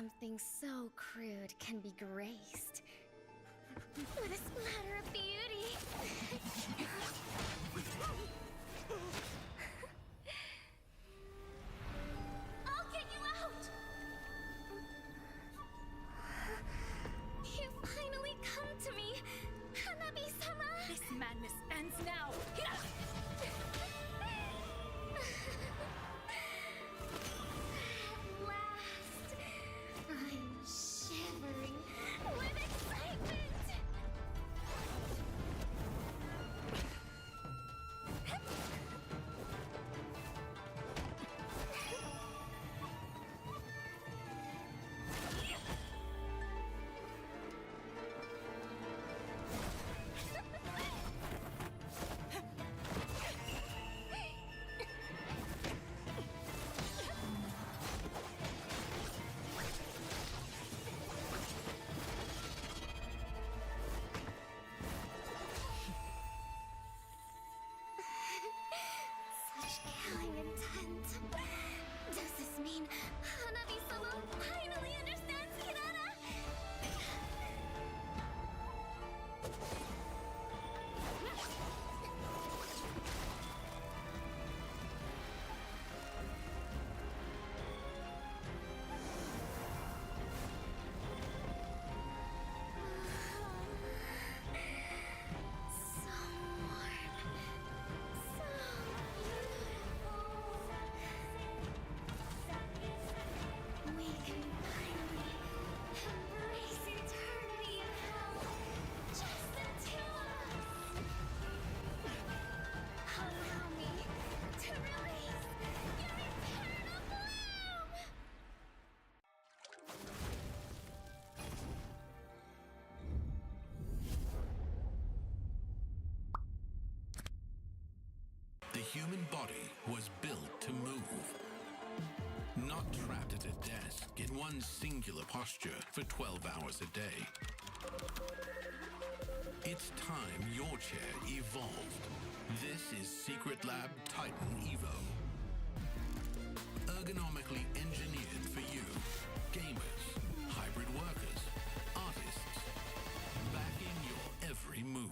something so crude can be graced with a splatter of beauty. I'll get you out! You finally come to me, Hanabi-sama! This madness ends now. At last, I'm shivering with excitement! Such killing intent. Does this mean Hanabi-sama finally understands Kirara? So warm. So beautiful. We can finally embrace eternity in hell. Just the two of us. Allow me to release your eternal bloom. The human body was built to move. Not trapped at a desk in one singular posture for 12 hours a day. It's time your chair evolved. This is Secret Lab Titan Evo. Ergonomically engineered for you, gamers, hybrid workers, artists, backing your every move.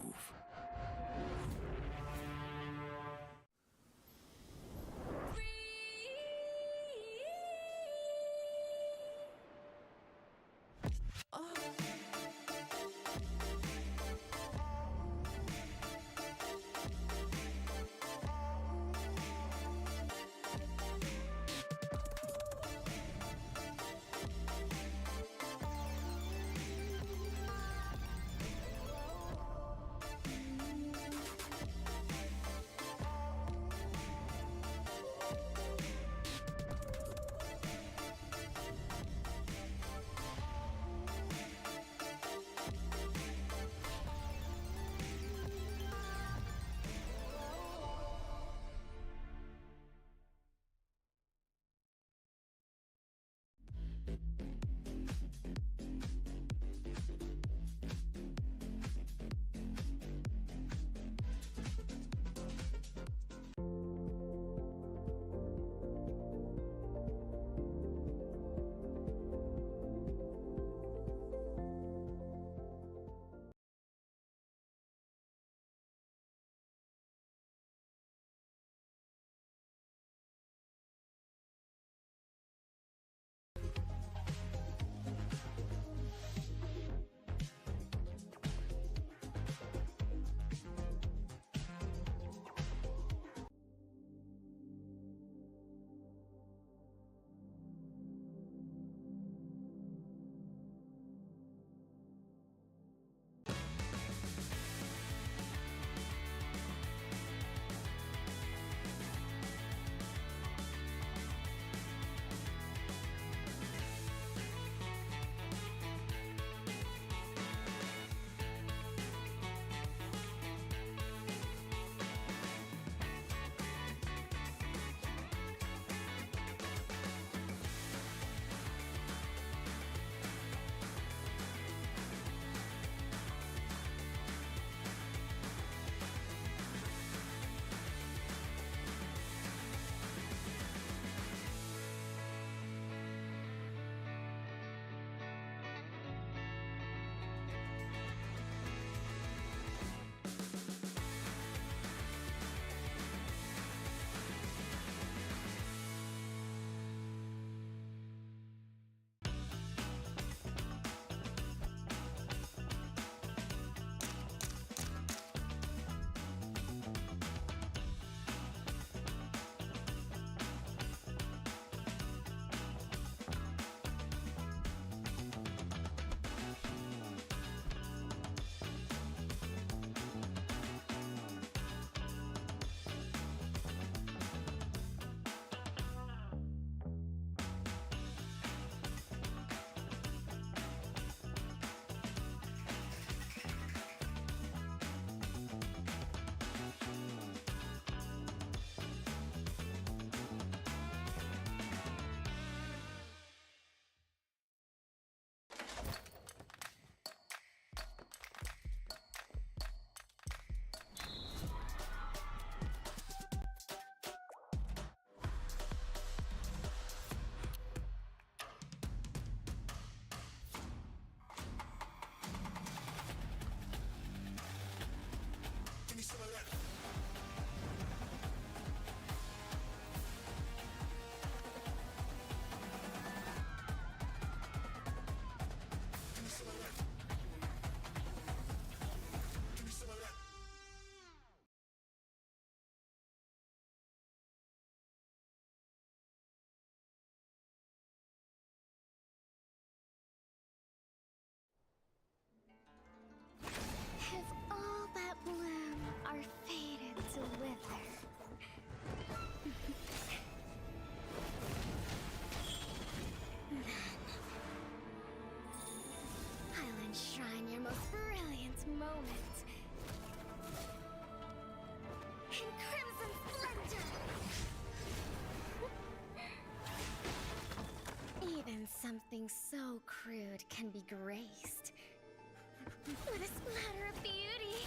Something so crude can be graced with a splatter of beauty.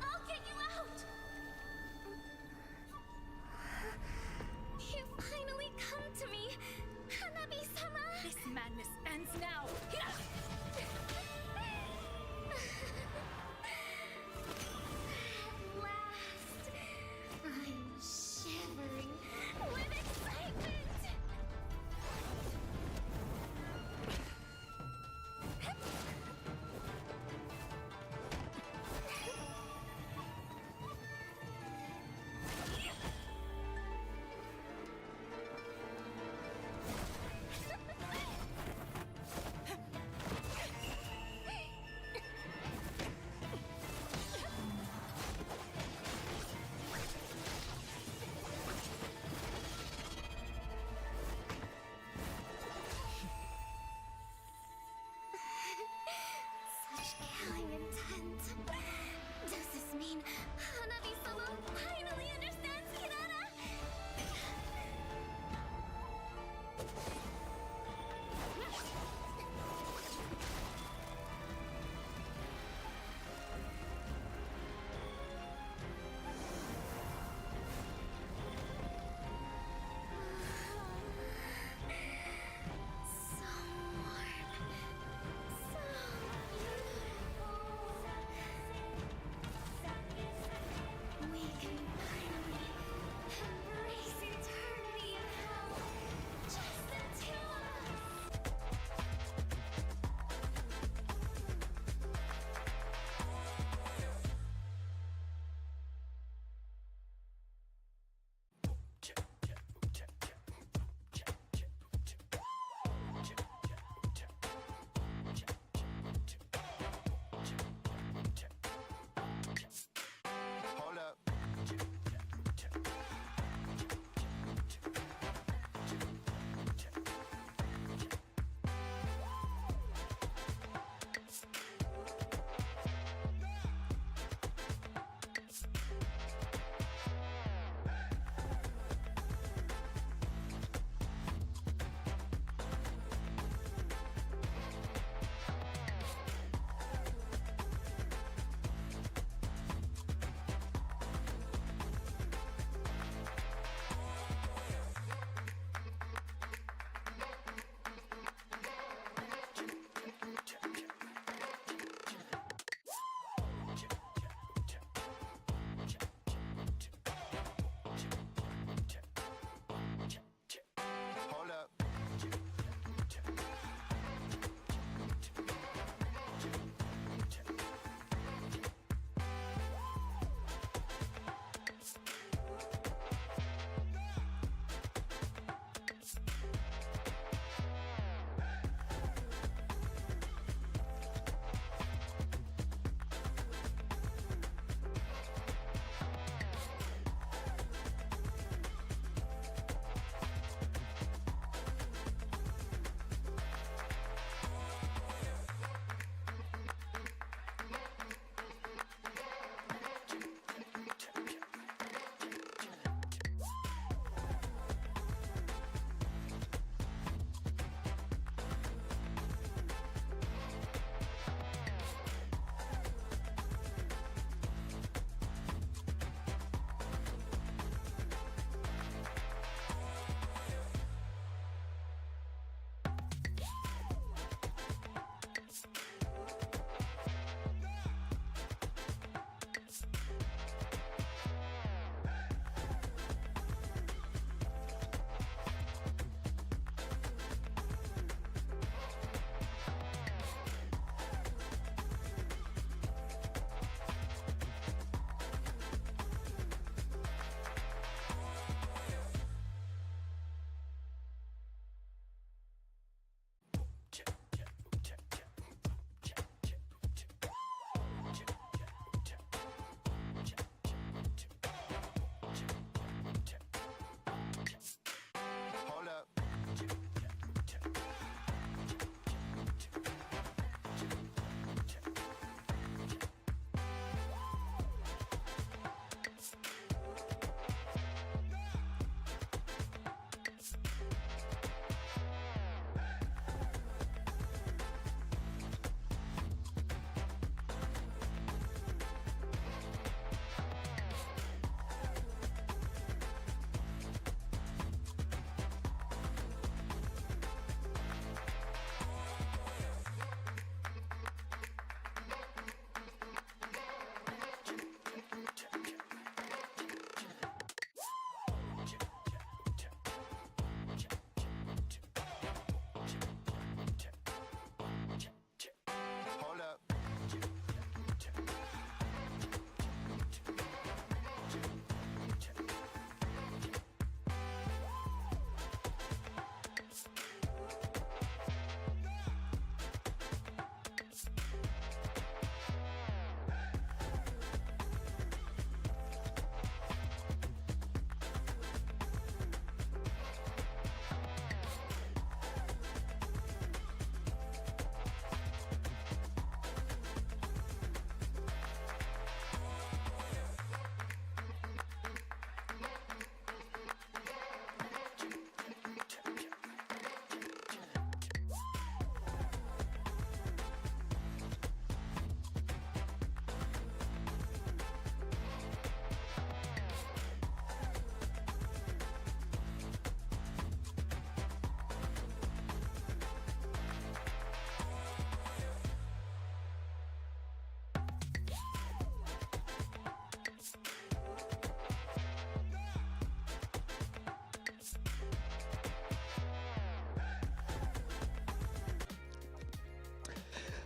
I'll get you out! You finally come to me, Hanabi-sama! This madness ends now. At last, I'm shivering with excitement!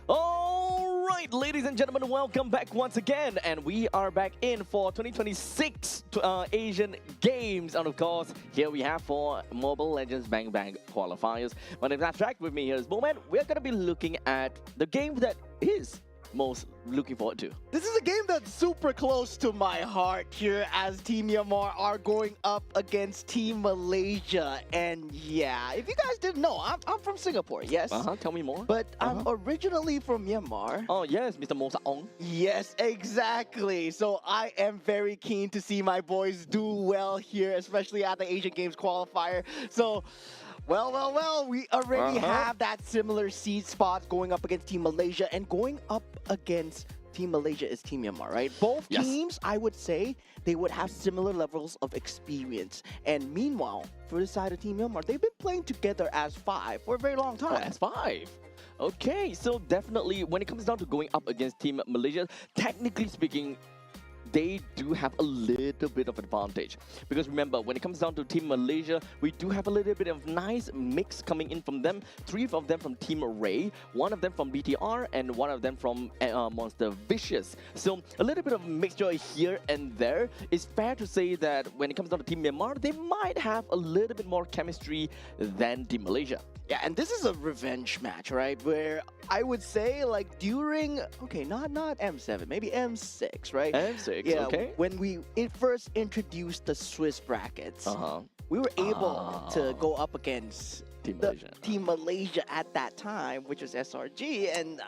All right, ladies and gentlemen, welcome back once again. And we are back in for 2026 Asian Games. And of course, here we have for Mobile Legends Bang Bang Qualifiers. My name is Abstract. With me here is Moment. We're going to be looking at the game that is most looking forward to. This is a game that's super close to my heart here as Team Myanmar are going up against Team Malaysia. And yeah, if you guys didn't know, I'm from Singapore, yes? Tell me more. But I'm originally from Myanmar. Oh, yes, Mr. Mosa Ong. Yes, exactly. So I am very keen to see my boys do well here, especially at the Asian Games qualifier. So, well, we already have that similar seed spot going up against Team Malaysia, and going up against Team Malaysia is Team Myanmar, right? Both teams, I would say, they would have similar levels of experience. And meanwhile, for the side of Team Myanmar, they've been playing together as five for a very long time. As five. Okay, so definitely when it comes down to going up against Team Malaysia, technically speaking, they do have a little bit of advantage. Because remember, when it comes down to Team Malaysia, we do have a little bit of nice mix coming in from them. 3 of them from Team Ray, 1 of them from BTR, and 1 of them from Monster Vicious. So a little bit of mixture here and there. It's fair to say that when it comes down to Team Myanmar, they might have a little bit more chemistry than Team Malaysia. Yeah, and this is a revenge match, right? Where I would say, like, during, okay, not M7, maybe M6, right? M6, yeah, okay. When we first introduced the Swiss brackets, we were able to go up against Team the Malaysia. Team Malaysia at that time, which was SRG, and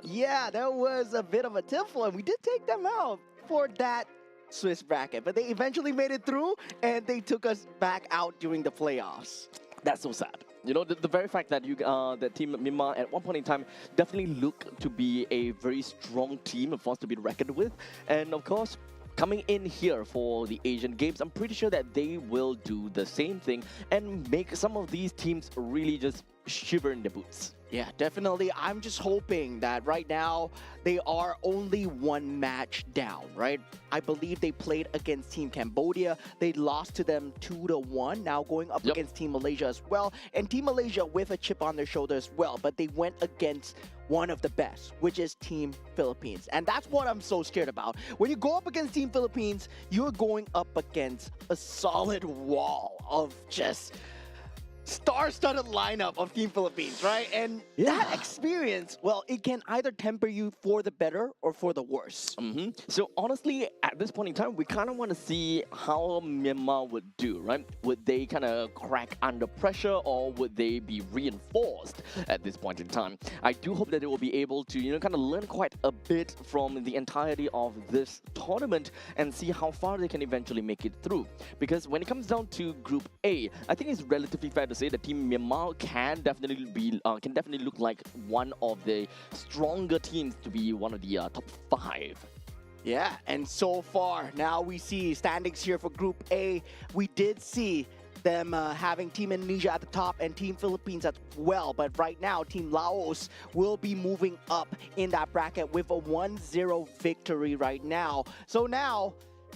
yeah, there was a bit of a tiffle, and we did take them out for that Swiss bracket, but they eventually made it through, and they took us back out during the playoffs. That's so sad. You know, the very fact that that Team Myanmar at one point in time definitely looked to be a very strong team, a force to be reckoned with. And of course, coming in here for the Asian Games, I'm pretty sure that they will do the same thing and make some of these teams really just shiver in their boots. Yeah, definitely. I'm just hoping that right now they are only 1 match down, right? I believe they played against Team Cambodia. They lost to them 2-1. Now going up against Team Malaysia as well. And Team Malaysia with a chip on their shoulder as well. But they went against one of the best, which is Team Philippines. And that's what I'm so scared about. When you go up against Team Philippines, you're going up against a solid wall of just star-studded lineup of Team Philippines, right? And that experience, well, it can either temper you for the better or for the worse. So honestly, at this point in time, we kind of want to see how Myanmar would do, right? Would they kind of crack under pressure, or would they be reinforced at this point in time? I do hope that they will be able to, you know, kind of learn quite a bit from the entirety of this tournament and see how far they can eventually make it through. Because when it comes down to Group A, I think it's relatively fair to say that Team Myanmar can definitely look like one of the stronger teams to be one of the top 5. Yeah, and so far, now we see standings here for Group A. We did see them having Team Indonesia at the top and Team Philippines as well. But right now, Team Laos will be moving up in that bracket with a 1-0 victory right now. So now,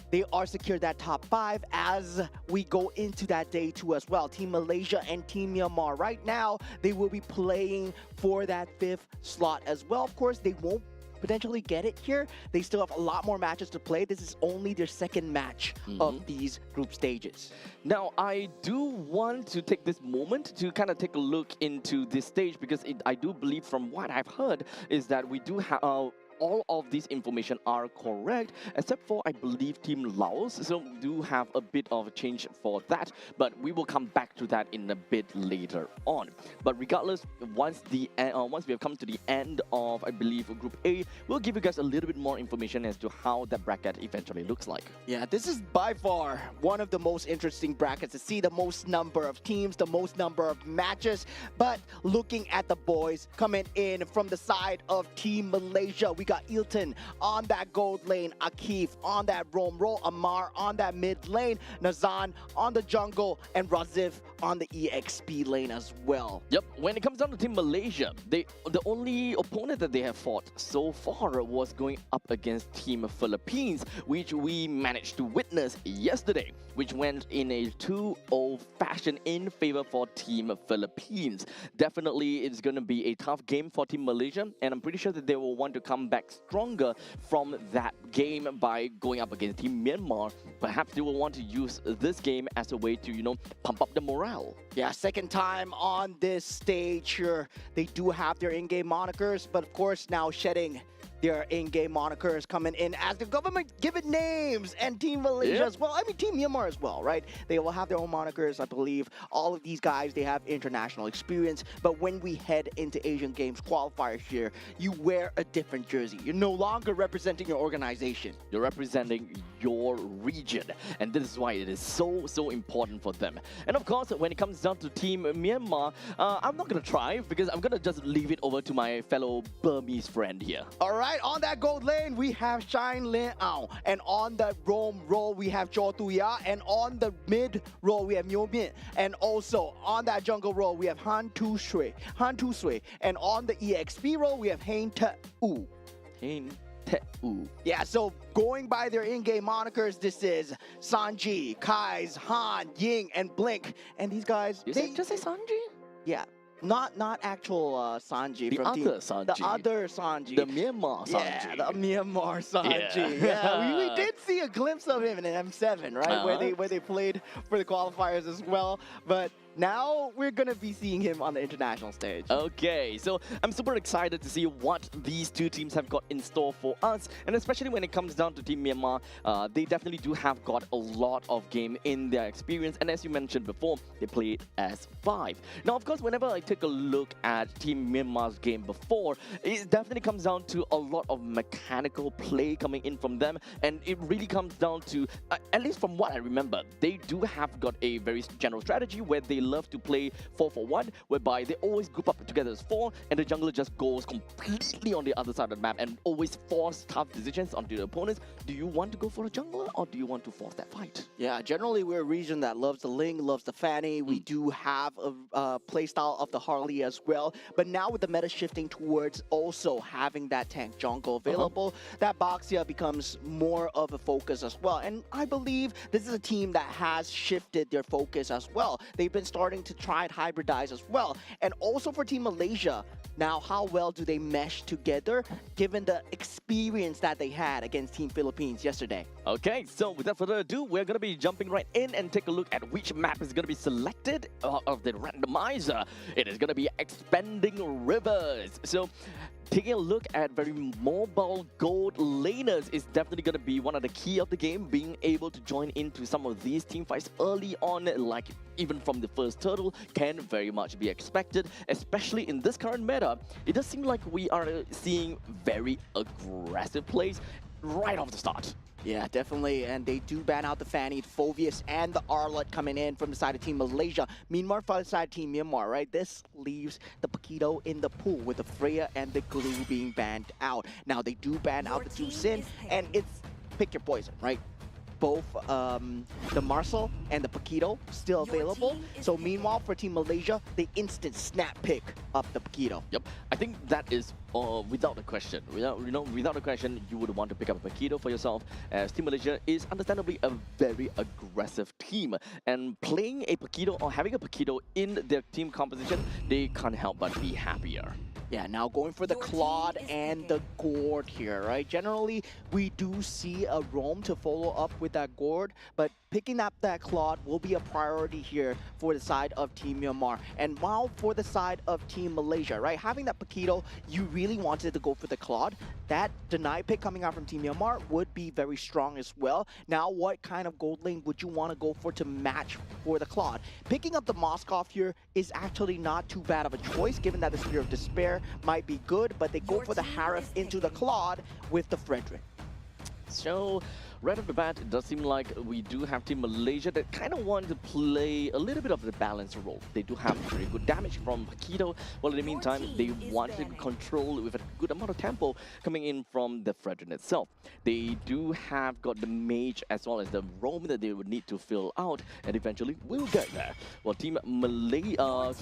they are secured that top 5 as we go into that day 2 as well. Team Malaysia and Team Myanmar. Right now, they will be playing for that 5th slot as well. Of course, they won't potentially get it here. They still have a lot more matches to play. This is only their 2nd match of these group stages. Now, I do want to take this moment to kind of take a look into this stage, because I do believe from what I've heard is that we do have all of these information are correct, except for, I believe, Team Laos. So we do have a bit of a change for that, but we will come back to that in a bit later on. But regardless, once we have come to the end of, I believe, Group A, we'll give you guys a little bit more information as to how that bracket eventually looks like. Yeah, this is by far one of the most interesting brackets to see, the most number of teams, the most number of matches. But looking at the boys coming in from the side of Team Malaysia, we got Ilton on that gold lane, Akif on that roam roll, Amar on that mid lane, Nazan on the jungle, and Razif on the EXP lane as well. Yep, when it comes down to Team Malaysia, the only opponent that they have fought so far was going up against Team Philippines, which we managed to witness yesterday, which went in a 2-0 fashion in favor for Team Philippines. Definitely, it's going to be a tough game for Team Malaysia, and I'm pretty sure that they will want to come back stronger from that game by going up against Team Myanmar. Perhaps they will want to use this game as a way to, pump up the morale. Yeah, second time on this stage here. They do have their in-game monikers, but of course now shedding their in-game monikers, coming in as the government given names, and Team Malaysia as well. I mean, Team Myanmar as well, right? They will have their own monikers, I believe. All of these guys, they have international experience, but when we head into Asian Games qualifiers here, you wear a different jersey. You're no longer representing your organization. You're representing your region, and this is why it is so important for them. And of course, when it comes down to Team Myanmar, I'm not gonna try because I'm gonna just leave it over to my fellow Burmese friend here. All right, on that gold lane, we have Shine Lin Ao, and on the roam role, we have Cho Tu Ya, and on the mid role, we have Myo Min, and also on that jungle role, we have Han Tu Shui, and on the EXP role, we have Hein Te U. Yeah, so going by their in-game monikers, this is Sanji, Kai's, Han, Ying, and Blink, and these guys, Just say Sanji? yeah. Not actual Sanji. The from other team, Sanji. The other Sanji. The Myanmar Sanji. Yeah, the Myanmar Sanji. Yeah. Yeah, we did see a glimpse of him in M7, right? Where they played for the qualifiers as well. But now we're gonna be seeing him on the international stage. Okay, so I'm super excited to see what these two teams have got in store for us, and especially when it comes down to Team Myanmar, they definitely do have got a lot of game in their experience, and as you mentioned before, they play as 5. Now, of course, whenever I take a look at Team Myanmar's game before, it definitely comes down to a lot of mechanical play coming in from them, and it really comes down to, at least from what I remember, they do have got a very general strategy where they love to play 4-4-1, whereby they always group up together as 4, and the jungler just goes completely on the other side of the map and always force tough decisions onto the opponents. Do you want to go for a jungler, or do you want to force that fight? Yeah, generally we're a region that loves the Ling, loves the Fanny. We do have a playstyle of the Harley as well, but now with the meta shifting towards also having that tank jungle available, that Boxia becomes more of a focus as well. And I believe this is a team that has shifted their focus as well. They've been starting to try and hybridize as well. And also for Team Malaysia, now how well do they mesh together given the experience that they had against Team Philippines yesterday? Okay, so without further ado, we're going to be jumping right in and take a look at which map is going to be selected of the randomizer. It is going to be Expanding Rivers. So taking a look at very mobile gold laners is definitely going to be one of the key of the game. Being able to join into some of these team fights early on, like even from the first turtle, can very much be expected, especially in this current meta. It does seem like we are seeing very aggressive plays right off the start. Yeah, definitely, and they do ban out the Fanny, Phoveus, and the Arlott coming in from the side of Team Malaysia. Meanwhile, for the side of Team Myanmar, right, this leaves the Paquito in the pool with the Freya and the Glue being banned out. Now, they do ban out the two Sin, and it's pick your poison, right? Both the Marcel and the Paquito still available. So meanwhile, for Team Malaysia, they instant snap pick up the Paquito. Yep, I think that is without a question. Without a question, you would want to pick up a Paquito for yourself, as Team Malaysia is understandably a very aggressive team. And playing a Paquito or having a Paquito in their team composition, they can't help but be happier. Yeah, now going for the Claude and the Gourd here, right? Generally, we do see a roam to follow up with that Gourd, but picking up that Claude will be a priority here for the side of Team Myanmar. And while for the side of Team Malaysia, right? Having that Paquito, you really wanted to go for the Claude. That deny pick coming out from Team Myanmar would be very strong as well. Now, what kind of gold lane would you want to go for to match for the Claude? Picking up the Moskov here is actually not too bad of a choice, given that the Spear of Despair might be good, but they go for the Harif into the Claude with the Frederick. So Right off the bat, it does seem like we do have Team Malaysia that kind of want to play a little bit of the balanced role. They do have very good damage from Paquito, while in the meantime, they want to control with a good amount of tempo coming in from the Fredrin itself. They do have got the mage as well as the roam that they would need to fill out, and eventually we'll get there. Well, Team Myanmar,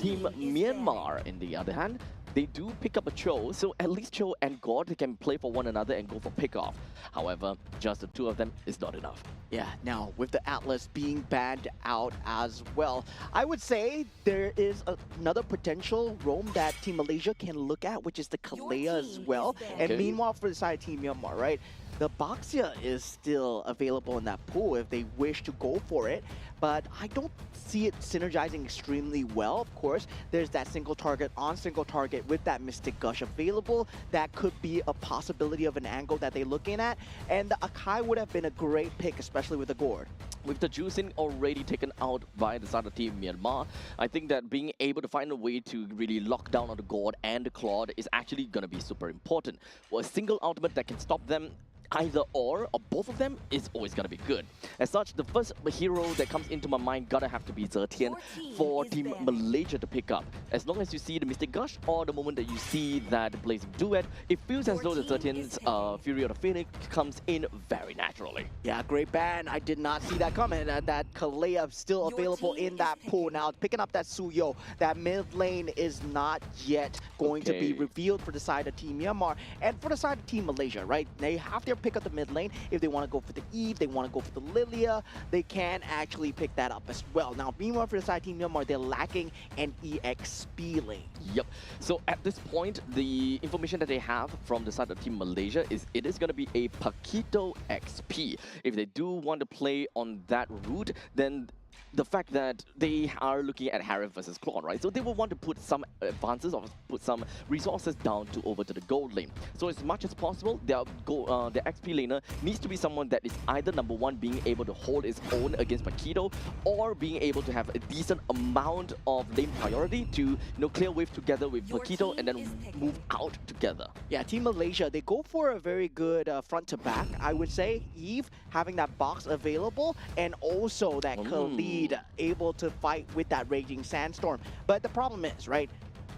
in the other hand, they do pick up a Cho, so at least Cho and God can play for one another and go for pick-off. However, just the two of them is not enough. Yeah, now with the Atlas being banned out as well, I would say there is another potential roam that Team Malaysia can look at, which is the Kalea as well. And meanwhile, for the side of Team Myanmar, right? The Boxia is still available in that pool if they wish to go for it, but I don't see it synergizing extremely well. Of course, there's that single target on single target with that Mystic Gush available. That could be a possibility of an angle that they're looking at, and the Akai would have been a great pick, especially with the Gourd. With the juicing already taken out by the side of Team Myanmar, I think that being able to find a way to really lock down on the Gourd and the Claude is actually going to be super important. Well, a single ultimate that can stop them either or both of them is always gonna be good. As such, the first hero that comes into my mind gotta have to be Zetian for Team Malaysia to pick up. As long as you see the Mystic Gush or the moment that you see that Blazing Duet, it feels as though the Zetian's Fury of the Phoenix comes in very naturally. Yeah, great ban. I did not see that coming. That Kalea still available in that pool. Now, picking up that Suyo, that mid lane is not yet going to be revealed for the side of Team Myanmar. And for the side of Team Malaysia, right? They have their pick up the mid lane. If they want to go for the Eve, they want to go for the Lilia, they can actually pick that up as well. Now, meanwhile, for the side of Team Myanmar, they're lacking an EXP lane. Yep. So at this point, the information that they have from the side of Team Malaysia is it is going to be a Paquito XP. If they do want to play on that route, then the fact that they are looking at Harif versus Claude, right? So they will want to put some advances or put some resources down to over to the gold lane. So as much as possible, their XP laner needs to be someone that is either number one being able to hold its own against Paquito, or being able to have a decent amount of lane priority to clear wave together with Paquito and then move out together. Yeah, Team Malaysia, they go for a very good front to back, I would say. Eve having that box available, and also that Khalid able to fight with that Raging Sandstorm. But the problem is, right,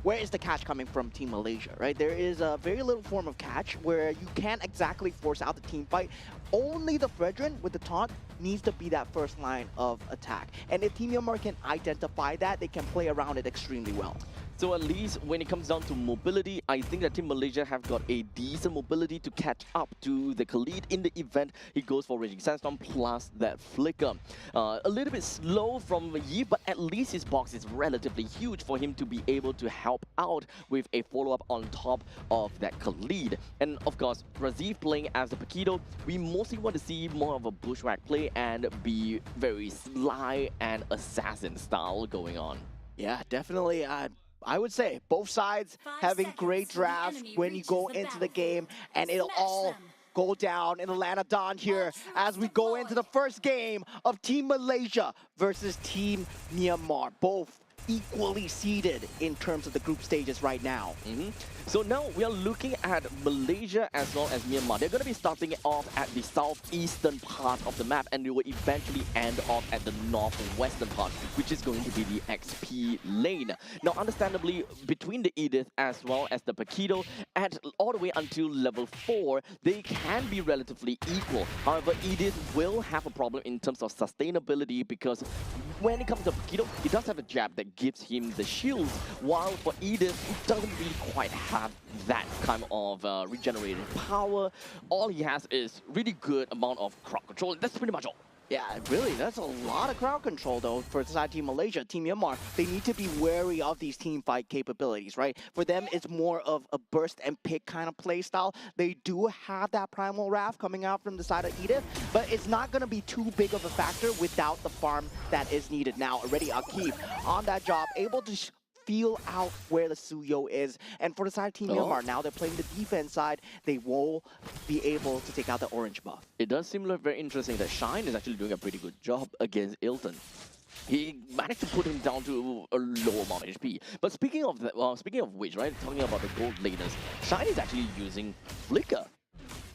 where is the catch coming from Team Malaysia, right? There is a very little form of catch where you can't exactly force out the team fight. Only the Fredrin with the taunt needs to be that first line of attack. And if Team Myanmar can identify that, they can play around it extremely well. So at least when it comes down to mobility, I think that Team Malaysia have got a decent mobility to catch up to the Khalid in the event he goes for Raging Sandstorm plus that Flicker. A little bit slow from Yi, but at least his box is relatively huge for him to be able to help out with a follow-up on top of that Khalid. And of course, Razif playing as the Paquito, we mostly want to see more of a bushwhack play and be very sly and assassin style going on. Yeah, definitely. I would say both sides having great drafts when you go into the game, and it'll all go down in Atlanta Dawn here as we go into the first game of Team Malaysia versus Team Myanmar. Both equally seeded in terms of the group stages right now. So now we are looking at Malaysia as well as Myanmar. They're going to be starting off at the southeastern part of the map, and they will eventually end off at the northwestern part, which is going to be the XP lane. Now, understandably, between the Edith as well as the Paquito, at all the way until level 4, they can be relatively equal. However, Edith will have a problem in terms of sustainability, because when it comes to Paquito, he does have a jab that gives him the shields, while for Edith, he doesn't really quite have that kind of regenerated power. All he has is really good amount of crowd control. That's pretty much all. Yeah, really, that's a lot of crowd control, though, for the side of Team Malaysia. Team Myanmar, they need to be wary of these team fight capabilities, right? For them, it's more of a burst and pick kind of play style. They do have that Primal Wrath coming out from the side of Edith, but it's not going to be too big of a factor without the farm that is needed. Now, already Akif on that job, able to feel out where the Suyo is. And for the side of Team Myanmar, now they're playing the defense side, they will be able to take out the orange buff. It does seem like very interesting that Shine is actually doing a pretty good job against Ilton. He managed to put him down to a low amount of HP. But speaking of which, right, talking about the gold laners, Shine is actually using Flicker.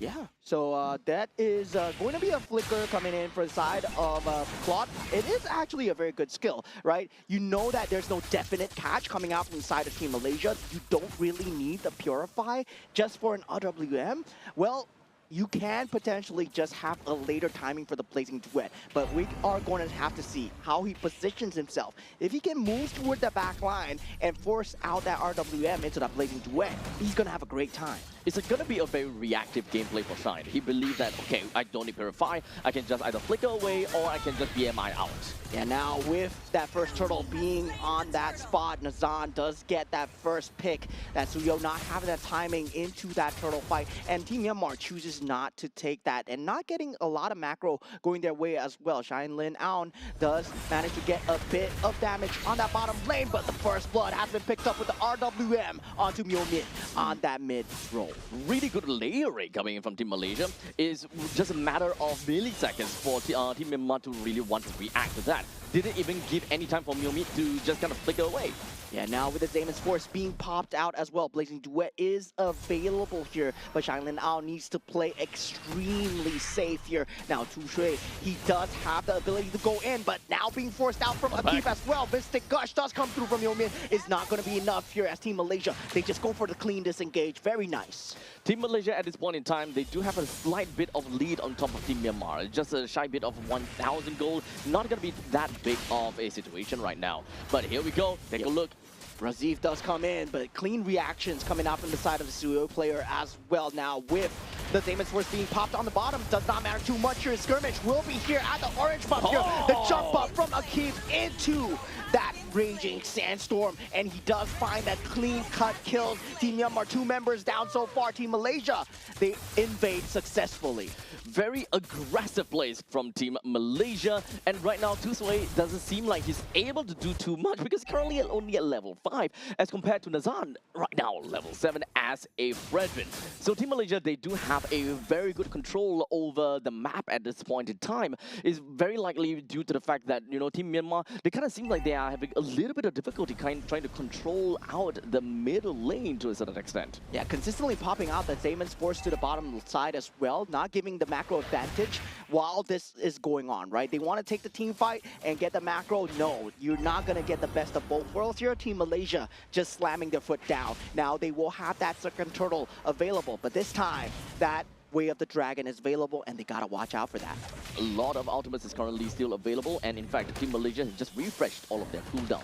Yeah, so that is going to be a flicker coming in for the side of Claude. It is actually a very good skill, right? You know that there's no definite catch coming out from the side of Team Malaysia. You don't really need the Purify just for an RWM. Well, you can potentially just have a later timing for the blazing duet, but we are going to have to see how he positions himself. If he can move toward the back line and force out that RWM into that blazing duet, he's going to have a great time. It's going to be a very reactive gameplay for Shine. He believes that, okay, I don't need Purify, I can just either flicker away or I can just BMI out. Yeah, now with that first turtle being on that spot, Nazan does get that first pick. That Suyo not having that timing into that turtle fight, and Team Myanmar chooses not to take that and not getting a lot of macro going their way as well. Shine Lin Aon does manage to get a bit of damage on that bottom lane, but the first blood has been picked up with the RWM onto Myo-Min on that mid roll. Really good layering coming in from Team Malaysia. Is just a matter of milliseconds for Team Myanmar to really want to react to that. Didn't even give any time for Myo-Min to just kind of flicker away. Yeah, now with the Damon's Force being popped out as well, Blazing Duet is available here, but Shanglin Ao needs to play extremely safe here. Now, Tu Shui, he does have the ability to go in, but now being forced out from Akif as well. Mystic Gush does come through from Myo-Min. It's not going to be enough here as Team Malaysia. They just go for the clean disengage. Very nice. Team Malaysia at this point in time, they do have a slight bit of lead on top of Team Myanmar. Just a shy bit of 1,000 gold. Not going to be that big of a situation right now. But here we go. Take a look. Razif does come in, but clean reactions coming out from the side of the Suyo player as well. Now with the Damon's Force being popped on the bottom, does not matter too much here. Skirmish will be here at the orange buff here. The jump up from Akif into that raging sandstorm, and he does find that clean cut kills. Team Myanmar, 2 members down so far. Team Malaysia, they invade successfully. Very aggressive plays from Team Malaysia, and right now Tusue doesn't seem like he's able to do too much because currently only at level 5 as compared to Nazan right now level 7 as a Fredrin. So Team Malaysia, they do have a very good control over the map at this point in time. Is very likely due to the fact that, you know, Team Myanmar, they kind of seem like they are having a little bit of difficulty trying to control out the middle lane to a certain extent. Yeah, consistently popping out the Damon's Force to the bottom side as well, not giving the macro advantage while this is going on, right? They want to take the team fight and get the macro. No, you're not going to get the best of both worlds here. Team Malaysia just slamming their foot down. Now they will have that second turtle available, but this time that Way of the Dragon is available, and they gotta watch out for that. A lot of ultimates is currently still available, and in fact, Team Malaysia has just refreshed all of their cooldowns.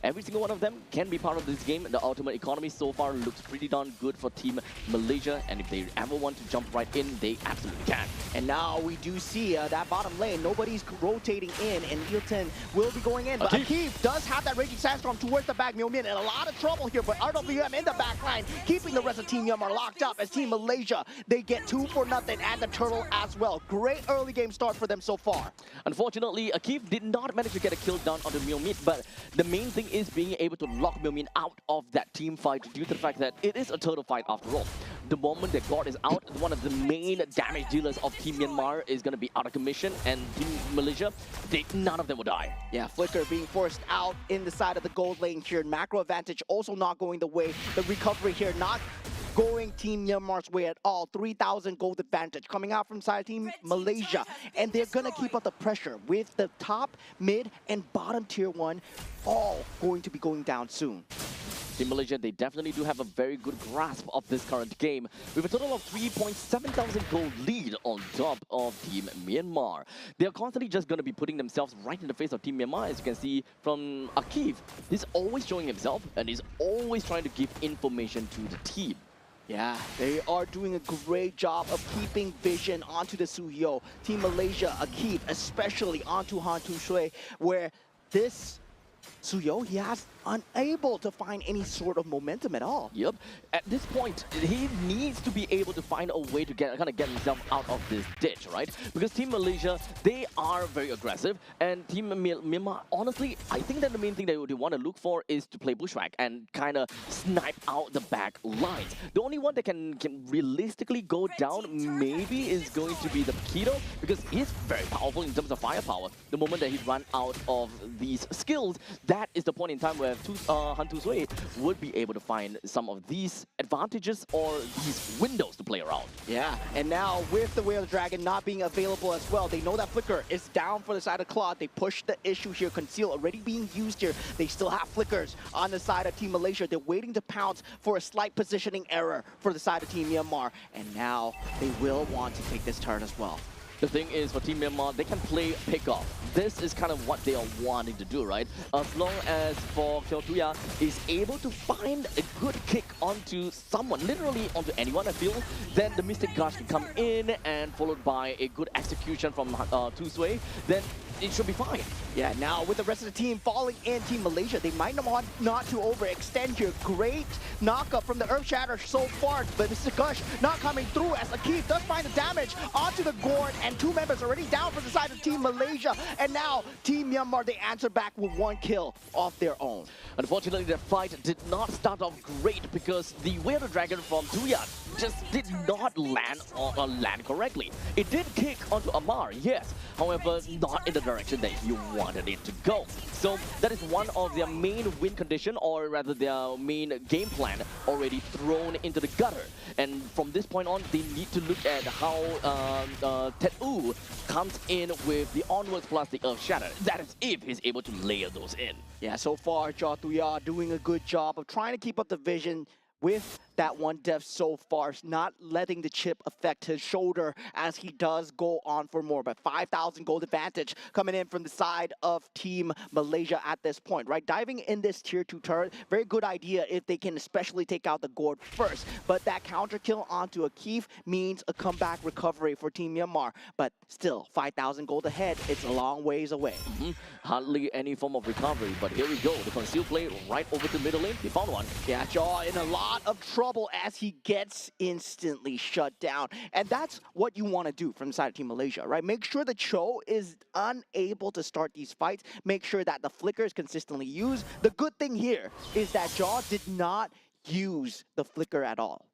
Every single one of them can be part of this game. The ultimate economy so far looks pretty darn good for Team Malaysia, and if they ever want to jump right in, they absolutely can. And now we do see that bottom lane. Nobody's rotating in, and Hilton will be going in. But Akif does have that Raging Sandstorm towards the back. Myo-Min in a lot of trouble here, but RWM in the back line, keeping the rest of Team Myanmar locked up as Team Malaysia, they get 2 for nothing, and the turtle as well. Great early game start for them so far. Unfortunately, Akif did not manage to get a kill down on the Myo-Min, but the main thing is being able to lock Myo-Min out of that team fight due to the fact that it is a turtle fight after all. The moment that God is out, one of the main damage dealers of Team Myanmar is going to be out of commission, and Team Malaysia, none of them will die. Yeah, Flicker being forced out in the side of the gold lane here. Macro advantage also not going the way. The recovery here not going Team Myanmar's way at all. 3,000 gold advantage coming out from side Team Malaysia. And they're going to keep up the pressure with the top, mid, and bottom tier 1 all going to be going down soon. Team Malaysia, they definitely do have a very good grasp of this current game, with a total of 3,700 gold lead on top of Team Myanmar. They're constantly just going to be putting themselves right in the face of Team Myanmar, as you can see from Akif. He's always showing himself, and he's always trying to give information to the team. Yeah, they are doing a great job of keeping vision onto the Suhyo. Team Malaysia, Akif, especially onto Han Tu Shui, where this Suyo, he has unable to find any sort of momentum at all. Yep. At this point, he needs to be able to find a way to get himself out of this ditch, right? Because Team Malaysia, they are very aggressive, and Team Myanmar, honestly, I think that the main thing that they want to look for is to play bushwhack and kind of snipe out the back lines. The only one that can realistically go down maybe is going to be the Keto, because he's very powerful in terms of firepower. The moment that he runs out of these skills, that is the point in time where Han Tu Sui would be able to find some of these advantages or these windows to play around. Yeah, and now with the Way of the Dragon not being available as well, they know that Flicker is down for the side of Claude. They push the issue here. Conceal already being used here. They still have Flickers on the side of Team Malaysia. They're waiting to pounce for a slight positioning error for the side of Team Myanmar. And now they will want to take this turn as well. The thing is, for Team Myanmar, they can play pick-off. This is kind of what they are wanting to do, right? As long as for Kyotuya is able to find a good kick onto someone, literally onto anyone, I feel, then the Mystic Gush can come in and followed by a good execution from Tu Sui, then it should be fine. Yeah, now with the rest of the team falling in, Team Malaysia, they might not want not to overextend here. Great knockup from the Earth Shatter so far, but Mr. Gush not coming through as Akif does find the damage onto the gourd, and 2 members already down for the side of Team Malaysia. And now Team Myanmar, they answer back with 1 kill of their own. Unfortunately, the fight did not start off great because the Way of the Dragon from Tuyat just did not land correctly. It did kick onto Amar, yes, however, not in the direction that you wanted it to go. So that is one of their main win condition, or rather their main game plan already thrown into the gutter. And from this point on, they need to look at how Tet U comes in with the onwards plus the Earth Shatter. That is if he's able to layer those in. Yeah, so far, Jia Tuya doing a good job of trying to keep up the vision with that 1 death so far, not letting the chip affect his shoulder as he does go on for more. But 5,000 gold advantage coming in from the side of Team Malaysia at this point, right? Diving in this tier 2 turret, very good idea if they can especially take out the gourd first. But that counter kill onto Akif means a comeback recovery for Team Myanmar. But still, 5,000 gold ahead, it's a long ways away. Hardly any form of recovery, but here we go. The conceal play right over to middle lane. He found one. Yeah, Jaw in a lot of trouble as he gets instantly shut down. And that's what you want to do from the side of Team Malaysia, right? Make sure the Cho is unable to start these fights. Make sure that the flicker is consistently used. The good thing here is that Jaw did not use the flicker at all.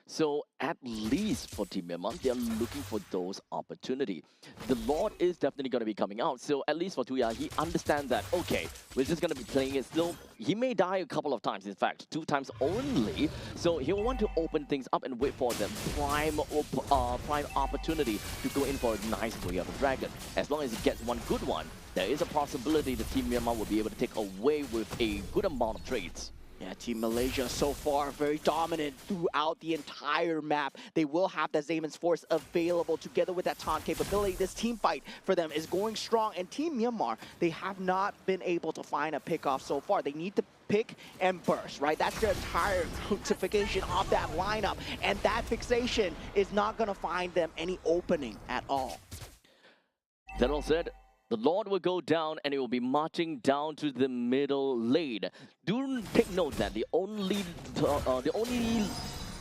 So at least for Team Myanmar, they are looking for those opportunity. The Lord is definitely going to be coming out. So at least for Tuya, he understands that, okay, we're just going to be playing it still. He may die a couple of times, in fact, 2 times only. So he'll want to open things up and wait for the prime opportunity to go in for a nice Way of the Dragon. As long as he gets one good one, there is a possibility that Team Myanmar will be able to take away with a good amount of trades. Yeah, Team Malaysia so far very dominant throughout the entire map. They will have that Zayman's Force available together with that taunt capability. This team fight for them is going strong. And Team Myanmar, they have not been able to find a pick-off so far. They need to pick and burst, right? That's their entire crucifixion of that lineup. And that fixation is not going to find them any opening at all. That all said, the Lord will go down and it will be marching down to the middle lane. Do take note that the only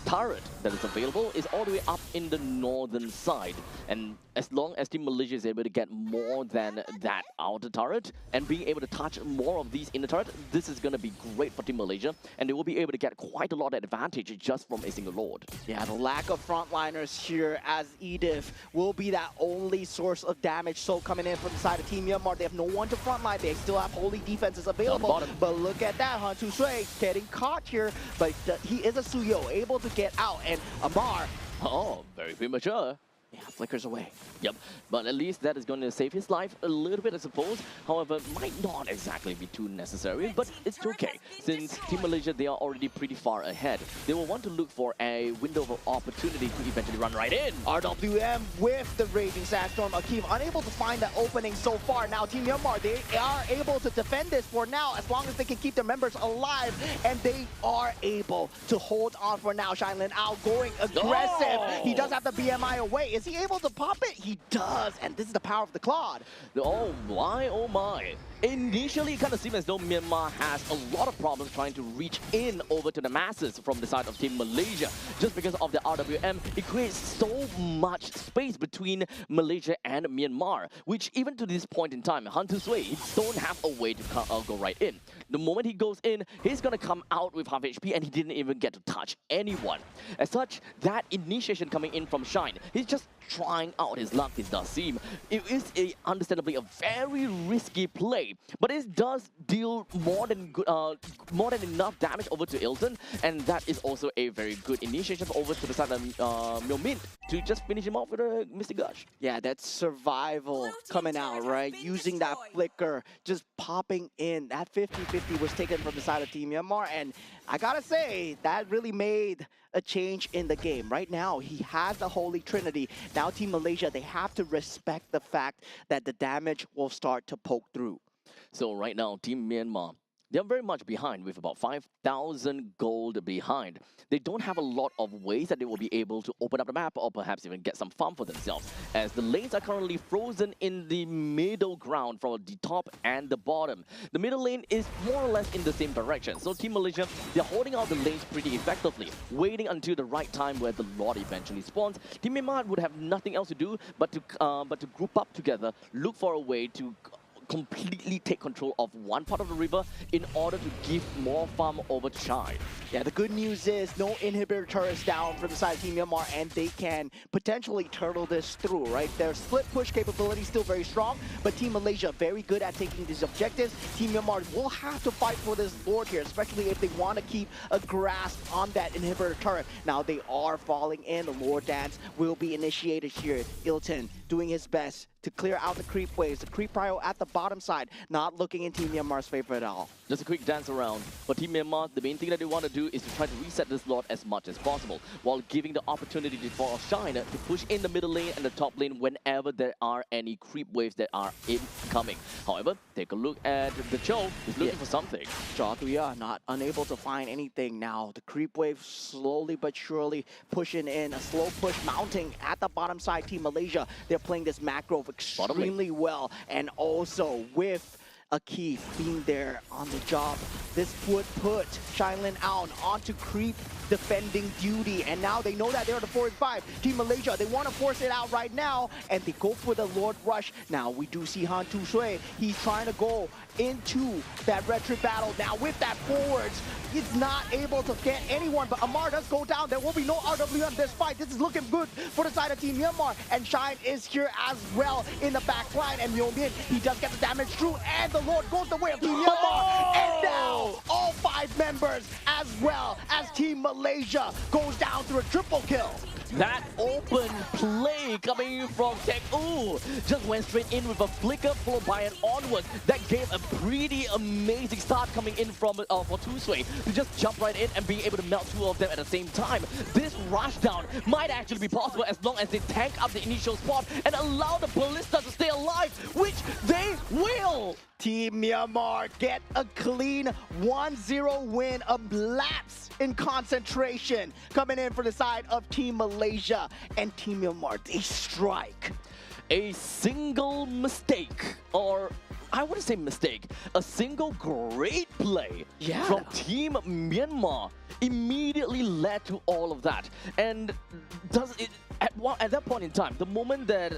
turret that is available is all the way up in the northern side. And as long as Team Malaysia is able to get more than that outer turret and being able to touch more of these inner turret, this is going to be great for Team Malaysia. And they will be able to get quite a lot of advantage just from a single Lord. Yeah, the lack of frontliners here as Edith will be that only source of damage. So coming in from the side of Team Myanmar, they have no one to frontline. They still have holy defenses available. But look at that, Han Tu Sui getting caught here. But he is a Suyo, able to get out. And Amar, oh, very premature. yeah, flickers away. Yep, but at least that is going to save his life a little bit, I suppose. However, might not exactly be too necessary, but it's okay. Since Team Malaysia, they are already pretty far ahead. They will want to look for a window of opportunity to eventually run right in. RWM with the Raging Sandstorm. Akeem unable to find that opening so far. Now Team Myanmar, they are able to defend this for now as long as they can keep their members alive. And they are able to hold on for now. Shinlin out going aggressive. Oh! He does have the BMI away. Is he able to pop it? He does. And this is the power of the Claude. Oh my, oh my. Initially, it kind of seemed as though Myanmar has a lot of problems trying to reach in over to the masses from the side of Team Malaysia. Just because of the RWM, it creates so much space between Malaysia and Myanmar, which even to this point in time, Han Tu Sui, he don't have a way to go right in. The moment he goes in, he's going to come out with half HP and he didn't even get to touch anyone. As such, that initiation coming in from Shine, he's just trying out his luck, it does seem. It is understandably a very risky play, but it does deal more than enough damage over to Ilton, and that is also a very good initiation over to the side of Milmint to just finish him off with a Mystic Gush. Yeah, that's survival coming out, right? Using that flicker, just popping in. That 50-50 was taken from the side of Team Myanmar, and I gotta say, that really made a change in the game. Right now, he has the Holy Trinity. Now Team Malaysia, they have to respect the fact that the damage will start to poke through. So right now, Team Myanmar, they're very much behind with about 5,000 gold behind. They don't have a lot of ways that they will be able to open up the map or perhaps even get some farm for themselves, as the lanes are currently frozen in the middle ground from the top and the bottom. The middle lane is more or less in the same direction. So Team Malaysia, they're holding out the lanes pretty effectively, waiting until the right time where the Lord eventually spawns. Team Myanmar would have nothing else to do but to group up together, look for a way to completely take control of one part of the river in order to give more farm over to Shine. Yeah, the good news is no inhibitor turrets down for the side of Team Myanmar, and they can potentially turtle this through, right? Their split push capability is still very strong, but Team Malaysia very good at taking these objectives. Team Myanmar will have to fight for this board here, especially if they want to keep a grasp on that inhibitor turret. Now they are falling in. The Lord Dance will be initiated here. Ilton doing his best to clear out the creep waves. The creep prio at the bottom side, not looking in Team Myanmar's favor at all. Just a quick dance around. For Team Myanmar, the main thing that they want to do is to try to reset this Lord as much as possible, while giving the opportunity for Shine to push in the middle lane and the top lane whenever there are any creep waves that are incoming. However, take a look at the Cho. He's looking for something. Nagoya not unable to find anything now. The creep wave slowly but surely pushing in. A slow push mounting at the bottom side. Team Malaysia, they're playing this macro extremely well, and also with a key being there on the job. This would put Shailin Aun onto creep defending duty, and now they know that they're the 4-5. Team Malaysia, they want to force it out right now, and they go for the Lord Rush. Now we do see Han Tu Sui. He's trying to go into that red trip battle. Now with that forwards, he's not able to get anyone, but Amar does go down. There will be no RW on this fight. This is looking good for the side of Team Myanmar, and Shine is here as well in the back line, and Myomin, he does get the damage through, and the Lord goes the way of Team Myanmar, and now all 5 members as well as Team Malaysia goes down through a triple kill. That open play coming from Tech just went straight in with a flicker followed by an onwards. That gave a pretty amazing start coming in from for Tusui to just jump right in and being able to melt 2 of them at the same time. This rush down might actually be possible as long as they tank up the initial spot and allow the Ballista to stay alive, which they will. Team Myanmar get a clean 1-0 win, a lapse in concentration coming in for the side of Team Malaysia, and Team Myanmar, they strike. A single mistake, or I wouldn't say mistake, a single great play from Team Myanmar immediately led to all of that. And does it at that point in time, the moment that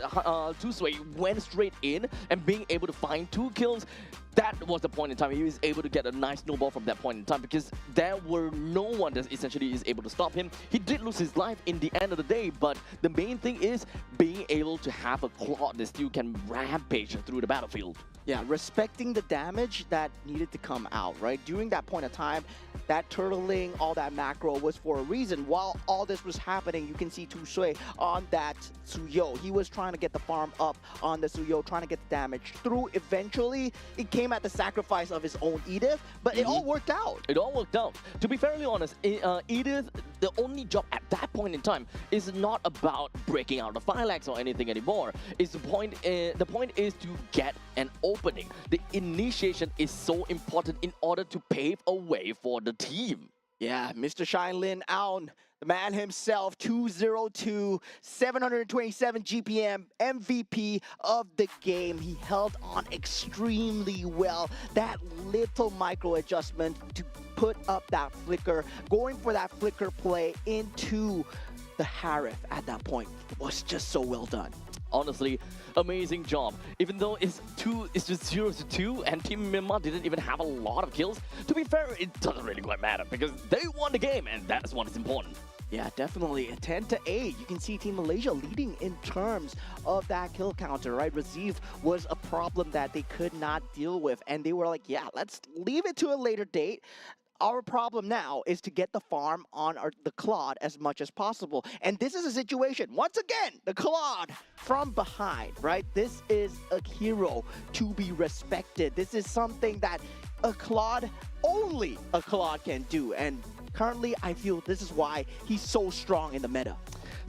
Tusui went straight in and being able to find 2 kills, that was the point in time. He was able to get a nice snowball from that point in time, because there were no one that essentially is able to stop him. He did lose his life in the end of the day, but the main thing is being able to have a Claw that still can rampage through the battlefield. Yeah, respecting the damage that needed to come out, right? During that point of time, that turtling, all that macro was for a reason. While all this was happening, you can see Tu Sui on that Suyo. He was trying to get the farm up on the Suyo, trying to get the damage through. Eventually, it came at the sacrifice of his own Edith, but it all worked out. It all worked out. To be fairly honest, Edith, the only job at that point in time is not about breaking out the Phylax or anything anymore. The point is to get an opening. The initiation is so important in order to pave a way for the team. Yeah, Mr. Shailin Aun, the man himself, 202, 727 GPM, MVP of the game. He held on extremely well. That little micro adjustment to put up that flicker, going for that flicker play into the Harif at that point was just so well done. Honestly, amazing job. Even though it's just 0-2 and Team Myanmar didn't even have a lot of kills, to be fair, it doesn't really quite matter because they won the game and that's what is important. Yeah, definitely. 10-8. You can see Team Malaysia leading in terms of that kill counter, right? Receive was a problem that they could not deal with, and they were like, yeah, let's leave it to a later date. Our problem now is to get the farm on the Claude as much as possible. And this is a situation, once again, the Claude from behind, right? This is a hero to be respected. This is something that only a Claude can do. And currently, I feel this is why he's so strong in the meta.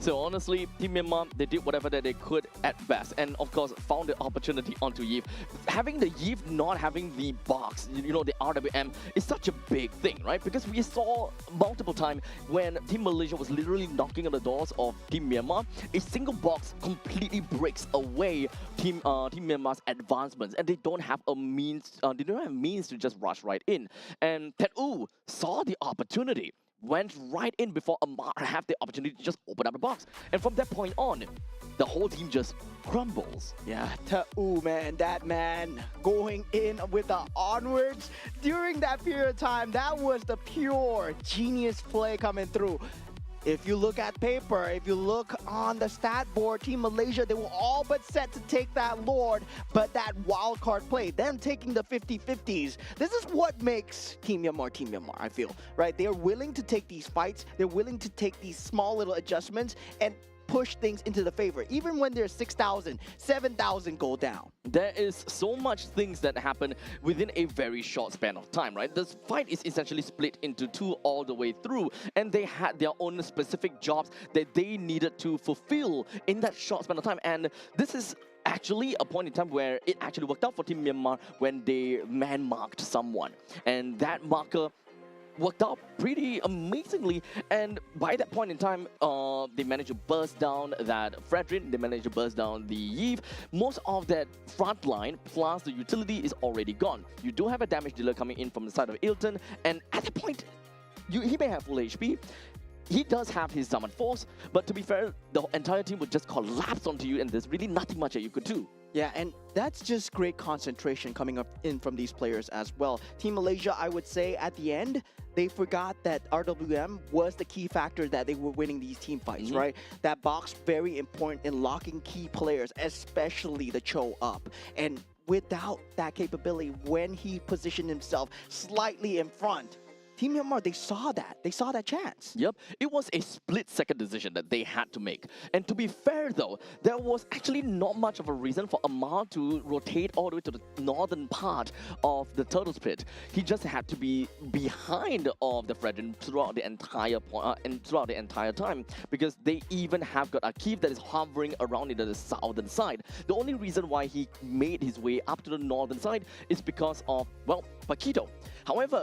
So honestly, Team Myanmar, they did whatever that they could at best, and of course found the opportunity onto Yves. Having the Yves not having the box, the RWM, is such a big thing, right? Because we saw multiple times when Team Malaysia was literally knocking on the doors of Team Myanmar, a single box completely breaks away Team Myanmar's advancements, and they don't have a means. They don't have means to just rush right in. And Tet U saw the opportunity, went right in before Amar had the opportunity to just open up the box. And from that point on, the whole team just crumbles. Yeah, Ta'u, man, that man going in with the onwards during that period of time, that was the pure genius play coming through. If you look at paper, if you look on the stat board, Team Malaysia, they were all but set to take that Lord, but that wild card play, them taking the 50-50s, this is what makes Team Myanmar, I feel, right? They're willing to take these fights, they're willing to take these small little adjustments and push things into the favor, even when there's 6,000, 7,000 go down. There is so much things that happen within a very short span of time, right? This fight is essentially split into two all the way through, and they had their own specific jobs that they needed to fulfill in that short span of time. And this is actually a point in time where it actually worked out for Team Myanmar when they man-marked someone. And that marker worked out pretty amazingly, and by that point in time, they managed to burst down that Fredrin, they managed to burst down the Yves. Most of that front line plus the utility is already gone. You do have a damage dealer coming in from the side of Ilton, and at that point, he may have full HP. He does have his Zaman Force, but to be fair, the entire team would just collapse onto you, and there's really nothing much that you could do. Yeah, and that's just great concentration coming up in from these players as well. Team Malaysia, I would say at the end, they forgot that RWM was the key factor that they were winning these team fights, right? That box, very important in locking key players, especially the Cho up. And without that capability, when he positioned himself slightly in front, Team Myanmar, they saw that. They saw that chance. Yep, it was a split-second decision that they had to make. And to be fair though, there was actually not much of a reason for Amar to rotate all the way to the northern part of the Turtle's Pit. He just had to be behind of the Fredrin throughout the entire time, because they even have got Akif that is hovering around in the southern side. The only reason why he made his way up to the northern side is because of, well, Paquito. However,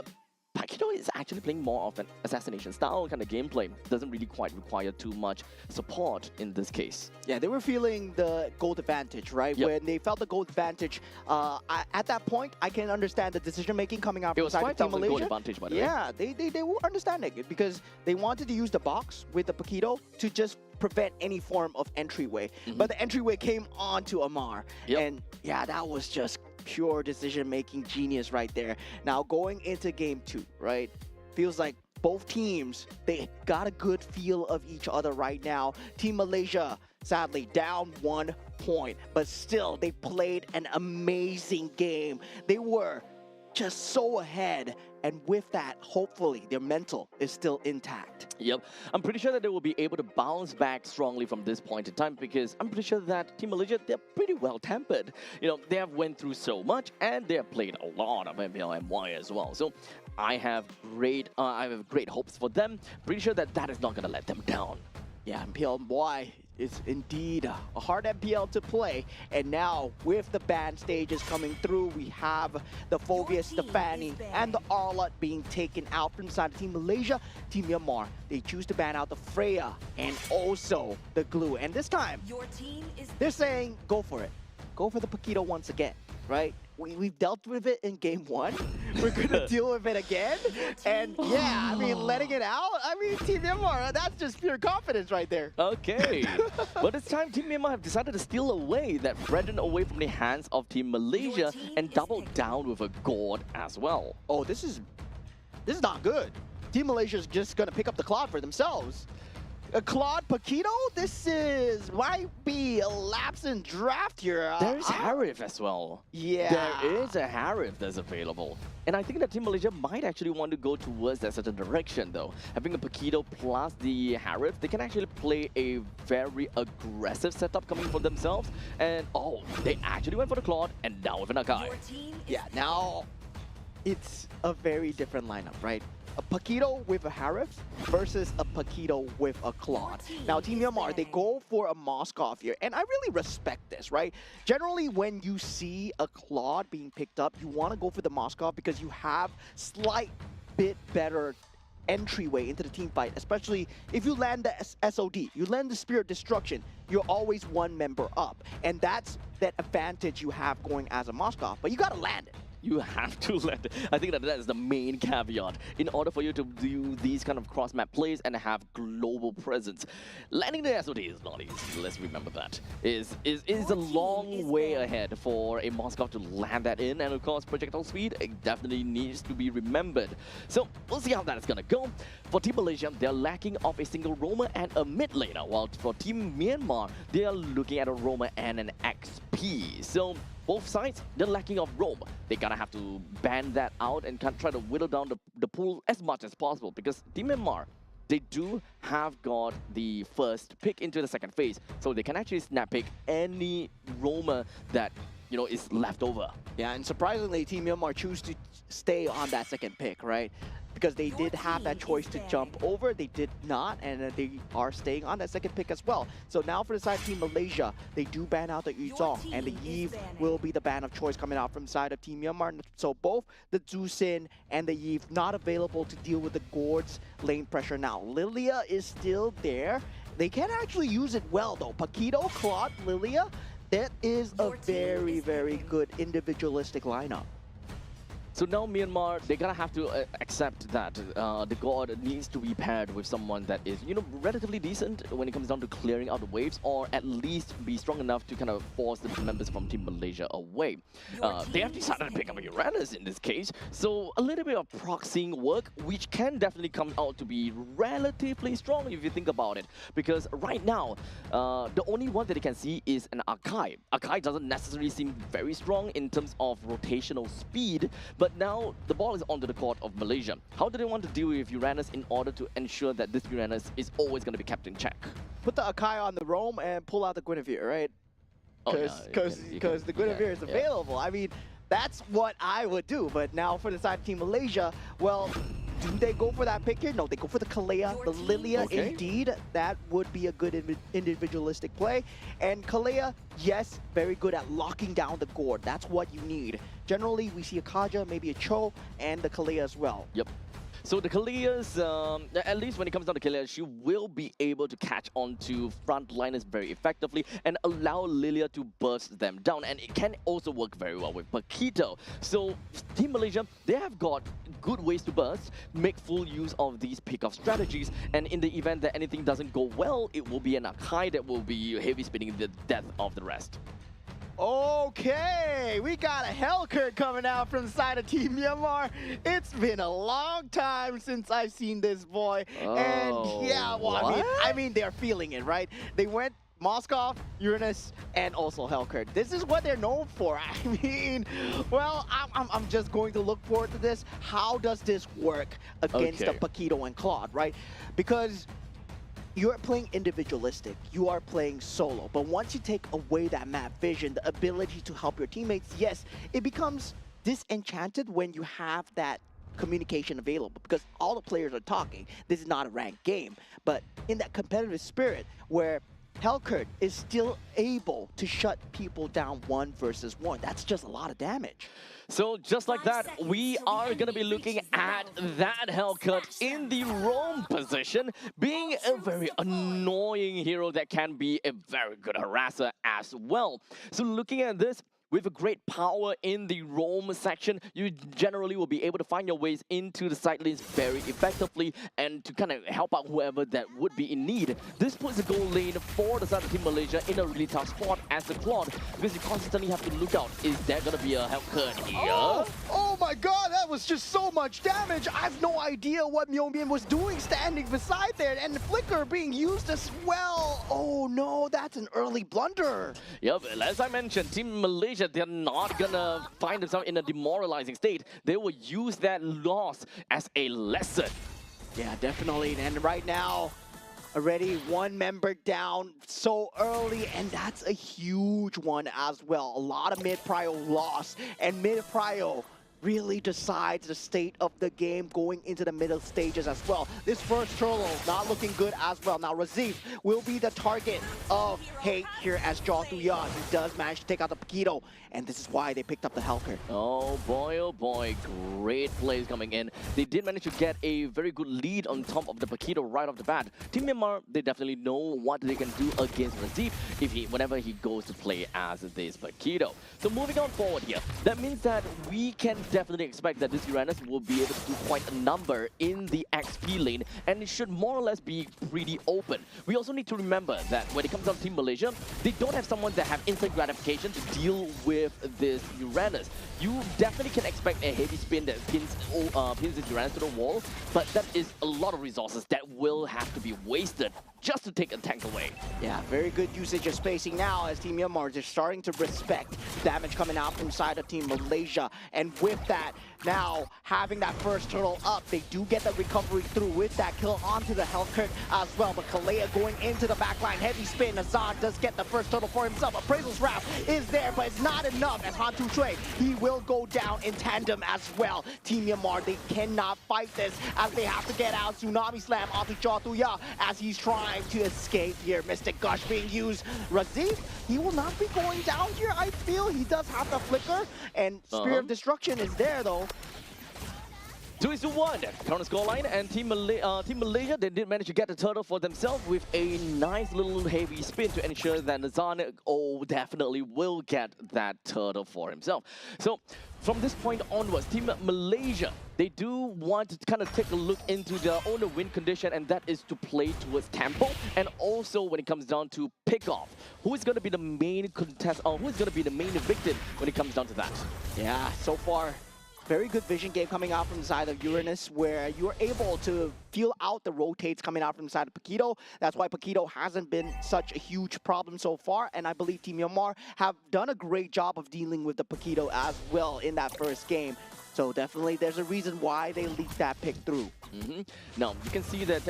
Paquito is actually playing more of an assassination style kind of gameplay. Doesn't really quite require too much support in this case. Yeah, they were feeling the gold advantage, right? Yep. When they felt the gold advantage, at that point, I can understand the decision making coming out It from was the side of Team 5,000 gold Malaysia. advantage, by the way. Yeah, they were understanding it because they wanted to use the box with the Paquito to just prevent any form of entryway. But the entryway came on to Amar. Yep. And yeah, that was just pure decision-making genius right there. Now going into game 2, right? Feels like both teams, they got a good feel of each other right now. Team Malaysia, sadly, down 1 point, but still, they played an amazing game. They were just so ahead, and with that, hopefully, their mental is still intact. Yep, I'm pretty sure that they will be able to bounce back strongly from this point in time, because I'm pretty sure that Team Malaysia, they're pretty well tempered. You know, they have went through so much, and they have played a lot of MLBB as well. So I have great hopes for them. Pretty sure that that is not going to let them down. Yeah, MLBB is indeed a hard MPL to play, and now with the ban stages coming through, we have the Phobius, Stefani, and the Arlott being taken out from the side of Team Malaysia. Team Myanmar, they choose to ban out the Freya and also the Glue, and this time Your team is they're saying go for it, go for the Paquito once again, right? We've dealt with it in game 1. We're gonna deal with it again. And yeah, I mean, letting it out, I mean, Team Myanmar, that's just pure confidence right there. Okay, but it's time Team Myanmar have decided to steal away that Fredrin away from the hands of Team Malaysia and double down with a gourd as well. Oh, this is not good. Team Malaysia is just gonna pick up the cloud for themselves. Claude Paquito, might be a lapse in draft here. There's Harif as well. Yeah. There is a Harif that's available. And I think that Team Malaysia might actually want to go towards that certain direction though. Having a Paquito plus the Harif, they can actually play a very aggressive setup coming for themselves. And oh, they actually went for the Claude and now with an Akai. Your team is Yeah, now it's a very different lineup, right? A Paquito with a Harif versus a Paquito with a Claude. Now, Team Myanmar, they go for a Moskov here, and I really respect this, right? Generally, when you see a Claude being picked up, you want to go for the Moskov because you have slight bit better entryway into the team fight, especially if you land the SOD, you land the Spirit Destruction, you're always one member up. And that's that advantage you have going as a Moskov, but you got to land it. You have to land it. I think that is the main caveat. In order for you to do these kind of cross-map plays and have global presence, landing the SOD is not easy. Let's remember that. Is a long way ahead for a Moscow to land that in, and of course, projectile speed definitely needs to be remembered. So we'll see how that is gonna go. For Team Malaysia, they're lacking of a single roamer and a mid laner, while for Team Myanmar, they are looking at a roamer and an XP. So both sides, they're lacking of roam. They gotta have to ban that out and try to whittle down the pool as much as possible, because Team Myanmar, they do have got the first pick into the second phase, so they can actually snap pick any roamer that, you know, is left over. Yeah, and surprisingly, Team Myanmar choose to stay on that second pick, right? Because they did have that choice to jump over, they did not, and they are staying on that second pick as well. So now for the side of Team Malaysia, they do ban out the Yuzong, and the Yve will be the ban of choice coming out from the side of Team Myanmar. So both the Zusin and the Yve not available to deal with the Gord's lane pressure now. Lilia is still there. They can actually use it well though. Paquito, Claude, Lilia, that is a very, very good individualistic lineup. So now Myanmar, they're gonna have to accept that the God needs to be paired with someone that is, you know, relatively decent when it comes down to clearing out the waves, or at least be strong enough to kind of force the members from Team Malaysia away. They have decided to pick up Uranus in this case, so a little bit of proxying work, which can definitely come out to be relatively strong if you think about it. Because right now, the only one that they can see is an Akai. Akai doesn't necessarily seem very strong in terms of rotational speed, but now the ball is onto the court of Malaysia. How do they want to deal with Uranus in order to ensure that this Uranus is always going to be kept in check? Put the Akai on the roam and pull out the Guinevere, right? Because the Guinevere is available. I mean, that's what I would do. But now for the side of Team Malaysia, well, do they go for that pick here? No, they go for the Kalea, the Lilia. Indeed, that would be a good individualistic play. And Kalea, yes, very good at locking down the Gord. That's what you need. Generally, we see a Kaja, maybe a Cho, and the Kalea as well. Yep. So the Kaleas, at least when it comes down to Kalea, she will be able to catch on to frontliners very effectively and allow Lilia to burst them down. And it can also work very well with Paquito. So Team Malaysia, they have got good ways to burst, make full use of these pick-off strategies. And in the event that anything doesn't go well, it will be an Akai that will be heavy spinning the death of the rest. Okay, we got a Hellcurt coming out from the side of Team Myanmar. It's been a long time since I've seen this boy. And yeah, well, I mean, they're feeling it, right? They went Moskov, Uranus, and also Hellcurt. This is what they're known for. I mean, well, I'm just going to look forward to this. How does this work against the Paquito and Claude, right? Because you're playing individualistic, you are playing solo, but once you take away that map vision, the ability to help your teammates, yes, it becomes disenchanted when you have that communication available, because all the players are talking. This is not a ranked game, but in that competitive spirit where Hellcurt is still able to shut people down 1 versus 1, that's just a lot of damage. So just like that, we are going to be looking at that Hellcurt in the roam position, being a very annoying hero that can be a very good harasser as well. So looking at this, with a great power in the roam section, you generally will be able to find your ways into the side lanes very effectively and to kind of help out whoever that would be in need. This puts the goal lane for the side of Team Malaysia in a really tough spot as the Claude, because you constantly have to look out. Is there going to be a Hellcurt here? Oh my my god, that was just so much damage. I have no idea what Myeonbin was doing standing beside there, and the flicker being used as well. Oh no, that's an early blunder. Yep, as I mentioned, Team Malaysia, they're not gonna find themselves in a demoralizing state. They will use that loss as a lesson. Yeah, definitely. And right now, already one member down so early, and that's a huge one as well. A lot of mid-prio loss, and mid-prio really decides the state of the game going into the middle stages as well. This first turtle not looking good as well. Now Razif will be the target of hate here as Jaw Tuya. He does manage to take out the Paquito, and this is why they picked up the Helker. Oh boy, great plays coming in. They did manage to get a very good lead on top of the Paquito right off the bat. Team Myanmar, they definitely know what they can do against Razif whenever he goes to play as this Paquito. So moving on forward here, that means that we can definitely expect that this Uranus will be able to do quite a number in the XP lane, and it should more or less be pretty open. We also need to remember that when it comes down to Team Malaysia, they don't have someone that have instant gratification to deal with this Uranus. You definitely can expect a heavy spin that pins this Uranus to the wall, but that is a lot of resources that will have to be wasted just to take a tank away. Yeah, very good usage of spacing now as Team Myanmar is starting to respect damage coming out from side of Team Malaysia. And with that, now having that first turtle up, they do get the recovery through with that kill onto the Hellkirk as well. But Kalea going into the backline, heavy spin. Azad does get the first turtle for himself. Appraisal's Wrath is there, but it's not enough as Han Tu Shui, he will go down in tandem as well. Team Myanmar, they cannot fight this as they have to get out. Tsunami Slam onto Jaw Tuya as he's trying to escape here. Mystic Gush being used. Razif, he will not be going down here, I feel. He does have the flicker, and Spear of Destruction is there though. 2-1 counter scoreline, and Team Malaysia, they did manage to get the turtle for themselves with a nice little heavy spin to ensure that Nazan definitely will get that turtle for himself. So from this point onwards, Team Malaysia, they do want to kind of take a look into their own win condition, and that is to play towards tempo, and also when it comes down to pick-off. Who is going to be the main contest, or who is going to be the main victim when it comes down to that? Yeah, so far, very good vision game coming out from the side of Uranus, where you're able to feel out the rotates coming out from the side of Paquito. That's why Paquito hasn't been such a huge problem so far, and I believe Team Myanmar have done a great job of dealing with the Paquito as well in that first game. So definitely there's a reason why they leaked that pick through. Now, you can see that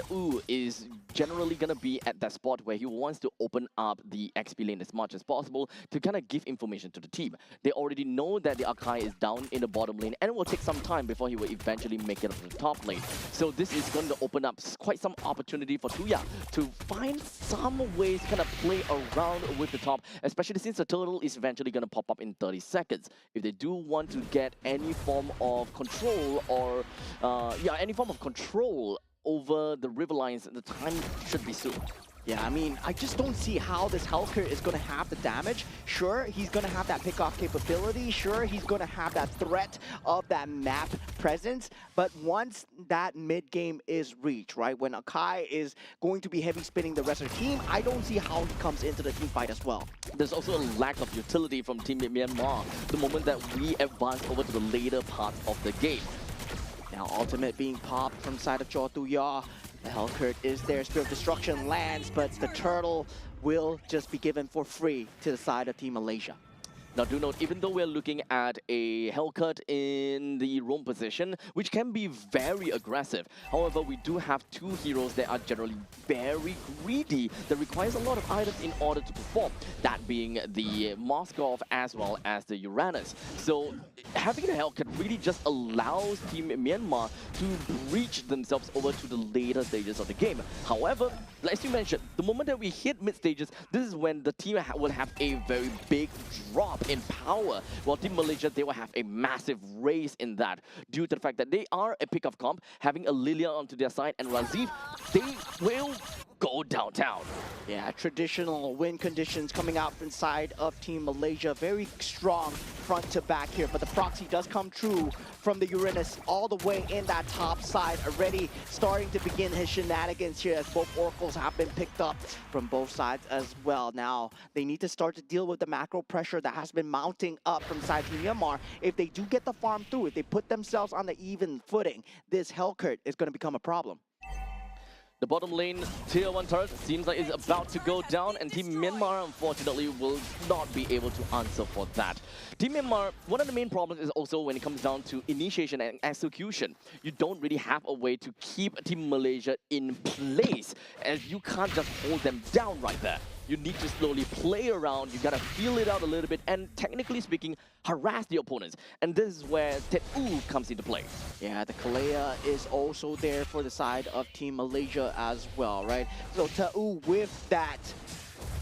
is generally going to be at that spot where he wants to open up the XP lane as much as possible to kind of give information to the team. They already know that the Akai is down in the bottom lane, and it will take some time before he will eventually make it up to the top lane. So this is going to open up quite some opportunity for Tuya to find some ways to kind of play around with the top, especially since the turtle is eventually going to pop up in 30 seconds. If they do want to get any form of control or any form of control over the river lines, the time should be soon. Yeah, I mean, I just don't see how this Hellker is going to have the damage. Sure, he's going to have that pick-off capability. Sure, he's going to have that threat of that map presence. But once that mid-game is reached, right, when Akai is going to be heavy spinning the rest of the team, I don't see how he comes into the team fight as well. There's also a lack of utility from Team Myanmar the moment that we advance over to the later parts of the game. Now, ultimate being popped from side of Jaw Tuya. The Hellkirk is there, Spirit of Destruction lands, but the turtle will just be given for free to the side of Team Malaysia. Now do note, even though we're looking at a Hellcut in the roam position, which can be very aggressive, however, we do have two heroes that are generally very greedy, that requires a lot of items in order to perform, that being the Moskov as well as the Uranus. So having the Hellcut really just allows Team Myanmar to breach themselves over to the later stages of the game. However, as you mentioned, the moment that we hit mid stages, this is when the team will have a very big drop in power, while Team Malaysia, they will have a massive raise in that due to the fact that they are a pick-off comp, having a Lilia onto their side, and Razif, they will go downtown. Yeah, traditional win conditions coming out inside of Team Malaysia. Very strong front to back here, but the proxy does come true from the Uranus all the way in that top side. Already starting to begin his shenanigans here as both Oracles have been picked up from both sides as well. Now, they need to start to deal with the macro pressure that has been mounting up from side Team Myanmar. If they do get the farm through, if they put themselves on the even footing, this Hellcurt is going to become a problem. The bottom lane tier 1 turret seems like it's about to go down, and Team Myanmar unfortunately will not be able to answer for that. Team Myanmar, one of the main problems is also when it comes down to initiation and execution. You don't really have a way to keep Team Malaysia in place, as you can't just hold them down right there. You need to slowly play around, you gotta feel it out a little bit, and technically speaking, harass the opponents. And this is where Tet-U comes into play. Yeah, the Kalea is also there for the side of Team Malaysia as well, right? So Tet-U with that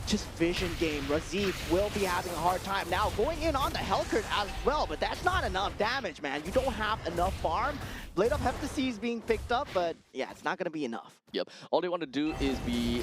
just vision game, Razif will be having a hard time. Now going in on the Hellcurt as well, but that's not enough damage, man. You don't have enough farm. Blade of Heptasy is being picked up, but yeah, it's not gonna be enough. Yep, all they want to do is be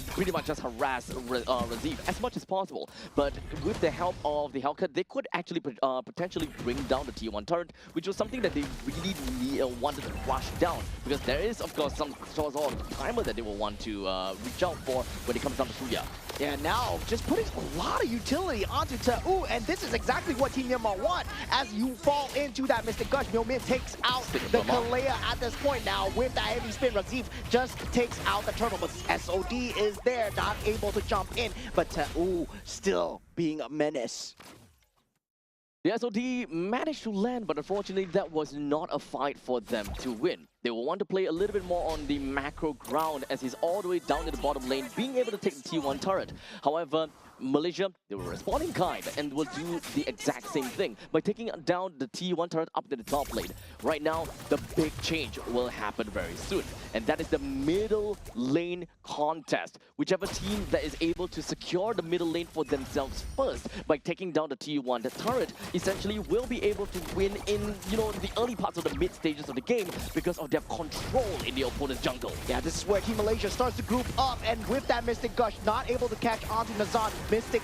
pretty much just harass Razif as much as possible. But with the help of the Hellcurt, they could actually potentially bring down the T1 turret, which was something that they really wanted to rush down. Because there is, of course, some sort of timer that they will want to reach out for when it comes down to Suya. Yeah, now just putting a lot of utility onto Tet-U, and this is exactly what Team Myanmar want. As you fall into that Mystic Gush, Myomin takes out the Kalea at this point. Now with that heavy spin, Razif just takes out the turtle, but SOD is there, not able to jump in, but Tet-U still being a menace. The SOD managed to land, but unfortunately that was not a fight for them to win. They will want to play a little bit more on the macro ground as he's all the way down in the bottom lane, being able to take the T1 turret. However, Malaysia, they were responding kind and will do the exact same thing by taking down the T1 turret up to the top lane. Right now, the big change will happen very soon, and that is the middle lane contest. Whichever team that is able to secure the middle lane for themselves first by taking down the T1 turret essentially will be able to win in, the early parts of the mid stages of the game because of their control in the opponent's jungle. Yeah, this is where Team Malaysia starts to group up, and with that Mystic Gush, not able to catch onto Nazan. Mystic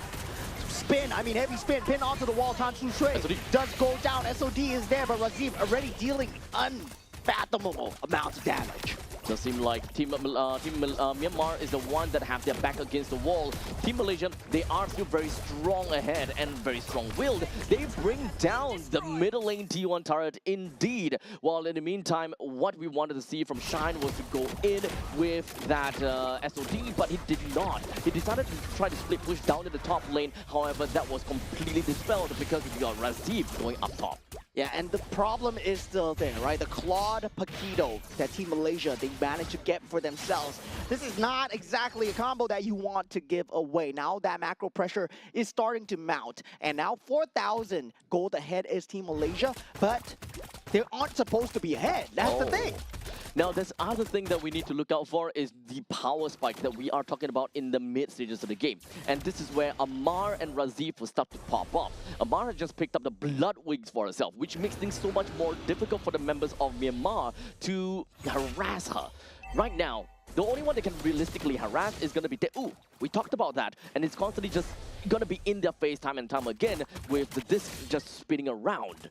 spin, heavy spin, pin onto the wall. Tan Su Shui does go down. SOD is there, but Razif already dealing unfathomable amounts of damage. Does seem like Team Myanmar is the one that have their back against the wall. Team Malaysia, they are still very strong ahead and very strong-willed. They bring down the middle lane T1 turret indeed. While in the meantime, what we wanted to see from Shine was to go in with that SOD, but he did not. He decided to try to split push down to the top lane. However, that was completely dispelled because we got Razif going up top. Yeah, and the problem is still there, right? The Claude Paquito that Team Malaysia, they managed to get for themselves. This is not exactly a combo that you want to give away. Now that macro pressure is starting to mount. And now 4,000 gold ahead is Team Malaysia, but they aren't supposed to be ahead. That's the thing. Now, this other thing that we need to look out for is the power spike that we are talking about in the mid stages of the game. And this is where Amar and Razif will start to pop up. Amar has just picked up the Blood Wings for herself, which makes things so much more difficult for the members of Myanmar to harass her. Right now, the only one that can realistically harass is going to be Tet-U. We talked about that, and it's constantly just going to be in their face time and time again with the disc just spinning around.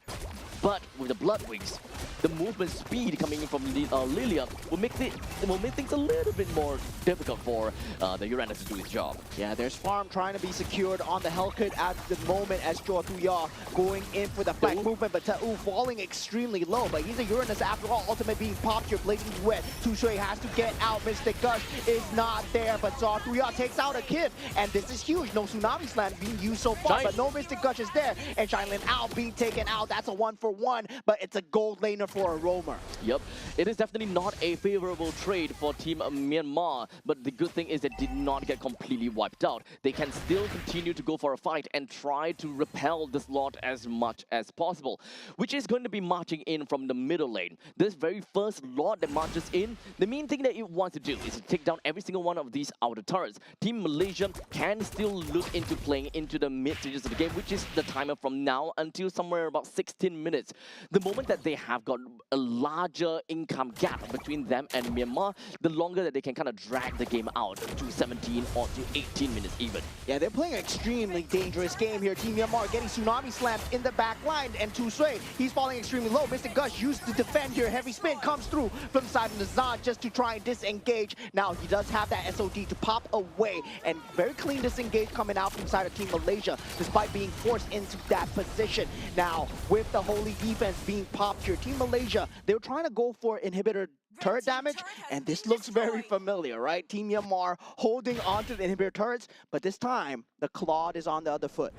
But with the Blood Wings, the movement speed coming in from Lilia will make things a little bit more difficult for the Uranus to do his job. Yeah, there's farm trying to be secured on the Hellcurt at the moment as Tuya going in for the flank movement, but Tet-U falling extremely low. But he's a Uranus after all, ultimate being popped here, blazing wet. Tu Shui has to get out, Mystic Gush is not there, but Tuya takes out a kid, and this is huge. No Tsunami Slam being used so far, but no Mystic Gush is there, and Shinlin out being taken out. That's a 1-for-1, but it's a gold laner for a roamer. Yep, it is definitely not a favorable trade for Team Myanmar, but the good thing is they did not get completely wiped out. They can still continue to go for a fight and try to repel this lot as much as possible, which is going to be marching in from the middle lane. This very first lot that marches in, the main thing that it wants to do is to take down every single one of these outer turrets. Team Malaysia can still look into playing into the mid stages of the game, which is the timer from now until somewhere about 16 minutes. The moment that they have got a larger income gap between them and Myanmar, the longer that they can kind of drag the game out to 17 or to 18 minutes even. Yeah, they're playing an extremely dangerous game here. Team Myanmar getting tsunami slammed in the back line, and Tu Sui, he's falling extremely low. Mr. Gush used to defend here. Heavy spin comes through from the side of Nazan just to try and disengage. Now he does have that SOD to pop away, and very clean disengage coming out from the side of Team Malaysia, despite being forced into that position. Now, with the holy defense being popped here, Team Malaysia, they were trying to go for inhibitor turret damage, and this looks very familiar, right? Team Myanmar holding on to the inhibitor turrets, but this time, the Claude is on the other foot.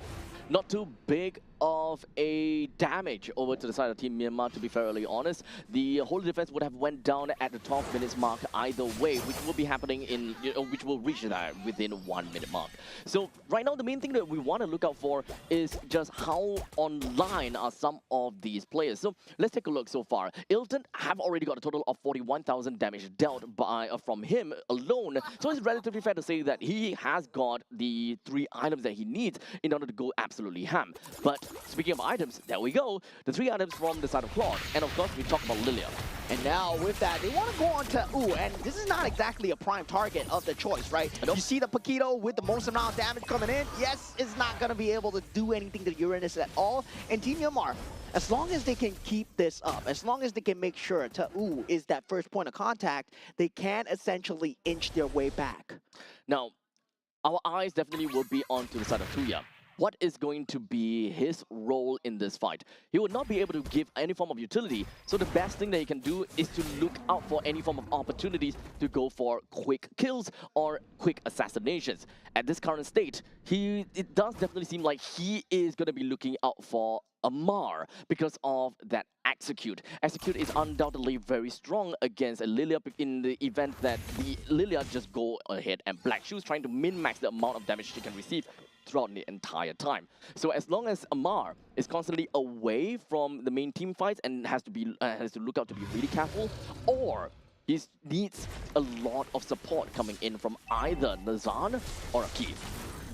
Not too big of a damage over to the side of Team Myanmar, to be fairly honest. The whole defense would have went down at the 12 minutes mark either way, which will be happening in, which will reach that within 1 minute mark. So right now, the main thing that we want to look out for is just how online are some of these players. So let's take a look so far. Ilton have already got a total of 41,000 damage dealt by from him alone. So it's relatively fair to say that he has got the 3 items that he needs in order to go absolutely ham. But speaking of items, there we go. The 3 items from the side of Claude. And of course, we talk about Lilia. And now with that, they want to go on to and this is not exactly a prime target of the choice, right? Nope. You see the Paquito with the most amount of damage coming in. Yes, it's not going to be able to do anything to Uranus at all. And Team Myanmar, as long as they can keep this up, as long as they can make sure Ta'u is that first point of contact, they can essentially inch their way back. Now, our eyes definitely will be on to the side of Tuya. What is going to be his role in this fight? He will not be able to give any form of utility, so the best thing that he can do is to look out for any form of opportunities to go for quick kills or quick assassinations. At this current state, it does definitely seem like he is going to be looking out for Amar because of that Execute. Execute is undoubtedly very strong against a Lilia in the event that the Lilia just go ahead and Black Shoes trying to min-max the amount of damage she can receive throughout the entire time. So as long as Amar is constantly away from the main team fights and has to look out to be really careful, or he needs a lot of support coming in from either Nazan or Akif.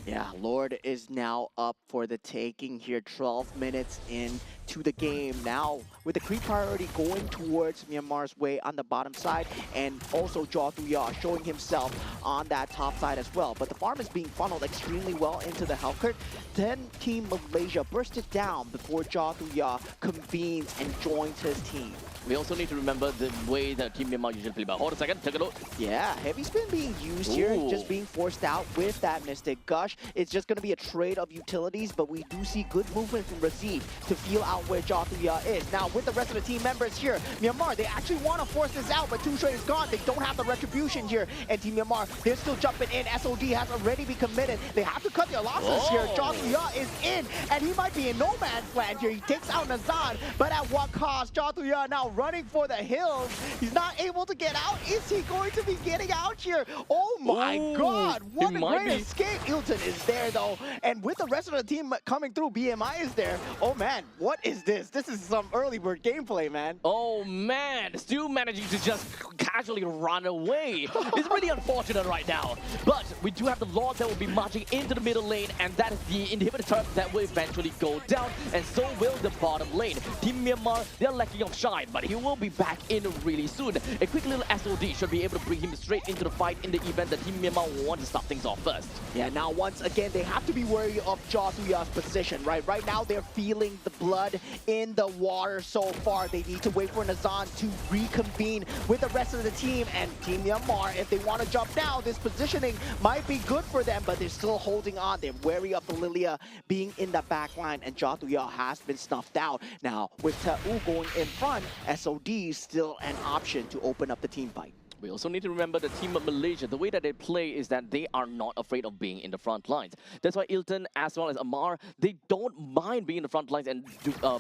Yeah, Lord is now up for the taking here, 12 minutes into the game. Now, with the creep priority going towards Myanmar's way on the bottom side, and also Jaw Thuya showing himself on that top side as well. But the farm is being funneled extremely well into the health cart. Then Team Malaysia bursted down before Jaw Thuya convenes and joins his team. We also need to remember the way that Team Myanmar usually play. But hold a second, take a look. Yeah, heavy spin being used here, just being forced out with that Mystic Gush. It's just going to be a trade of utilities, but we do see good movement from Razid to feel out where Jathuya is. Now, with the rest of the team members here, Myanmar, they actually want to force this out, but Tu Sui is gone. They don't have the retribution here. And Team Myanmar, they're still jumping in. SOD has already been committed. They have to cut their losses here. Jathuya is in, and he might be in no man's land here. He takes out Nazan, but at what cost? Jathuya now running for the hills. He's not able to get out. Is he going to be getting out here? Oh my God, what a great escape. Ilton is there though, and with the rest of the team coming through, BMI is there. Oh man, what is this? This is some early bird gameplay, man. Oh man, still managing to just casually run away. It's really unfortunate right now, but we do have the Lord that will be marching into the middle lane, and that is the inhibitor turret that will eventually go down, and so will the bottom lane. Team Myanmar, they're lacking of shine, but he will be back in really soon. A quick little SOD should be able to bring him straight into the fight in the event that Team Myanmar want to start things off first. Yeah, now once again, they have to be wary of Jathuya's position, right? Right now, they're feeling the blood in the water so far. They need to wait for Nazan to reconvene with the rest of the team, and Team Myanmar, if they want to jump now, this positioning might be good for them, but they're still holding on. They're wary of the Lilia being in the back line, and Jathuya has been snuffed out. Now, with Ta'u going in front, SOD is still an option to open up the team fight. We also need to remember the team of Malaysia. The way that they play is that they are not afraid of being in the front lines. That's why Ilton as well as Amar, they don't mind being in the front lines and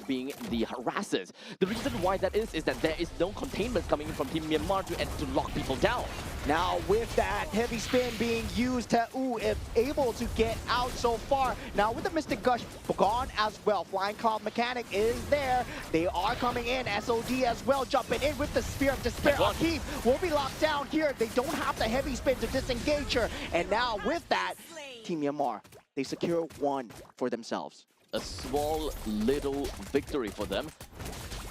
being the harassers. The reason why that is that there is no containment coming in from Team Myanmar to lock people down. Now with that heavy spin being used, Ta'u is able to get out so far. Now with the Mystic Gush gone as well, Flying Cloud Mechanic is there. They are coming in, SOD as well, jumping in with the Spear of Despair. Akif will be locked down here. They don't have the heavy spin to disengage her. And now with that, Team Myanmar, they secure one for themselves. A small little victory for them.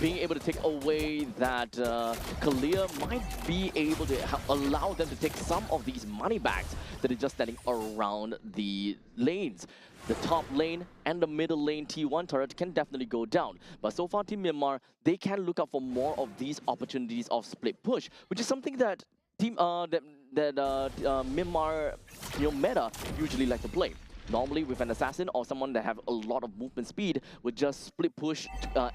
being able to take away that Kalia might be able to allow them to take some of these money bags that are just standing around the lanes. The top lane and the middle lane T1 turret can definitely go down. But so far, Team Myanmar, they can look out for more of these opportunities of split push, which is something that Myanmar meta usually like to play. Normally, with an assassin or someone that have a lot of movement speed, would just split push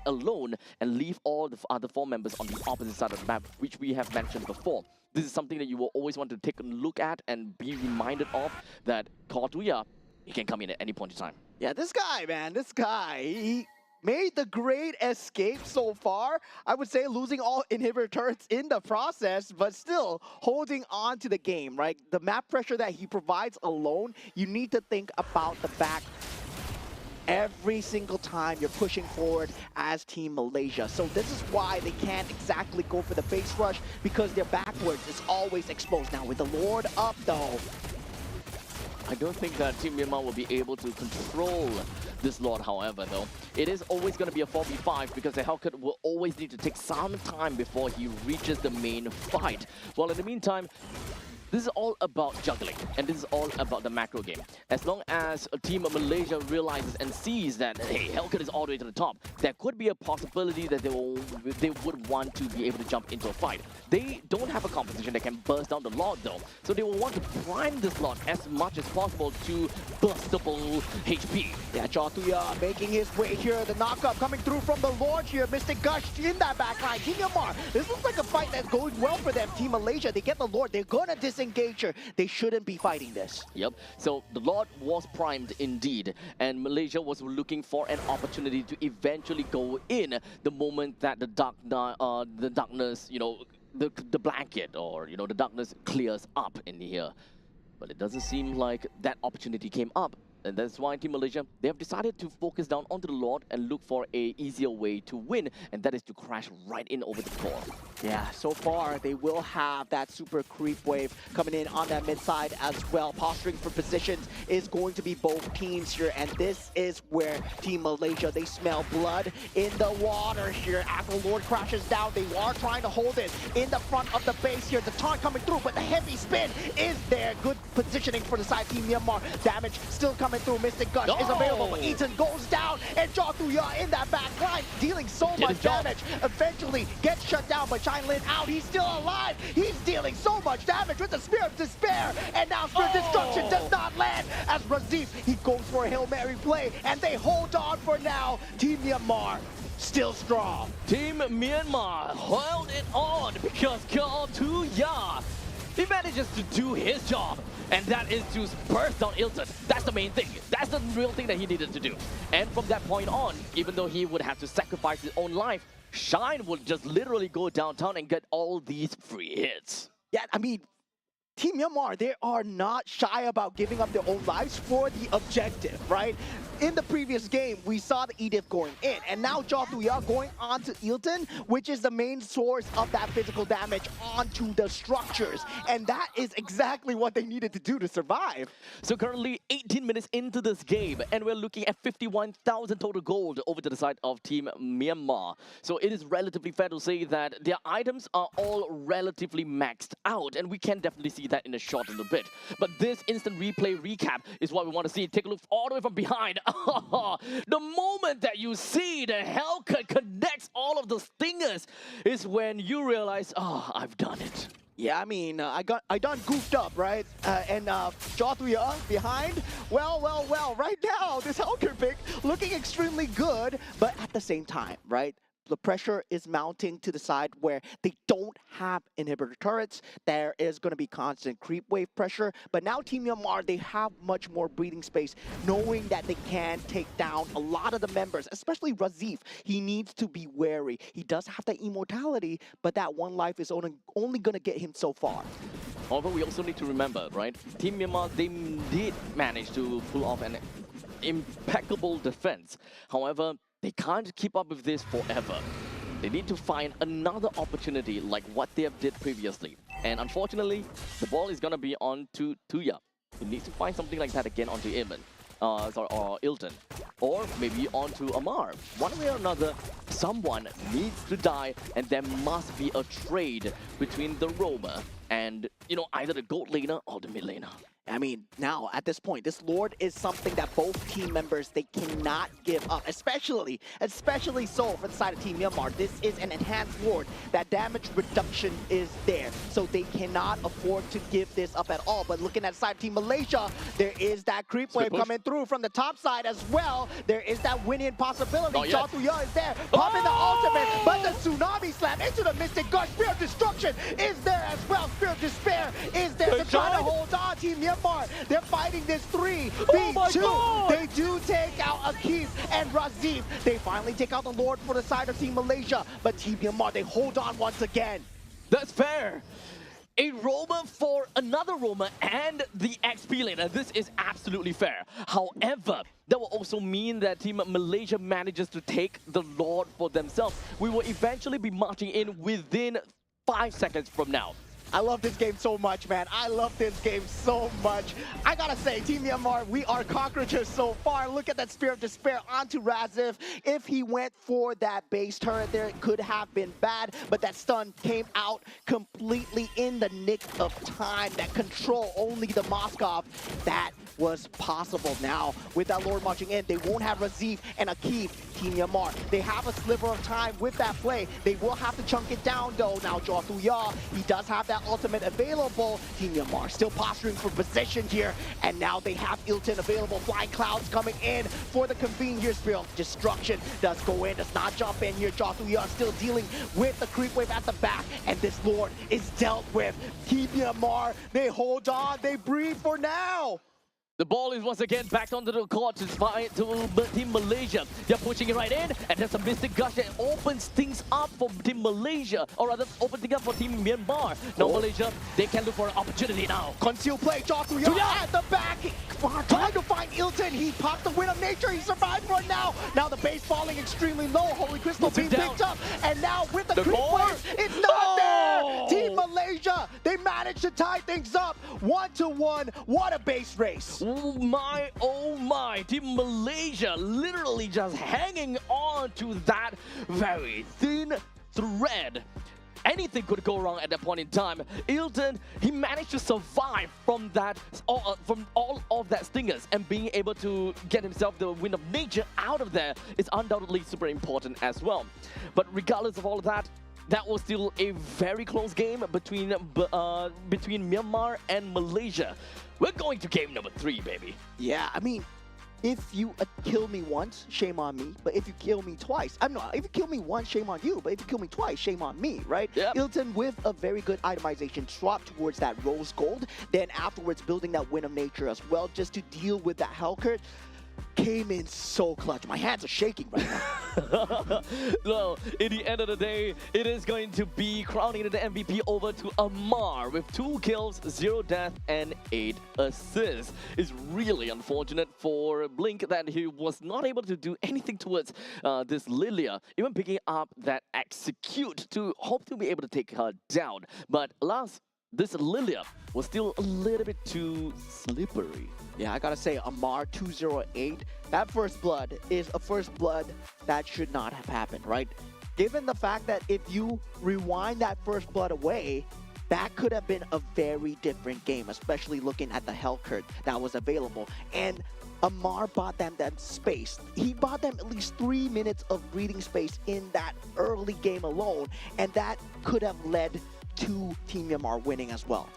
alone and leave all the other 4 members on the opposite side of the map, which we have mentioned before. This is something that you will always want to take a look at and be reminded of, that Nagoya, he can come in at any point in time. Yeah, this guy, man, this guy, he made the great escape so far. I would say losing all inhibitor turrets in the process, but still holding on to the game, right? The map pressure that he provides alone, you need to think about the back every single time you're pushing forward as Team Malaysia. So this is why they can't exactly go for the base rush, because their backwards is always exposed. Now with the Lord up though, I don't think that Team Myanmar will be able to control this Lord, however, though. It is always going to be a 4v5 because the Hellcat will always need to take some time before he reaches the main fight. Well, in the meantime, this is all about juggling, and this is all about the macro game. As long as a team of Malaysia realizes and sees that, hey, Hellcat is all the way to the top, there could be a possibility that they would want to be able to jump into a fight. They don't have a composition that can burst down the Lord, though, so they will want to prime this Lord as much as possible to burstable HP. yeah, Jotuya making his way here. The knockup coming through from the Lord here. Mystic Gush in that backline. Team Myanmar, this looks like a fight that's going well for them. Team Malaysia, they get the Lord. They're gonna disengage her. They shouldn't be fighting this. Yep, so the Lord was primed indeed, and Malaysia was looking for an opportunity to eventually go in the moment that the darkness, the blanket, or the darkness clears up in here. But it doesn't seem like that opportunity came up. And that's why Team Malaysia, they have decided to focus down onto the Lord and look for a easier way to win, and that is to crash right in over the core. Yeah, so far they will have that super creep wave coming in on that mid side as well. Posturing for positions is going to be both teams here, and this is where Team Malaysia, they smell blood in the water here. As the Lord crashes down, they are trying to hold it in the front of the base here. The taunt coming through, but the heavy spin is there. Good positioning for the side Team Myanmar. Damage still coming through. Mystic Gush is available, but Eaton goes down, and Jotuya in that back line, dealing so much damage. Eventually gets shut down, but Shine Lin out. He's still alive. He's dealing so much damage with the Spear of Despair, and now Spirit Destruction does not land as Razif, he goes for a Hail Mary play, and they hold on for now. Team Myanmar still strong. Team Myanmar held it on because Jotuya, he manages to do his job, and that is to burst down Ilton. That's the main thing. That's the real thing that he needed to do. And from that point on, even though he would have to sacrifice his own life, Shine would just literally go downtown and get all these free hits. Yeah, I mean, Team Myanmar, they are not shy about giving up their own lives for the objective, right? In the previous game, we saw the Edith going in, and now Jotuya going on to Ilton, which is the main source of that physical damage onto the structures. And that is exactly what they needed to do to survive. So currently 18 minutes into this game, and we're looking at 51,000 total gold over to the side of Team Myanmar. So it is relatively fair to say that their items are all relatively maxed out, and we can definitely see that in a short little bit. But this instant replay recap is what we want to see. Take a look all the way from behind. The moment that you see the Hellcat connects all of the stingers is when you realize, oh, I've done it. Yeah, I mean, I done goofed up, right? And Jotuya behind. Well, right now, this Hellcat pick looking extremely good, but at the same time, right? The pressure is mounting to the side where they don't have inhibitor turrets. There is going to be constant creep wave pressure. But now Team Myanmar, they have much more breathing space, knowing that they can take down a lot of the members, especially Razif. He needs to be wary. He does have that immortality, but that one life is only going to get him so far. However, we also need to remember, right? Team Myanmar, they did manage to pull off an impeccable defense. However, they can't keep up with this forever. They need to find another opportunity like what they have did previously. And unfortunately, the ball is going to be on to Tuya. He needs to find something like that again onto Iman. or Ilton, or maybe onto Amar. One way or another, someone needs to die, and there must be a trade between the roamer and, either the gold laner or the mid laner. I mean, now at this point, this Lord is something that both team members, they cannot give up, especially so for the side of Team Myanmar. This is an enhanced Lord. That damage reduction is there, so they cannot afford to give this up at all. But looking at the side of Team Malaysia, there is that creep wave coming through from the top side as well. There is that win-in possibility. Jatuya is there, popping the ultimate, but the tsunami slam into the Mystic Gush. Spear of Destruction is there as well. Spear of Despair is there to try to hold on. Team Myanmar, they're fighting this 3v2. They do take out Akif and Razif. They finally take out the Lord for the side of Team Malaysia, but Team Myanmar, they hold on once again. That's fair. A roamer for another roamer and the XP laner. This is absolutely fair. However, that will also mean that Team Malaysia manages to take the Lord for themselves. We will eventually be marching in within 5 seconds from now. I love this game so much, man. I love this game so much. I gotta say, Team Myanmar, we are cockroaches so far. Look at that Spear of Despair onto Razif. If he went for that base turret there, it could have been bad, but that stun came out completely in the nick of time. That control, only the Moskov, that was possible. Now, with that Lord marching in, they won't have Razif and Akif. Team Myanmar, they have a sliver of time with that play. They will have to chunk it down, though. Now, Jatuya, he does have that ultimate available. Team Myanmar still posturing for position here, and now they have Ilton available. Flying Clouds coming in for the convene here. Spear of Destruction does go in, does not jump in here. Jatuya still dealing with the creep wave at the back, and this Lord is dealt with. Team Myanmar, they hold on, they breathe for now. The ball is once again back onto the court to Team Malaysia. They're pushing it right in, and there's a Mystic Gush that opens things up for Team Malaysia, or rather, opens things up for Team Myanmar. Now Malaysia, they can look for an opportunity now. Conceal play, Jatuya at the back, trying to find Ilton. He popped the Wind of Nature, he survived for it now. Now the base falling extremely low, Holy Crystal being picked up, and now with the creep wave, it's not there! Team Malaysia, they managed to tie things up 1-1. What a base race. Oh my, Team Malaysia literally just hanging on to that very thin thread. Anything could go wrong at that point in time. Ilton, he managed to survive from that, from all of that stingers, and being able to get himself the Wind of Nature out of there is undoubtedly super important as well. But regardless of all of that, that was still a very close game between Myanmar and Malaysia. We're going to game number 3, baby. Yeah, I mean, if you kill me once, shame on me. But if you kill me twice, if you kill me once, shame on you. But if you kill me twice, shame on me, right? Yep. Ilton with a very good itemization, swap towards that rose gold. Then afterwards, building that Wind of Nature as well, just to deal with that Hellcurt. Came in so clutch. My hands are shaking right now. Well, in the end of the day, it is going to be crowning the MVP over to Amar with 2 kills, 0 death, and 8 assists. It's really unfortunate for Blink that he was not able to do anything towards this Lilia, even picking up that execute to hope to be able to take her down. But alas, this Lilia was still a little bit too slippery. Yeah, I gotta say, Amar 208, that first blood is a first blood that should not have happened, right? Given the fact that if you rewind that first blood away, that could have been a very different game, especially looking at the Hellcurt that was available. And Amar bought them that space. He bought them at least 3 minutes of breathing space in that early game alone, and that could have led to Team Myanmar winning as well.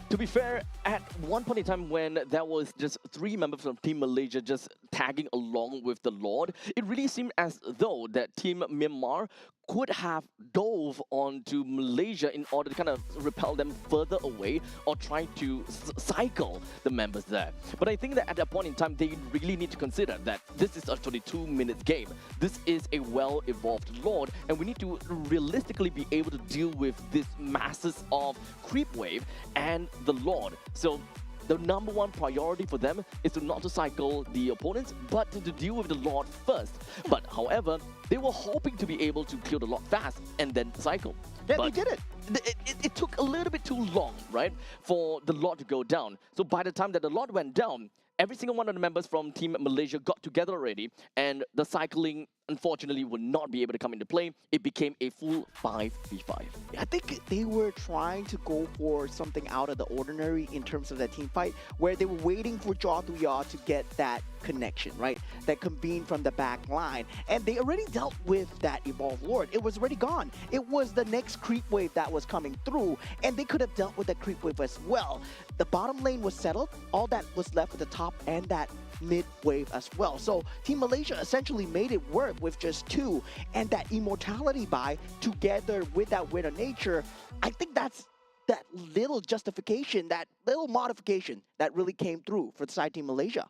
To be fair, at one point in time when there was just 3 members from Team Malaysia just tagging along with the Lord, it really seemed as though that Team Myanmar could have dove onto Malaysia in order to kind of repel them further away or try to cycle the members there. But I think that at that point in time, they really need to consider that this is a 22-minute game. This is a well-evolved Lord, and we need to realistically be able to deal with this masses of creep wave and the Lord. So the number 1 priority for them is to not to cycle the opponents, but to deal with the Lord first. But however, they were hoping to be able to clear the Lord fast and then cycle. Yeah, but they did it. It took a little bit too long, right, for the Lord to go down. So by the time that the Lord went down, every single one of the members from Team Malaysia got together already, and the cycling unfortunately would not be able to come into play. It became a full 5v5. I think they were trying to go for something out of the ordinary in terms of that team fight, where they were waiting for Jaw Tuya to get that connection, right? That convene from the back line. And they already dealt with that Evolved Lord. It was already gone. It was the next creep wave that was coming through, and they could have dealt with the creep wave as well. The bottom lane was settled. All that was left at the top and that mid wave as well. So Team Malaysia essentially made it work with just two, and that immortality buy together with that Winter Nature, I think that's that little justification, that little modification that really came through for the side Team Malaysia.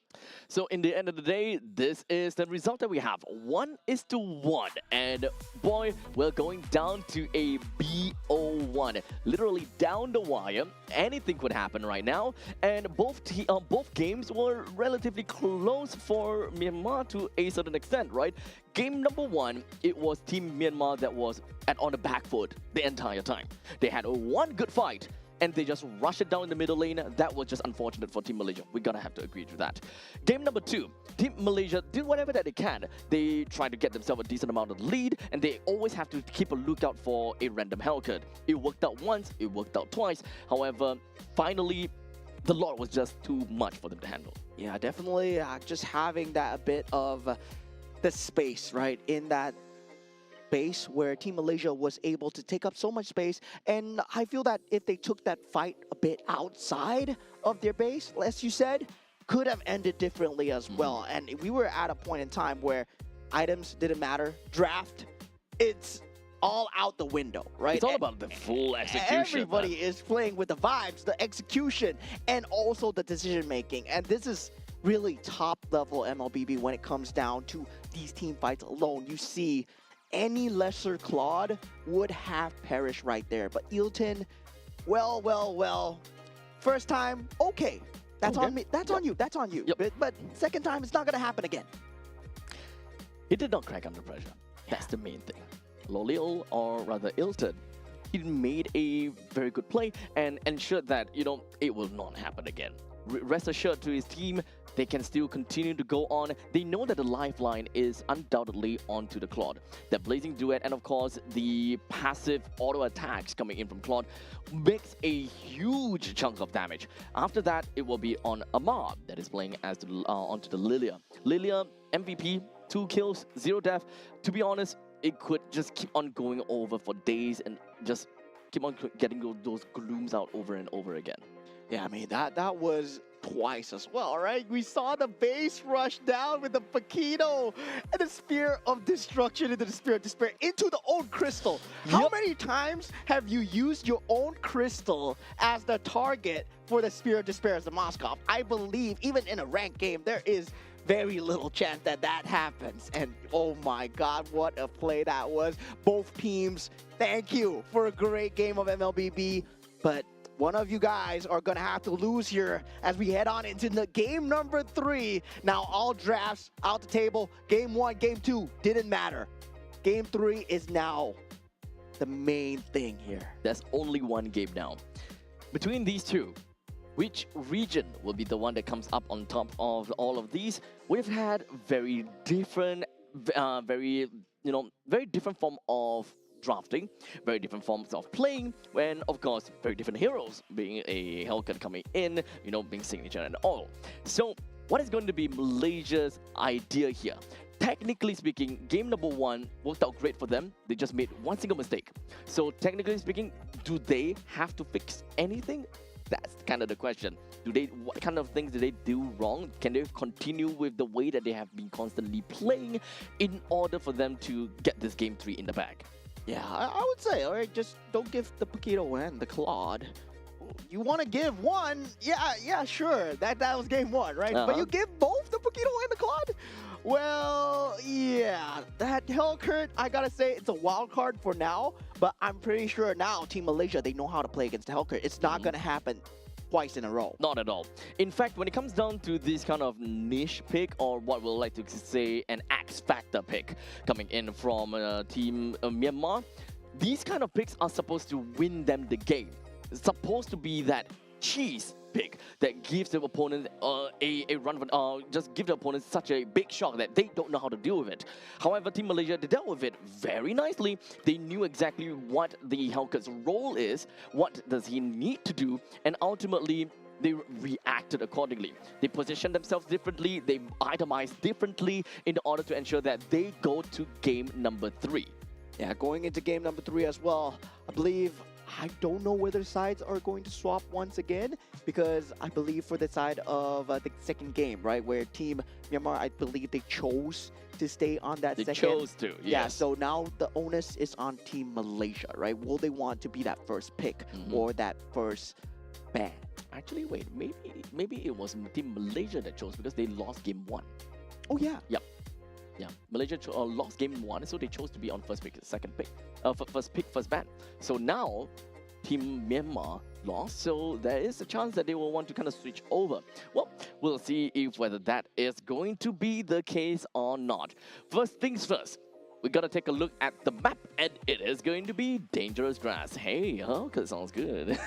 So in the end of the day, this is the result that we have. 1:1. And boy, we're going down to a BO1. Literally down the wire. Anything could happen right now. And both games were relatively close for Myanmar to a certain extent, right? Game number 1, it was Team Myanmar that was on the back foot the entire time. They had one good fight, and they just rushed it down in the middle lane. That was just unfortunate for Team Malaysia. We're gonna have to agree to that. Game number 2, Team Malaysia did whatever that they can. They tried to get themselves a decent amount of lead, and they always have to keep a lookout for a random Hellcat. It worked out once, it worked out twice. However, finally, the Lord was just too much for them to handle. Yeah, definitely just having that a bit of the space, right, in that base where Team Malaysia was able to take up so much space. And I feel that if they took that fight a bit outside of their base, as you said, could have ended differently as well. And we were at a point in time where items didn't matter. Draft, it's all out the window, right? It's all about the full execution. Everybody is playing with the vibes, the execution, and also the decision making. And this is really top level MLBB when it comes down to these team fights alone. You see any lesser Claude would have perished right there. But Ilton, well, first time, okay. That's on me. That's on you. That's on you. Yep. But second time, it's not going to happen again. He did not crack under pressure. That's the main thing. Lolil, or rather Ilton, he made a very good play and ensured that, it will not happen again. Rest assured to his team, they can still continue to go on. They know that the lifeline is undoubtedly onto the Claude. The Blazing Duet and of course the passive auto attacks coming in from Claude makes a huge chunk of damage. After that, it will be on Amar that is playing as onto the Lilia. Lilia, MVP, 2 kills, 0 death. To be honest, it could just keep on going over for days and just keep on getting those glooms out over and over again. Yeah, I mean, that was twice as well, right? We saw the base rush down with the Paquito and the Spear of Destruction into the Spear of Despair into the own crystal. How many times have you used your own crystal as the target for the Spear of Despair as the Moskov? I believe even in a ranked game, there is very little chance that that happens. And oh my God, what a play that was. Both teams, thank you for a great game of MLBB. But one of you guys are going to have to lose here as we head on into the game number 3. Now all drafts out the table. Game 1, game 2 didn't matter. Game 3 is now the main thing here. There's only one game now. Between these two, which region will be the one that comes up on top of all of these? We've had very different, very different form of drafting, very different forms of playing, and of course, very different heroes, being a Hellcat coming in, being signature and all. So, what is going to be Malaysia's idea here? Technically speaking, game number 1 worked out great for them. They just made one single mistake. So, technically speaking, do they have to fix anything? That's kind of the question. What kind of things do they do wrong? Can they continue with the way that they have been constantly playing in order for them to get this game 3 in the bag? Yeah, I would say, all right, just don't give the Paquito and the Claude. You want to give one? Yeah, sure. That was game 1, right? But you give both the Paquito and the Claude? Well, yeah, that Hellcat, I gotta say, it's a wild card for now, but I'm pretty sure now Team Malaysia, they know how to play against the Hellcat. It's not gonna happen twice in a row. Not at all. In fact, when it comes down to this kind of niche pick, or what we'll like to say an X Factor pick coming in from Team Myanmar, these kind of picks are supposed to win them the game. It's supposed to be that cheese pick that gives the opponent a run for, just give the opponent such a big shock that they don't know how to deal with it. However, Team Malaysia, they dealt with it very nicely. They knew exactly what the Hellcat's role is, what does he need to do, and ultimately they reacted accordingly. They positioned themselves differently, they itemized differently in order to ensure that they go to game number 3. Yeah, going into game number 3 as well, I don't know whether sides are going to swap once again, because I believe for the side of the second game, right, where Team Myanmar, I believe they chose to stay on that They second. chose to, Yeah, yes. so now the onus is on Team Malaysia, right? Will they want to be that first pick or that first ban? Actually, wait, maybe it was Team Malaysia that chose because they lost game 1. Oh, yeah. Yeah, Malaysia lost game 1, so they chose to be on first pick, second pick, first pick, first ban. So now, Team Myanmar lost, so there is a chance that they will want to kind of switch over. Well, we'll see if whether that is going to be the case or not. First things first, we gotta take a look at the map, and it is going to be dangerous grass. Hey, that sounds good.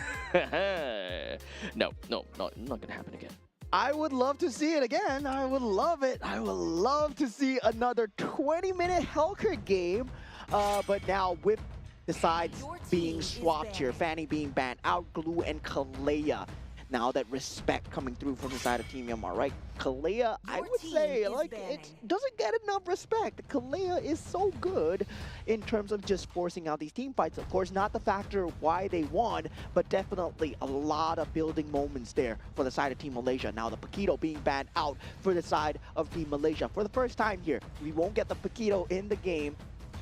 No, not gonna happen again. I would love to see it again. I would love it. I would love to see another 20-minute Hellcat game. But now with the sides Your team being is swapped here, banned. Fanny being banned, out Glue and Kalea. Now that respect coming through from the side of Team Myanmar, right? Kalea, I Your would team say, is like, banned. it doesn't get enough respect. Kalea is so good in terms of just forcing out these team fights. Of course, not the factor why they won, but definitely a lot of building moments there for the side of Team Malaysia. Now the Paquito being banned out for the side of Team Malaysia. For the first time here, we won't get the Paquito in the game.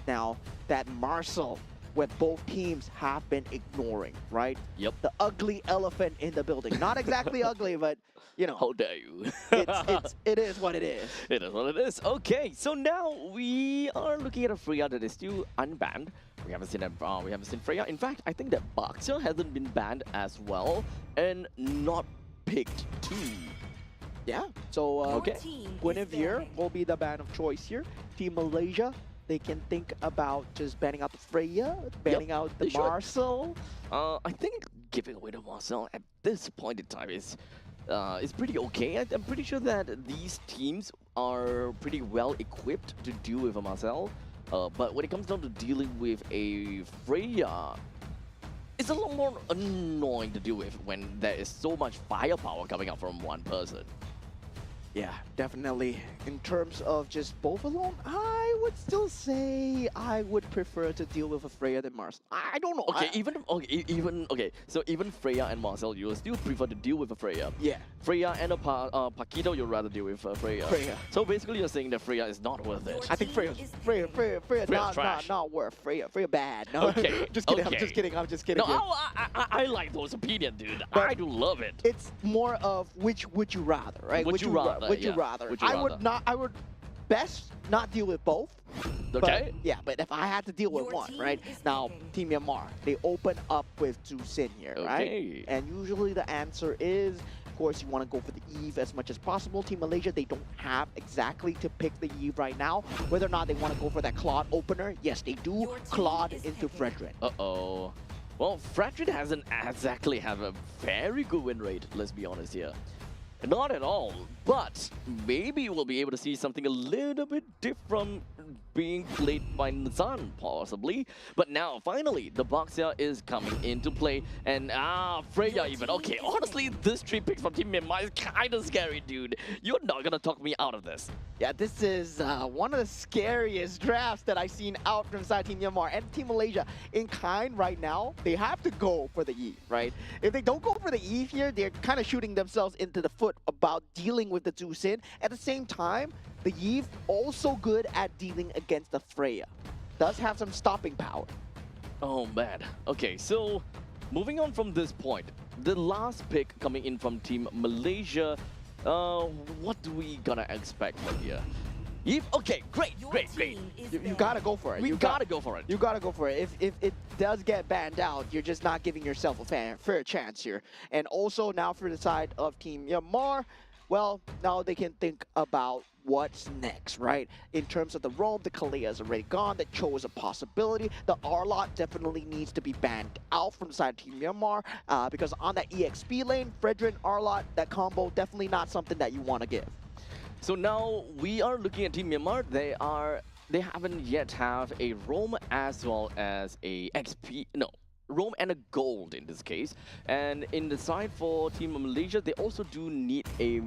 Now that Marcel, what both teams have been ignoring, right? Yep. The ugly elephant in the building. Not exactly ugly, but, you know, How dare you? it is what it is. It is what it is. Okay, so now we are looking at a Freya that is still unbanned. We haven't seen Freya. In fact, I think that Baxia hasn't been banned as well and not picked too. Yeah, so Okay. Team is Guinevere banned. will be the ban of choice here. Team Malaysia, they can think about just banning out the Freya, banning out the they should. Marcel. I think giving away to Marcel at this point in time is pretty okay. I'm pretty sure that these teams are pretty well equipped to deal with a Marcel. But when it comes down to dealing with a Freya, it's a lot more annoying to deal with when there is so much firepower coming out from one person. Yeah, definitely. In terms of just both alone, I would still say I would prefer to deal with a Freya than Marcel. I don't know. Okay, so even Freya and Marcel, you will still prefer to deal with a Freya. Yeah. Freya and a Paquito, you'd rather deal with Freya. Freya. So basically, you're saying that Freya is not worth it. I think Freya Freya's trash. not worth. Freya bad. No, Okay, just kidding. okay. I'm just kidding. No, here. I like those opinions, dude. But I do love it. It's more of which would you rather, right? Would you rather, Would you yeah. rather? Would you I rather? would not. I would best not deal with both. Okay. But, yeah, but if I had to deal with Your one, team right? is Now, picking. Team Myanmar, they open up with Sin here, Okay. right? And usually the answer is, of course, you want to go for the Eve as much as possible. Team Malaysia, they don't have exactly to pick the Eve right now. Whether or not they want to go for that Claude opener, yes, they do. Your team Claude is into picking. Frederick. Uh-oh. Well, Frederick hasn't exactly have a very good win rate, let's be honest here. Not at all, but maybe we'll be able to see something a little bit different being played by Nazan, possibly. But now, finally, the Boxer is coming into play, and Freya even. Okay, honestly, this 3 picks from Team Myanmar is kind of scary, dude. You're not gonna talk me out of this. Yeah, this is one of the scariest drafts that I've seen out from inside Team Myanmar and Team Malaysia. In kind, right now, they have to go for the Eve, right? If they don't go for the Eve here, they're kind of shooting themselves into the foot about dealing with the Sin. At the same time, the Eve also good at dealing against the Freya. Does have some stopping power. Oh man. Okay, so moving on from this point, the last pick coming in from Team Malaysia, what do we gonna expect from here? Okay, great. Your Great. team is You banned. gotta go for it. We You gotta go for it. You gotta go for it. If it does get banned out, you're just not giving yourself a fair chance here. And also now for the side of Team Myanmar, well, now they can think about what's next, right? In terms of the Rome, the Kalia is already gone. The Cho is a possibility. The Arlot definitely needs to be banned out from the side of Team Myanmar because on that EXP lane, Fredrin, Arlot, that combo, definitely not something that you want to give. So now we are looking at Team Myanmar. They haven't yet have a Rome as well as a XP. No. Rome and a gold in this case. And in the side for Team Malaysia, they also do need a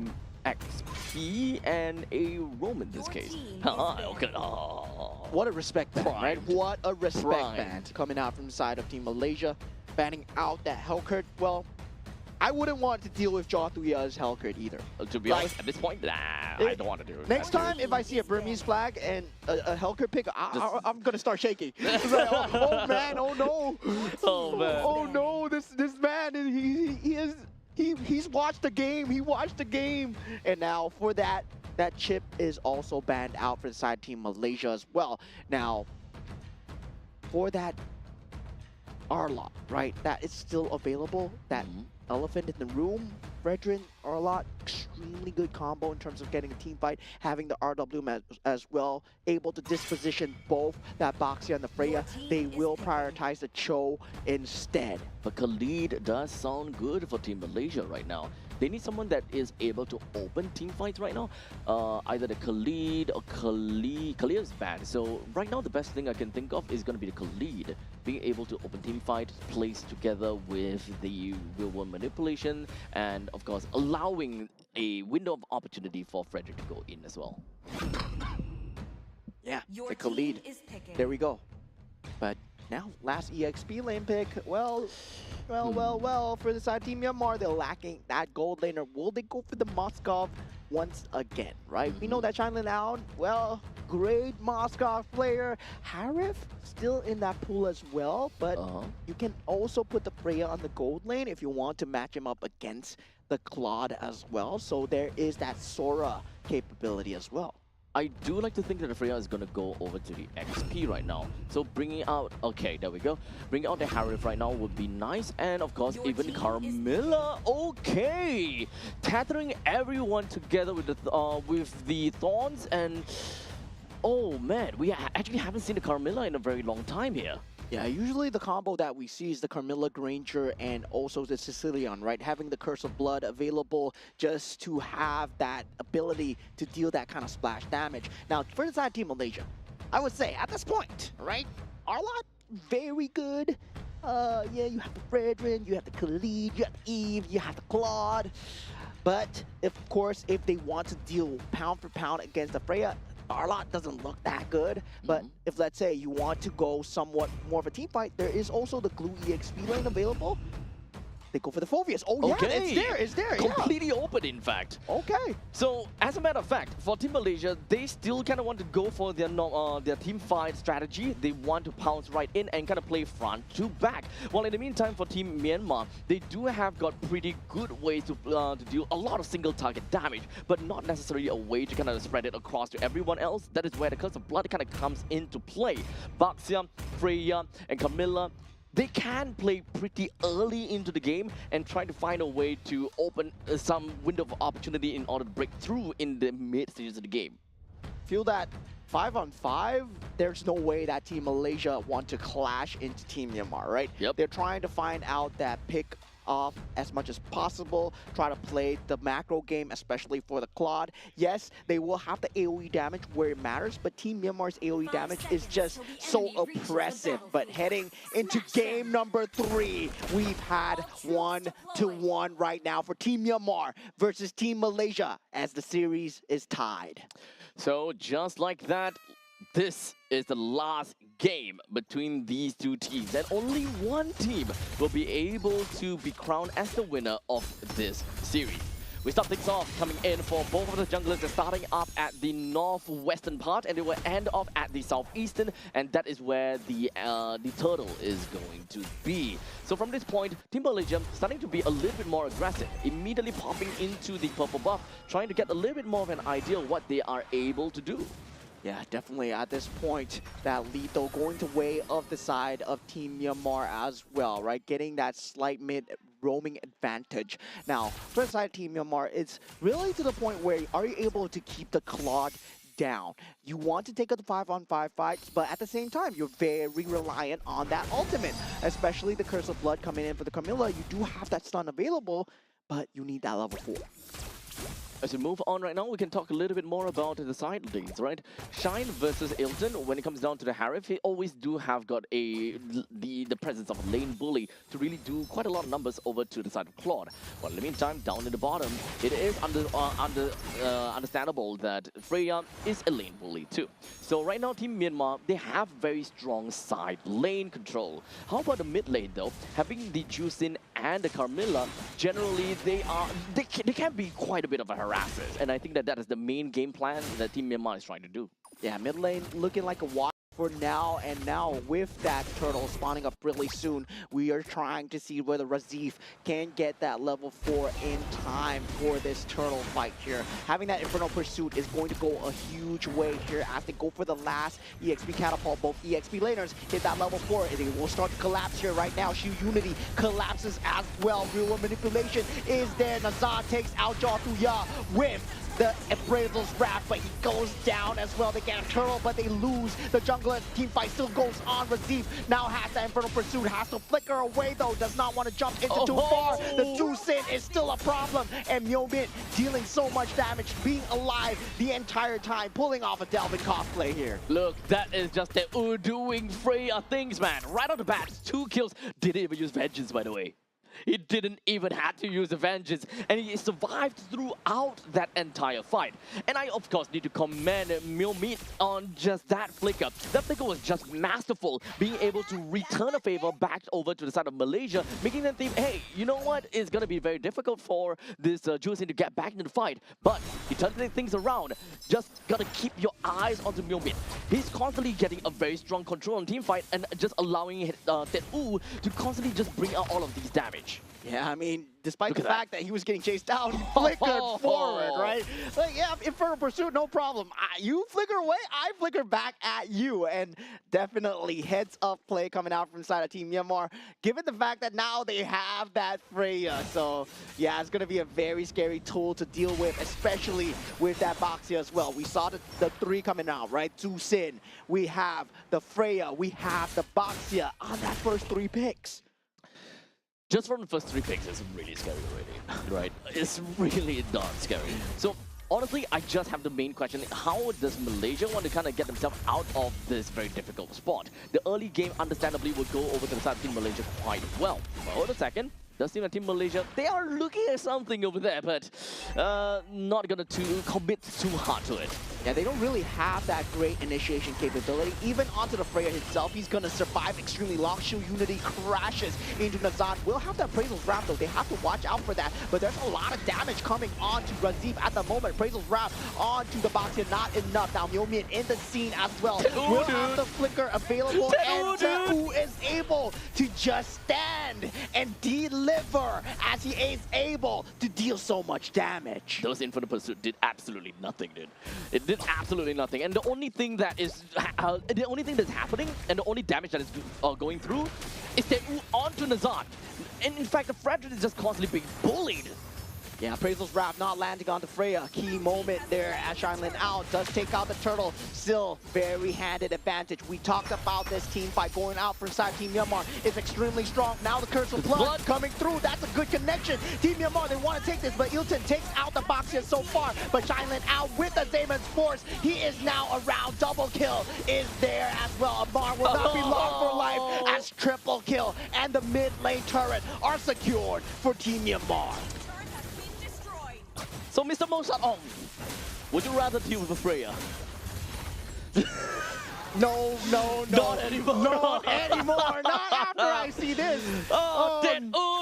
XP and a Rome in this Your case. team is Okay. banned. What a respect ban, right? Primed. What a respect Primed. ban coming out from the side of Team Malaysia. Banning out that Hellcurt. Well, I wouldn't want to deal with Jothuya's Hellcurt either. To be Like, honest, at this point, I don't want to do it. Next time, if I see a Burmese flag and a Hellcurt pick, I'm gonna start shaking. It's like, oh man, oh no, Oh, man. oh no, this man, he's watched the game. He watched the game, and now for that chip is also banned out for the side Team Malaysia as well. Now, for that Arlot, right? That is still available. That elephant in the room, Fredrin, Arlot, extremely good combo in terms of getting a team fight. Having the RW as well, able to disposition both that Boxia and the Freya. team They is will picking. prioritize the Cho instead. But Khalid does sound good for Team Malaysia right now. They need someone that is able to open team fights right now. Either the Khalid or Khalid is bad. So right now the best thing I can think of is going to be the Khalid. Being able to open team fights, plays together with the real world manipulation, and of course allowing a window of opportunity for Frederick to go in as well. Yeah, Your the team Khalid. is picking. There we go. But now, last EXP lane pick, well, for the side Team Myanmar, they're lacking that gold laner. Will they go for the Moskov once again, right? We know that China now, well, great Moskov player. Harif still in that pool as well, but you can also put the Freya on the gold lane if you want to match him up against the Claude as well. So there is that Sora capability as well. I do like to think that the Freya is going to go over to the XP right now. So bringing out, okay, there we go. Bringing out the Harif right now would be nice. And of course, Your even team is Carmilla, okay. Tethering everyone together with the Thorns and, oh man, we actually haven't seen the Carmilla in a very long time here. Yeah, usually the combo that we see is the Carmilla Granger and also the Sicilian, right? Having the Curse of Blood available just to have that ability to deal that kind of splash damage. Now, for the side Team Malaysia, I would say at this point, right? Arlot, very good. Yeah, you have the Fredrin, you have the Khalid, you have the Eve, you have the Claude. But, of course, if they want to deal pound for pound against the Freya, Arlot doesn't look that good, but if let's say you want to go somewhat more of a team fight, there is also the Glue EXP lane available. They go for the Phobius. Oh yeah, it's there, Completely open, in fact. Okay. So, as a matter of fact, for Team Malaysia, they still kind of want to go for their team fight strategy. They want to pounce right in and kind of play front to back. While in the meantime, for Team Myanmar, they do have got pretty good ways to deal a lot of single target damage, but not necessarily a way to kind of spread it across to everyone else. That is where the Curse of Blood kind of comes into play. Baxia, Freya, and Camilla, they can play pretty early into the game and try to find a way to open some window of opportunity in order to break through in the mid stages of the game. Feel that 5-on-5, there's no way that Team Malaysia want to clash into Team Myanmar, right? Yep. They're trying to find out that pick off as much as possible, try to play the macro game, especially for the Claude. Yes, they will have the AoE damage where it matters, but Team Myanmar's AoE damage is just so oppressive. But heading into game number 3, we've had 1-1 right now for Team Myanmar versus Team Malaysia as the series is tied. So just like that, this is the last game between these two teams, and only one team will be able to be crowned as the winner of this series. We start things off coming in for both of the junglers. They're starting up at the northwestern part, and they will end off at the southeastern, and that is where the turtle is going to be. So from this point, Team Malaysia starting to be a little bit more aggressive, immediately popping into the purple buff, trying to get a little bit more of an idea of what they are able to do. Yeah, definitely at this point, that lead though going to way of the side of Team Myanmar as well, right? Getting that slight mid roaming advantage. Now, for the side of Team Myanmar, it's really to the point where are you able to keep the clock down? You want to take up the 5-on-5 fights, but at the same time, you're very reliant on that ultimate, especially the Curse of Blood coming in for the Camilla. You do have that stun available, but you need that level 4. As we move on right now, we can talk a little bit more about the side lanes, right? Shine versus Ilton, when it comes down to the Harif, he always do have got the presence of a lane bully to really do quite a lot of numbers over to the side of Claude. But in the meantime, down in the bottom, it is understandable that Freya is a lane bully too. So right now, Team Myanmar, they have very strong side lane control. How about the mid lane though? Having the Jusin and the Carmilla, generally they can be quite a bit of a harassers, and I think that is the main game plan that Team Myanmar is trying to do. Yeah, mid lane looking like a watch for now, and now with that turtle spawning up really soon, we are trying to see whether Razif can get that level 4 in time for this turtle fight here. Having that Infernal Pursuit is going to go a huge way here as they go for the last EXP catapult. Both EXP laners hit that level 4, and they will start to collapse here right now. Shu Unity collapses as well. Real world manipulation is there. Nazar takes out Jothuya with the Appraisal's Wrath, but he goes down as well. They get a turtle, but they lose. The jungler team fight still goes on. Razif now has that Infernal Pursuit, has to flicker away though, does not want to jump into too far. The Jusin is still a problem, and Myomit dealing so much damage, being alive the entire time, pulling off a Delvin cosplay here. Look, that is just the doing Freya things, man. Right off the bat, 2 kills. Didn't even use Vengeance, by the way. He didn't even have to use the Vengeance, and he survived throughout that entire fight. And I, of course, need to commend Myomit on just that flicker. That flicker was just masterful, being able to return a favor back over to the side of Malaysia, making them think, hey, you know what? It's going to be very difficult for this Jusin to get back into the fight. But he turned things around. Just got to keep your eyes onto Myomit. He's constantly getting a very strong control on team fight and just allowing Tet-U to constantly just bring out all of these damage. Yeah, I mean, despite the fact that he was getting chased down, he flickered forward, right? Like, yeah, Infernal Pursuit, no problem. You flicker away, I flicker back at you. And definitely heads up play coming out from side of Team Myanmar, given the fact that now they have that Freya. So, yeah, it's going to be a very scary tool to deal with, especially with that Boxia as well. We saw the 3 coming out, right? Jusin, we have the Freya, we have the Boxia on that first 3 picks. Just from the first 3 picks, it's really scary already, right? It's really not scary. So, honestly, I just have the main question. How does Malaysia want to kind of get themselves out of this very difficult spot? The early game, understandably, would go over to the side of Team Malaysia quite well. But hold a second. Does seem that Team Malaysia, they are looking at something over there, but not gonna commit too hard to it. Yeah, they don't really have that great initiation capability. Even onto the Freya himself, he's gonna survive extremely long. Shu Unity crashes into Nazan. Will have that Appraisal's Wrath though. They have to watch out for that. But there's a lot of damage coming onto Razif at the moment. Appraisal's Wrath onto the box here, not enough. Now Myomit in the scene as well. Will have the flicker available, and Tet-U is able to just stand and deliver as he is able to deal so much damage. Those Infinite Pursuit did absolutely nothing, dude. It did absolutely nothing. And the only thing that is, the only thing that's happening and the only damage that is going through is Tet-U onto Nazan. And in fact, the Frederick is just constantly being bullied. Yeah, Appraisal's Wrath not landing onto Freya. Key moment there as Shinlin out. Does take out the turtle. Still very handed advantage. We talked about this team fight going out for side Team Myanmar. It's extremely strong. Now the Curse of Blood coming through. That's a good connection. Team Myanmar, they want to take this, but Ilton takes out the box here so far. But Shinlin out with the Zamon's Force. He is now around. Double kill is there as well. Amar will not be long for life as triple kill. And the mid lane turret are secured for Team Myanmar. So, Mr. Mosat-ong, would you rather deal with a Freya? No. Not anymore. Not anymore. Not after I see this.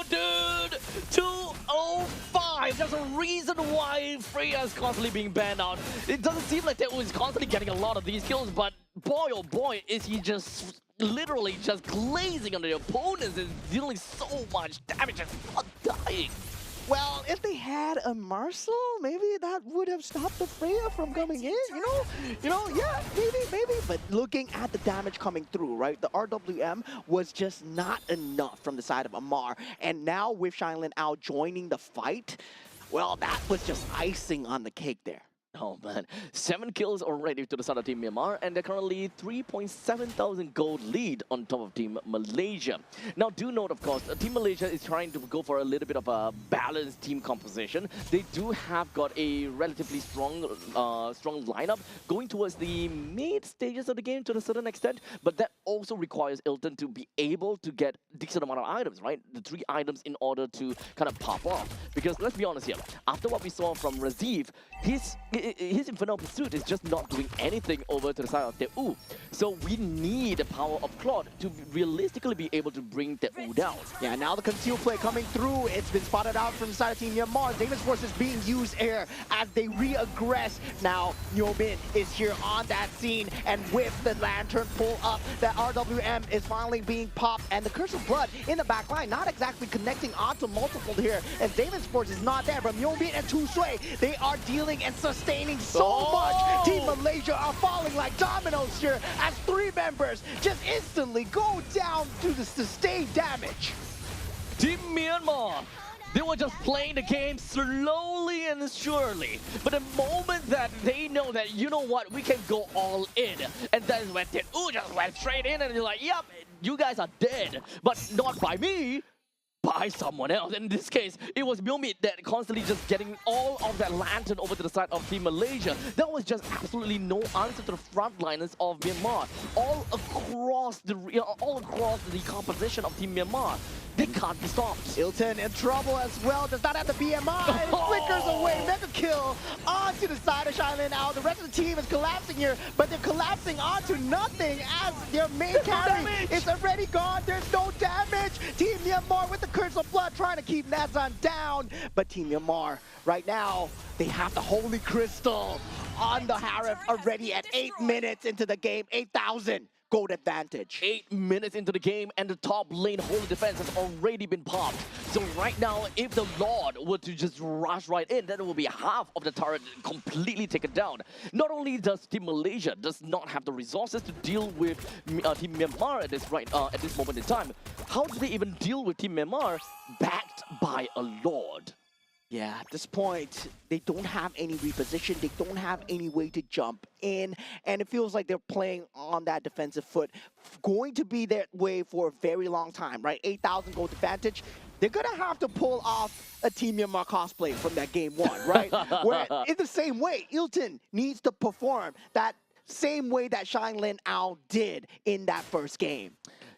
Dude. 205. There's a reason why Freya is constantly being banned out. It doesn't seem like Tet-U is constantly getting a lot of these kills, but boy, oh boy, is he just literally just glazing on the opponents and dealing so much damage and not dying. Well, if they had a Marcel, maybe that would have stopped the Freya from coming in, you know, yeah. maybe, but looking at the damage coming through, right? The RWM was just not enough from the side of Amar. And now with Shinlin Ao joining the fight, well, that was just icing on the cake there. Oh man, 7 kills already to the side of Team Myanmar, and they're currently 3.7 thousand gold lead on top of Team Malaysia. Now, do note, of course, Team Malaysia is trying to go for a little bit of a balanced team composition. They do have got a relatively strong lineup going towards the mid stages of the game to a certain extent, but that also requires Ilton to be able to get decent amount of items, right? The 3 items in order to kind of pop off. Because let's be honest here, after what we saw from Raziv, his Infernal Pursuit is just not doing anything over to the side of Teu. So we need the power of Claude to realistically be able to bring Teu down. Yeah, now the conceal play coming through. It's been spotted out from the side of Team Myanmar. David's force is being used here as they re-aggress. Now, Nyomin is here on that scene, and with the lantern pull up, that RWM is finally being popped, and the Curse of Blood in the back line, not exactly connecting onto multiple here, and David's force is not there, but Nyomin and Tu Sui, they are dealing and sustaining so much. Team Malaysia are falling like dominoes here as 3 members just instantly go down to the sustained damage. Team Myanmar, they were just playing the game slowly and surely. But the moment that they know that, you know what, we can go all in, and that is when Teu just went straight in, and you're like, yep, you guys are dead, but not by me. By someone else. In this case, it was Myomit that constantly just getting all of that lantern over to the side of Team Malaysia. There was just absolutely no answer to the frontliners of Myanmar. All across the composition of Team Myanmar, they can't be stopped. Ilton in trouble as well. Does not have the BMI. Flickers away. Mega kill onto the side of Shinlin Ao. The rest of the team is collapsing here, but they're collapsing onto nothing as their main carry is already gone. There's no damage. Team Myanmar with the Curse of Blood trying to keep Nazan down. But Team Myanmar, right now, they have the Holy Crystal on the Harif already at 8 minutes into the game. 8,000. Gold advantage. 8 minutes into the game, and the top lane Holy Defense has already been popped. So right now, if the Lord were to just rush right in, then it will be half of the turret completely taken down. Not only does Team Malaysia does not have the resources to deal with Team Myanmar at this moment in time, how do they even deal with Team Myanmar backed by a Lord? Yeah, at this point, they don't have any reposition. They don't have any way to jump in. And it feels like they're playing on that defensive foot. Going to be that way for a very long time, right? 8,000 gold advantage. They're going to have to pull off a Team Myanmar cosplay from that game 1, right? Where in the same way, Ilton needs to perform that same way that Shinlin Ao did in that first game.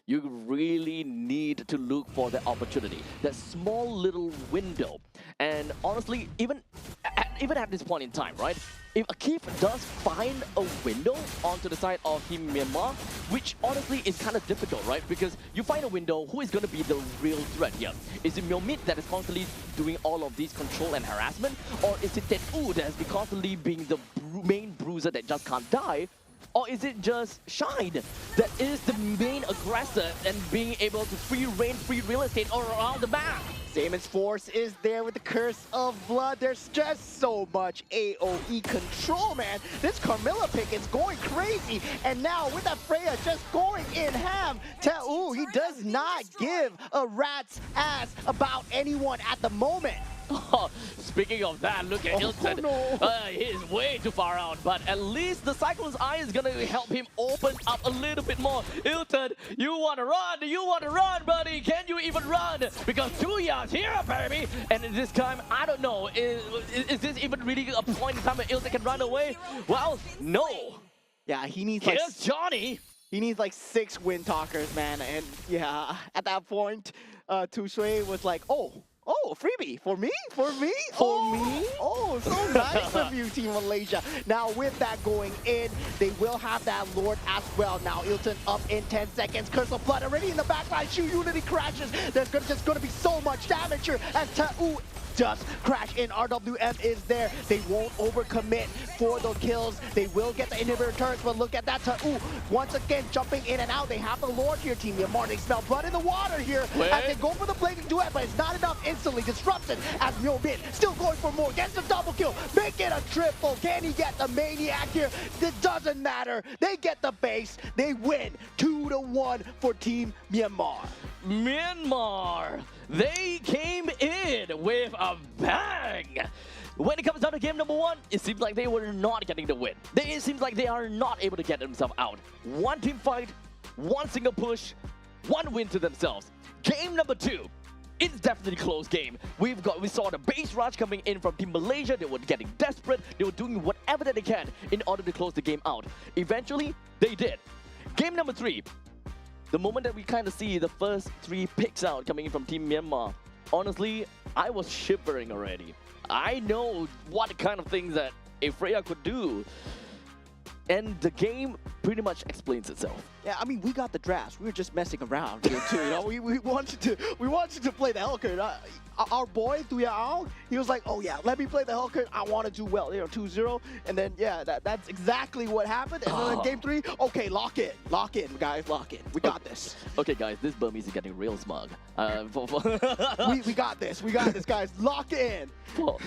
You really need to look for the opportunity, that small little window. And honestly, even at this point in time, right? If Akif does find a window onto the side of Team Myanmar, which honestly is kind of difficult, right? Because you find a window, who is going to be the real threat here? Is it Myomit that is constantly doing all of these control and harassment? Or is it Teu that has been constantly being the main bruiser that just can't die? Or is it just Shine that is the main aggressor and being able to free real estate all around the map? Damon's force is there with the Curse of Blood. There's just so much AoE control, man. This Carmilla pick is going crazy. And now with that Freya just going in ham, Teu, he does not give a rat's ass about anyone at the moment. Oh, speaking of that, look at Ilton. No. He's way too far out, but at least the Cyclone's Eye is going to help him open up a little bit more. Ilton, you want to run? You want to run, buddy? Can you even run? Because Tuya's here, baby. And this time, I don't know, is this even really a point in time where Ilton can run away? Well, no. Yeah, he needs Here's Johnny. He needs like 6 Wind Talkers, man. And yeah, at that point, Tu Sui was like, oh, freebie for me? For me? Oh, so nice of you, Team Malaysia. Now, with that going in, they will have that Lord as well. Now, Ilton up in 10 seconds. Curse of Blood already in the backline. Shu Unity crashes. There's just going to be so much damage here as just crash in. RWM is there. They won't overcommit for the kills. They will get the inhibitor turrets, but look at that. Ooh, once again, jumping in and out. They have the Lord here, Team Myanmar. They smell blood in the water here as they go for the blazing duet, but it's not enough. Instantly disrupted as Myo-Min still going for more. Gets the double kill. Make it a triple. Can he get the Maniac here? It doesn't matter. They get the base. They win 2-1 for Team Myanmar. Myanmar, they came in with a bang. When it comes down to game number one, it seems like they were not getting the win. It seems like they are not able to get themselves out. One team fight, one single push, one win to themselves. Game number two, it's definitely a close game. We saw the base rush coming in from Team Malaysia. They were getting desperate. They were doing whatever that they can in order to close the game out. Eventually, they did. Game number three, the moment that we kind of see the first three picks out coming in from Team Myanmar, honestly, I was shivering already. I know what kind of things that a Freya could do. And the game pretty much explains itself. Yeah, I mean, we got the drafts. We were just messing around here too. You know, we wanted to play the Hellcurt. Our boy Tuyao, he was like, oh yeah, let me play the Hellcurt. I want to do well. You know, 2-0, and then yeah, that's exactly what happened. And then game three, okay, lock in, guys, lock in. We got this. Okay, guys, this Burmese is getting real smug. We got this, guys. Lock in. For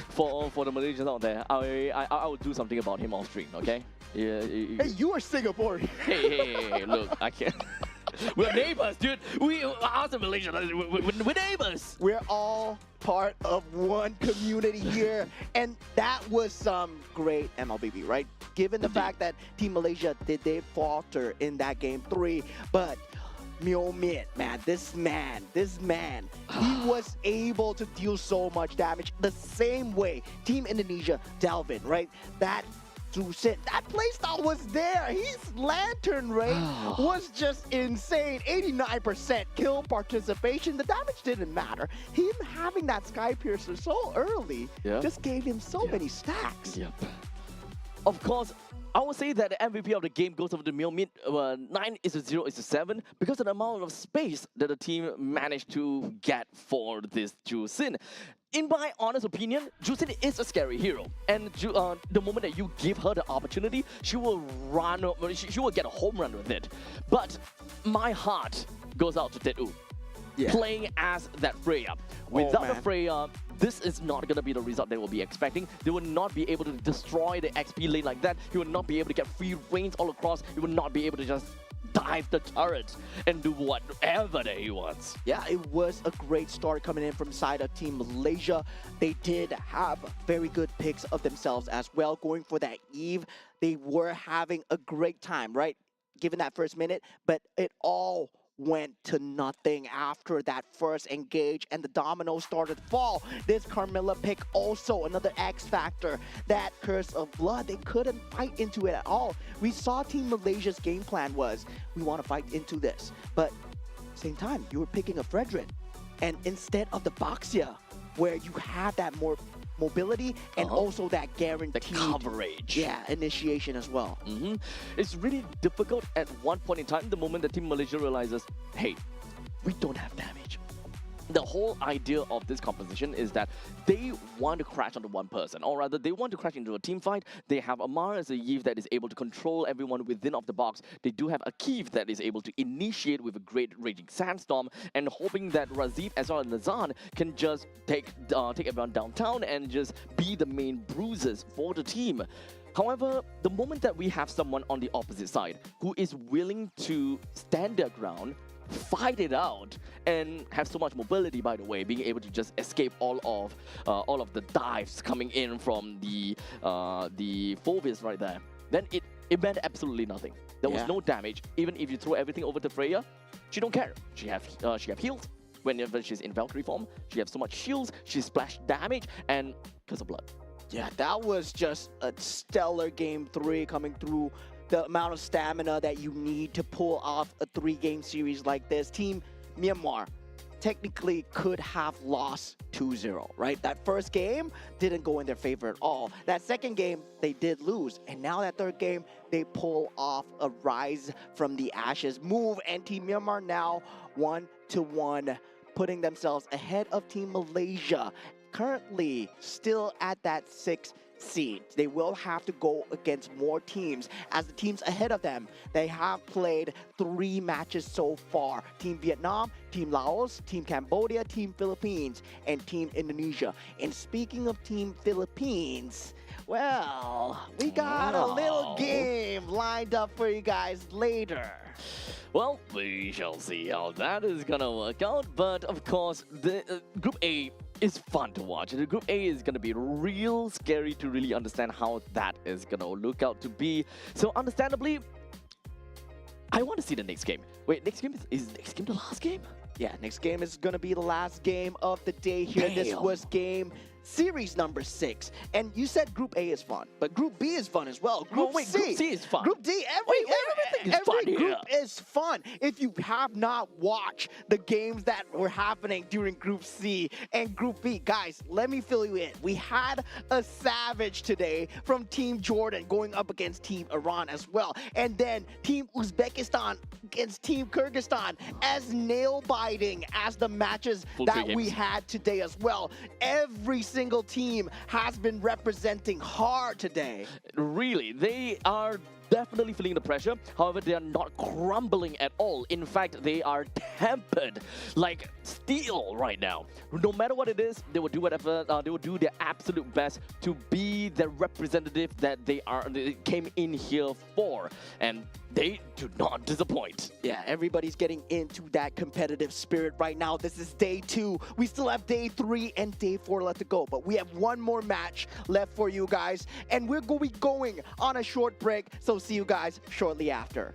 the Malaysians out there, I will do something about him off stream. Okay. Yeah. Hey, you are Singaporean. Hey, look, I can't. We're neighbors, dude. We are the Malaysians. We're neighbors. We're all part of one community here, and that was some great MLBB, right? Given the fact that Team Malaysia they falter in that game three, but Myo-Min, man, this man, he was able to deal so much damage the same way Team Indonesia delve in, right? That playstyle was there. His lantern rate was just insane. 89% kill participation. The damage didn't matter. Him having that Sky Piercer so early just gave him so many stacks. Yep. Of course, I would say that the MVP of the game goes over to Myo-Min. 9-0-7 because of the amount of space that the team managed to get for this Ju-Sin. In my honest opinion, Ju-Sin is a scary hero, and the moment that you give her the opportunity, she will run. She will get a home run with it. But my heart goes out to Tedu, playing as that Freya. Without the Freya, this is not going to be the result they will be expecting. They will not be able to destroy the XP lane like that. He will not be able to get free reigns all across. He will not be able to just dive the turrets and do whatever that he wants. Yeah, it was a great start coming in from side of Team Malaysia. They did have very good picks of themselves as well. Going for that Eve, they were having a great time, right? Given that first minute, but it all went to nothing after that first engage, and the dominoes started to fall. This Carmilla pick also another X factor. That Curse of Blood, they couldn't fight into it at all. We saw Team Malaysia's game plan was, we want to fight into this, but same time, you were picking a Fredrin, and instead of the Baxia, where you have that more mobility and also that guaranteed the coverage. Yeah, initiation as well. It's really difficult at one point in time, the moment that Team Malaysia realizes, hey, we don't have damage. The whole idea of this composition is that they want to crash onto one person, or rather, they want to crash into a team fight. They have Amar as a Yve that is able to control everyone within of the box. They do have a Keeve that is able to initiate with a great Raging Sandstorm, and hoping that Razif as well as Nazan can just take everyone downtown and just be the main bruisers for the team. However, the moment that we have someone on the opposite side who is willing to stand their ground, fight it out, and have so much mobility, by the way, being able to just escape all of the dives coming in from the Phoebus right there, then it meant absolutely nothing. There was no damage. Even if you throw everything over to Freya, she don't care. She have heals. Whenever she's in Valkyrie form, she has so much shields, she splash damage, and Curse of Blood. Yeah, that was just a stellar game three coming through. The amount of stamina that you need to pull off a 3-game series like this. Team Myanmar technically could have lost 2-0, right? That first game didn't go in their favor at all. That second game, they did lose. And now that third game, they pull off a rise from the ashes move. And Team Myanmar now 1-1, putting themselves ahead of Team Malaysia. currently still at that 6th seed. They will have to go against more teams, as the teams ahead of them, they have played 3 matches so far. Team Vietnam, Team Laos, Team Cambodia, Team Philippines, and Team Indonesia. And speaking of Team Philippines, well, we got a little Wow. game lined up for you guys later. Well, we shall see how that is gonna work out. But of course, the Group A is fun to watch. The Group A is gonna be real scary to really understand how that is gonna look out to be. So understandably, I want to see the next game. Wait, next game is next game the last game? Yeah, next game is gonna be the last game of the day here. This Damn. was game series number 6. And you said Group A is fun, but Group B is fun as well. Group wait, C. Group C is fun. Group D, Everything is fun every group here. is fun. If you have not watched the games that were happening during Group C and Group B, guys, let me fill you in. We had a savage today from Team Jordan going up against Team Iran as well. And then Team Uzbekistan against Team Kyrgyzstan, as nail-biting as the matches Full that three we games. had today as well. Every single team has been representing hard today. Really, they are definitely feeling the pressure. However, they are not crumbling at all. In fact, they are tempered like steel right now. No matter what it is, they will do whatever. They will do their absolute best to be the representative that they came in here for, and they do not disappoint. Yeah, everybody's getting into that competitive spirit right now. This is day 2. We still have day 3 and day 4 left to go, but we have one more match left for you guys, and we're going to be going on a short break, so see you guys shortly after.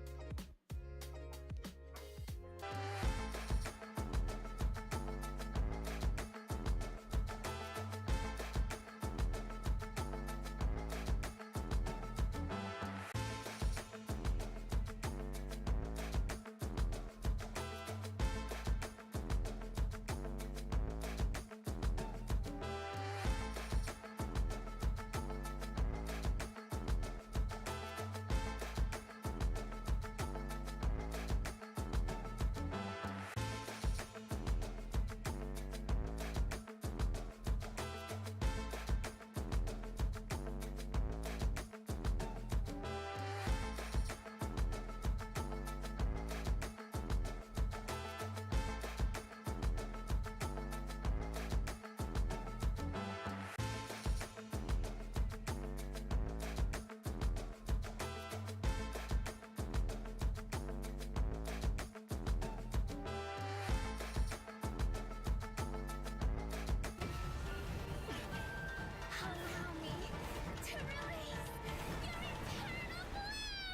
Allow me to release your eternal bloom!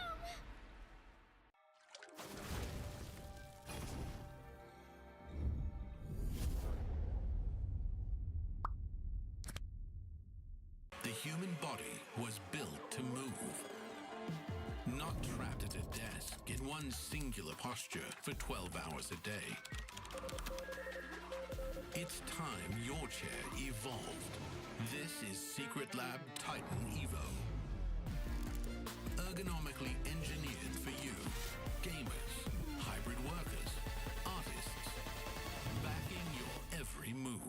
The human body was built to move. Not trapped at a desk in one singular posture for 12 hours a day. It's time your chair evolved. This is Secret Lab Titan Evo. Ergonomically engineered for you, gamers, hybrid workers, artists, backing your every move.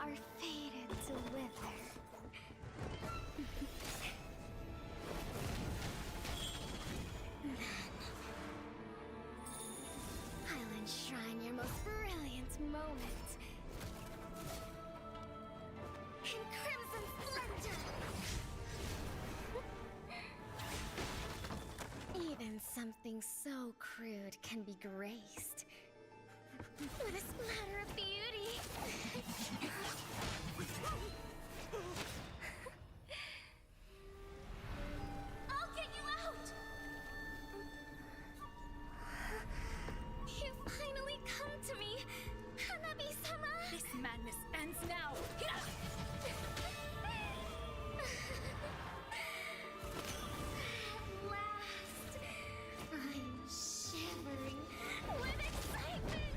are fated to wither. I'll enshrine your most brilliant moment in crimson splendor. Even something so crude can be graced with a splatter of beauty. I'll get you out! You finally come to me, Hanabi-sama! This madness ends now. At last, I'm shivering with excitement!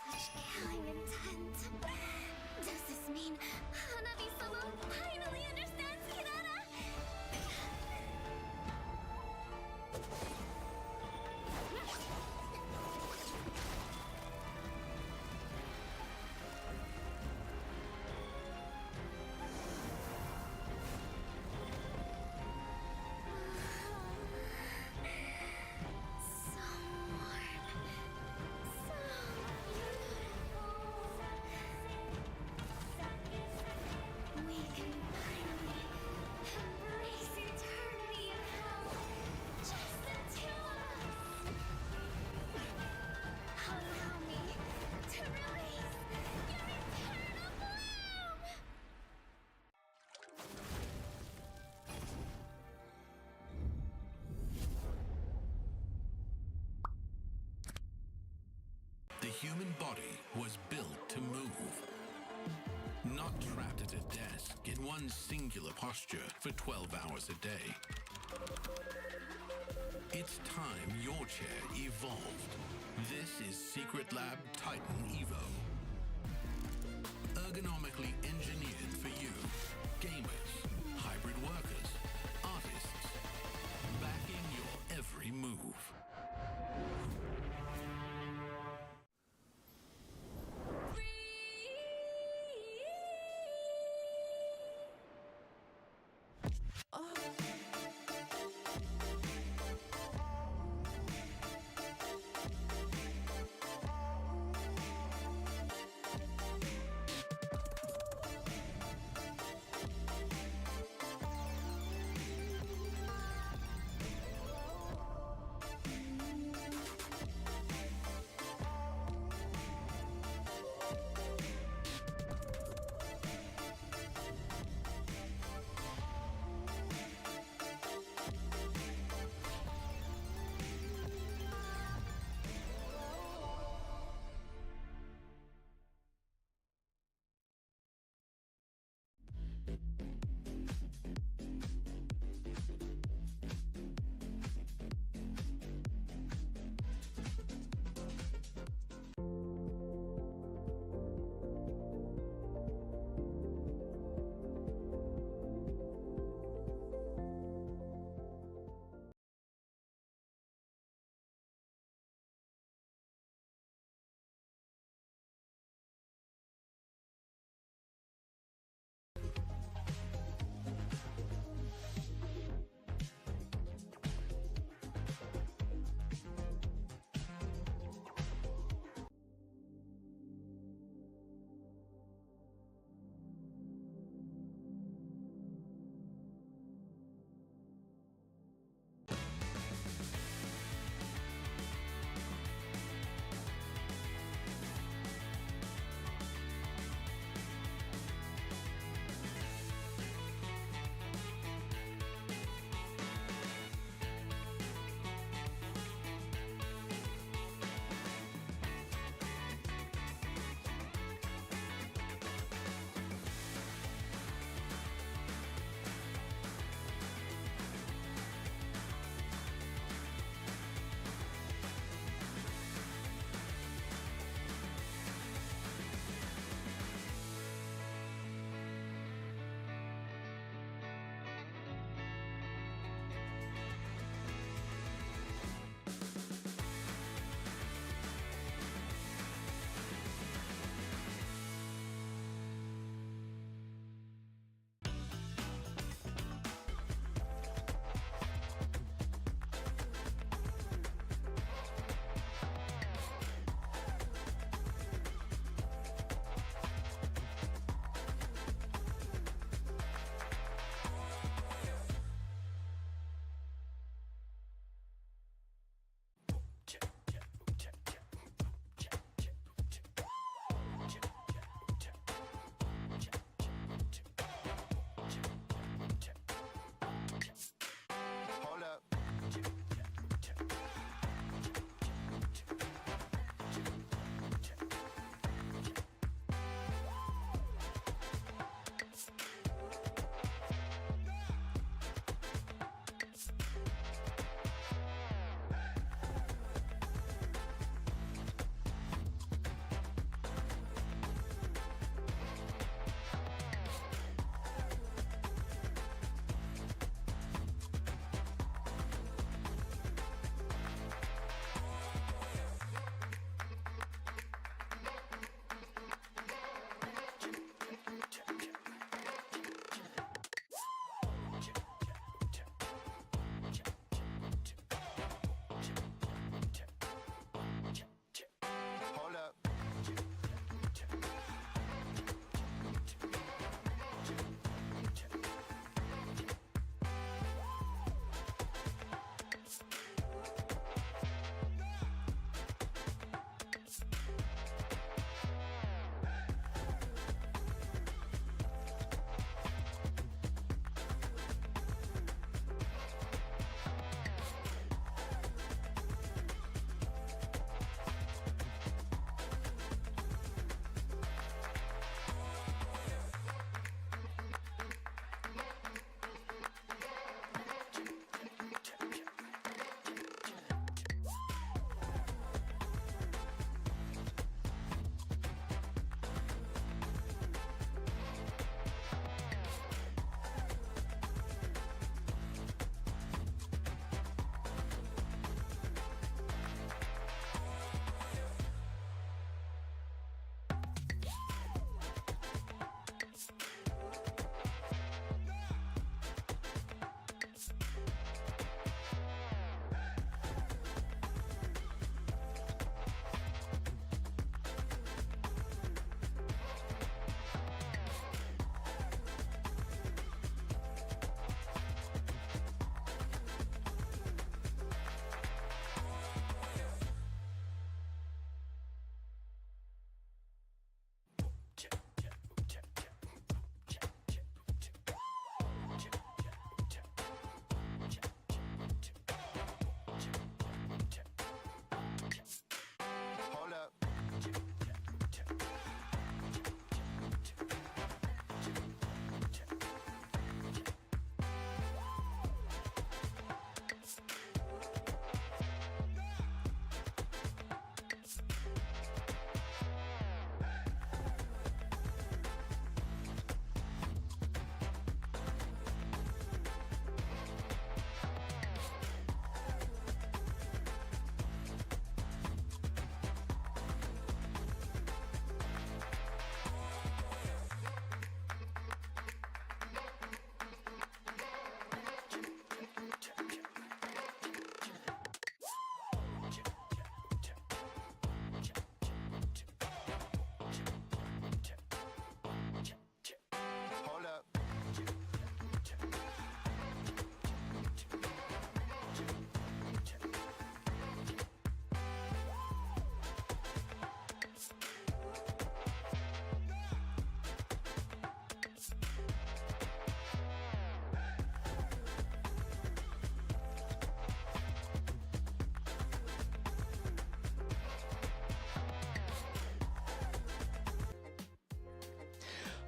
Such killing intent. Does this mean Hanabi-sama finally understands Kirara? So warm. So beautiful. We can finally embrace eternity in hell. Just the two of us. Allow me to release your eternal bloom. The human body was built to move. Not trapped at a desk in one singular posture for 12 hours a day. It's time your chair evolved. This is Secret Lab Titan Evo. Ergonomically engineered for you, gamers, hybrid workers, artists, backing your every move.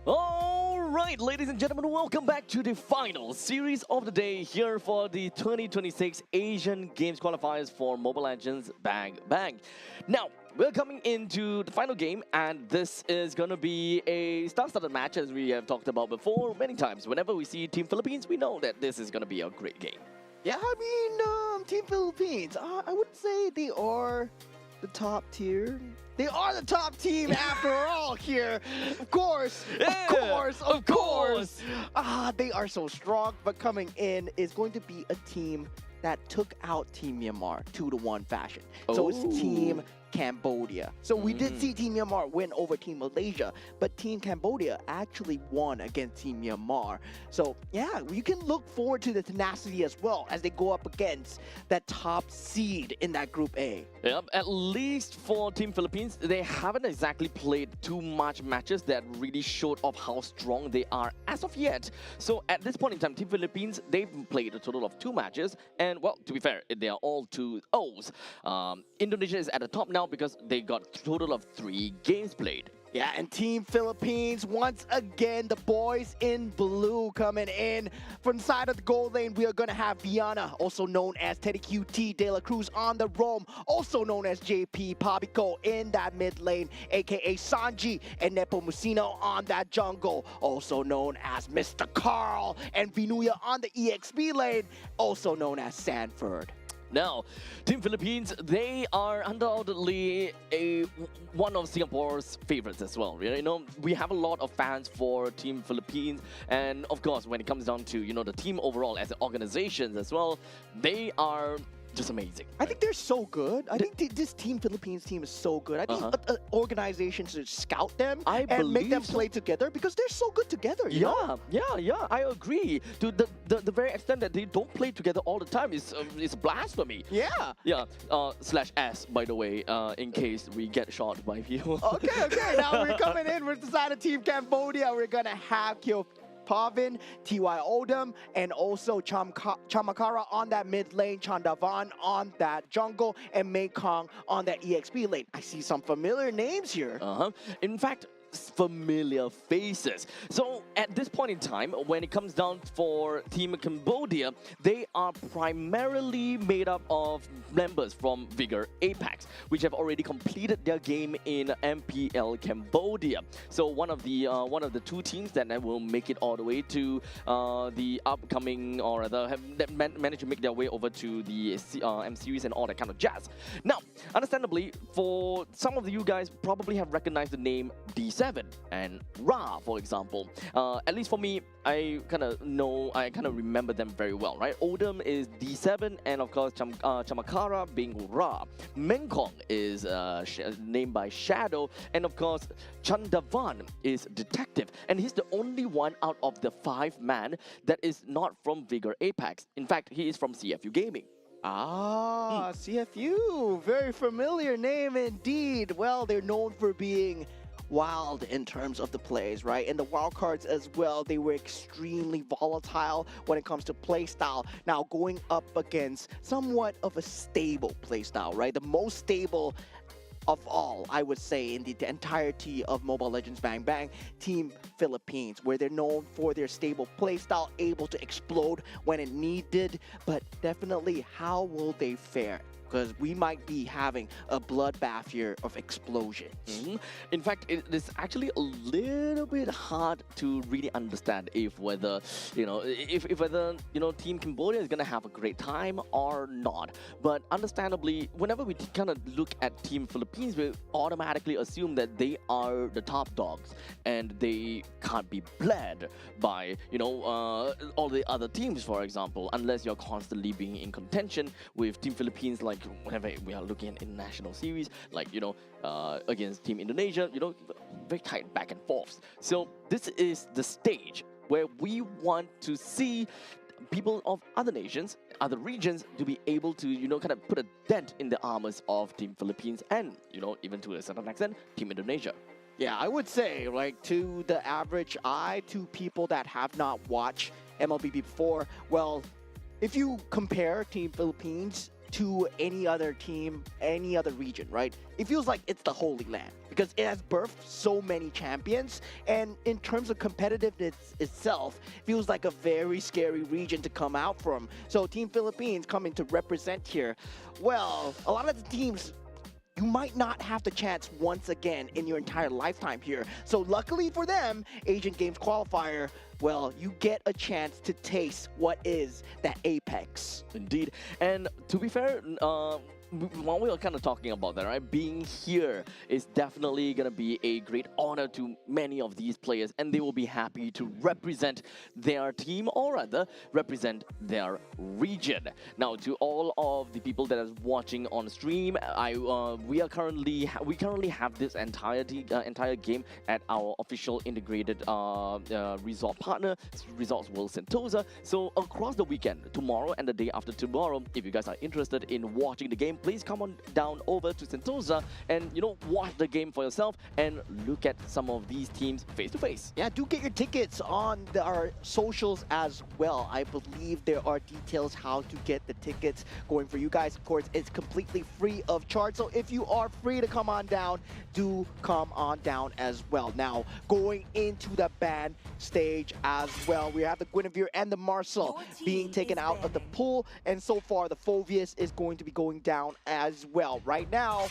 All right, ladies and gentlemen, welcome back to the final series of the day here for the 2026 Asian Games qualifiers for Mobile Legends Bang Bang. Now, we're coming into the final game, and this is going to be a star-studded match, as we have talked about before many times. Whenever we see Team Philippines, we know that this is going to be a great game. Yeah, I mean, Team Philippines, I would say they are the top tier. They are the top team after all here. Of course, of course. They are so strong, but coming in is going to be a team that took out Team Myanmar 2-1 fashion. So it's Team Cambodia. So we did see Team Myanmar win over Team Malaysia, but Team Cambodia actually won against Team Myanmar. So yeah, you can look forward to the tenacity as well as they go up against that top seed in that Group A. Yep, at least for Team Philippines, they haven't exactly played too much matches that really showed off how strong they are as of yet. So at this point in time, Team Philippines, they've played a total of 2 matches, and well, to be fair, they are all 2-0s. Indonesia is at the top now because they got a total of 3 games played. Yeah, and Team Philippines, once again, the boys in blue coming in. From the side of the goal lane, we are going to have Viana, also known as Teddy QT De La Cruz on the roam, also known as JP Pabico in that mid lane, aka Sanji and Nepomuceno on that jungle, also known as Mr. Carl, and Vinuya on the EXP lane, also known as Sanford. Now, Team Philippines, they are undoubtedly one of Singapore's favorites as well. You know, we have a lot of fans for Team Philippines, and of course, when it comes down to, you know, the team overall as an organization as well, they are just amazing. I think they're so good. I think this Team Philippines team is so good. I think organizations should scout them and make them play together because they're so good together. You know? Yeah, I agree. To the very extent that they don't play together all the time is blasphemy. Yeah. Yeah. /S, by the way, in case we get shot by people. Okay. Now we're coming in with the side of Team Cambodia. We're gonna have Pavin, T.Y. Odom, and also Chamakara on that mid lane, Chandavan on that jungle, and Mekong on that EXP lane. I see some familiar names here. In fact, familiar faces. So at this point in time, when it comes down for Team Cambodia, they are primarily made up of members from Vigor Apex, which have already completed their game in MPL Cambodia. So one of the 2 teams that will make it all the way to the upcoming, or rather have managed to make their way over to the M series and all that kind of jazz. Now, understandably, for some of you guys probably have recognized the name D7 and Ra, for example. At least for me, I kind of remember them very well, right? Odom is D7, and of course Chamakara being Ra. Mekong is named by Shadow, and of course Chandavan is Detective, and he's the only one out of the 5-man that is not from Vigor Apex. In fact, he is from CFU Gaming. CFU, very familiar name indeed. Well, they're known for being wild in terms of the plays, right? And the wild cards as well, they were extremely volatile when it comes to play style. Now going up against somewhat of a stable play style, right? The most stable of all, I would say, in the entirety of Mobile Legends Bang Bang, Team Philippines, where they're known for their stable playstyle, able to explode when it needed, but definitely how will they fare? Because we might be having a bloodbath here of explosions. In fact, it is actually a little bit hard to really understand if whether, Team Cambodia is gonna have a great time or not. But understandably, whenever we kind of look at Team Philippines, we automatically assume that they are the top dogs and they can't be bled by, all the other teams, for example, unless you're constantly being in contention with Team Philippines, like whenever we are looking at international series, like against Team Indonesia, very tight back and forths. So this is the stage where we want to see people of other nations, other regions, to be able to kind of put a dent in the armors of Team Philippines and even to a certain extent Team Indonesia. Yeah, I would say, like, to the average eye, to people that have not watched MLBB before, well, if you compare Team Philippines to any other team, any other region, right? It feels like it's the Holy Land because it has birthed so many champions. And in terms of competitiveness itself, feels like a very scary region to come out from. So Team Philippines coming to represent here. Well, a lot of the teams, you might not have the chance once again in your entire lifetime here. So luckily for them, Asian Games Qualifier, well, you get a chance to taste what is that apex. Indeed. And to be fair, while we were kind of talking about that, right? Being here is definitely going to be a great honor to many of these players, and they will be happy to represent their team, or rather, represent their region. Now, to all of the people that are watching on stream, we currently have this entire game at our official integrated resort partner, Resorts World Sentosa. So across the weekend, tomorrow and the day after tomorrow, if you guys are interested in watching the game, please come on down over to Sentosa and, you know, watch the game for yourself and look at some of these teams face to face. Yeah, do get your tickets on our socials as well. I believe there are details how to get the tickets going for you guys. Of course, it's completely free of charge. So if you are free to come on down, do come on down as well. Now, going into the band stage as well, we have the Guinevere and the Marcel being taken out of the pool. And so far, the Phovius is going to be going down as well. Right now,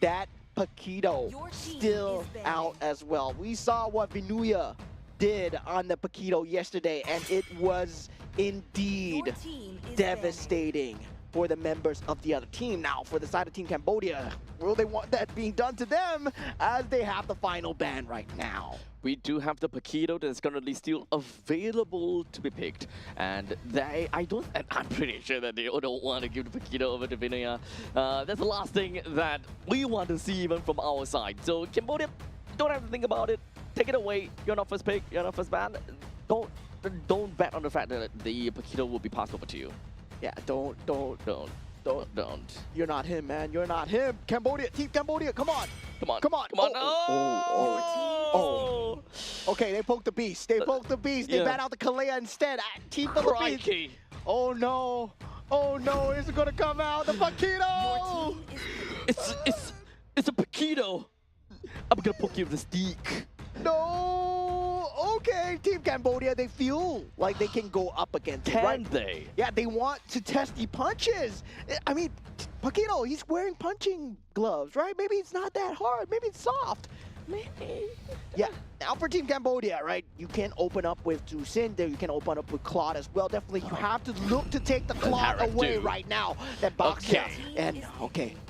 that Paquito still out as well. We saw what Vinuya did on the Paquito yesterday, and it was indeed devastating for the members of the other team. Now, for the side of Team Cambodia, will they want that being done to them as they have the final ban right now? We do have the Paquito that is currently still available to be picked, and I'm pretty sure that they don't want to give the Paquito over to Vinuya. That's the last thing that we want to see even from our side. So Cambodia, don't have to think about it. Take it away. You're not first pick. You're not first ban. Don't bet on the fact that the Paquito will be passed over to you. Yeah, don't. You're not him, man. You're not him. Cambodia, Team Cambodia, come on. Come on. Oh. Okay, they poked the beast. They poked the beast. They ban out the Kalea instead. Team Philippines. Crikey. Oh no. Oh no, is it gonna come out? The Paquito! It's a Paquito. I'm gonna poke you with the stick. No! Okay, Team Cambodia, they feel like they can go up against it, right? Can they? Yeah, they want to test the punches. I mean, Paquito, he's wearing punching gloves, right? Maybe it's not that hard. Maybe it's soft. Maybe. Yeah, now for Team Cambodia, right? You can open up with Jusin there. You can open up with Claude as well. Definitely, you have to look to take the Claude away right now. That Boxia. And,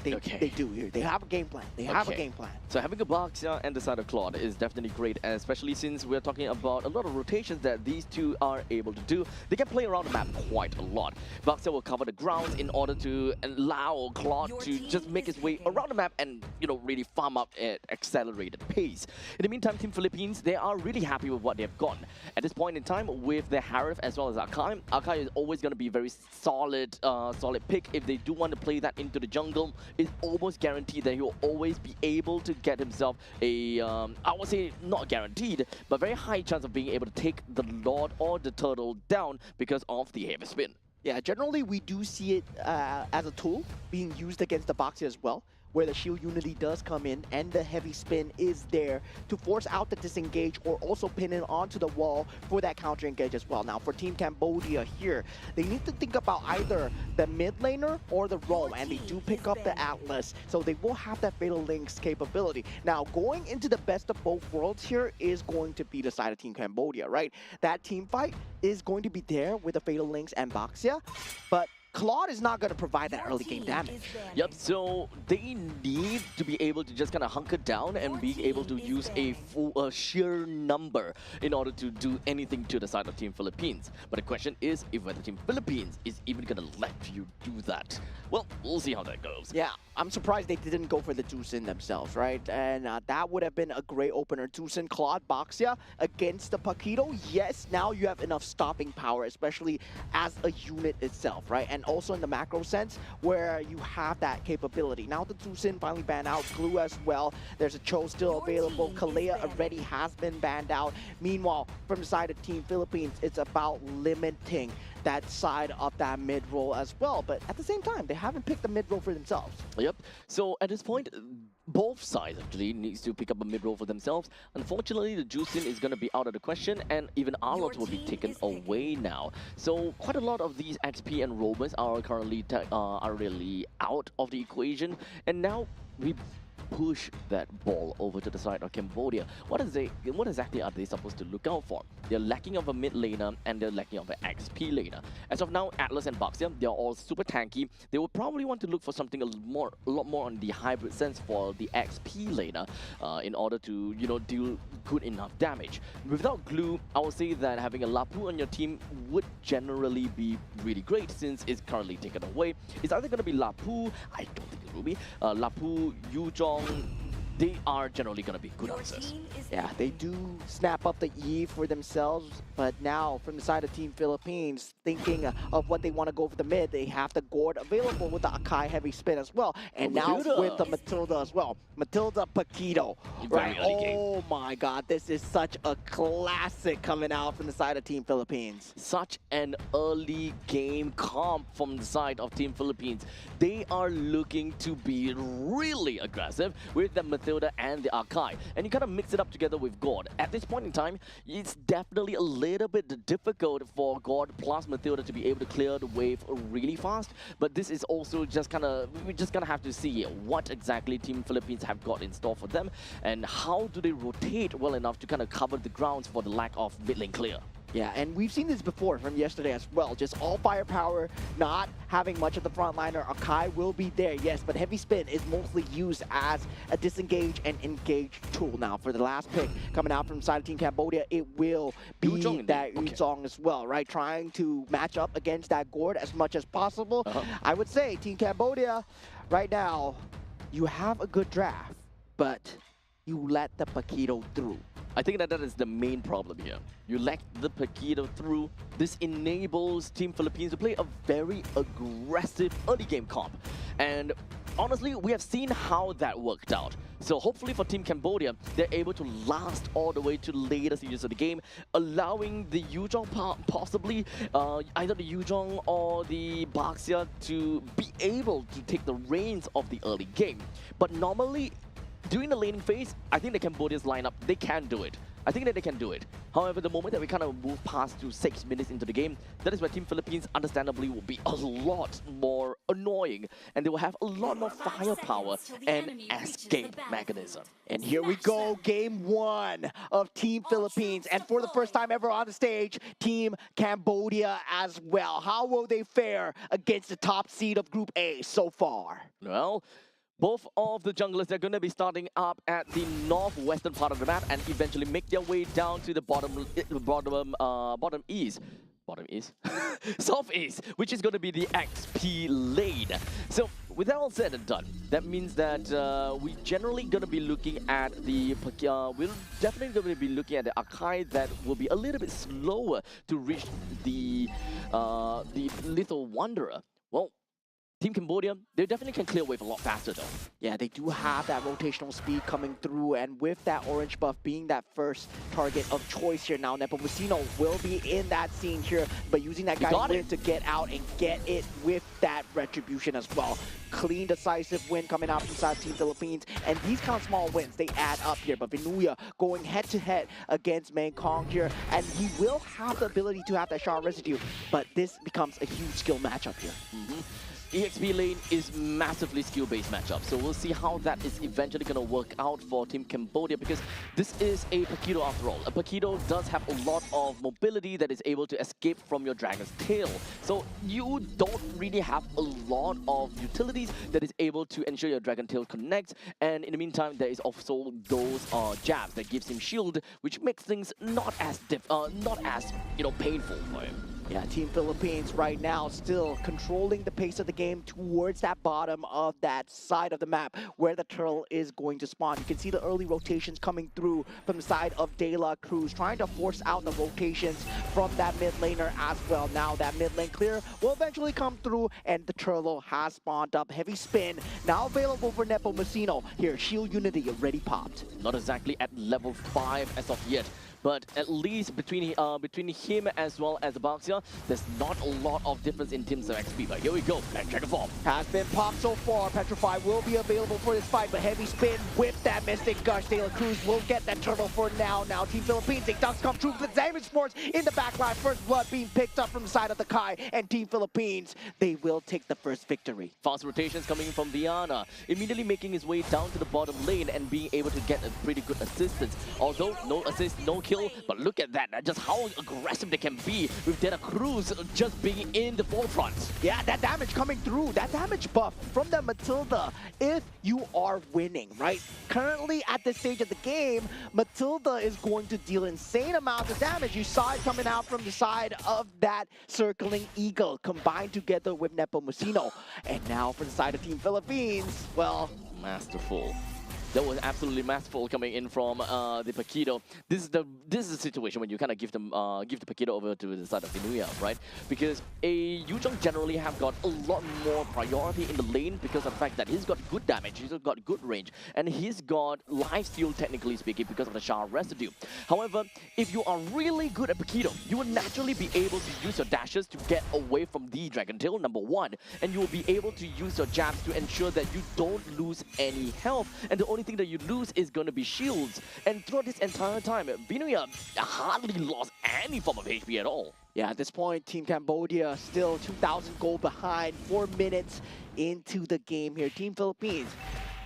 they do here. They have a game plan. They have a game plan. So having a Boxia and the side of Claude is definitely great, and especially since we're talking about a lot of rotations that these two are able to do. They can play around the map quite a lot. Boxia will cover the grounds in order to allow Claude to just make his way around the map and, you know, really farm up at accelerated pace. In the meantime, Team Philippines, they are really happy with what they've gotten. At this point in time, with the Harif as well as Akai is always going to be very solid pick. If they do want to play that into the jungle, it's almost guaranteed that he'll always be able to get himself a, I would say not guaranteed, but very high chance of being able to take the Lord or the Turtle down because of the heavy spin. Yeah, generally we do see it as a tool being used against the Boxer as well, where the shield unity does come in and the heavy spin is there to force out the disengage or also pin it onto the wall for that counter engage as well. Now for Team Cambodia here, they need to think about either the mid laner or the roam, and they do pick up the Atlas, so they will have that Fatal Links capability. Now going into the best of both worlds here is going to be the side of Team Cambodia, right? That team fight is going to be there with the Fatal Links and Boxia, but Claude is not going to provide that early game damage. Yep, so they need to be able to just kind of hunker down and be able to use a full sheer number in order to do anything to the side of Team Philippines. But the question is if whether Team Philippines is even going to let you do that. Well, we'll see how that goes. Yeah, I'm surprised they didn't go for the Jusin themselves, right? And that would have been a great opener. Jusin, Claude, Boxia against the Paquito. Yes, now you have enough stopping power, especially as a unit itself, right? And also in the macro sense, where you have that capability. Now the Jusin finally banned out, Glue as well. There's a Cho still available. Kalea already has been banned out. Meanwhile, from the side of Team Philippines, it's about limiting that side of that mid role as well. But at the same time, they haven't picked the mid role for themselves. Yep. So at this point, both sides actually needs to pick up a mid role for themselves. Unfortunately, the Juicin is going to be out of the question, and even Arlott will be team taken is picking. away now. So quite a lot of these XP and roamers are currently are really out of the equation, and now we push that ball over to the side of Cambodia. What exactly are they supposed to look out for? They're lacking of a mid laner and they're lacking of an XP laner. As of now, Atlas and Baxia, they're all super tanky. They will probably want to look for something a lot more on the hybrid sense for the XP laner in order to, you know, deal good enough damage. Without glue, I would say that having a Lapu on your team would generally be really great since it's currently taken away. It's either going to be Lapu, I don't think it will be, Lapu, Yuzhong, they are generally going to be good Your answers. team is Yeah, they picking. do snap up the E for themselves, but now from the side of Team Philippines, thinking of what they want to go for the mid, they have the Gord available with the Akai heavy spin as well, and now Matilda. with the Matilda as well. Matilda Paquito, Very right? early game. Oh my God, this is such a classic coming out from the side of Team Philippines. Such an early game comp from the side of Team Philippines. They are looking to be really aggressive with the Matilda and the Akai. And you kind of mix it up together with God. At this point in time, it's definitely a little bit difficult for God plus Matilda to be able to clear the wave really fast. But this is also just kind of, we're just going to have to see what exactly Team Philippines have got in store for them and how do they rotate well enough to kind of cover the grounds for the lack of mid lane clear. Yeah, and we've seen this before from yesterday as well. Just all firepower, not having much of the frontliner. Akai will be there, yes, but heavy spin is mostly used as a disengage and engage tool. Now, for the last pick coming out from the side of Team Cambodia, it will be Yuzhong indeed. that Okay. Yuzhong as well, right? Trying to match up against that Gord as much as possible. I would say Team Cambodia, right now, you have a good draft, but you let the Paquito through. I think that is the main problem here. You lack the Paquito through. This enables Team Philippines to play a very aggressive early game comp. And honestly, we have seen how that worked out. So hopefully for Team Cambodia, they're able to last all the way to later stages of the game, allowing the Yuzhong possibly, either the Yuzhong or the Baxia to be able to take the reins of the early game. But normally, during the laning phase, I think the Cambodia's lineup, they can do it. I think that they can do it. However, the moment that we kind of move past to 6 minutes into the game, that is where Team Philippines understandably will be a lot more annoying and they will have a lot more 5 firepower seconds till the and enemy reaches the escape battlefield. mechanism. And here we go, game one of Team Philippines. And for the first time ever on the stage, Team Cambodia as well. How will they fare against the top seed of Group A so far? Well, both of the junglers, they're going to be starting up at the northwestern part of the map and eventually make their way down to the bottom east. Bottom east? Southeast, which is going to be the XP lane. So, with that all said and done, that means that we're generally going to be looking at the... we're definitely going to be looking at the Akai that will be a little bit slower to reach the Little Wanderer. Well, Team Cambodia, they definitely can clear wave a lot faster though. Yeah, they do have that rotational speed coming through, and with that orange buff being that first target of choice here now, Nepomuceno will be in that scene here, but using that guy win to get out and get it with that retribution as well. Clean, decisive win coming out from side Team Philippines, and these kind of small wins, they add up here, but Vinuya going head-to-head against Mengkong here, and he will have the ability to have that shard residue, but this becomes a huge skill matchup here. EXP lane is massively skill-based matchup, so we'll see how that is eventually going to work out for Team Cambodia because this is a Paquito after all. A Paquito does have a lot of mobility that is able to escape from your Dragon's Tail. So you don't really have a lot of utilities that is able to ensure your Dragon Tail connects, and in the meantime there is also those jabs that gives him shield, which makes things not as painful for him. Yeah, Team Philippines right now still controlling the pace of the game towards that bottom of that side of the map where the turtle is going to spawn. You can see the early rotations coming through from the side of De La Cruz, trying to force out the rotations from that mid laner as well. Now that mid lane clear will eventually come through, and the turtle has spawned up. Heavy spin now available for Nepomuceno. Here, Shield Unity already popped. Not exactly at level 5 as of yet, but at least between him as well as the Baxia, there's not a lot of difference in terms of XP. But here we go, and check it form. Has been popped so far. Petrify will be available for this fight, but heavy spin with that Mystic Gush. De La Cruz will get that turtle for now. Now Team Philippines, they ducks come true with Esports in the backline. First blood being picked up from the side of the Kai, and Team Philippines, they will take the first victory. Fast rotations coming from Viana, immediately making his way down to the bottom lane and being able to get a pretty good assistance. Although no assist, no kill, but look at that, just how aggressive they can be with De La Cruz just being in the forefront. Yeah, that damage coming through, that damage buff from the Matilda, if you are winning, right? Currently at this stage of the game, Matilda is going to deal insane amounts of damage. You saw it coming out from the side of that circling eagle, combined together with Nepomuceno. And now for the side of Team Philippines, well, Masterful. That was absolutely masterful coming in from the Paquito. This is a situation when you kind of give the Paquito over to the side of Vinuya, right? Because a Yuzhong generally have got a lot more priority in the lane because of the fact that he's got good damage, he's got good range, and he's got lifesteal technically speaking because of the Shard residue. However, if you are really good at Paquito, you will naturally be able to use your dashes to get away from the Dragon Tail, number one, and you will be able to use your jabs to ensure that you don't lose any health, and the only thing that you lose is going to be shields. And throughout this entire time, Vinuya hardly lost any form of HP at all. yeah, at this point, Team Cambodia still 2,000 gold behind, 4 minutes into the game here. Team Philippines,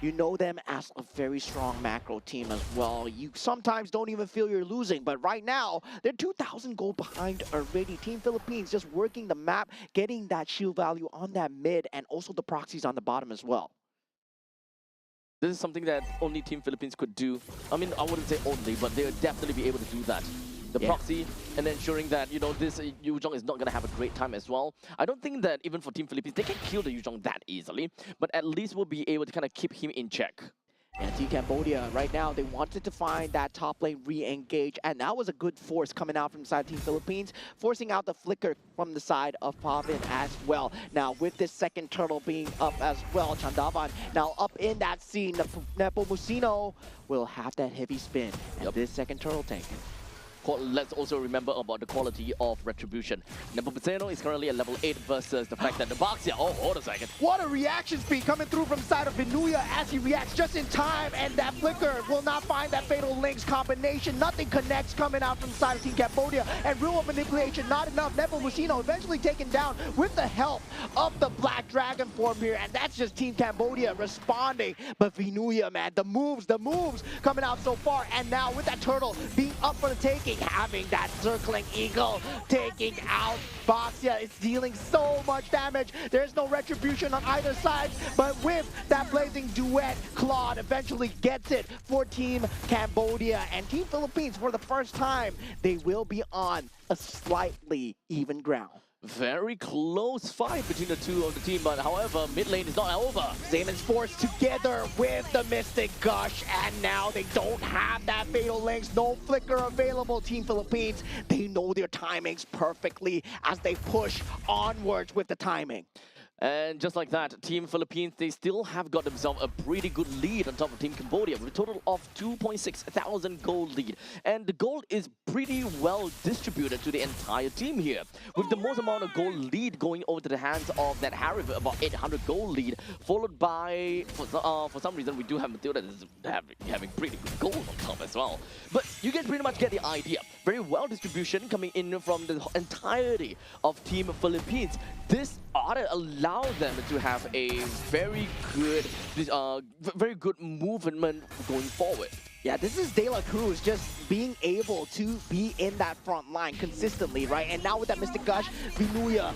you know them as a very strong macro team as well. You sometimes don't even feel you're losing, but right now, they're 2,000 gold behind already. Team Philippines just working the map, getting that shield value on that mid, and also the proxies on the bottom as well. This is something that only Team Philippines could do. I mean, I wouldn't say only, but they'll definitely be able to do that. The proxy and ensuring that, you know, this Yuzhong is not going to have a great time as well. I don't think that even for Team Philippines, they can kill the Yuzhong that easily, but at least we'll be able to kind of keep him in check. And Team Cambodia, right now, they wanted to find that top lane re-engage, and that was a good force coming out from the side of Team Philippines, forcing out the flicker from the side of Pavin as well. Now, with this second turtle being up as well, Chandavan now up in that scene, Nepomuceno will have that heavy spin, and this second turtle taken. Let's also remember about the quality of Retribution. Nepomuceno is currently at level 8 versus the fact that the Baxia, oh, hold a second. What a reaction speed coming through from the side of Vinuya as he reacts just in time, and that flicker will not find that Fatal Links combination. Nothing connects coming out from the side of Team Cambodia, and real manipulation not enough. Nepomuceno eventually taken down with the help of the Black Dragon form here, and that's just Team Cambodia responding. But Vinuya, man, the moves coming out so far, and now with that turtle being up for the taking, having that circling eagle taking out Baxia. It's dealing so much damage. There's no retribution on either side, but with that blazing duet, Claude eventually gets it for Team Cambodia. And Team Philippines, for the first time, they will be on a slightly even ground. Very close fight between the two of the team, but however, mid lane is not over. Esports together with the Mystic Gush, and now they don't have that Fatal Links, no flicker available. Team Philippines, they know their timings perfectly as they push onwards with the timing. And just like that, Team Philippines, they still have got themselves a pretty good lead on top of Team Cambodia with a total of 2,600 gold lead. And the gold is pretty well distributed to the entire team here, with the most amount of gold lead going over to the hands of that Harry, about 800 gold lead, followed by, for some reason, we do have Matilda having pretty good gold on top as well. But you guys pretty much get the idea. Very well distribution coming in from the entirety of Team Philippines. This ought to allow them to have a very good movement going forward. Yeah, this is De La Cruz just being able to be in that front line consistently, right? And now with that Mystic Gush, Vinuya,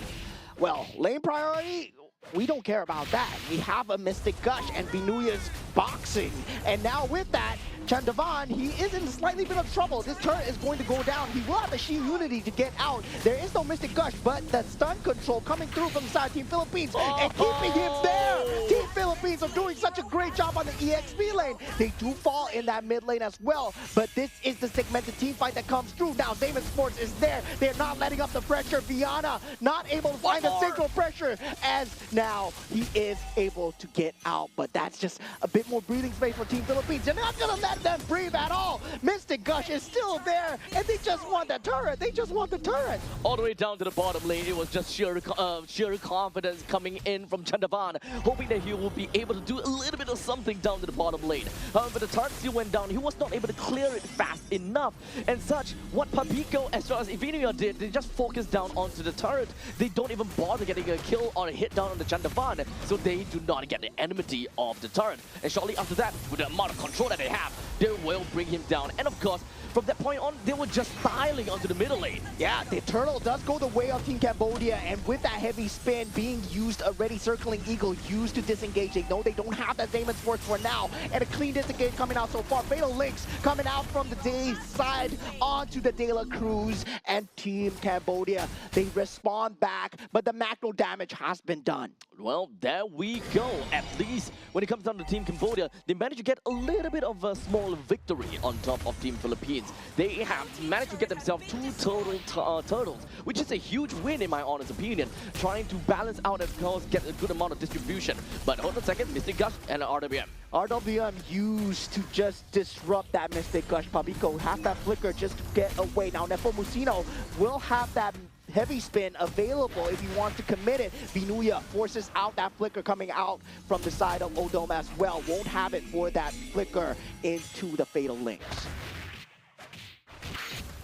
well, lane priority, we don't care about that. We have a Mystic Gush and Vinuya's boxing. And now with that, Chandavan, he is in a slightly bit of trouble. This turret is going to go down. He will have the Shield Unity to get out. There is no Mystic Gush, but the stun control coming through from the side of Team Philippines and keeping him there. Team Philippines are doing such a great job on the EXP lane. They do fall in that mid lane as well, but this is the segmented team fight that comes through. Now, Esports is there. They're not letting up the pressure. Viana not able to find a single pressure, as now he is able to get out, but that's just a bit more breathing space for Team Philippines. They're not going to let let them breathe at all. Mystic Gush is still there, and they just want the turret. They just want the turret. All the way down to the bottom lane, it was just sheer confidence coming in from Chandavan, hoping that he will be able to do a little bit of something down to the bottom lane. However, the turret still went down. He was not able to clear it fast enough. And such, what Papico as well as Ivinia did, they just focused down onto the turret. They don't even bother getting a kill or a hit down on the Chandavan, so they do not get the enmity of the turret. And shortly after that, with the amount of control that they have, they will bring him down. And of course, from that point on, they were just styling onto the middle lane. Yeah, the turtle does go the way of Team Cambodia, and with that heavy spin being used already, Circling Eagle used to disengage. They know they don't have that Damon's Force for now, and a clean disengage coming out so far. Fatal Links coming out from the Day side onto the De La Cruz, and Team Cambodia, they respond back, but the macro damage has been done. Well, there we go. At least when it comes down to Team Cambodia, they managed to get a little bit of a small victory on top of Team Philippines. They have managed to get themselves 2 total turtles, which is a huge win in my honest opinion, trying to balance out and of course get a good amount of distribution. But hold on a second, Mystic Gush and RWM. RWM used to just disrupt that Mystic Gush. Papico has that flicker just to get away. Now Nepomuceno will have that heavy spin available if he wants to commit it. Vinuya forces out that flicker coming out from the side of Odom as well. Won't have it for that flicker into the Fatal Links.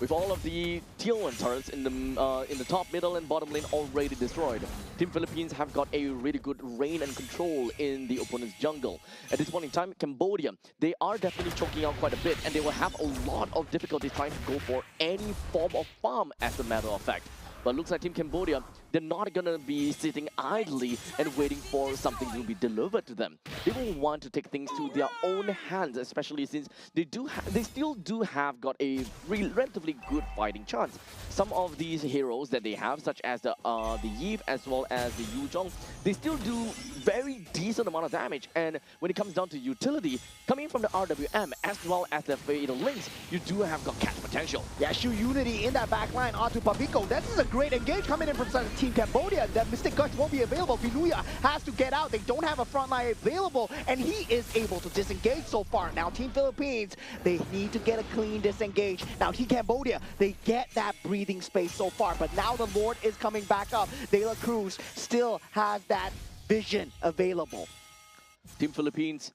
With all of the tier 1 turrets in the top, middle, and bottom lane already destroyed, Team Philippines have got a really good reign and control in the opponent's jungle. At this point in time, Cambodia, they are definitely choking out quite a bit, and they will have a lot of difficulty trying to go for any form of farm as a matter of fact. But looks like Team Cambodia, they're not gonna be sitting idly and waiting for something to be delivered to them. They will want to take things to their own hands, especially since they still do have got a relatively good fighting chance. Some of these heroes that they have, such as the Yip as well as the Yu Zhong, they still do very decent amount of damage. And when it comes down to utility, coming from the RWM as well as the Fatal Links, you do have got catch potential. Yeah, Shu Unity in that back line onto Papico. This is a great engage coming in from Team Cambodia. That Mystic Gush won't be available. Vinuya has to get out. They don't have a front line available, and he is able to disengage so far. Now, Team Philippines, they need to get a clean disengage. Now, Team Cambodia, they get that breathing space so far, but now the Lord is coming back up. De La Cruz still has that vision available. Team Philippines,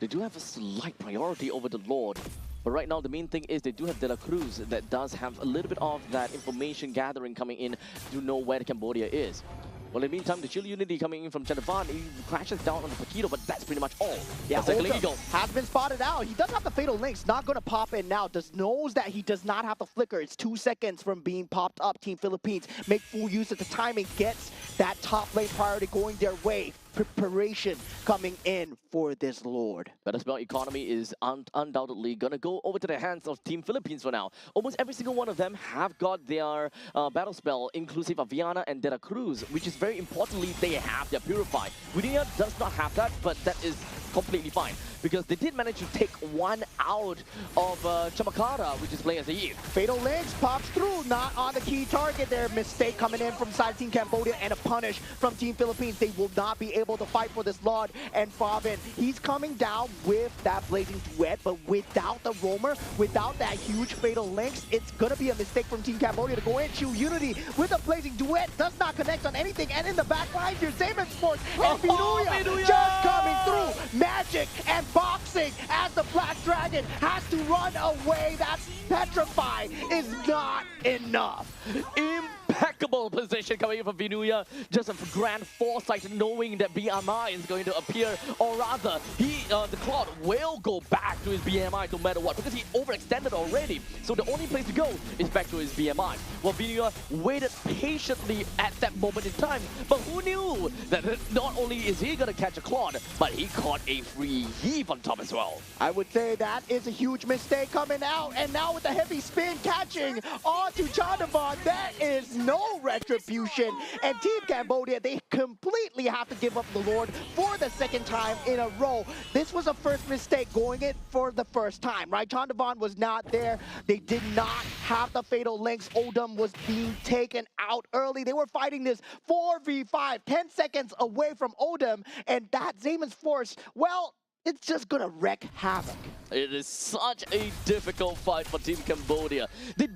they do have a slight priority over the Lord. But right now, the main thing is they do have De La Cruz that does have a little bit of that information gathering coming in to know where Cambodia is. Well, in the meantime, the Chill Unity coming in from Chandavan, he crashes down on the Paquito, but that's pretty much all. Yeah, Circling Odom Eagle has been spotted out. He does have the Fatal Links, not going to pop in now. Just knows that he does not have the flicker. It's 2 seconds from being popped up. Team Philippines make full use of the timing, gets that top lane priority going their way. Preparation coming in for this Lord. Better Spell economy is undoubtedly going to go over to the hands of Team Philippines for now. Almost every single one of them have got their battle spell, inclusive of Viana and De La Cruz, which is very importantly, they have their Purify. Widia does not have that, but that is completely fine, because they did manage to take one out of Chamakara, which is playing as a Yip. Fatal Links pops through, not on the key target there. Mistake coming in from side Team Cambodia and a punish from Team Philippines. They will not be able to fight for this Lord. And Fabin, he's coming down with that Blazing Duet, but without the Roamer, without that huge Fatal Links, it's going to be a mistake from Team Cambodia to go in. Chu Unity with a Blazing Duet does not connect on anything. And in the back line, here's Damon's Force and Vinuya just coming through. Magic and boxing as the Black Dragon has to run away. That's Petrify is not enough. Impeccable position coming in from Vinuya. Just a grand foresight knowing that BMI is going to appear, or rather, the Claude will go back to his BMI no matter what, because he overextended already. So the only place to go is back to his BMI. Well, Vinuya waited patiently at that moment in time, but who knew that not only is he going to catch a Claude, but he caught a free heave on top as well. I would say that is a huge mistake coming out, and now with the heavy spin catching onto Chandavan, there is no retribution, and Team Cambodia, they completely have to give up the Lord for the second time in a row. This was a first mistake going it for the first time, right? Chandavan was not there. They did not have the Fatal Links. Odom was being taken out early. They were fighting this 4v5, 10 seconds away from Odom, and that Zamon's Force, well, it's just gonna wreak havoc. It is such a difficult fight for Team Cambodia. They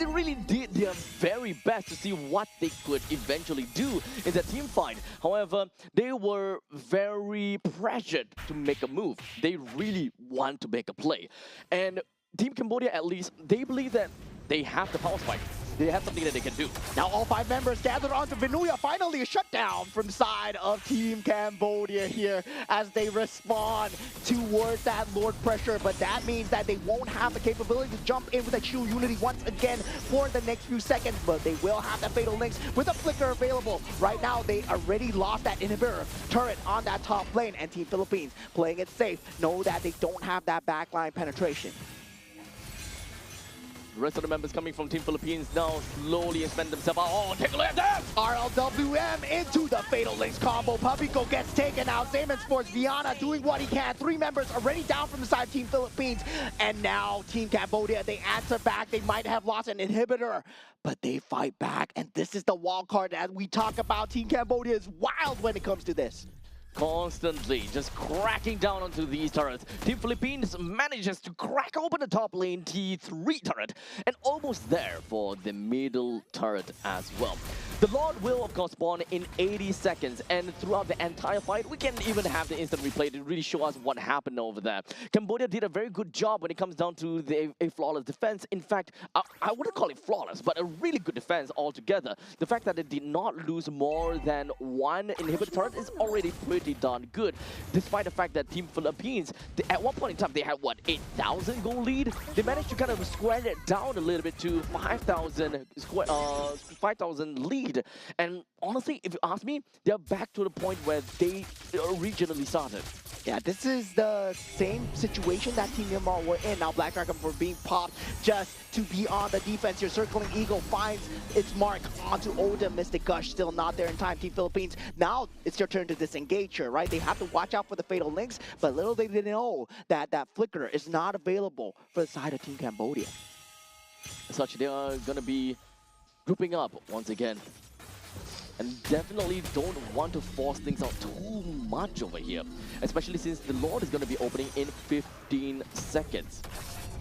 really did their very best to see what they could eventually do in the team fight. However, they were very pressured to make a move. They really want to make a play. And Team Cambodia, at least, they believe that they have the power spike. They have something that they can do. Now all 5 members gathered onto Vinuya. Finally a shutdown from side of Team Cambodia here as they respond towards that Lord pressure. But that means that they won't have the capability to jump in with a Shield Unity once again for the next few seconds. But they will have the Fatal Links with a Flicker available. Right now they already lost that inhibitor turret on that top lane. And Team Philippines playing it safe know that they don't have that backline penetration. The rest of the members coming from Team Philippines now slowly expand themselves out. Oh, take a look at that! RLWM into the Fatal Links combo. Papico gets taken out. Same as Sports. Viana doing what he can. 3 members already down from the side of Team Philippines. And now Team Cambodia, they answer back. They might have lost an inhibitor, but they fight back. And this is the wild card as we talk about. Team Cambodia is wild when it comes to this. Constantly just cracking down onto these turrets. Team Philippines manages to crack open the top lane T3 turret and almost there for the middle turret as well. The Lord will of course spawn in 80 seconds and throughout the entire fight we can even have the instant replay to really show us what happened over there. Cambodia did a very good job when it comes down to a flawless defense. In fact, I wouldn't call it flawless, but a really good defense altogether. The fact that they did not lose more than 1 inhibitor turret is already pretty darn good, despite the fact that Team Philippines, at one point in time, they had, what, 8,000 goal lead? They managed to kind of square it down a little bit to 5,000 lead. And honestly, if you ask me, they're back to the point where they originally started. Yeah, this is the same situation that Team Myanmar were in. Now Black Dragon for being popped just to be on the defense. Your Circling Eagle finds its mark onto Odin. Mystic Gush still not there in time. Team Philippines, now it's your turn to disengage here, right? They have to watch out for the Fatal Links, but little they didn't know that that Flicker is not available for the side of Team Cambodia. As such, they are going to be grouping up once again. And definitely don't want to force things out too much over here. Especially since the Lord is going to be opening in 15 seconds.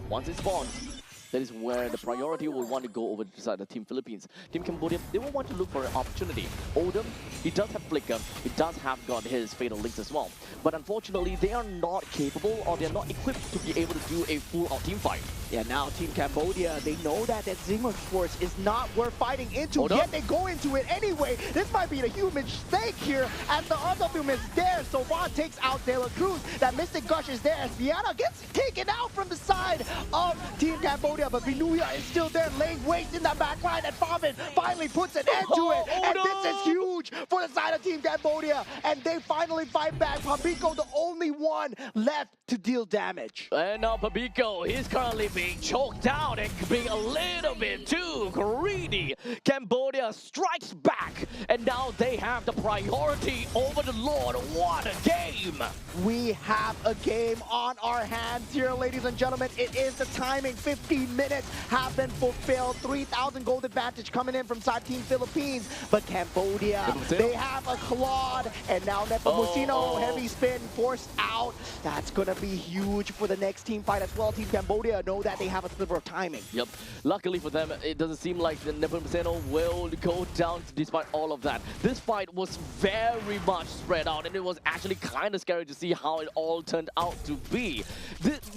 Once it spawns, that is where the priority will want to go over to the side of Team Philippines. Team Cambodia, they will want to look for an opportunity. Odin, he does have Flicker, he does have got his Fatal Links as well. But unfortunately, they are not capable or they're not equipped to be able to do a full-out team fight. Yeah, now Team Cambodia, they know that Zima Sports is not worth fighting into, yet they go into it anyway. This might be the human stake here as the RWM is there. So Vaughn takes out De La Cruz. That Mystic Gush is there as Viana gets taken out from the side of Team Cambodia. But Vinuya is still there, laying waste in that back line. And Favin finally puts an end to it. And this is huge for the side of Team Cambodia. And they finally fight back. Papico, the only one left to deal damage. And now Papico, he's currently being choked down and being a little bit too greedy. Cambodia strikes back, and now they have the priority over the Lord. What a game! We have a game on our hands here, ladies and gentlemen. It is the timing. 15 minutes have been fulfilled. 3,000 gold advantage coming in from side Team Philippines. But Cambodia, they have a Claude, and now Nepomuceno, heavy spin forced out. That's going to be huge for the next team fight as well. Team Cambodia know that they have a sliver of timing. Yep. Luckily for them, it doesn't seem like the Nepomuceno will go down despite all of that. This fight was very much spread out, and it was actually kind of scary to see how it all turned out to be.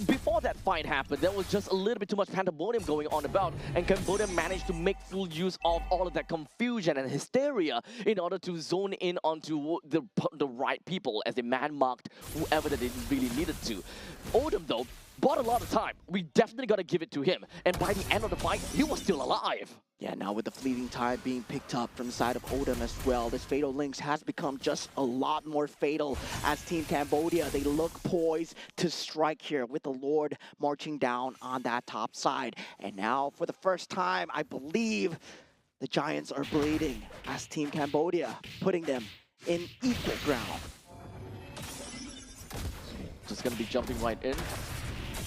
Before that fight happened, there was just a little bit too much pandemonium going on about, and Cambodia managed to make full use of all of that confusion and hysteria in order to zone in onto the right people as they man-marked whoever that they really needed to. Odin, though, bought a lot of time. We definitely got to give it to him. And by the end of the fight, he was still alive. Yeah, now with the fleeting time being picked up from the side of Odin as well, this Fatal Links has become just a lot more fatal as Team Cambodia, they look poised to strike here with the Lord marching down on that top side. And now, for the first time, I believe the Giants are bleeding as Team Cambodia, putting them in equal ground. Just going to be jumping right in.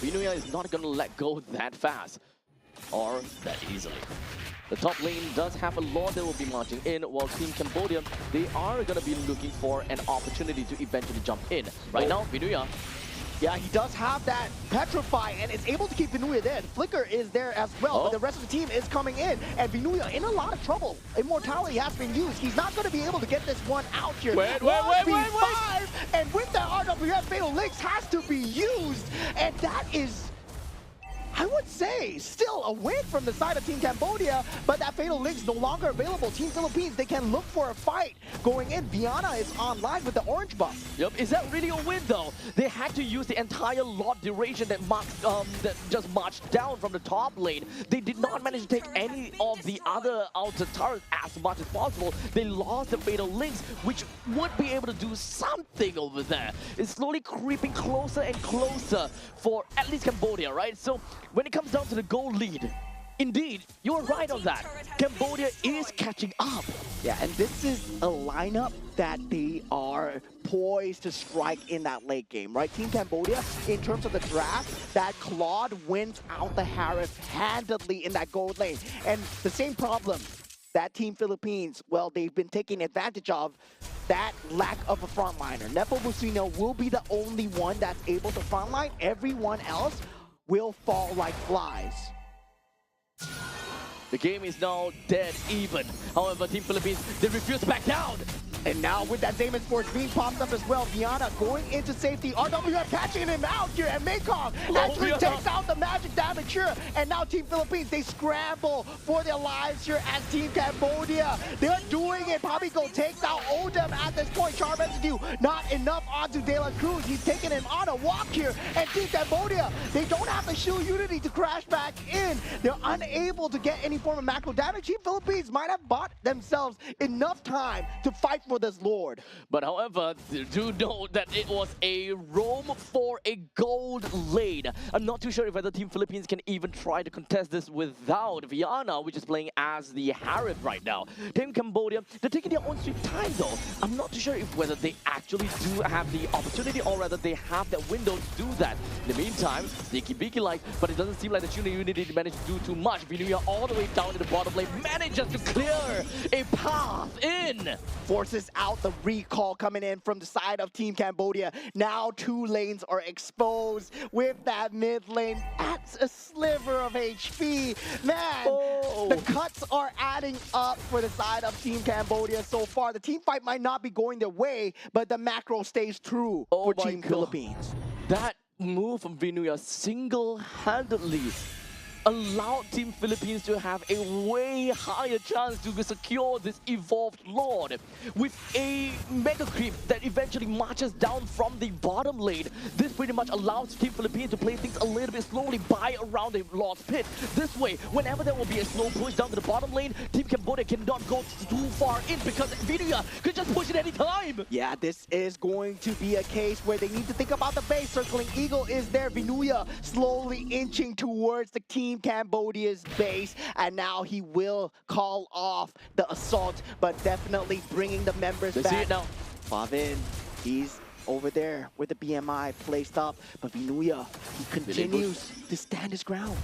Vinuya is not going to let go that fast or that easily. The top lane does have a Lord that will be marching in, while Team Cambodia, they are going to be looking for an opportunity to eventually jump in. Right now, Vinuya, Yeah, he does have that Petrify and is able to keep Vinuya there. Flicker is there as well, but the rest of the team is coming in. And Vinuya in a lot of trouble. Immortality has been used. He's not going to be able to get this one out here. Wait. 1v5, and with that RWF, Fatal Links has to be used. And that is, I would say, still a win from the side of Team Cambodia, but that Fatal Link's no longer available. Team Philippines, they can look for a fight going in. Viana is online with the orange buff. Yep, is that really a win though? They had to use the entire lot duration that just marched down from the top lane. They did not manage to take any of the other outer turrets as much as possible. They lost the Fatal Links, which would be able to do something over there. It's slowly creeping closer and closer for at least Cambodia, right? So when it comes down to the goal lead, indeed, you're right on that. Cambodia is catching up. Yeah, and this is a lineup that they are poised to strike in that late game, right? Team Cambodia, in terms of the draft, that Claude wins out the Harif handedly in that gold lane. And the same problem that Team Philippines, well, they've been taking advantage of that lack of a frontliner. Nepo Mucino will be the only one that's able to frontline. Everyone else will fall like flies. The game is now dead even. However, Team Philippines, they refuse to back down. And now with that Damon Sports being popped up as well, Viana going into safety. RWF catching him out here, and Mekong actually takes out the magic damage here. And now Team Philippines, they scramble for their lives here as Team Cambodia. They're doing it. Pabigo takes out Odem at this point. Charm Residue not enough onto De La Cruz. He's taking him on a walk here. And Team Cambodia, they don't have the shield unity to crash back in. They're unable to get any form of macro damage. Team Philippines might have bought themselves enough time to fight for this Lord. But however, do know that it was a roam for a gold lane. I'm not too sure if whether Team Philippines can even try to contest this without Viana, which is playing as the Harif right now. Team Cambodia, they're taking their own sweet time though. I'm not too sure if whether they actually do have the opportunity or rather they have that window to do that. In the meantime, Sneaky Beaky like, but it doesn't seem like the Tuna Unity managed to do too much. Vinuya all the way down to the bottom lane manages to clear a path in. Forces out the recall coming in from the side of Team Cambodia. Now two lanes are exposed with that mid lane at a sliver of HP. Man, the cuts are adding up for the side of Team Cambodia so far. The team fight might not be going their way, but the macro stays true for Team Philippines. That move from Vinuya single-handedly allowed Team Philippines to have a way higher chance to secure this evolved Lord. With a Mega Creep that eventually marches down from the bottom lane, this pretty much allows Team Philippines to play things a little bit slowly by around the Lord's Pit. This way, whenever there will be a slow push down to the bottom lane, Team Cambodia cannot go too far in because Vinuya could just push it any time. Yeah, this is going to be a case where they need to think about the base. Circling Eagle is there. Vinuya slowly inching towards the Team Cambodia's base, and now he will call off the assault, but definitely bringing the members back. See it now. Favin, he's over there with the BMI placed up, but Vinuya, he continues to stand his ground.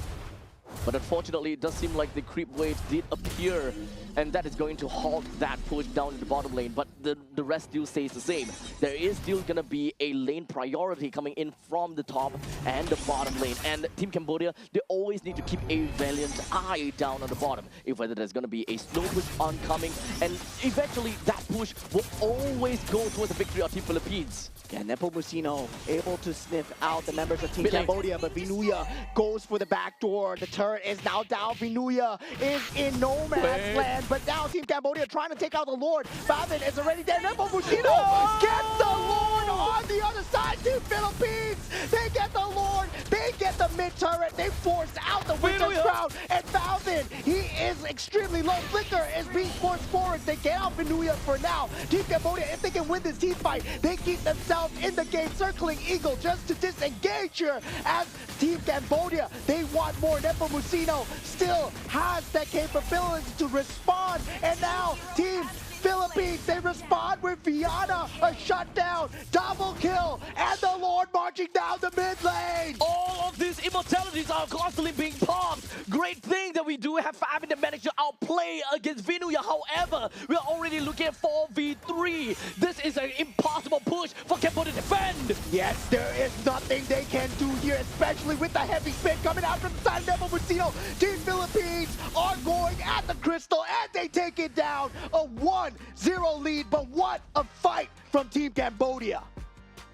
But unfortunately, it does seem like the creep wave did appear, and that is going to halt that push down in the bottom lane, but the rest still stays the same. There is still going to be a lane priority coming in from the top and the bottom lane, and Team Cambodia, they always need to keep a valiant eye down on the bottom, if whether there's going to be a slow push oncoming, and eventually that push will always go towards the victory of Team Philippines. Yeah, Nepo Mucino able to sniff out the members of Team Cambodia, but Vinuya goes for the back door. The turret is now down. Vinuya is in no man's land, but now Team Cambodia trying to take out the Lord. Favin is already there. Nepo Mucino gets the Lord on the other side. Team Philippines, they get the Lord. They get the mid turret. They force out the Winter's Crown, and Favin, he is extremely low. Flicker is being forced forward. They get out Vinuya for now. Team Cambodia, if they can win this team fight, they keep themselves in the game. Circling Eagle just to disengage here as Team Cambodia, they want more. Nepo Mucino still has that capability to respond, and now Team Philippines, they respond with Viana, a shutdown, double kill, and the Lord marching down the mid lane. All of this mortalities are constantly being popped. Great thing that we do have Fabi that managed to outplay against Vinuya. However, we're already looking at 4v3. This is an impossible push for Kempo to defend. Yes, there is nothing they can do here, especially with the heavy spin coming out from the side of Nepo Mucino. Team Philippines are going at the Crystal, and they take it down. A 1-0 lead, but what a fight from Team Cambodia.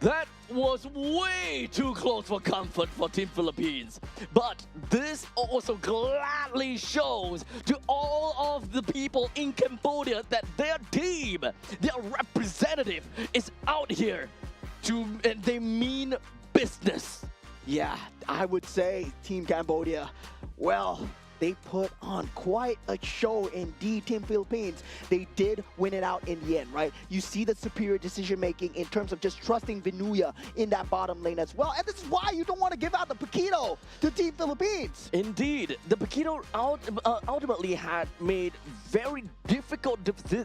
That was way too close for comfort for Team Philippines. But this also gladly shows to all of the people in Cambodia that their team, their representative is out here and they mean business. Yeah, I would say Team Cambodia, well, they put on quite a show indeed. Team Philippines, they did win it out in the end, right? You see the superior decision making in terms of just trusting Vinuya in that bottom lane as well. And this is why you don't want to give out the Paquito to Team Philippines. Indeed, the Paquito ultimately had made very difficult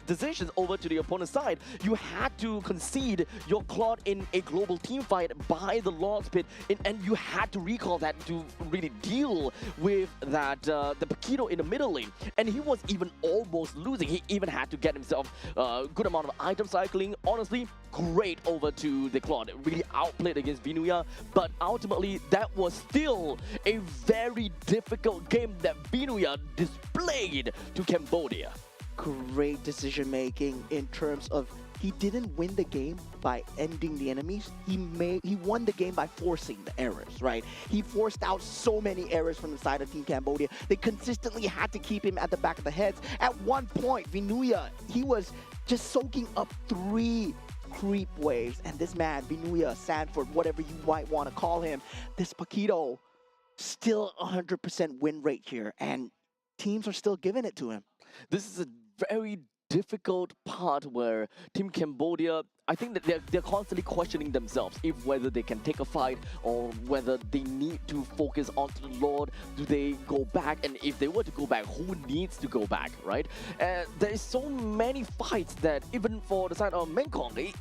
decisions over to the opponent's side. You had to concede your Claude in a global team fight by the Lord's Pit, and you had to recall that to really deal with that the Paquito in the middle lane, and he was even almost losing. He even had to get himself a good amount of item cycling. Honestly, great over to the Claude. Really outplayed against Vinuya, but ultimately that was still a very difficult game that Vinuya displayed to Cambodia. Great decision making in terms of he didn't win the game by ending the enemies. He won the game by forcing the errors, right? He forced out so many errors from the side of Team Cambodia. They consistently had to keep him at the back of the heads. At one point, Vinuya, he was just soaking up 3 creep waves. And this man, Vinuya, Sanford, whatever you might want to call him, this Paquito, still 100% win rate here. And teams are still giving it to him. This is a very difficult part where Team Cambodia, I think that they're constantly questioning themselves if whether they can take a fight or whether they need to focus onto the Lord. Do they go back? And if they were to go back, who needs to go back, right? There is so many fights that even for the side of Mengkong,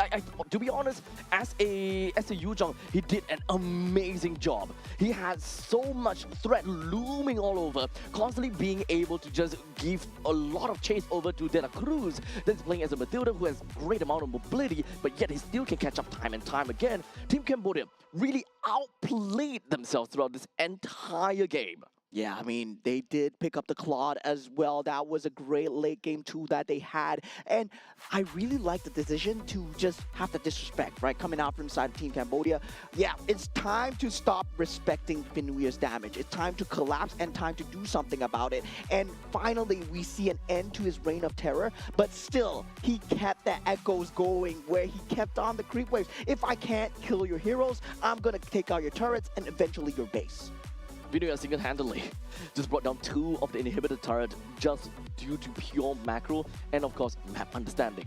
to be honest, as a Yuzhong, he did an amazing job. He had so much threat looming all over, constantly being able to just give a lot of chase over to De La Cruz, that's playing as a Matilda who has great amount of mobility, but yet he still can catch up time and time again. Team Cambodia really outplayed themselves throughout this entire game. Yeah, I mean, they did pick up the Claude as well. That was a great late game too that they had. And I really like the decision to just have the disrespect, right? Coming out from the side of Team Cambodia. Yeah, it's time to stop respecting Vinuya's damage. It's time to collapse and time to do something about it. And finally, we see an end to his reign of terror. But still, he kept the echoes going where he kept on the creep waves. If I can't kill your heroes, I'm going to take out your turrets and eventually your base. Vinuya single-handedly just brought down 2 of the inhibitor turret just due to pure macro and of course map understanding.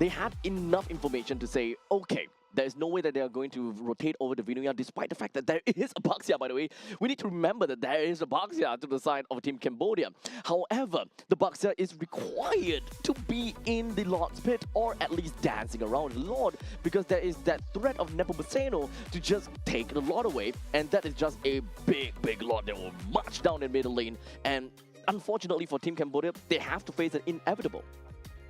They had enough information to say, okay, there is no way that they are going to rotate over to Vinuya despite the fact that there is a Baxia, by the way. We need to remember that there is a Baxia to the side of Team Cambodia. However, the Baxia is required to be in the Lord's Pit or at least dancing around the Lord because there is that threat of Nepomuceno to just take the Lord away, and that is just a big Lord that will march down in middle lane. And unfortunately for Team Cambodia, they have to face an inevitable.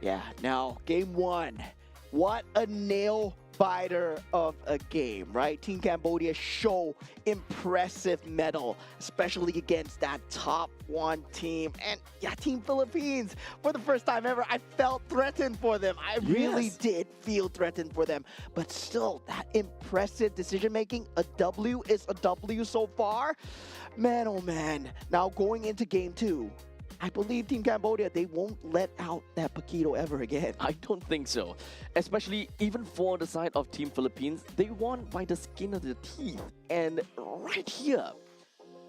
Yeah, now game 1. What a nail biter of a game, right? Team Cambodia show impressive mettle, especially against that top 1 team. And yeah, Team Philippines, for the first time ever, I felt threatened for them. I really did feel threatened for them. But still, that impressive decision making, a W is a W so far. Man, oh man. Now going into game 2, I believe Team Cambodia, they won't let out that Paquito ever again. I don't think so. Especially even for the side of Team Philippines, they won by the skin of their teeth. And right here,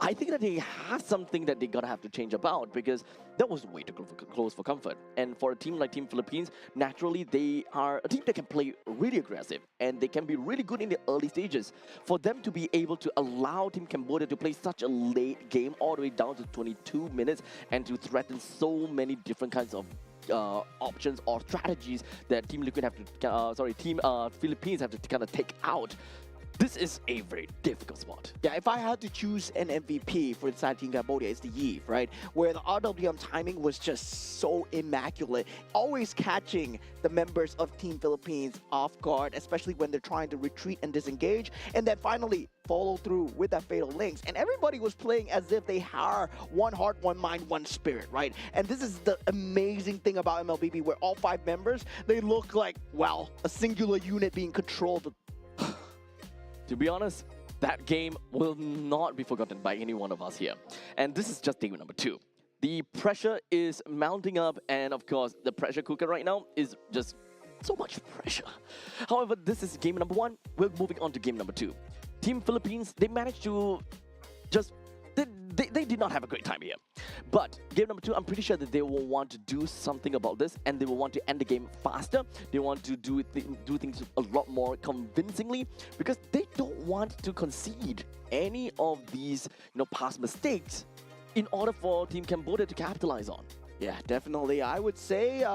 I think that they have something that they're gonna have to change about because that was way too close for comfort. And for a team like Team Philippines, naturally they are a team that can play really aggressive and they can be really good in the early stages. For them to be able to allow Team Cambodia to play such a late game all the way down to 22 minutes and to threaten so many different kinds of options or strategies that Team Liquid have to, Team Philippines have to kind of take out. This is a very difficult spot. Yeah, if I had to choose an MVP for inside Team Cambodia, it's the Eve, right? Where the RWM timing was just so immaculate, always catching the members of Team Philippines off guard, especially when they're trying to retreat and disengage, and then finally follow through with that fatal links. And everybody was playing as if they are one heart, one mind, one spirit, right? And this is the amazing thing about MLBB, where all 5 members, they look like, well, a singular unit being controlled. To be honest, that game will not be forgotten by any one of us here. And this is just game number 2. The pressure is mounting up, and of course, the pressure cooker right now is just so much pressure. However, this is game number 1. We're moving on to game number 2. Team Philippines, they managed to just... They did not have a great time here. But game number 2, I'm pretty sure that they will want to do something about this, and they will want to end the game faster. They want to do things a lot more convincingly, because they don't want to concede any of these past mistakes in order for Team Cambodia to capitalize on. Yeah, definitely. I would say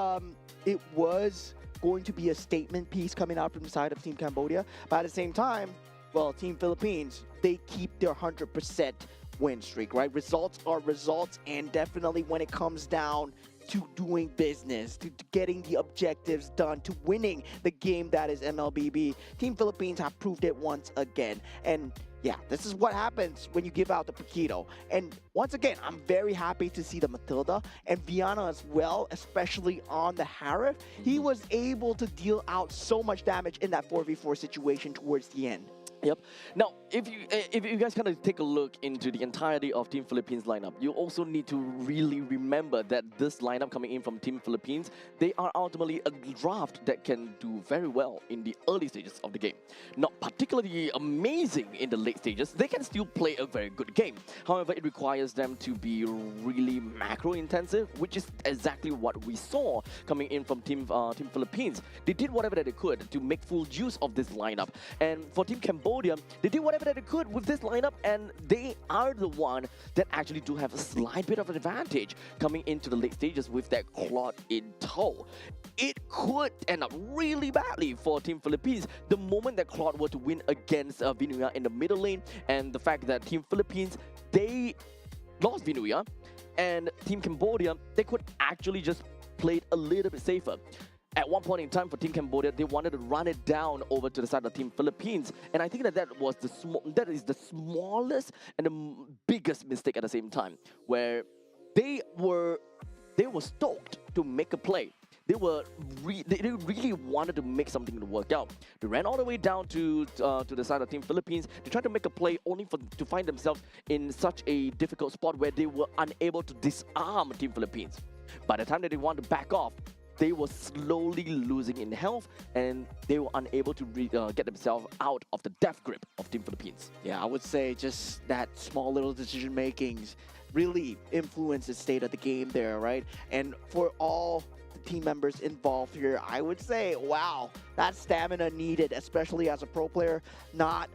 it was going to be a statement piece coming out from the side of Team Cambodia. But at the same time, well, Team Philippines, they keep their 100% win streak, right? Results are results, and definitely when it comes down to doing business, to getting the objectives done, to winning the game that is MLBB, Team Philippines have proved it once again. And yeah, this is what happens when you give out the Paquito. And once again, I'm very happy to see the Matilda and Viana as well, especially on the Harif. He was able to deal out so much damage in that 4v4 situation towards the end. Yep. Now, if you guys kind of take a look into the entirety of Team Philippines lineup, you also need to really remember that this lineup coming in from Team Philippines, they are ultimately a draft that can do very well in the early stages of the game. Not particularly amazing in the late stages, they can still play a very good game. However, it requires them to be really macro intensive, which is exactly what we saw coming in from Team Philippines. They did whatever that they could to make full use of this lineup. And for Team Cambodia, they did whatever that they could with this lineup, and they are the one that actually do have a slight bit of an advantage coming into the late stages with that Claude in tow. It could end up really badly for Team Philippines the moment that Claude were to win against Vinuya in the middle lane, and the fact that Team Philippines, they lost Vinuya, and Team Cambodia, they could actually just play it a little bit safer. At one point in time for Team Cambodia, they wanted to run it down over to the side of Team Philippines, and I think that that is the smallest and the biggest mistake at the same time, where they were stoked to make a play. They really wanted to make something to work out. They ran all the way down to the side of Team Philippines. They tried to make a play only to find themselves in such a difficult spot where they were unable to disarm Team Philippines. By the time that they wanted to back off, they were slowly losing in health, and they were unable to get themselves out of the death grip of Team Philippines. Yeah, I would say just that small little decision makings really influenced the state of the game there, right? And for all the team members involved here, I would say, wow, that stamina needed, especially as a pro player, not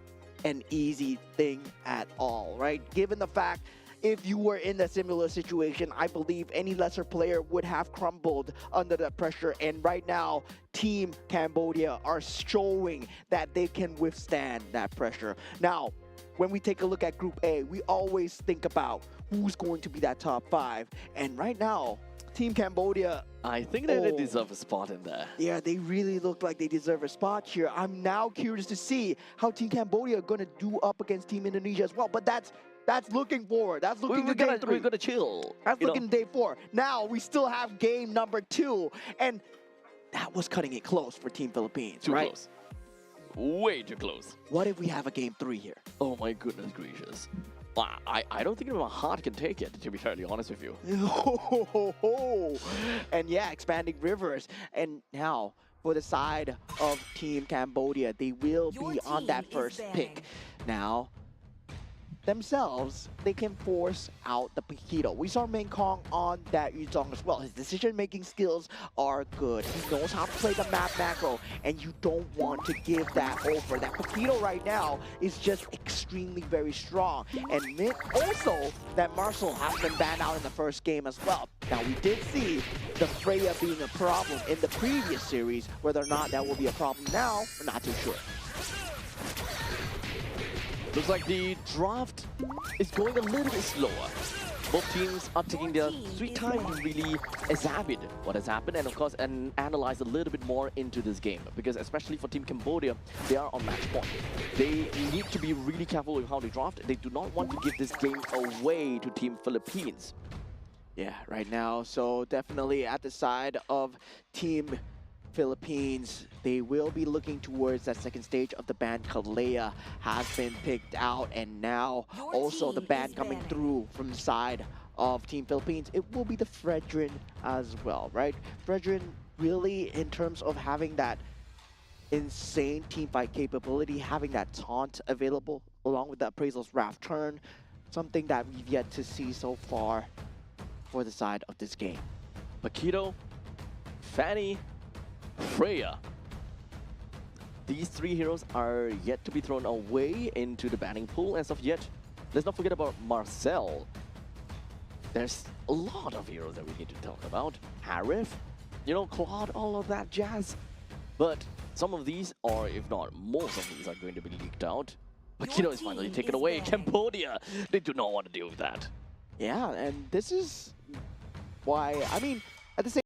an easy thing at all, right? Given the fact, if you were in a similar situation, I believe any lesser player would have crumbled under that pressure. And right now, Team Cambodia are showing that they can withstand that pressure. Now, when we take a look at Group A, we always think about who's going to be that top 5. And right now, Team Cambodia, I think that they deserve a spot in there. yeah, they really look like they deserve a spot here. I'm now curious to see how Team Cambodia are going to do up against Team Indonesia as well. But that's looking forward. That's looking to game 3. We're gonna chill. That's looking day 4. Now we still have game number 2, and that was cutting it close for Team Philippines, Too right? close. Way too close. What if we have a game 3 here? Oh my goodness gracious. I don't think my heart can take it, to be fairly honest with you. And yeah, expanding rivers. And now for the side of Team Cambodia, they will be on that first pick. Now, themselves, they can force out the Paquito. We saw Ming Kong on that Yuzong as well. His decision-making skills are good. He knows how to play the map macro, and you don't want to give that over. That Paquito right now is just extremely very strong. And also, that Marcel has been banned out in the first game as well. Now, we did see the Freya being a problem in the previous series. Whether or not that will be a problem now, we're not too sure. Looks like the draft is going a little bit slower. Both teams are taking their sweet time to really examine what has happened and of course analyze a little bit more into this game. Because especially for Team Cambodia, they are on match point. They need to be really careful with how they draft. They do not want to give this game away to Team Philippines. Yeah, right now. So definitely at the side of Team Philippines, they will be looking towards that second stage of the ban. Kalea has been picked out, and now Your also the team ban is coming banning. through from the side of Team Philippines. It will be the Fredrin as well, right? Fredrin really, in terms of having that insane team fight capability, having that taunt available along with the Appraisal's Wrath turn, something that we've yet to see so far for the side of this game. Paquito, Fanny, Freya. These three heroes are yet to be thrown away into the banning pool as of yet. Let's not forget about Marcel. There's a lot of heroes that we need to talk about. Harif, you know, Claude, all of that jazz. But some of these, or if not most of these, are going to be leaked out. Paquito is finally team taken is away. banned. Cambodia, they do not want to deal with that. Yeah, and this is why, I mean, at the same